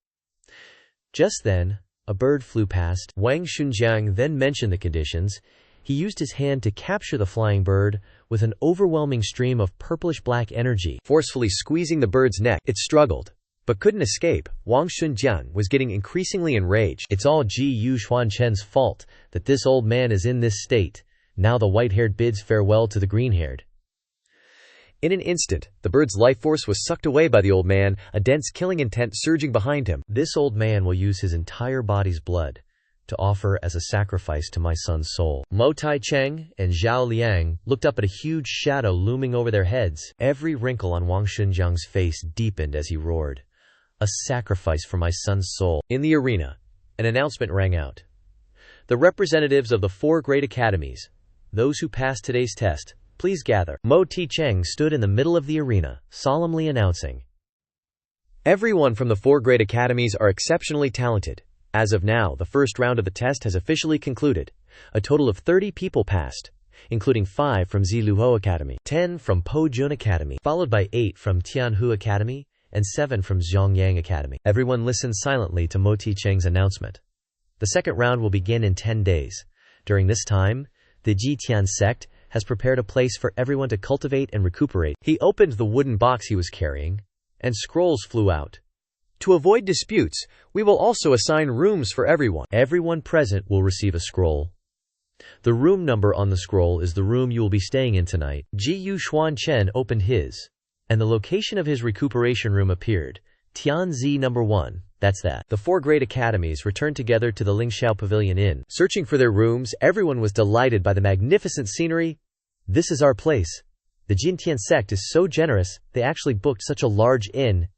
Just then, a bird flew past. Wang Xunjiang then mentioned the conditions. He used his hand to capture the flying bird with an overwhelming stream of purplish-black energy. Forcefully squeezing the bird's neck, it struggled, but couldn't escape. Wang Xunjiang was getting increasingly enraged. "It's all Xuan Chen's fault that this old man is in this state. Now the white-haired bids farewell to the green-haired." In an instant, the bird's life force was sucked away by the old man, a dense killing intent surging behind him. "This old man will use his entire body's blood to offer as a sacrifice to my son's soul." Mo Tai-cheng and Zhao Liang looked up at a huge shadow looming over their heads. Every wrinkle on Wang Xunjiang's face deepened as he roared, "A sacrifice for my son's soul." In the arena, an announcement rang out. "The representatives of the 4 great academies, those who passed today's test, please gather." Mo Ti-cheng stood in the middle of the arena, solemnly announcing, "Everyone from the 4 great academies are exceptionally talented. As of now, the first round of the test has officially concluded. A total of 30 people passed, including 5 from Ziluo Academy, 10 from Po-Jun Academy, followed by 8 from Tianhu Academy, and 7 from Zhongyang Academy." Everyone listened silently to Mo Ti-cheng's announcement. "The second round will begin in 10 days. During this time, the Jitian sect has prepared a place for everyone to cultivate and recuperate." He opened the wooden box he was carrying, and scrolls flew out. "To avoid disputes, we will also assign rooms for everyone. Everyone present will receive a scroll. The room number on the scroll is the room you will be staying in tonight." Xuan Chen opened his, and the location of his recuperation room appeared. Tianzi number 1, that's that. The 4 great academies returned together to the Lingxiao Pavilion Inn. Searching for their rooms, everyone was delighted by the magnificent scenery. "This is our place. The Jitian sect is so generous, they actually booked such a large inn.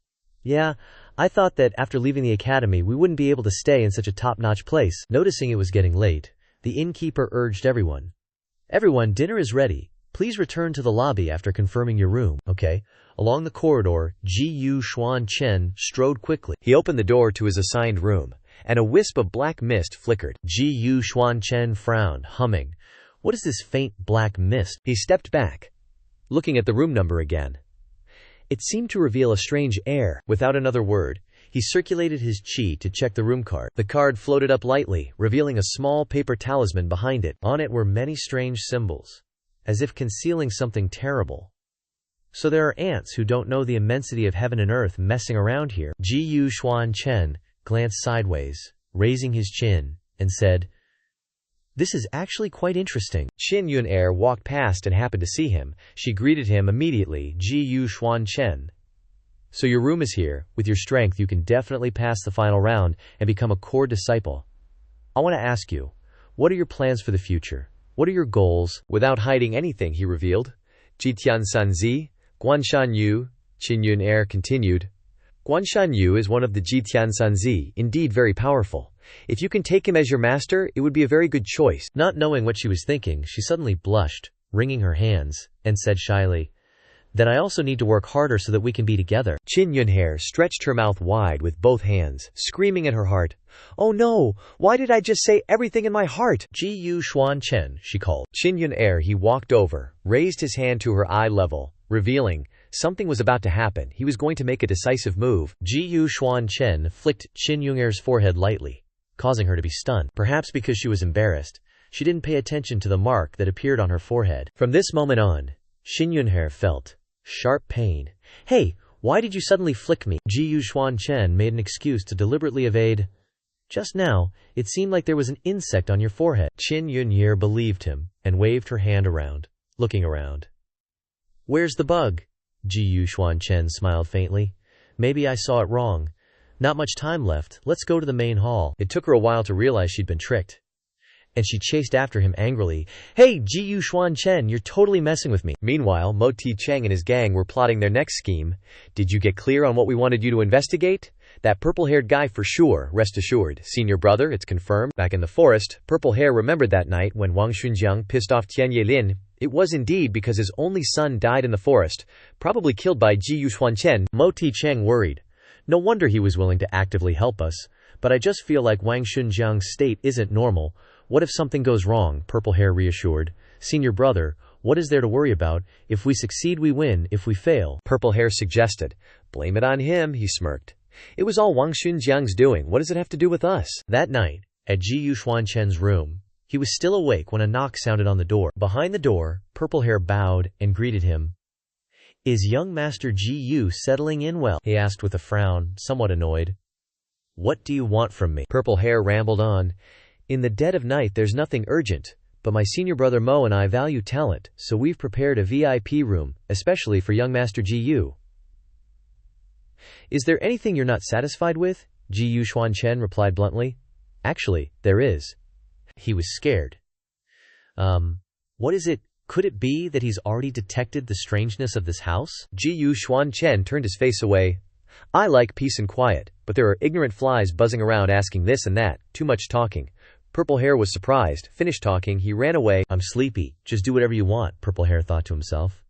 Yeah, I thought that after leaving the academy we wouldn't be able to stay in such a top-notch place." Noticing it was getting late, the innkeeper urged everyone, "Everyone, dinner is ready. Please return to the lobby after confirming your room." "Okay." Along the corridor, Xuan Chen strode quickly. He opened the door to his assigned room, and a wisp of black mist flickered. Xuan Chen frowned, humming, "What is this faint black mist?" He stepped back, looking at the room number again. It seemed to reveal a strange air. Without another word, he circulated his qi to check the room card. The card floated up lightly, revealing a small paper talisman behind it. On it were many strange symbols, as if concealing something terrible. "So there are ants who don't know the immensity of heaven and earth messing around here." Xuan Chen glanced sideways, raising his chin, and said, "This is actually quite interesting." Qin Yun-er walked past and happened to see him. She greeted him immediately. "Xuan Chen, so your room is here. With your strength you can definitely pass the final round and become a core disciple. I want to ask you, what are your plans for the future? What are your goals? Without hiding anything, he revealed. Jitian Sanzi, Guanshan Yu, Qin Yun Er continued. Guanshan Yu is one of the Jitian Sanzi, indeed very powerful. If you can take him as your master, it would be a very good choice. Not knowing what she was thinking, she suddenly blushed, wringing her hands, and said shyly, "Then I also need to work harder so that we can be together." Qin Yunher stretched her mouth wide with both hands, screaming in her heart, "Oh no! Why did I just say everything in my heart?" Ji-yu Xuan Chen, she called. Qin Yunher he walked over, raised his hand to her eye level, revealing, something was about to happen. He was going to make a decisive move. Ji-yu Xuan Chen flicked Qin Yunher's forehead lightly, causing her to be stunned. Perhaps because she was embarrassed, she didn't pay attention to the mark that appeared on her forehead. From this moment on, Qin Yunher felt sharp pain. "Hey, why did you suddenly flick me?" Ji-yu Xuan Chen made an excuse to deliberately evade. "Just now, it seemed like there was an insect on your forehead." Qin Yunher believed him and waved her hand around, looking around. "Where's the bug?" Ji-yu Xuan Chen smiled faintly. "Maybe I saw it wrong. Not much time left. Let's go to the main hall." It took her a while to realize she'd been tricked, and she chased after him angrily. "Hey, Ji-yu Xuan Chen, you're totally messing with me." Meanwhile, Mo Ti-Cheng and his gang were plotting their next scheme. "Did you get clear on what we wanted you to investigate? That purple-haired guy for sure, rest assured. Senior brother, it's confirmed." Back in the forest, Purple Hair remembered that night when Wang Xunjiang pissed off Tian Yelin. It was indeed because his only son died in the forest, probably killed by Ji-yu Xuan Chen. Mo Ti-Cheng worried. "No wonder he was willing to actively help us. But I just feel like Wang Xunjiang's state isn't normal. What if something goes wrong?" Purple Hair reassured. "Senior brother, what is there to worry about? If we succeed, we win. If we fail..." Purple Hair suggested. "Blame it on him," he smirked. "It was all Wang Xunjiang's doing. What does it have to do with us?" That night, at Ji-yu Xuan Chen's room, he was still awake when a knock sounded on the door. Behind the door, Purple Hair bowed and greeted him. "Is young Master Ji-yu settling in well?" he asked with a frown, somewhat annoyed. "What do you want from me?" Purple Hair rambled on. "In the dead of night there's nothing urgent, but my senior brother Mo and I value talent, so we've prepared a VIP room, especially for young Master Ji-yu." "Is there anything you're not satisfied with?" Ji-yu Xuan Chen replied bluntly. "Actually, there is." He was scared. What is it? Could it be that he's already detected the strangeness of this house?" Ji-yu Xuan Chen turned his face away. "I like peace and quiet, but there are ignorant flies buzzing around asking this and that, too much talking." Purple Hair was surprised. Finished talking, he ran away. "I'm sleepy. Just do whatever you want," Purple Hair thought to himself.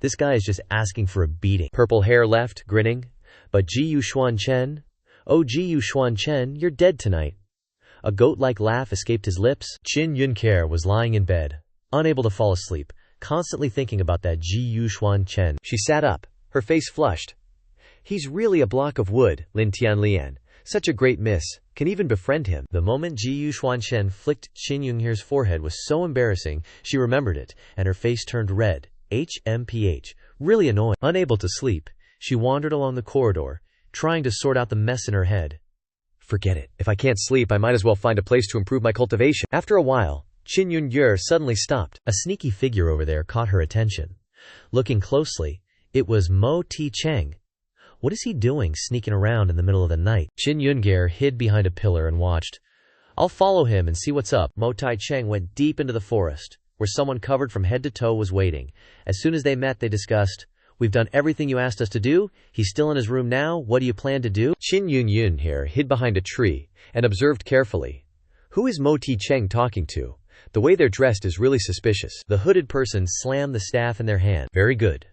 "This guy is just asking for a beating." Purple Hair left, grinning. But Ji-yu Xuan Chen? "Oh, Ji-yu Xuan Chen, you're dead tonight." A goat-like laugh escaped his lips. Qin Yunher was lying in bed, unable to fall asleep, constantly thinking about that Ji-yu Xuan Chen. She sat up, her face flushed. "He's really a block of wood, Lin Tianlian. Such a great miss. Can even befriend him." The moment Ji-yu Xuan Chen flicked Qin Yunher's forehead was so embarrassing, she remembered it, and her face turned red. HMPH. Really annoying. Unable to sleep, she wandered along the corridor, trying to sort out the mess in her head. Forget it. If I can't sleep, I might as well find a place to improve my cultivation. After a while, Qin Yunher suddenly stopped. A sneaky figure over there caught her attention. Looking closely, it was Mo Ti-Cheng. What is he doing sneaking around in the middle of the night? Qin Yunher hid behind a pillar and watched. "I'll follow him and see what's up." Mo Ti-Cheng went deep into the forest, where someone covered from head to toe was waiting. As soon as they met, they discussed, "We've done everything you asked us to do. He's still in his room now. What do you plan to do?" Qin Yunher hid behind a tree and observed carefully. Who is Mo Ti-Cheng talking to? The way they're dressed is really suspicious. The hooded person slammed the staff in their hand. "Very good."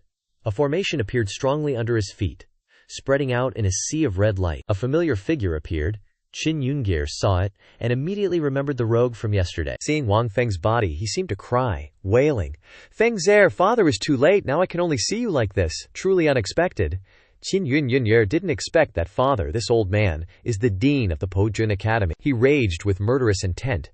A formation appeared strongly under his feet, spreading out in a sea of red light. A familiar figure appeared. Qin Yunher saw it and immediately remembered the rogue from yesterday. Seeing Wang Feng's body, he seemed to cry, wailing, "Feng Zhe, father is too late. Now I can only see you like this. Truly unexpected." Qin Yunher didn't expect that father, this old man, is the dean of the Pojun Academy. He raged with murderous intent.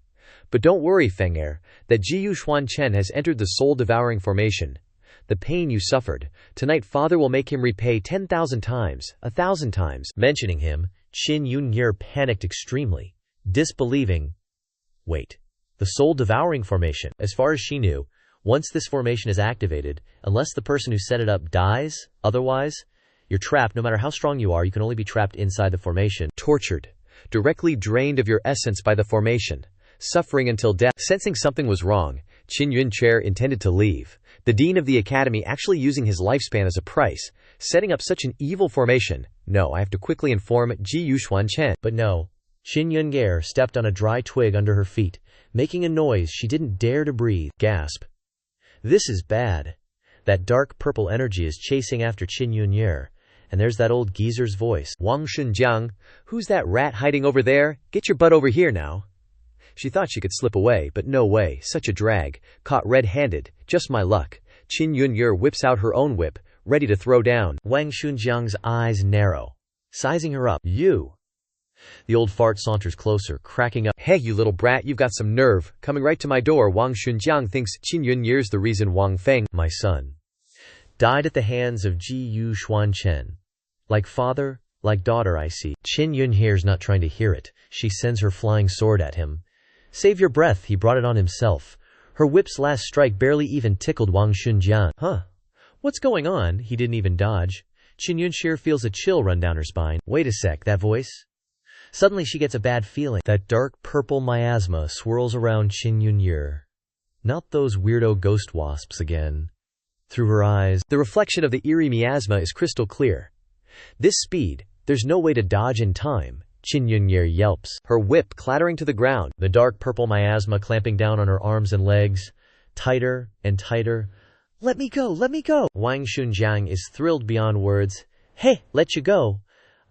"But don't worry, Feng Er, that Ji-yu Xuan Chen has entered the soul-devouring formation. The pain you suffered, tonight father will make him repay 10,000 times, 1,000 times." Mentioning him, Qin Yunher panicked extremely, disbelieving. Wait, the soul-devouring formation. As far as she knew, once this formation is activated, unless the person who set it up dies, otherwise, you're trapped. No matter how strong you are, you can only be trapped inside the formation. Tortured, directly drained of your essence by the formation. suffering until death. Sensing something was wrong, Qin Yunche intended to leave, the dean of the academy actually using his lifespan as a price, setting up such an evil formation. No, I have to quickly inform Xuan Chen. But no. Qin Yunche stepped on a dry twig under her feet, making a noise she didn't dare to breathe. Gasp. This is bad. That dark purple energy is chasing after Qin Yunche, and there's that old geezer's voice. Wang Shunjiang, who's that rat hiding over there? Get your butt over here now. She thought she could slip away, but no way, such a drag, caught red-handed, just my luck. Qin Yunche whips out her own whip, ready to throw down. Wang Shunjiang's eyes narrow, sizing her up. You. The old fart saunters closer, cracking up. Hey, you little brat, you've got some nerve, coming right to my door. Wang Shunjiang thinks Qin Yunche's the reason Wang Feng, my son, died at the hands of Xuan Chen. Like father, like daughter, I see. Qin Yunche's not trying to hear it. She sends her flying sword at him. Save your breath, he brought it on himself. Her whip's last strike barely even tickled Wang Shunjiang. Huh? What's going on? He didn't even dodge. Qin Yunche feels a chill run down her spine. Wait a sec, that voice? Suddenly she gets a bad feeling. That dark purple miasma swirls around Qin Yunche. Not those weirdo ghost wasps again. Through her eyes, the reflection of the eerie miasma is crystal clear. This speed, there's no way to dodge in time. Qin Yunche yelps, her whip clattering to the ground, the dark purple miasma clamping down on her arms and legs, tighter and tighter. Let me go, let me go. Wang Shunjiang is thrilled beyond words. Hey, let you go.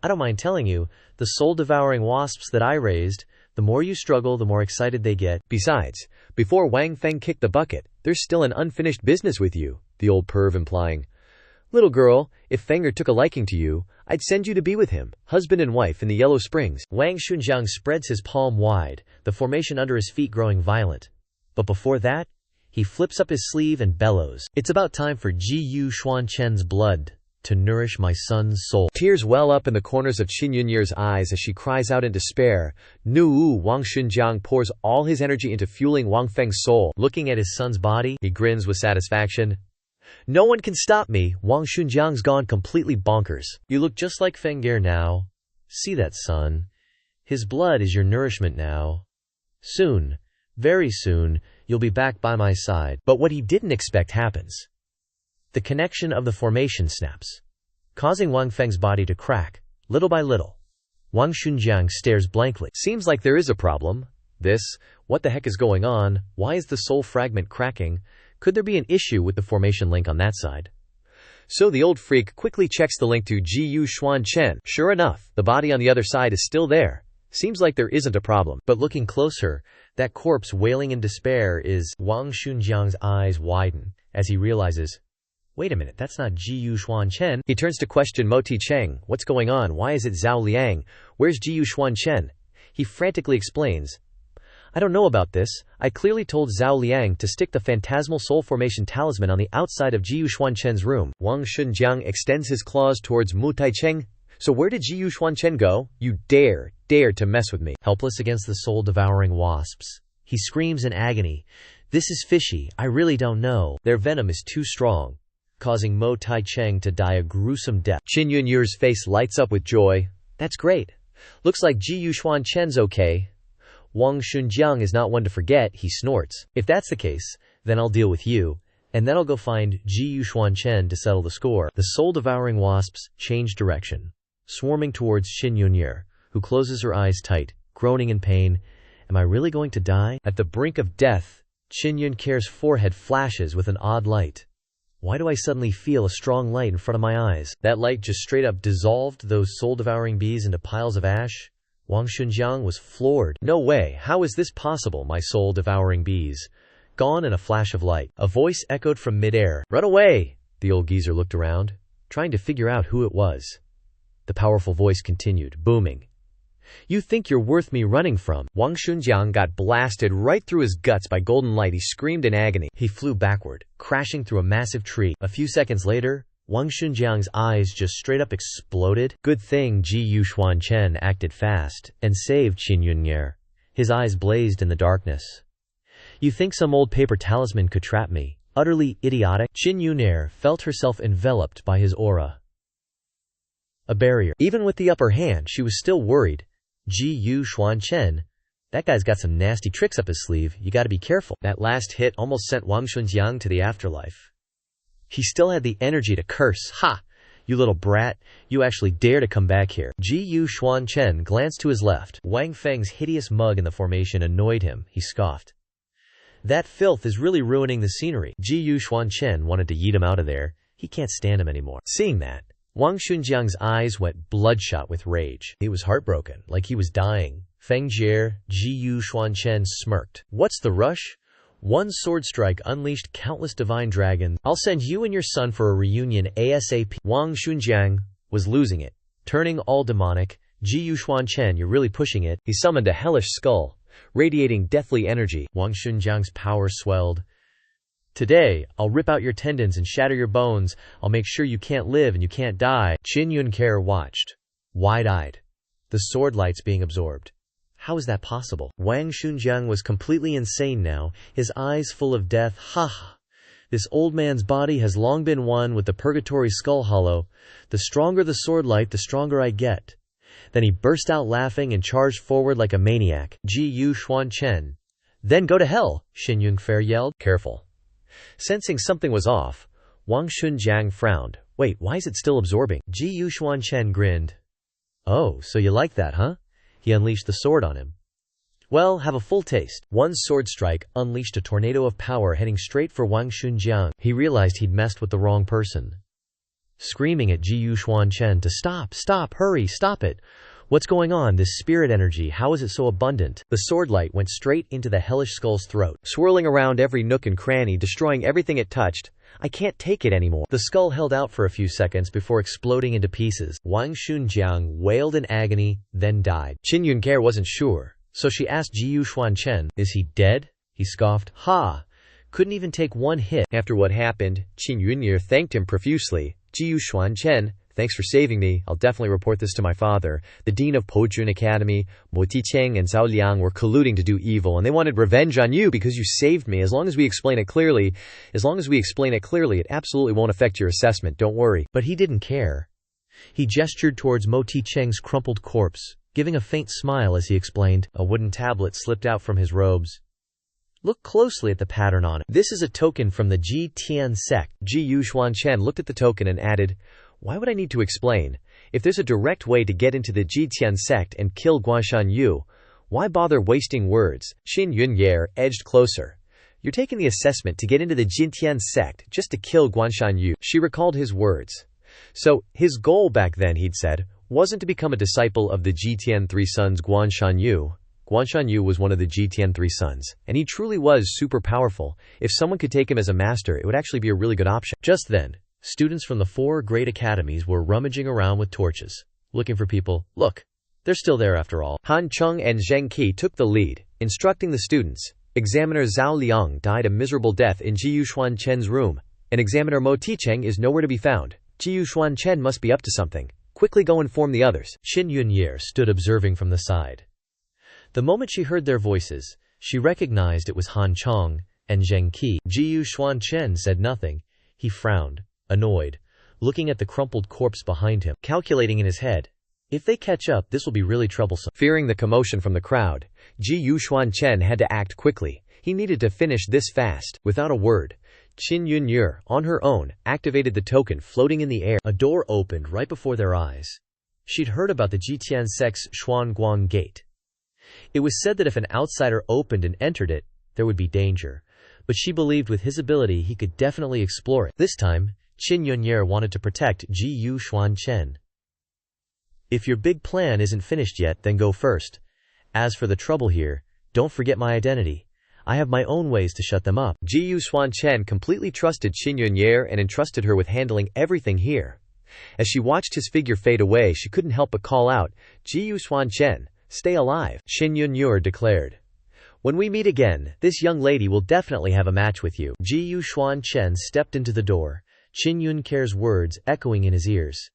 I don't mind telling you, the soul-devouring wasps that I raised, the more you struggle, the more excited they get. Besides, before Wang Feng kicked the bucket, there's still an unfinished business with you, the old perv implying. Little girl, if Fenger took a liking to you, I'd send you to be with him, husband and wife in the Yellow Springs. Wang Shunjiang spreads his palm wide, the formation under his feet growing violent. But before that, he flips up his sleeve and bellows. It's about time for Xuan Chen's blood to nourish my son's soul. Tears well up in the corners of Qin Yunche's eyes as she cries out in despair. Wang Shunjiang pours all his energy into fueling Wang Feng's soul. Looking at his son's body, he grins with satisfaction. No one can stop me. Wang Shunjiang's gone completely bonkers. You look just like Fenger now. See that, son? His blood is your nourishment now. Soon, very soon, you'll be back by my side. But what he didn't expect happens. The connection of the formation snaps, causing Wang Feng's body to crack, little by little. Wang Shunjiang stares blankly. Seems like there is a problem. What the heck is going on? Why is the soul fragment cracking? Could there be an issue with the formation link on that side? So the old freak quickly checks the link to Xuan Chen. Sure enough, the body on the other side is still there. Seems like there isn't a problem. But looking closer, that corpse wailing in despair is... Wang Shunjiang's eyes widen as he realizes, wait a minute, that's not Xuan Chen. He turns to question Moti Cheng. What's going on? Why is it Zhao Liang? Where's Xuan Chen? He frantically explains. I don't know about this. I clearly told Zhao Liang to stick the phantasmal soul formation talisman on the outside of Xuan Chen's room. Wang Shunjiang extends his claws towards Mutai Cheng. So where did Xuan Chen go? You dare to mess with me. Helpless against the soul-devouring wasps, he screams in agony. This is fishy. I really don't know. Their venom is too strong, causing Mo Tai Cheng to die a gruesome death. Qin Yunche's face lights up with joy. That's great. Looks like Xuan Chen's okay. Wang Shunjiang is not one to forget, he snorts. If that's the case, then I'll deal with you, and then I'll go find Xuan Chen to settle the score. The soul-devouring wasps change direction, swarming towards Qin Yunche, who closes her eyes tight, groaning in pain. Am I really going to die? At the brink of death, Qin Yunche's forehead flashes with an odd light. Why do I suddenly feel a strong light in front of my eyes? That light just straight up dissolved those soul-devouring bees into piles of ash? Wang Shunjiang was floored. No way, how is this possible, my soul-devouring bees? Gone in a flash of light. A voice echoed from midair. Run away! The old geezer looked around, trying to figure out who it was. The powerful voice continued, booming. You think you're worth me running from? Wang Shunjiang got blasted right through his guts by golden light. He screamed in agony. He flew backward, crashing through a massive tree. A few seconds later, Wang Shunjiang's eyes just straight up exploded. Good thing Xuan Chen acted fast and saved Qin Yunche. His eyes blazed in the darkness. You think some old paper talisman could trap me? Utterly idiotic. Qin Yunche felt herself enveloped by his aura. A barrier. Even with the upper hand, she was still worried. Xuan Chen, That guy's got some nasty tricks up his sleeve. You gotta be careful. That last hit almost sent Wang Shunjiang to the afterlife. He still had the energy to curse. Ha! You little brat. You actually dare to come back here. Xuan Chen glanced to his left. Wang Feng's hideous mug in the formation annoyed him. He scoffed. That filth is really ruining the scenery. Xuan Chen wanted to yeet him out of there. He can't stand him anymore. Seeing that, Wang Shunjiang's eyes went bloodshot with rage. He was heartbroken, like he was dying. Feng Jie, Xuan Chen smirked. What's the rush? One sword strike unleashed countless divine dragons. I'll send you and your son for a reunion ASAP. Wang Shunjiang was losing it. Turning all demonic. Xuan Chen, you're really pushing it. He summoned a hellish skull, radiating deathly energy. Wang Shunjiang's power swelled. Today, I'll rip out your tendons and shatter your bones. I'll make sure you can't live and you can't die. Qin Yunke watched, wide-eyed, the sword lights being absorbed. How is that possible? Wang Shunjiang was completely insane now, his eyes full of death. Ha ha! This old man's body has long been one with the purgatory skull hollow. The stronger the sword light, the stronger I get. Then he burst out laughing and charged forward like a maniac. Xuan Chen. Then go to hell, Qin Yunke yelled. Careful. Sensing something was off, Wang Shunjiang frowned. Wait, why is it still absorbing? Xuan Chen grinned. Oh, so you like that, huh? He unleashed the sword on him. Well, have a full taste. One sword strike unleashed a tornado of power heading straight for Wang Shunjiang. He realized he'd messed with the wrong person. Screaming at Xuan Chen to stop, hurry, stop it. What's going on? This spirit energy, how is it so abundant? The sword light went straight into the hellish skull's throat, swirling around every nook and cranny, destroying everything it touched. I can't take it anymore. The skull held out for a few seconds before exploding into pieces. Wang Shunjiang wailed in agony, then died. Qin Yunke wasn't sure, so she asked Xuan Chen, is he dead? He scoffed. Ha! Couldn't even take one hit. After what happened, Qin Yunye thanked him profusely. Xuan Chen, thanks for saving me. I'll definitely report this to my father. The dean of Pojun Academy, Mo Ticheng and Zhao Liang were colluding to do evil, and they wanted revenge on you because you saved me. As long as we explain it clearly, it absolutely won't affect your assessment, don't worry. But he didn't care. He gestured towards Mo Ticheng's crumpled corpse, giving a faint smile as he explained. A wooden tablet slipped out from his robes. Look closely at the pattern on it. This is a token from the Jitian sect. Xuan Chen looked at the token and added, why would I need to explain? If there's a direct way to get into the Jitian sect and kill Guanshan Yu, why bother wasting words? Qin Yunye edged closer. You're taking the assessment to get into the Jitian sect just to kill Guanshan Yu. She recalled his words. So, his goal back then, he'd said, wasn't to become a disciple of the Jitian Three Sons Guanshan Yu. Guanshan Yu was one of the Jitian Three Sons, and he truly was super powerful. If someone could take him as a master, it would actually be a really good option. Just then, students from the 4 great academies were rummaging around with torches, looking for people. Look, they're still there after all. Han Cheng and Zheng Qi took the lead, instructing the students. Examiner Zhao Liang died a miserable death in Xuan Chen's room, and Examiner Mo Ticheng is nowhere to be found. Xuan Chen must be up to something. Quickly go inform the others. Qin Yunye stood observing from the side. The moment she heard their voices, she recognized it was Han Cheng and Zheng Qi. Xuan Chen said nothing. He frowned, annoyed, looking at the crumpled corpse behind him, calculating in his head. If they catch up, this will be really troublesome. Fearing the commotion from the crowd, Xuan Chen had to act quickly. He needed to finish this fast. Without a word, Qin Yunye, on her own, activated the token floating in the air. A door opened right before their eyes. She'd heard about the Jitian sect's Xuanguang Gate. It was said that if an outsider opened and entered it, there would be danger. But she believed with his ability he could definitely explore it. This time, Qin Yunye wanted to protect Xuan Chen. If your big plan isn't finished yet, then go first. As for the trouble here, don't forget my identity. I have my own ways to shut them up. Xuan Chen completely trusted Qin Yunye and entrusted her with handling everything here. As she watched his figure fade away, she couldn't help but call out, Xuan Chen, stay alive. Qin Yunye declared. When we meet again, this young lady will definitely have a match with you. Xuan Chen stepped into the door, Qin Yunke's words echoing in his ears.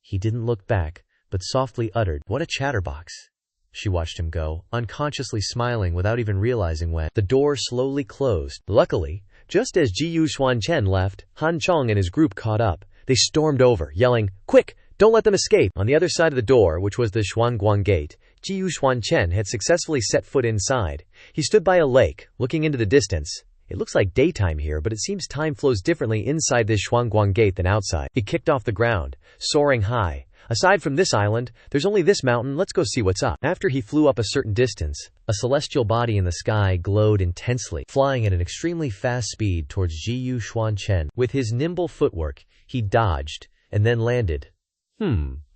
He didn't look back, but softly uttered, what a chatterbox. She watched him go, unconsciously smiling without even realizing when. The door slowly closed. Luckily, just as Xuan Chen left, Han Cheng and his group caught up. They stormed over, yelling, quick, don't let them escape. On the other side of the door, which was the Xuanguang Gate, Xuan Chen had successfully set foot inside. He stood by a lake, looking into the distance. It looks like daytime here, but it seems time flows differently inside this Shuangguang gate than outside. He kicked off the ground, soaring high. Aside from this island, there's only this mountain, let's go see what's up. After he flew up a certain distance, a celestial body in the sky glowed intensely, flying at an extremely fast speed towards Xuan Chen. With his nimble footwork, he dodged, and then landed.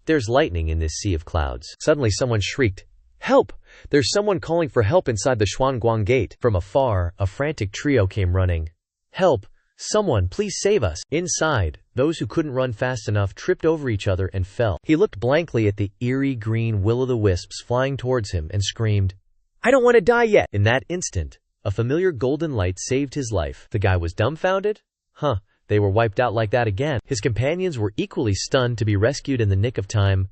There's lightning in this sea of clouds. Suddenly someone shrieked, "Help! There's someone calling for help inside the Shuangguang gate." From afar, a frantic trio came running. "Help! Someone, please save us!" Inside, those who couldn't run fast enough tripped over each other and fell. He looked blankly at the eerie green will-o'-the-wisps flying towards him and screamed, "I don't want to die yet!" In that instant, a familiar golden light saved his life. The guy was dumbfounded? They were wiped out like that again. His companions were equally stunned to be rescued in the nick of time.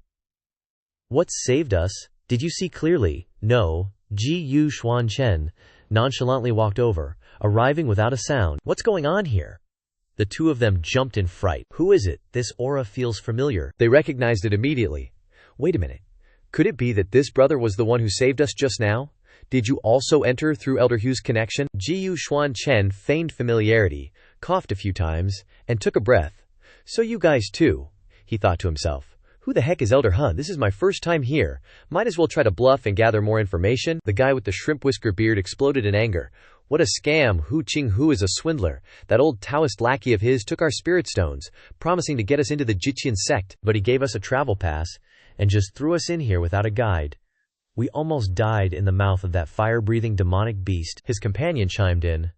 "What saved us? Did you see clearly?" "No." Xuan Chen nonchalantly walked over, arriving without a sound. "What's going on here?" The two of them jumped in fright. "Who is it? This aura feels familiar." They recognized it immediately. Wait a minute. Could it be that this brother was the one who saved us just now? Did you also enter through Elder Hu's connection? Xuan Chen feigned familiarity, coughed a few times, and took a breath. "So you guys too," he thought to himself. "Who the heck is Elder Hu? This is my first time here. Might as well try to bluff and gather more information." The guy with the shrimp whisker beard exploded in anger. "What a scam! Hu Qinghu is a swindler. That old Taoist lackey of his took our spirit stones, promising to get us into the Jiqian sect, but he gave us a travel pass and just threw us in here without a guide. We almost died in the mouth of that fire-breathing demonic beast." His companion chimed in.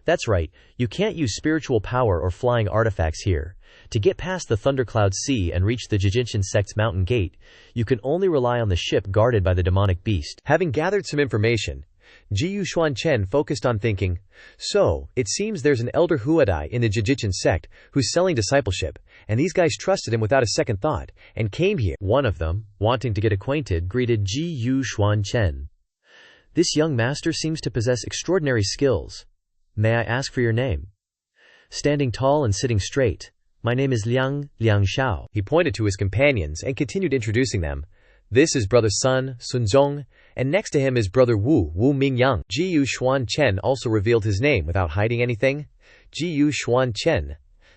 "That's right, you can't use spiritual power or flying artifacts here. To get past the Thundercloud Sea and reach the Jiqian sect's mountain gate, you can only rely on the ship guarded by the demonic beast." Having gathered some information, Xuan Chen focused on thinking, "So, it seems there's an Elder Huadai in the Jiqian sect who's selling discipleship, and these guys trusted him without a second thought, and came here." One of them, wanting to get acquainted, greeted Xuan Chen. "This young master seems to possess extraordinary skills. May I ask for your name?" Standing tall and sitting straight, "My name is Liang Xiao." He pointed to his companions and continued introducing them. "This is Brother Sun, Sunzong, and next to him is Brother Wu Mingyang." Xuan Chen also revealed his name without hiding anything. Xuan Chen,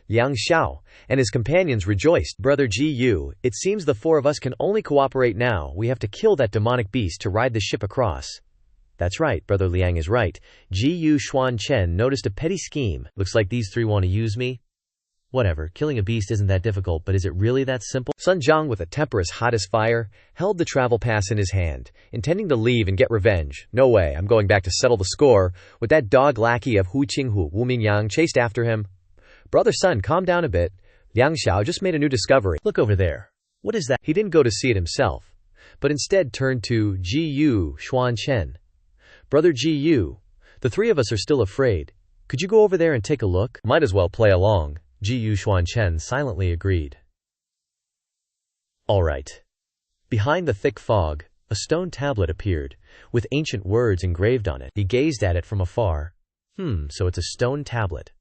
Liang Xiao, and his companions rejoiced. "Brother Gu, it seems the four of us can only cooperate now. We have to kill that demonic beast to ride the ship across." "That's right, Brother Liang is right." Xuan Chen noticed a petty scheme. "Looks like these three want to use me." "Whatever, killing a beast isn't that difficult, but is it really that simple?" Sun Jiang, with a temper as hot as fire, held the travel pass in his hand, intending to leave and get revenge. "No way, I'm going back to settle the score with that dog lackey of Hu Qinghu." Wu Mingyang chased after him. "Brother Sun, calm down a bit. Liang Xiao just made a new discovery. Look over there. What is that?" He didn't go to see it himself, but instead turned to Xuan Chen. "Brother Gu, the three of us are still afraid. Could you go over there and take a look?" "Might as well play along." Xuan Chen silently agreed. "All right." Behind the thick fog, a stone tablet appeared, with ancient words engraved on it. He gazed at it from afar. So it's a stone tablet.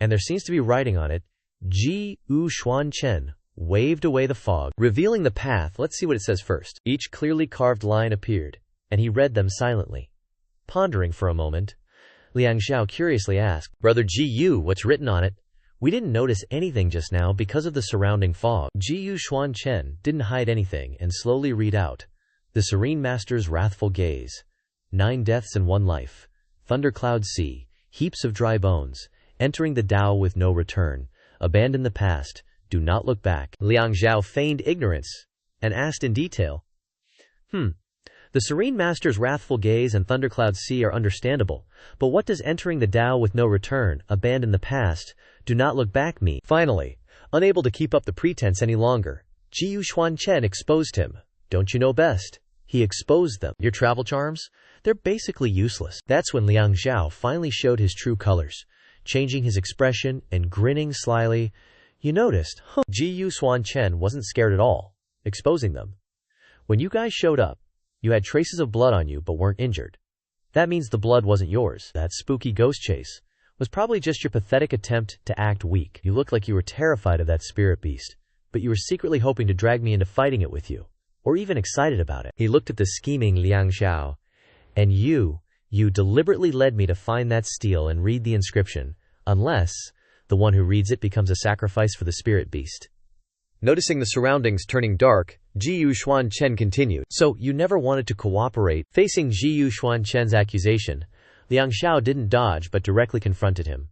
And there seems to be writing on it. Xuan Chen waved away the fog, revealing the path. Let's see what it says first. Each clearly carved line appeared, and he read them silently. Pondering for a moment, Liang Xiao curiously asked, "Brother Gu, what's written on it?" "We didn't notice anything just now because of the surrounding fog." Xuan Chen didn't hide anything and slowly read out, "The Serene Master's wrathful gaze. 9 deaths and 1 life. Thundercloud Sea. Heaps of dry bones. Entering the Tao with no return. Abandon the past. Do not look back." Liang Xiao feigned ignorance and asked in detail, The Serene Master's wrathful gaze and Thundercloud Sea are understandable, but what does entering the Tao with no return, abandon the past, do not look back mean?" Finally, unable to keep up the pretense any longer, Xuan Chen exposed him. "Don't you know best?" He exposed them. "Your travel charms? They're basically useless." That's when Liang Xiao finally showed his true colors, changing his expression and grinning slyly. "You noticed, huh?" Xuan Chen wasn't scared at all, exposing them. "When you guys showed up, you had traces of blood on you but weren't injured. That means the blood wasn't yours. That spooky ghost chase was probably just your pathetic attempt to act weak. You looked like you were terrified of that spirit beast, but you were secretly hoping to drag me into fighting it with you. or even excited about it. He looked at the scheming Liang Xiao. And you deliberately led me to find that stele and read the inscription, unless the one who reads it becomes a sacrifice for the spirit beast. Noticing the surroundings turning dark, Xuan Chen continued. So, you never wanted to cooperate? Facing Xuan Chen's accusation, Liang Xiao didn't dodge but directly confronted him.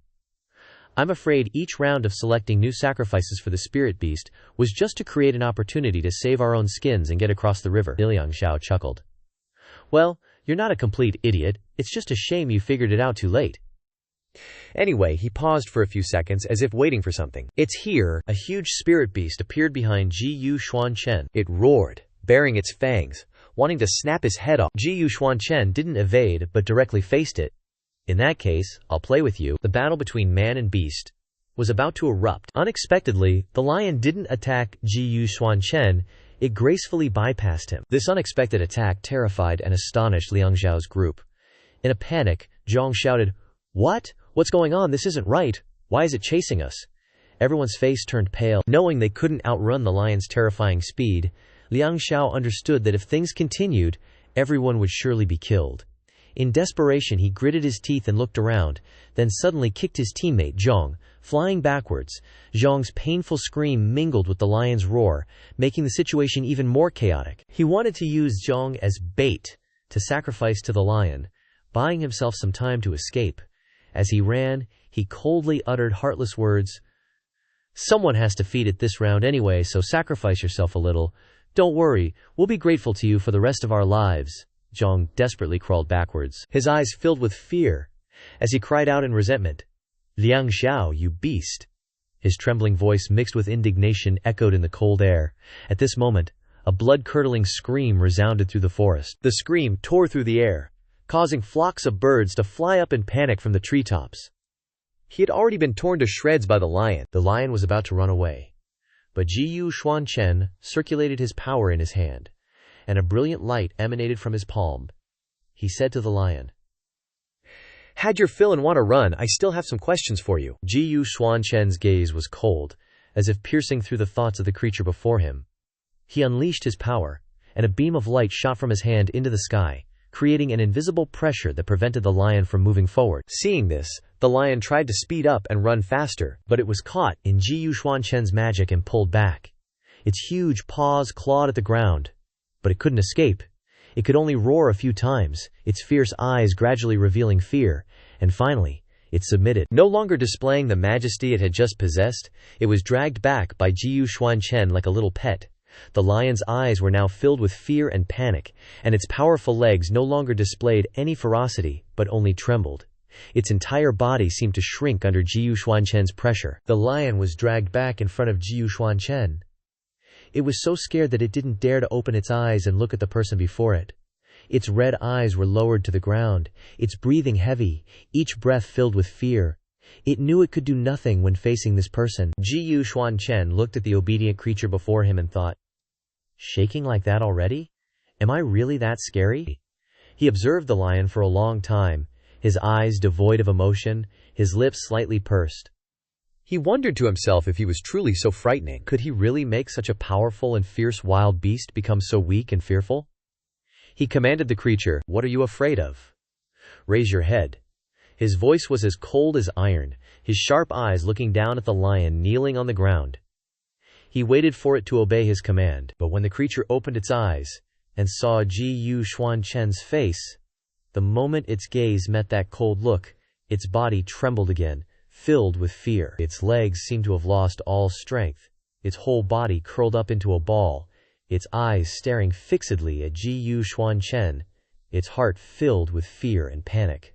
I'm afraid each round of selecting new sacrifices for the spirit beast was just to create an opportunity to save our own skins and get across the river. Liang Xiao chuckled. Well, you're not a complete idiot, it's just a shame you figured it out too late. Anyway, he paused for a few seconds as if waiting for something. It's here. A huge spirit beast appeared behind Xuan Chen. It roared, baring its fangs, wanting to snap his head off. Xuan Chen didn't evade but directly faced it. In that case, I'll play with you. The battle between man and beast was about to erupt. Unexpectedly, the lion didn't attack Xuan Chen, it gracefully bypassed him. This unexpected attack terrified and astonished Liang Xiao's group. In a panic, Zhang shouted, What? What's going on? This isn't right. Why is it chasing us? Everyone's face turned pale. Knowing they couldn't outrun the lion's terrifying speed, Liang Xiao understood that if things continued, everyone would surely be killed. In desperation, he gritted his teeth and looked around, then suddenly kicked his teammate, Zhang, flying backwards. Zhang's painful scream mingled with the lion's roar, making the situation even more chaotic. He wanted to use Zhang as bait to sacrifice to the lion, buying himself some time to escape. As he ran, he coldly uttered heartless words. Someone has to feed it this round anyway, so sacrifice yourself a little. Don't worry, we'll be grateful to you for the rest of our lives. Zhang desperately crawled backwards, his eyes filled with fear, as he cried out in resentment. Liang Xiao, you beast! His trembling voice mixed with indignation echoed in the cold air. At this moment, a blood-curdling scream resounded through the forest. The scream tore through the air, causing flocks of birds to fly up in panic from the treetops. He had already been torn to shreds by the lion. The lion was about to run away. But Xuan Chen circulated his power in his hand, and a brilliant light emanated from his palm. He said to the lion, Had your fill and want to run, I still have some questions for you. Xuan Chen's gaze was cold, as if piercing through the thoughts of the creature before him. He unleashed his power, and a beam of light shot from his hand into the sky, creating an invisible pressure that prevented the lion from moving forward. Seeing this, the lion tried to speed up and run faster, but it was caught in Xuan Chen's magic and pulled back. Its huge paws clawed at the ground, but it couldn't escape. It could only roar a few times, its fierce eyes gradually revealing fear, and finally, it submitted. No longer displaying the majesty it had just possessed, it was dragged back by Xuan Chen like a little pet. The lion's eyes were now filled with fear and panic, and its powerful legs no longer displayed any ferocity, but only trembled. Its entire body seemed to shrink under Xuan Chen's pressure. The lion was dragged back in front of Xuan Chen. It was so scared that it didn't dare to open its eyes and look at the person before it. Its red eyes were lowered to the ground, its breathing heavy, each breath filled with fear. It knew it could do nothing when facing this person. Xuan Chen looked at the obedient creature before him and thought, Shaking like that already? Am I really that scary? He observed the lion for a long time, his eyes devoid of emotion, his lips slightly pursed. He wondered to himself if he was truly so frightening. Could he really make such a powerful and fierce wild beast become so weak and fearful? He commanded the creature, What are you afraid of? Raise your head. His voice was as cold as iron, his sharp eyes looking down at the lion kneeling on the ground. He waited for it to obey his command, but when the creature opened its eyes and saw Xuan Chen's face, the moment its gaze met that cold look, its body trembled again, filled with fear. Its legs seemed to have lost all strength, its whole body curled up into a ball, its eyes staring fixedly at Xuan Chen, its heart filled with fear and panic.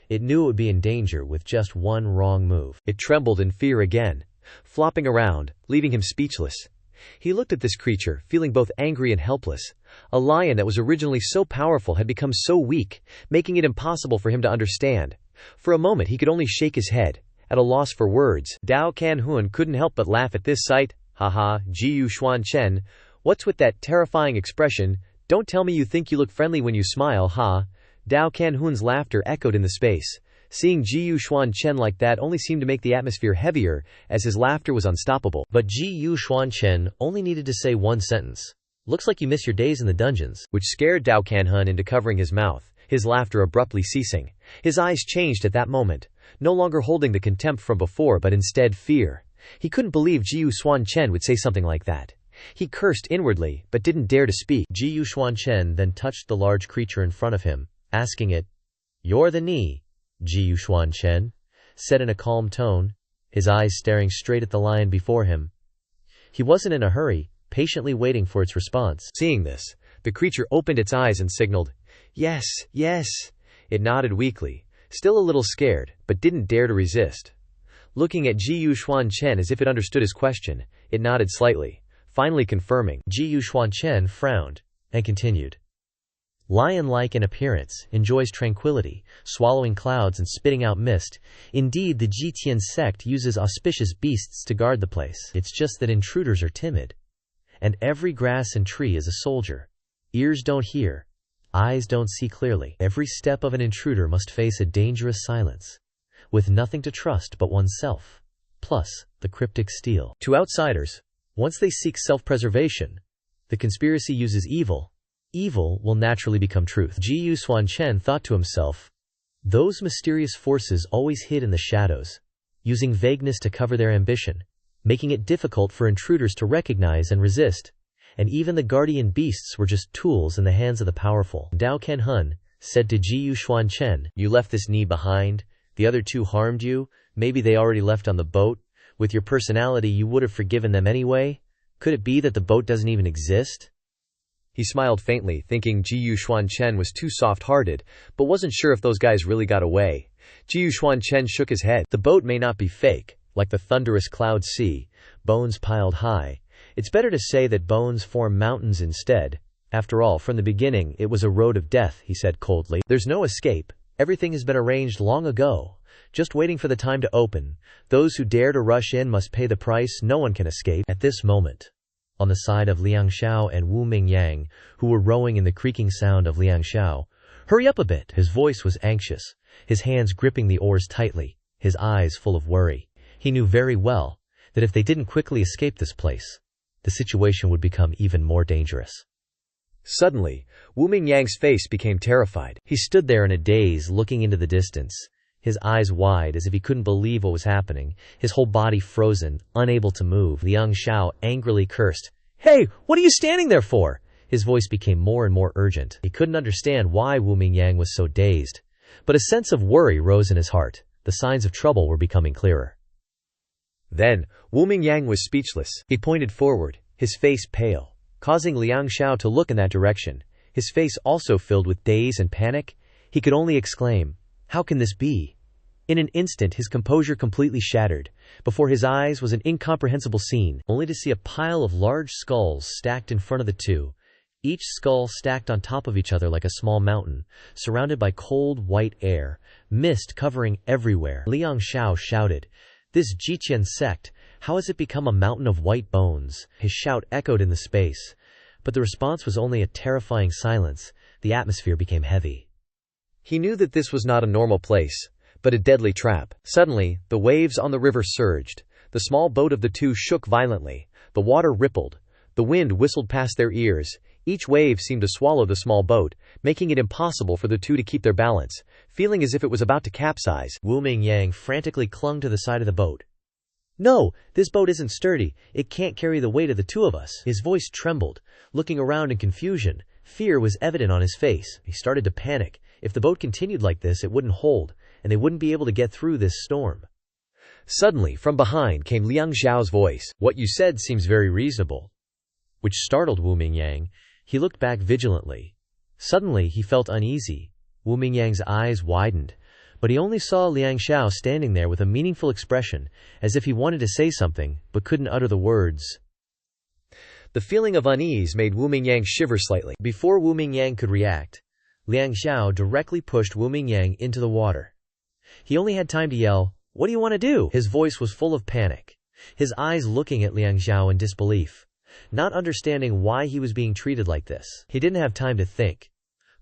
It knew it would be in danger with just one wrong move. It trembled in fear again, flopping around, leaving him speechless. He looked at this creature, feeling both angry and helpless. A lion that was originally so powerful had become so weak, making it impossible for him to understand. For a moment he could only shake his head, at a loss for words. Dao Canhun couldn't help but laugh at this sight. Haha, Xuan Chen, what's with that terrifying expression? Don't tell me you think you look friendly when you smile, ha? Dao Canhun's laughter echoed in the space. Seeing Xuan Chen like that only seemed to make the atmosphere heavier, as his laughter was unstoppable. But Xuan Chen only needed to say one sentence. Looks like you miss your days in the dungeons. Which scared Dao Canhun into covering his mouth, his laughter abruptly ceasing. His eyes changed at that moment, no longer holding the contempt from before but instead fear. He couldn't believe Jiyu Xuan Chen would say something like that. He cursed inwardly, but didn't dare to speak. Jiyu Xuan Chen then touched the large creature in front of him, asking it, "You're the Ni, Jiyu Xuan Chen," said in a calm tone, his eyes staring straight at the lion before him. He wasn't in a hurry, patiently waiting for its response. Seeing this, the creature opened its eyes and signaled, "Yes, yes." It nodded weakly, still a little scared, but didn't dare to resist. Looking at Jiyu Xuan Chen as if it understood his question, it nodded slightly, finally confirming. Jiyu Xuan Chen frowned, and continued. Lion-like in appearance, enjoys tranquility, swallowing clouds and spitting out mist. Indeed, the Jitian sect uses auspicious beasts to guard the place. It's just that intruders are timid. And every grass and tree is a soldier. Ears don't hear. Eyes don't see clearly. Every step of an intruder must face a dangerous silence, with nothing to trust but oneself, plus the cryptic steel. To outsiders, once they seek self-preservation, the conspiracy uses evil. Evil will naturally become truth. Jiyu Xuan Chen thought to himself, those mysterious forces always hid in the shadows, using vagueness to cover their ambition, making it difficult for intruders to recognize and resist. And even the guardian beasts were just tools in the hands of the powerful. Dao Canhun said to Jiyu Xuan Chen, "You left this Ni behind. The other two harmed you. Maybe they already left on the boat. With your personality, you would have forgiven them anyway. Could it be that the boat doesn't even exist?" He smiled faintly, thinking Jiyu Xuan Chen was too soft-hearted, but wasn't sure if those guys really got away. Jiyu Xuan Chen shook his head. The boat may not be fake, like the thunderous cloud sea, bones piled high. It's better to say that bones form mountains instead. After all, from the beginning, it was a road of death, he said coldly. There's no escape. Everything has been arranged long ago, just waiting for the time to open. Those who dare to rush in must pay the price. No one can escape. At this moment, on the side of Liang Xiao and Wu Mingyang, who were rowing in the creaking sound of Liang Xiao, "Hurry up a bit." His voice was anxious, his hands gripping the oars tightly, his eyes full of worry. He knew very well that if they didn't quickly escape this place, the situation would become even more dangerous. Suddenly, Wu Mingyang's face became terrified. He stood there in a daze, looking into the distance, his eyes wide as if he couldn't believe what was happening, his whole body frozen, unable to move. Liang Xiao angrily cursed, "Hey, what are you standing there for?" His voice became more and more urgent. He couldn't understand why Wu Mingyang was so dazed, but a sense of worry rose in his heart. The signs of trouble were becoming clearer. Then, Wu Mingyang was speechless. He pointed forward, his face pale, causing Liang Xiao to look in that direction, his face also filled with daze and panic. He could only exclaim, "How can this be?" In an instant, his composure completely shattered. Before his eyes was an incomprehensible scene, only to see a pile of large skulls stacked in front of the two, each skull stacked on top of each other like a small mountain, surrounded by cold white air, mist covering everywhere. Liang Xiao shouted, "This Jitian sect, how has it become a mountain of white bones?" His shout echoed in the space, but the response was only a terrifying silence. The atmosphere became heavy. He knew that this was not a normal place, but a deadly trap. Suddenly, the waves on the river surged. The small boat of the two shook violently. The water rippled. The wind whistled past their ears. Each wave seemed to swallow the small boat, making it impossible for the two to keep their balance, feeling as if it was about to capsize. Wu Mingyang frantically clung to the side of the boat. "No, this boat isn't sturdy. It can't carry the weight of the two of us." His voice trembled, looking around in confusion. Fear was evident on his face. He started to panic. If the boat continued like this, it wouldn't hold, and they wouldn't be able to get through this storm. Suddenly, from behind came Liang Xiao's voice. "What you said seems very reasonable," which startled Wu Mingyang. He looked back vigilantly. Suddenly, he felt uneasy. Wu Mingyang's eyes widened, but he only saw Liang Xiao standing there with a meaningful expression, as if he wanted to say something, but couldn't utter the words. The feeling of unease made Wu Mingyang shiver slightly. Before Wu Mingyang could react, Liang Xiao directly pushed Wu Mingyang into the water. He only had time to yell, "What do you want to do?" His voice was full of panic, his eyes looking at Liang Xiao in disbelief, not understanding why he was being treated like this. He didn't have time to think.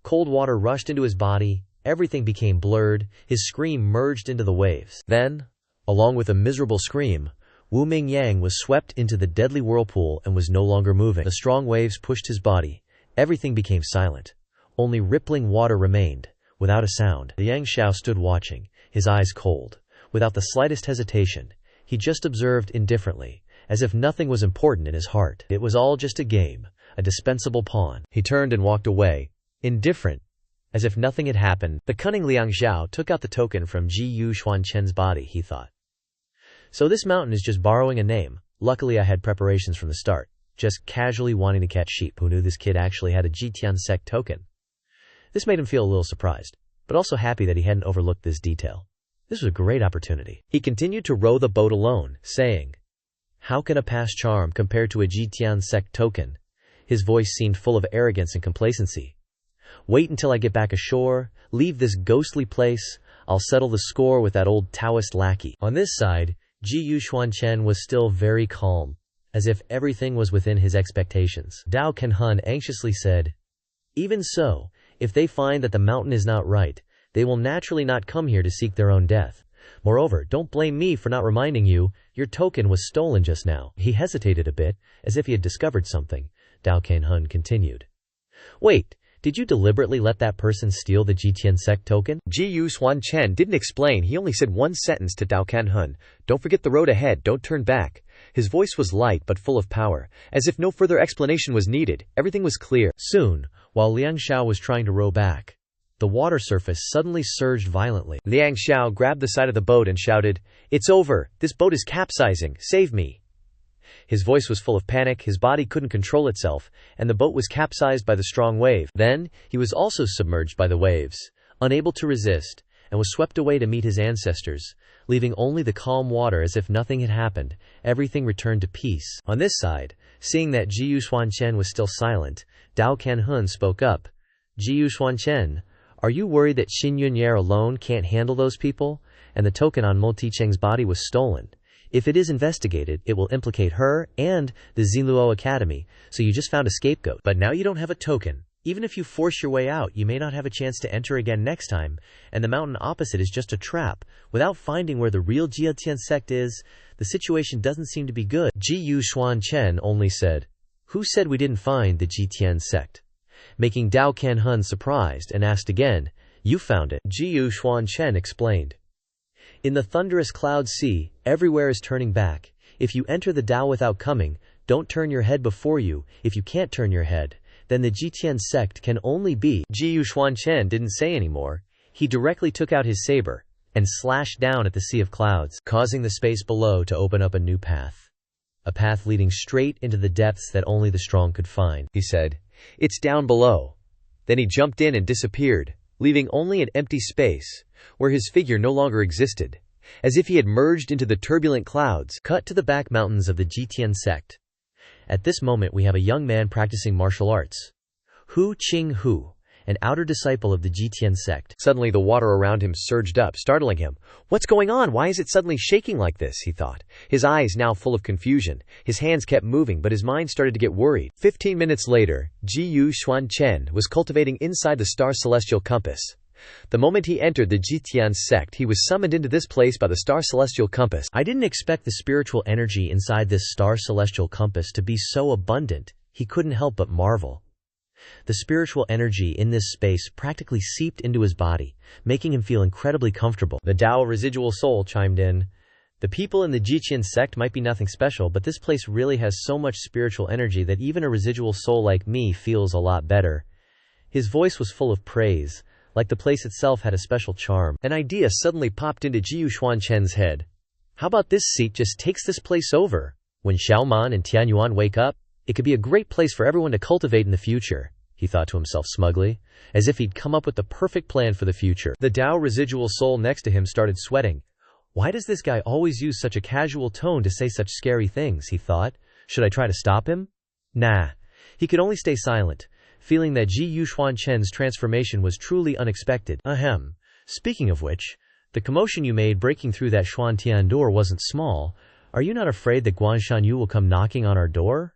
Cold water rushed into his body, everything became blurred, his scream merged into the waves. Then, along with a miserable scream, Wu Mingyang was swept into the deadly whirlpool and was no longer moving. The strong waves pushed his body. Everything became silent. Only rippling water remained, without a sound. The Yang Xiao stood watching, his eyes cold. Without the slightest hesitation, he just observed indifferently, as if nothing was important in his heart. It was all just a game, a dispensable pawn. He turned and walked away, indifferent, as if nothing had happened. The cunning Liang Xiao took out the token from Xuan Chen's body, he thought. So this mountain is just borrowing a name. Luckily I had preparations from the start, just casually wanting to catch sheep. Who knew this kid actually had a Jitian sect token? This made him feel a little surprised, but also happy that he hadn't overlooked this detail. This was a great opportunity. He continued to row the boat alone, saying, "How can a past charm compare to a Jitian sect token?" His voice seemed full of arrogance and complacency. "Wait until I get back ashore, leave this ghostly place, I'll settle the score with that old Taoist lackey." On this side, Xuan Chen was still very calm, as if everything was within his expectations. Dao Kenhun anxiously said, "Even so, if they find that the mountain is not right, they will naturally not come here to seek their own death. Moreover, don't blame me for not reminding you, your token was stolen just now." He hesitated a bit, as if he had discovered something. Dao Kenhun continued, "Wait, did you deliberately let that person steal the Jitian sect token?" Xuan Chen didn't explain, he only said one sentence to Dao Kenhun, "Don't forget the road ahead, don't turn back." His voice was light but full of power, as if no further explanation was needed. Everything was clear. Soon, while Liang Xiao was trying to row back, the water surface suddenly surged violently. Liang Xiao grabbed the side of the boat and shouted, "It's over! This boat is capsizing! Save me!" His voice was full of panic, his body couldn't control itself, and the boat was capsized by the strong wave. Then, he was also submerged by the waves, unable to resist, and was swept away to meet his ancestors, leaving only the calm water as if nothing had happened. Everything returned to peace. On this side, seeing that Xuan Chen was still silent, Dao Kenhun spoke up. "Xuan Chen, are you worried that Xin Yunyer alone can't handle those people? And the token on Mo Ticheng's body was stolen. If it is investigated, it will implicate her and the Xiluo Academy, so you just found a scapegoat. But now you don't have a token. Even if you force your way out, you may not have a chance to enter again next time, and the mountain opposite is just a trap. Without finding where the real Jitian sect is, the situation doesn't seem to be good." Xuan Chen only said, "Who said we didn't find the Jitian sect?" Making Dao Kenhun surprised and asked again, "You found it." Xuan Chen explained, "In the thunderous cloud sea, everywhere is turning back. If you enter the Dao without coming, don't turn your head before you. If you can't turn your head, then the Jitian sect can only be." Xuan Chen didn't say anymore. He directly took out his saber and slashed down at the sea of clouds, causing the space below to open up a new path. A path leading straight into the depths that only the strong could find. He said, "It's down below." Then he jumped in and disappeared, leaving only an empty space, where his figure no longer existed, as if he had merged into the turbulent clouds. Cut to the back mountains of the Jitian sect. At this moment we have a young man practicing martial arts. Hu Qing Hu, an outer disciple of the Jitian sect. Suddenly the water around him surged up, startling him. "What's going on? Why is it suddenly shaking like this?" he thought. His eyes now full of confusion. His hands kept moving, but his mind started to get worried. 15 minutes later, Xuan Chen was cultivating inside the star celestial compass. The moment he entered the Jitian sect, he was summoned into this place by the star celestial compass. I didn't expect the spiritual energy inside this star celestial compass to be so abundant, he couldn't help but marvel. The spiritual energy in this space practically seeped into his body, making him feel incredibly comfortable. The Dao residual soul chimed in. "The people in the Jitian sect might be nothing special, but this place really has so much spiritual energy that even a residual soul like me feels a lot better." His voice was full of praise, like the place itself had a special charm. An idea suddenly popped into Xuan Chen's head. How about this seat just takes this place over? When Xiaoman and Tianyuan wake up, it could be a great place for everyone to cultivate in the future, he thought to himself smugly, as if he'd come up with the perfect plan for the future. The Dao residual soul next to him started sweating. Why does this guy always use such a casual tone to say such scary things, he thought. Should I try to stop him? Nah. He could only stay silent, feeling that Xuan Chen's transformation was truly unexpected. Ahem. Speaking of which, the commotion you made breaking through that Shuantian door wasn't small. Are you not afraid that Guanshan Yu will come knocking on our door?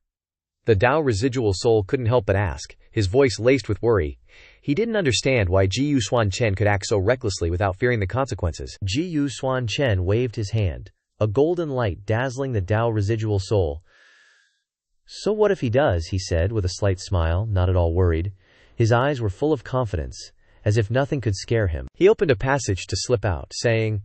The Dao residual soul couldn't help but ask, his voice laced with worry. He didn't understand why Xuan Chen could act so recklessly without fearing the consequences. Xuan Chen waved his hand. a golden light dazzling the Tao residual soul. "So what if he does?" he said with a slight smile, not at all worried. His eyes were full of confidence, as if nothing could scare him. He opened a passage to slip out, saying,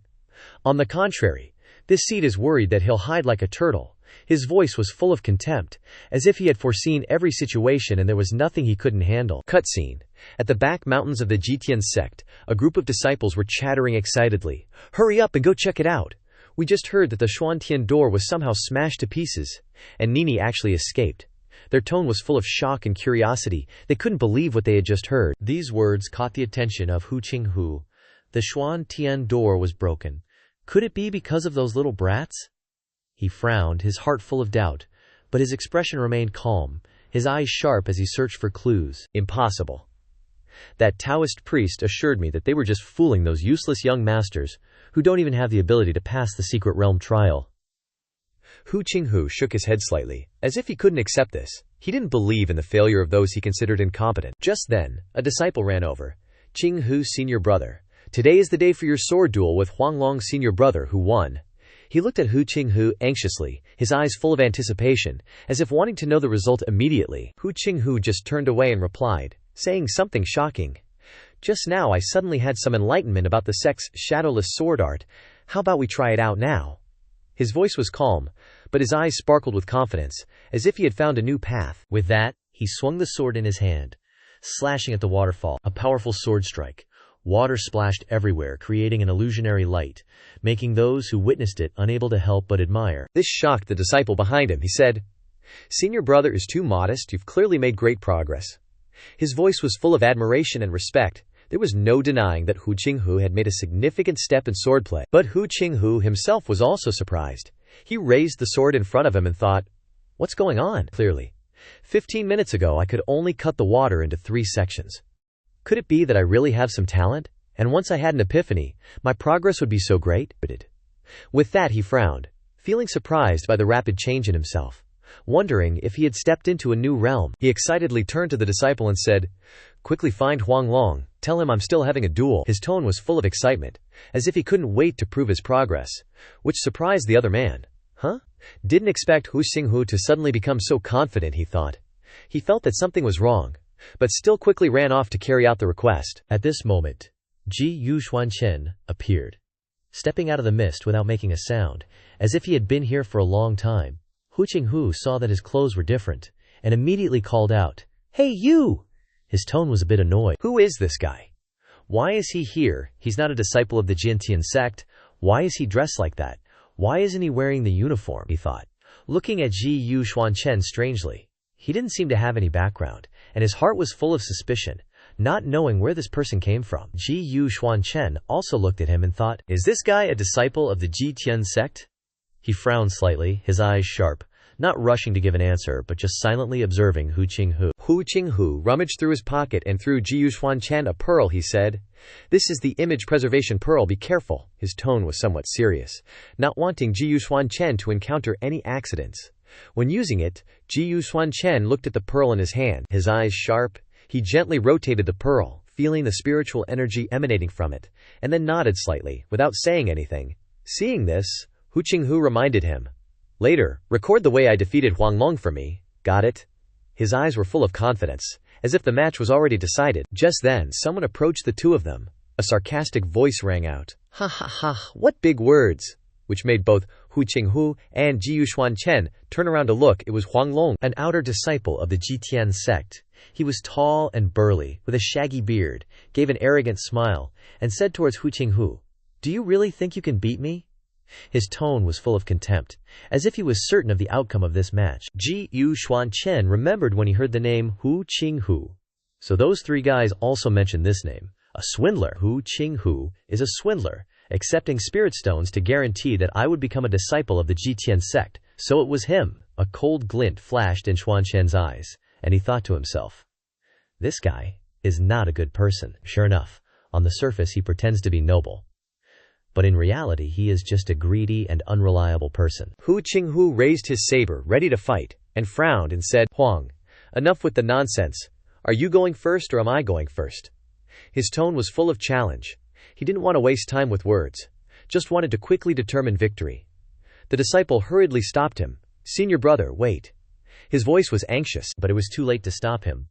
"On the contrary, this seed is worried that he'll hide like a turtle." His voice was full of contempt, as if he had foreseen every situation and there was nothing he couldn't handle. Cutscene. At the back mountains of the Jitian sect, a group of disciples were chattering excitedly. "Hurry up and go check it out. We just heard that the Xuan Chen door was somehow smashed to pieces, and Nini actually escaped." Their tone was full of shock and curiosity. They couldn't believe what they had just heard. These words caught the attention of Hu Qinghu. The Xuan Tian door was broken. Could it be because of those little brats? He frowned, his heart full of doubt, but his expression remained calm, his eyes sharp as he searched for clues. "Impossible. That Taoist priest assured me that they were just fooling those useless young masters who don't even have the ability to pass the secret realm trial." Hu Qinghu shook his head slightly, as if he couldn't accept this. He didn't believe in the failure of those he considered incompetent. Just then, a disciple ran over. "Qinghu, senior brother. Today is the day for your sword duel with Huanglong, senior brother, who won." He looked at Hu Qinghu anxiously, his eyes full of anticipation, as if wanting to know the result immediately. Hu Qinghu just turned away and replied, saying something shocking. "Just now I suddenly had some enlightenment about the sect's shadowless sword art. How about we try it out now?" His voice was calm, but his eyes sparkled with confidence, as if he had found a new path. With that, he swung the sword in his hand, slashing at the waterfall, a powerful sword strike. Water splashed everywhere, creating an illusionary light, making those who witnessed it unable to help but admire. This shocked the disciple behind him. He said, "Senior brother is too modest. You've clearly made great progress." His voice was full of admiration and respect. There was no denying that Hu Qinghu had made a significant step in swordplay. But Hu Qinghu himself was also surprised. He raised the sword in front of him and thought, "What's going on?" Clearly, 15 minutes ago I could only cut the water into 3 sections. Could it be that I really have some talent? And once I had an epiphany, my progress would be so great? With that he frowned, feeling surprised by the rapid change in himself. Wondering if he had stepped into a new realm, he excitedly turned to the disciple and said, "Quickly find Huanglong. Tell him I'm still having a duel." His tone was full of excitement, as if he couldn't wait to prove his progress, which surprised the other man. Didn't expect Hu Qinghu to suddenly become so confident, he thought. He felt that something was wrong, but still quickly ran off to carry out the request. At this moment, Xuan Chen appeared, stepping out of the mist without making a sound, as if he had been here for a long time. Hu Qinghu saw that his clothes were different, and immediately called out, "Hey, you!" His tone was a bit annoyed. Who is this guy? Why is he here? He's not a disciple of the Jintian sect. Why is he dressed like that? Why isn't he wearing the uniform? He thought, looking at Xuan Chen strangely. He didn't seem to have any background, and his heart was full of suspicion, not knowing where this person came from. Xuan Chen also looked at him and thought, "Is this guy a disciple of the Jitian sect?" He frowned slightly, his eyes sharp, not rushing to give an answer, but just silently observing Hu Qinghu. Hu Qinghu rummaged through his pocket and threw Xuan Chen a pearl. He said, "This is the image preservation pearl. Be careful." His tone was somewhat serious, not wanting Xuan Chen to encounter any accidents. When using it, Xuan Chen looked at the pearl in his hand, his eyes sharp. He gently rotated the pearl, feeling the spiritual energy emanating from it, and then nodded slightly, without saying anything. Seeing this, Hu Qinghu reminded him, "Later, record the way I defeated Huanglong for me. Got it?" His eyes were full of confidence, as if the match was already decided. Just then, someone approached the two of them. A sarcastic voice rang out, "Ha ha ha, what big words!" which made both Hu Qinghu and Xuan Chen turn around to look. It was Huanglong, an outer disciple of the Jitian sect. He was tall and burly, with a shaggy beard, gave an arrogant smile, and said towards Hu Qinghu, "Do you really think you can beat me?" His tone was full of contempt, as if he was certain of the outcome of this match. Xuan Chen remembered when he heard the name Hu Qinghu. So those 3 guys also mentioned this name. A swindler. Hu Qinghu is a swindler, accepting spirit stones to guarantee that I would become a disciple of the Jitian sect. So it was him. A cold glint flashed in Xuan Chen's eyes, and he thought to himself, "This guy is not a good person." Sure enough, on the surface he pretends to be noble, but in reality he is just a greedy and unreliable person. Hu Qinghu raised his saber, ready to fight, and frowned and said, "Huang, enough with the nonsense. Are you going first or am I going first?" His tone was full of challenge. He didn't want to waste time with words, just wanted to quickly determine victory. The disciple hurriedly stopped him. "Senior brother, wait." His voice was anxious, but it was too late to stop him.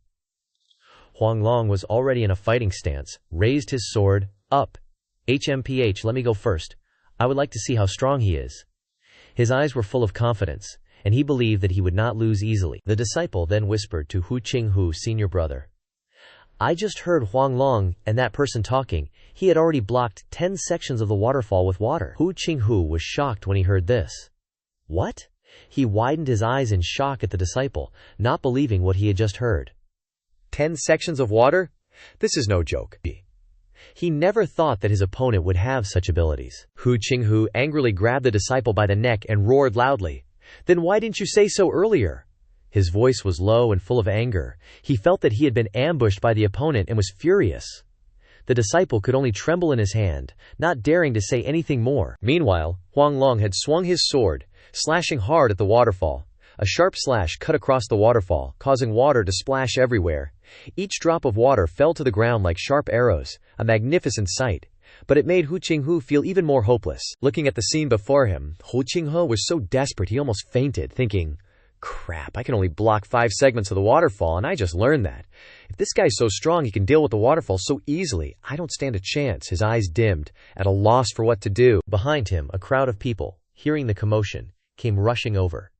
Huang Long was already in a fighting stance, raised his sword, up. "HMPH, let me go first. I would like to see how strong he is." His eyes were full of confidence, and he believed that he would not lose easily. The disciple then whispered to Hu Qinghu, "Senior brother, I just heard Huang Long and that person talking. He had already blocked 10 sections of the waterfall with water." Hu Qinghu was shocked when he heard this. What? He widened his eyes in shock at the disciple, not believing what he had just heard. 10 sections of water? This is no joke. He never thought that his opponent would have such abilities. Hu Qinghu angrily grabbed the disciple by the neck and roared loudly, "Then why didn't you say so earlier?" His voice was low and full of anger. He felt that he had been ambushed by the opponent and was furious. The disciple could only tremble in his hand, not daring to say anything more. Meanwhile, Huang Long had swung his sword, slashing hard at the waterfall. A sharp slash cut across the waterfall, causing water to splash everywhere. Each drop of water fell to the ground like sharp arrows, a magnificent sight. But it made Hu Qinghu feel even more hopeless. Looking at the scene before him, Hu Qinghu was so desperate he almost fainted, thinking, "Crap, I can only block 5 segments of the waterfall, and I just learned that. If this guy's so strong he can deal with the waterfall so easily, I don't stand a chance." His eyes dimmed, at a loss for what to do. Behind him, a crowd of people, hearing the commotion, came rushing over.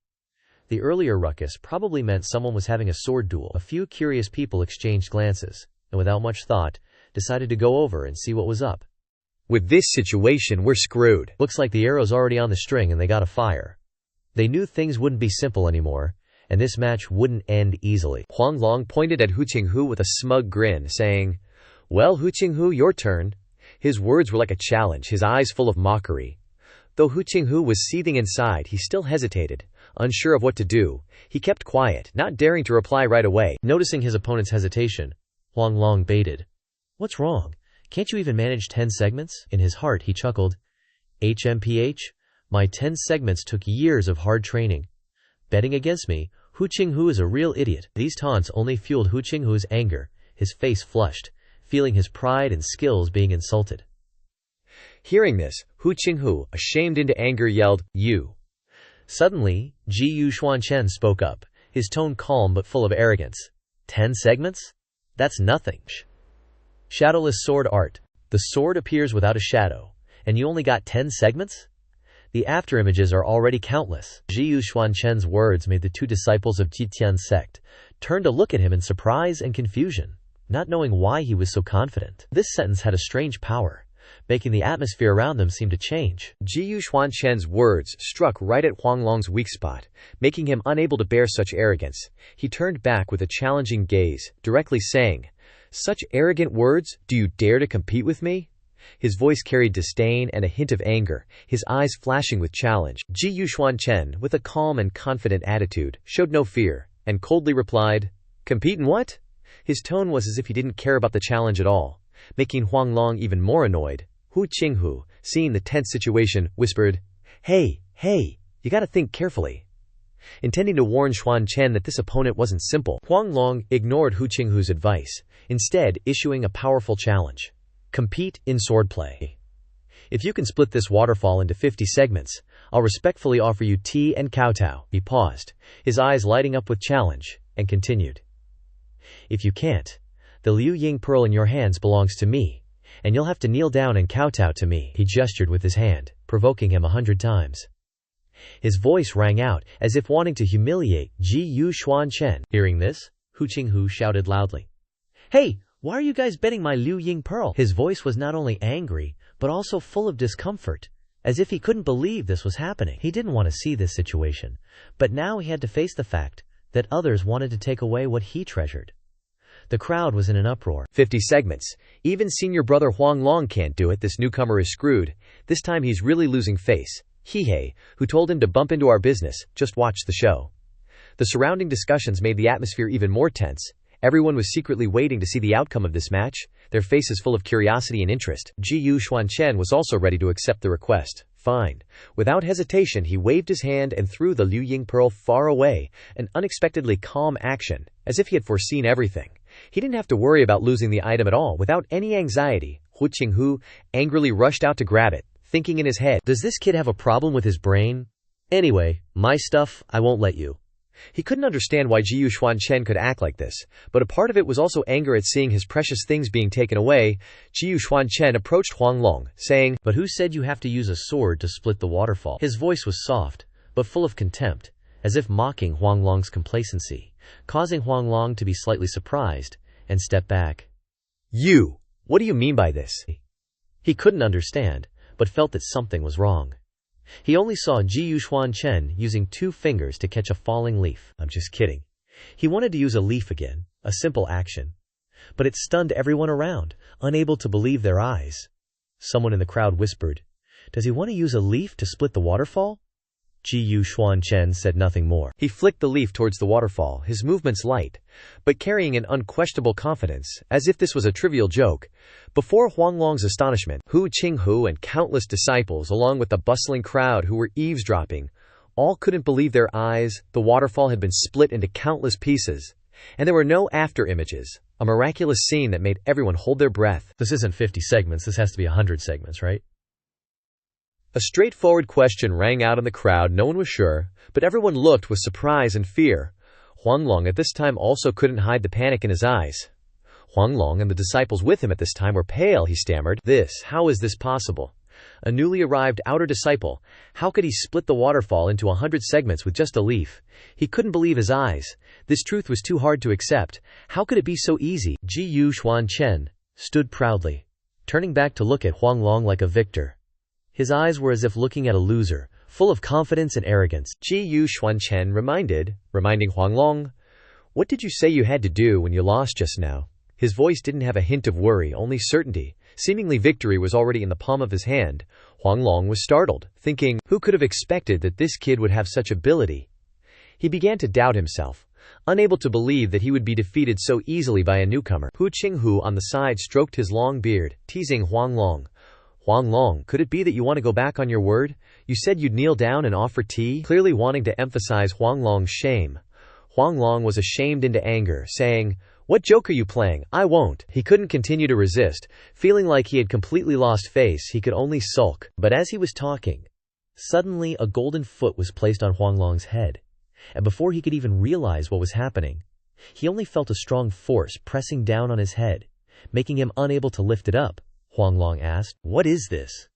The earlier ruckus probably meant someone was having a sword duel. A few curious people exchanged glances, and without much thought, decided to go over and see what was up. "With this situation, we're screwed. Looks like the arrow's already on the string and they gotta fire." They knew things wouldn't be simple anymore, and this match wouldn't end easily. Huang Long pointed at Hu Qinghu with a smug grin, saying, "Well, Hu Qinghu, your turn." His words were like a challenge, his eyes full of mockery. Though Hu Qinghu was seething inside, he still hesitated, unsure of what to do. He kept quiet, not daring to reply right away. Noticing his opponent's hesitation, Huang Long baited, "What's wrong? Can't you even manage 10 segments?" In his heart, he chuckled. "HMPH? My 10 segments took years of hard training. Betting against me, Hu Qinghu is a real idiot." These taunts only fueled Hu Qinghu's anger. His face flushed, feeling his pride and skills being insulted. Hearing this, Hu Qinghu, ashamed into anger, yelled, "You!" Suddenly, Xuan Chen spoke up, his tone calm but full of arrogance. 10 segments? That's nothing. Shadowless sword art. The sword appears without a shadow, and you only got 10 segments? The afterimages are already countless. Xuan Chen's words made the 2 disciples of Jitian's sect turn to look at him in surprise and confusion, not knowing why he was so confident. This sentence had a strange power, making the atmosphere around them seem to change. Xuan Chen's words struck right at Huang Long's weak spot, making him unable to bear such arrogance. He turned back with a challenging gaze, directly saying, "Such arrogant words? Do you dare to compete with me?" His voice carried disdain and a hint of anger, his eyes flashing with challenge. Xuan Chen, with a calm and confident attitude, showed no fear, and coldly replied, "Compete in what?" His tone was as if he didn't care about the challenge at all, making Huang Long even more annoyed. Hu Qinghu, seeing the tense situation, whispered, Hey, you gotta think carefully," intending to warn Xuan Chen that this opponent wasn't simple. Huang Long ignored Hu Qinghu's advice, instead issuing a powerful challenge. "Compete in swordplay. If you can split this waterfall into 50 segments, I'll respectfully offer you tea and kowtow." He paused, his eyes lighting up with challenge, and continued, "If you can't, the Liu Ying pearl in your hands belongs to me, and you'll have to kneel down and kowtow to me." He gestured with his hand, provoking him 100 times. His voice rang out, as if wanting to humiliate Xuan Chen. Hearing this, Hu Qinghu shouted loudly, "Hey! Why are you guys betting my Liu Ying pearl?" His voice was not only angry, but also full of discomfort, as if he couldn't believe this was happening. He didn't want to see this situation, but now he had to face the fact that others wanted to take away what he treasured. The crowd was in an uproar. 50 segments. Even senior brother Huang Long can't do it. This newcomer is screwed. This time he's really losing face. He, who told him to bump into our business, just watched the show. The surrounding discussions made the atmosphere even more tense. Everyone was secretly waiting to see the outcome of this match, their faces full of curiosity and interest. Xuan Chen was also ready to accept the request. Fine. Without hesitation, he waved his hand and threw the Liu Ying pearl far away, an unexpectedly calm action, as if he had foreseen everything. He didn't have to worry about losing the item at all. Without any anxiety, Hu Qinghu angrily rushed out to grab it, thinking in his head, "Does this kid have a problem with his brain? Anyway, my stuff, I won't let you. He couldn't understand why Xuan Chen could act like this, but a part of it was also anger at seeing his precious things being taken away. Xuan Chen approached Huanglong, saying, But who said you have to use a sword to split the waterfall? His voice was soft, but full of contempt, as if mocking Huanglong's complacency, causing Huanglong to be slightly surprised and step back. You! What do you mean by this? He couldn't understand, but felt that something was wrong. He only saw Xuan Chen using 2 fingers to catch a falling leaf. I'm just kidding. He wanted to use a leaf again, a simple action. But it stunned everyone around, unable to believe their eyes. Someone in the crowd whispered, Does he want to use a leaf to split the waterfall? Xuan Chen said nothing more. He flicked the leaf towards the waterfall, his movements light, but carrying an unquestionable confidence, as if this was a trivial joke. Before Huanglong's astonishment, Hu Qinghu and countless disciples, along with the bustling crowd who were eavesdropping, all couldn't believe their eyes. The waterfall had been split into countless pieces, and there were no after-images, a miraculous scene that made everyone hold their breath. This isn't 50 segments, this has to be 100 segments, right? A straightforward question rang out in the crowd. No one was sure, but everyone looked with surprise and fear. Huanglong at this time also couldn't hide the panic in his eyes. Huanglong and the disciples with him at this time were pale. He stammered, How is this possible? A newly arrived outer disciple, how could he split the waterfall into 100 segments with just a leaf? He couldn't believe his eyes. This truth was too hard to accept. How could it be so easy? Xuan Chen stood proudly, turning back to look at Huanglong like a victor. His eyes were as if looking at a loser, full of confidence and arrogance. Xuan Chen reminding Huanglong, What did you say you had to do when you lost just now? His voice didn't have a hint of worry, only certainty. Seemingly victory was already in the palm of his hand. Huanglong was startled, thinking, who could have expected that this kid would have such ability? He began to doubt himself, unable to believe that he would be defeated so easily by a newcomer. Hu Qinghu on the side stroked his long beard, teasing Huanglong. Huanglong, could it be that you want to go back on your word? You said you'd kneel down and offer tea, clearly wanting to emphasize Huanglong's shame. Huanglong was ashamed into anger, saying, What joke are you playing? I won't. He couldn't continue to resist. Feeling like he had completely lost face, he could only sulk. But as he was talking, suddenly a golden foot was placed on Huanglong's head. And before he could even realize what was happening, he only felt a strong force pressing down on his head, making him unable to lift it up. Huanglong asked, What is this?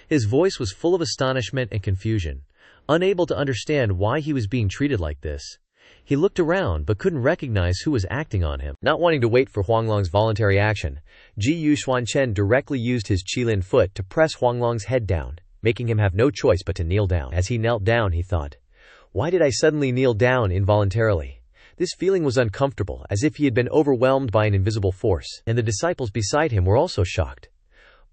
His voice was full of astonishment and confusion, unable to understand why he was being treated like this. He looked around but couldn't recognize who was acting on him. Not wanting to wait for Huanglong's voluntary action, Xuan Chen directly used his qilin foot to press Huanglong's head down, making him have no choice but to kneel down. As he knelt down, he thought, Why did I suddenly kneel down involuntarily? This feeling was uncomfortable, as if he had been overwhelmed by an invisible force, and the disciples beside him were also shocked.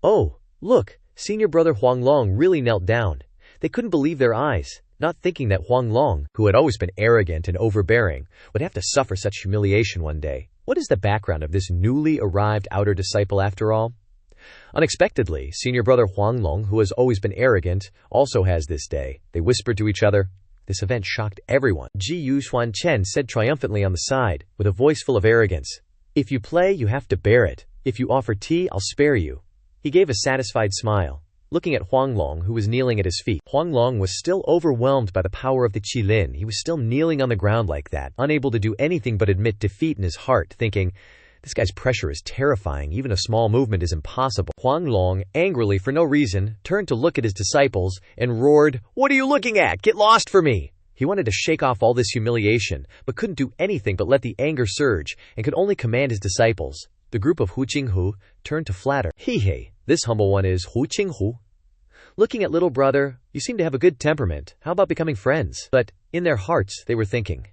Oh, look, senior brother Huanglong really knelt down. They couldn't believe their eyes, not thinking that Huanglong, who had always been arrogant and overbearing, would have to suffer such humiliation one day. What is the background of this newly arrived outer disciple after all? Unexpectedly, senior brother Huanglong, who has always been arrogant, also has this day. They whispered to each other. This event shocked everyone. Xuan Chen said triumphantly on the side, with a voice full of arrogance, If you play, you have to bear it. If you offer tea, I'll spare you. He gave a satisfied smile, looking at Huanglong, who was kneeling at his feet. Huanglong was still overwhelmed by the power of the qilin. He was still kneeling on the ground like that, unable to do anything but admit defeat in his heart, thinking, This guy's pressure is terrifying. Even a small movement is impossible. Huanglong, angrily for no reason, turned to look at his disciples and roared, What are you looking at? Get lost for me! He wanted to shake off all this humiliation, but couldn't do anything but let the anger surge, and could only command his disciples. The group of Hu Qinghu turned to flatter. Hey, this humble one is Hu Qinghu. Looking at little brother, you seem to have a good temperament. How about becoming friends? But, in their hearts, they were thinking,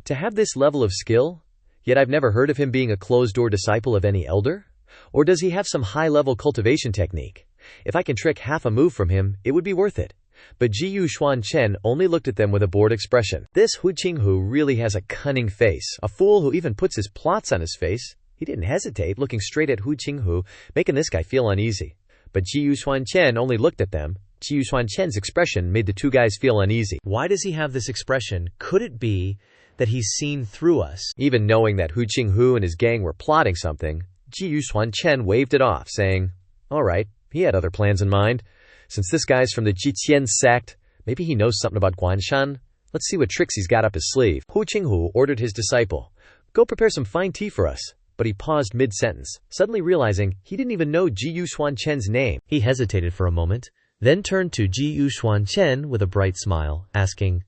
to have this level of skill? Yet I've never heard of him being a closed-door disciple of any elder? Or does he have some high-level cultivation technique? If I can trick half a move from him, it would be worth it. But Xuan Chen only looked at them with a bored expression. This Hu Qinghu really has a cunning face, a fool who even puts his plots on his face. He didn't hesitate, looking straight at Hu Qinghu, making this guy feel uneasy. But Xuan Chen only looked at them. Xuan Chen's expression made the two guys feel uneasy. Why does he have this expression? Could it be that he's seen through us? Even knowing that Hu Qinghu and his gang were plotting something, Xuan Chen waved it off, saying, All right, he had other plans in mind. Since this guy's from the Jiqian sect, Maybe he knows something about Guanshan. Let's see what tricks he's got up his sleeve. Hu Qinghu ordered his disciple, "Go prepare some fine tea for us." But he paused mid-sentence, suddenly realizing he didn't even know Jiyu Xuan Chen's name. He hesitated for a moment, then turned to Jiyu Xuan Chen with a bright smile, asking,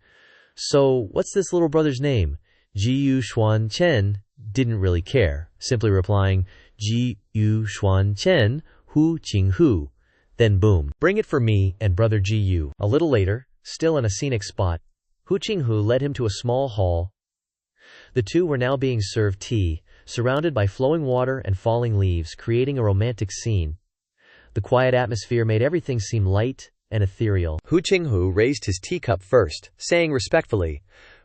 "So, what's this little brother's name?" Jiyu Xuan Chen didn't really care, simply replying, "Jiyu Xuan Chen, Hu Qinghu." Then boom, "Bring it for me and brother Jiyu." A little later, still in a scenic spot, Hu Qinghu led him to a small hall. The two were now being served tea, surrounded by flowing water and falling leaves, creating a romantic scene. The quiet atmosphere made everything seem light and ethereal. Hu Qinghu raised his teacup first, saying respectfully,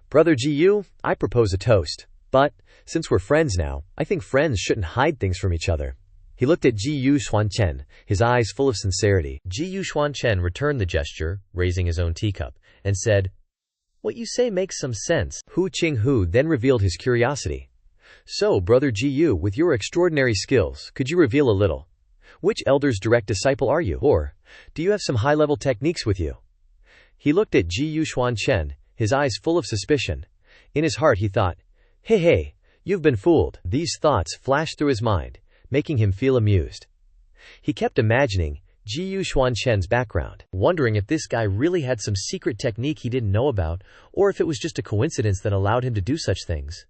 "Brother Jiyu, I propose a toast. But, since we're friends now, I think friends shouldn't hide things from each other." He looked at Jiyu Xuan Chen, his eyes full of sincerity. Jiyu Xuan Chen returned the gesture, raising his own teacup, and said, "What you say makes some sense." Hu Qinghu then revealed his curiosity. "So, Brother Jiyu, with your extraordinary skills, could you reveal a little? Which elder's direct disciple are you? Or, do you have some high-level techniques with you?" He looked at Jiyu Xuan Chen, his eyes full of suspicion. In his heart he thought, Hey, you've been fooled." These thoughts flashed through his mind, making him feel amused. He kept imagining Jiyu Xuan Chen's background, wondering if this guy really had some secret technique he didn't know about, or if it was just a coincidence that allowed him to do such things.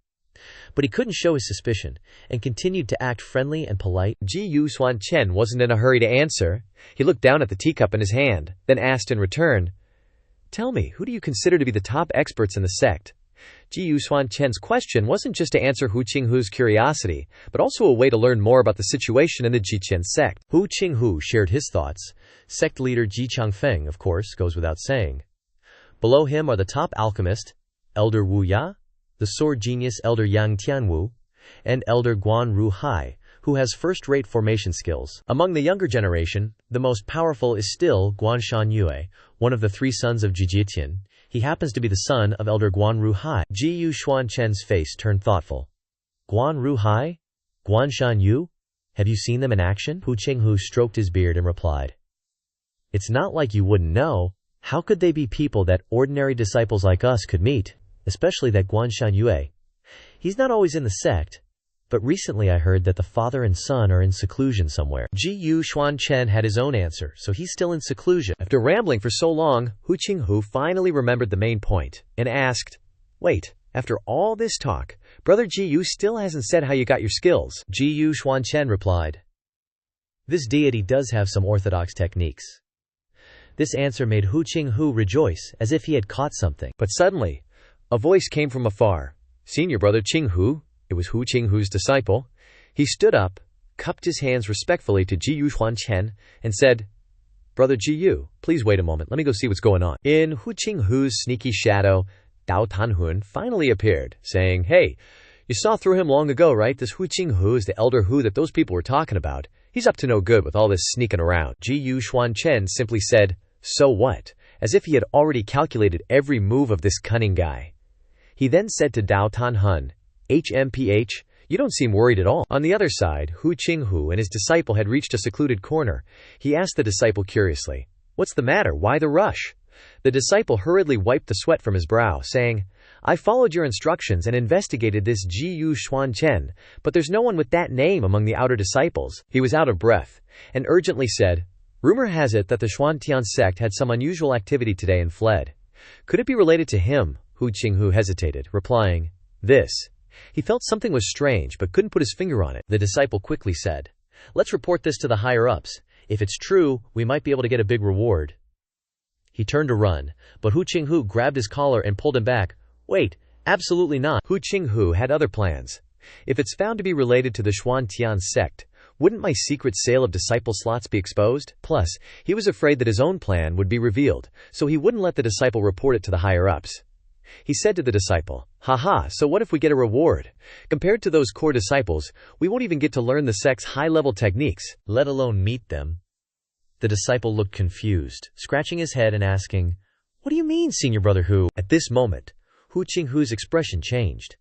But he couldn't show his suspicion, and continued to act friendly and polite. Jiyu Xuan Chen wasn't in a hurry to answer. He looked down at the teacup in his hand, then asked in return, "Tell me, who do you consider to be the top experts in the sect?" Jiyu Xuan Chen's question wasn't just to answer Hu Qinghu's curiosity, but also a way to learn more about the situation in the Jichen sect. Hu Qinghu shared his thoughts. Sect leader Ji Changfeng, of course, goes without saying. Below him are the top alchemist, Elder Wu Ya, the sword genius Elder Yang Tianwu, and Elder Guan Ru Hai, who has first-rate formation skills. Among the younger generation, the most powerful is still Guanshan Yue, one of the three sons of Jijietian. He happens to be the son of Elder Guan Ru Hai. Jiyu Xuan Chen's face turned thoughtful. "Guan Ru Hai? Guanshan Yu? Have you seen them in action?" Hu Qinghu stroked his beard and replied, "It's not like you wouldn't know. How could they be people that ordinary disciples like us could meet, especially that Guanshan Yue? He's not always in the sect, but recently I heard that the father and son are in seclusion somewhere." Jiyu Xuan Chen had his own answer, so he's still in seclusion. After rambling for so long, Hu Qinghu finally remembered the main point, and asked, "Wait, after all this talk, Brother Jiyu still hasn't said how you got your skills." Jiyu Xuan Chen replied, "This deity does have some orthodox techniques." This answer made Hu Qinghu rejoice, as if he had caught something. But suddenly, a voice came from afar. "Senior Brother Qinghu." It was Hu Qinghu's disciple. He stood up, cupped his hands respectfully to Jiyu Xuan Chen, and said, "Brother Jiyu, please wait a moment. Let me go see what's going on." In Hu Qinghu's sneaky shadow, Dao Tanhun finally appeared, saying, "Hey, you saw through him long ago, right? This Hu Qinghu is the elder Hu that those people were talking about. He's up to no good with all this sneaking around." Jiyu Xuan Chen simply said, "So what?" as if he had already calculated every move of this cunning guy. He then said to Dao Tanhun, "HMPH, you don't seem worried at all." On the other side, Hu Qinghu and his disciple had reached a secluded corner. He asked the disciple curiously, "What's the matter? Why the rush?" The disciple hurriedly wiped the sweat from his brow, saying, "I followed your instructions and investigated this Jiyu Xuan Chen, but there's no one with that name among the outer disciples." He was out of breath, and urgently said, "Rumor has it that the Xuantian sect had some unusual activity today and fled. Could it be related to him?" Hu Qinghu hesitated, replying, "This." He felt something was strange, but couldn't put his finger on it. The disciple quickly said, "Let's report this to the higher-ups. If it's true, we might be able to get a big reward." He turned to run, but Hu Qinghu grabbed his collar and pulled him back. "Wait, absolutely not." Hu Qinghu had other plans. If it's found to be related to the Xuantian sect, wouldn't my secret sale of disciple slots be exposed? Plus, he was afraid that his own plan would be revealed, so he wouldn't let the disciple report it to the higher-ups. He said to the disciple, "Haha, so what if we get a reward? Compared to those core disciples, we won't even get to learn the sect's high-level techniques, let alone meet them." The disciple looked confused, scratching his head and asking, "What do you mean, Senior Brother Hu?" At this moment, Hu Qinghu's expression changed.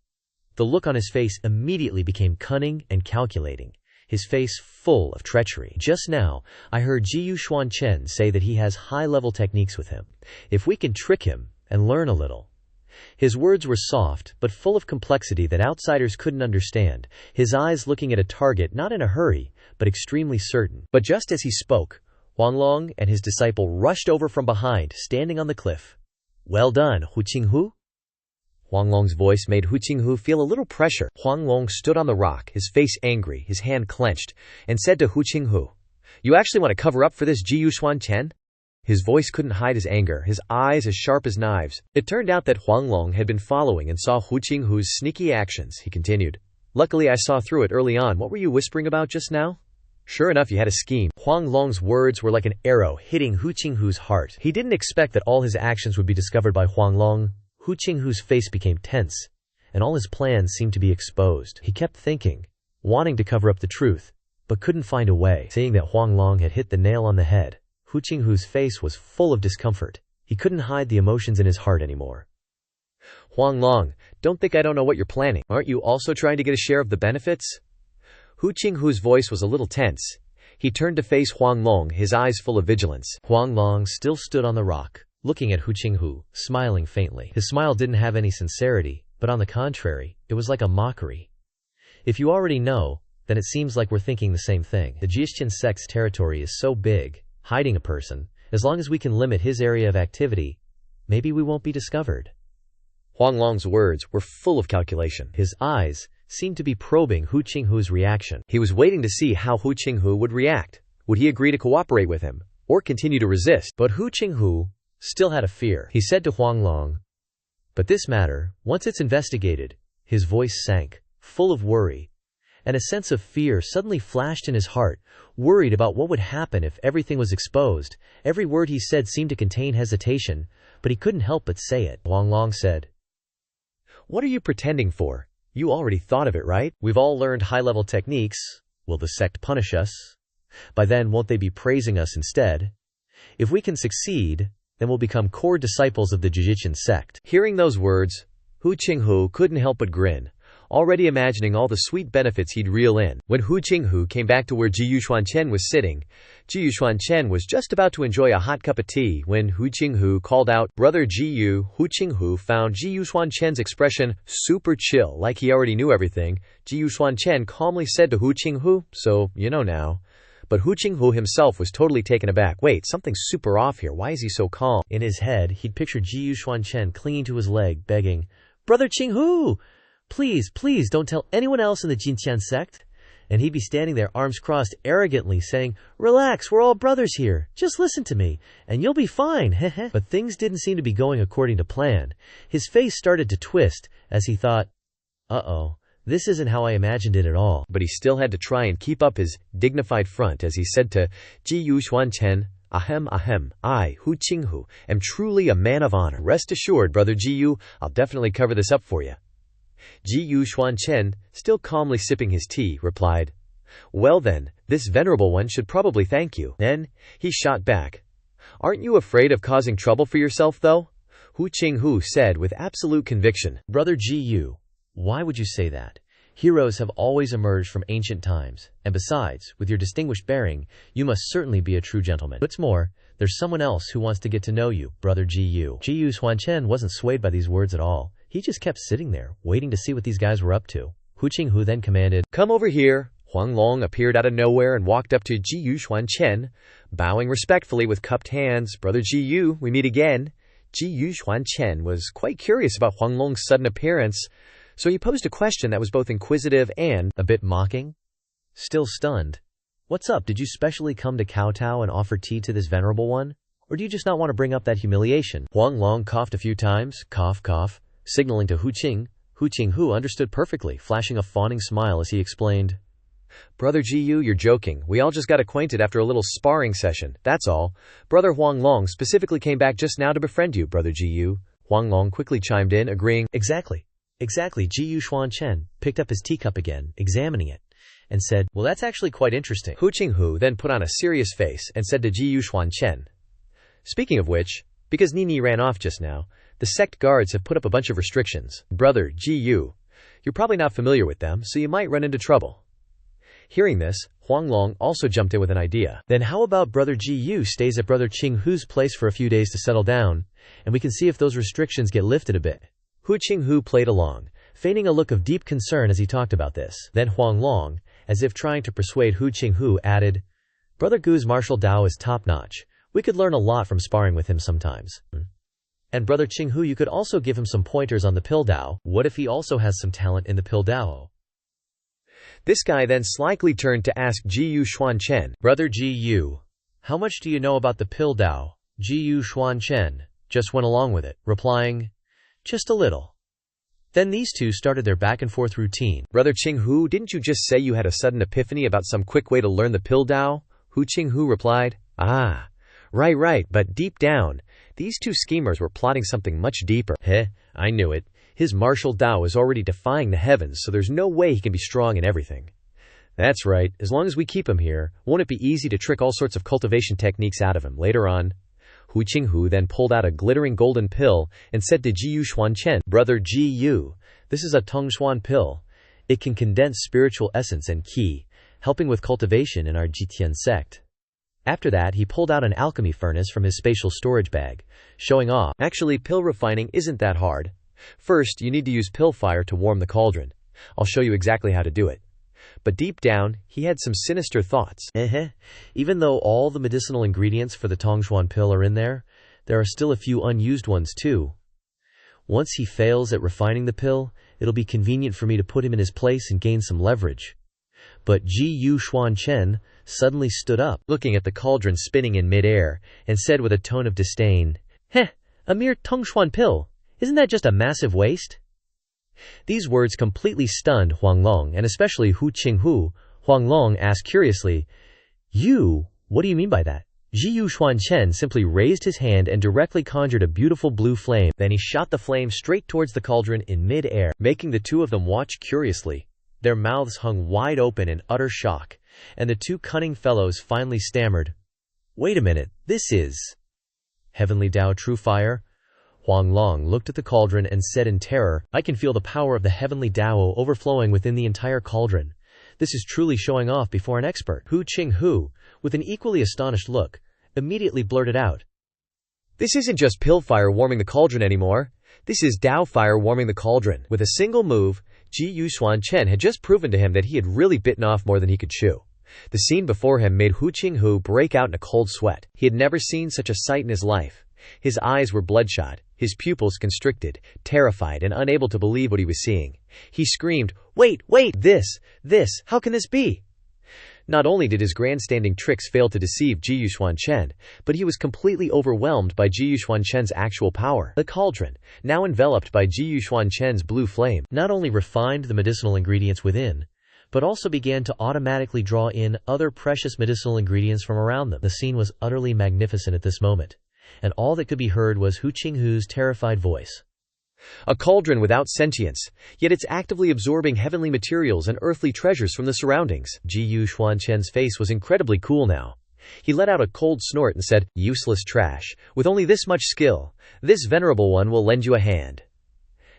The look on his face immediately became cunning and calculating. his face full of treachery. "Just now, I heard Jiyu Xuan Chen say that he has high-level techniques with him. If we can trick him and learn a little." His words were soft, but full of complexity that outsiders couldn't understand, his eyes looking at a target not in a hurry, but extremely certain. But just as he spoke, Huanglong and his disciple rushed over from behind, standing on the cliff. "Well done, Hu Qinghu." Huanglong's voice made Hu Qinghu feel a little pressure. Huanglong stood on the rock, his face angry, his hand clenched, and said to Hu Qinghu, "You actually want to cover up for this Jiyu Xuan Chen?" His voice couldn't hide his anger, his eyes as sharp as knives. It turned out that Huanglong had been following and saw Hu Qinghu's sneaky actions. He continued, "Luckily I saw through it early on. What were you whispering about just now?" Sure enough, you had a scheme. Huanglong's words were like an arrow hitting Hu Qinghu's heart. He didn't expect that all his actions would be discovered by Huanglong. Hu Qinghu's face became tense, and all his plans seemed to be exposed. He kept thinking, wanting to cover up the truth, but couldn't find a way. Seeing that Huanglong had hit the nail on the head, Hu Qinghu's face was full of discomfort. He couldn't hide the emotions in his heart anymore. "Huanglong, don't think I don't know what you're planning. Aren't you also trying to get a share of the benefits?" Hu Qinghu's voice was a little tense. He turned to face Huanglong, his eyes full of vigilance. Huanglong still stood on the rock, looking at Hu Qinghu, smiling faintly. His smile didn't have any sincerity, but on the contrary, it was like a mockery. "If you already know, then it seems like we're thinking the same thing. The Jiuxian sect's territory is so big, hiding a person, as long as we can limit his area of activity, maybe we won't be discovered." Huanglong's words were full of calculation. His eyes seemed to be probing Hu Qinghu's reaction. He was waiting to see how Hu Qinghu would react. Would he agree to cooperate with him, or continue to resist? But Hu Qinghu still had a fear. He said to Huanglong, "But this matter, once it's investigated," his voice sank, full of worry, and a sense of fear suddenly flashed in his heart, worried about what would happen if everything was exposed. Every word he said seemed to contain hesitation, but he couldn't help but say it. Huanglong said, "What are you pretending for? You already thought of it, right? We've all learned high-level techniques. Will the sect punish us? By then, won't they be praising us instead? If we can succeed, then we'll become core disciples of the Jiuxian sect." Hearing those words, Hu Qinghu couldn't help but grin, already imagining all the sweet benefits he'd reel in. When Hu Qinghu came back to where Jiyu Xuan Chen was sitting, Jiyu Xuan Chen was just about to enjoy a hot cup of tea when Hu Qinghu called out, "Brother Jiyu." Hu Qinghu found Jiyu Xuan Chen's expression super chill, like he already knew everything. Jiyu Xuan Chen calmly said to Hu Qinghu, "So, you know now." But Hu Qinghu himself was totally taken aback. Wait, something's super off here. Why is he so calm? In his head, he'd pictured Jiyu Xuan Chen clinging to his leg, begging, "Brother Qinghu! Please, please don't tell anyone else in the Jiuxian sect." And he'd be standing there, arms crossed, arrogantly saying, "Relax, we're all brothers here. Just listen to me, and you'll be fine." But things didn't seem to be going according to plan. His face started to twist as he thought, "Uh-oh, this isn't how I imagined it at all." But he still had to try and keep up his dignified front as he said to Jiyu Xuan Chen, "Ahem, ahem, I, Hu Qinghu, am truly a man of honor. Rest assured, Brother Jiyu, I'll definitely cover this up for you." Jiyu Xuan Chen, still calmly sipping his tea, replied, "Well then, this venerable one should probably thank you." Then, he shot back, "Aren't you afraid of causing trouble for yourself, though?" Hu Qinghu said with absolute conviction, "Brother Jiyu, why would you say that? Heroes have always emerged from ancient times, and besides, with your distinguished bearing, you must certainly be a true gentleman. What's more, there's someone else who wants to get to know you, Brother Jiyu." Jiyu Xuan Chen wasn't swayed by these words at all. He just kept sitting there, waiting to see what these guys were up to. Hu Qinghu then commanded, "Come over here." Huanglong appeared out of nowhere and walked up to Jiyu Xuan Chen, bowing respectfully with cupped hands. "Brother Jiyu, we meet again." Jiyu Xuan Chen was quite curious about Huanglong's sudden appearance, so he posed a question that was both inquisitive and a bit mocking. Still stunned, "What's up? Did you specially come to kowtow and offer tea to this venerable one? Or do you just not want to bring up that humiliation?" Huanglong coughed a few times, cough, cough, signaling to Hu Qinghu understood perfectly, flashing a fawning smile as he explained, "Brother Jiyu, you're joking. We all just got acquainted after a little sparring session, that's all. Brother Huanglong specifically came back just now to befriend you, Brother Jiyu." Huanglong quickly chimed in, agreeing, Exactly. Jiyu Xuan Chen picked up his teacup again, examining it, and said, "Well, that's actually quite interesting." Hu Qinghu then put on a serious face and said to Jiyu Xuan Chen, "Speaking of which, because Nini ran off just now, the sect guards have put up a bunch of restrictions. Brother Jiyu, you're probably not familiar with them, so you might run into trouble." Hearing this, Huanglong also jumped in with an idea. Then how about Brother Ji Yu stays at Brother Qinghu's place for a few days to settle down, and we can see if those restrictions get lifted a bit. Hu Qinghu played along, feigning a look of deep concern as he talked about this. Then Huanglong, as if trying to persuade Hu Qinghu, added, Brother Gu's martial Dao is top-notch. We could learn a lot from sparring with him sometimes. And Brother Qinghu, you could also give him some pointers on the pill Dao. What if he also has some talent in the pill Dao? This guy then slyly turned to ask Ji Yu Xuan Chen. Brother Ji Yu, how much do you know about the pill Dao? Ji Yu Xuan Chen just went along with it, replying, just a little. Then these two started their back-and-forth routine. Brother Qinghu, didn't you just say you had a sudden epiphany about some quick way to learn the pill Dao? Hu Qinghu replied, Ah, right, but deep down, these two schemers were plotting something much deeper. Heh, I knew it. His martial Dao is already defying the heavens, so there's no way he can be strong in everything. That's right, as long as we keep him here, won't it be easy to trick all sorts of cultivation techniques out of him later on? Hu Qinghu then pulled out a glittering golden pill and said to Ji Yu Xuan Chen, Brother Ji Yu, this is a Tongshuan pill. It can condense spiritual essence and qi, helping with cultivation in our Jitian sect. After that, he pulled out an alchemy furnace from his spatial storage bag, showing off. Actually, pill refining isn't that hard. First, you need to use pill fire to warm the cauldron. I'll show you exactly how to do it. But deep down, he had some sinister thoughts. Even though all the medicinal ingredients for the Tongshuan pill are in there are still a few unused ones too. Once he fails at refining the pill, it'll be convenient for me to put him in his place and gain some leverage. But Ji Yu Xuan Chen suddenly stood up, looking at the cauldron spinning in mid-air, and said with a tone of disdain, a mere Tongshuan pill. Isn't that just a massive waste? These words completely stunned Huanglong, and especially Hu Qinghu. Huanglong asked curiously, what do you mean by that? Ji Yu Xuan Chen simply raised his hand and directly conjured a beautiful blue flame. Then he shot the flame straight towards the cauldron in mid-air, making the two of them watch curiously. Their mouths hung wide open in utter shock, and the two cunning fellows finally stammered, Wait a minute, this is Heavenly Dao True Fire? Huanglong looked at the cauldron and said in terror, I can feel the power of the Heavenly Dao overflowing within the entire cauldron. This is truly showing off before an expert. Hu Qinghu, with an equally astonished look, immediately blurted out, This isn't just pill fire warming the cauldron anymore. This is Dao fire warming the cauldron. With a single move, Ji Yu Xuan Chen had just proven to him that he had really bitten off more than he could chew. The scene before him made Hu Qinghu break out in a cold sweat. He had never seen such a sight in his life. His eyes were bloodshot, his pupils constricted, terrified and unable to believe what he was seeing. He screamed, Wait, this, how can this be? Not only did his grandstanding tricks fail to deceive Ji Yu Xuan Chen, but he was completely overwhelmed by Ji Yu Xuan Chen's actual power. The cauldron, now enveloped by Ji Yu Xuan Chen's blue flame, not only refined the medicinal ingredients within, but also began to automatically draw in other precious medicinal ingredients from around them. The scene was utterly magnificent at this moment, and all that could be heard was Hu Qinghu's terrified voice. A cauldron without sentience, yet it's actively absorbing heavenly materials and earthly treasures from the surroundings. Ji Yu Xuan Chen's face was incredibly cool now. He let out a cold snort and said, Useless trash. With only this much skill, this venerable one will lend you a hand.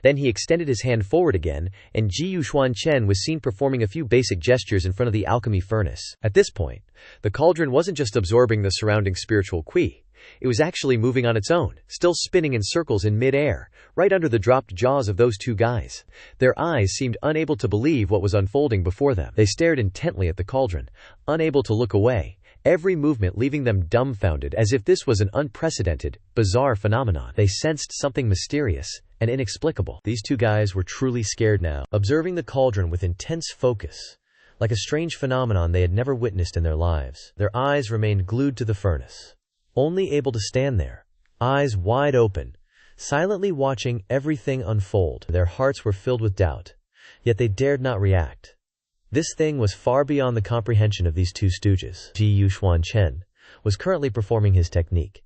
Then he extended his hand forward again, and Ji Yu Xuan Chen was seen performing a few basic gestures in front of the alchemy furnace. At this point, the cauldron wasn't just absorbing the surrounding spiritual qi. It was actually moving on its own, still spinning in circles in mid-air, right under the dropped jaws of those two guys. Their eyes seemed unable to believe what was unfolding before them. They stared intently at the cauldron, unable to look away, every movement leaving them dumbfounded as if this was an unprecedented, bizarre phenomenon. They sensed something mysterious and inexplicable. These two guys were truly scared now, observing the cauldron with intense focus, like a strange phenomenon they had never witnessed in their lives. Their eyes remained glued to the furnace, only able to stand there, eyes wide open, silently watching everything unfold. Their hearts were filled with doubt, yet they dared not react. This thing was far beyond the comprehension of these two stooges. Ji Yu Xuan Chen was currently performing his technique,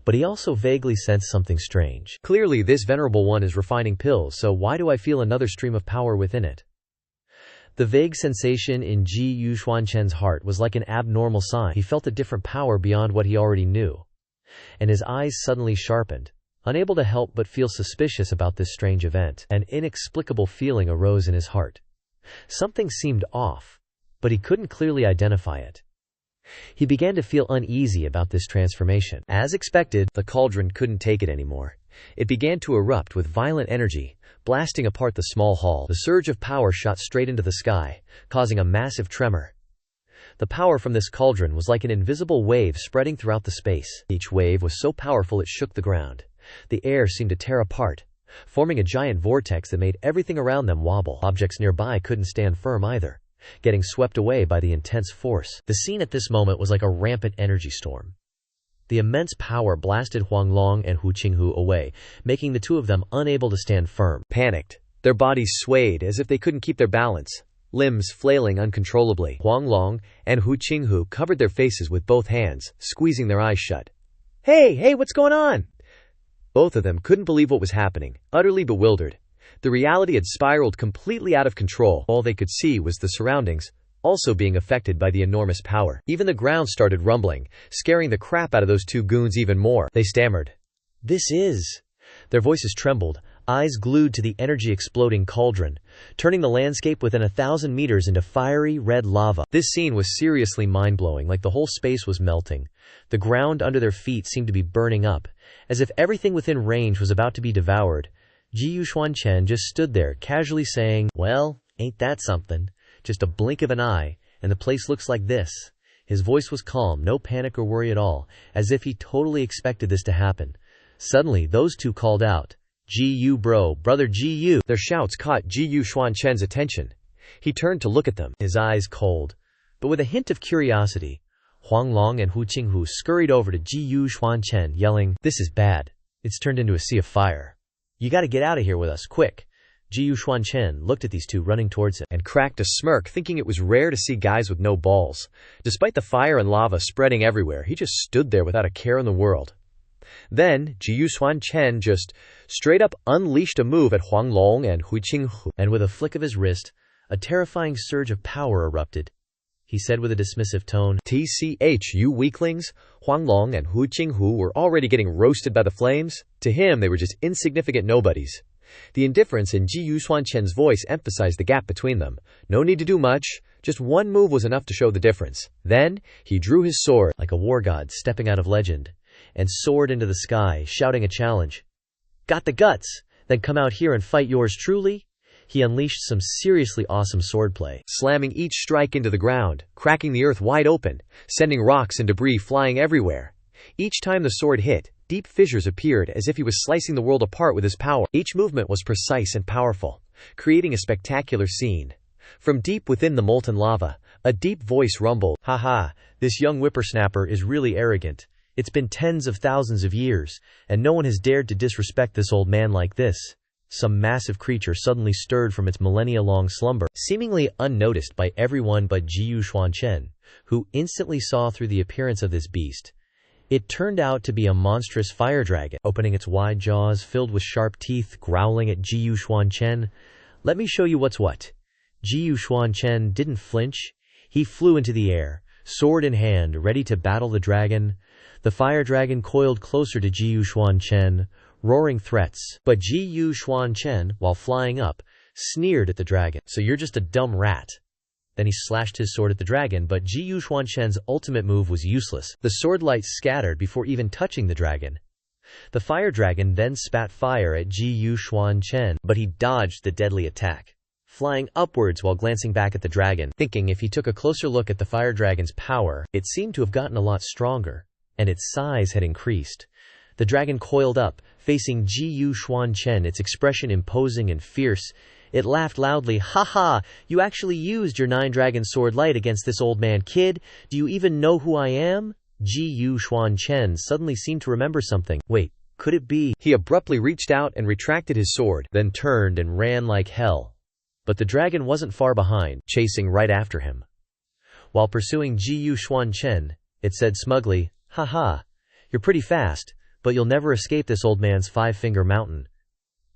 but he also vaguely sensed something strange. Clearly this venerable one is refining pills, so why do I feel another stream of power within it? The vague sensation in Ji Yu Xuan Chen's heart was like an abnormal sign. He felt a different power beyond what he already knew, and his eyes suddenly sharpened, unable to help but feel suspicious about this strange event. An inexplicable feeling arose in his heart. Something seemed off. but he couldn't clearly identify it. He began to feel uneasy about this transformation. As expected, the cauldron couldn't take it anymore. It began to erupt with violent energy, blasting apart the small hall. The surge of power shot straight into the sky, causing a massive tremor. The power from this cauldron was like an invisible wave spreading throughout the space. Each wave was so powerful it shook the ground. The air seemed to tear apart, forming a giant vortex that made everything around them wobble. Objects nearby couldn't stand firm either, getting swept away by the intense force. The scene at this moment was like a rampant energy storm. The immense power blasted Huanglong and Hu Qinghu away, making the two of them unable to stand firm. Panicked, their bodies swayed as if they couldn't keep their balance, limbs flailing uncontrollably. Huanglong and Hu Qinghu covered their faces with both hands, squeezing their eyes shut. Hey, what's going on? Both of them couldn't believe what was happening, utterly bewildered. The reality had spiraled completely out of control. All they could see was the surroundings, also being affected by the enormous power. Even the ground started rumbling, scaring the crap out of those two goons even more. They stammered. "This is..." Their voices trembled, eyes glued to the energy-exploding cauldron, turning the landscape within 1,000 meters into fiery red lava. This scene was seriously mind-blowing, like the whole space was melting. The ground under their feet seemed to be burning up, as if everything within range was about to be devoured. Xuan Chen just stood there, casually saying, "Well, ain't that something? Just a blink of an eye, and the place looks like this." His voice was calm, no panic or worry at all, as if he totally expected this to happen. Suddenly, those two called out, "Gu bro, brother Gu." Their shouts caught Xuan Chen's attention. He turned to look at them, his eyes cold, but with a hint of curiosity. Huanglong and Hu Qinghu scurried over to Xuan Chen, yelling, "This is bad. It's turned into a sea of fire. You gotta get out of here with us, quick." Xuan Chen looked at these two running towards him and cracked a smirk, thinking it was rare to see guys with no balls. Despite the fire and lava spreading everywhere, he just stood there without a care in the world. Then, Xuan Chen just straight up unleashed a move at Huanglong and Hu Qinghu. And with a flick of his wrist, a terrifying surge of power erupted. He said with a dismissive tone, "TCH, you weaklings." Huanglong and Hu Qinghu were already getting roasted by the flames. To him, they were just insignificant nobodies. The indifference in Xuan Chen's voice emphasized the gap between them. No need to do much. Just one move was enough to show the difference. Then, he drew his sword, like a war god stepping out of legend, and soared into the sky, shouting a challenge. "Got the guts? Then come out here and fight yours truly?" He unleashed some seriously awesome swordplay, slamming each strike into the ground, cracking the earth wide open, sending rocks and debris flying everywhere. Each time the sword hit, deep fissures appeared as if he was slicing the world apart with his power. Each movement was precise and powerful, creating a spectacular scene. From deep within the molten lava, a deep voice rumbled, "Haha, this young whippersnapper is really arrogant. It's been tens of thousands of years, and no one has dared to disrespect this old man like this." Some massive creature suddenly stirred from its millennia-long slumber, seemingly unnoticed by everyone but Xuan Chen, who instantly saw through the appearance of this beast. It turned out to be a monstrous fire dragon, opening its wide jaws filled with sharp teeth, growling at Xuan Chen. "Let me show you what's what." Xuan Chen didn't flinch. He flew into the air, sword in hand, ready to battle the dragon. The fire dragon coiled closer to Xuan Chen, roaring threats. But Xuan Chen, while flying up, sneered at the dragon. "So you're just a dumb rat." Then he slashed his sword at the dragon, but Xuan Chen's ultimate move was useless. The sword light scattered before even touching the dragon. The fire dragon then spat fire at Xuan Chen, but he dodged the deadly attack, flying upwards while glancing back at the dragon, thinking if he took a closer look at the fire dragon's power, it seemed to have gotten a lot stronger, and its size had increased. The dragon coiled up, facing Xuan Chen, its expression imposing and fierce. It laughed loudly. "Ha, you actually used your 9-dragon sword light against this old man, kid. Do you even know who I am?" Xuan Chen suddenly seemed to remember something. Wait, could it be? He abruptly reached out and retracted his sword, then turned and ran like hell. But the dragon wasn't far behind, chasing right after him. While pursuing Xuan Chen, it said smugly, "Ha, you're pretty fast, but you'll never escape this old man's 5-finger mountain."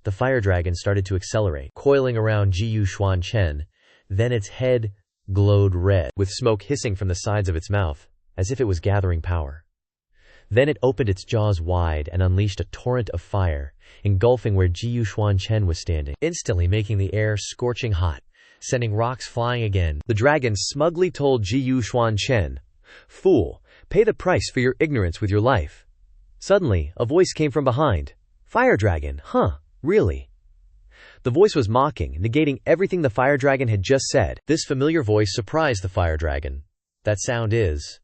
The fire dragon started to accelerate, coiling around Xuan Chen. Then its head glowed red, with smoke hissing from the sides of its mouth, as if it was gathering power. Then it opened its jaws wide and unleashed a torrent of fire, engulfing where Xuan Chen was standing, instantly making the air scorching hot. sending rocks flying again. The dragon smugly told Ji Xuan Chen, "Fool, pay the price for your ignorance with your life." Suddenly, a voice came from behind. "Fire dragon, huh? Really?" The voice was mocking, negating everything the fire dragon had just said. This familiar voice surprised the fire dragon. That sound is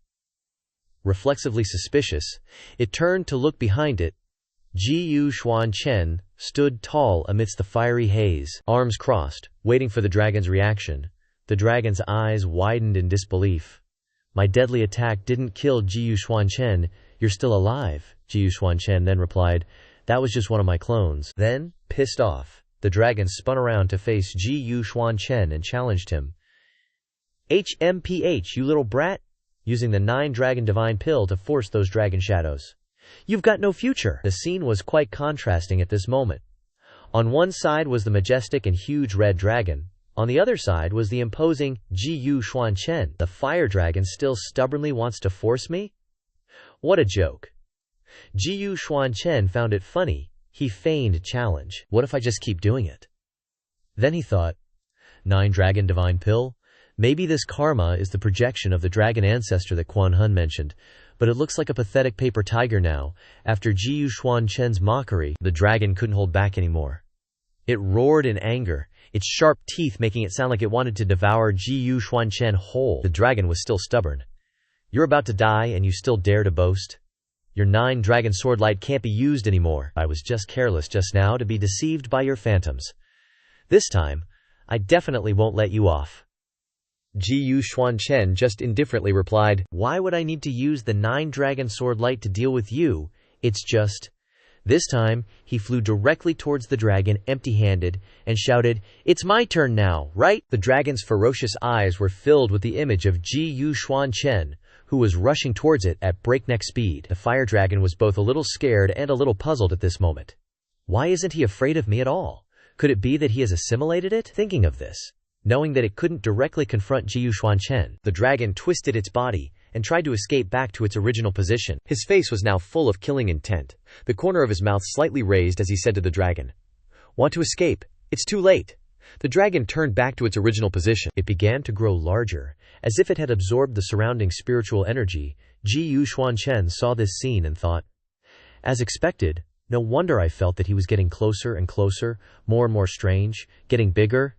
reflexively suspicious. It turned to look behind it. Ji Xuan Chen stood tall amidst the fiery haze, arms crossed, waiting for the dragon's reaction. The dragon's eyes widened in disbelief. "My deadly attack didn't kill Ji Xuan Chen. You're still alive," Ji Xuan Chen then replied. "That was just one of my clones." Then, pissed off, the dragon spun around to face Ji Xuan Chen and challenged him. "HMPH, you little brat," using the 9-dragon divine pill to force those dragon shadows. "You've got no future." The scene was quite contrasting at this moment. On one side was the majestic and huge red dragon. On the other side was the imposing Ji Xuan Chen. The fire dragon still stubbornly wants to force me? What a joke. Ji Xuan Chen found it funny. He feigned challenge. What if I just keep doing it? Then he thought, 9-dragon divine pill? Maybe this karma is the projection of the dragon ancestor that Quan Hun mentioned, but it looks like a pathetic paper tiger now. After Ji Xuan Chen's mockery, the dragon couldn't hold back anymore. It roared in anger, its sharp teeth making it sound like it wanted to devour Ji Xuan Chen whole. The dragon was still stubborn. "You're about to die and you still dare to boast? Your 9-dragon sword light can't be used anymore. I was just careless just now to be deceived by your phantoms. This time, I definitely won't let you off." Ji Xuan Chen just indifferently replied, "Why would I need to use the 9-dragon sword light to deal with you? It's just..." This time, he flew directly towards the dragon empty-handed and shouted, "It's my turn now, right?" The dragon's ferocious eyes were filled with the image of Ji Xuan Chen, who was rushing towards it at breakneck speed. The fire dragon was both a little scared and a little puzzled at this moment. Why isn't he afraid of me at all? Could it be that he has assimilated it? Thinking of this, knowing that it couldn't directly confront Ji Xuan Chen, the dragon twisted its body and tried to escape back to its original position. His face was now full of killing intent, the corner of his mouth slightly raised as he said to the dragon, "Want to escape? It's too late." The dragon turned back to its original position. It began to grow larger, as if it had absorbed the surrounding spiritual energy. Ji Xuan Chen saw this scene and thought, "As expected, no wonder I felt that he was getting closer and closer, more and more strange, getting bigger.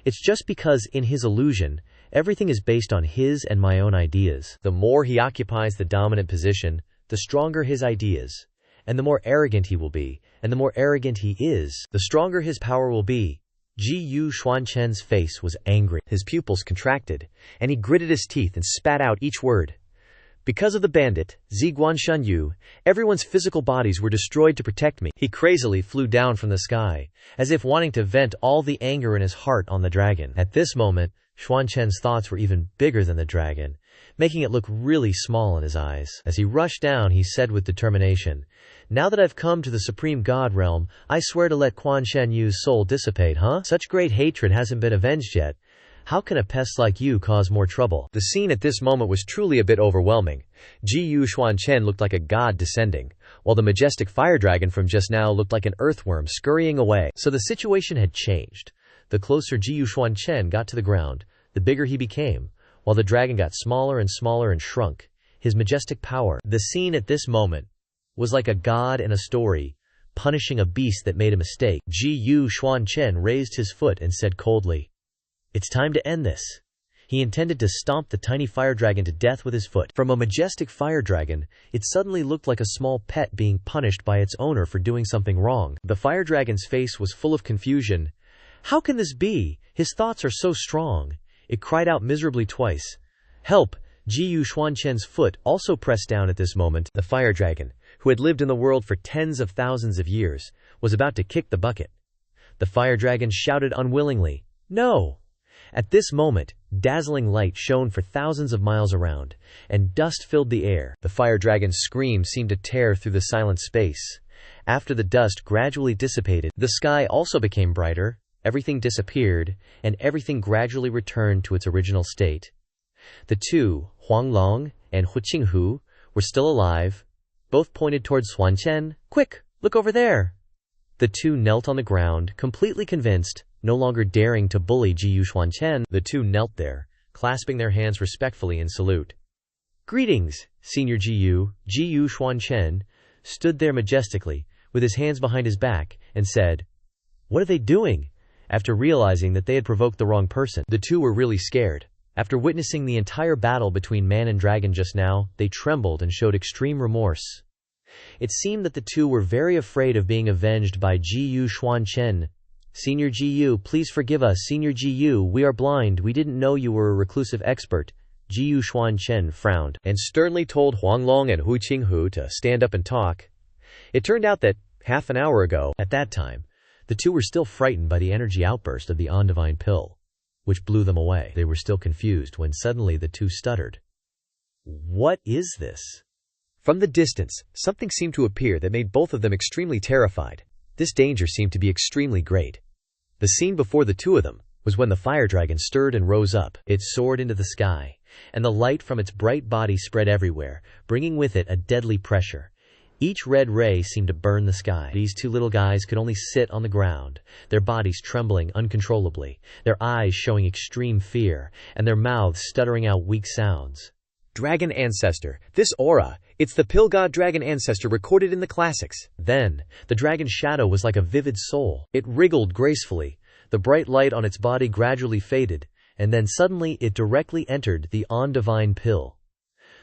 It's just because, in his illusion, everything is based on his and my own ideas. The more he occupies the dominant position, the stronger his ideas. And the more arrogant he will be, and the more arrogant he is, the stronger his power will be." Ji Xuan Chen's face was angry. His pupils contracted, and he gritted his teeth and spat out each word. "Because of the bandit, Ziguan Shanyu, everyone's physical bodies were destroyed to protect me." He crazily flew down from the sky, as if wanting to vent all the anger in his heart on the dragon. At this moment, Xuan Chen's thoughts were even bigger than the dragon, making it look really small in his eyes. As he rushed down, he said with determination, "Now that I've come to the Supreme God realm, I swear to let Quan Shen Yu's soul dissipate, huh? Such great hatred hasn't been avenged yet. How can a pest like you cause more trouble?" The scene at this moment was truly a bit overwhelming. Ji Xuan Chen looked like a god descending, while the majestic fire dragon from just now looked like an earthworm scurrying away. So the situation had changed. The closer Ji Xuan Chen got to the ground, the bigger he became, while the dragon got smaller and shrunk. His majestic power. The scene at this moment was like a god in a story, punishing a beast that made a mistake. Ji Xuan Chen raised his foot and said coldly, "It's time to end this." He intended to stomp the tiny fire dragon to death with his foot. From a majestic fire dragon, it suddenly looked like a small pet being punished by its owner for doing something wrong. The fire dragon's face was full of confusion. How can this be? His thoughts are so strong. It cried out miserably twice. "Help!" Ji Xuan Chen's foot also pressed down at this moment. The fire dragon, who had lived in the world for tens of thousands of years, was about to kick the bucket. The fire dragon shouted unwillingly, "No!" At this moment, dazzling light shone for thousands of miles around, and dust filled the air. The fire dragon's scream seemed to tear through the silent space. After the dust gradually dissipated, the sky also became brighter, everything disappeared, and everything gradually returned to its original state. The two, Huang Long and Hu Qinghu, were still alive. Both pointed towards Xuan Chen. "Quick, look over there!" The two knelt on the ground, completely convinced, No longer daring to bully Xuan Chen, the two knelt there, clasping their hands respectfully in salute. "Greetings, Senior Jiyu." Xuan Chen stood there majestically, with his hands behind his back, and said, "What are they doing?" After realizing that they had provoked the wrong person. The two were really scared. After witnessing the entire battle between man and dragon just now, they trembled and showed extreme remorse. It seemed that the two were very afraid of being avenged by Xuan Chen. "Senior Jiyu, please forgive us. Senior Jiyu, we are blind. We didn't know you were a reclusive expert." Xuan Chen frowned and sternly told Huanglong and Hu Qinghu to stand up and talk. It turned out that, half an hour ago, at that time, the two were still frightened by the energy outburst of the Undivine Pill, which blew them away. They were still confused when suddenly the two stuttered. "What is this?" From the distance, something seemed to appear that made both of them extremely terrified. This danger seemed to be extremely great. The scene before the two of them was when the fire dragon stirred and rose up. It soared into the sky, and the light from its bright body spread everywhere, bringing with it a deadly pressure. Each red ray seemed to burn the sky. These two little guys could only sit on the ground, their bodies trembling uncontrollably, their eyes showing extreme fear, and their mouths stuttering out weak sounds. "Dragon Ancestor. This aura, it's the Pill God Dragon Ancestor recorded in the classics." Then, the dragon's shadow was like a vivid soul. It wriggled gracefully. The bright light on its body gradually faded, and then suddenly it directly entered the Undivine Pill.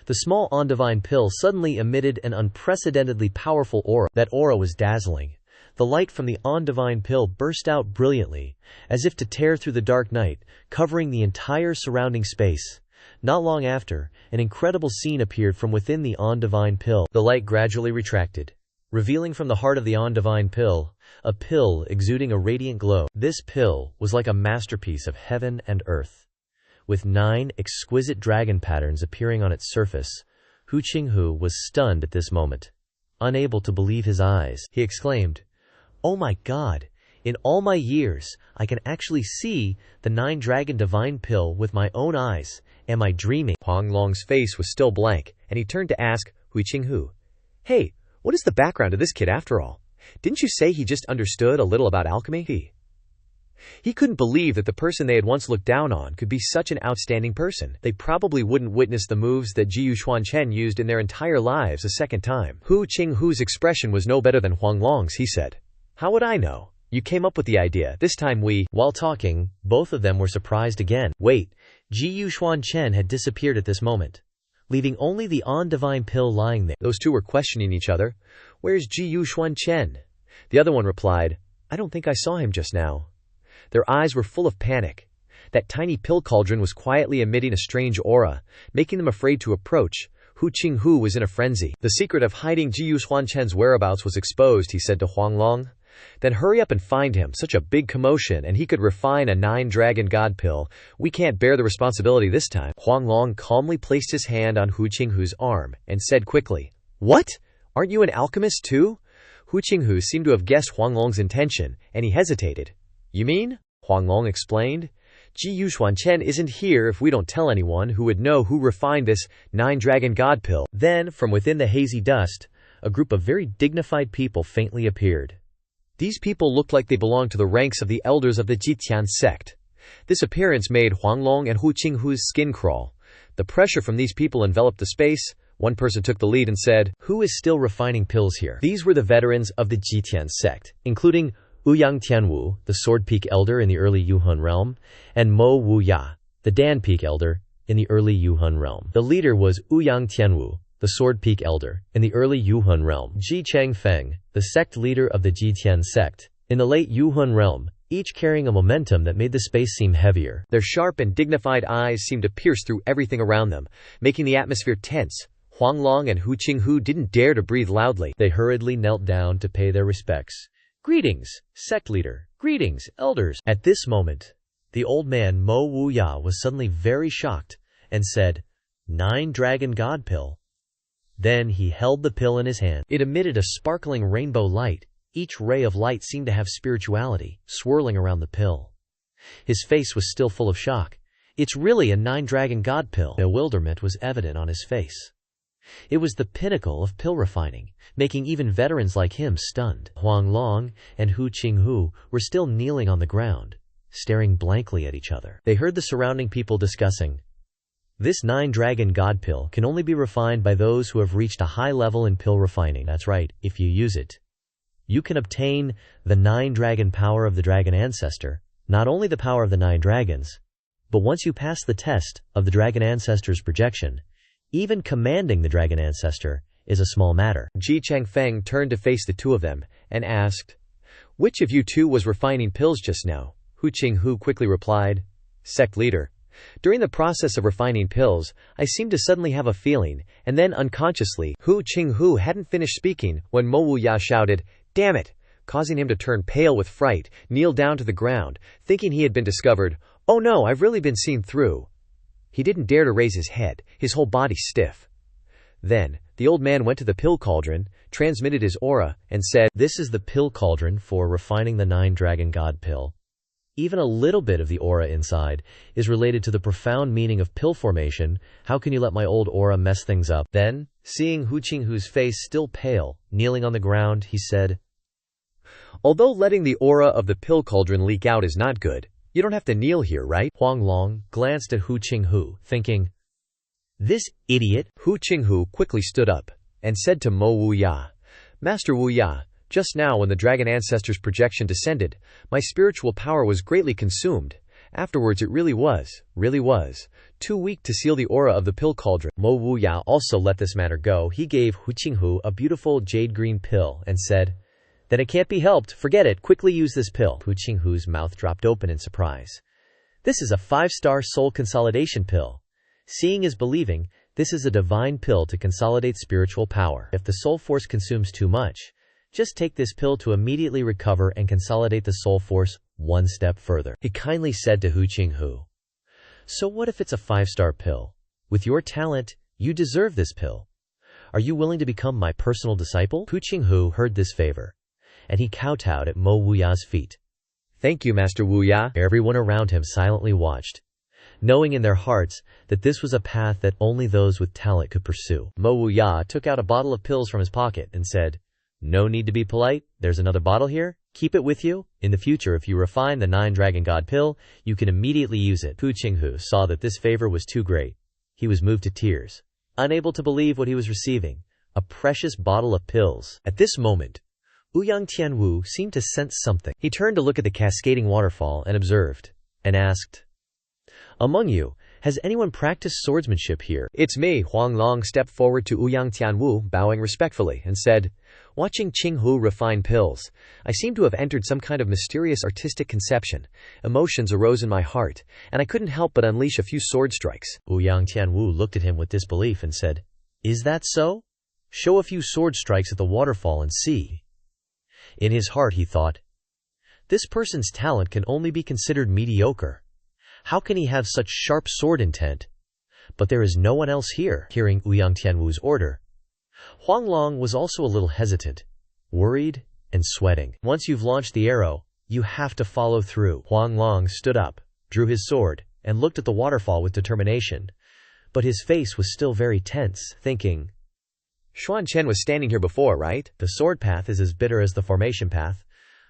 The small Undivine Pill suddenly emitted an unprecedentedly powerful aura. That aura was dazzling. The light from the Undivine Pill burst out brilliantly, as if to tear through the dark night, covering the entire surrounding space. Not long after, an incredible scene appeared from within the Undivine Pill. The light gradually retracted, revealing from the heart of the Undivine Pill, a pill exuding a radiant glow. This pill was like a masterpiece of heaven and earth, with 9 exquisite dragon patterns appearing on its surface. Hu Qinghu was stunned at this moment. Unable to believe his eyes, he exclaimed, "Oh my God! In all my years, I can actually see the 9-dragon divine pill with my own eyes. Am I dreaming?" Huanglong's face was still blank, and he turned to ask Hu Qinghu, "Hey, what is the background of this kid after all? Didn't you say he just understood a little about alchemy?" He couldn't believe that the person they had once looked down on could be such an outstanding person. They probably wouldn't witness the moves that Xuan Chen used in their entire lives a second time. Hu Qinghu's expression was no better than Huanglong's. He said, "How would I know? You came up with the idea. This time we—" While talking, both of them were surprised again. Wait, Xuan Chen had disappeared at this moment, leaving only the Undivine Pill lying there. Those two were questioning each other. "Where's Xuan Chen?" The other one replied, "I don't think I saw him just now." Their eyes were full of panic. That tiny pill cauldron was quietly emitting a strange aura, making them afraid to approach. Hu Qinghu was in a frenzy. The secret of hiding Xuan Chen's whereabouts was exposed, he said to Huanglong. "Then hurry up and find him. Such a big commotion, and he could refine a 9-dragon god pill. We can't bear the responsibility this time." Huanglong calmly placed his hand on Hu Qinghu's arm, and said quickly, "What? Aren't you an alchemist too?" Hu Qinghu seemed to have guessed Huanglong's intention, and he hesitated. "You mean?" Huanglong explained. "Xuan Chen isn't here if we don't tell anyone who would know who refined this 9-dragon god pill." Then, from within the hazy dust, a group of very dignified people faintly appeared. These people looked like they belonged to the ranks of the elders of the Jitian sect. This appearance made Huanglong and Hu Qinghu's skin crawl. The pressure from these people enveloped the space. One person took the lead and said, "Who is still refining pills here?" These were the veterans of the Jitian sect, including Ouyang Tianwu, the Sword Peak Elder in the early Yuhun realm, and Mo Wuya, the Dan Peak Elder in the early Yuhun realm. The leader was Ouyang Tianwu, the Sword Peak Elder in the early Yuhun realm. Ji Changfeng, the sect leader of the Jitian sect in the late Yuhun realm, each carrying a momentum that made the space seem heavier. Their sharp and dignified eyes seemed to pierce through everything around them, making the atmosphere tense. Huanglong and Hu Qinghu didn't dare to breathe loudly. They hurriedly knelt down to pay their respects. "Greetings, sect leader. Greetings, elders." At this moment, the old man Mo Wuya was suddenly very shocked and said, 9-dragon god pill." Then he held the pill in his hand. It emitted a sparkling rainbow light. Each ray of light seemed to have spirituality, swirling around the pill. His face was still full of shock. "It's really a 9-dragon god pill." Bewilderment was evident on his face. It was the pinnacle of pill refining, making even veterans like him stunned. Huanglong and Hu Qinghu were still kneeling on the ground, staring blankly at each other. They heard the surrounding people discussing, "This 9-dragon god pill can only be refined by those who have reached a high level in pill refining. That's right, if you use it, you can obtain the 9-dragon power of the dragon ancestor, not only the power of the 9 dragons, but once you pass the test of the dragon ancestor's projection, even commanding the dragon ancestor is a small matter." Ji Changfeng turned to face the two of them and asked, "Which of you two was refining pills just now?" Hu Qinghu quickly replied, "Sect leader. During the process of refining pills, I seemed to suddenly have a feeling, and then unconsciously." Hu Qinghu hadn't finished speaking when Mo Wuya shouted, "Damn it!" causing him to turn pale with fright, kneel down to the ground, thinking he had been discovered. "Oh no, I've really been seen through." He didn't dare to raise his head, his whole body stiff. Then, the old man went to the pill cauldron, transmitted his aura, and said, "This is the pill cauldron for refining the 9-dragon god pill. Even a little bit of the aura inside is related to the profound meaning of pill formation. How can you let my old aura mess things up?" Then, seeing Hu Qinghu's face still pale, kneeling on the ground, he said, "Although letting the aura of the pill cauldron leak out is not good, you don't have to kneel here, right?" Huang Long glanced at Hu Qinghu, thinking, "This idiot." Hu Qinghu quickly stood up and said to Mo Wuya, "Master Wuya, just now when the dragon ancestor's projection descended, my spiritual power was greatly consumed. Afterwards it really was, too weak to seal the aura of the pill cauldron." Mo Wuya also let this matter go. He gave Hu Qinghu a beautiful jade green pill and said, "Then it can't be helped. Forget it. Quickly use this pill." Hu Qinghu's mouth dropped open in surprise. "This is a 5-star soul consolidation pill. Seeing is believing. This is a divine pill to consolidate spiritual power. If the soul force consumes too much, just take this pill to immediately recover and consolidate the soul force one step further." He kindly said to Hu Qinghu, "So what if it's a 5-star pill? With your talent, you deserve this pill. Are you willing to become my personal disciple?" Hu Qinghu heard this favor, and he kowtowed at Mo Wuya's feet. "Thank you, Master Wuya." Everyone around him silently watched, knowing in their hearts that this was a path that only those with talent could pursue. Mo Wuya took out a bottle of pills from his pocket and said, "No need to be polite. There's another bottle here. Keep it with you. In the future, if you refine the 9-dragon god pill, you can immediately use it." Hu Qinghu saw that this favor was too great. He was moved to tears, unable to believe what he was receiving, a precious bottle of pills. At this moment, Ouyang Tianwu seemed to sense something. He turned to look at the cascading waterfall and observed, and asked, "Among you, has anyone practiced swordsmanship here?" "It's me." Huang Long stepped forward to Ouyang Tianwu, bowing respectfully, and said, "Watching Qinghu refine pills, I seem to have entered some kind of mysterious artistic conception. Emotions arose in my heart, and I couldn't help but unleash a few sword strikes." Ouyang Tianwu looked at him with disbelief and said, "Is that so? Show a few sword strikes at the waterfall and see." In his heart he thought, "This person's talent can only be considered mediocre. How can he have such sharp sword intent? But there is no one else here." Hearing Ouyang Tianwu's order, Huang Long was also a little hesitant, worried, and sweating. "Once you've launched the arrow, you have to follow through." Huang Long stood up, drew his sword, and looked at the waterfall with determination. But his face was still very tense, thinking, "Xuan Chen was standing here before, right?" The sword path is as bitter as the formation path,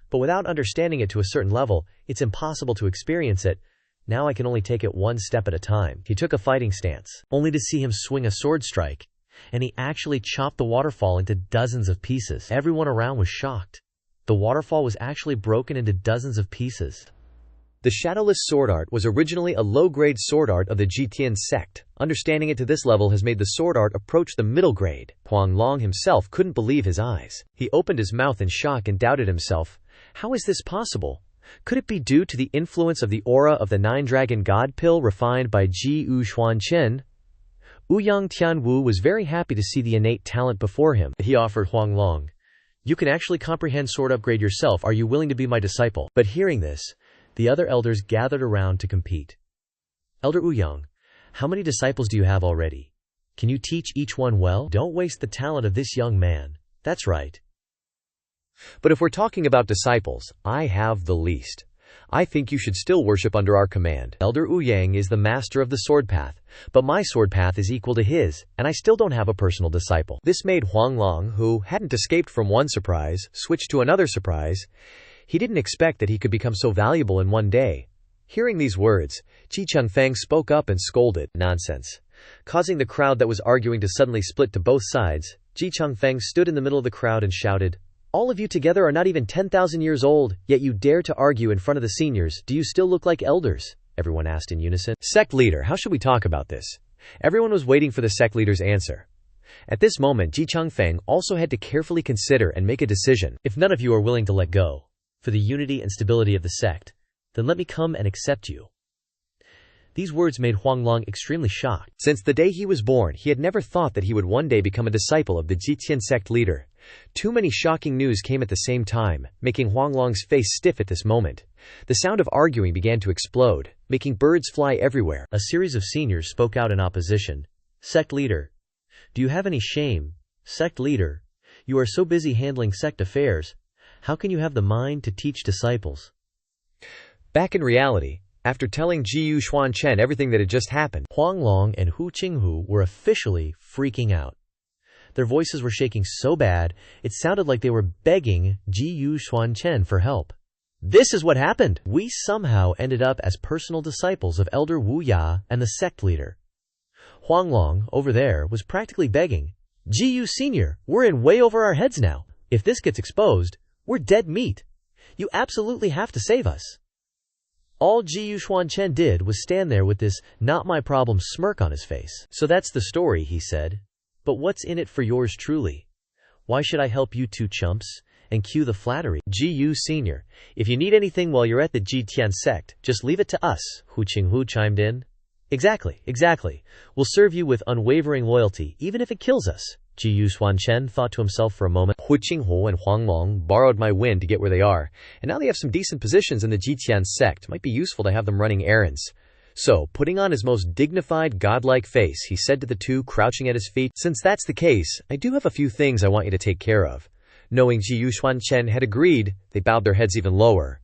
but without understanding it to a certain level, it's impossible to experience it. Now I can only take it one step at a time. He took a fighting stance, only to see him swing a sword strike, and he actually chopped the waterfall into dozens of pieces. Everyone around was shocked. The waterfall was actually broken into dozens of pieces. The shadowless sword art was originally a low-grade sword art of the Jitian sect. Understanding it to this level has made the sword art approach the middle grade. Huang Long himself couldn't believe his eyes. He opened his mouth in shock and doubted himself. How is this possible? Could it be due to the influence of the aura of the 9-dragon god pill refined by Xuan Chen? Ouyang Tianwu was very happy to see the innate talent before him. He offered Huang Long, "You can actually comprehend sword upgrade yourself. Are you willing to be my disciple?" But hearing this, the other elders gathered around to compete. "Elder Ouyang, how many disciples do you have already? Can you teach each one well? Don't waste the talent of this young man." "That's right. But if we're talking about disciples, I have the least. I think you should still worship under our command. Elder Ouyang is the master of the sword path, but my sword path is equal to his, and I still don't have a personal disciple." This made Huang Long, who hadn't escaped from one surprise, switch to another surprise. He didn't expect that he could become so valuable in one day. Hearing these words, Ji Chengfeng spoke up and scolded, "Nonsense." Causing the crowd that was arguing to suddenly split to both sides, Ji Chengfeng stood in the middle of the crowd and shouted, "All of you together are not even 10,000 years old, yet you dare to argue in front of the seniors. Do you still look like elders?" Everyone asked in unison. "Sect leader, how should we talk about this?" Everyone was waiting for the sect leader's answer. At this moment, Ji Chengfeng also had to carefully consider and make a decision. "If none of you are willing to let go, for the unity and stability of the sect, then let me come and accept you." These words made Huanglong extremely shocked. Since the day he was born, he had never thought that he would one day become a disciple of the Jitian sect leader. Too many shocking news came at the same time, making Huanglong's face stiff at this moment. The sound of arguing began to explode, making birds fly everywhere. A series of seniors spoke out in opposition. "Sect leader, do you have any shame? Sect leader, you are so busy handling sect affairs. How can you have the mind to teach disciples?" Back in reality, after telling Xuan Chen everything that had just happened, Huanglong and Hu Qinghu were officially freaking out. Their voices were shaking so bad, it sounded like they were begging Xuan Chen for help. "This is what happened. We somehow ended up as personal disciples of Elder Wu Ya and the sect leader." Huanglong, over there, was practically begging, "Jiyu Senior, we're in way over our heads now. If this gets exposed, we're dead meat. You absolutely have to save us." All Xuan Chen did was stand there with this "not my problem" smirk on his face. "So that's the story," he said. "But what's in it for yours truly? Why should I help you two chumps?" And cue the flattery. "Jiyu Senior, if you need anything while you're at the Jitian sect, just leave it to us," Hu Qinghu chimed in. Exactly. We'll serve you with unwavering loyalty, even if it kills us," Xuan Chen thought to himself for a moment. Hu Qinghu and Huanglong borrowed my wind to get where they are, and now they have some decent positions in the Jitian sect. Might be useful to have them running errands. So, putting on his most dignified, godlike face, he said to the two crouching at his feet, "Since that's the case, I do have a few things I want you to take care of." Knowing Xuan Chen had agreed, they bowed their heads even lower.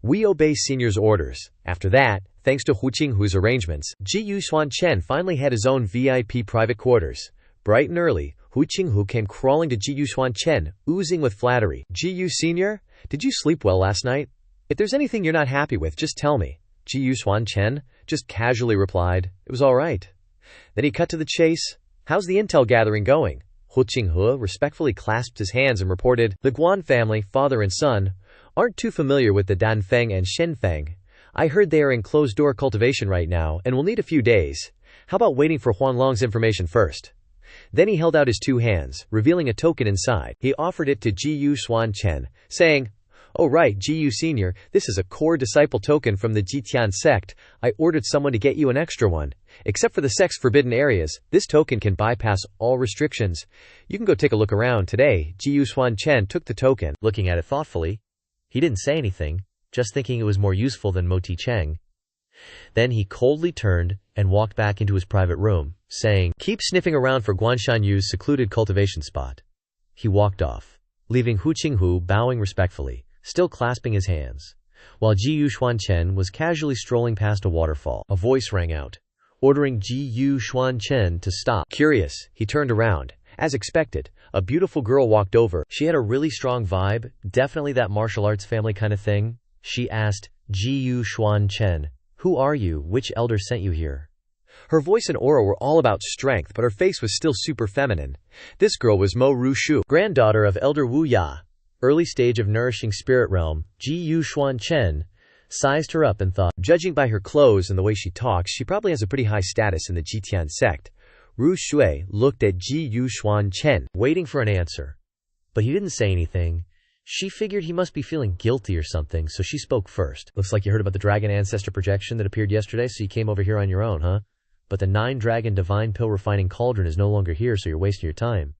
"We obey senior's orders." After that, thanks to Hu Qinghu's arrangements, Xuan Chen finally had his own VIP private quarters. Bright and early, Hu Qinghu came crawling to Xuan Chen, oozing with flattery. "Jiyu Senior, did you sleep well last night? If there's anything you're not happy with, just tell me." Xuan Chen just casually replied, "It was all right." Then he cut to the chase. "How's the intel gathering going?" Hu Qinghu respectfully clasped his hands and reported, "The Guan family, father and son, aren't too familiar with the Danfeng and Shenfeng. I heard they are in closed-door cultivation right now and will need a few days. How about waiting for Huanglong's information first?" Then he held out his two hands, revealing a token inside. He offered it to Xuan Chen, saying, "Oh right, Jiyu Senior, this is a core disciple token from the Jitian sect. I ordered someone to get you an extra one. Except for the sect's forbidden areas, this token can bypass all restrictions. You can go take a look around today." Xuan Chen took the token, looking at it thoughtfully. He didn't say anything, just thinking it was more useful than Moti Cheng. Then he coldly turned and walked back into his private room, saying, "Keep sniffing around for Guanshan Yu's secluded cultivation spot." He walked off, leaving Hu Qinghu bowing respectfully, still clasping his hands. While Xuan Chen was casually strolling past a waterfall, a voice rang out, ordering Xuan Chen to stop. Curious, he turned around. As expected, a beautiful girl walked over. She had a really strong vibe, definitely that martial arts family kind of thing. She asked Xuan Chen, "Who are you? Which elder sent you here?" Her voice and aura were all about strength, but her face was still super feminine. This girl was Mo Rushu, granddaughter of Elder Wu Ya. Early stage of nourishing spirit realm, Xuan Chen sized her up and thought, judging by her clothes and the way she talks, she probably has a pretty high status in the Jitian sect. Ru Shui looked at Xuan Chen, waiting for an answer. But he didn't say anything. She figured he must be feeling guilty or something, so she spoke first. "Looks like you heard about the dragon ancestor projection that appeared yesterday, so you came over here on your own, huh? But the 9-dragon divine pill refining cauldron is no longer here, so you're wasting your time."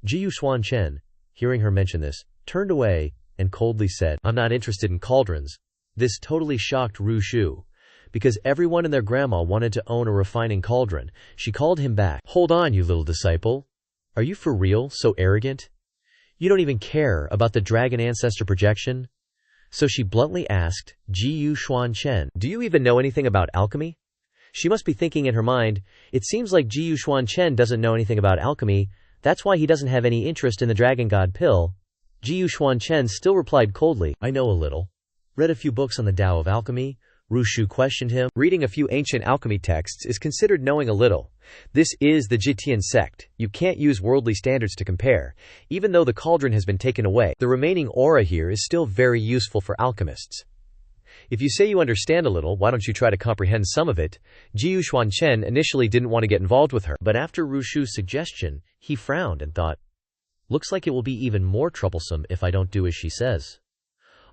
Xuan Chen, hearing her mention this, turned away and coldly said, "I'm not interested in cauldrons." This totally shocked Ru Shu. Because everyone and their grandma wanted to own a refining cauldron, she called him back. "Hold on, you little disciple. Are you for real so arrogant? You don't even care about the dragon ancestor projection?" So she bluntly asked Xuan Chen, "Do you even know anything about alchemy?" She must be thinking in her mind, it seems like Xuan Chen doesn't know anything about alchemy, that's why he doesn't have any interest in the dragon god pill. Xuan Chen still replied coldly, "I know a little. Read a few books on the Tao of alchemy." Rushu questioned him. Reading a few ancient alchemy texts is considered knowing a little. This is the Jitian sect. You can't use worldly standards to compare. Even though the cauldron has been taken away, the remaining aura here is still very useful for alchemists. If you say you understand a little, why don't you try to comprehend some of it? Xuan Chen initially didn't want to get involved with her, but after Rushu's suggestion, he frowned and thought, looks like it will be even more troublesome if I don't do as she says.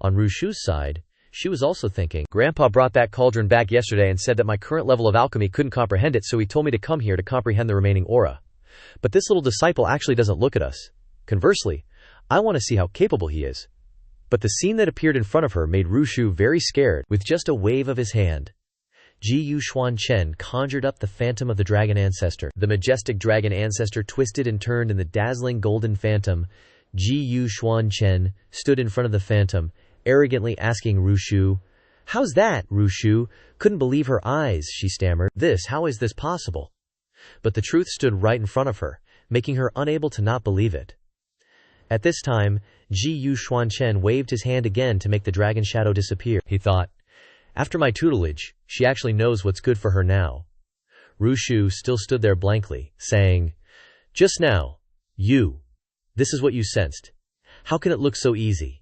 On Rushu's side, she was also thinking, Grandpa brought that cauldron back yesterday and said that my current level of alchemy couldn't comprehend it, so he told me to come here to comprehend the remaining aura. But this little disciple actually doesn't look at us. Conversely, I want to see how capable he is. But the scene that appeared in front of her made Rushu very scared. With just a wave of his hand, Xuan Chen conjured up the phantom of the dragon ancestor. The majestic dragon ancestor twisted and turned in the dazzling golden phantom. Xuan Chen stood in front of the phantom, arrogantly asking Rushu, "How's that?" Rushu couldn't believe her eyes. She stammered, How is this possible?" But the truth stood right in front of her, making her unable to not believe it. At this time, Xuan Chen waved his hand again to make the dragon shadow disappear. He thought, after my tutelage, she actually knows what's good for her now. Rushu still stood there blankly, saying, "Just now, this is what you sensed. How can it look so easy?"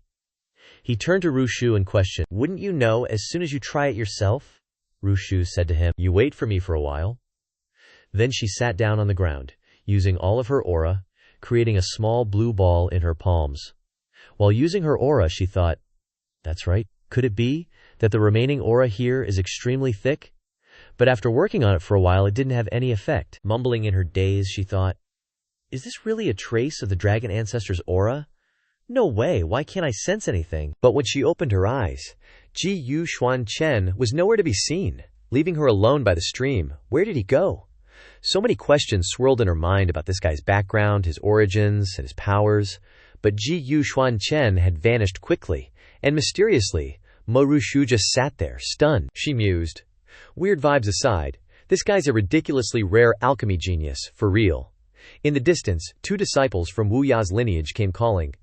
He turned to Rushu and questioned, "Wouldn't you know as soon as you try it yourself?" Rushu said to him, "You wait for me for a while." Then she sat down on the ground, using all of her aura, creating a small blue ball in her palms. While using her aura, she thought, that's right, could it be that the remaining aura here is extremely thick? But after working on it for a while, it didn't have any effect. Mumbling in her daze, she thought, is this really a trace of the dragon ancestor's aura? No way, why can't I sense anything? But when she opened her eyes, Xuan Chen was nowhere to be seen. Leaving her alone by the stream, where did he go? So many questions swirled in her mind about this guy's background, his origins, and his powers. But Xuan Chen had vanished quickly, and mysteriously, Rushu just sat there, stunned. She mused. Weird vibes aside, this guy's a ridiculously rare alchemy genius, for real. In the distance, two disciples from Wu Ya's lineage came calling.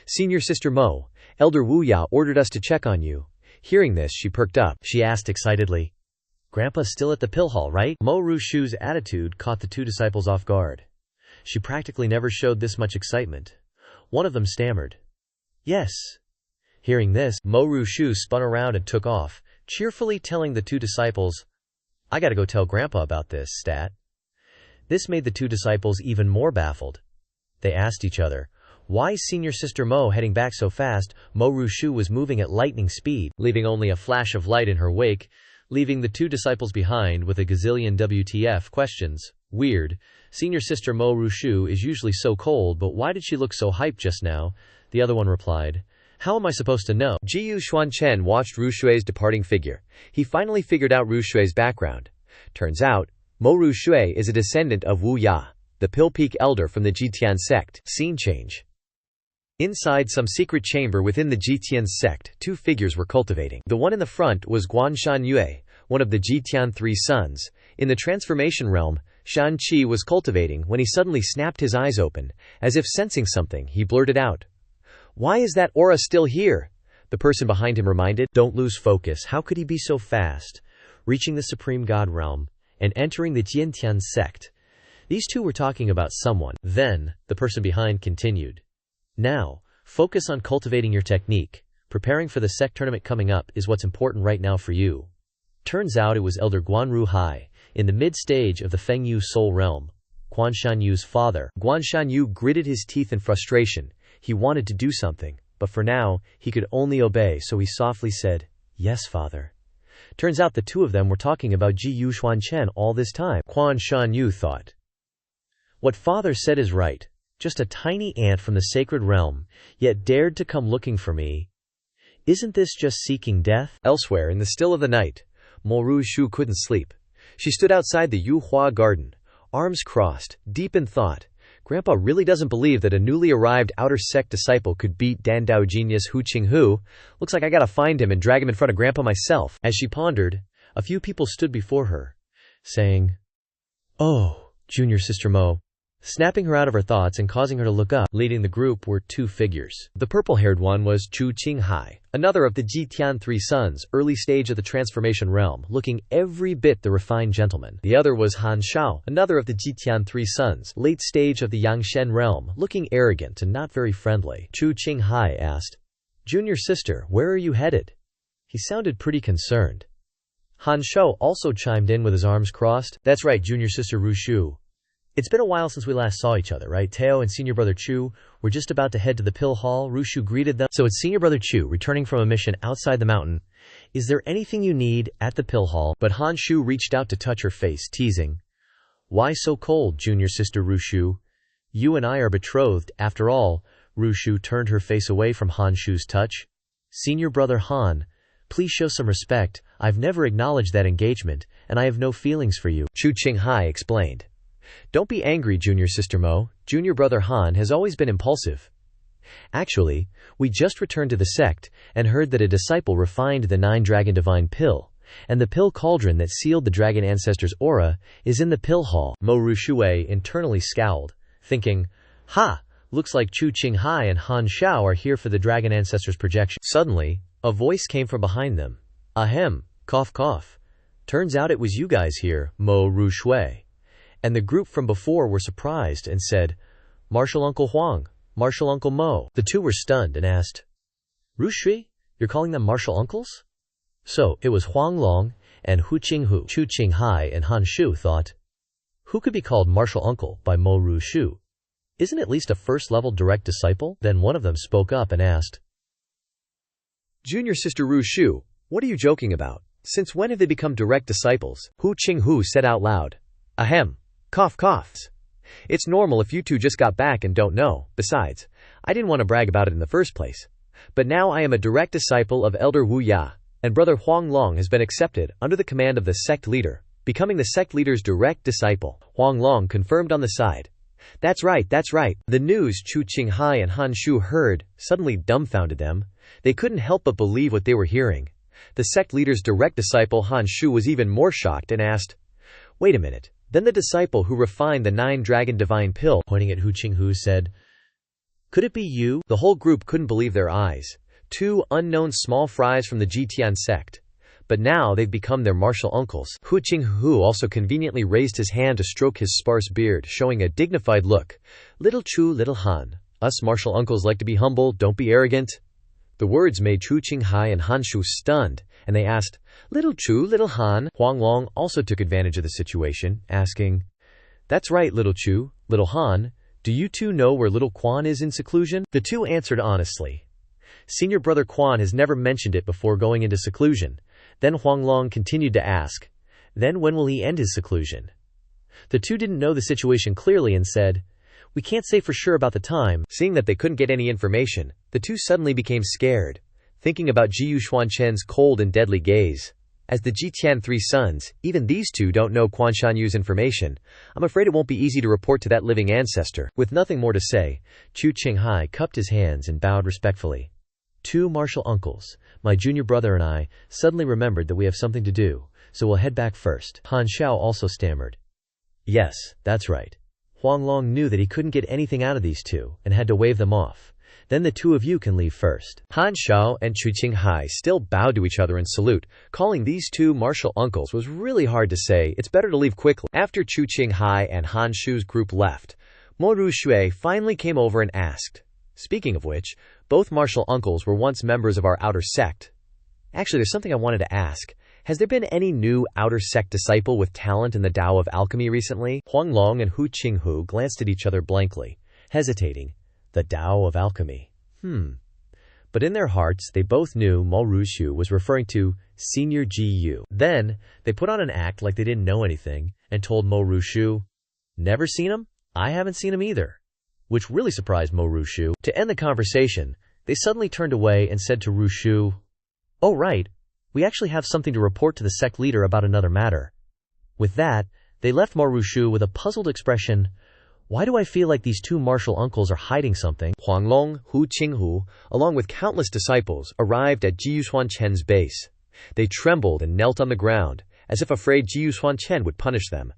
Senior Sister Mo, Elder Wu Ya ordered us to check on you. Hearing this, she perked up. She asked excitedly, Grandpa's still at the pill hall, right? Rushu's attitude caught the two disciples off guard. She practically never showed this much excitement. One of them stammered, "Yes." Hearing this, Rushu spun around and took off, cheerfully telling the two disciples, "I gotta go tell Grandpa about this, stat." This made the two disciples even more baffled. They asked each other, why is Senior Sister Mo heading back so fast? Rushu was moving at lightning speed, leaving only a flash of light in her wake, leaving the two disciples behind with a gazillion WTF questions. Weird. Senior Sister Rushu is usually so cold, but why did she look so hyped just now? The other one replied, "How am I supposed to know?" Xuan Chen watched Rushue's departing figure. He finally figured out Rushue's background. Turns out, Rushue is a descendant of Wu Ya, the Pill Peak elder from the Jitian sect. Scene change. Inside some secret chamber within the Jitian sect, two figures were cultivating. The one in the front was Guanshan Yue, one of the Jitian three sons. In the transformation realm, Shan Qi was cultivating when he suddenly snapped his eyes open. As if sensing something, he blurted out, "Why is that aura still here?" The person behind him reminded, "Don't lose focus. How could he be so fast?" Reaching the Supreme God realm and entering the Jitian sect. These two were talking about someone. Then, the person behind continued, "Now, focus on cultivating your technique. Preparing for the sect tournament coming up is what's important right now for you." Turns out it was Elder Guanru Hai, in the mid-stage of the Fengyu Soul Realm, Guanshan Yu's father. Guanshan Yu gritted his teeth in frustration. He wanted to do something, but for now, he could only obey, so he softly said, "Yes, father." Turns out the two of them were talking about Xuan Chen all this time. Guanshan Yu thought, what father said is right. Just a tiny ant from the sacred realm, yet dared to come looking for me. Isn't this just seeking death? Elsewhere, in the still of the night, Rushu couldn't sleep. She stood outside the Yuhua garden, arms crossed, deep in thought. Grandpa really doesn't believe that a newly arrived outer sect disciple could beat Dandao genius Hu Qinghu. Looks like I gotta find him and drag him in front of Grandpa myself. As she pondered, a few people stood before her, saying, "Oh, Junior Sister Mo, snapping her out of her thoughts and causing her to look up. Leading the group were two figures. The purple-haired one was Chu Qinghai, another of the Jitian three sons, early stage of the transformation realm, looking every bit the refined gentleman. The other was Han Shao, another of the Jitian three sons, late stage of the Yangshen realm, looking arrogant and not very friendly. Chu Qinghai asked, "Junior sister, where are you headed?" He sounded pretty concerned. Han Shao also chimed in with his arms crossed. "That's right, junior sister Rushu. It's been a while since we last saw each other, right? Teo and senior brother Chu were just about to head to the pill hall." Rushu greeted them. "So it's senior brother Chu, returning from a mission outside the mountain. Is there anything you need at the pill hall?" But Han Shu reached out to touch her face, teasing, "Why so cold, junior sister Rushu? You and I are betrothed, after all." Rushu turned her face away from Han Shu's touch. "Senior brother Han, please show some respect. I've never acknowledged that engagement, and I have no feelings for you," Chu Qinghai explained. "Don't be angry, junior sister Mo. Junior brother Han has always been impulsive. Actually, we just returned to the sect and heard that a disciple refined the 9-dragon divine pill, and the pill cauldron that sealed the dragon ancestor's aura is in the pill hall." Mo Rushue internally scowled, thinking, "Ha! Looks like Chu Qinghai and Han Shao are here for the dragon ancestor's projection." Suddenly, a voice came from behind them. "Ahem, cough cough. Turns out it was you guys here, Mo Rushue." And the group from before were surprised and said, "Martial Uncle Huang, Martial Uncle Mo." The two were stunned and asked, "Rushui, you're calling them martial uncles?" So, it was Huang Long and Hu Qinghu. Chu Qinghai and Han Shu thought, "Who could be called martial uncle by Mo Rushu? Isn't at least a first-level direct disciple?" Then one of them spoke up and asked, "Junior sister Rushu, what are you joking about? Since when have they become direct disciples?" Hu Qinghu said out loud, "Ahem. Cough coughs. It's normal if you two just got back and don't know. Besides, I didn't want to brag about it in the first place. But now I am a direct disciple of Elder Wu Ya, and Brother Huang Long has been accepted under the command of the sect leader, becoming the sect leader's direct disciple." Huang Long confirmed on the side. That's right. The news Chu Qinghai and Han Shu heard suddenly dumbfounded them. They couldn't help but believe what they were hearing. The sect leader's direct disciple Han Shu was even more shocked and asked, "Wait a minute. Then the disciple who refined the 9-dragon divine pill," pointing at Hu Qinghu, said, "Could it be you?" The whole group couldn't believe their eyes. Two unknown small fries from the Jitian sect. But now they've become their martial uncles. Hu Qinghu also conveniently raised his hand to stroke his sparse beard, showing a dignified look. "Little Chu, little Han, us martial uncles like to be humble, don't be arrogant." The words made Chu Qinghai and Han Shu stunned, and they asked, "Little Chu, little Han?" Huang Long also took advantage of the situation, asking, "That's right, little Chu, little Han. Do you two know where little Quan is in seclusion?" The two answered honestly. Senior brother Quan has never mentioned it before going into seclusion. Then Huang Long continued to ask, "Then when will he end his seclusion?" The two didn't know the situation clearly and said, "We can't say for sure about the time." Seeing that they couldn't get any information, the two suddenly became scared, thinking about Jiyu Xuan Chen's cold and deadly gaze. As the Jitian three sons, even these two don't know Quan Shanyu's information. I'm afraid it won't be easy to report to that living ancestor. With nothing more to say, Chu Qinghai cupped his hands and bowed respectfully. "Two martial uncles, my junior brother and I, suddenly remembered that we have something to do, so we'll head back first." Han Shao also stammered, "Yes, that's right." Huang Long knew that he couldn't get anything out of these two, and had to wave them off. "Then the two of you can leave first." Han Shao and Chu Qinghai still bowed to each other in salute. Calling these two martial uncles was really hard to say. It's better to leave quickly. After Chu Qinghai and Han Shu's group left, Mo Rushui finally came over and asked, "Speaking of which, both martial uncles were once members of our outer sect. Actually, there's something I wanted to ask. Has there been any new outer sect disciple with talent in the Tao of alchemy recently?" Huang Long and Hu Qinghu glanced at each other blankly, hesitating. The Tao of alchemy. But in their hearts, they both knew Mo Rushu was referring to Senior Ji-Yu. Then, they put on an act like they didn't know anything, and told Mo Rushu, "Never seen him? I haven't seen him either." Which really surprised Mo Rushu. To end the conversation, they suddenly turned away and said to Rushu, "Oh right, we actually have something to report to the sect leader about another matter." With that, they left Mo Rushu with a puzzled expression. Why do I feel like these two martial uncles are hiding something? Huang Long, Hu Qinghu, along with countless disciples, arrived at Jiyu Xuan Chen's base. They trembled and knelt on the ground, as if afraid Jiyu Xuan Chen would punish them.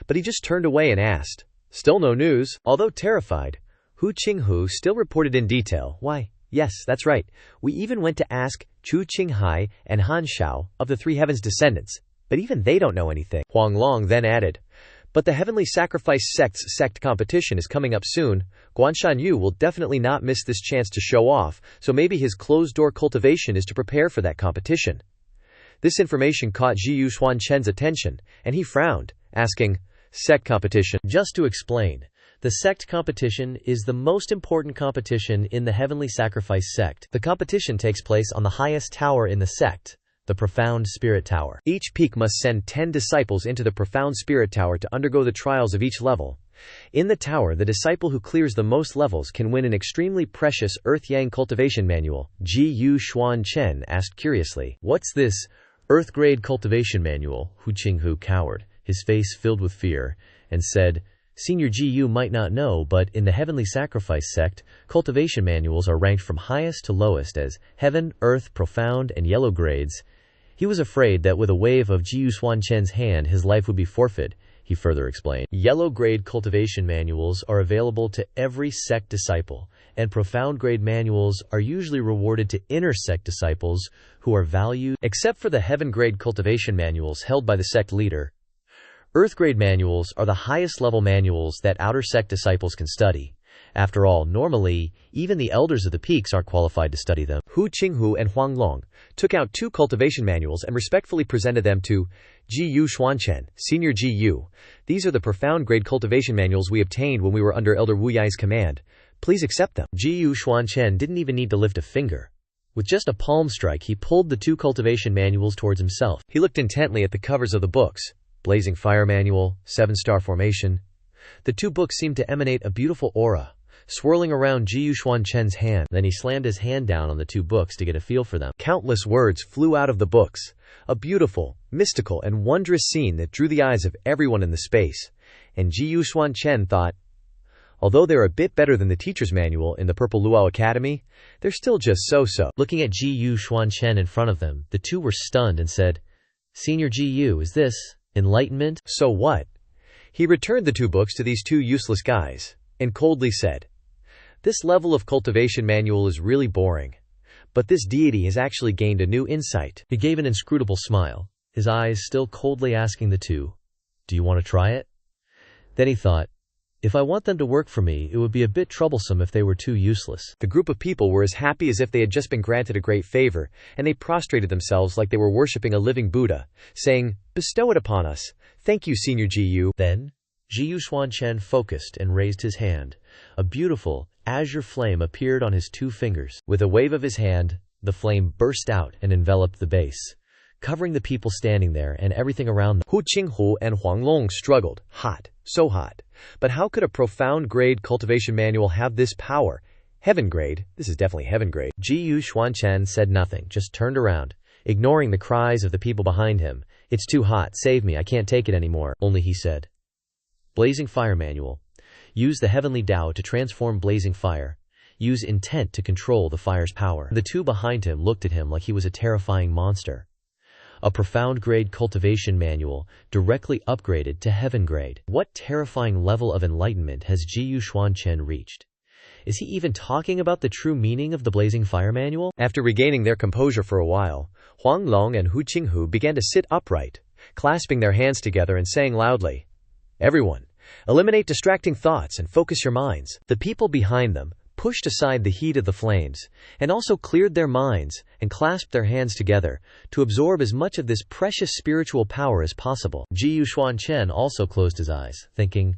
But he just turned away and asked, Still no news. Although terrified, Hu Qinghu still reported in detail, "Why, yes, that's right. We even went to ask Chu Qinghai and Han Shao of the Three Heavens descendants, but even they don't know anything." Huang Long then added, "But the Heavenly Sacrifice Sect's sect competition is coming up soon. Guanshan Yu will definitely not miss this chance to show off, so maybe his closed-door cultivation is to prepare for that competition." This information caught Jiyu Xuan Chen's attention, and he frowned, asking, "Sect competition?" Just to explain, the sect competition is the most important competition in the Heavenly Sacrifice sect. The competition takes place on the highest tower in the sect, the Profound Spirit Tower. Each peak must send 10 disciples into the Profound Spirit Tower to undergo the trials of each level. In the tower, the disciple who clears the most levels can win an extremely precious Earth Yang cultivation manual. Jiyu Xuan Chen asked curiously, "What's this Earth Grade Cultivation Manual?" Hu Qinghu cowered, his face filled with fear, and said, "Senior Jiyu might not know, but in the Heavenly Sacrifice sect, cultivation manuals are ranked from highest to lowest as Heaven, Earth, Profound, and Yellow grades." He was afraid that with a wave of Jiyu Xuan Chen's hand his life would be forfeit. He further explained, "Yellow grade cultivation manuals are available to every sect disciple, and Profound grade manuals are usually rewarded to inner sect disciples who are valued, except for the Heaven grade cultivation manuals held by the sect leader. Earth grade manuals are the highest level manuals that outer sect disciples can study. After all, normally, even the elders of the peaks aren't qualified to study them." Hu Qinghu and Huang Long took out 2 cultivation manuals and respectfully presented them to Jiyu Xuan Chen. "Senior Jiyu, these are the Profound grade cultivation manuals we obtained when we were under Elder Wu Yai's command. Please accept them." Jiyu Xuan Chen didn't even need to lift a finger. With just a palm strike, he pulled the 2 cultivation manuals towards himself. He looked intently at the covers of the books. Blazing Fire Manual, 7-Star Formation. The 2 books seemed to emanate a beautiful aura, swirling around Jiyu Xuan Chen's hand. Then he slammed his hand down on the 2 books to get a feel for them. Countless words flew out of the books, a beautiful, mystical, and wondrous scene that drew the eyes of everyone in the space. And Jiyu Xuan Chen thought, although they're a bit better than the teacher's manual in the Purple Luau Academy, they're still just so-so. Looking at Jiyu Xuan Chen in front of them, the 2 were stunned and said, "Senior Jiyu, is this enlightenment?" "So what?" He returned the 2 books to these 2 useless guys, and coldly said, "This level of cultivation manual is really boring. But this deity has actually gained a new insight." He gave an inscrutable smile, his eyes still coldly asking the 2, "Do you want to try it?" Then he thought, "If I want them to work for me, it would be a bit troublesome if they were too useless." The group of people were as happy as if they had just been granted a great favor, and they prostrated themselves like they were worshipping a living Buddha, saying, "Bestow it upon us. Thank you, Senior Jiyu." Then, Jiyu Xuan Chen focused and raised his hand. A beautiful, azure flame appeared on his 2 fingers. With a wave of his hand, the flame burst out and enveloped the base, covering the people standing there and everything around them. Hu Qinghu and Huang Long struggled. Hot, so hot. But how could a Profound grade cultivation manual have this power? Heaven grade? This is definitely Heaven grade. Jiyu Xuan Chen said nothing, just turned around, ignoring the cries of the people behind him. "It's too hot, save me, I can't take it anymore." Only he said, "Blazing Fire Manual. Use the Heavenly Tao to transform blazing fire. Use intent to control the fire's power." The 2 behind him looked at him like he was a terrifying monster. A Profound grade cultivation manual, directly upgraded to Heaven grade. What terrifying level of enlightenment has Jiyu Xuan Chen reached? Is he even talking about the true meaning of the Blazing Fire Manual? After regaining their composure for a while, Huang Long and Hu Qinghu began to sit upright, clasping their hands together and saying loudly, "Everyone, eliminate distracting thoughts and focus your minds." The people behind them pushed aside the heat of the flames, and also cleared their minds and clasped their hands together to absorb as much of this precious spiritual power as possible. Jiyu Xuan Chen also closed his eyes, thinking,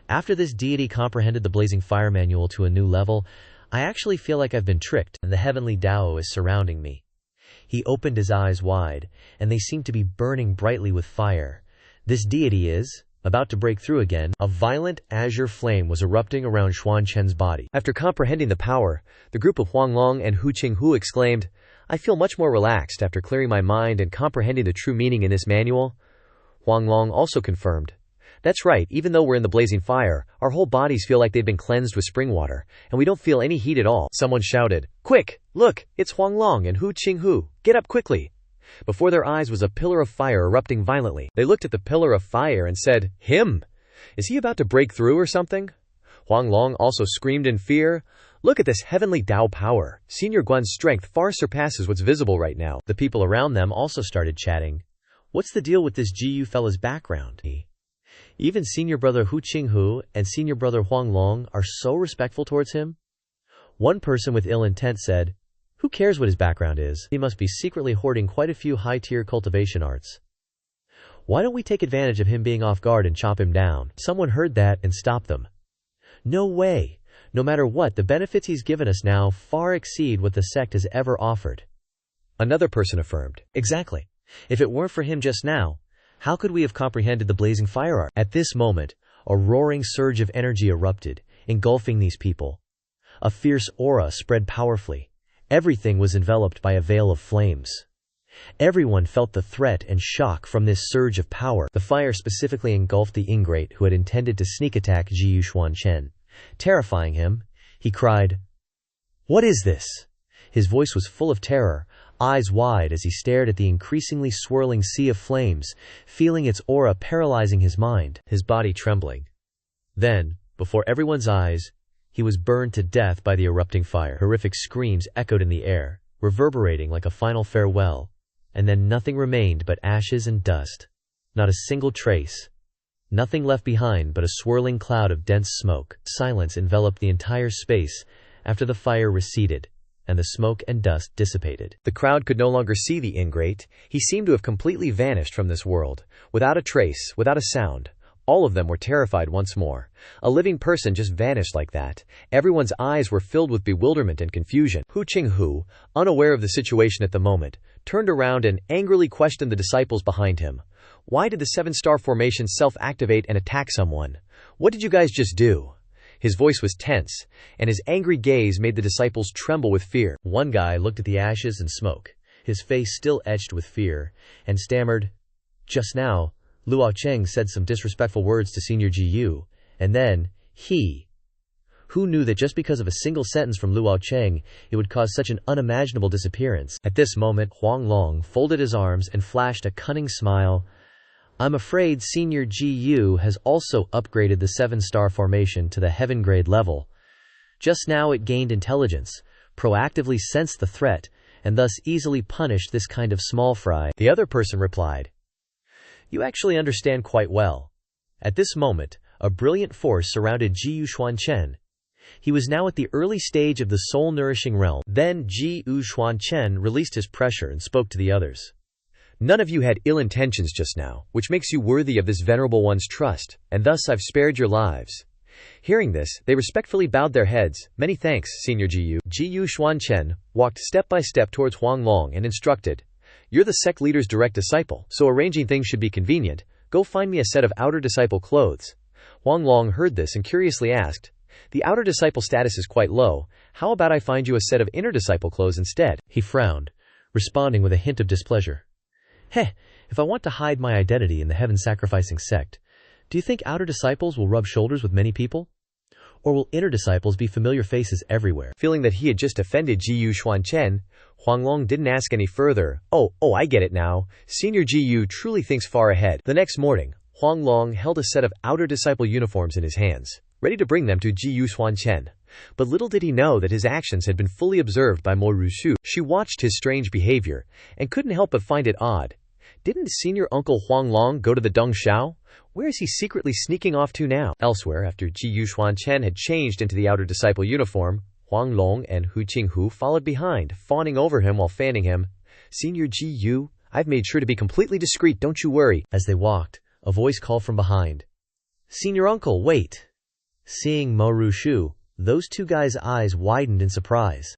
"After this deity comprehended the Blazing Fire Manual to a new level, I actually feel like I've been tricked, and the Heavenly Tao is surrounding me." He opened his eyes wide, and they seemed to be burning brightly with fire. This deity is about to break through again. A violent azure flame was erupting around Xuan Chen's body. After comprehending the power, the group of Huang Long and Hu Qinghu exclaimed, "I feel much more relaxed after clearing my mind and comprehending the true meaning in this manual." Huang Long also confirmed, "That's right, even though we're in the blazing fire, our whole bodies feel like they've been cleansed with spring water, and we don't feel any heat at all." Someone shouted, "Quick, look, it's Huang Long and Hu Qinghu, get up quickly." Before their eyes was a pillar of fire erupting violently. They looked at the pillar of fire and said, "Him!" Is he about to break through or something? Huang Long also screamed in fear. Look at this heavenly Tao power. Senior Guan's strength far surpasses what's visible right now. The people around them also started chatting. What's the deal with this Jiyu fella's background? Even senior brother Hu Qinghu and senior brother Huang Long are so respectful towards him. One person with ill intent said, who cares what his background is? He must be secretly hoarding quite a few high-tier cultivation arts. Why don't we take advantage of him being off guard and chop him down? Someone heard that and stopped them. No way. No matter what, the benefits he's given us now far exceed what the sect has ever offered. Another person affirmed. Exactly. If it weren't for him just now, how could we have comprehended the blazing fire art? At this moment, a roaring surge of energy erupted, engulfing these people. A fierce aura spread powerfully. Everything was enveloped by a veil of flames. Everyone felt the threat and shock from this surge of power. The fire specifically engulfed the ingrate who had intended to sneak attack Xuan Chen. Terrifying him, he cried, "What is this?" His voice was full of terror, eyes wide as he stared at the increasingly swirling sea of flames, feeling its aura paralyzing his mind, his body trembling. Then, before everyone's eyes, he was burned to death by the erupting fire. Horrific screams echoed in the air, reverberating like a final farewell, and then nothing remained but ashes and dust. Not a single trace. Nothing left behind but a swirling cloud of dense smoke. Silence enveloped the entire space after the fire receded, and the smoke and dust dissipated. The crowd could no longer see the ingrate. He seemed to have completely vanished from this world, without a trace, without a sound. All of them were terrified once more. A living person just vanished like that. Everyone's eyes were filled with bewilderment and confusion. Hu Qinghu, unaware of the situation at the moment, turned around and angrily questioned the disciples behind him. Why did the seven-star formation self-activate and attack someone? What did you guys just do? His voice was tense, and his angry gaze made the disciples tremble with fear. One guy looked at the ashes and smoke, his face still etched with fear, and stammered, "Just now, Luo Cheng said some disrespectful words to Senior Jiyu, and then, Who knew that just because of a single sentence from Luo Cheng, it would cause such an unimaginable disappearance?" At this moment, Huang Long folded his arms and flashed a cunning smile. "I'm afraid Senior Jiyu has also upgraded the 7-star formation to the heaven grade level. Just now it gained intelligence, proactively sensed the threat, and thus easily punished this kind of small fry." The other person replied, "You actually understand quite well." At this moment, a brilliant force surrounded Xuan Chen. He was now at the early stage of the soul-nourishing realm. Then Xuan Chen released his pressure and spoke to the others. "None of you had ill intentions just now, which makes you worthy of this venerable one's trust, and thus I've spared your lives." Hearing this, they respectfully bowed their heads. "Many thanks, Senior Jiyu." Xuan Chen walked step by step towards Huang Long and instructed, "You're the sect leader's direct disciple, so arranging things should be convenient. Go find me a set of outer disciple clothes." Huang Long heard this and curiously asked, "The outer disciple status is quite low. How about I find you a set of inner disciple clothes instead?" He frowned, responding with a hint of displeasure. If I want to hide my identity in the heaven-sacrificing sect, do you think outer disciples will rub shoulders with many people? Or will inner disciples be familiar faces everywhere? Feeling that he had just offended Xuan Chen, Huang Long didn't ask any further. Oh, I get it now. Senior Jiyu truly thinks far ahead. The next morning, Huang Long held a set of outer disciple uniforms in his hands, ready to bring them to Xuan Chen. But little did he know that his actions had been fully observed by Mo Rushu. She watched his strange behavior, and couldn't help but find it odd. Didn't senior uncle Huang Long go to the Dong Shao? Where is he secretly sneaking off to now? Elsewhere, after Xuan Chen had changed into the outer disciple uniform, Huang Long and Hu Qinghu followed behind, fawning over him while fanning him. "Senior Jiyu, I've made sure to be completely discreet, don't you worry." As they walked, a voice called from behind, "Senior uncle, wait." Seeing Mo Rushu, those two guys' eyes widened in surprise.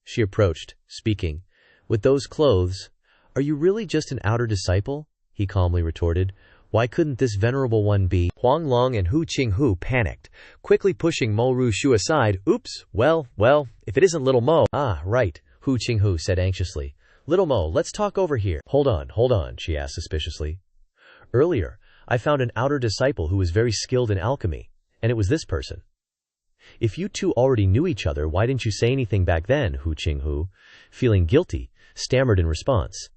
She approached, speaking. "With those clothes, are you really just an outer disciple?" he calmly retorted. "Why couldn't this venerable one be?" Huang Long and Hu Qinghu panicked, quickly pushing Mo Rushu aside. "Oops, well, if it isn't little Mo." "Ah, right," Hu Qinghu said anxiously. "Little Mo, let's talk over here." Hold on, she asked suspiciously. "Earlier, I found an outer disciple who was very skilled in alchemy, and it was this person." "If you two already knew each other, why didn't you say anything back then?" Hu Qinghu, feeling guilty, stammered in response.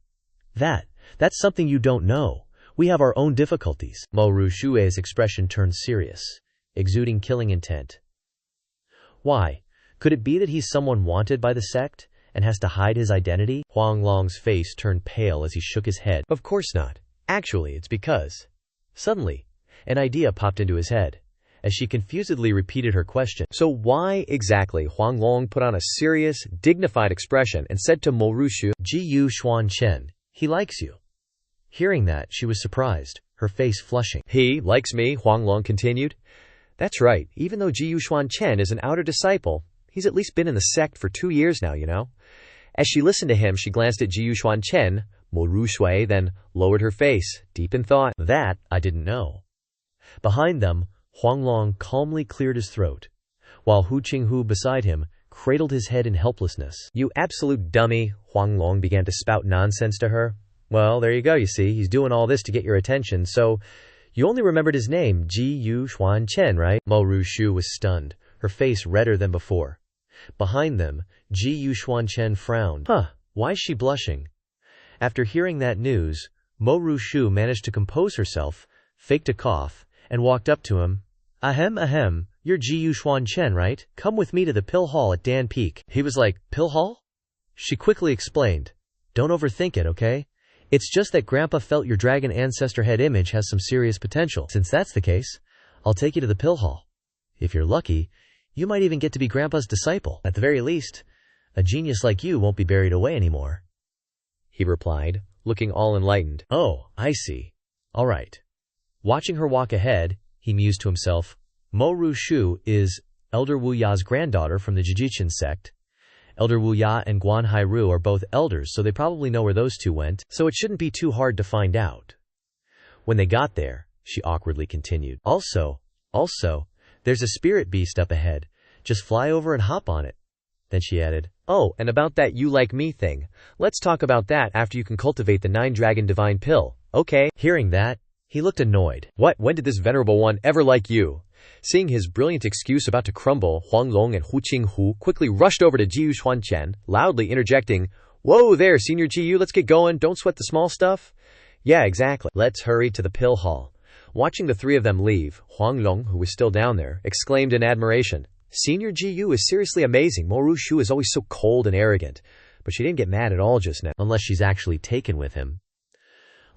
That's something you don't know. We have our own difficulties. Mo Rushue's expression turned serious, exuding killing intent. Why? Could it be that he's someone wanted by the sect and has to hide his identity? Huang Long's face turned pale as he shook his head. Of course not. Actually, it's because... Suddenly, an idea popped into his head, as she confusedly repeated her question. So why exactly? Huang Long put on a serious, dignified expression and said to Mo Rushu, Ji Xuan Chen, he likes you. Hearing that, she was surprised, her face flushing. He likes me, Huang Long continued. That's right, even though Ji Xuan Chen is an outer disciple, he's at least been in the sect for 2 years now, you know. As she listened to him, she glanced at Ji Xuan Chen, Mo Rushui, then lowered her face, deep in thought. That I didn't know. Behind them, Huang Long calmly cleared his throat, while Hu Qinghu beside him cradled his head in helplessness. You absolute dummy, Huang Long began to spout nonsense to her. Well, there you go, you see, he's doing all this to get your attention, so you only remembered his name, Ji Xuan Chen, right? Mo Rushu was stunned, her face redder than before. Behind them, Ji Xuan Chen frowned. Why is she blushing? After hearing that news, Mo Rushu managed to compose herself, faked a cough, and walked up to him. Ahem, you're Ji Xuan Chen, right? Come with me to the pill hall at Dan Peak. He was like, pill hall? She quickly explained. Don't overthink it, okay? It's just that Grandpa felt your dragon ancestor head image has some serious potential. Since that's the case, I'll take you to the pill hall. If you're lucky, you might even get to be Grandpa's disciple. At the very least, a genius like you won't be buried away anymore. He replied, looking all enlightened. Oh, I see. All right. Watching her walk ahead, he mused to himself, Mo Rushu is Elder Wu Ya's granddaughter from the Jijichin sect. Elder Wu Ya and Guan Hairu are both elders, so they probably know where those two went, so it shouldn't be too hard to find out. When they got there, she awkwardly continued. Also, there's a spirit beast up ahead. Just fly over and hop on it. Then she added, oh, and about that you like me thing. Let's talk about that after you can cultivate the 9-dragon divine pill, okay? Hearing that, he looked annoyed. What? When did this venerable one ever like you? Seeing his brilliant excuse about to crumble, Huang Long and Hu Qinghu quickly rushed over to Ji Xuan Chen, loudly interjecting, Whoa there, Senior Ji, let's get going, don't sweat the small stuff. Yeah, exactly. Let's hurry to the pill hall. Watching the three of them leave, Huang Long, who was still down there, exclaimed in admiration, Senior Ji is seriously amazing. Mo Rushu is always so cold and arrogant. But she didn't get mad at all just now. Unless she's actually taken with him.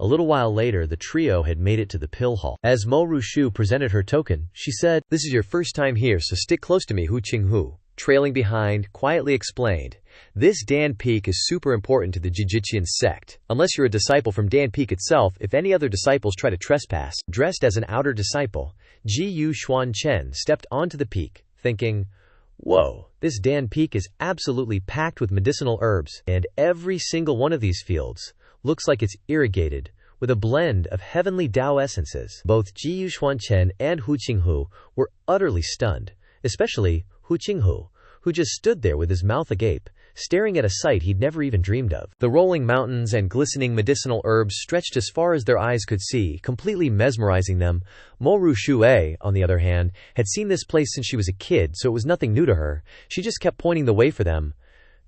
A little while later, the trio had made it to the pill hall. As Mo Rushu presented her token, she said, This is your first time here, so stick close to me, Hu Qinghu. Trailing behind, quietly explained, This Dan Peak is super important to the Jijichin sect. Unless you're a disciple from Dan Peak itself, if any other disciples try to trespass, dressed as an outer disciple, Ji Xuan Chen stepped onto the peak, thinking, Whoa, this Dan Peak is absolutely packed with medicinal herbs, and every single one of these fields looks like it's irrigated with a blend of heavenly Dao essences. Both Ji Xuan Chen and Hu Qinghu were utterly stunned, especially Hu Qinghu, who just stood there with his mouth agape, staring at a sight he'd never even dreamed of. The rolling mountains and glistening medicinal herbs stretched as far as their eyes could see, completely mesmerizing them. Mo Rushu, on the other hand, had seen this place since she was a kid, so it was nothing new to her. She just kept pointing the way for them.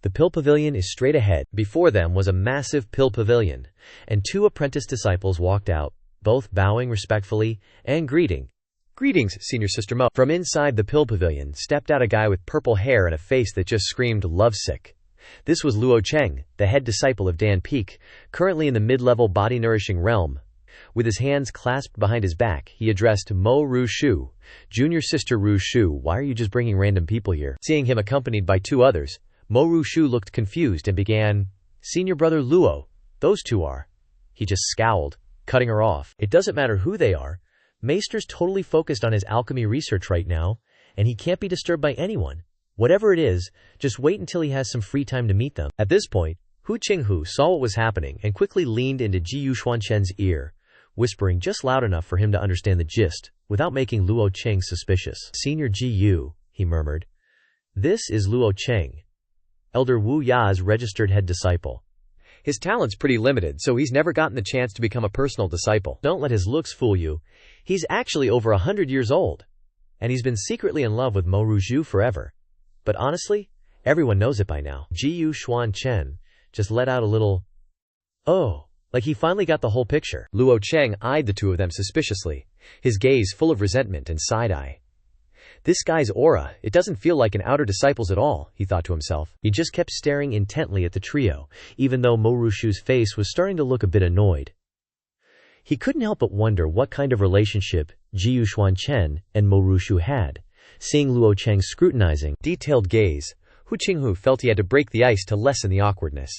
The pill pavilion is straight ahead. Before them was a massive pill pavilion, and 2 apprentice disciples walked out, both bowing respectfully and greeting. Greetings, Senior Sister Mo. From inside the pill pavilion stepped out a guy with purple hair and a face that just screamed lovesick. This was Luo Cheng, the head disciple of Dan Peak, currently in the mid-level body-nourishing realm. With his hands clasped behind his back, he addressed Mo Rushu. Junior Sister Rushu, why are you just bringing random people here? Seeing him accompanied by 2 others, Mo Rushu looked confused and began, Senior Brother Luo, those 2 are. He just scowled, cutting her off. It doesn't matter who they are. Maester's totally focused on his alchemy research right now, and he can't be disturbed by anyone. Whatever it is, just wait until he has some free time to meet them. At this point, Hu Qinghu saw what was happening and quickly leaned into Ji Xuan Chen's ear, whispering just loud enough for him to understand the gist, without making Luo Cheng suspicious. Senior Ji Yu, he murmured. This is Luo Cheng, Elder Wu Ya's registered head disciple. His talent's pretty limited, so he's never gotten the chance to become a personal disciple. Don't let his looks fool you. He's actually over 100 years old, and he's been secretly in love with Mo Rushu forever. But honestly, everyone knows it by now. Ji Xuan Chen just let out a little, Oh, Like he finally got the whole picture. Luo Cheng eyed the two of them suspiciously, his gaze full of resentment and side-eye. This guy's aura, it doesn't feel like an outer disciple's at all, he thought to himself. He just kept staring intently at the trio, even though Mo Rushu's face was starting to look a bit annoyed. He couldn't help but wonder what kind of relationship Jiyu Xuan Chen and Mo Rushu had. Seeing Luo Cheng's scrutinizing, detailed gaze, Hu Qinghu felt he had to break the ice to lessen the awkwardness.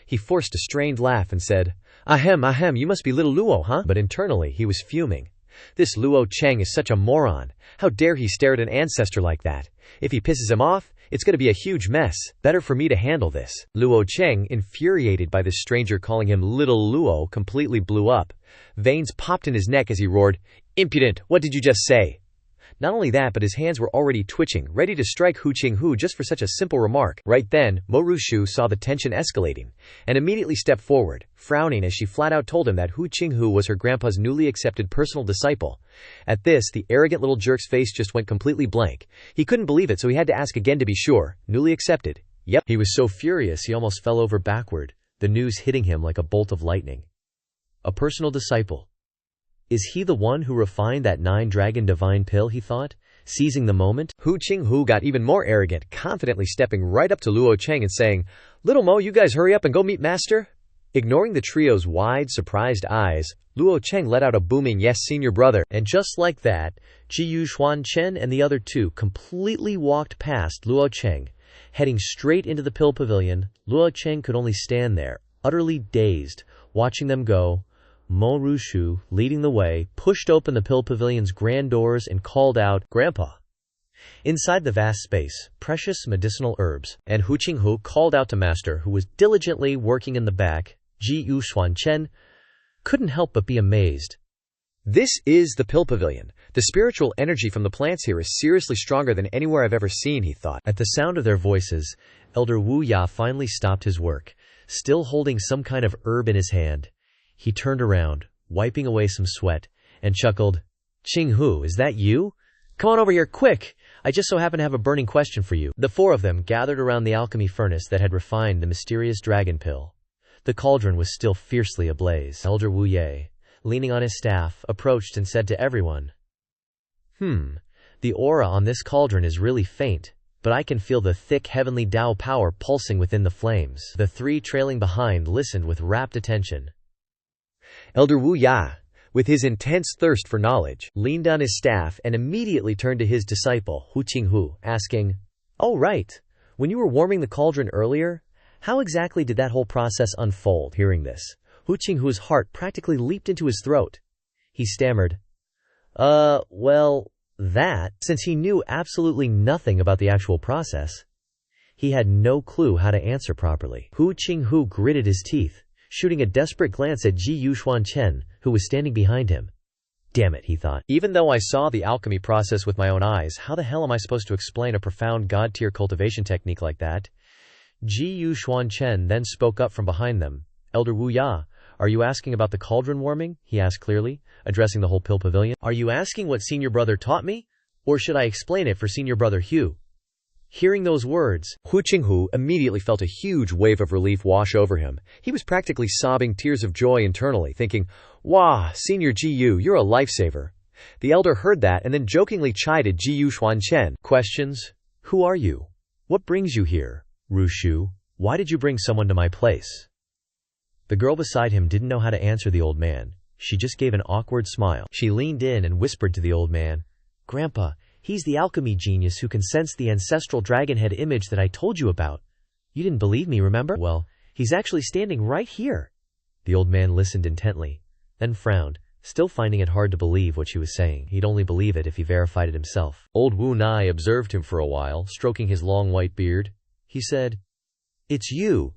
He forced a strained laugh and said, Ahem, you must be little Luo, huh? But internally he was fuming. This Luo Cheng is such a moron. How dare he stare at an ancestor like that? If he pisses him off, it's going to be a huge mess. Better for me to handle this. Luo Cheng, infuriated by this stranger calling him little Luo, completely blew up. Veins popped in his neck as he roared, "Impudent, what did you just say?" Not only that, but his hands were already twitching, ready to strike Hu Qinghu just for such a simple remark. Right then, Mo Rushu saw the tension escalating, and immediately stepped forward, frowning as she flat out told him that Hu Qinghu was her grandpa's newly accepted personal disciple. At this, the arrogant little jerk's face just went completely blank. He couldn't believe it, so he had to ask again to be sure. Newly accepted? Yep. He was so furious he almost fell over backward, the news hitting him like a bolt of lightning. A personal disciple. Is he the one who refined that 9-dragon divine pill, he thought, seizing the moment? Hu Qinghu got even more arrogant, confidently stepping right up to Luo Cheng and saying, "Little Mo, you guys hurry up and go meet master." Ignoring the trio's wide, surprised eyes, Luo Cheng let out a booming "Yes, senior brother." And just like that, Jiyu Xuan Chen and the other two completely walked past Luo Cheng, heading straight into the pill pavilion. Luo Cheng could only stand there, utterly dazed, watching them go. Mo Rushu, leading the way, pushed open the pill pavilion's grand doors and called out, "Grandpa!" Inside the vast space, precious medicinal herbs, and Hu Qinghu called out to Master, who was diligently working in the back. Jiyu Xuan Chen couldn't help but be amazed. This is the pill pavilion. The spiritual energy from the plants here is seriously stronger than anywhere I've ever seen, he thought. At the sound of their voices, Elder Wu Ya finally stopped his work, still holding some kind of herb in his hand. He turned around, wiping away some sweat, and chuckled, "Qinghu, is that you? Come on over here, quick! I just so happen to have a burning question for you." The four of them gathered around the alchemy furnace that had refined the mysterious dragon pill. The cauldron was still fiercely ablaze. Elder Wu Ye, leaning on his staff, approached and said to everyone, The aura on this cauldron is really faint, but I can feel the thick heavenly Tao power pulsing within the flames." The three trailing behind listened with rapt attention. Elder Wu Ya, with his intense thirst for knowledge, leaned on his staff and immediately turned to his disciple, Hu Qinghu, asking, "Oh right, when you were warming the cauldron earlier, how exactly did that whole process unfold?" Hearing this, Hu Qinghu's heart practically leaped into his throat. He stammered, Well, that, since he knew absolutely nothing about the actual process, he had no clue how to answer properly. Hu Qinghu gritted his teeth, shooting a desperate glance at Jiyu Xuan Chen, who was standing behind him. Damn it, he thought. Even though I saw the alchemy process with my own eyes, how the hell am I supposed to explain a profound god-tier cultivation technique like that? Jiyu Xuan Chen then spoke up from behind them. "Elder Wu Ya, are you asking about the cauldron warming?" he asked clearly, addressing the whole pill pavilion. "Are you asking what senior brother taught me? Or should I explain it for senior brother Hugh?" Hearing those words, Hu Qinghu immediately felt a huge wave of relief wash over him. He was practically sobbing tears of joy internally, thinking, "Wah, Senior Jiyu, you're a lifesaver." The elder heard that and then jokingly chided Jiyu Xuan Chen. "Questions? Who are you? What brings you here? Rushu, why did you bring someone to my place?" The girl beside him didn't know how to answer the old man. She just gave an awkward smile. She leaned in and whispered to the old man, "Grandpa, he's the alchemy genius who can sense the ancestral dragon head image that I told you about. You didn't believe me, remember? Well, he's actually standing right here." The old man listened intently, then frowned, still finding it hard to believe what she was saying. He'd only believe it if he verified it himself. Old Wu Nai observed him for a while, stroking his long white beard. He said, "It's you."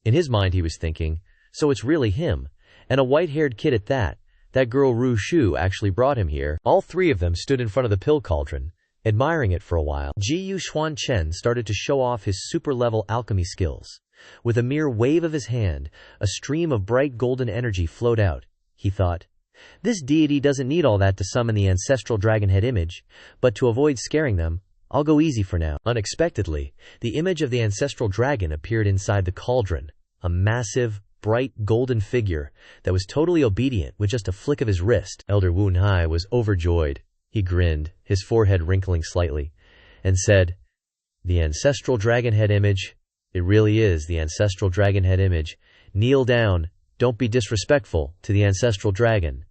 In his mind he was thinking, so it's really him, and a white-haired kid at that. That girl Ru Shu actually brought him here. All three of them stood in front of the pill cauldron, admiring it for a while. Jiyu Xuan Chen started to show off his super-level alchemy skills. With a mere wave of his hand, a stream of bright golden energy flowed out. He thought, "This deity doesn't need all that to summon the ancestral dragon head image, but to avoid scaring them, I'll go easy for now." Unexpectedly, the image of the ancestral dragon appeared inside the cauldron, a massive, bright, golden figure that was totally obedient with just a flick of his wrist. Elder Wu Nai was overjoyed. He grinned, his forehead wrinkling slightly, and said, "The ancestral dragon head image. It really is the ancestral dragon head image. Kneel down. Don't be disrespectful to the ancestral dragon."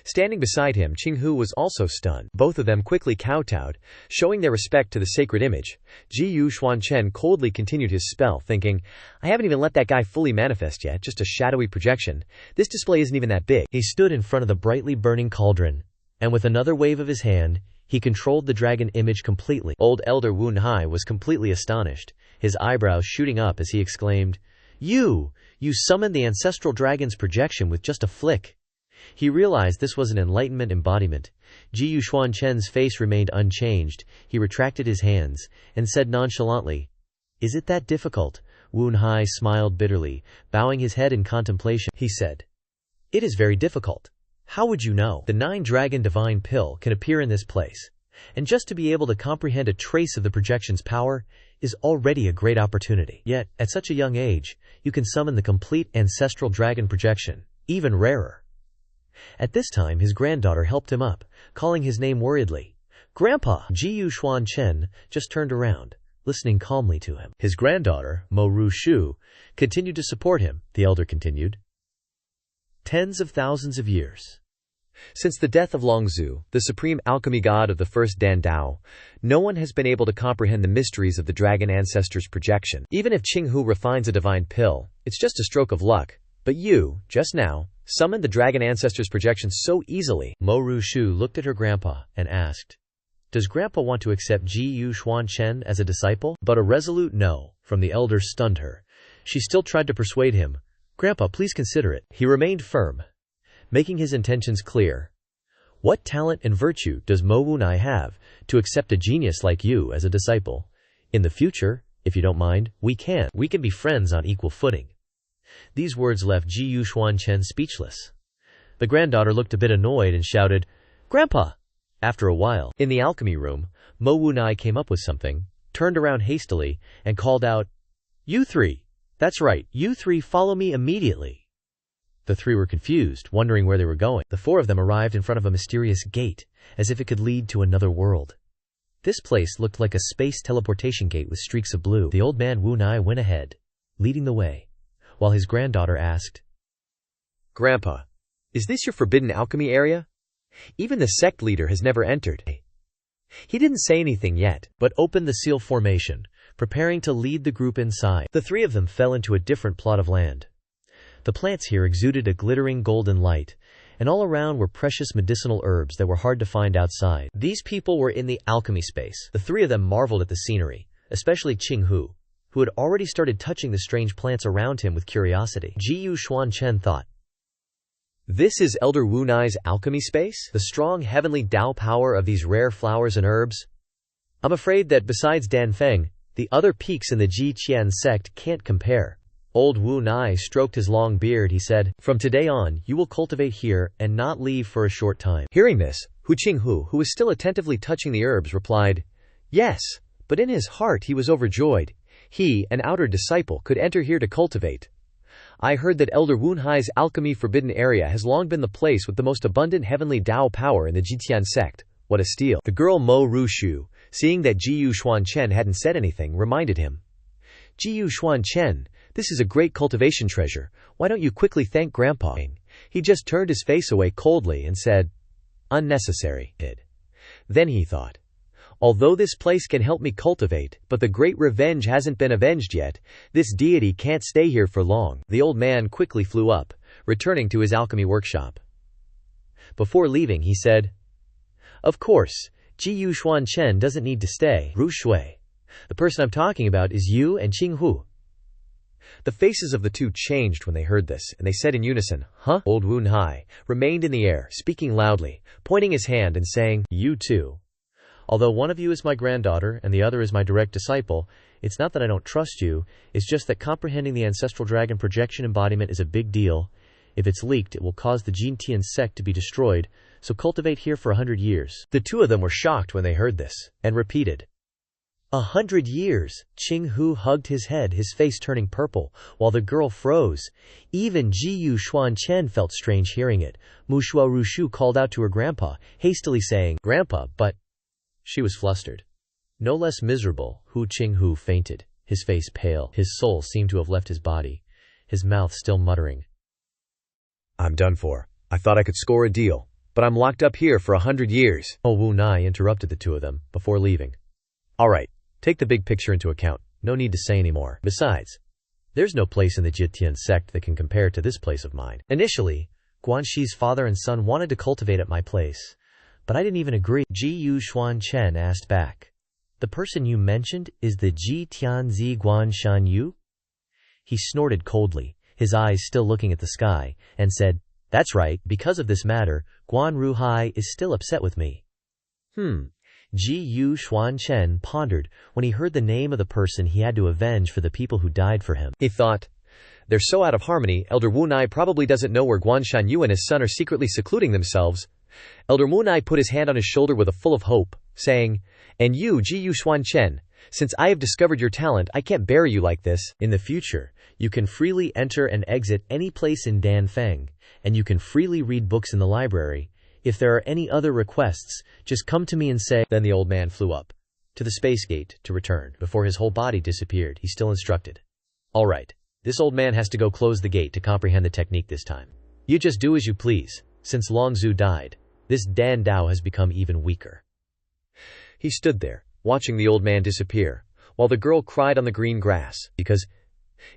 Standing beside him, Qinghu was also stunned. Both of them quickly kowtowed, showing their respect to the sacred image. Xuan Chen coldly continued his spell, thinking, "I haven't even let that guy fully manifest yet, just a shadowy projection. This display isn't even that big." He stood in front of the brightly burning cauldron, and with another wave of his hand, he controlled the dragon image completely. Old Elder Wu Nai was completely astonished, his eyebrows shooting up as he exclaimed, You summoned the ancestral dragon's projection with just a flick." He realized this was an enlightenment embodiment. Xuan Chen's face remained unchanged. He retracted his hands and said nonchalantly, "Is it that difficult?" Wu Nai smiled bitterly, bowing his head in contemplation. He said, "It is very difficult. How would you know? The 9-dragon divine pill can appear in this place, and just to be able to comprehend a trace of the projection's power is already a great opportunity. Yet, at such a young age, you can summon the complete ancestral dragon projection, even rarer." At this time his granddaughter helped him up, calling his name worriedly, "Grandpa!" Xuan Chen just turned around, listening calmly to him. His granddaughter, Mo Ru Shu, continued to support him. The elder continued, "Tens of thousands of years Since the death of Longzhu, the supreme alchemy god of the first Dan Dao, no one has been able to comprehend the mysteries of the dragon ancestor's projection. Even if Qinghu refines a divine pill, it's just a stroke of luck. But you, just now, summoned the dragon ancestor's projection so easily." Mo Ru Shu looked at her grandpa and asked, "Does grandpa want to accept Xuan Chen as a disciple?" But a resolute no from the elder stunned her. She still tried to persuade him, "Grandpa, please consider it." He remained firm, making his intentions clear. "What talent and virtue does Mo Wu Nai have to accept a genius like you as a disciple? In the future, if you don't mind, we can be friends on equal footing." These words left Xuan Chen speechless. The granddaughter looked a bit annoyed and shouted, "Grandpa!" After a while, in the alchemy room, Mo Wu Nai came up with something, turned around hastily, and called out, "You three! That's right, you three follow me immediately." The three were confused, wondering where they were going. The 4 of them arrived in front of a mysterious gate, as if it could lead to another world. This place looked like a space teleportation gate with streaks of blue. The old man Wu Nai went ahead, leading the way, while his granddaughter asked, "Grandpa, is this your forbidden alchemy area? Even the sect leader has never entered." He didn't say anything yet, but opened the seal formation, preparing to lead the group inside. The 3 of them fell into a different plot of land. The plants here exuded a glittering golden light, and all around were precious medicinal herbs that were hard to find outside. These people were in the alchemy space. The 3 of them marveled at the scenery, especially Qinghu, who had already started touching the strange plants around him with curiosity. Xuan Chen thought, "This is Elder Wu Nai's alchemy space? The strong heavenly Dao power of these rare flowers and herbs? I'm afraid that besides Dan Feng, the other peaks in the Ji Qian sect can't compare." Old Wu Nai stroked his long beard. He said, "From today on, you will cultivate here and not leave for a short time." Hearing this, Hu Qinghu, who was still attentively touching the herbs, replied, "Yes," but in his heart he was overjoyed. He, an outer disciple, could enter here to cultivate. "I heard that Elder Wu Nai's alchemy forbidden area has long been the place with the most abundant heavenly Dao power in the Jitian sect. What a steal." The girl Mo Ru Shu, seeing that Xuan Chen hadn't said anything, reminded him, "Xuan Chen, this is a great cultivation treasure. Why don't you quickly thank Grandpa?" He just turned his face away coldly and said, "Unnecessary." Then he thought, "Although this place can help me cultivate, but the great revenge hasn't been avenged yet. This deity can't stay here for long." The old man quickly flew up, returning to his alchemy workshop. Before leaving, he said, "Of course, Xuan Chen doesn't need to stay. Ru Shui, the person I'm talking about is you and Qinghu." The faces of the 2 changed when they heard this, and they said in unison, "Huh?" Old Wu Nai remained in the air, speaking loudly, pointing his hand and saying, "You too. Although one of you is my granddaughter and the other is my direct disciple, it's not that I don't trust you, it's just that comprehending the ancestral dragon projection embodiment is a big deal. If it's leaked, it will cause the Jintian sect to be destroyed, so cultivate here for 100 years. The 2 of them were shocked when they heard this, and repeated, 100 years. Qing Hu hugged his head, his face turning purple, while the girl froze. Even Jiyu Xuan Chen felt strange hearing it. Mushua Rushu called out to her grandpa, hastily saying, "Grandpa, but—" She was flustered. No less miserable, Qing Hu fainted, his face pale. His soul seemed to have left his body, his mouth still muttering. "I'm done for. I thought I could score a deal, but I'm locked up here for 100 years. Oh, Wu Nai interrupted the two of them, before leaving. "All right, take the big picture into account. No need to say any more. Besides, there's no place in the Jitian sect that can compare to this place of mine. Initially, Guanxi's father and son wanted to cultivate at my place, but I didn't even agree." Jiyu Xuan Chen asked back, "The person you mentioned is the Ji Tianzi Guanshan Yu?" He snorted coldly, his eyes still looking at the sky, and said, "That's right. Because of this matter, Guan Ruhai is still upset with me." Jiyu Xuan Chen pondered when he heard the name of the person he had to avenge for the people who died for him. He thought, they're so out of harmony, Elder Wu Nai probably doesn't know where Guanshan Yu and his son are secretly secluding themselves. Elder Wu Nai put his hand on his shoulder with a full of hope, saying, "And you, Jiyu Xuan Chen, since I have discovered your talent, I can't bury you like this. In the future, you can freely enter and exit any place in Danfeng, and you can freely read books in the library. If there are any other requests, just come to me and say—" Then the old man flew up to the space gate to return. Before his whole body disappeared, he still instructed, "All right, this old man has to go close the gate to comprehend the technique this time. You just do as you please. Since Long Zhu died, this Dan Dao has become even weaker." He stood there, watching the old man disappear, while the girl cried on the green grass, because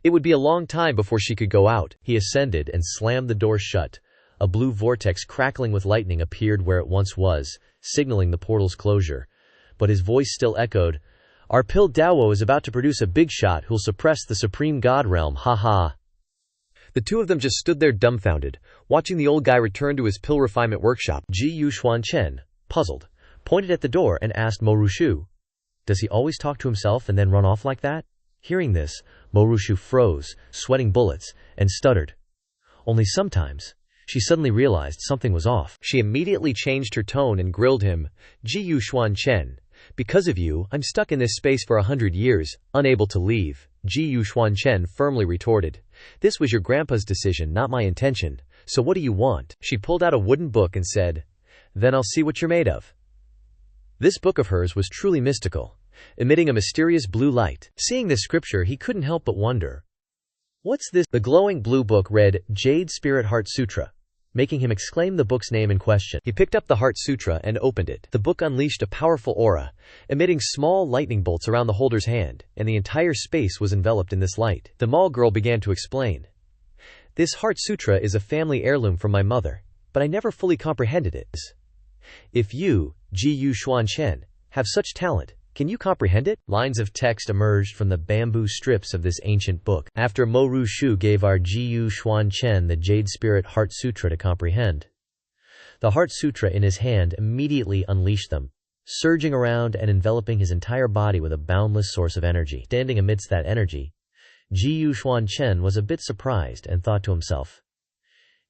it would be a long time before she could go out. He ascended and slammed the door shut. A blue vortex crackling with lightning appeared where it once was, signaling the portal's closure. But his voice still echoed, "Our Pill Dawo is about to produce a big shot who'll suppress the Supreme God Realm, ha." The two of them just stood there dumbfounded, watching the old guy return to his pill refinement workshop. Jiyu Xuan Chen, puzzled, pointed at the door and asked Morushu, "Does he always talk to himself and then run off like that?" Hearing this, Morushu froze, sweating bullets, and stuttered. Only sometimes, she suddenly realized something was off. She immediately changed her tone and grilled him, "Jiyu Xuan Chen, because of you, I'm stuck in this space for 100 years, unable to leave." Jiyu Xuan Chen firmly retorted, "This was your grandpa's decision, not my intention, so what do you want?" She pulled out a wooden book and said, "Then I'll see what you're made of." This book of hers was truly mystical, emitting a mysterious blue light. Seeing this scripture, he couldn't help but wonder, "What's this?" The glowing blue book read, "Jade Spirit Heart Sutra," making him exclaim the book's name in question. He picked up the Heart Sutra and opened it. The book unleashed a powerful aura, emitting small lightning bolts around the holder's hand, and the entire space was enveloped in this light. The mall girl began to explain, "This Heart Sutra is a family heirloom from my mother, but I never fully comprehended it. If you, Jiyu Xuan Chen, have such talent, can you comprehend it?" Lines of text emerged from the bamboo strips of this ancient book. After Mo Rushu gave our Jiyu Xuan Chen the Jade Spirit Heart Sutra to comprehend, the Heart Sutra in his hand immediately unleashed them, surging around and enveloping his entire body with a boundless source of energy. Standing amidst that energy, Jiyu Xuan Chen was a bit surprised and thought to himself,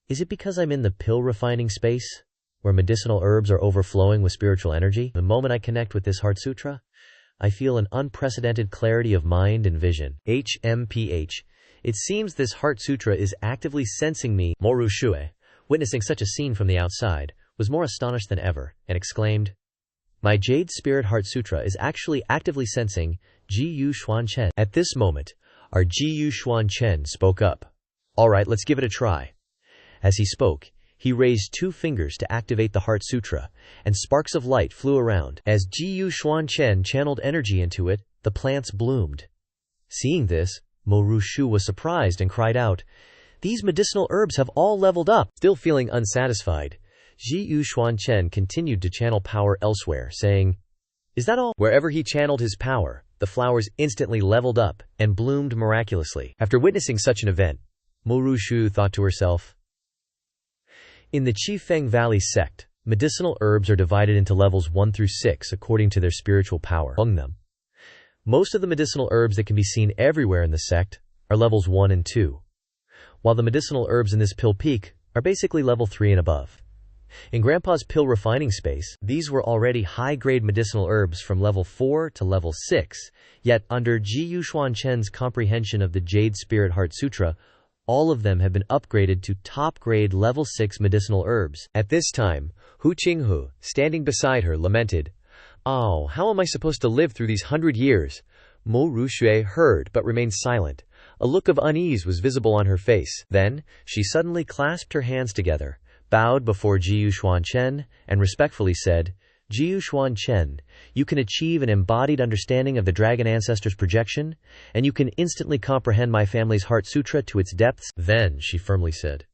"Is it because I'm in the pill refining space, where medicinal herbs are overflowing with spiritual energy? The moment I connect with this Heart Sutra, I feel an unprecedented clarity of mind and vision." HMPH. It seems this Heart Sutra is actively sensing me. Morushue, witnessing such a scene from the outside, was more astonished than ever, and exclaimed, "My Jade Spirit Heart Sutra is actually actively sensing Jiyu Xuan Chen." At this moment, our Jiyu Xuan Chen spoke up. "All right, let's give it a try." As he spoke, he raised 2 fingers to activate the Heart Sutra, and sparks of light flew around. As Jiyu Xuan Chen channeled energy into it, the plants bloomed. Seeing this, Mo Rushu was surprised and cried out, "These medicinal herbs have all leveled up." Still feeling unsatisfied, Jiyu Xuan Chen continued to channel power elsewhere, saying, "Is that all?" Wherever he channeled his power, the flowers instantly leveled up and bloomed miraculously. After witnessing such an event, Mo Rushu thought to herself, "In the Qifeng Valley sect, medicinal herbs are divided into levels 1 through 6 according to their spiritual power. Among them, most of the medicinal herbs that can be seen everywhere in the sect are levels 1 and 2, while the medicinal herbs in this pill peak are basically level 3 and above. In Grandpa's pill refining space, these were already high-grade medicinal herbs from level 4 to level 6, yet under Xuan Chen's comprehension of the Jade Spirit Heart Sutra, all of them have been upgraded to top-grade level 6 medicinal herbs. At this time, Hu Qinghu, standing beside her, lamented, "Oh, how am I supposed to live through these 100 years?" Mo Rushui heard but remained silent. A look of unease was visible on her face. Then, she suddenly clasped her hands together, bowed before Xuan Chen, and respectfully said, "Xuan Chen, you can achieve an embodied understanding of the Dragon Ancestor's projection, and you can instantly comprehend my family's Heart Sutra to its depths." Then, she firmly said,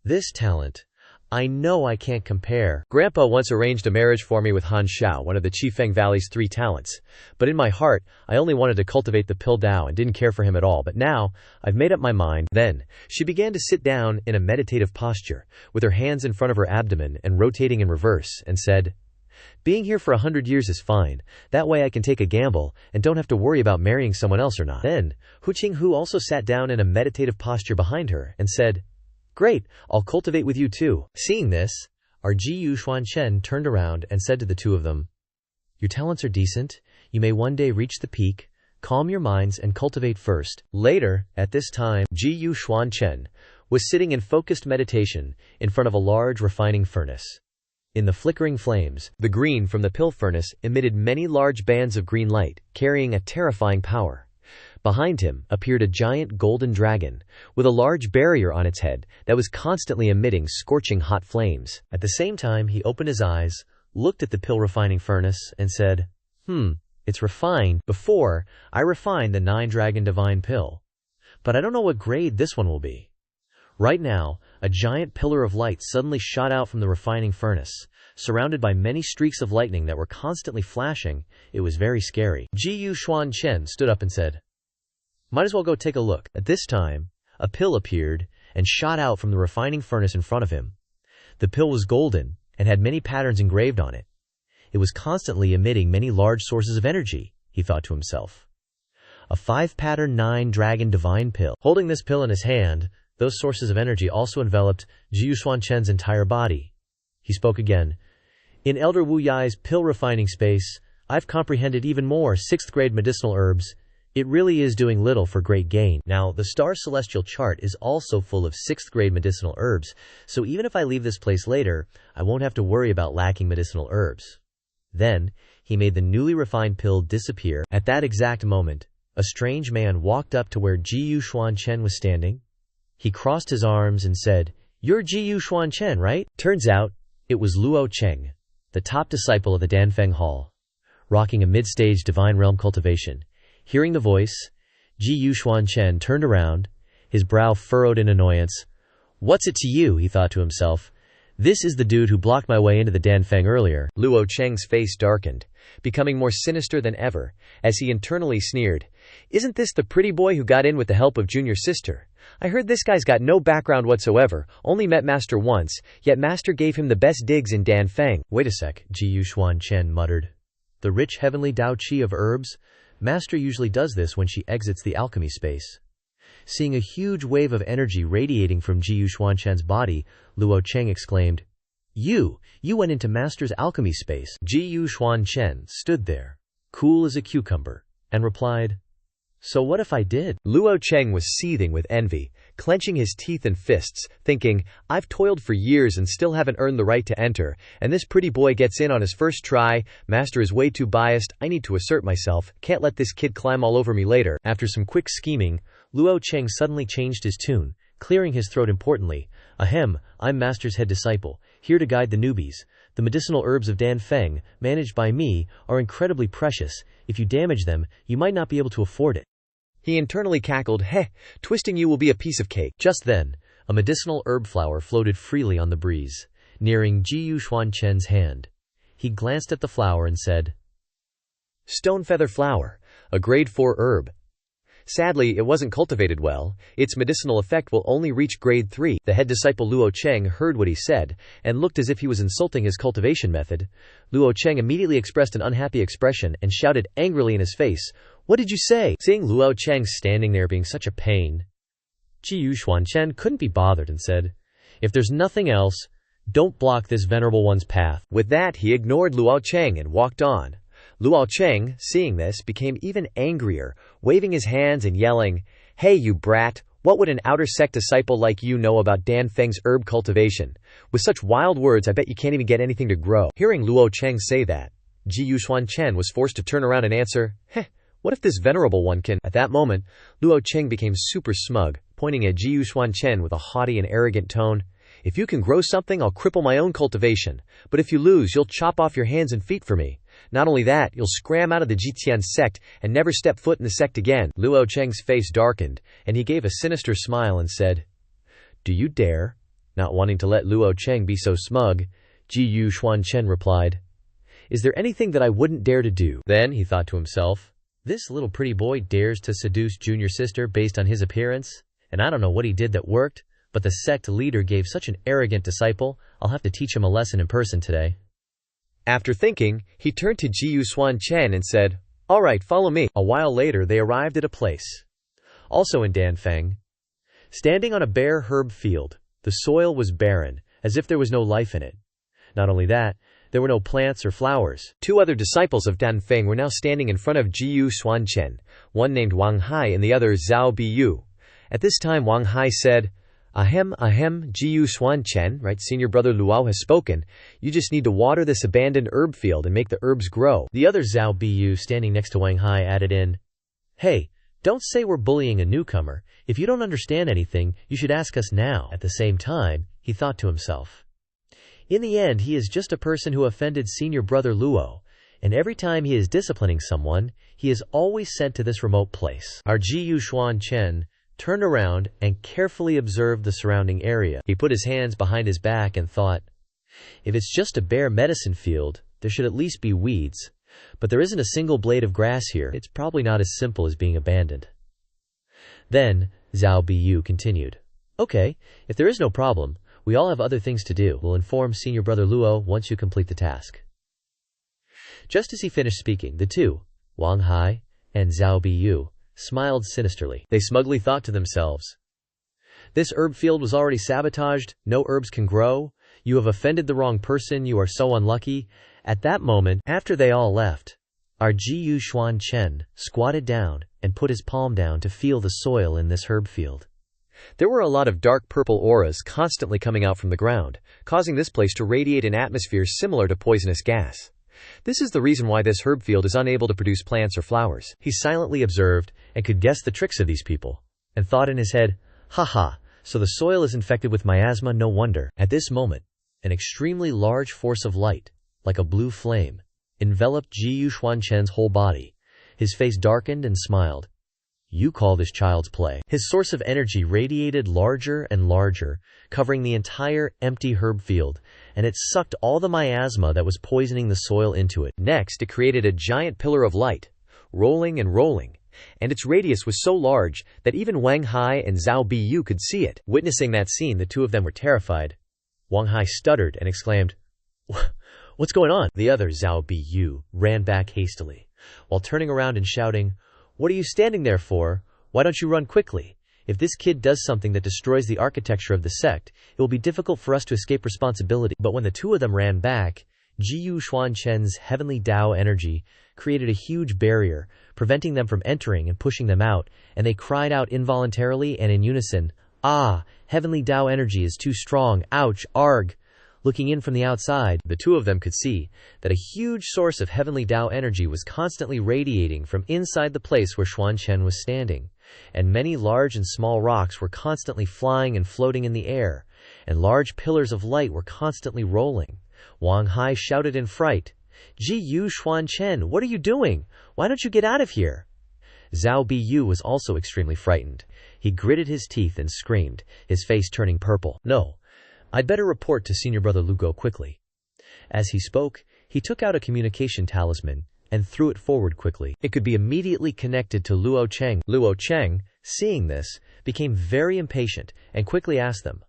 "This talent, I know I can't compare. Grandpa once arranged a marriage for me with Han Shao, one of the Qifeng Valley's 3 talents. But in my heart, I only wanted to cultivate the Pill Dao and didn't care for him at all. But now, I've made up my mind." Then, she began to sit down in a meditative posture, with her hands in front of her abdomen and rotating in reverse, and said, "Being here for 100 years is fine. That way I can take a gamble, and don't have to worry about marrying someone else or not." Then, Hu Qinghu also sat down in a meditative posture behind her, and said, "Great, I'll cultivate with you too." Seeing this, our Xuan Chen turned around and said to the two of them, "Your talents are decent. You may one day reach the peak. Calm your minds and cultivate first." Later, at this time, Xuan Chen was sitting in focused meditation in front of a large refining furnace. In the flickering flames, the green from the pill furnace emitted many large bands of green light, carrying a terrifying power. Behind him appeared a giant golden dragon, with a large barrier on its head that was constantly emitting scorching hot flames. At the same time, he opened his eyes, looked at the pill refining furnace, and said, "It's refined. Before, I refined the 9-dragon divine pill. But I don't know what grade this one will be." Right now, a giant pillar of light suddenly shot out from the refining furnace, surrounded by many streaks of lightning that were constantly flashing. It was very scary. Xuan Chen stood up and said, "Might as well go take a look." At this time, a pill appeared and shot out from the refining furnace in front of him. The pill was golden and had many patterns engraved on it. It was constantly emitting many large sources of energy, he thought to himself. A 5-pattern 9-dragon divine pill. Holding this pill in his hand, those sources of energy also enveloped Xuan Chen's entire body. He spoke again. "In Elder Wu Yai's pill refining space, I've comprehended even more 6th-grade medicinal herbs. It really is doing little for great gain. Now, the star celestial chart is also full of 6th-grade medicinal herbs, so even if I leave this place later, I won't have to worry about lacking medicinal herbs." Then, he made the newly refined pill disappear. At that exact moment, a strange man walked up to where Xuan Chen was standing. He crossed his arms and said, "You're Xuan Chen, right?" Turns out, it was Luo Cheng, the top disciple of the Danfeng Hall, rocking a mid-stage divine realm cultivation. Hearing the voice, Xuan Chen turned around, his brow furrowed in annoyance. "What's it to you?" he thought to himself. "This is the dude who blocked my way into the Danfeng earlier." Luo Cheng's face darkened, becoming more sinister than ever, as he internally sneered, "Isn't this the pretty boy who got in with the help of junior sister? I heard this guy's got no background whatsoever, only met Master once, yet Master gave him the best digs in Danfeng." "Wait a sec," Xuan Chen muttered. "The rich heavenly Dao Qi of herbs? Master usually does this when she exits the alchemy space." Seeing a huge wave of energy radiating from Xuan Chen's body, Luo Cheng exclaimed, You went into Master's alchemy space." Xuan Chen stood there, cool as a cucumber, and replied, "So what if I did?" Luo Cheng was seething with envy, clenching his teeth and fists, thinking, "I've toiled for years and still haven't earned the right to enter, and this pretty boy gets in on his first try. Master is way too biased. I need to assert myself. Can't let this kid climb all over me later." After some quick scheming, Luo Cheng suddenly changed his tune, clearing his throat importantly. "Ahem, I'm Master's head disciple, here to guide the newbies. The medicinal herbs of Danfeng, managed by me, are incredibly precious. If you damage them, you might not be able to afford it." He internally cackled, "Heh, twisting you will be a piece of cake." Just then, a medicinal herb flower floated freely on the breeze, nearing Xuan Chen's hand. He glanced at the flower and said, "Stone feather flower, a grade 4 herb. Sadly, it wasn't cultivated well. Its medicinal effect will only reach grade 3. The head disciple Luo Cheng heard what he said, and looked as if he was insulting his cultivation method. Luo Cheng immediately expressed an unhappy expression and shouted angrily in his face, "What did you say?" Seeing Luo Cheng standing there being such a pain, Xuan Chen couldn't be bothered and said, "If there's nothing else, Don't block this venerable one's path. With that, he ignored Luo Cheng and walked on. Luo Cheng, seeing this, became even angrier, waving his hands and yelling, "Hey you brat, what would an outer sect disciple like you know about Dan Feng's herb cultivation? With such wild words, I bet you can't even get anything to grow." Hearing Luo Cheng say that, Xuan Chen was forced to turn around and answer, "Heh, what if this venerable one can?" At that moment, Luo Cheng became super smug, pointing at Xuan Chen with a haughty and arrogant tone. "If you can grow something, I'll cripple my own cultivation. But if you lose, you'll chop off your hands and feet for me. Not only that, you'll scram out of the Jitian sect and never step foot in the sect again." Luo Cheng's face darkened, and he gave a sinister smile and said, "Do you dare?" Not wanting to let Luo Cheng be so smug, Xuan Chen replied, "Is there anything that I wouldn't dare to do?" Then he thought to himself, "This little pretty boy dares to seduce junior sister based on his appearance, and I don't know what he did that worked, but the sect leader gave such an arrogant disciple, I'll have to teach him a lesson in person today." After thinking, he turned to Xuan Chen and said, "All right, follow me." A while later, they arrived at a place, also in Danfeng. Standing on a bare herb field, the soil was barren, as if there was no life in it. Not only that, there were no plants or flowers. Two other disciples of Danfeng were now standing in front of Xuan Chen, one named Wang Hai and the other Zhao Biyu. At this time Wang Hai said, Ahem, Xuan Chen, right, senior brother Luo has spoken. You just need to water this abandoned herb field and make the herbs grow. The other Zhao Biyu, standing next to Wang Hai, added in, "Hey, don't say we're bullying a newcomer. If you don't understand anything, you should ask us now." At the same time, he thought to himself, in the end, he is just a person who offended senior brother Luo, and every time he is disciplining someone, he is always sent to this remote place. Our Xuan Chen turned around and carefully observed the surrounding area. He put his hands behind his back and thought, if it's just a bare medicine field, there should at least be weeds. But there isn't a single blade of grass here. It's probably not as simple as being abandoned. Then, Zhao Biyu continued, "Okay, if there is no problem, we all have other things to do. We'll inform senior brother Luo once you complete the task." Just as he finished speaking, the two, Wang Hai and Zhao Biyu, smiled sinisterly. They smugly thought to themselves, "This herb field was already sabotaged. No herbs can grow. You have offended the wrong person. You are so unlucky." At that moment, after they all left, our Xuan Chen squatted down and put his palm down to feel the soil in this herb field. There were a lot of dark purple auras constantly coming out from the ground, causing this place to radiate an atmosphere similar to poisonous gas. This is the reason why this herb field is unable to produce plants or flowers. He silently observed and could guess the tricks of these people, and thought in his head, "Haha, so the soil is infected with miasma, no wonder." At this moment, an extremely large force of light, like a blue flame, enveloped Xuan Chen's whole body. His face darkened and smiled. "You call this child's play." His source of energy radiated larger and larger, covering the entire empty herb field, and it sucked all the miasma that was poisoning the soil into it. Next, it created a giant pillar of light, rolling and rolling, and its radius was so large that even Wang Hai and Zhao Biyu could see it. Witnessing that scene, the two of them were terrified. Wang Hai stuttered and exclaimed, "What's going on?" The other, Zhao Biyu, ran back hastily, while turning around and shouting, "What are you standing there for? Why don't you run quickly? If this kid does something that destroys the architecture of the sect, it will be difficult for us to escape responsibility." But when the two of them ran back, Xuan Chen's heavenly Tao energy created a huge barrier, preventing them from entering and pushing them out, and they cried out involuntarily and in unison, "Ah, heavenly Tao energy is too strong, ouch, arg." Looking in from the outside, the two of them could see that a huge source of heavenly Tao energy was constantly radiating from inside the place where Xuan Chen was standing, and many large and small rocks were constantly flying and floating in the air, and large pillars of light were constantly rolling. Wang Hai shouted in fright, "Xuan Chen, what are you doing? Why don't you get out of here?" Zhao Biyu was also extremely frightened. He gritted his teeth and screamed, his face turning purple. "No, I'd better report to senior brother Lugo quickly." As he spoke, he took out a communication talisman and threw it forward quickly. It could be immediately connected to Luo Cheng. Luo Cheng, seeing this, became very impatient and quickly asked them,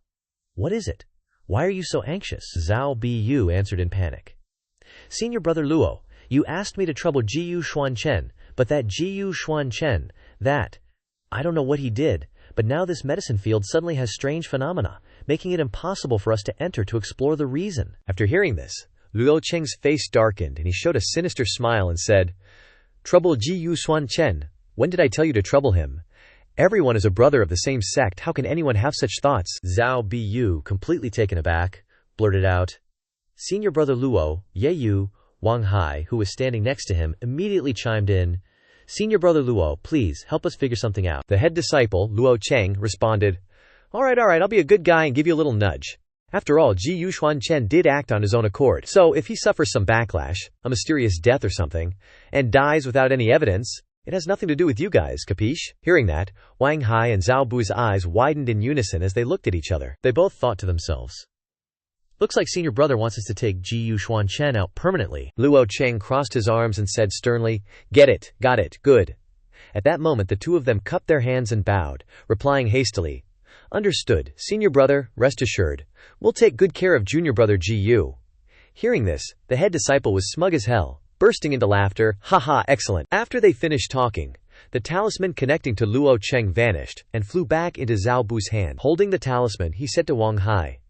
"What is it? Why are you so anxious?" Zhao Biyu answered in panic, "Senior brother Luo, you asked me to trouble Xuan Chen, but that Xuan Chen, I don't know what he did, but now this medicine field suddenly has strange phenomena. making it impossible for us to enter to explore the reason. After hearing this, Luo Cheng's face darkened and he showed a sinister smile and said, "Trouble Ji Xuan Chen. When did I tell you to trouble him? Everyone is a brother of the same sect. How can anyone have such thoughts?" Zhao Bu, completely taken aback, blurted out. Senior brother Luo, Ye Yu, Wang Hai, who was standing next to him, immediately chimed in. Senior brother Luo, please, help us figure something out. The head disciple, Luo Cheng, responded, All right, I'll be a good guy and give you a little nudge. After all, Ji Xuan Chen did act on his own accord, so if he suffers some backlash, a mysterious death or something, and dies without any evidence, it has nothing to do with you guys, capiche? Hearing that, Wang Hai and Zhao Bu's eyes widened in unison as they looked at each other. They both thought to themselves, looks like senior brother wants us to take Ji Xuan Chen out permanently. Luo Cheng crossed his arms and said sternly, Get it, got it, good. At that moment the two of them cupped their hands and bowed, replying hastily, Understood, senior brother, rest assured. We'll take good care of junior brother Ji Yu. Hearing this, the head disciple was smug as hell, bursting into laughter, haha, excellent. After they finished talking, the talisman connecting to Luo Cheng vanished and flew back into Zhao Bu's hand. Holding the talisman, he said to Wang Hai,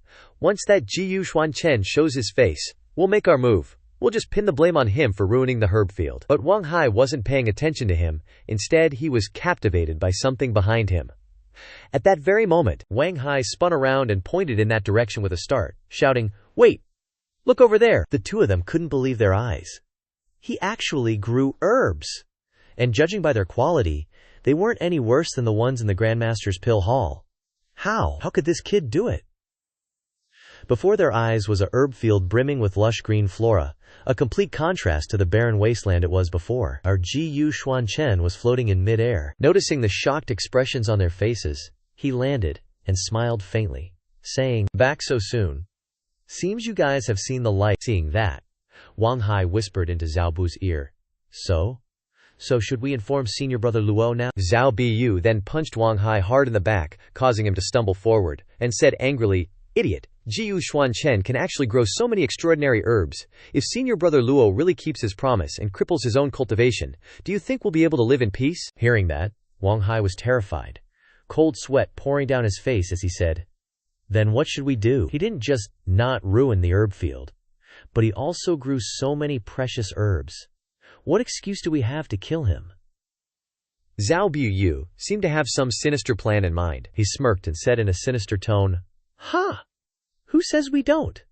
Once that Ji Xuan Chen shows his face, we'll make our move. We'll just pin the blame on him for ruining the herb field. But Wang Hai wasn't paying attention to him. Instead, he was captivated by something behind him. At that very moment, Wang Hai spun around and pointed in that direction with a start, shouting, Wait! Look over there! The two of them couldn't believe their eyes. He actually grew herbs. And judging by their quality, they weren't any worse than the ones in the Grandmaster's pill hall. How could this kid do it? Before their eyes was a herb field brimming with lush green flora, a complete contrast to the barren wasteland it was before. Our Ji Xuan Chen was floating in mid-air. Noticing the shocked expressions on their faces, he landed and smiled faintly, saying, Back so soon. Seems you guys have seen the light. Seeing that, Wang Hai whispered into Zhao Bu's ear, So should we inform senior brother Luo now? Zhao Bu then punched Wang Hai hard in the back, causing him to stumble forward, and said angrily, Idiot! Ji Xuan Chen can actually grow so many extraordinary herbs. If senior brother Luo really keeps his promise and cripples his own cultivation, do you think we'll be able to live in peace? Hearing that, Wang Hai was terrified, cold sweat pouring down his face as he said, Then what should we do? He didn't just not ruin the herb field, but he also grew so many precious herbs. What excuse do we have to kill him? Zhao Bu seemed to have some sinister plan in mind. He smirked and said in a sinister tone, Who says we don't?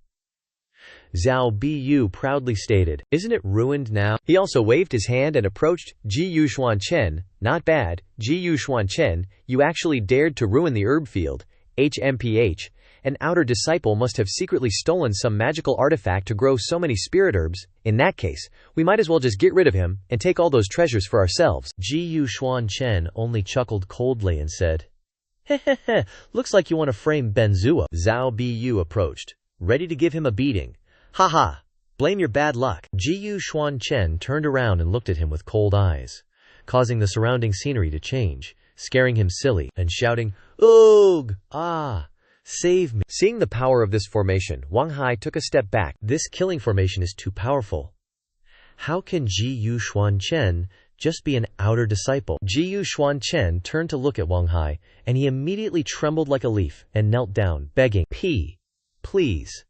Zhao Bu proudly stated, Isn't it ruined now? He also waved his hand and approached Ji Xuan Chen. Not bad, Ji Xuan Chen, you actually dared to ruin the herb field. HMPH, an outer disciple must have secretly stolen some magical artifact to grow so many spirit herbs. In that case, we might as well just get rid of him and take all those treasures for ourselves. Ji Xuan Chen only chuckled coldly and said, Hehehe, looks like you want to frame Manhwa. Zhao Bu approached, ready to give him a beating. Haha, blame your bad luck. Ji Xuan Chen turned around and looked at him with cold eyes, causing the surrounding scenery to change, scaring him silly, and shouting, Ugh! Save me. Seeing the power of this formation, Wang Hai took a step back. This killing formation is too powerful. How can Ji Xuan Chen just be an outer disciple? Ji Xuan Chen turned to look at Wang Hai, and he immediately trembled like a leaf and knelt down, begging, Please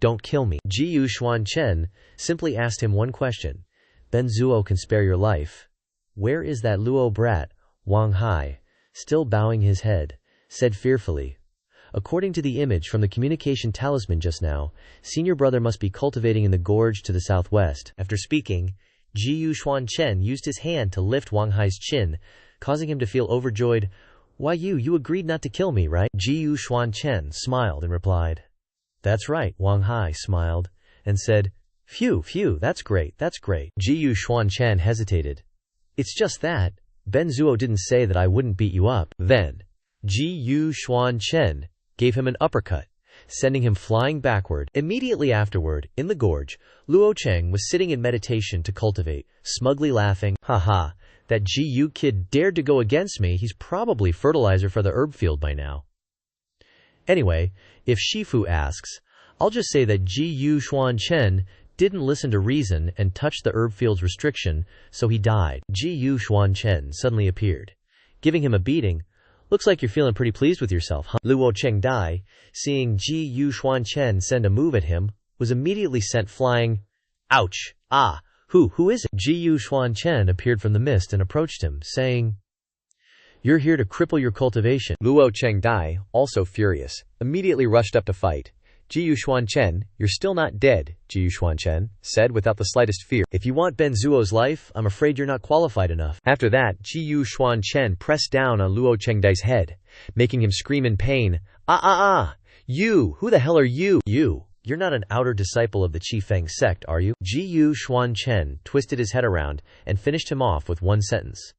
don't kill me. Ji Xuan Chen simply asked him one question. Manhwa can spare your life. Where is that Luo brat? Wang Hai, still bowing his head, said fearfully, According to the image from the communication talisman just now, senior brother must be cultivating in the gorge to the southwest. After speaking, Ji Xuan Chen used his hand to lift Wang Hai's chin, causing him to feel overjoyed. Why you agreed not to kill me, right? Ji Xuan Chen smiled and replied. That's right. Wang Hai smiled and said, Phew, that's great. Ji Xuan Chen hesitated. It's just that, Manhwa didn't say that I wouldn't beat you up. Then, Ji Xuan Chen gave him an uppercut, sending him flying backward. Immediately afterward, in the gorge, Luo Cheng was sitting in meditation to cultivate, smugly laughing. Haha, that Ji Yu kid dared to go against me. He's probably fertilizer for the herb field by now. Anyway, if Shifu asks, I'll just say that Ji Xuan Chen didn't listen to reason and touched the herb field's restriction, so he died. Ji Xuan Chen suddenly appeared, giving him a beating. Looks like you're feeling pretty pleased with yourself, huh? Luo Chengdai, seeing Xuan Chen send a move at him, was immediately sent flying. Ouch! Ah! Who is it? Xuan Chen appeared from the mist and approached him, saying, "You're here to cripple your cultivation." Luo Chengdai, also furious, immediately rushed up to fight. Xuan Chen, you're still not dead, Xuan Chen said without the slightest fear. If you want Ben Zuo's life, I'm afraid you're not qualified enough. After that, Xuan Chen pressed down on Luo Chengdai's head, making him scream in pain. You! Who the hell are you? You're not an outer disciple of the Qifeng sect, are you? Xuan Chen twisted his head around and finished him off with one sentence.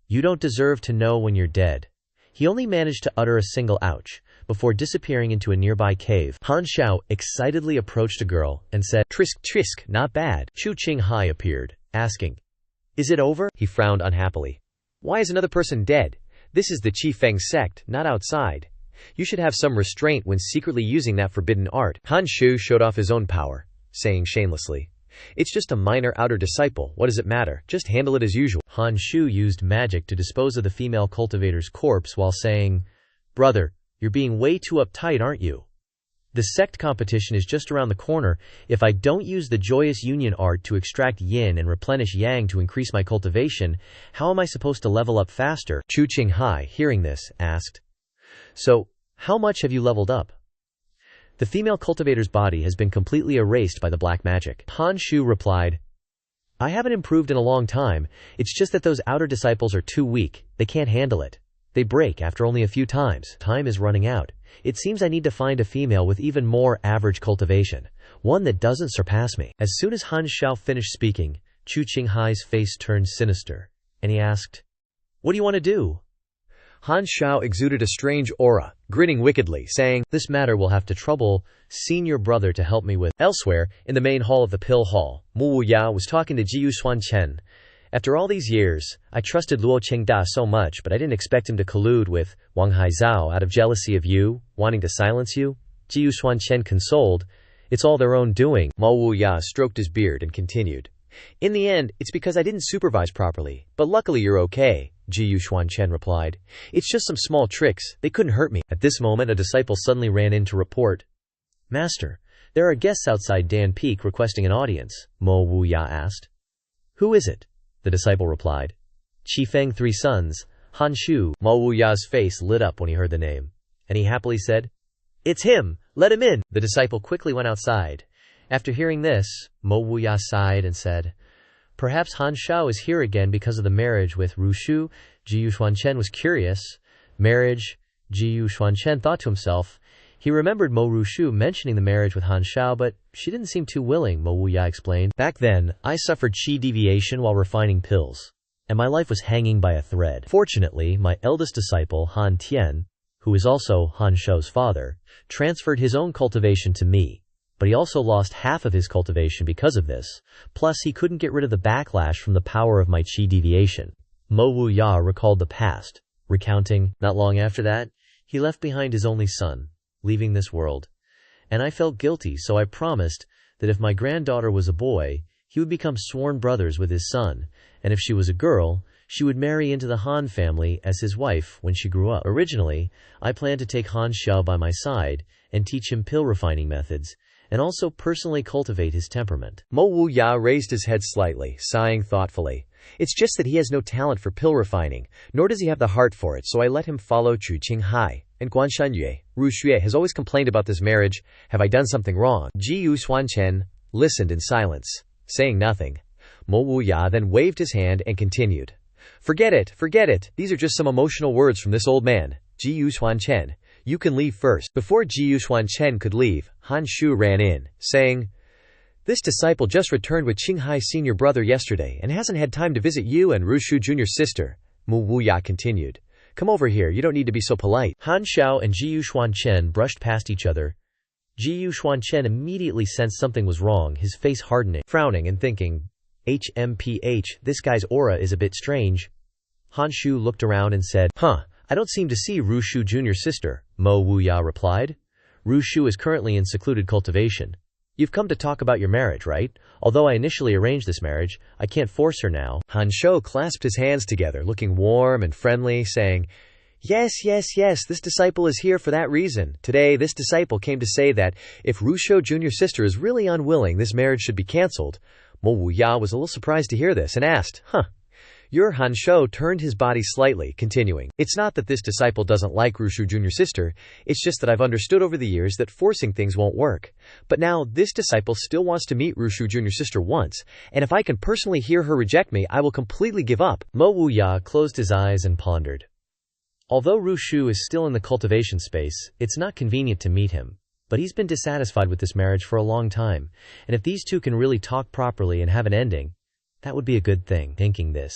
You don't deserve to know when you're dead. He only managed to utter a single ouch, before disappearing into a nearby cave. Han Xiao excitedly approached a girl and said, Trisk, not bad. Chu Qinghai appeared, asking, Is it over? He frowned unhappily. Why is another person dead? This is the Qifeng sect, not outside. You should have some restraint when secretly using that forbidden art. Han Shu showed off his own power, saying shamelessly, It's just a minor outer disciple, what does it matter? Just handle it as usual. Han Shu used magic to dispose of the female cultivator's corpse while saying, Brother, you're being way too uptight, aren't you? The sect competition is just around the corner. If I don't use the joyous union art to extract yin and replenish yang to increase my cultivation, how am I supposed to level up faster? Chu Qinghai, hearing this, asked, So, how much have you leveled up? The female cultivator's body has been completely erased by the black magic. Han Shu replied, I haven't improved in a long time. It's just that those outer disciples are too weak. They can't handle it. They break after only a few times. Time is running out. It seems I need to find a female with even more average cultivation, one that doesn't surpass me. As soon as Han Xiao finished speaking, Chu Qinghai's face turned sinister, and he asked, What do you want to do? Han Xiao exuded a strange aura, grinning wickedly, saying, This matter will have to trouble senior brother to help me with. Elsewhere, in the main hall of the Pill Hall, Manhwa was talking to Xuan Chen. After all these years, I trusted Luo Chengda so much, but I didn't expect him to collude with Wang Haizao out of jealousy of you, wanting to silence you. Xuan Chen consoled, It's all their own doing. Manhwa stroked his beard and continued, In the end, it's because I didn't supervise properly, but luckily you're okay, Xuan Chen replied. It's just some small tricks, they couldn't hurt me. At this moment a disciple suddenly ran in to report, Master, there are guests outside Dan Peak requesting an audience, Manhwa asked. Who is it? The disciple replied, Qifeng Three Sons, Han Shu. Manhwa's face lit up when he heard the name, and he happily said, It's him! Let him in! The disciple quickly went outside. After hearing this, Manhwa sighed and said, Perhaps Han Xiao is here again because of the marriage with Rushu. Xuan Chen was curious. Marriage? Xuan Chen thought to himself. He remembered Mo Rushu mentioning the marriage with Han Xiao, but she didn't seem too willing, Manhwa explained. Back then, I suffered qi deviation while refining pills, and my life was hanging by a thread. Fortunately, my eldest disciple, Han Tian, who is also Han Xiao's father, transferred his own cultivation to me, but he also lost half of his cultivation because of this. Plus, he couldn't get rid of the backlash from the power of my qi deviation. Manhwa recalled the past, recounting, Not long after that, he left behind his only son, leaving this world, and I felt guilty, so I promised that if my granddaughter was a boy, he would become sworn brothers with his son, and if she was a girl, she would marry into the Han family as his wife when she grew up. Originally, I planned to take Han Xiao by my side and teach him pill refining methods, and also personally cultivate his temperament. Manhwa raised his head slightly, sighing thoughtfully. It's just that he has no talent for pill refining, nor does he have the heart for it, so I let him follow Chu Qinghai. And Guanshunyue, Rushuye has always complained about this marriage. Have I done something wrong? Xuan Chen listened in silence, saying nothing. Manhwa then waved his hand and continued. Forget it. These are just some emotional words from this old man. Xuan Chen, you can leave first. Before Xuan Chen could leave, Han Shu ran in, saying, This disciple just returned with Qinghai's senior brother yesterday and hasn't had time to visit you and Rushu Jr.'s sister. Manhwa continued. Come over here, you don't need to be so polite. Han Xiao and Xuan Chen brushed past each other. Xuan Chen immediately sensed something was wrong, his face hardening, frowning and thinking, HMPH, this guy's aura is a bit strange. Han Shu looked around and said, I don't seem to see Rushu Jr.'s sister, Manhwa replied. Rushu is currently in secluded cultivation. You've come to talk about your marriage, right? Although I initially arranged this marriage, I can't force her now. Han Shou clasped his hands together, looking warm and friendly, saying, Yes, yes, yes, this disciple is here for that reason. Today, this disciple came to say that if Rusho Jr.'s sister is really unwilling, this marriage should be cancelled. Mo Wuya was a little surprised to hear this and asked, Your Han Shou turned his body slightly, continuing, It's not that this disciple doesn't like Rushu Jr.'s sister, it's just that I've understood over the years that forcing things won't work. But now, this disciple still wants to meet Rushu Jr.'s sister once, and if I can personally hear her reject me, I will completely give up. Mo Wuya closed his eyes and pondered. Although Rushu is still in the cultivation space, it's not convenient to meet him. But he's been dissatisfied with this marriage for a long time, and if these two can really talk properly and have an ending, that would be a good thing. Thinking this,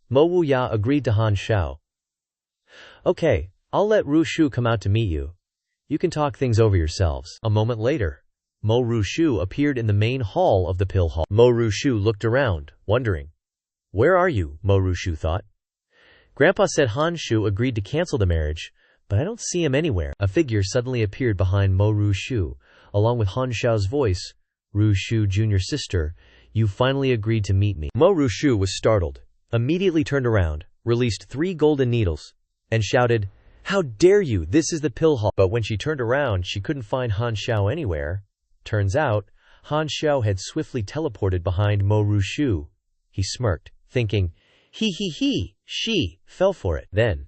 Mo Wuya agreed to Han Shao. Okay, I'll let Rushu come out to meet you. You can talk things over yourselves. A moment later, Mo Rushu appeared in the main hall of the pill hall. Mo Rushu looked around, wondering. Where are you? Mo Rushu thought. Grandpa said Han Shu agreed to cancel the marriage, but I don't see him anywhere. A figure suddenly appeared behind Mo Rushu, along with Han Shao's voice. Rushu Jr.'s sister, you finally agreed to meet me. Mo Rushu was startled, immediately turned around, released 3 golden needles, and shouted, How dare you, this is the pill hall. But when she turned around, she couldn't find Han Shao anywhere. Turns out, Han Shao had swiftly teleported behind Mo Rushu. He smirked, thinking, She fell for it. Then,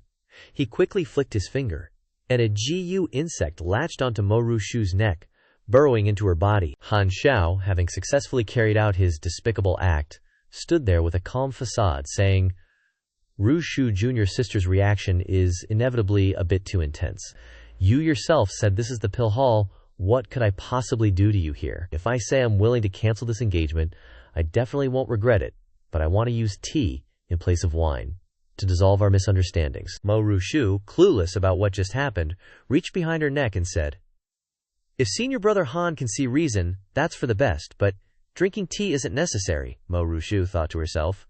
he quickly flicked his finger, and a GU insect latched onto Mo Rushu's neck, burrowing into her body. Han Shao, having successfully carried out his despicable act, stood there with a calm facade, saying, Rushu Jr.'s sister's reaction is inevitably a bit too intense. You yourself said this is the pill hall. What could I possibly do to you here? If I say I'm willing to cancel this engagement, I definitely won't regret it, but I want to use tea in place of wine to dissolve our misunderstandings. Mo Rushu, clueless about what just happened, reached behind her neck and said, If senior brother Han can see reason, that's for the best, but drinking tea isn't necessary, Mo Rushu thought to herself.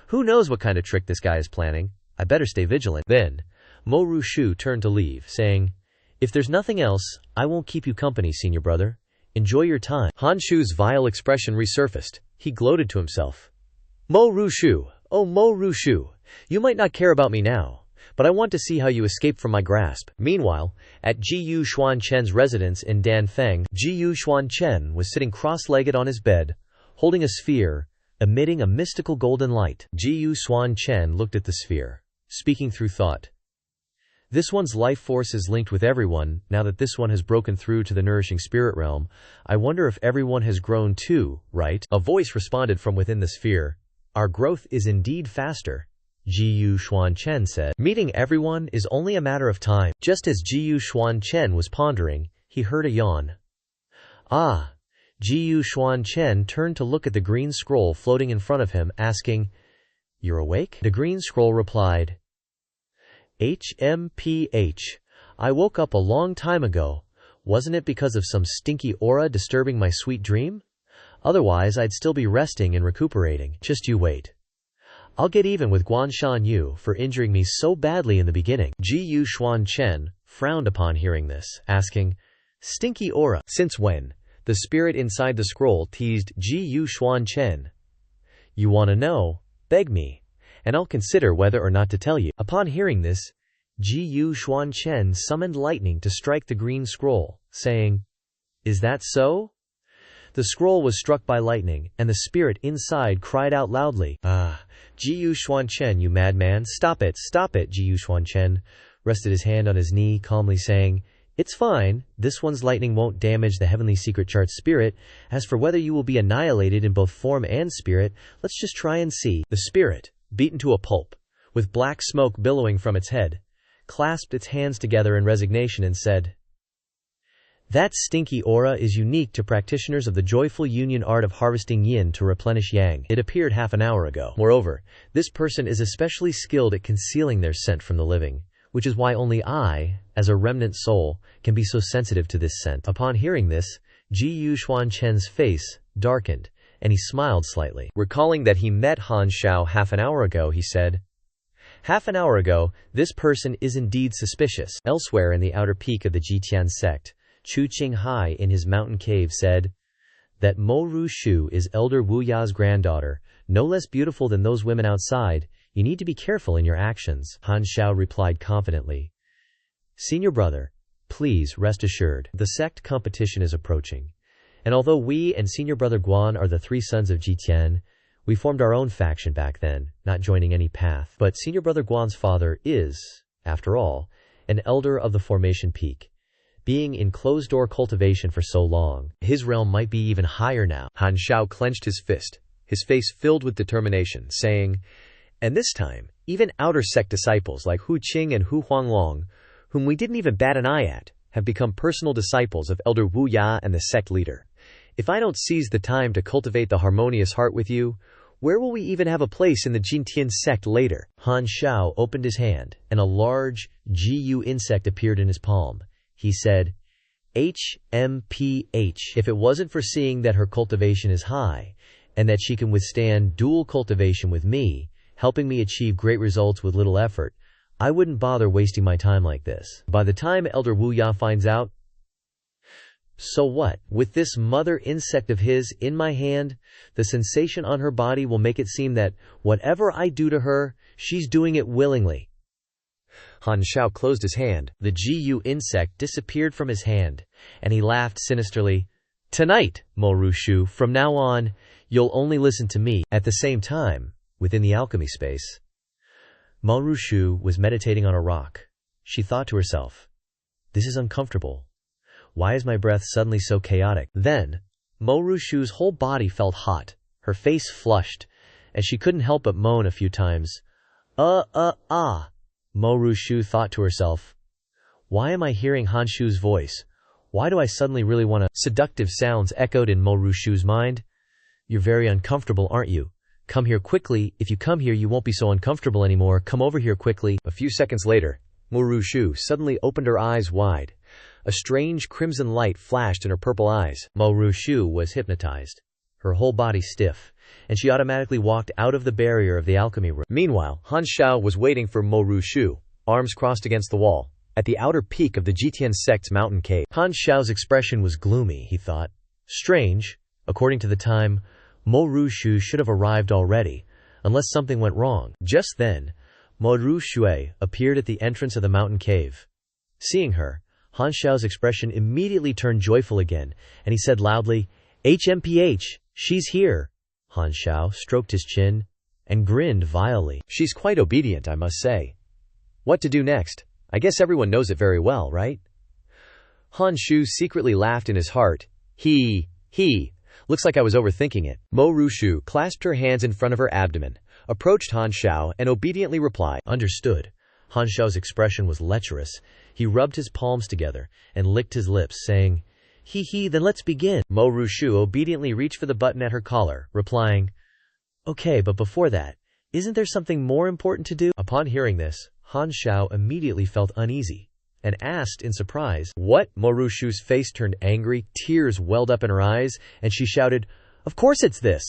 Who knows what kind of trick this guy is planning? I better stay vigilant. Then, Mo Rushu turned to leave, saying, If there's nothing else, I won't keep you company, senior brother. Enjoy your time. Han Shu's vile expression resurfaced. He gloated to himself. Mo Rushu, oh Mo Rushu, you might not care about me now, but I want to see how you escape from my grasp. Meanwhile, at Gu Xuan Chen's residence in Danfeng, Gu Xuan Chen was sitting cross-legged on his bed, holding a sphere, emitting a mystical golden light. Gu Xuan Chen looked at the sphere, speaking through thought. This one's life force is linked with everyone. Now that this one has broken through to the nourishing spirit realm, I wonder if everyone has grown too, right? A voice responded from within the sphere. Our growth is indeed faster, Gu Xuan Chen said. Meeting everyone is only a matter of time. Just as Gu Xuan Chen was pondering, he heard a yawn. Gu Xuan Chen turned to look at the green scroll floating in front of him, asking, You're awake? The green scroll replied, HMPH. I woke up a long time ago. Wasn't it because of some stinky aura disturbing my sweet dream? Otherwise, I'd still be resting and recuperating. Just you wait. I'll get even with Guanshan Yu for injuring me so badly in the beginning. Gu Xuan Chen frowned upon hearing this, asking, Stinky aura, since when? The spirit inside the scroll teased Gu Xuan Chen. You want to know? Beg me, and I'll consider whether or not to tell you. Upon hearing this, Gu Xuan Chen summoned lightning to strike the green scroll, saying, Is that so? The scroll was struck by lightning, and the spirit inside cried out loudly, Gu Xuan Chen, you madman, stop it, Gu Xuan Chen rested his hand on his knee, calmly saying, It's fine, this one's lightning won't damage the heavenly secret chart spirit. As for whether you will be annihilated in both form and spirit, let's just try and see. The spirit, beaten to a pulp, with black smoke billowing from its head, clasped its hands together in resignation and said, That stinky aura is unique to practitioners of the joyful union art of harvesting yin to replenish yang. It appeared half an hour ago. Moreover, this person is especially skilled at concealing their scent from the living, which is why only I, as a remnant soul, can be so sensitive to this scent. Upon hearing this, Gu Xuan Chen's face darkened, and he smiled slightly. Recalling that he met Han Shao half an hour ago, he said, Half an hour ago, this person is indeed suspicious. Elsewhere in the outer peak of the Jitian sect, Chu Qinghai in his mountain cave said that Mo Rushu is Elder Wu Ya's granddaughter, no less beautiful than those women outside. You need to be careful in your actions, Han Xiao replied confidently. Senior brother, please rest assured, the sect competition is approaching. And although we and senior brother Guan are the three sons of Jitian, we formed our own faction back then, not joining any path. But senior brother Guan's father is, after all, an elder of the formation peak. Being in closed-door cultivation for so long, his realm might be even higher now. Han Xiao clenched his fist, his face filled with determination, saying, and this time, even outer sect disciples like Hu Qing and Hu Huanglong, whom we didn't even bat an eye at, have become personal disciples of Elder Wu Ya and the sect leader. If I don't seize the time to cultivate the harmonious heart with you, where will we even have a place in the Jintian sect later? Han Xiao opened his hand, and a large GU insect appeared in his palm. He said, HMPH. If it wasn't for seeing that her cultivation is high, and that she can withstand dual cultivation with me, helping me achieve great results with little effort, I wouldn't bother wasting my time like this. By the time Elder Wu Ya finds out, so what? With this mother insect of his in my hand, the sensation on her body will make it seem that whatever I do to her, she's doing it willingly. Han Xiao closed his hand. The GU insect disappeared from his hand, and he laughed sinisterly. Tonight, Mo Rushu, from now on, you'll only listen to me. At the same time, within the alchemy space, Mo Rushu was meditating on a rock. She thought to herself, this is uncomfortable. Why is my breath suddenly so chaotic? Then, Mo Rushu's whole body felt hot, her face flushed, and she couldn't help but moan a few times. Mo Rushu thought to herself, why am I hearing Han Shu's voice? Why do I suddenly really want to? Seductive sounds echoed in Mo Rushu's mind. You're very uncomfortable, aren't you? Come here quickly. If you come here, you won't be so uncomfortable anymore. Come over here quickly. A few seconds later, Mo Rushu suddenly opened her eyes wide. A strange crimson light flashed in her purple eyes. Mo Rushu was hypnotized, her whole body stiff, and she automatically walked out of the barrier of the alchemy room. Meanwhile, Han Xiao was waiting for Mo Rushu, arms crossed against the wall, at the outer peak of the Jitian sect's mountain cave. Han Xiao's expression was gloomy, he thought. Strange. According to the time, Mo Rushu should have arrived already, unless something went wrong. Just then, Mo Rushu appeared at the entrance of the mountain cave. Seeing her, Han Xiao's expression immediately turned joyful again, and he said loudly, HMPH, she's here. Han Xiao stroked his chin and grinned vilely. She's quite obedient, I must say. What to do next? I guess everyone knows it very well, right? Han Shu secretly laughed in his heart. Looks like I was overthinking it. Mo Rushu clasped her hands in front of her abdomen, approached Han Xiao, and obediently replied, Understood. Han Xiao's expression was lecherous. He rubbed his palms together and licked his lips, saying, then let's begin. Mo Rushu obediently reached for the button at her collar, replying, Okay, but before that, isn't there something more important to do? Upon hearing this, Han Xiao immediately felt uneasy and asked in surprise, What? Mo Rushu's face turned angry, tears welled up in her eyes, and she shouted, Of course it's this.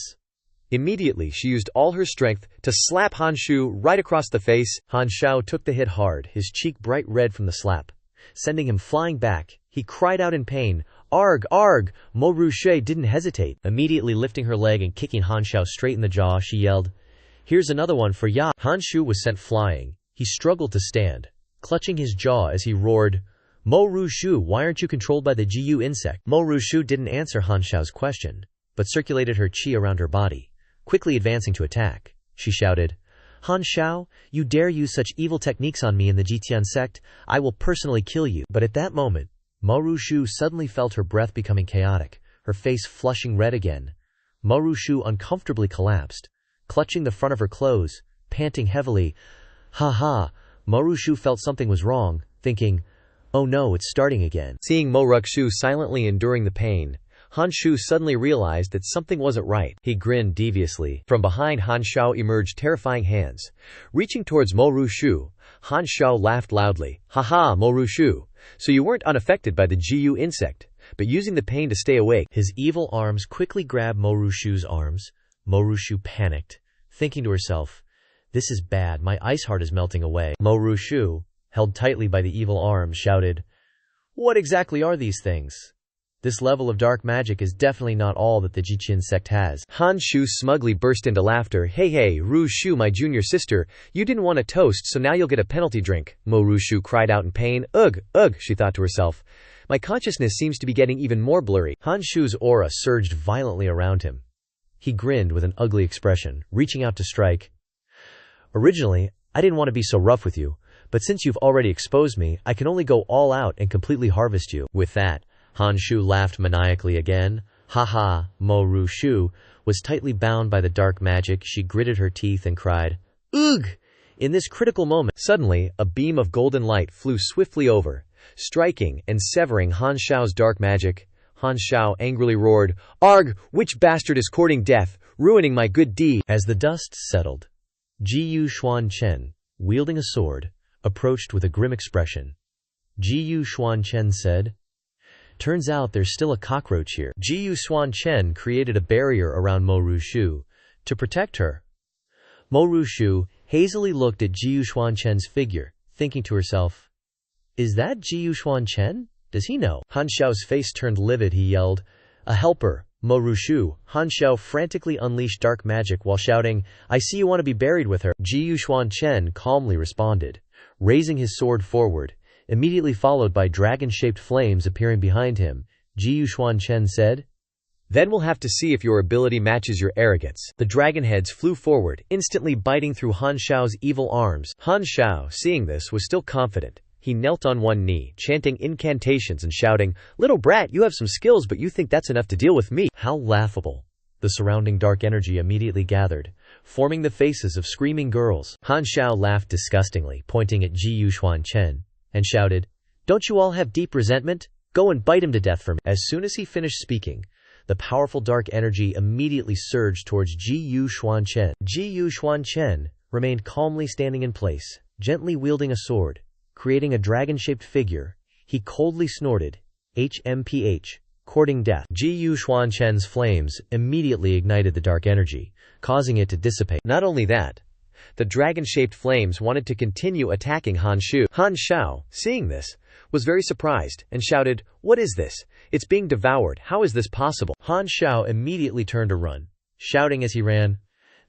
Immediately, she used all her strength to slap Han Shu right across the face. Han Xiao took the hit hard, his cheek bright red from the slap, sending him flying back. He cried out in pain, Arg, arg! Mo Rushu didn't hesitate. Immediately lifting her leg and kicking Han Xiao straight in the jaw, she yelled, Here's another one for ya. Han Shu was sent flying. He struggled to stand, clutching his jaw as he roared, Mo Rushu, why aren't you controlled by the GU insect? Mo Rushu didn't answer Han Xiao's question, but circulated her qi around her body. Quickly advancing to attack, she shouted, Han Xiao, you dare use such evil techniques on me in the Jitian sect, I will personally kill you. But at that moment, Mo Rushu suddenly felt her breath becoming chaotic, her face flushing red again. Mo Rushu uncomfortably collapsed, clutching the front of her clothes, panting heavily. Mo Rushu felt something was wrong, thinking, oh no, it's starting again. Seeing Mo Rushu silently enduring the pain, Han Shu suddenly realized that something wasn't right. He grinned deviously. From behind Han Xiao emerged terrifying hands. Reaching towards Mo Rushu, Han Xiao laughed loudly. Mo Rushu. So you weren't unaffected by the GU insect, but using the pain to stay awake. His evil arms quickly grabbed Mo Rushu's arms. Mo Rushu panicked, thinking to herself, this is bad, my ice heart is melting away. Mo Rushu, held tightly by the evil arms, shouted, What exactly are these things? This level of dark magic is definitely not all that the Jiqin sect has. Han Shu smugly burst into laughter. Hey, Ru Shu, my junior sister, you didn't want a toast, so now you'll get a penalty drink. Ru Shu cried out in pain. Ugh, she thought to herself. My consciousness seems to be getting even more blurry. Han Shu's aura surged violently around him. He grinned with an ugly expression, reaching out to strike. Originally, I didn't want to be so rough with you, but since you've already exposed me, I can only go all out and completely harvest you. With that, Han Shu laughed maniacally again. Ha. Ru Shu was tightly bound by the dark magic. She gritted her teeth and cried, Ugh! In this critical moment, suddenly, a beam of golden light flew swiftly over, striking and severing Han Shao's dark magic. Han Shao angrily roared, Arg! Which bastard is courting death, ruining my good deed? As the dust settled, Xuan Chen, wielding a sword, approached with a grim expression. Xuan Chen said, Turns out there's still a cockroach here. Xuan Chen created a barrier around Ru Shu to protect her. Ru Shu hazily looked at Xuan Chen's figure, thinking to herself, Is that Xuan Chen? Does he know? Han Xiao's face turned livid. He yelled, A helper, Ru Shu. Han Xiao frantically unleashed dark magic while shouting, I see you want to be buried with her. Xuan Chen calmly responded, raising his sword forward, immediately followed by dragon-shaped flames appearing behind him. Xuan Chen said, Then we'll have to see if your ability matches your arrogance. The dragon heads flew forward, instantly biting through Han Xiao's evil arms. Han Xiao, seeing this, was still confident. He knelt on one knee, chanting incantations and shouting, Little brat, you have some skills, but you think that's enough to deal with me? How laughable. The surrounding dark energy immediately gathered, forming the faces of screaming girls. Han Xiao laughed disgustingly, pointing at Xuan Chen, and shouted, Don't you all have deep resentment? Go and bite him to death for me. As soon as he finished speaking, the powerful dark energy immediately surged towards Xuan Chen. Xuan Chen remained calmly standing in place, gently wielding a sword, creating a dragon-shaped figure. He coldly snorted, HMPH, courting death. Xuan Chen's flames immediately ignited the dark energy, causing it to dissipate. Not only that, the dragon-shaped flames wanted to continue attacking Han Shu. Han Xiao, seeing this, was very surprised and shouted, What is this? It's being devoured. How is this possible? Han Xiao immediately turned to run, shouting as he ran,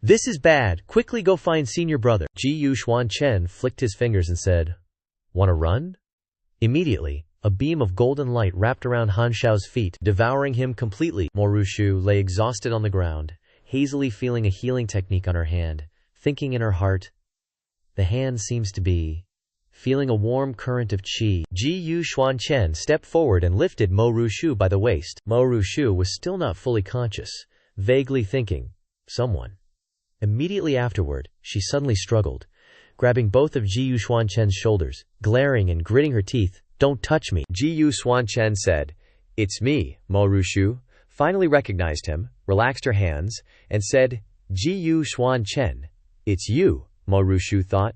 This is bad. Quickly go find senior brother. Xuan Chen flicked his fingers and said, Want to run? Immediately, a beam of golden light wrapped around Han Xiao's feet, devouring him completely. Ru Shu lay exhausted on the ground, hazily feeling a healing technique on her hand, thinking in her heart, The hand seems to be feeling a warm current of qi. Xuan Chen stepped forward and lifted Ru Shu by the waist. Ru Shu was still not fully conscious, vaguely thinking, Someone. Immediately afterward, she suddenly struggled, grabbing both of Xuan Chen's shoulders, glaring and gritting her teeth. Don't touch me. Xuan Chen said, It's me. Ru Shu finally recognized him, relaxed her hands, and said, Xuan Chen, it's you, Ru Shu thought.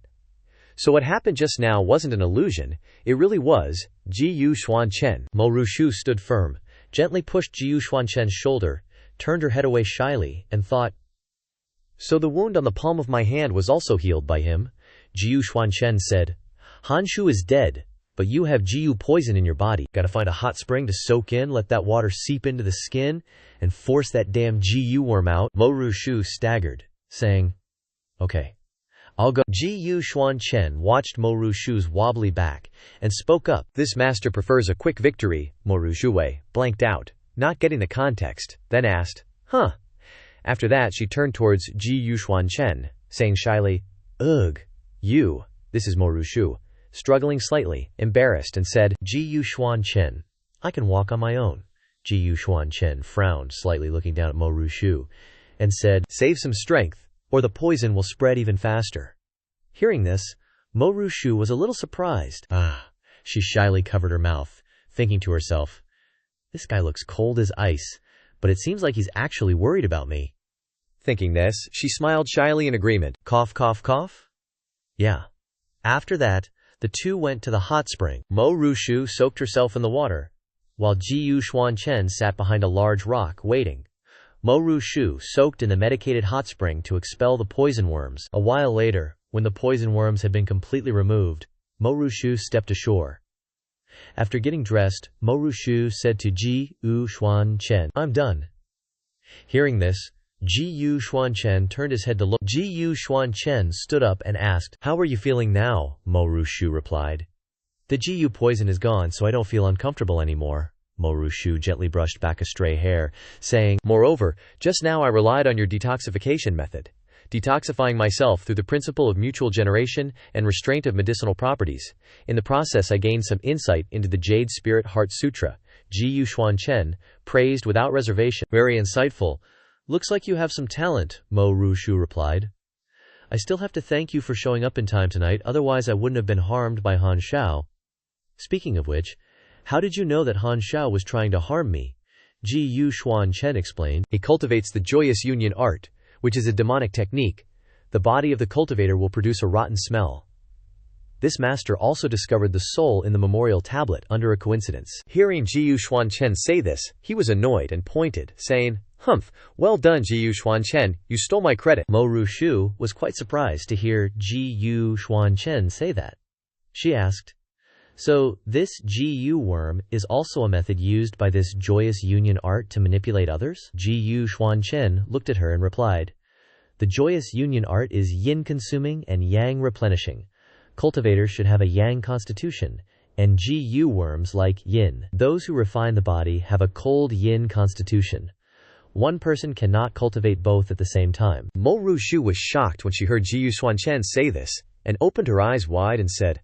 So what happened just now wasn't an illusion, it really was Xuan Chen. Ru Shu stood firm, gently pushed Xuan Chen's shoulder, turned her head away shyly, and thought, So the wound on the palm of my hand was also healed by him? Xuan Chen said, Han Shu is dead, but you have Jiu poison in your body. Gotta find a hot spring to soak in, let that water seep into the skin, and force that damn Jiu worm out. Ru Shu staggered, saying, Okay, I'll go. Xuan Chen watched Ru Shu's wobbly back, and spoke up. This master prefers a quick victory. Ru Shu blanked out, not getting the context, then asked, Huh. After that she turned towards Xuan Chen, saying shyly, Ugh. You, this is Ru Shu, struggling slightly, embarrassed, and said, Xuan Chen, I can walk on my own. Xuan Chen frowned slightly, looking down at Ru Shu, and said, Save some strength, or the poison will spread even faster. Hearing this, Ru Shu was a little surprised. She shyly covered her mouth, thinking to herself, This guy looks cold as ice, but it seems like he's actually worried about me. Thinking this, she smiled shyly in agreement. Cough, cough, cough. Yeah. After that, the two went to the hot spring. Ru Shu soaked herself in the water, while Xuan Chen sat behind a large rock, waiting. Ru Shu soaked in the medicated hot spring to expel the poison worms. A while later, when the poison worms had been completely removed, Ru Shu stepped ashore. After getting dressed, Mo Rushu said to Xuan Chen, "I'm done." Hearing this, Xuan Chen turned his head to look. Xuan Chen stood up and asked, "How are you feeling now?" Mo Rushu replied, "The Gu poison is gone, so I don't feel uncomfortable anymore." Mo Rushu gently brushed back a stray hair, saying, "Moreover, just now I relied on your detoxification method, detoxifying myself through the principle of mutual generation and restraint of medicinal properties. In the process I gained some insight into the Jade Spirit Heart Sutra." Xuan Chen praised without reservation. "Very insightful. Looks like you have some talent," Mo Rushu replied. "I still have to thank you for showing up in time tonight, otherwise I wouldn't have been harmed by Han Shao." "Speaking of which, how did you know that Han Shao was trying to harm me?" Xuan Chen explained. "He cultivates the joyous union art, which is a demonic technique. The body of the cultivator will produce a rotten smell. This master also discovered the soul in the memorial tablet under a coincidence." Hearing Xuan Chen say this, he was annoyed and pointed, saying, "Humph, well done Xuan Chen, you stole my credit." Mo Rushu was quite surprised to hear Xuan Chen say that. She asked, "So this Gu worm is also a method used by this joyous union art to manipulate others?" Xuan Chen looked at her and replied, "The joyous union art is yin consuming and yang replenishing. Cultivators should have a yang constitution, and Gu worms like yin. Those who refine the body have a cold yin constitution. One person cannot cultivate both at the same time." Mo Rushu was shocked when she heard Xuan Chen say this, and opened her eyes wide and said,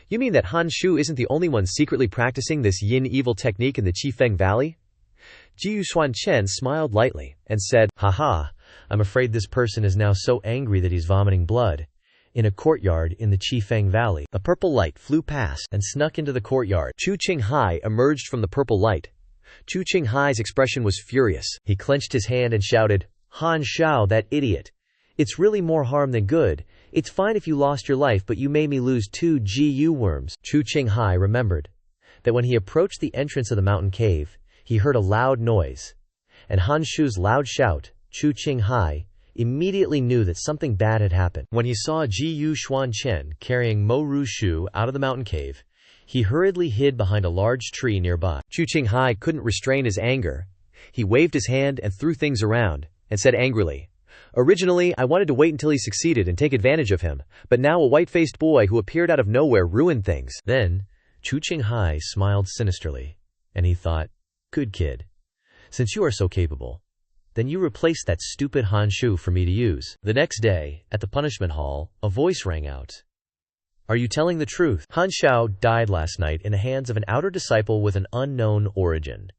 "You mean that Han Shu isn't the only one secretly practicing this yin evil technique in the Qifeng Valley?" Xuan Chen smiled lightly, and said, "Haha, I'm afraid this person is now so angry that he's vomiting blood." In a courtyard in the Qifeng Valley, a purple light flew past and snuck into the courtyard. Chu Qinghai emerged from the purple light. Chu Qinghai's expression was furious. He clenched his hand and shouted, "Han Shao, that idiot. It's really more harm than good. It's fine if you lost your life, but you made me lose 2 Gu worms." Chu Qinghai remembered that when he approached the entrance of the mountain cave, he heard a loud noise. And Han Shu's loud shout, Chu Qinghai immediately knew that something bad had happened. When he saw Xuan Chen carrying Mo Rushu out of the mountain cave, he hurriedly hid behind a large tree nearby. Chu Qinghai couldn't restrain his anger. He waved his hand and threw things around, and said angrily, "Originally, I wanted to wait until he succeeded and take advantage of him, but now a white-faced boy who appeared out of nowhere ruined things." Then, Chu Qinghai smiled sinisterly, and he thought, "Good kid. Since you are so capable, then you replace that stupid Han Shu for me to use." The next day, at the punishment hall, a voice rang out. "Are you telling the truth? Han Shao died last night in the hands of an outer disciple with an unknown origin."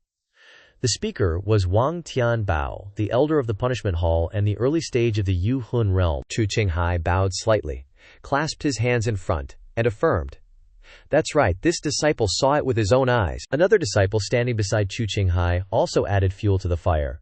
The speaker was Wang Tianbao, the elder of the punishment hall and the early stage of the Yu Hun realm. Chu Qinghai bowed slightly, clasped his hands in front, and affirmed, "That's right, this disciple saw it with his own eyes." Another disciple standing beside Chu Qinghai also added fuel to the fire.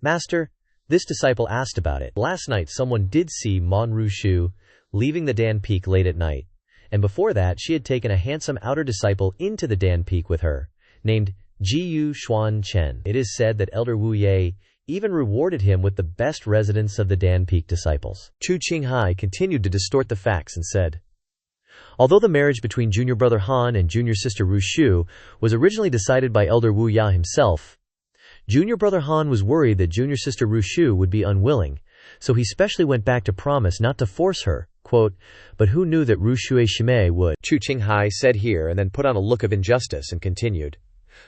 "Master, this disciple asked about it. Last night someone did see Mon Rushu leaving the Dan Peak late at night, and before that she had taken a handsome outer disciple into the Dan Peak with her, named Xuan Chen. It is said that Elder Wu Ye even rewarded him with the best residence of the Dan Peak disciples." Chu Qinghai continued to distort the facts and said, "Although the marriage between junior brother Han and junior sister Rushu was originally decided by Elder Wu Ya himself, junior brother Han was worried that junior sister Rushu would be unwilling, so he specially went back to promise not to force her, quote, but who knew that Rushu Shime would." Chu Qinghai said here and then put on a look of injustice and continued,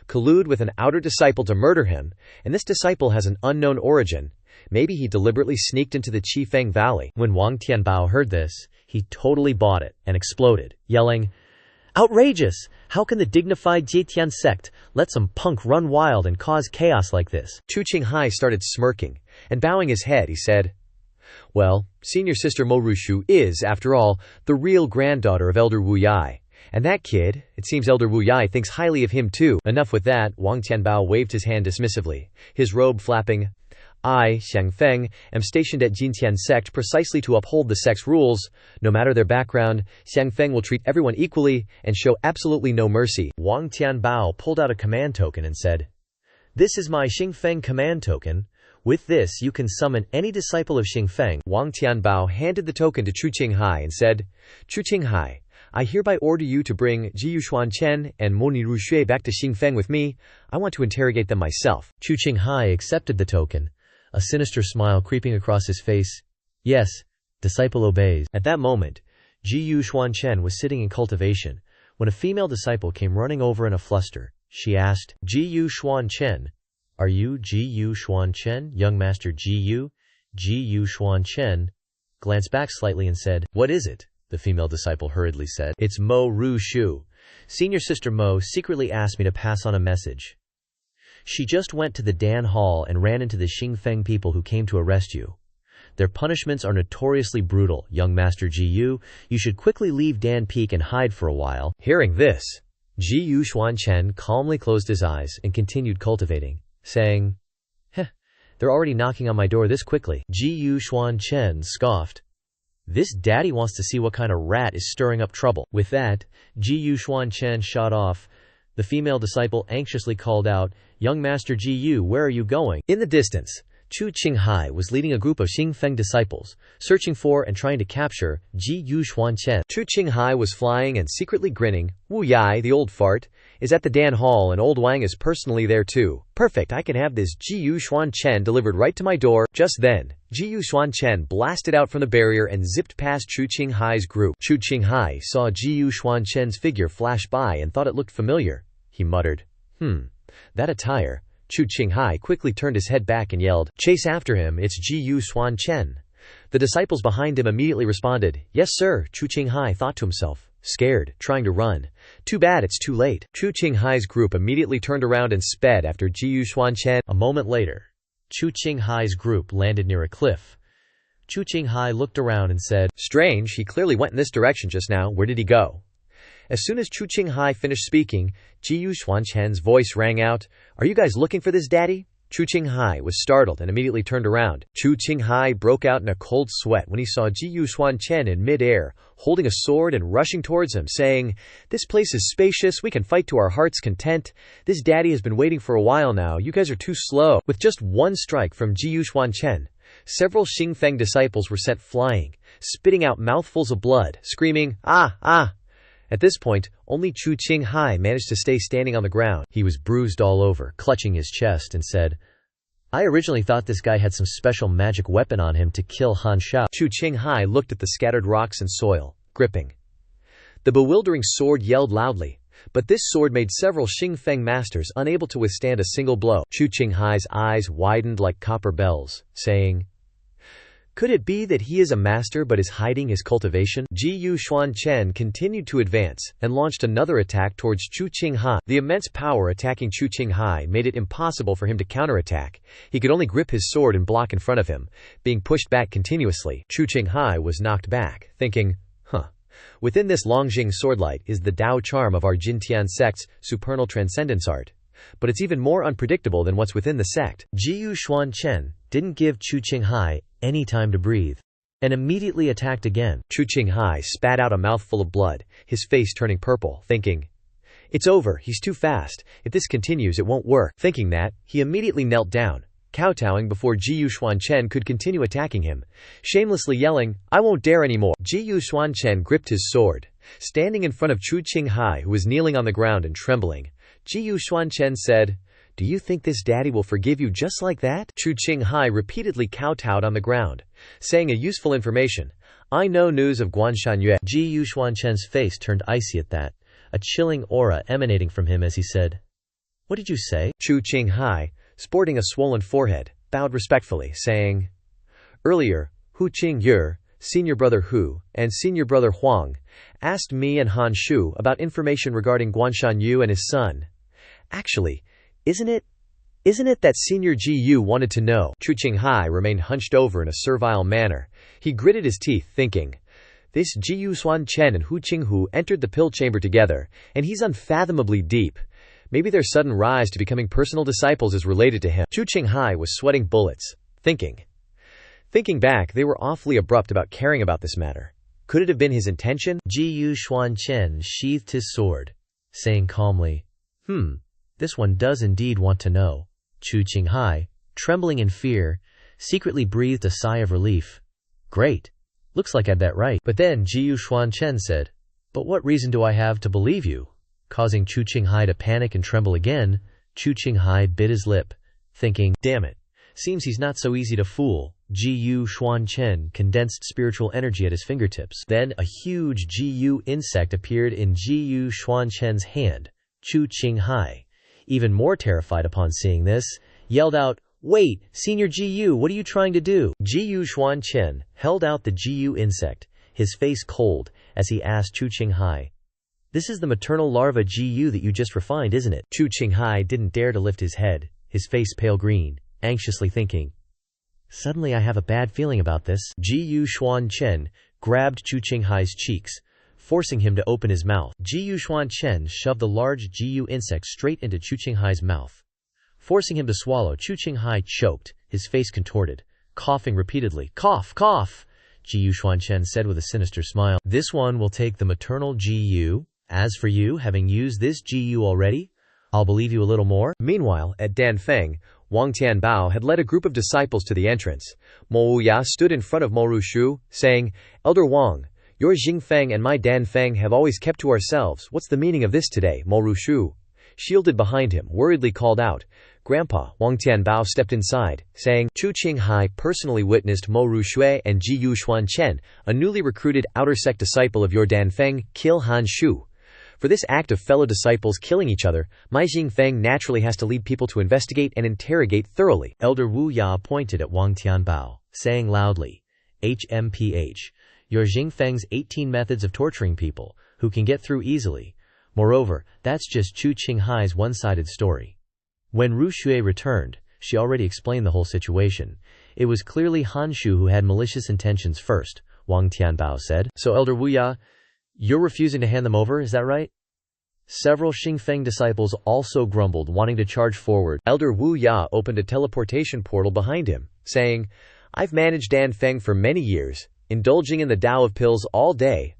"Collude with an outer disciple to murder him, and this disciple has an unknown origin. Maybe he deliberately sneaked into the Qifeng Valley." When Wang Tianbao heard this, he totally bought it and exploded, yelling, "Outrageous! How can the dignified Jietian sect let some punk run wild and cause chaos like this?" Chu Qinghai started smirking, and bowing his head he said, "Well, senior sister Mo Rushu is, after all, the real granddaughter of Elder Wu Yai. And that kid, it seems Elder Wu Yai thinks highly of him too." Enough with that, Wang Tianbao waved his hand dismissively, his robe flapping. "I, Xiang Feng, am stationed at Jintian sect precisely to uphold the sect's rules. No matter their background, Xiang Feng will treat everyone equally and show absolutely no mercy." Wang Tianbao pulled out a command token and said, "This is my Xing Feng command token. With this you can summon any disciple of Xing Feng." Wang Tianbao handed the token to Chu Qinghai and said, "Chu Qinghai, I hereby order you to bring Xuan Chen and Moni Rushui back to Xingfeng with me. I want to interrogate them myself. Chu Qinghai accepted the token, a sinister smile creeping across his face. Yes, disciple obeys. At that moment, Xuan Chen was sitting in cultivation, when a female disciple came running over in a fluster. She asked, Xuan Chen, are you Xuan Chen, young master Xuan Chen glanced back slightly and said, What is it? The female disciple hurriedly said, It's Mo Ru Shu. Senior Sister Mo secretly asked me to pass on a message. She just went to the Dan Hall and ran into the Xingfeng people who came to arrest you. Their punishments are notoriously brutal, young master Jiyu. You should quickly leave Dan Peak and hide for a while. Hearing this, Xuan Chen calmly closed his eyes and continued cultivating, saying, They're already knocking on my door this quickly. Xuan Chen scoffed. This daddy wants to see what kind of rat is stirring up trouble. With that, Xuan Chen shot off. The female disciple anxiously called out, Young Master Jiyu, where are you going? In the distance, Chu Qinghai was leading a group of Xingfeng disciples, searching for and trying to capture Xuan Chen. Chu Qinghai was flying and secretly grinning. Wu Yai, the old fart, is at the Dan Hall and old Wang is personally there too. Perfect, I can have this Xuan Chen delivered right to my door. Just then, Xuan Chen blasted out from the barrier and zipped past Chu Qinghai's group. Chu Qinghai saw Xuan Chen's figure flash by and thought it looked familiar. He muttered, that attire. Chu Qinghai quickly turned his head back and yelled, Chase after him, it's Xuan Chen. The disciples behind him immediately responded, Yes sir. Chu Qinghai thought to himself, scared, trying to run. Too bad it's too late. Chu Qinghai's group immediately turned around and sped after Xuan Chen. A moment later, Chu Qinghai's group landed near a cliff. Chu Qinghai looked around and said, Strange, he clearly went in this direction just now. Where did he go? As soon as Chu Qinghai finished speaking, Xuan Chen's voice rang out, Are you guys looking for this daddy? Chu Qinghai was startled and immediately turned around. Chu Qinghai broke out in a cold sweat when he saw Xuan Chen in mid-air, holding a sword and rushing towards him, saying, This place is spacious, we can fight to our heart's content. This daddy has been waiting for a while now, you guys are too slow. With just one strike from Xuan Chen, several Xingfeng disciples were sent flying, spitting out mouthfuls of blood, screaming, Ah, ah! At this point, only Chu Qinghai managed to stay standing on the ground. He was bruised all over, clutching his chest, and said, I originally thought this guy had some special magic weapon on him to kill Han Shao. Chu Qinghai looked at the scattered rocks and soil, gripping. The bewildering sword yelled loudly, but this sword made several Xingfeng masters unable to withstand a single blow. Chu Qinghai's eyes widened like copper bells, saying, Could it be that he is a master but is hiding his cultivation? Xuan Chen continued to advance and launched another attack towards Chu Qinghai. The immense power attacking Chu Qinghai made it impossible for him to counterattack. He could only grip his sword and block in front of him, being pushed back continuously. Chu Qinghai was knocked back, thinking, Within this Longjing swordlight is the Dao charm of our Jintian sect's supernal transcendence art. But it's even more unpredictable than what's within the sect. Xuan Chen didn't give Chu Qinghai any time to breathe, and immediately attacked again. Chu Qinghai spat out a mouthful of blood, his face turning purple, thinking, It's over, he's too fast. If this continues it won't work. Thinking that, he immediately knelt down, kowtowing before Xuan Chen could continue attacking him, shamelessly yelling, I won't dare anymore. Xuan Chen gripped his sword, standing in front of Chu Qinghai who was kneeling on the ground and trembling. Xuan Chen said, Do you think this daddy will forgive you just like that? Chu Qinghai repeatedly kowtowed on the ground, saying a useful information, I know news of Guanshan Yue. Xuan Chen's face turned icy at that, a chilling aura emanating from him as he said, What did you say? Chu Qinghai, sporting a swollen forehead, bowed respectfully, saying, Earlier, Hu Qingyur, Senior Brother Hu, and Senior Brother Huang, asked me and Han Shu about information regarding Guanshan Yu and his son. Actually, isn't it that Senior Ji Yu wanted to know? Chu Qinghai remained hunched over in a servile manner. He gritted his teeth, thinking, This Xuan Chen and Hu Qinghu entered the pill chamber together, and he's unfathomably deep. Maybe their sudden rise to becoming personal disciples is related to him. Chu Qinghai was sweating bullets, thinking. Thinking back, they were awfully abrupt about caring about this matter. Could it have been his intention? Xuan Chen sheathed his sword, saying calmly, This one does indeed want to know. Chu Qinghai, trembling in fear, secretly breathed a sigh of relief. Great. Looks like I bet right. But then Xuan Chen said, But what reason do I have to believe you? Causing Chu Qinghai to panic and tremble again, Chu Qinghai bit his lip, thinking, damn it, seems he's not so easy to fool. Gu Xuan Chen condensed spiritual energy at his fingertips. Then a huge Gu insect appeared in Gu Xuan Chen's hand. Chu Qinghai, even more terrified upon seeing this, yelled out, "Wait, Senior Gu, what are you trying to do?" Gu Xuan Chen held out the Gu insect, his face cold, as he asked Chu Qinghai, "This is the maternal larva Gu that you just refined, isn't it?" Chu Qinghai didn't dare to lift his head, his face pale green, anxiously thinking, "Suddenly I have a bad feeling about this." Gu Xuan Chen grabbed Chu Qinghai's cheeks, forcing him to open his mouth. Gu Xuan Chen shoved the large Gu insect straight into Chu Qinghai's mouth. Forcing him to swallow, Chu Qinghai choked, his face contorted, coughing repeatedly. "Cough, cough," Gu Xuan Chen said with a sinister smile. "This one will take the maternal Gu. As for you, having used this Gu already, I'll believe you a little more." Meanwhile, at Danfeng, Wang Tianbao had led a group of disciples to the entrance. Mo Wuya stood in front of Mo Rushu, saying, "Elder Wang, your Jingfeng and my Danfeng have always kept to ourselves. What's the meaning of this today?" Mo Rushu, shielded behind him, worriedly called out. "Grandpa," Wang Tianbao stepped inside, saying, "Chu Qinghai personally witnessed Mo Rushui and Gu Xuan Chen, a newly recruited outer sect disciple of your Danfeng, kill Han Shu. For this act of fellow disciples killing each other, my Jingfeng naturally has to lead people to investigate and interrogate thoroughly." Elder Wu Ya pointed at Wang Tianbao, saying loudly, "HMPH, your Jingfeng's 18 methods of torturing people, who can get through easily. Moreover, that's just Chu Qinghai's one-sided story." When Ru Xue returned, she already explained the whole situation. It was clearly Han Shu who had malicious intentions first, Wang Tianbao said. "So Elder Wu Ya, you're refusing to hand them over, is that right?" Several Xingfeng disciples also grumbled, wanting to charge forward. Elder Wu Ya opened a teleportation portal behind him, saying, "I've managed Danfeng for many years, indulging in the Tao of pills all day.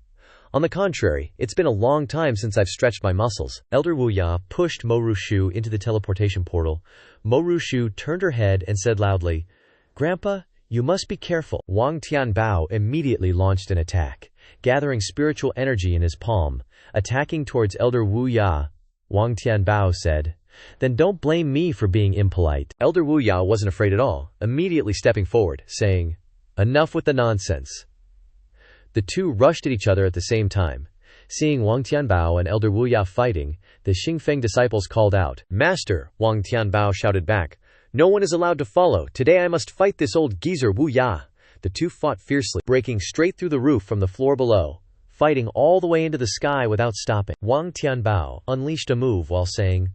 On the contrary, it's been a long time since I've stretched my muscles." Elder Wu Ya pushed Mo Rushu into the teleportation portal. Mo Rushu turned her head and said loudly, "Grandpa, you must be careful." Wang Tianbao immediately launched an attack, gathering spiritual energy in his palm, attacking towards Elder Wu Ya. Wang Tianbao said, "Then don't blame me for being impolite." Elder Wu Ya wasn't afraid at all, immediately stepping forward, saying, "Enough with the nonsense." The two rushed at each other at the same time. Seeing Wang Tianbao and Elder Wu Ya fighting, the Xingfeng disciples called out, "Master!" Wang Tianbao shouted back, "No one is allowed to follow. Today I must fight this old geezer Wu Ya." The two fought fiercely, breaking straight through the roof from the floor below, fighting all the way into the sky without stopping. Wang Tianbao unleashed a move while saying,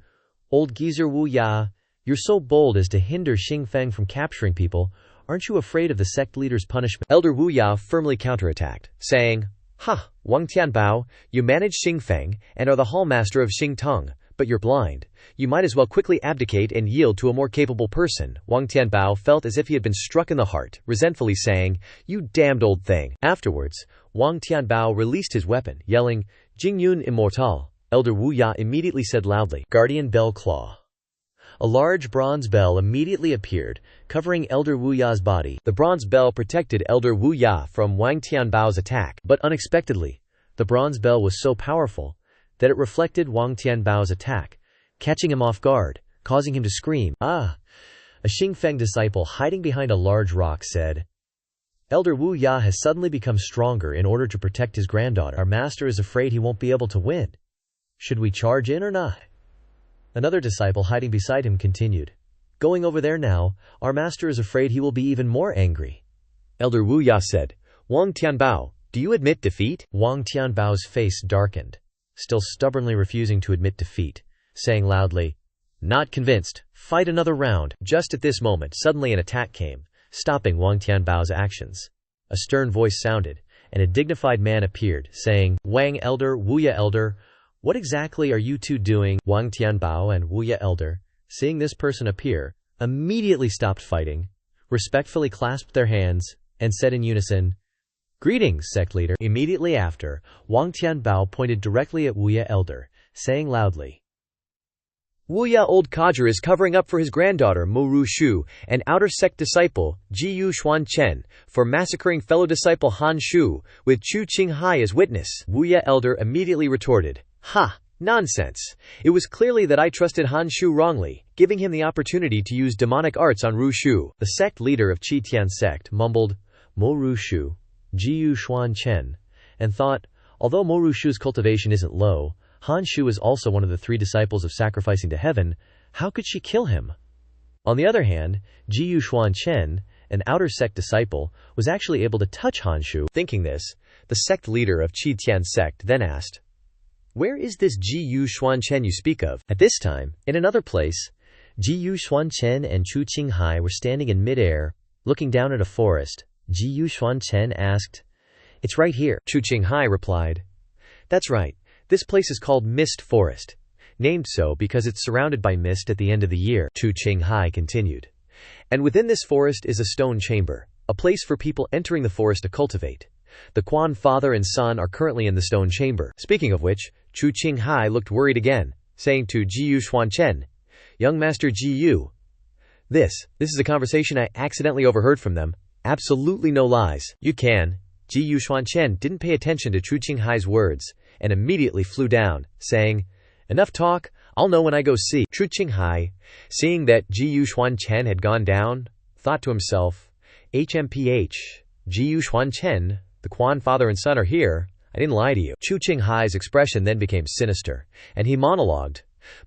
"Old geezer Wu Ya, you're so bold as to hinder Xingfeng from capturing people. Aren't you afraid of the sect leader's punishment?" Elder Wu Ya firmly counterattacked, saying, "Ha, Wang Tianbao, you manage Xingfeng and are the hallmaster of Xingtong, but you're blind. You might as well quickly abdicate and yield to a more capable person." Wang Tianbao felt as if he had been struck in the heart, resentfully saying, "You damned old thing." Afterwards, Wang Tianbao released his weapon, yelling, "Jingyun Immortal." Elder Wu Ya immediately said loudly, "Guardian Bell Claw." A large bronze bell immediately appeared, covering Elder Wu Ya's body. The bronze bell protected Elder Wu Ya from Wang Tianbao's attack, but unexpectedly, the bronze bell was so powerful that it reflected Wang Tianbao's attack, catching him off guard, causing him to scream, "Ah!" A Xingfeng disciple hiding behind a large rock said, "Elder Wu Ya has suddenly become stronger in order to protect his granddaughter. Our master is afraid he won't be able to win. Should we charge in or not?" Another disciple hiding beside him continued, "Going over there now, our master is afraid he will be even more angry." Elder Wu Ya said, "Wang Tianbao, do you admit defeat?" Wang Tianbao's face darkened, still stubbornly refusing to admit defeat, saying loudly, "Not convinced. Fight another round." Just at this moment, suddenly an attack came, stopping Wang Tianbao's actions. A stern voice sounded, and a dignified man appeared, saying, "Wang Elder, Wu Ya Elder, what exactly are you two doing?" Wang Tianbao and Wu Ya Elder, seeing this person appear, immediately stopped fighting, respectfully clasped their hands, and said in unison, "Greetings, sect leader." Immediately after, Wang Tianbao pointed directly at Wu Ya Elder, saying loudly, Wuya old Kaja is covering up for his granddaughter Mo Rushu, an outer sect disciple, Jiyu Xuan Chen, for massacring fellow disciple Han Shu, with Chu Qinghai as witness. Wuya elder immediately retorted, "Ha! Nonsense. It was clearly that I trusted Han Shu wrongly, giving him the opportunity to use demonic arts on Ru Shu." The sect leader of Qitian sect mumbled, "Mo Rushu, Jiyu Xuan Chen," and thought, although Mo Rushu's cultivation isn't low, Han Shu is also one of the 3 disciples of sacrificing to heaven. How could she kill him? On the other hand, Jiyu Xuan Chen, an outer sect disciple, was actually able to touch Han Shu. Thinking this, the sect leader of Qitian sect then asked, "Where is this Jiyu Xuan Chen you speak of?" At this time, in another place, Jiyu Xuan Chen and Chu Qinghai were standing in midair, looking down at a forest. Jiyu Xuan Chen asked, "It's right here." Chu Qinghai replied, "That's right. This place is called Mist Forest, named so because it's surrounded by mist at the end of the year." Chu Qinghai continued, "And within this forest is a stone chamber, a place for people entering the forest to cultivate. The Quan father and son are currently in the stone chamber." Speaking of which, Chu Qinghai looked worried again, saying to Jiyu Xuan Chen, "Young Master Jiyu, this is a conversation I accidentally overheard from them. Absolutely no lies. You can." Jiyu Xuan Chen didn't pay attention to Chu Qinghai's words, and immediately flew down, saying, "Enough talk, I'll know when I go see." Chu Qinghai, seeing that Jiyu Xuan Chen had gone down, thought to himself, "HMPH, Jiyu Xuan Chen, the Quan father and son are here. I didn't lie to you." Chu Qinghai's expression then became sinister, and he monologued,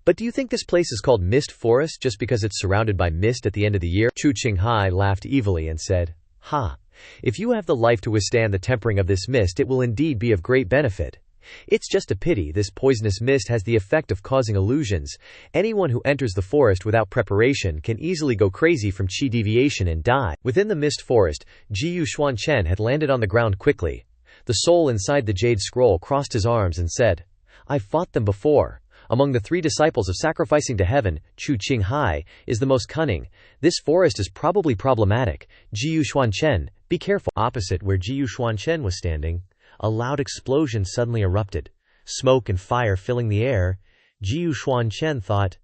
"But do you think this place is called Mist Forest just because it's surrounded by mist at the end of the year?" Chu Qinghai laughed evilly and said, "Ha! If you have the life to withstand the tempering of this mist, it will indeed be of great benefit. It's just a pity this poisonous mist has the effect of causing illusions. Anyone who enters the forest without preparation can easily go crazy from chi deviation and die." Within the mist forest, Jiyu Xuan Chen had landed on the ground quickly. The soul inside the jade scroll crossed his arms and said, "I've fought them before. Among the 3 disciples of sacrificing to heaven, Chu Qinghai is the most cunning. This forest is probably problematic. Jiyu Xuan Chen, be careful." Opposite where Jiyu Xuan Chen was standing, a loud explosion suddenly erupted, smoke and fire filling the air. Jiyu Xuan Chen thought,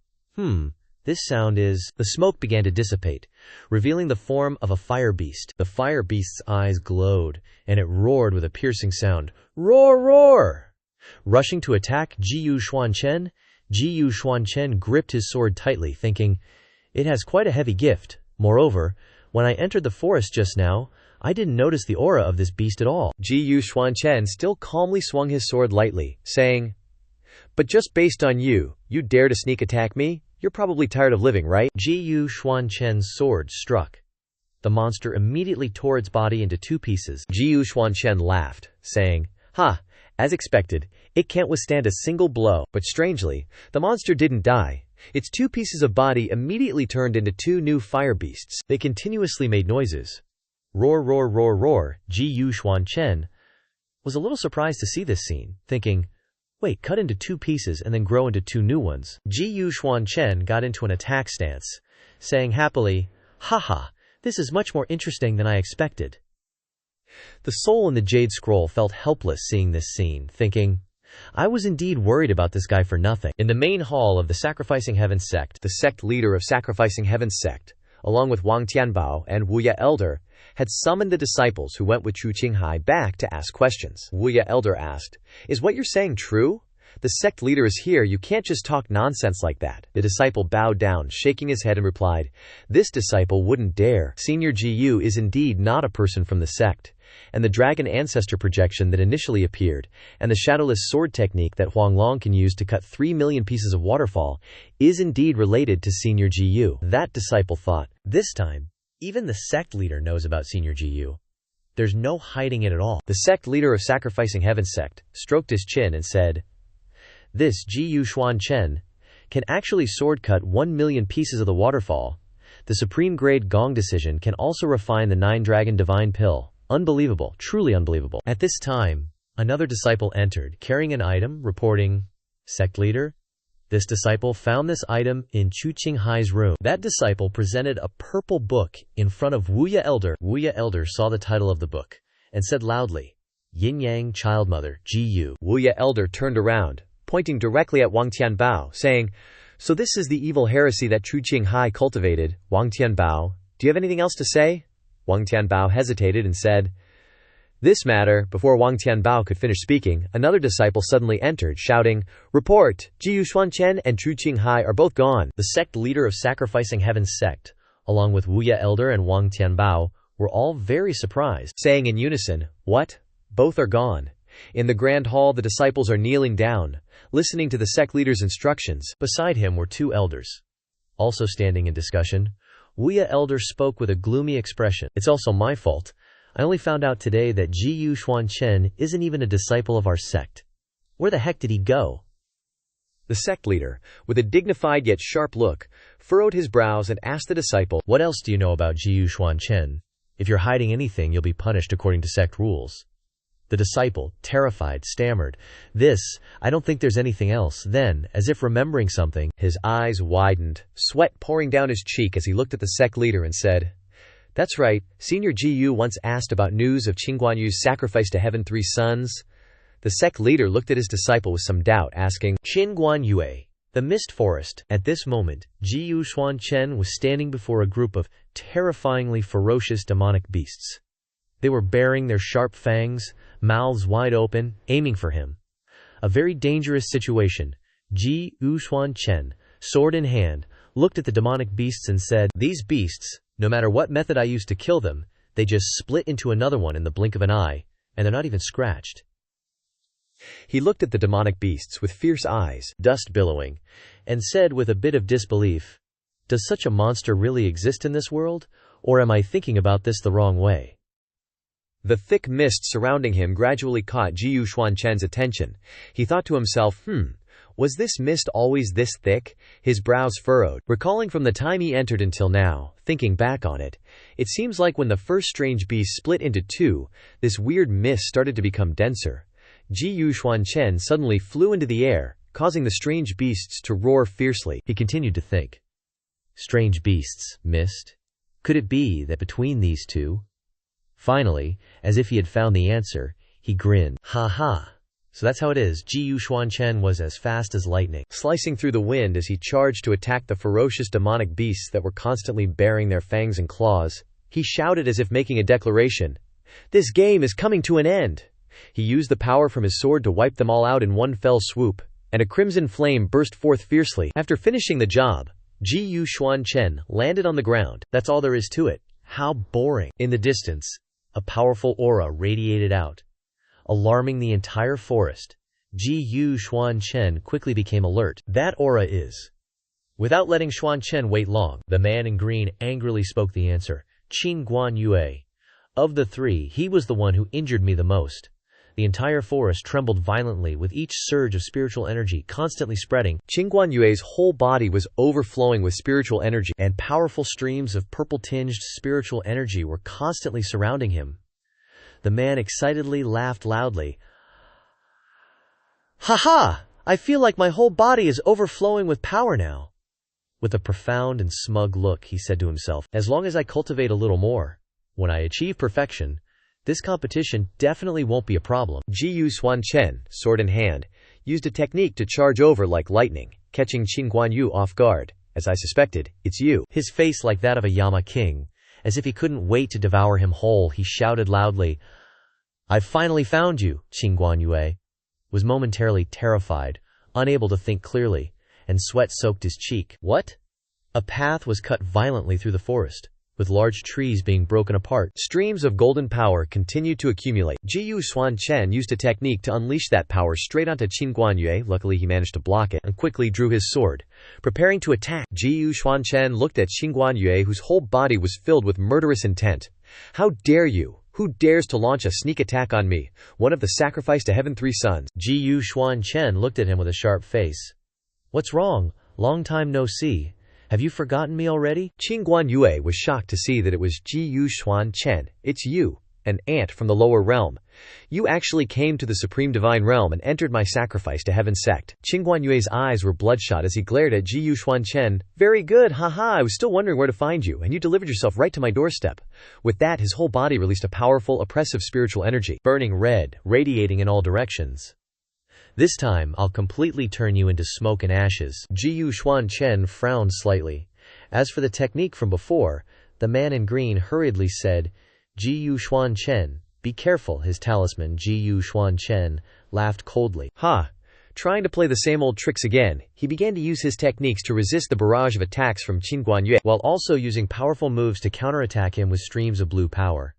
this sound is... The smoke began to dissipate, revealing the form of a fire beast. The fire beast's eyes glowed, and it roared with a piercing sound. Roar, roar! Rushing to attack Jiyu Xuan Chen gripped his sword tightly, thinking, "It has quite a heavy gift. Moreover, when I entered the forest just now, I didn't notice the aura of this beast at all." Jiyu Xuan Chen still calmly swung his sword lightly, saying, "But just based on you dare to sneak attack me? You're probably tired of living, right?" Jiyu Xuan Chen's sword struck. The monster immediately tore its body into 2 pieces. Jiyu Xuan Chen laughed, saying, "Ha! As expected, it can't withstand a single blow." But strangely, the monster didn't die. Its 2 pieces of body immediately turned into 2 new fire beasts. They continuously made noises. Roar, roar, roar, roar. Jiyu Xuan Chen was a little surprised to see this scene, thinking, wait, cut into 2 pieces and then grow into 2 new ones. Jiyu Xuan Chen got into an attack stance, saying happily, "Haha, this is much more interesting than I expected." The soul in the jade scroll felt helpless seeing this scene, thinking, I was indeed worried about this guy for nothing. In the main hall of the Sacrificing Heaven sect, the sect leader of Sacrificing Heaven sect, along with Wang Tianbao and Wuya Elder, had summoned the disciples who went with Chu Qinghai back to ask questions. Wuya Elder asked, "Is what you're saying true? The sect leader is here, you can't just talk nonsense like that." The disciple bowed down, shaking his head, and replied, "This disciple wouldn't dare. Senior Jiyu is indeed not a person from the sect, and the dragon ancestor projection that initially appeared, and the shadowless sword technique that Huanglong can use to cut 3 million pieces of waterfall, is indeed related to Senior Jiyu." That disciple thought, this time, even the sect leader knows about Senior Jiyu. There's no hiding it at all. The sect leader of Sacrificing Heaven sect stroked his chin and said, "This Jiyu Xuan Chen can actually sword cut 1 million pieces of the waterfall. The supreme grade Gong decision can also refine the 9-dragon divine pill. Unbelievable, truly unbelievable." At this time, another disciple entered, carrying an item, reporting, "Sect leader, this disciple found this item in Chu Qinghai's room." That disciple presented a purple book in front of Wuya Elder. Wuya Elder saw the title of the book and said loudly, "Yin Yang Childmother, Jiyu." Wuya Elder turned around, pointing directly at Wang Tianbao, saying, So this is the evil heresy that Tru Qinghai cultivated. Wang Tianbao, do you have anything else to say? Wang Tianbao hesitated and said, "This matter." Before Wang Tianbao could finish speaking, another disciple suddenly entered, shouting, "Report! Jiyu Xuan Chen and Tru Qinghai are both gone." The sect leader of Sacrificing Heaven's sect, along with Wuya Elder and Wang Tianbao, were all very surprised, saying in unison, "What? Both are gone." In the grand hall, the disciples are kneeling down, listening to the sect leader's instructions. Beside him were two elders, also standing in discussion. Wuya Elder spoke with a gloomy expression. "It's also my fault. I only found out today that Jiyu Xuan Chen isn't even a disciple of our sect. Where the heck did he go?" The sect leader, with a dignified yet sharp look, furrowed his brows and asked the disciple, "What else do you know about Jiyu Xuan Chen? If you're hiding anything, you'll be punished according to sect rules." The disciple, terrified, stammered, "I don't think there's anything else." Then, as if remembering something, his eyes widened, sweat pouring down his cheek as he looked at the sect leader and said, "That's right, Senior Jiyu once asked about news of Qinguanyu's sacrifice to Heaven 3 sons." The sect leader looked at his disciple with some doubt, asking, "Qinguanyue, the mist forest." At this moment, Jiyu Xuan Chen was standing before a group of terrifyingly ferocious demonic beasts. They were baring their sharp fangs, mouths wide open, aiming for him. A very dangerous situation. Jiyu Xuan Chen, sword in hand, looked at the demonic beasts and said, "These beasts, no matter what method I use to kill them, they just split into another one in the blink of an eye, and they're not even scratched." He looked at the demonic beasts with fierce eyes, dust billowing, and said with a bit of disbelief, "Does such a monster really exist in this world, or am I thinking about this the wrong way?" The thick mist surrounding him gradually caught Jiyu Xuan Chen's attention. He thought to himself, was this mist always this thick? His brows furrowed, recalling from the time he entered until now, thinking back on it. It seems like when the first strange beast split into two, this weird mist started to become denser. Jiyu Xuan Chen suddenly flew into the air, causing the strange beasts to roar fiercely. He continued to think. Strange beasts, mist. Could it be that between these two? Finally, as if he had found the answer, he grinned. "Ha ha. So that's how it is." Jiyu Xuan Chen was as fast as lightning, slicing through the wind as he charged to attack the ferocious demonic beasts that were constantly baring their fangs and claws. He shouted as if making a declaration, "This game is coming to an end." He used the power from his sword to wipe them all out in one fell swoop, and a crimson flame burst forth fiercely. After finishing the job, Jiyu Xuan Chen landed on the ground. That's all there is to it. How boring. In the distance, a powerful aura radiated out, alarming the entire forest. Jiyu Xuan Chen quickly became alert. "That aura is..." Without letting Xuan Chen wait long, the man in green angrily spoke the answer. "Qinguanyue. Of the three, he was the one who injured me the most." The entire forest trembled violently with each surge of spiritual energy constantly spreading. Qinguanyue's whole body was overflowing with spiritual energy, and powerful streams of purple-tinged spiritual energy were constantly surrounding him. The man excitedly laughed loudly. "Ha ha! I feel like my whole body is overflowing with power now." With a profound and smug look, he said to himself, "As long as I cultivate a little more, when I achieve perfection, this competition definitely won't be a problem." Jiyu Xuan Chen, sword in hand, used a technique to charge over like lightning, catching Qinguanyu off guard. "As I suspected, it's you." His face like that of a Yama king, as if he couldn't wait to devour him whole, he shouted loudly, "I've finally found you." Qinguanyue was momentarily terrified, unable to think clearly, and sweat soaked his cheek. What? A path was cut violently through the forest, with large trees being broken apart. Streams of golden power continued to accumulate. Jiyu Xuan Chen used a technique to unleash that power straight onto Qinguanyue. Luckily he managed to block it, and quickly drew his sword, preparing to attack. Jiyu Xuan Chen looked at Qinguanyue, whose whole body was filled with murderous intent. "How dare you? Who dares to launch a sneak attack on me, one of the Sacrifice to Heaven 3 sons?" Jiyu Xuan Chen looked at him with a sharp face. "What's wrong? Long time no see. Have you forgotten me already?" Qinguanyue was shocked to see that it was Jiyu Xuan Chen. "It's you, an ant from the lower realm. You actually came to the Supreme Divine Realm and entered my Sacrifice to Heaven sect." Qinguanyue's eyes were bloodshot as he glared at Jiyu Xuan Chen. "Very good, haha, I was still wondering where to find you, and you delivered yourself right to my doorstep." With that, his whole body released a powerful, oppressive spiritual energy, burning red, radiating in all directions. This time, I'll completely turn you into smoke and ashes. Xuan Chen frowned slightly. As for the technique from before, the man in green hurriedly said, Xuan Chen, be careful, his talisman. Xuan Chen laughed coldly. Ha! Trying to play the same old tricks again, he began to use his techniques to resist the barrage of attacks from Qin Guanyue, while also using powerful moves to counterattack him with streams of blue power.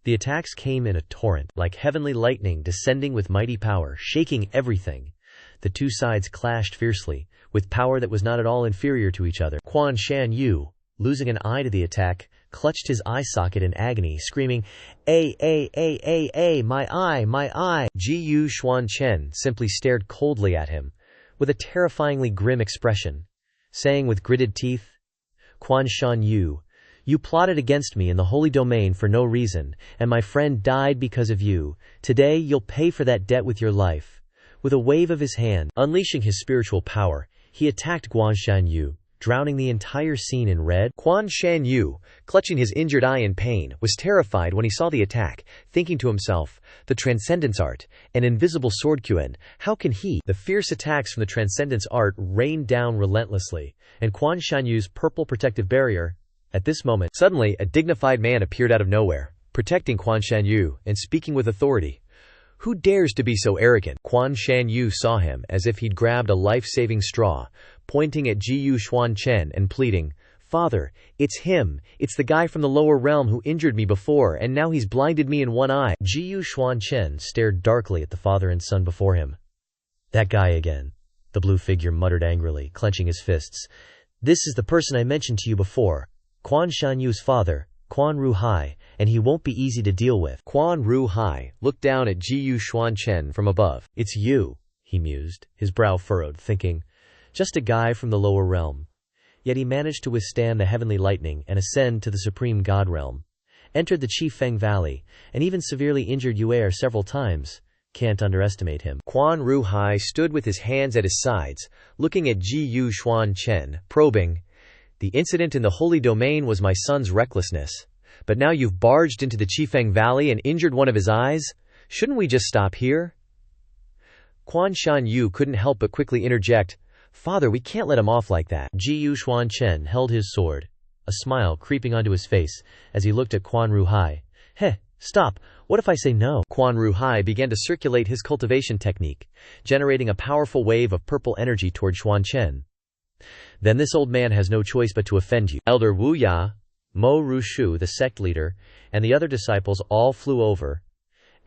The attacks came in a torrent, like heavenly lightning descending with mighty power, shaking everything. The two sides clashed fiercely, with power that was not at all inferior to each other. Quan Shan Yu, losing an eye to the attack, clutched his eye socket in agony, screaming, my eye, my eye. Xuan Chen simply stared coldly at him, with a terrifyingly grim expression, saying with gritted teeth, Quan Shan Yu, you plotted against me in the holy domain for no reason, and my friend died because of you. Today you'll pay for that debt with your life. With a wave of his hand, unleashing his spiritual power, he attacked Quan Shan Yu, drowning the entire scene in red. Quan Shan Yu, clutching his injured eye in pain, was terrified when he saw the attack, thinking to himself, the Transcendence Art, an invisible sword Quen, how can he? The fierce attacks from the Transcendence Art rained down relentlessly, and Quan Shan Yu's purple protective barrier. At this moment, suddenly a dignified man appeared out of nowhere, protecting Quan Shan Yu and speaking with authority. Who dares to be so arrogant? Quan Shan Yu saw him as if he'd grabbed a life-saving straw, pointing at Xuan Chen and pleading, Father, it's him, it's the guy from the lower realm who injured me before and now he's blinded me in one eye. Xuan Chen stared darkly at the father and son before him. That guy again, the blue figure muttered angrily, clenching his fists. This is the person I mentioned to you before, Quan Shan Yu's father, Quan Ru Hai, and he won't be easy to deal with. Quan Ru Hai looked down at Xuan Chen from above. It's you, he mused, his brow furrowed, thinking, just a guy from the lower realm. Yet he managed to withstand the heavenly lightning and ascend to the supreme god realm. Entered the Qifeng Valley, and even severely injured Yuer several times. Can't underestimate him. Quan Ru Hai stood with his hands at his sides, looking at Xuan Chen, probing. The incident in the holy domain was my son's recklessness. But now you've barged into the Qifeng Valley and injured one of his eyes? Shouldn't we just stop here? Quan Shan Yu couldn't help but quickly interject, Father, we can't let him off like that. Xuan Chen held his sword, a smile creeping onto his face as he looked at Quan Ru Hai. Heh, stop, what if I say no? Quan Ru Hai began to circulate his cultivation technique, generating a powerful wave of purple energy toward Xuan Chen. Then this old man has no choice but to offend you. Elder Wu Ya, Mo Rushu, the sect leader, and the other disciples all flew over.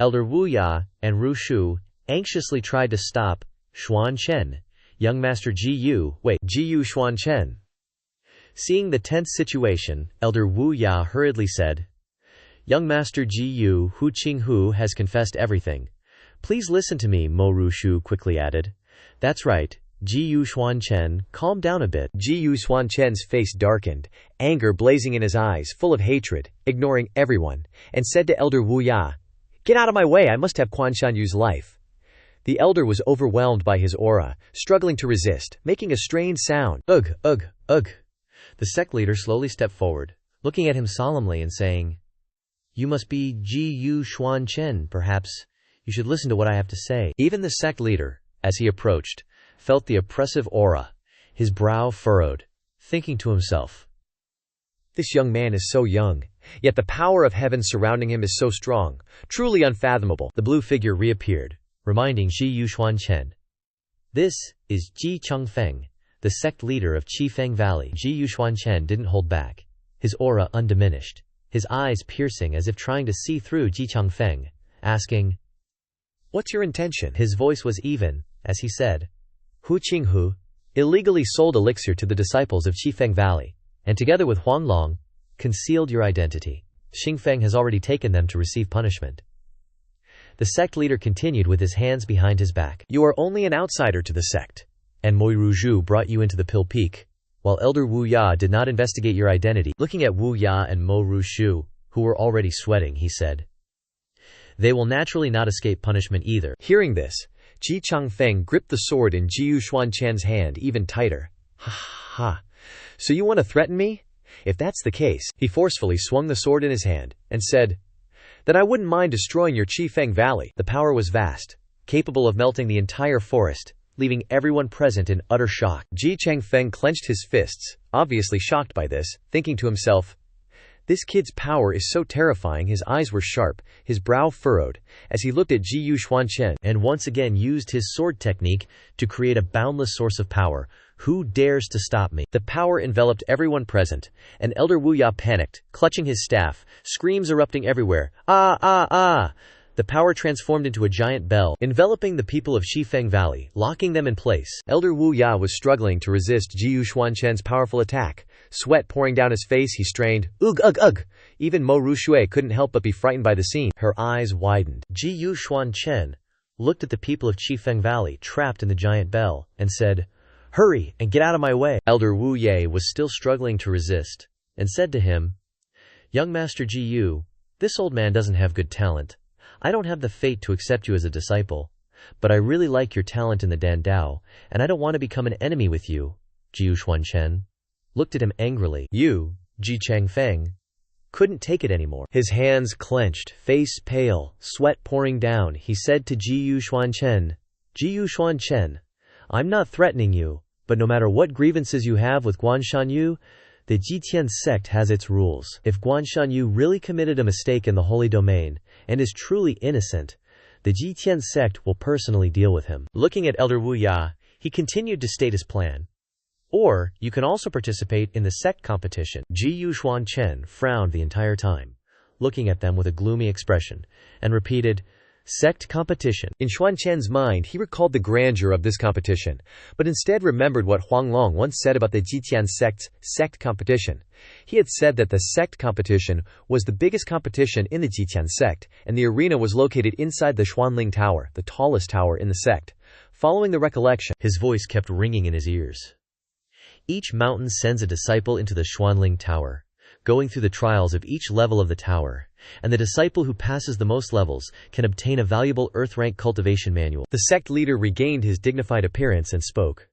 Elder Wu Ya and Rushu anxiously tried to stop Xuan Chen. Young Master Xuan Chen. Seeing the tense situation, Elder Wu Ya hurriedly said, Young Master Hu Qinghu has confessed everything. Please listen to me, Mo Rushu quickly added. That's right. Xuan Chen, calm down a bit. Xuan Chen's face darkened, anger blazing in his eyes, full of hatred, ignoring everyone, and said to Elder Wu Ya, Get out of my way, I must have Quan Shan Yu's life. The elder was overwhelmed by his aura, struggling to resist, making a strained sound. Ugh, ugh, ugh. The sect leader slowly stepped forward, looking at him solemnly and saying, You must be Xuan Chen, perhaps. You should listen to what I have to say. Even the sect leader, as he approached, felt the oppressive aura, his brow furrowed, thinking to himself, This young man is so young, yet the power of heaven surrounding him is so strong, truly unfathomable. The blue figure reappeared, reminding Xuan Chen. This is Ji Chengfeng, the sect leader of Qifeng Valley. Xuan Chen didn't hold back, his aura undiminished, his eyes piercing as if trying to see through Ji Chengfeng, asking, What's your intention? His voice was even, as he said, Hu Qinghu illegally sold elixir to the disciples of Qifeng Valley, and together with Huanglong, concealed your identity. Xingfeng has already taken them to receive punishment. The sect leader continued with his hands behind his back. You are only an outsider to the sect, and Mo Ruzhu brought you into the Pill Peak, while Elder Wu Ya did not investigate your identity. Looking at Wu Ya and Mo Rushu, who were already sweating, he said, They will naturally not escape punishment either. Hearing this, Ji Changfeng gripped the sword in Xuan Chen's hand even tighter. Ha ha. So you want to threaten me? If that's the case, he forcefully swung the sword in his hand, and said, Then I wouldn't mind destroying your Qifeng Valley. The power was vast, capable of melting the entire forest, leaving everyone present in utter shock. Ji Changfeng clenched his fists, obviously shocked by this, thinking to himself, "This kid's power is so terrifying." His eyes were sharp, his brow furrowed, as he looked at Xuan Chen and once again used his sword technique to create a boundless source of power. Who dares to stop me? The power enveloped everyone present, and Elder Wu Ya panicked, clutching his staff, screams erupting everywhere. Ah, ah, ah! The power transformed into a giant bell, enveloping the people of Shifeng Valley, locking them in place. Elder Wu Ya was struggling to resist Xuan Chen's powerful attack. Sweat pouring down his face, he strained, "Ugh, ugh, ugh!" Even Mo Rushui couldn't help but be frightened by the scene. Her eyes widened. Xuan Chen looked at the people of Shifeng Valley trapped in the giant bell, and said, "Hurry, and get out of my way." Elder Wu Ye was Still struggling to resist, and said to him, "Young Master Ji, this old man doesn't have good talent. I don't have the fate to accept you as a disciple, but I really like your talent in the Dan Dao, and I don't want to become an enemy with you." Xuan Chen looked at him angrily. Ji Changfeng couldn't take it anymore. His hands clenched, face pale, sweat pouring down, he said to Xuan Chen, "I'm not threatening you, but no matter what grievances you have with Guanshanyu, the Jitian sect has its rules. If Guanshanyu really committed a mistake in the holy domain, and is truly innocent, the Jitian sect will personally deal with him." Looking at Elder Wu Ya, he continued to state his plan. "Or, you can also participate in the sect competition." Xuan Chen frowned the entire time, looking at them with a gloomy expression, and repeated, "Sect competition." In Xuan Chen's mind, he recalled the grandeur of this competition, but instead remembered what Huang Long once said about the Jitian sect's sect competition. He had said that the sect competition was the biggest competition in the Jitian sect, and the arena was located inside the Xuanling Tower, the tallest tower in the sect. Following the recollection, his voice kept ringing in his ears. Each mountain sends a disciple into the Xuanling Tower, going through the trials of each level of the tower, and the disciple who passes the most levels can obtain a valuable Earth-rank cultivation manual. The sect leader regained his dignified appearance and spoke.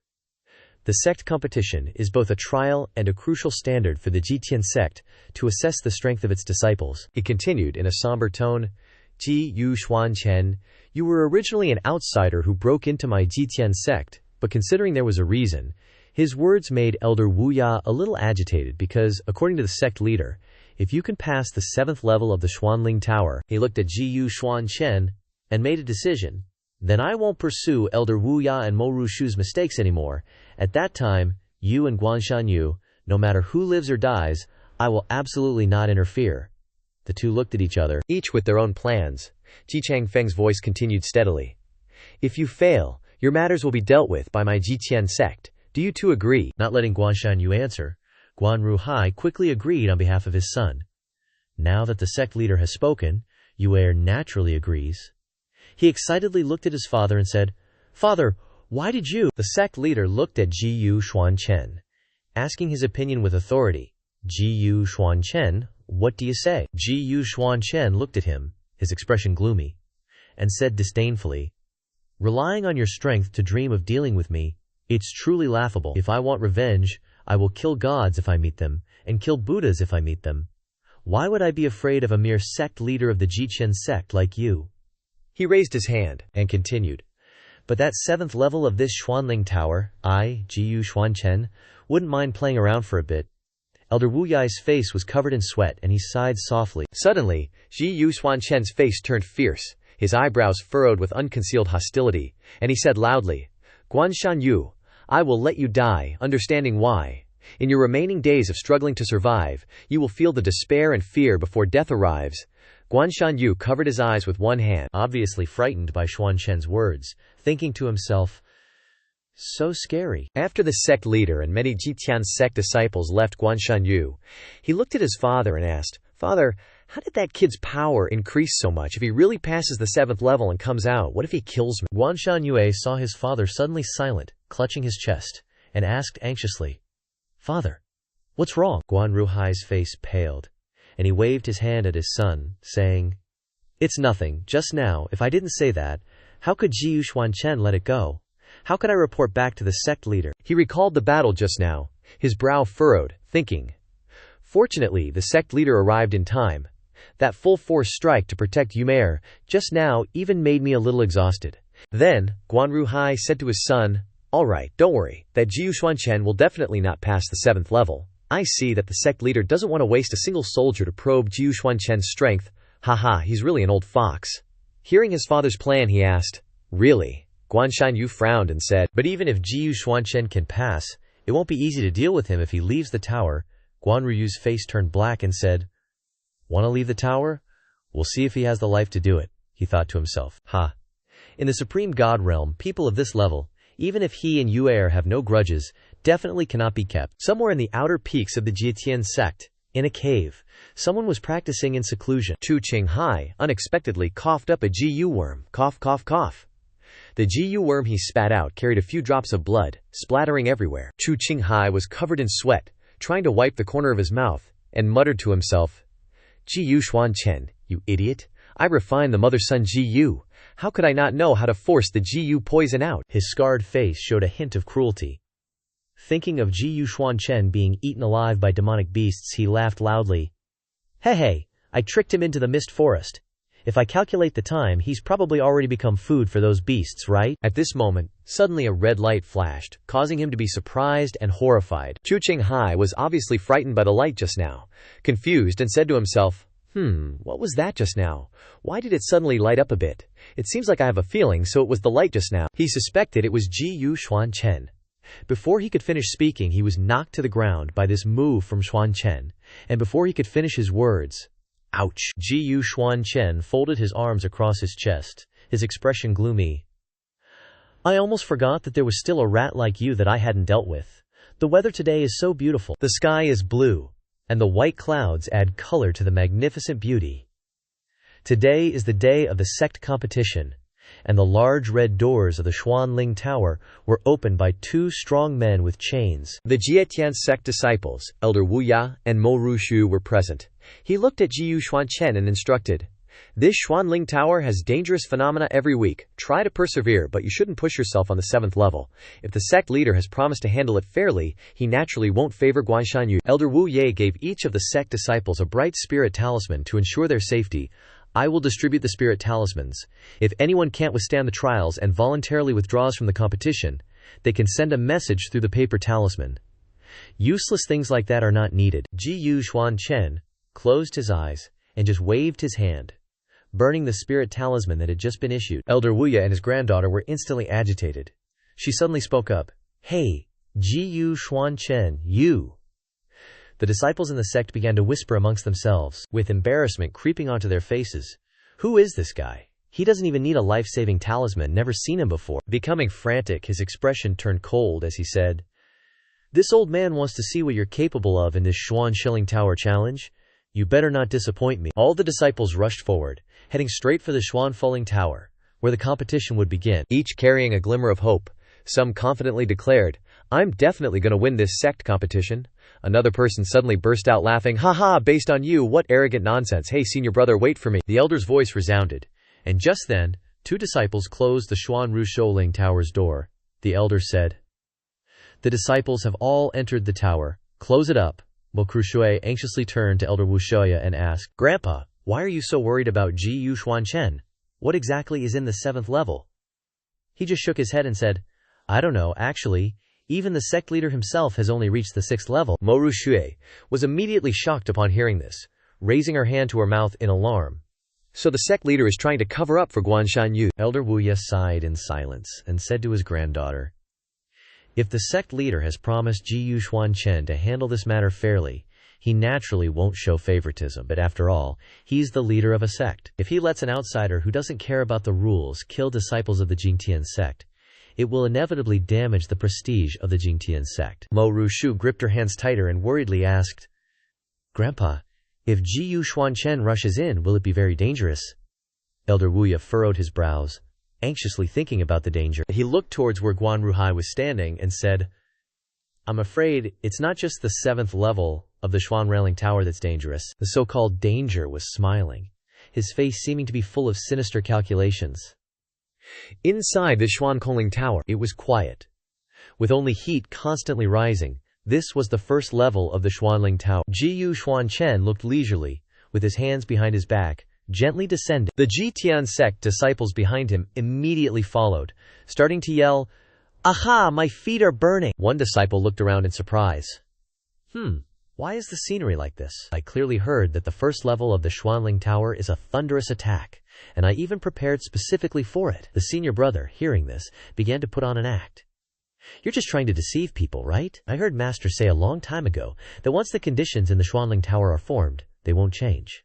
"The sect competition is both a trial and a crucial standard for the Jitian sect to assess the strength of its disciples." He continued in a somber tone, "Xuan Chen, you were originally an outsider who broke into my Jitian sect, but considering there was a reason." His words made Elder Wu Ya a little agitated because, according to the sect leader, if you can pass the 7th level of the Xuanling Tower, he looked at Xuan Chen and made a decision, "Then I won't pursue Elder Wu Ya and Mo Rushu's mistakes anymore. At that time, you and Guanshanyu, no matter who lives or dies, I will absolutely not interfere." The two looked at each other, each with their own plans. Ji Changfeng's voice continued steadily. "If you fail, your matters will be dealt with by my Jitian sect. Do you two agree?" Not letting Guanshanyu answer, Guan Ruhai quickly agreed on behalf of his son. Now that the sect leader has spoken, Yue naturally agrees. He excitedly looked at his father and said, "Father, why did you?" The sect leader looked at Xuan Chen, asking his opinion with authority. Xuan Chen, what do you say?" Xuan Chen looked at him, his expression gloomy, and said disdainfully, "Relying on your strength to dream of dealing with me, it's truly laughable. If I want revenge, I will kill gods if I meet them, and kill Buddhas if I meet them. Why would I be afraid of a mere sect leader of the Jitian sect like you?" He raised his hand and continued, "But that 7th level of this Xuanling Tower, I, Xuan Chen, wouldn't mind playing around for a bit." Elder Wu Yai's face was covered in sweat and he sighed softly. Suddenly, Xuan Chen's face turned fierce, his eyebrows furrowed with unconcealed hostility, and he said loudly, "Guanshanyu, I will let you die, understanding why. In your remaining days of struggling to survive, you will feel the despair and fear before death arrives." Guanshanyu covered his eyes with one hand, obviously frightened by Xuan Chen's words, thinking to himself, "So scary." After the sect leader and many Jitian sect disciples left Guanshanyu, he looked at his father and asked, "Father, how did that kid's power increase so much? If he really passes the 7th level and comes out, what if he kills me?" Guanshanyu saw his father suddenly silent, clutching his chest, and asked anxiously, "Father, what's wrong?" Guan Ruhai's face paled, and he waved his hand at his son, saying, "It's nothing. Just now, if I didn't say that, how could Xuan Chen let it go? How could I report back to the sect leader?" He recalled the battle just now, his brow furrowed, thinking, "Fortunately, the sect leader arrived in time. That full-force strike to protect Yumeir just now even made me a little exhausted. Then, Guan Ruhai said to his son, "Alright, don't worry, that Jiu Xuan Chen will definitely not pass the 7th level. I see that the sect leader doesn't want to waste a single soldier to probe Jiu Xuan Chen's strength. Haha, he's really an old fox." Hearing his father's plan, he asked, "Really?" Guan Shanyu frowned and said, "But even if Jiu Xuan Chen can pass, it won't be easy to deal with him if he leaves the tower." Guan Ruyu's face turned black and said, "Want to leave the tower? We'll see if he has the life to do it," he thought to himself. In the Supreme God realm, people of this level, even if he and Yue have no grudges, definitely cannot be kept. Somewhere in the outer peaks of the Jietian sect, in a cave, someone was practicing in seclusion. Chu Qinghai unexpectedly coughed up a Jiu worm. Cough, cough, cough. The Jiu worm he spat out carried a few drops of blood, splattering everywhere. Chu Qinghai was covered in sweat, trying to wipe the corner of his mouth, and muttered to himself, "Jiu Xuan Chen, you idiot. I refined the mother-son Jiu. How could I not know how to force the Jiu poison out?" His scarred face showed a hint of cruelty. Thinking of Jiu Xuan Chen being eaten alive by demonic beasts, he laughed loudly. Hey, I tricked him into the mist forest. If I calculate the time, he's probably already become food for those beasts, right? At this moment, suddenly a red light flashed, causing him to be surprised and horrified. Chu Qinghai was obviously frightened by the light just now, confused, and said to himself, what was that just now? Why did it suddenly light up a bit? It seems like I have a feeling, so it was the light just now. He suspected it was Jiu Xuan Chen. Before he could finish speaking, he was knocked to the ground by this move from Xuan Chen, and before he could finish his words, ouch! Jiu Xuan Chen folded his arms across his chest, his expression gloomy. "I almost forgot that there was still a rat like you that I hadn't dealt with. The weather today is so beautiful. The sky is blue, and the white clouds add color to the magnificent beauty. Today is the day of the sect competition, and the large red doors of the Xuanling Tower were opened by 2 strong men with chains." The Jietian sect disciples, Elder Wu Ya and Mo Rushu, were present. He looked at Jiu Xuan Chen and instructed, "This Xuanling Tower has dangerous phenomena every week. Try to persevere, but you shouldn't push yourself on the 7th level. If the sect leader has promised to handle it fairly, he naturally won't favor Guan Shanyu." Elder Wu Ye gave each of the sect disciples a bright spirit talisman to ensure their safety. "I will distribute the spirit talismans. If anyone can't withstand the trials and voluntarily withdraws from the competition, they can send a message through the paper talisman. Useless things like that are not needed." Jiu Xuan Chen closed his eyes and just waved his hand, burning the spirit talisman that had just been issued. Elder Wuya and his granddaughter were instantly agitated. She suddenly spoke up, "Hey, Jiu Xuan Chen, you." The disciples in the sect began to whisper amongst themselves, with embarrassment creeping onto their faces. "Who is this guy? He doesn't even need a life-saving talisman, never seen him before." Becoming frantic, his expression turned cold as he said, "This old man wants to see what you're capable of in this Xuanling Tower challenge. You better not disappoint me." All the disciples rushed forward, heading straight for the Xuanling Tower, where the competition would begin. Each carrying a glimmer of hope. Some confidently declared, "I'm definitely going to win this sect competition." Another person suddenly burst out laughing, "Haha, based on you, what arrogant nonsense. Hey, senior brother, wait for me." The elder's voice resounded, and just then, 2 disciples closed the Xuan Rusholing Tower's door. The elder said, "The disciples have all entered the tower. Close it up." Mo Krushui anxiously turned to Elder Wu Shoya and asked, "Grandpa, why are you so worried about Jiu Xuan Chen? What exactly is in the 7th level?" He just shook his head and said, "I don't know, actually. Even the sect leader himself has only reached the 6th level." Mo Rushui was immediately shocked upon hearing this, raising her hand to her mouth in alarm. "So the sect leader is trying to cover up for Guan Shanyu." Elder Wu Ye sighed in silence and said to his granddaughter, "If the sect leader has promised Jiu Xuan Chen to handle this matter fairly, he naturally won't show favoritism. But after all, he's the leader of a sect. If he lets an outsider who doesn't care about the rules kill disciples of the Jingtian sect, it will inevitably damage the prestige of the Jingtian sect." Mo Rushu gripped her hands tighter and worriedly asked, "Grandpa, if Jiu Xuan Chen rushes in, will it be very dangerous?" Elder Wuya furrowed his brows, anxiously thinking about the danger. He looked towards where Guan Ruhai was standing and said, "I'm afraid it's not just the 7th level of the Xuanling Tower that's dangerous." The so-called danger was smiling, his face seeming to be full of sinister calculations. Inside the Xuanling Tower, it was quiet. With only heat constantly rising, this was the 1st level of the Xuanling Tower. Jiu Xuan Chen looked leisurely, with his hands behind his back, gently descending. The Jitian sect disciples behind him immediately followed, starting to yell, "Aha, my feet are burning!" One disciple looked around in surprise. Why is the scenery like this? I clearly heard that the first level of the Xuanling Tower is a thunderous attack, and I even prepared specifically for it. The senior brother, hearing this, began to put on an act. You're just trying to deceive people, right? I heard Master say a long time ago that once the conditions in the Xuanling Tower are formed, they won't change.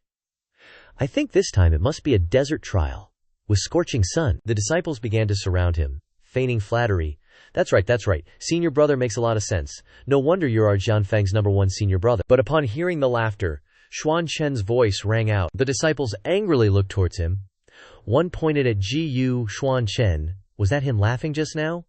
I think this time it must be a desert trial, with scorching sun. The disciples began to surround him, feigning flattery. That's right. Senior brother makes a lot of sense. No wonder you're our Jianfeng's #1 senior brother. But upon hearing the laughter, Xuan Chen's voice rang out. The disciples angrily looked towards him. One pointed at Xuan Chen. Was that him laughing just now?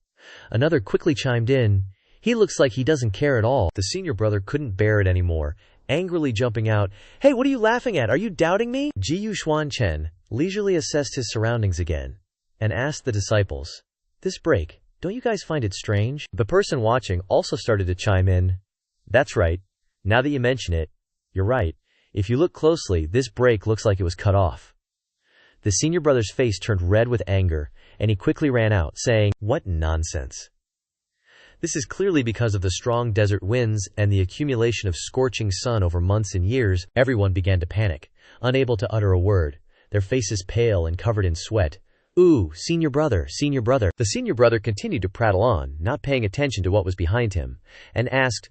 Another quickly chimed in. He looks like he doesn't care at all. The senior brother couldn't bear it anymore, angrily jumping out. Hey, what are you laughing at? Are you doubting me? Xuan Chen leisurely assessed his surroundings again and asked the disciples, "This break, don't you guys find it strange?" The person watching also started to chime in. That's right. Now that you mention it, you're right. If you look closely, this break looks like it was cut off. The senior brother's face turned red with anger, and he quickly ran out, saying, "What nonsense. This is clearly because of the strong desert winds and the accumulation of scorching sun over months and years." Everyone began to panic, unable to utter a word, their faces pale and covered in sweat. Ooh, senior brother. The senior brother continued to prattle on, not paying attention to what was behind him, and asked,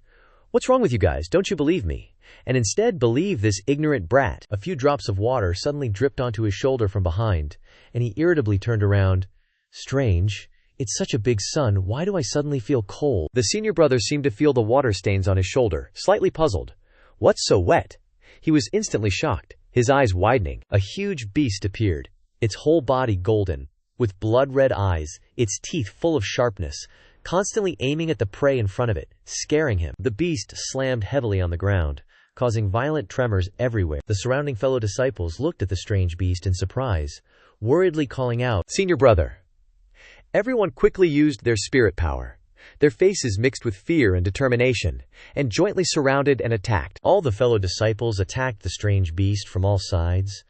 "What's wrong with you guys? Don't you believe me? And instead believe this ignorant brat." A few drops of water suddenly dripped onto his shoulder from behind, and he irritably turned around. Strange. It's such a big sun, why do I suddenly feel cold? The senior brother seemed to feel the water stains on his shoulder, slightly puzzled. What's so wet? He was instantly shocked, his eyes widening. A huge beast appeared, its whole body golden, with blood-red eyes, its teeth full of sharpness, constantly aiming at the prey in front of it, scaring him. The beast slammed heavily on the ground, causing violent tremors everywhere. The surrounding fellow disciples looked at the strange beast in surprise, worriedly calling out, "Senior brother!" Everyone quickly used their spirit power, their faces mixed with fear and determination, and jointly surrounded and attacked. All the fellow disciples attacked the strange beast from all sides.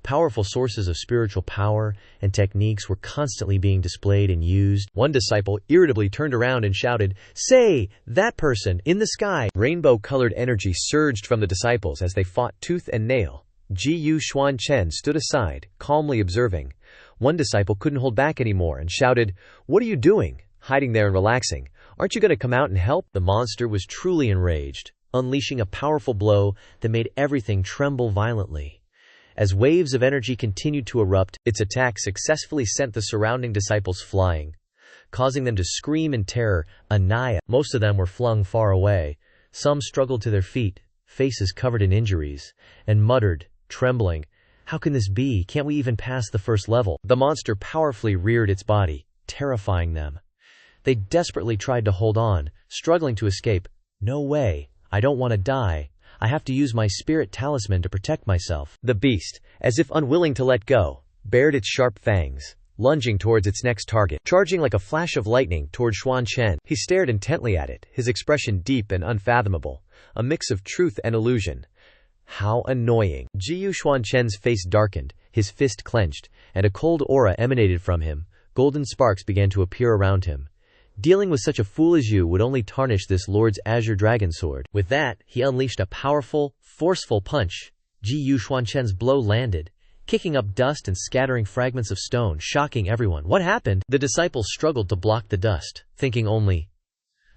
Powerful sources of spiritual power and techniques were constantly being displayed and used. One disciple irritably turned around and shouted, "Say, that person, in the sky!" Rainbow-colored energy surged from the disciples as they fought tooth and nail. Xuan Chen stood aside, calmly observing. One disciple couldn't hold back anymore and shouted, "What are you doing, hiding there and relaxing? Aren't you going to come out and help?" The monster was truly enraged, unleashing a powerful blow that made everything tremble violently. As waves of energy continued to erupt, its attack successfully sent the surrounding disciples flying, causing them to scream in terror. Most of them were flung far away. Some struggled to their feet, faces covered in injuries, and muttered, trembling, "How can this be? Can't we even pass the first level?" The monster powerfully reared its body, terrifying them. They desperately tried to hold on, struggling to escape. "No way. I don't want to die. I have to use my spirit talisman to protect myself." The beast, as if unwilling to let go, bared its sharp fangs, lunging towards its next target, charging like a flash of lightning toward Xuan Chen. He stared intently at it, his expression deep and unfathomable, a mix of truth and illusion. How annoying. Xuan Chen's face darkened, his fist clenched, and a cold aura emanated from him. Golden sparks began to appear around him. Dealing with such a fool as you would only tarnish this lord's azure dragon sword. With that, he unleashed a powerful, forceful punch. Xuan Chen's blow landed, kicking up dust and scattering fragments of stone, shocking everyone. What happened? The disciples struggled to block the dust, thinking only,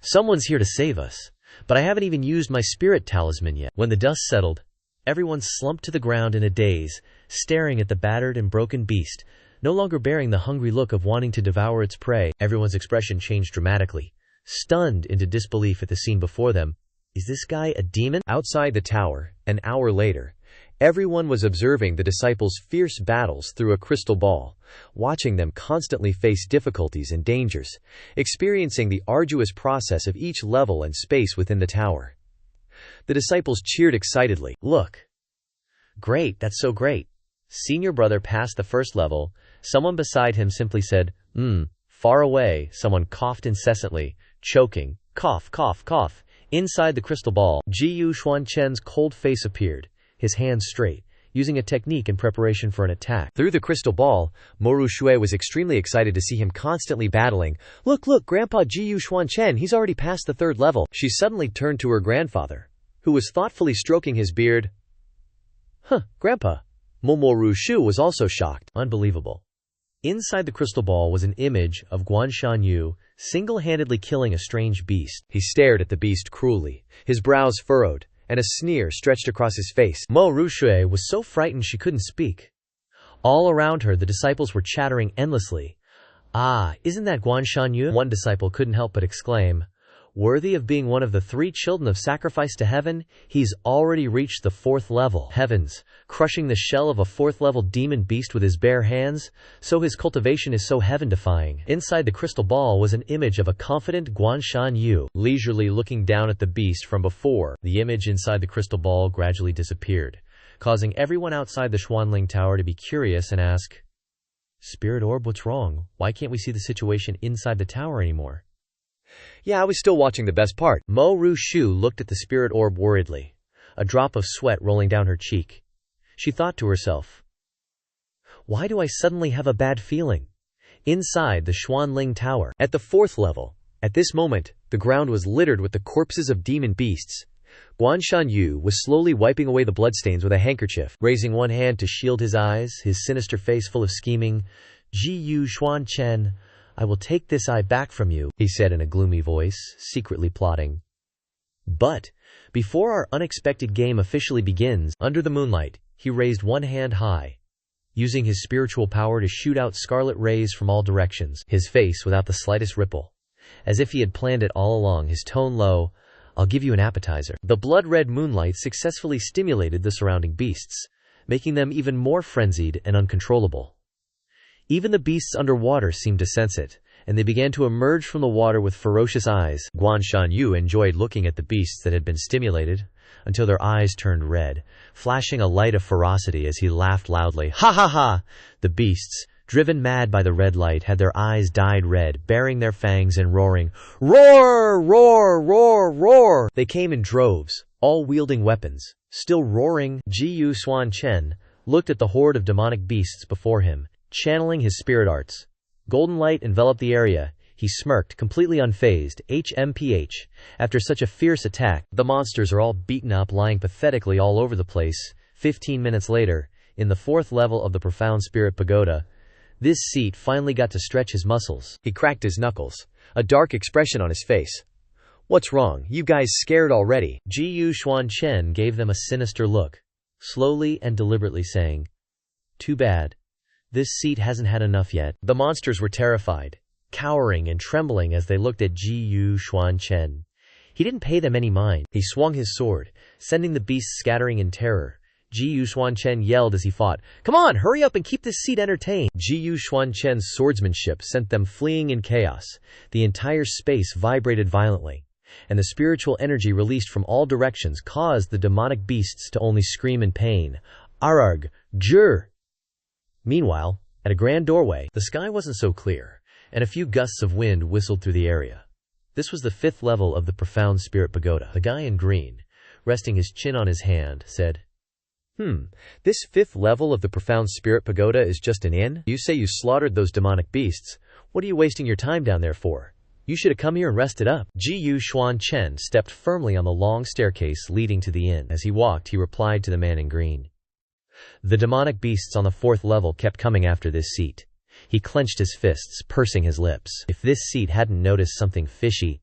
"Someone's here to save us. But I haven't even used my spirit talisman yet." When the dust settled, everyone slumped to the ground in a daze, staring at the battered and broken beast, no longer bearing the hungry look of wanting to devour its prey. Everyone's expression changed dramatically, stunned into disbelief at the scene before them. Is this guy a demon? Outside the tower, an hour later, everyone was observing the disciples' fierce battles through a crystal ball, watching them constantly face difficulties and dangers, experiencing the arduous process of each level and space within the tower. The disciples cheered excitedly. "Look! Great, that's so great. Senior brother passed the first level." Someone beside him simply said, Far away, someone coughed incessantly, choking. Cough, cough, cough. Inside the crystal ball, Xuan Chen's cold face appeared, his hands straight, using a technique in preparation for an attack. Through the crystal ball, Moru Shui was extremely excited to see him constantly battling. Look, Grandpa Jiyu Xuan Chen, he's already passed the 3rd level. She suddenly turned to her grandfather, who was thoughtfully stroking his beard. Grandpa. Moru Shui was also shocked. Unbelievable. Inside the crystal ball was an image of Guanshan Yu single-handedly killing a strange beast. He stared at the beast cruelly, his brows furrowed, and a sneer stretched across his face. Moru Shui was so frightened she couldn't speak. All around her, the disciples were chattering endlessly. Isn't that Guanshan Yu? One disciple couldn't help but exclaim. Worthy of being one of the 3 children of sacrifice to heaven, he's already reached the 4th level. Heavens, crushing the shell of a 4th level demon beast with his bare hands, so his cultivation is so heaven-defying. Inside the crystal ball was an image of a confident Guanshan Yu, leisurely looking down at the beast from before. The image inside the crystal ball gradually disappeared, causing everyone outside the Xuanling Tower to be curious and ask, Spirit Orb, what's wrong? Why can't we see the situation inside the tower anymore? Yeah, I was still watching the best part. Moru Shui looked at the spirit orb worriedly, a drop of sweat rolling down her cheek. She thought to herself, why do I suddenly have a bad feeling? Inside the Xuanling Tower, at the 4th level, at this moment, the ground was littered with the corpses of demon beasts. Guanshan Yu was slowly wiping away the bloodstains with a handkerchief, raising one hand to shield his eyes, his sinister face full of scheming. Jiyu Xuan Chen, I will take this eye back from you, he said in a gloomy voice, secretly plotting. But, before our unexpected game officially begins, under the moonlight, he raised one hand high, using his spiritual power to shoot out scarlet rays from all directions, his face without the slightest ripple. As if he had planned it all along, his tone low, I'll give you an appetizer. The blood-red moonlight successfully stimulated the surrounding beasts, making them even more frenzied and uncontrollable. Even the beasts underwater seemed to sense it, and they began to emerge from the water with ferocious eyes. Guanshan Yu enjoyed looking at the beasts that had been stimulated, until their eyes turned red, flashing a light of ferocity as he laughed loudly. Ha ha ha! The beasts, driven mad by the red light, had their eyes dyed red, baring their fangs and roaring. Roar! Roar! Roar! Roar! They came in droves, all wielding weapons. Still roaring, Jiyu Xuan Chen looked at the horde of demonic beasts before him, channeling his spirit arts. Golden light enveloped the area. He smirked, completely unfazed. HMPH. After such a fierce attack, the monsters are all beaten up, lying pathetically all over the place. 15 minutes later, in the 4th level of the Profound Spirit Pagoda, this seat finally got to stretch his muscles. He cracked his knuckles, a dark expression on his face. What's wrong? You guys scared already? Jiyu Xuan Chen gave them a sinister look, slowly and deliberately saying, Too bad. This seat hasn't had enough yet. The monsters were terrified, cowering and trembling as they looked at Jiyu Xuan Chen. He didn't pay them any mind. He swung his sword, sending the beasts scattering in terror. Jiyu Xuan Chen yelled as he fought, Come on, hurry up and keep this seat entertained. Jiyu Xuan Chen's swordsmanship sent them fleeing in chaos. The entire space vibrated violently, and the spiritual energy released from all directions caused the demonic beasts to only scream in pain. Ararg! Jur! Meanwhile, at a grand doorway, the sky wasn't so clear, and a few gusts of wind whistled through the area. This was the 5th level of the Profound Spirit Pagoda. The guy in green, resting his chin on his hand, said, This 5th level of the Profound Spirit Pagoda is just an inn? You say you slaughtered those demonic beasts. What are you wasting your time down there for? You should have come here and rested up. Jiyu Xuan Chen stepped firmly on the long staircase leading to the inn. As he walked, he replied to the man in green. The demonic beasts on the 4th level kept coming after this seat. He clenched his fists, pursing his lips. If this seat hadn't noticed something fishy,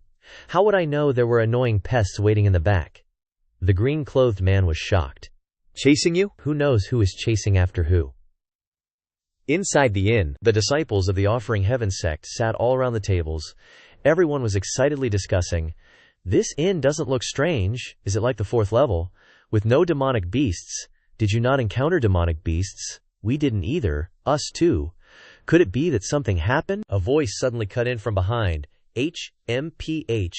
how would I know there were annoying pests waiting in the back? The green-clothed man was shocked. Chasing you? Who knows who is chasing after who? Inside the inn, the disciples of the Offering Heaven sect sat all around the tables. Everyone was excitedly discussing, This inn doesn't look strange. Is it like the 4th level? With no demonic beasts? Did you not encounter demonic beasts? We didn't either. Us too. Could it be that something happened? A voice suddenly cut in from behind. HMPH.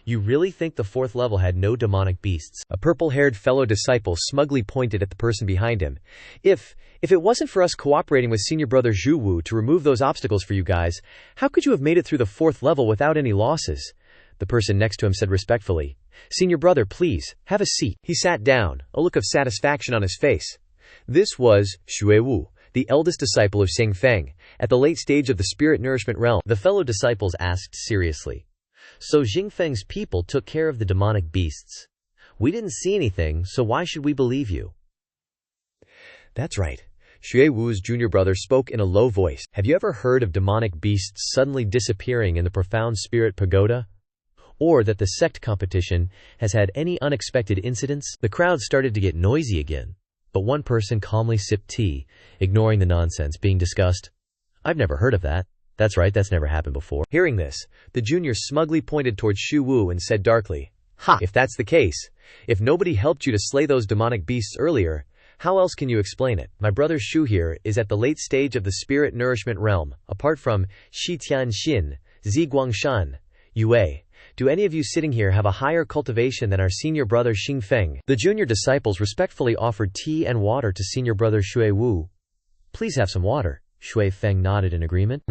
You really think the 4th level had no demonic beasts? A purple-haired fellow disciple smugly pointed at the person behind him. If it wasn't for us cooperating with Senior Brother Zhu Wu to remove those obstacles for you guys, how could you have made it through the 4th level without any losses? The person next to him said respectfully, Senior Brother, please, have a seat. He sat down, a look of satisfaction on his face. This was Xue Wu, the eldest disciple of Xing Feng, at the late stage of the spirit nourishment realm. The fellow disciples asked seriously. So Xingfeng's people took care of the demonic beasts. We didn't see anything, so why should we believe you? That's right. Xue Wu's junior brother spoke in a low voice. Have you ever heard of demonic beasts suddenly disappearing in the profound spirit pagoda? Or that the sect competition has had any unexpected incidents? The crowd started to get noisy again, but one person calmly sipped tea, ignoring the nonsense being discussed. I've never heard of that. That's right, that's never happened before. Hearing this, the junior smugly pointed towards Xu Wu and said darkly, "Ha! If that's the case, if nobody helped you to slay those demonic beasts earlier, how else can you explain it? My brother Xu here is at the late stage of the spirit nourishment realm, apart from Shi Tian Xin, Zi Guangshan, Yue. Do any of you sitting here have a higher cultivation than our senior brother Xing Feng?" The junior disciples respectfully offered tea and water to senior brother Xue Wu. Please have some water. Xue Feng nodded in agreement.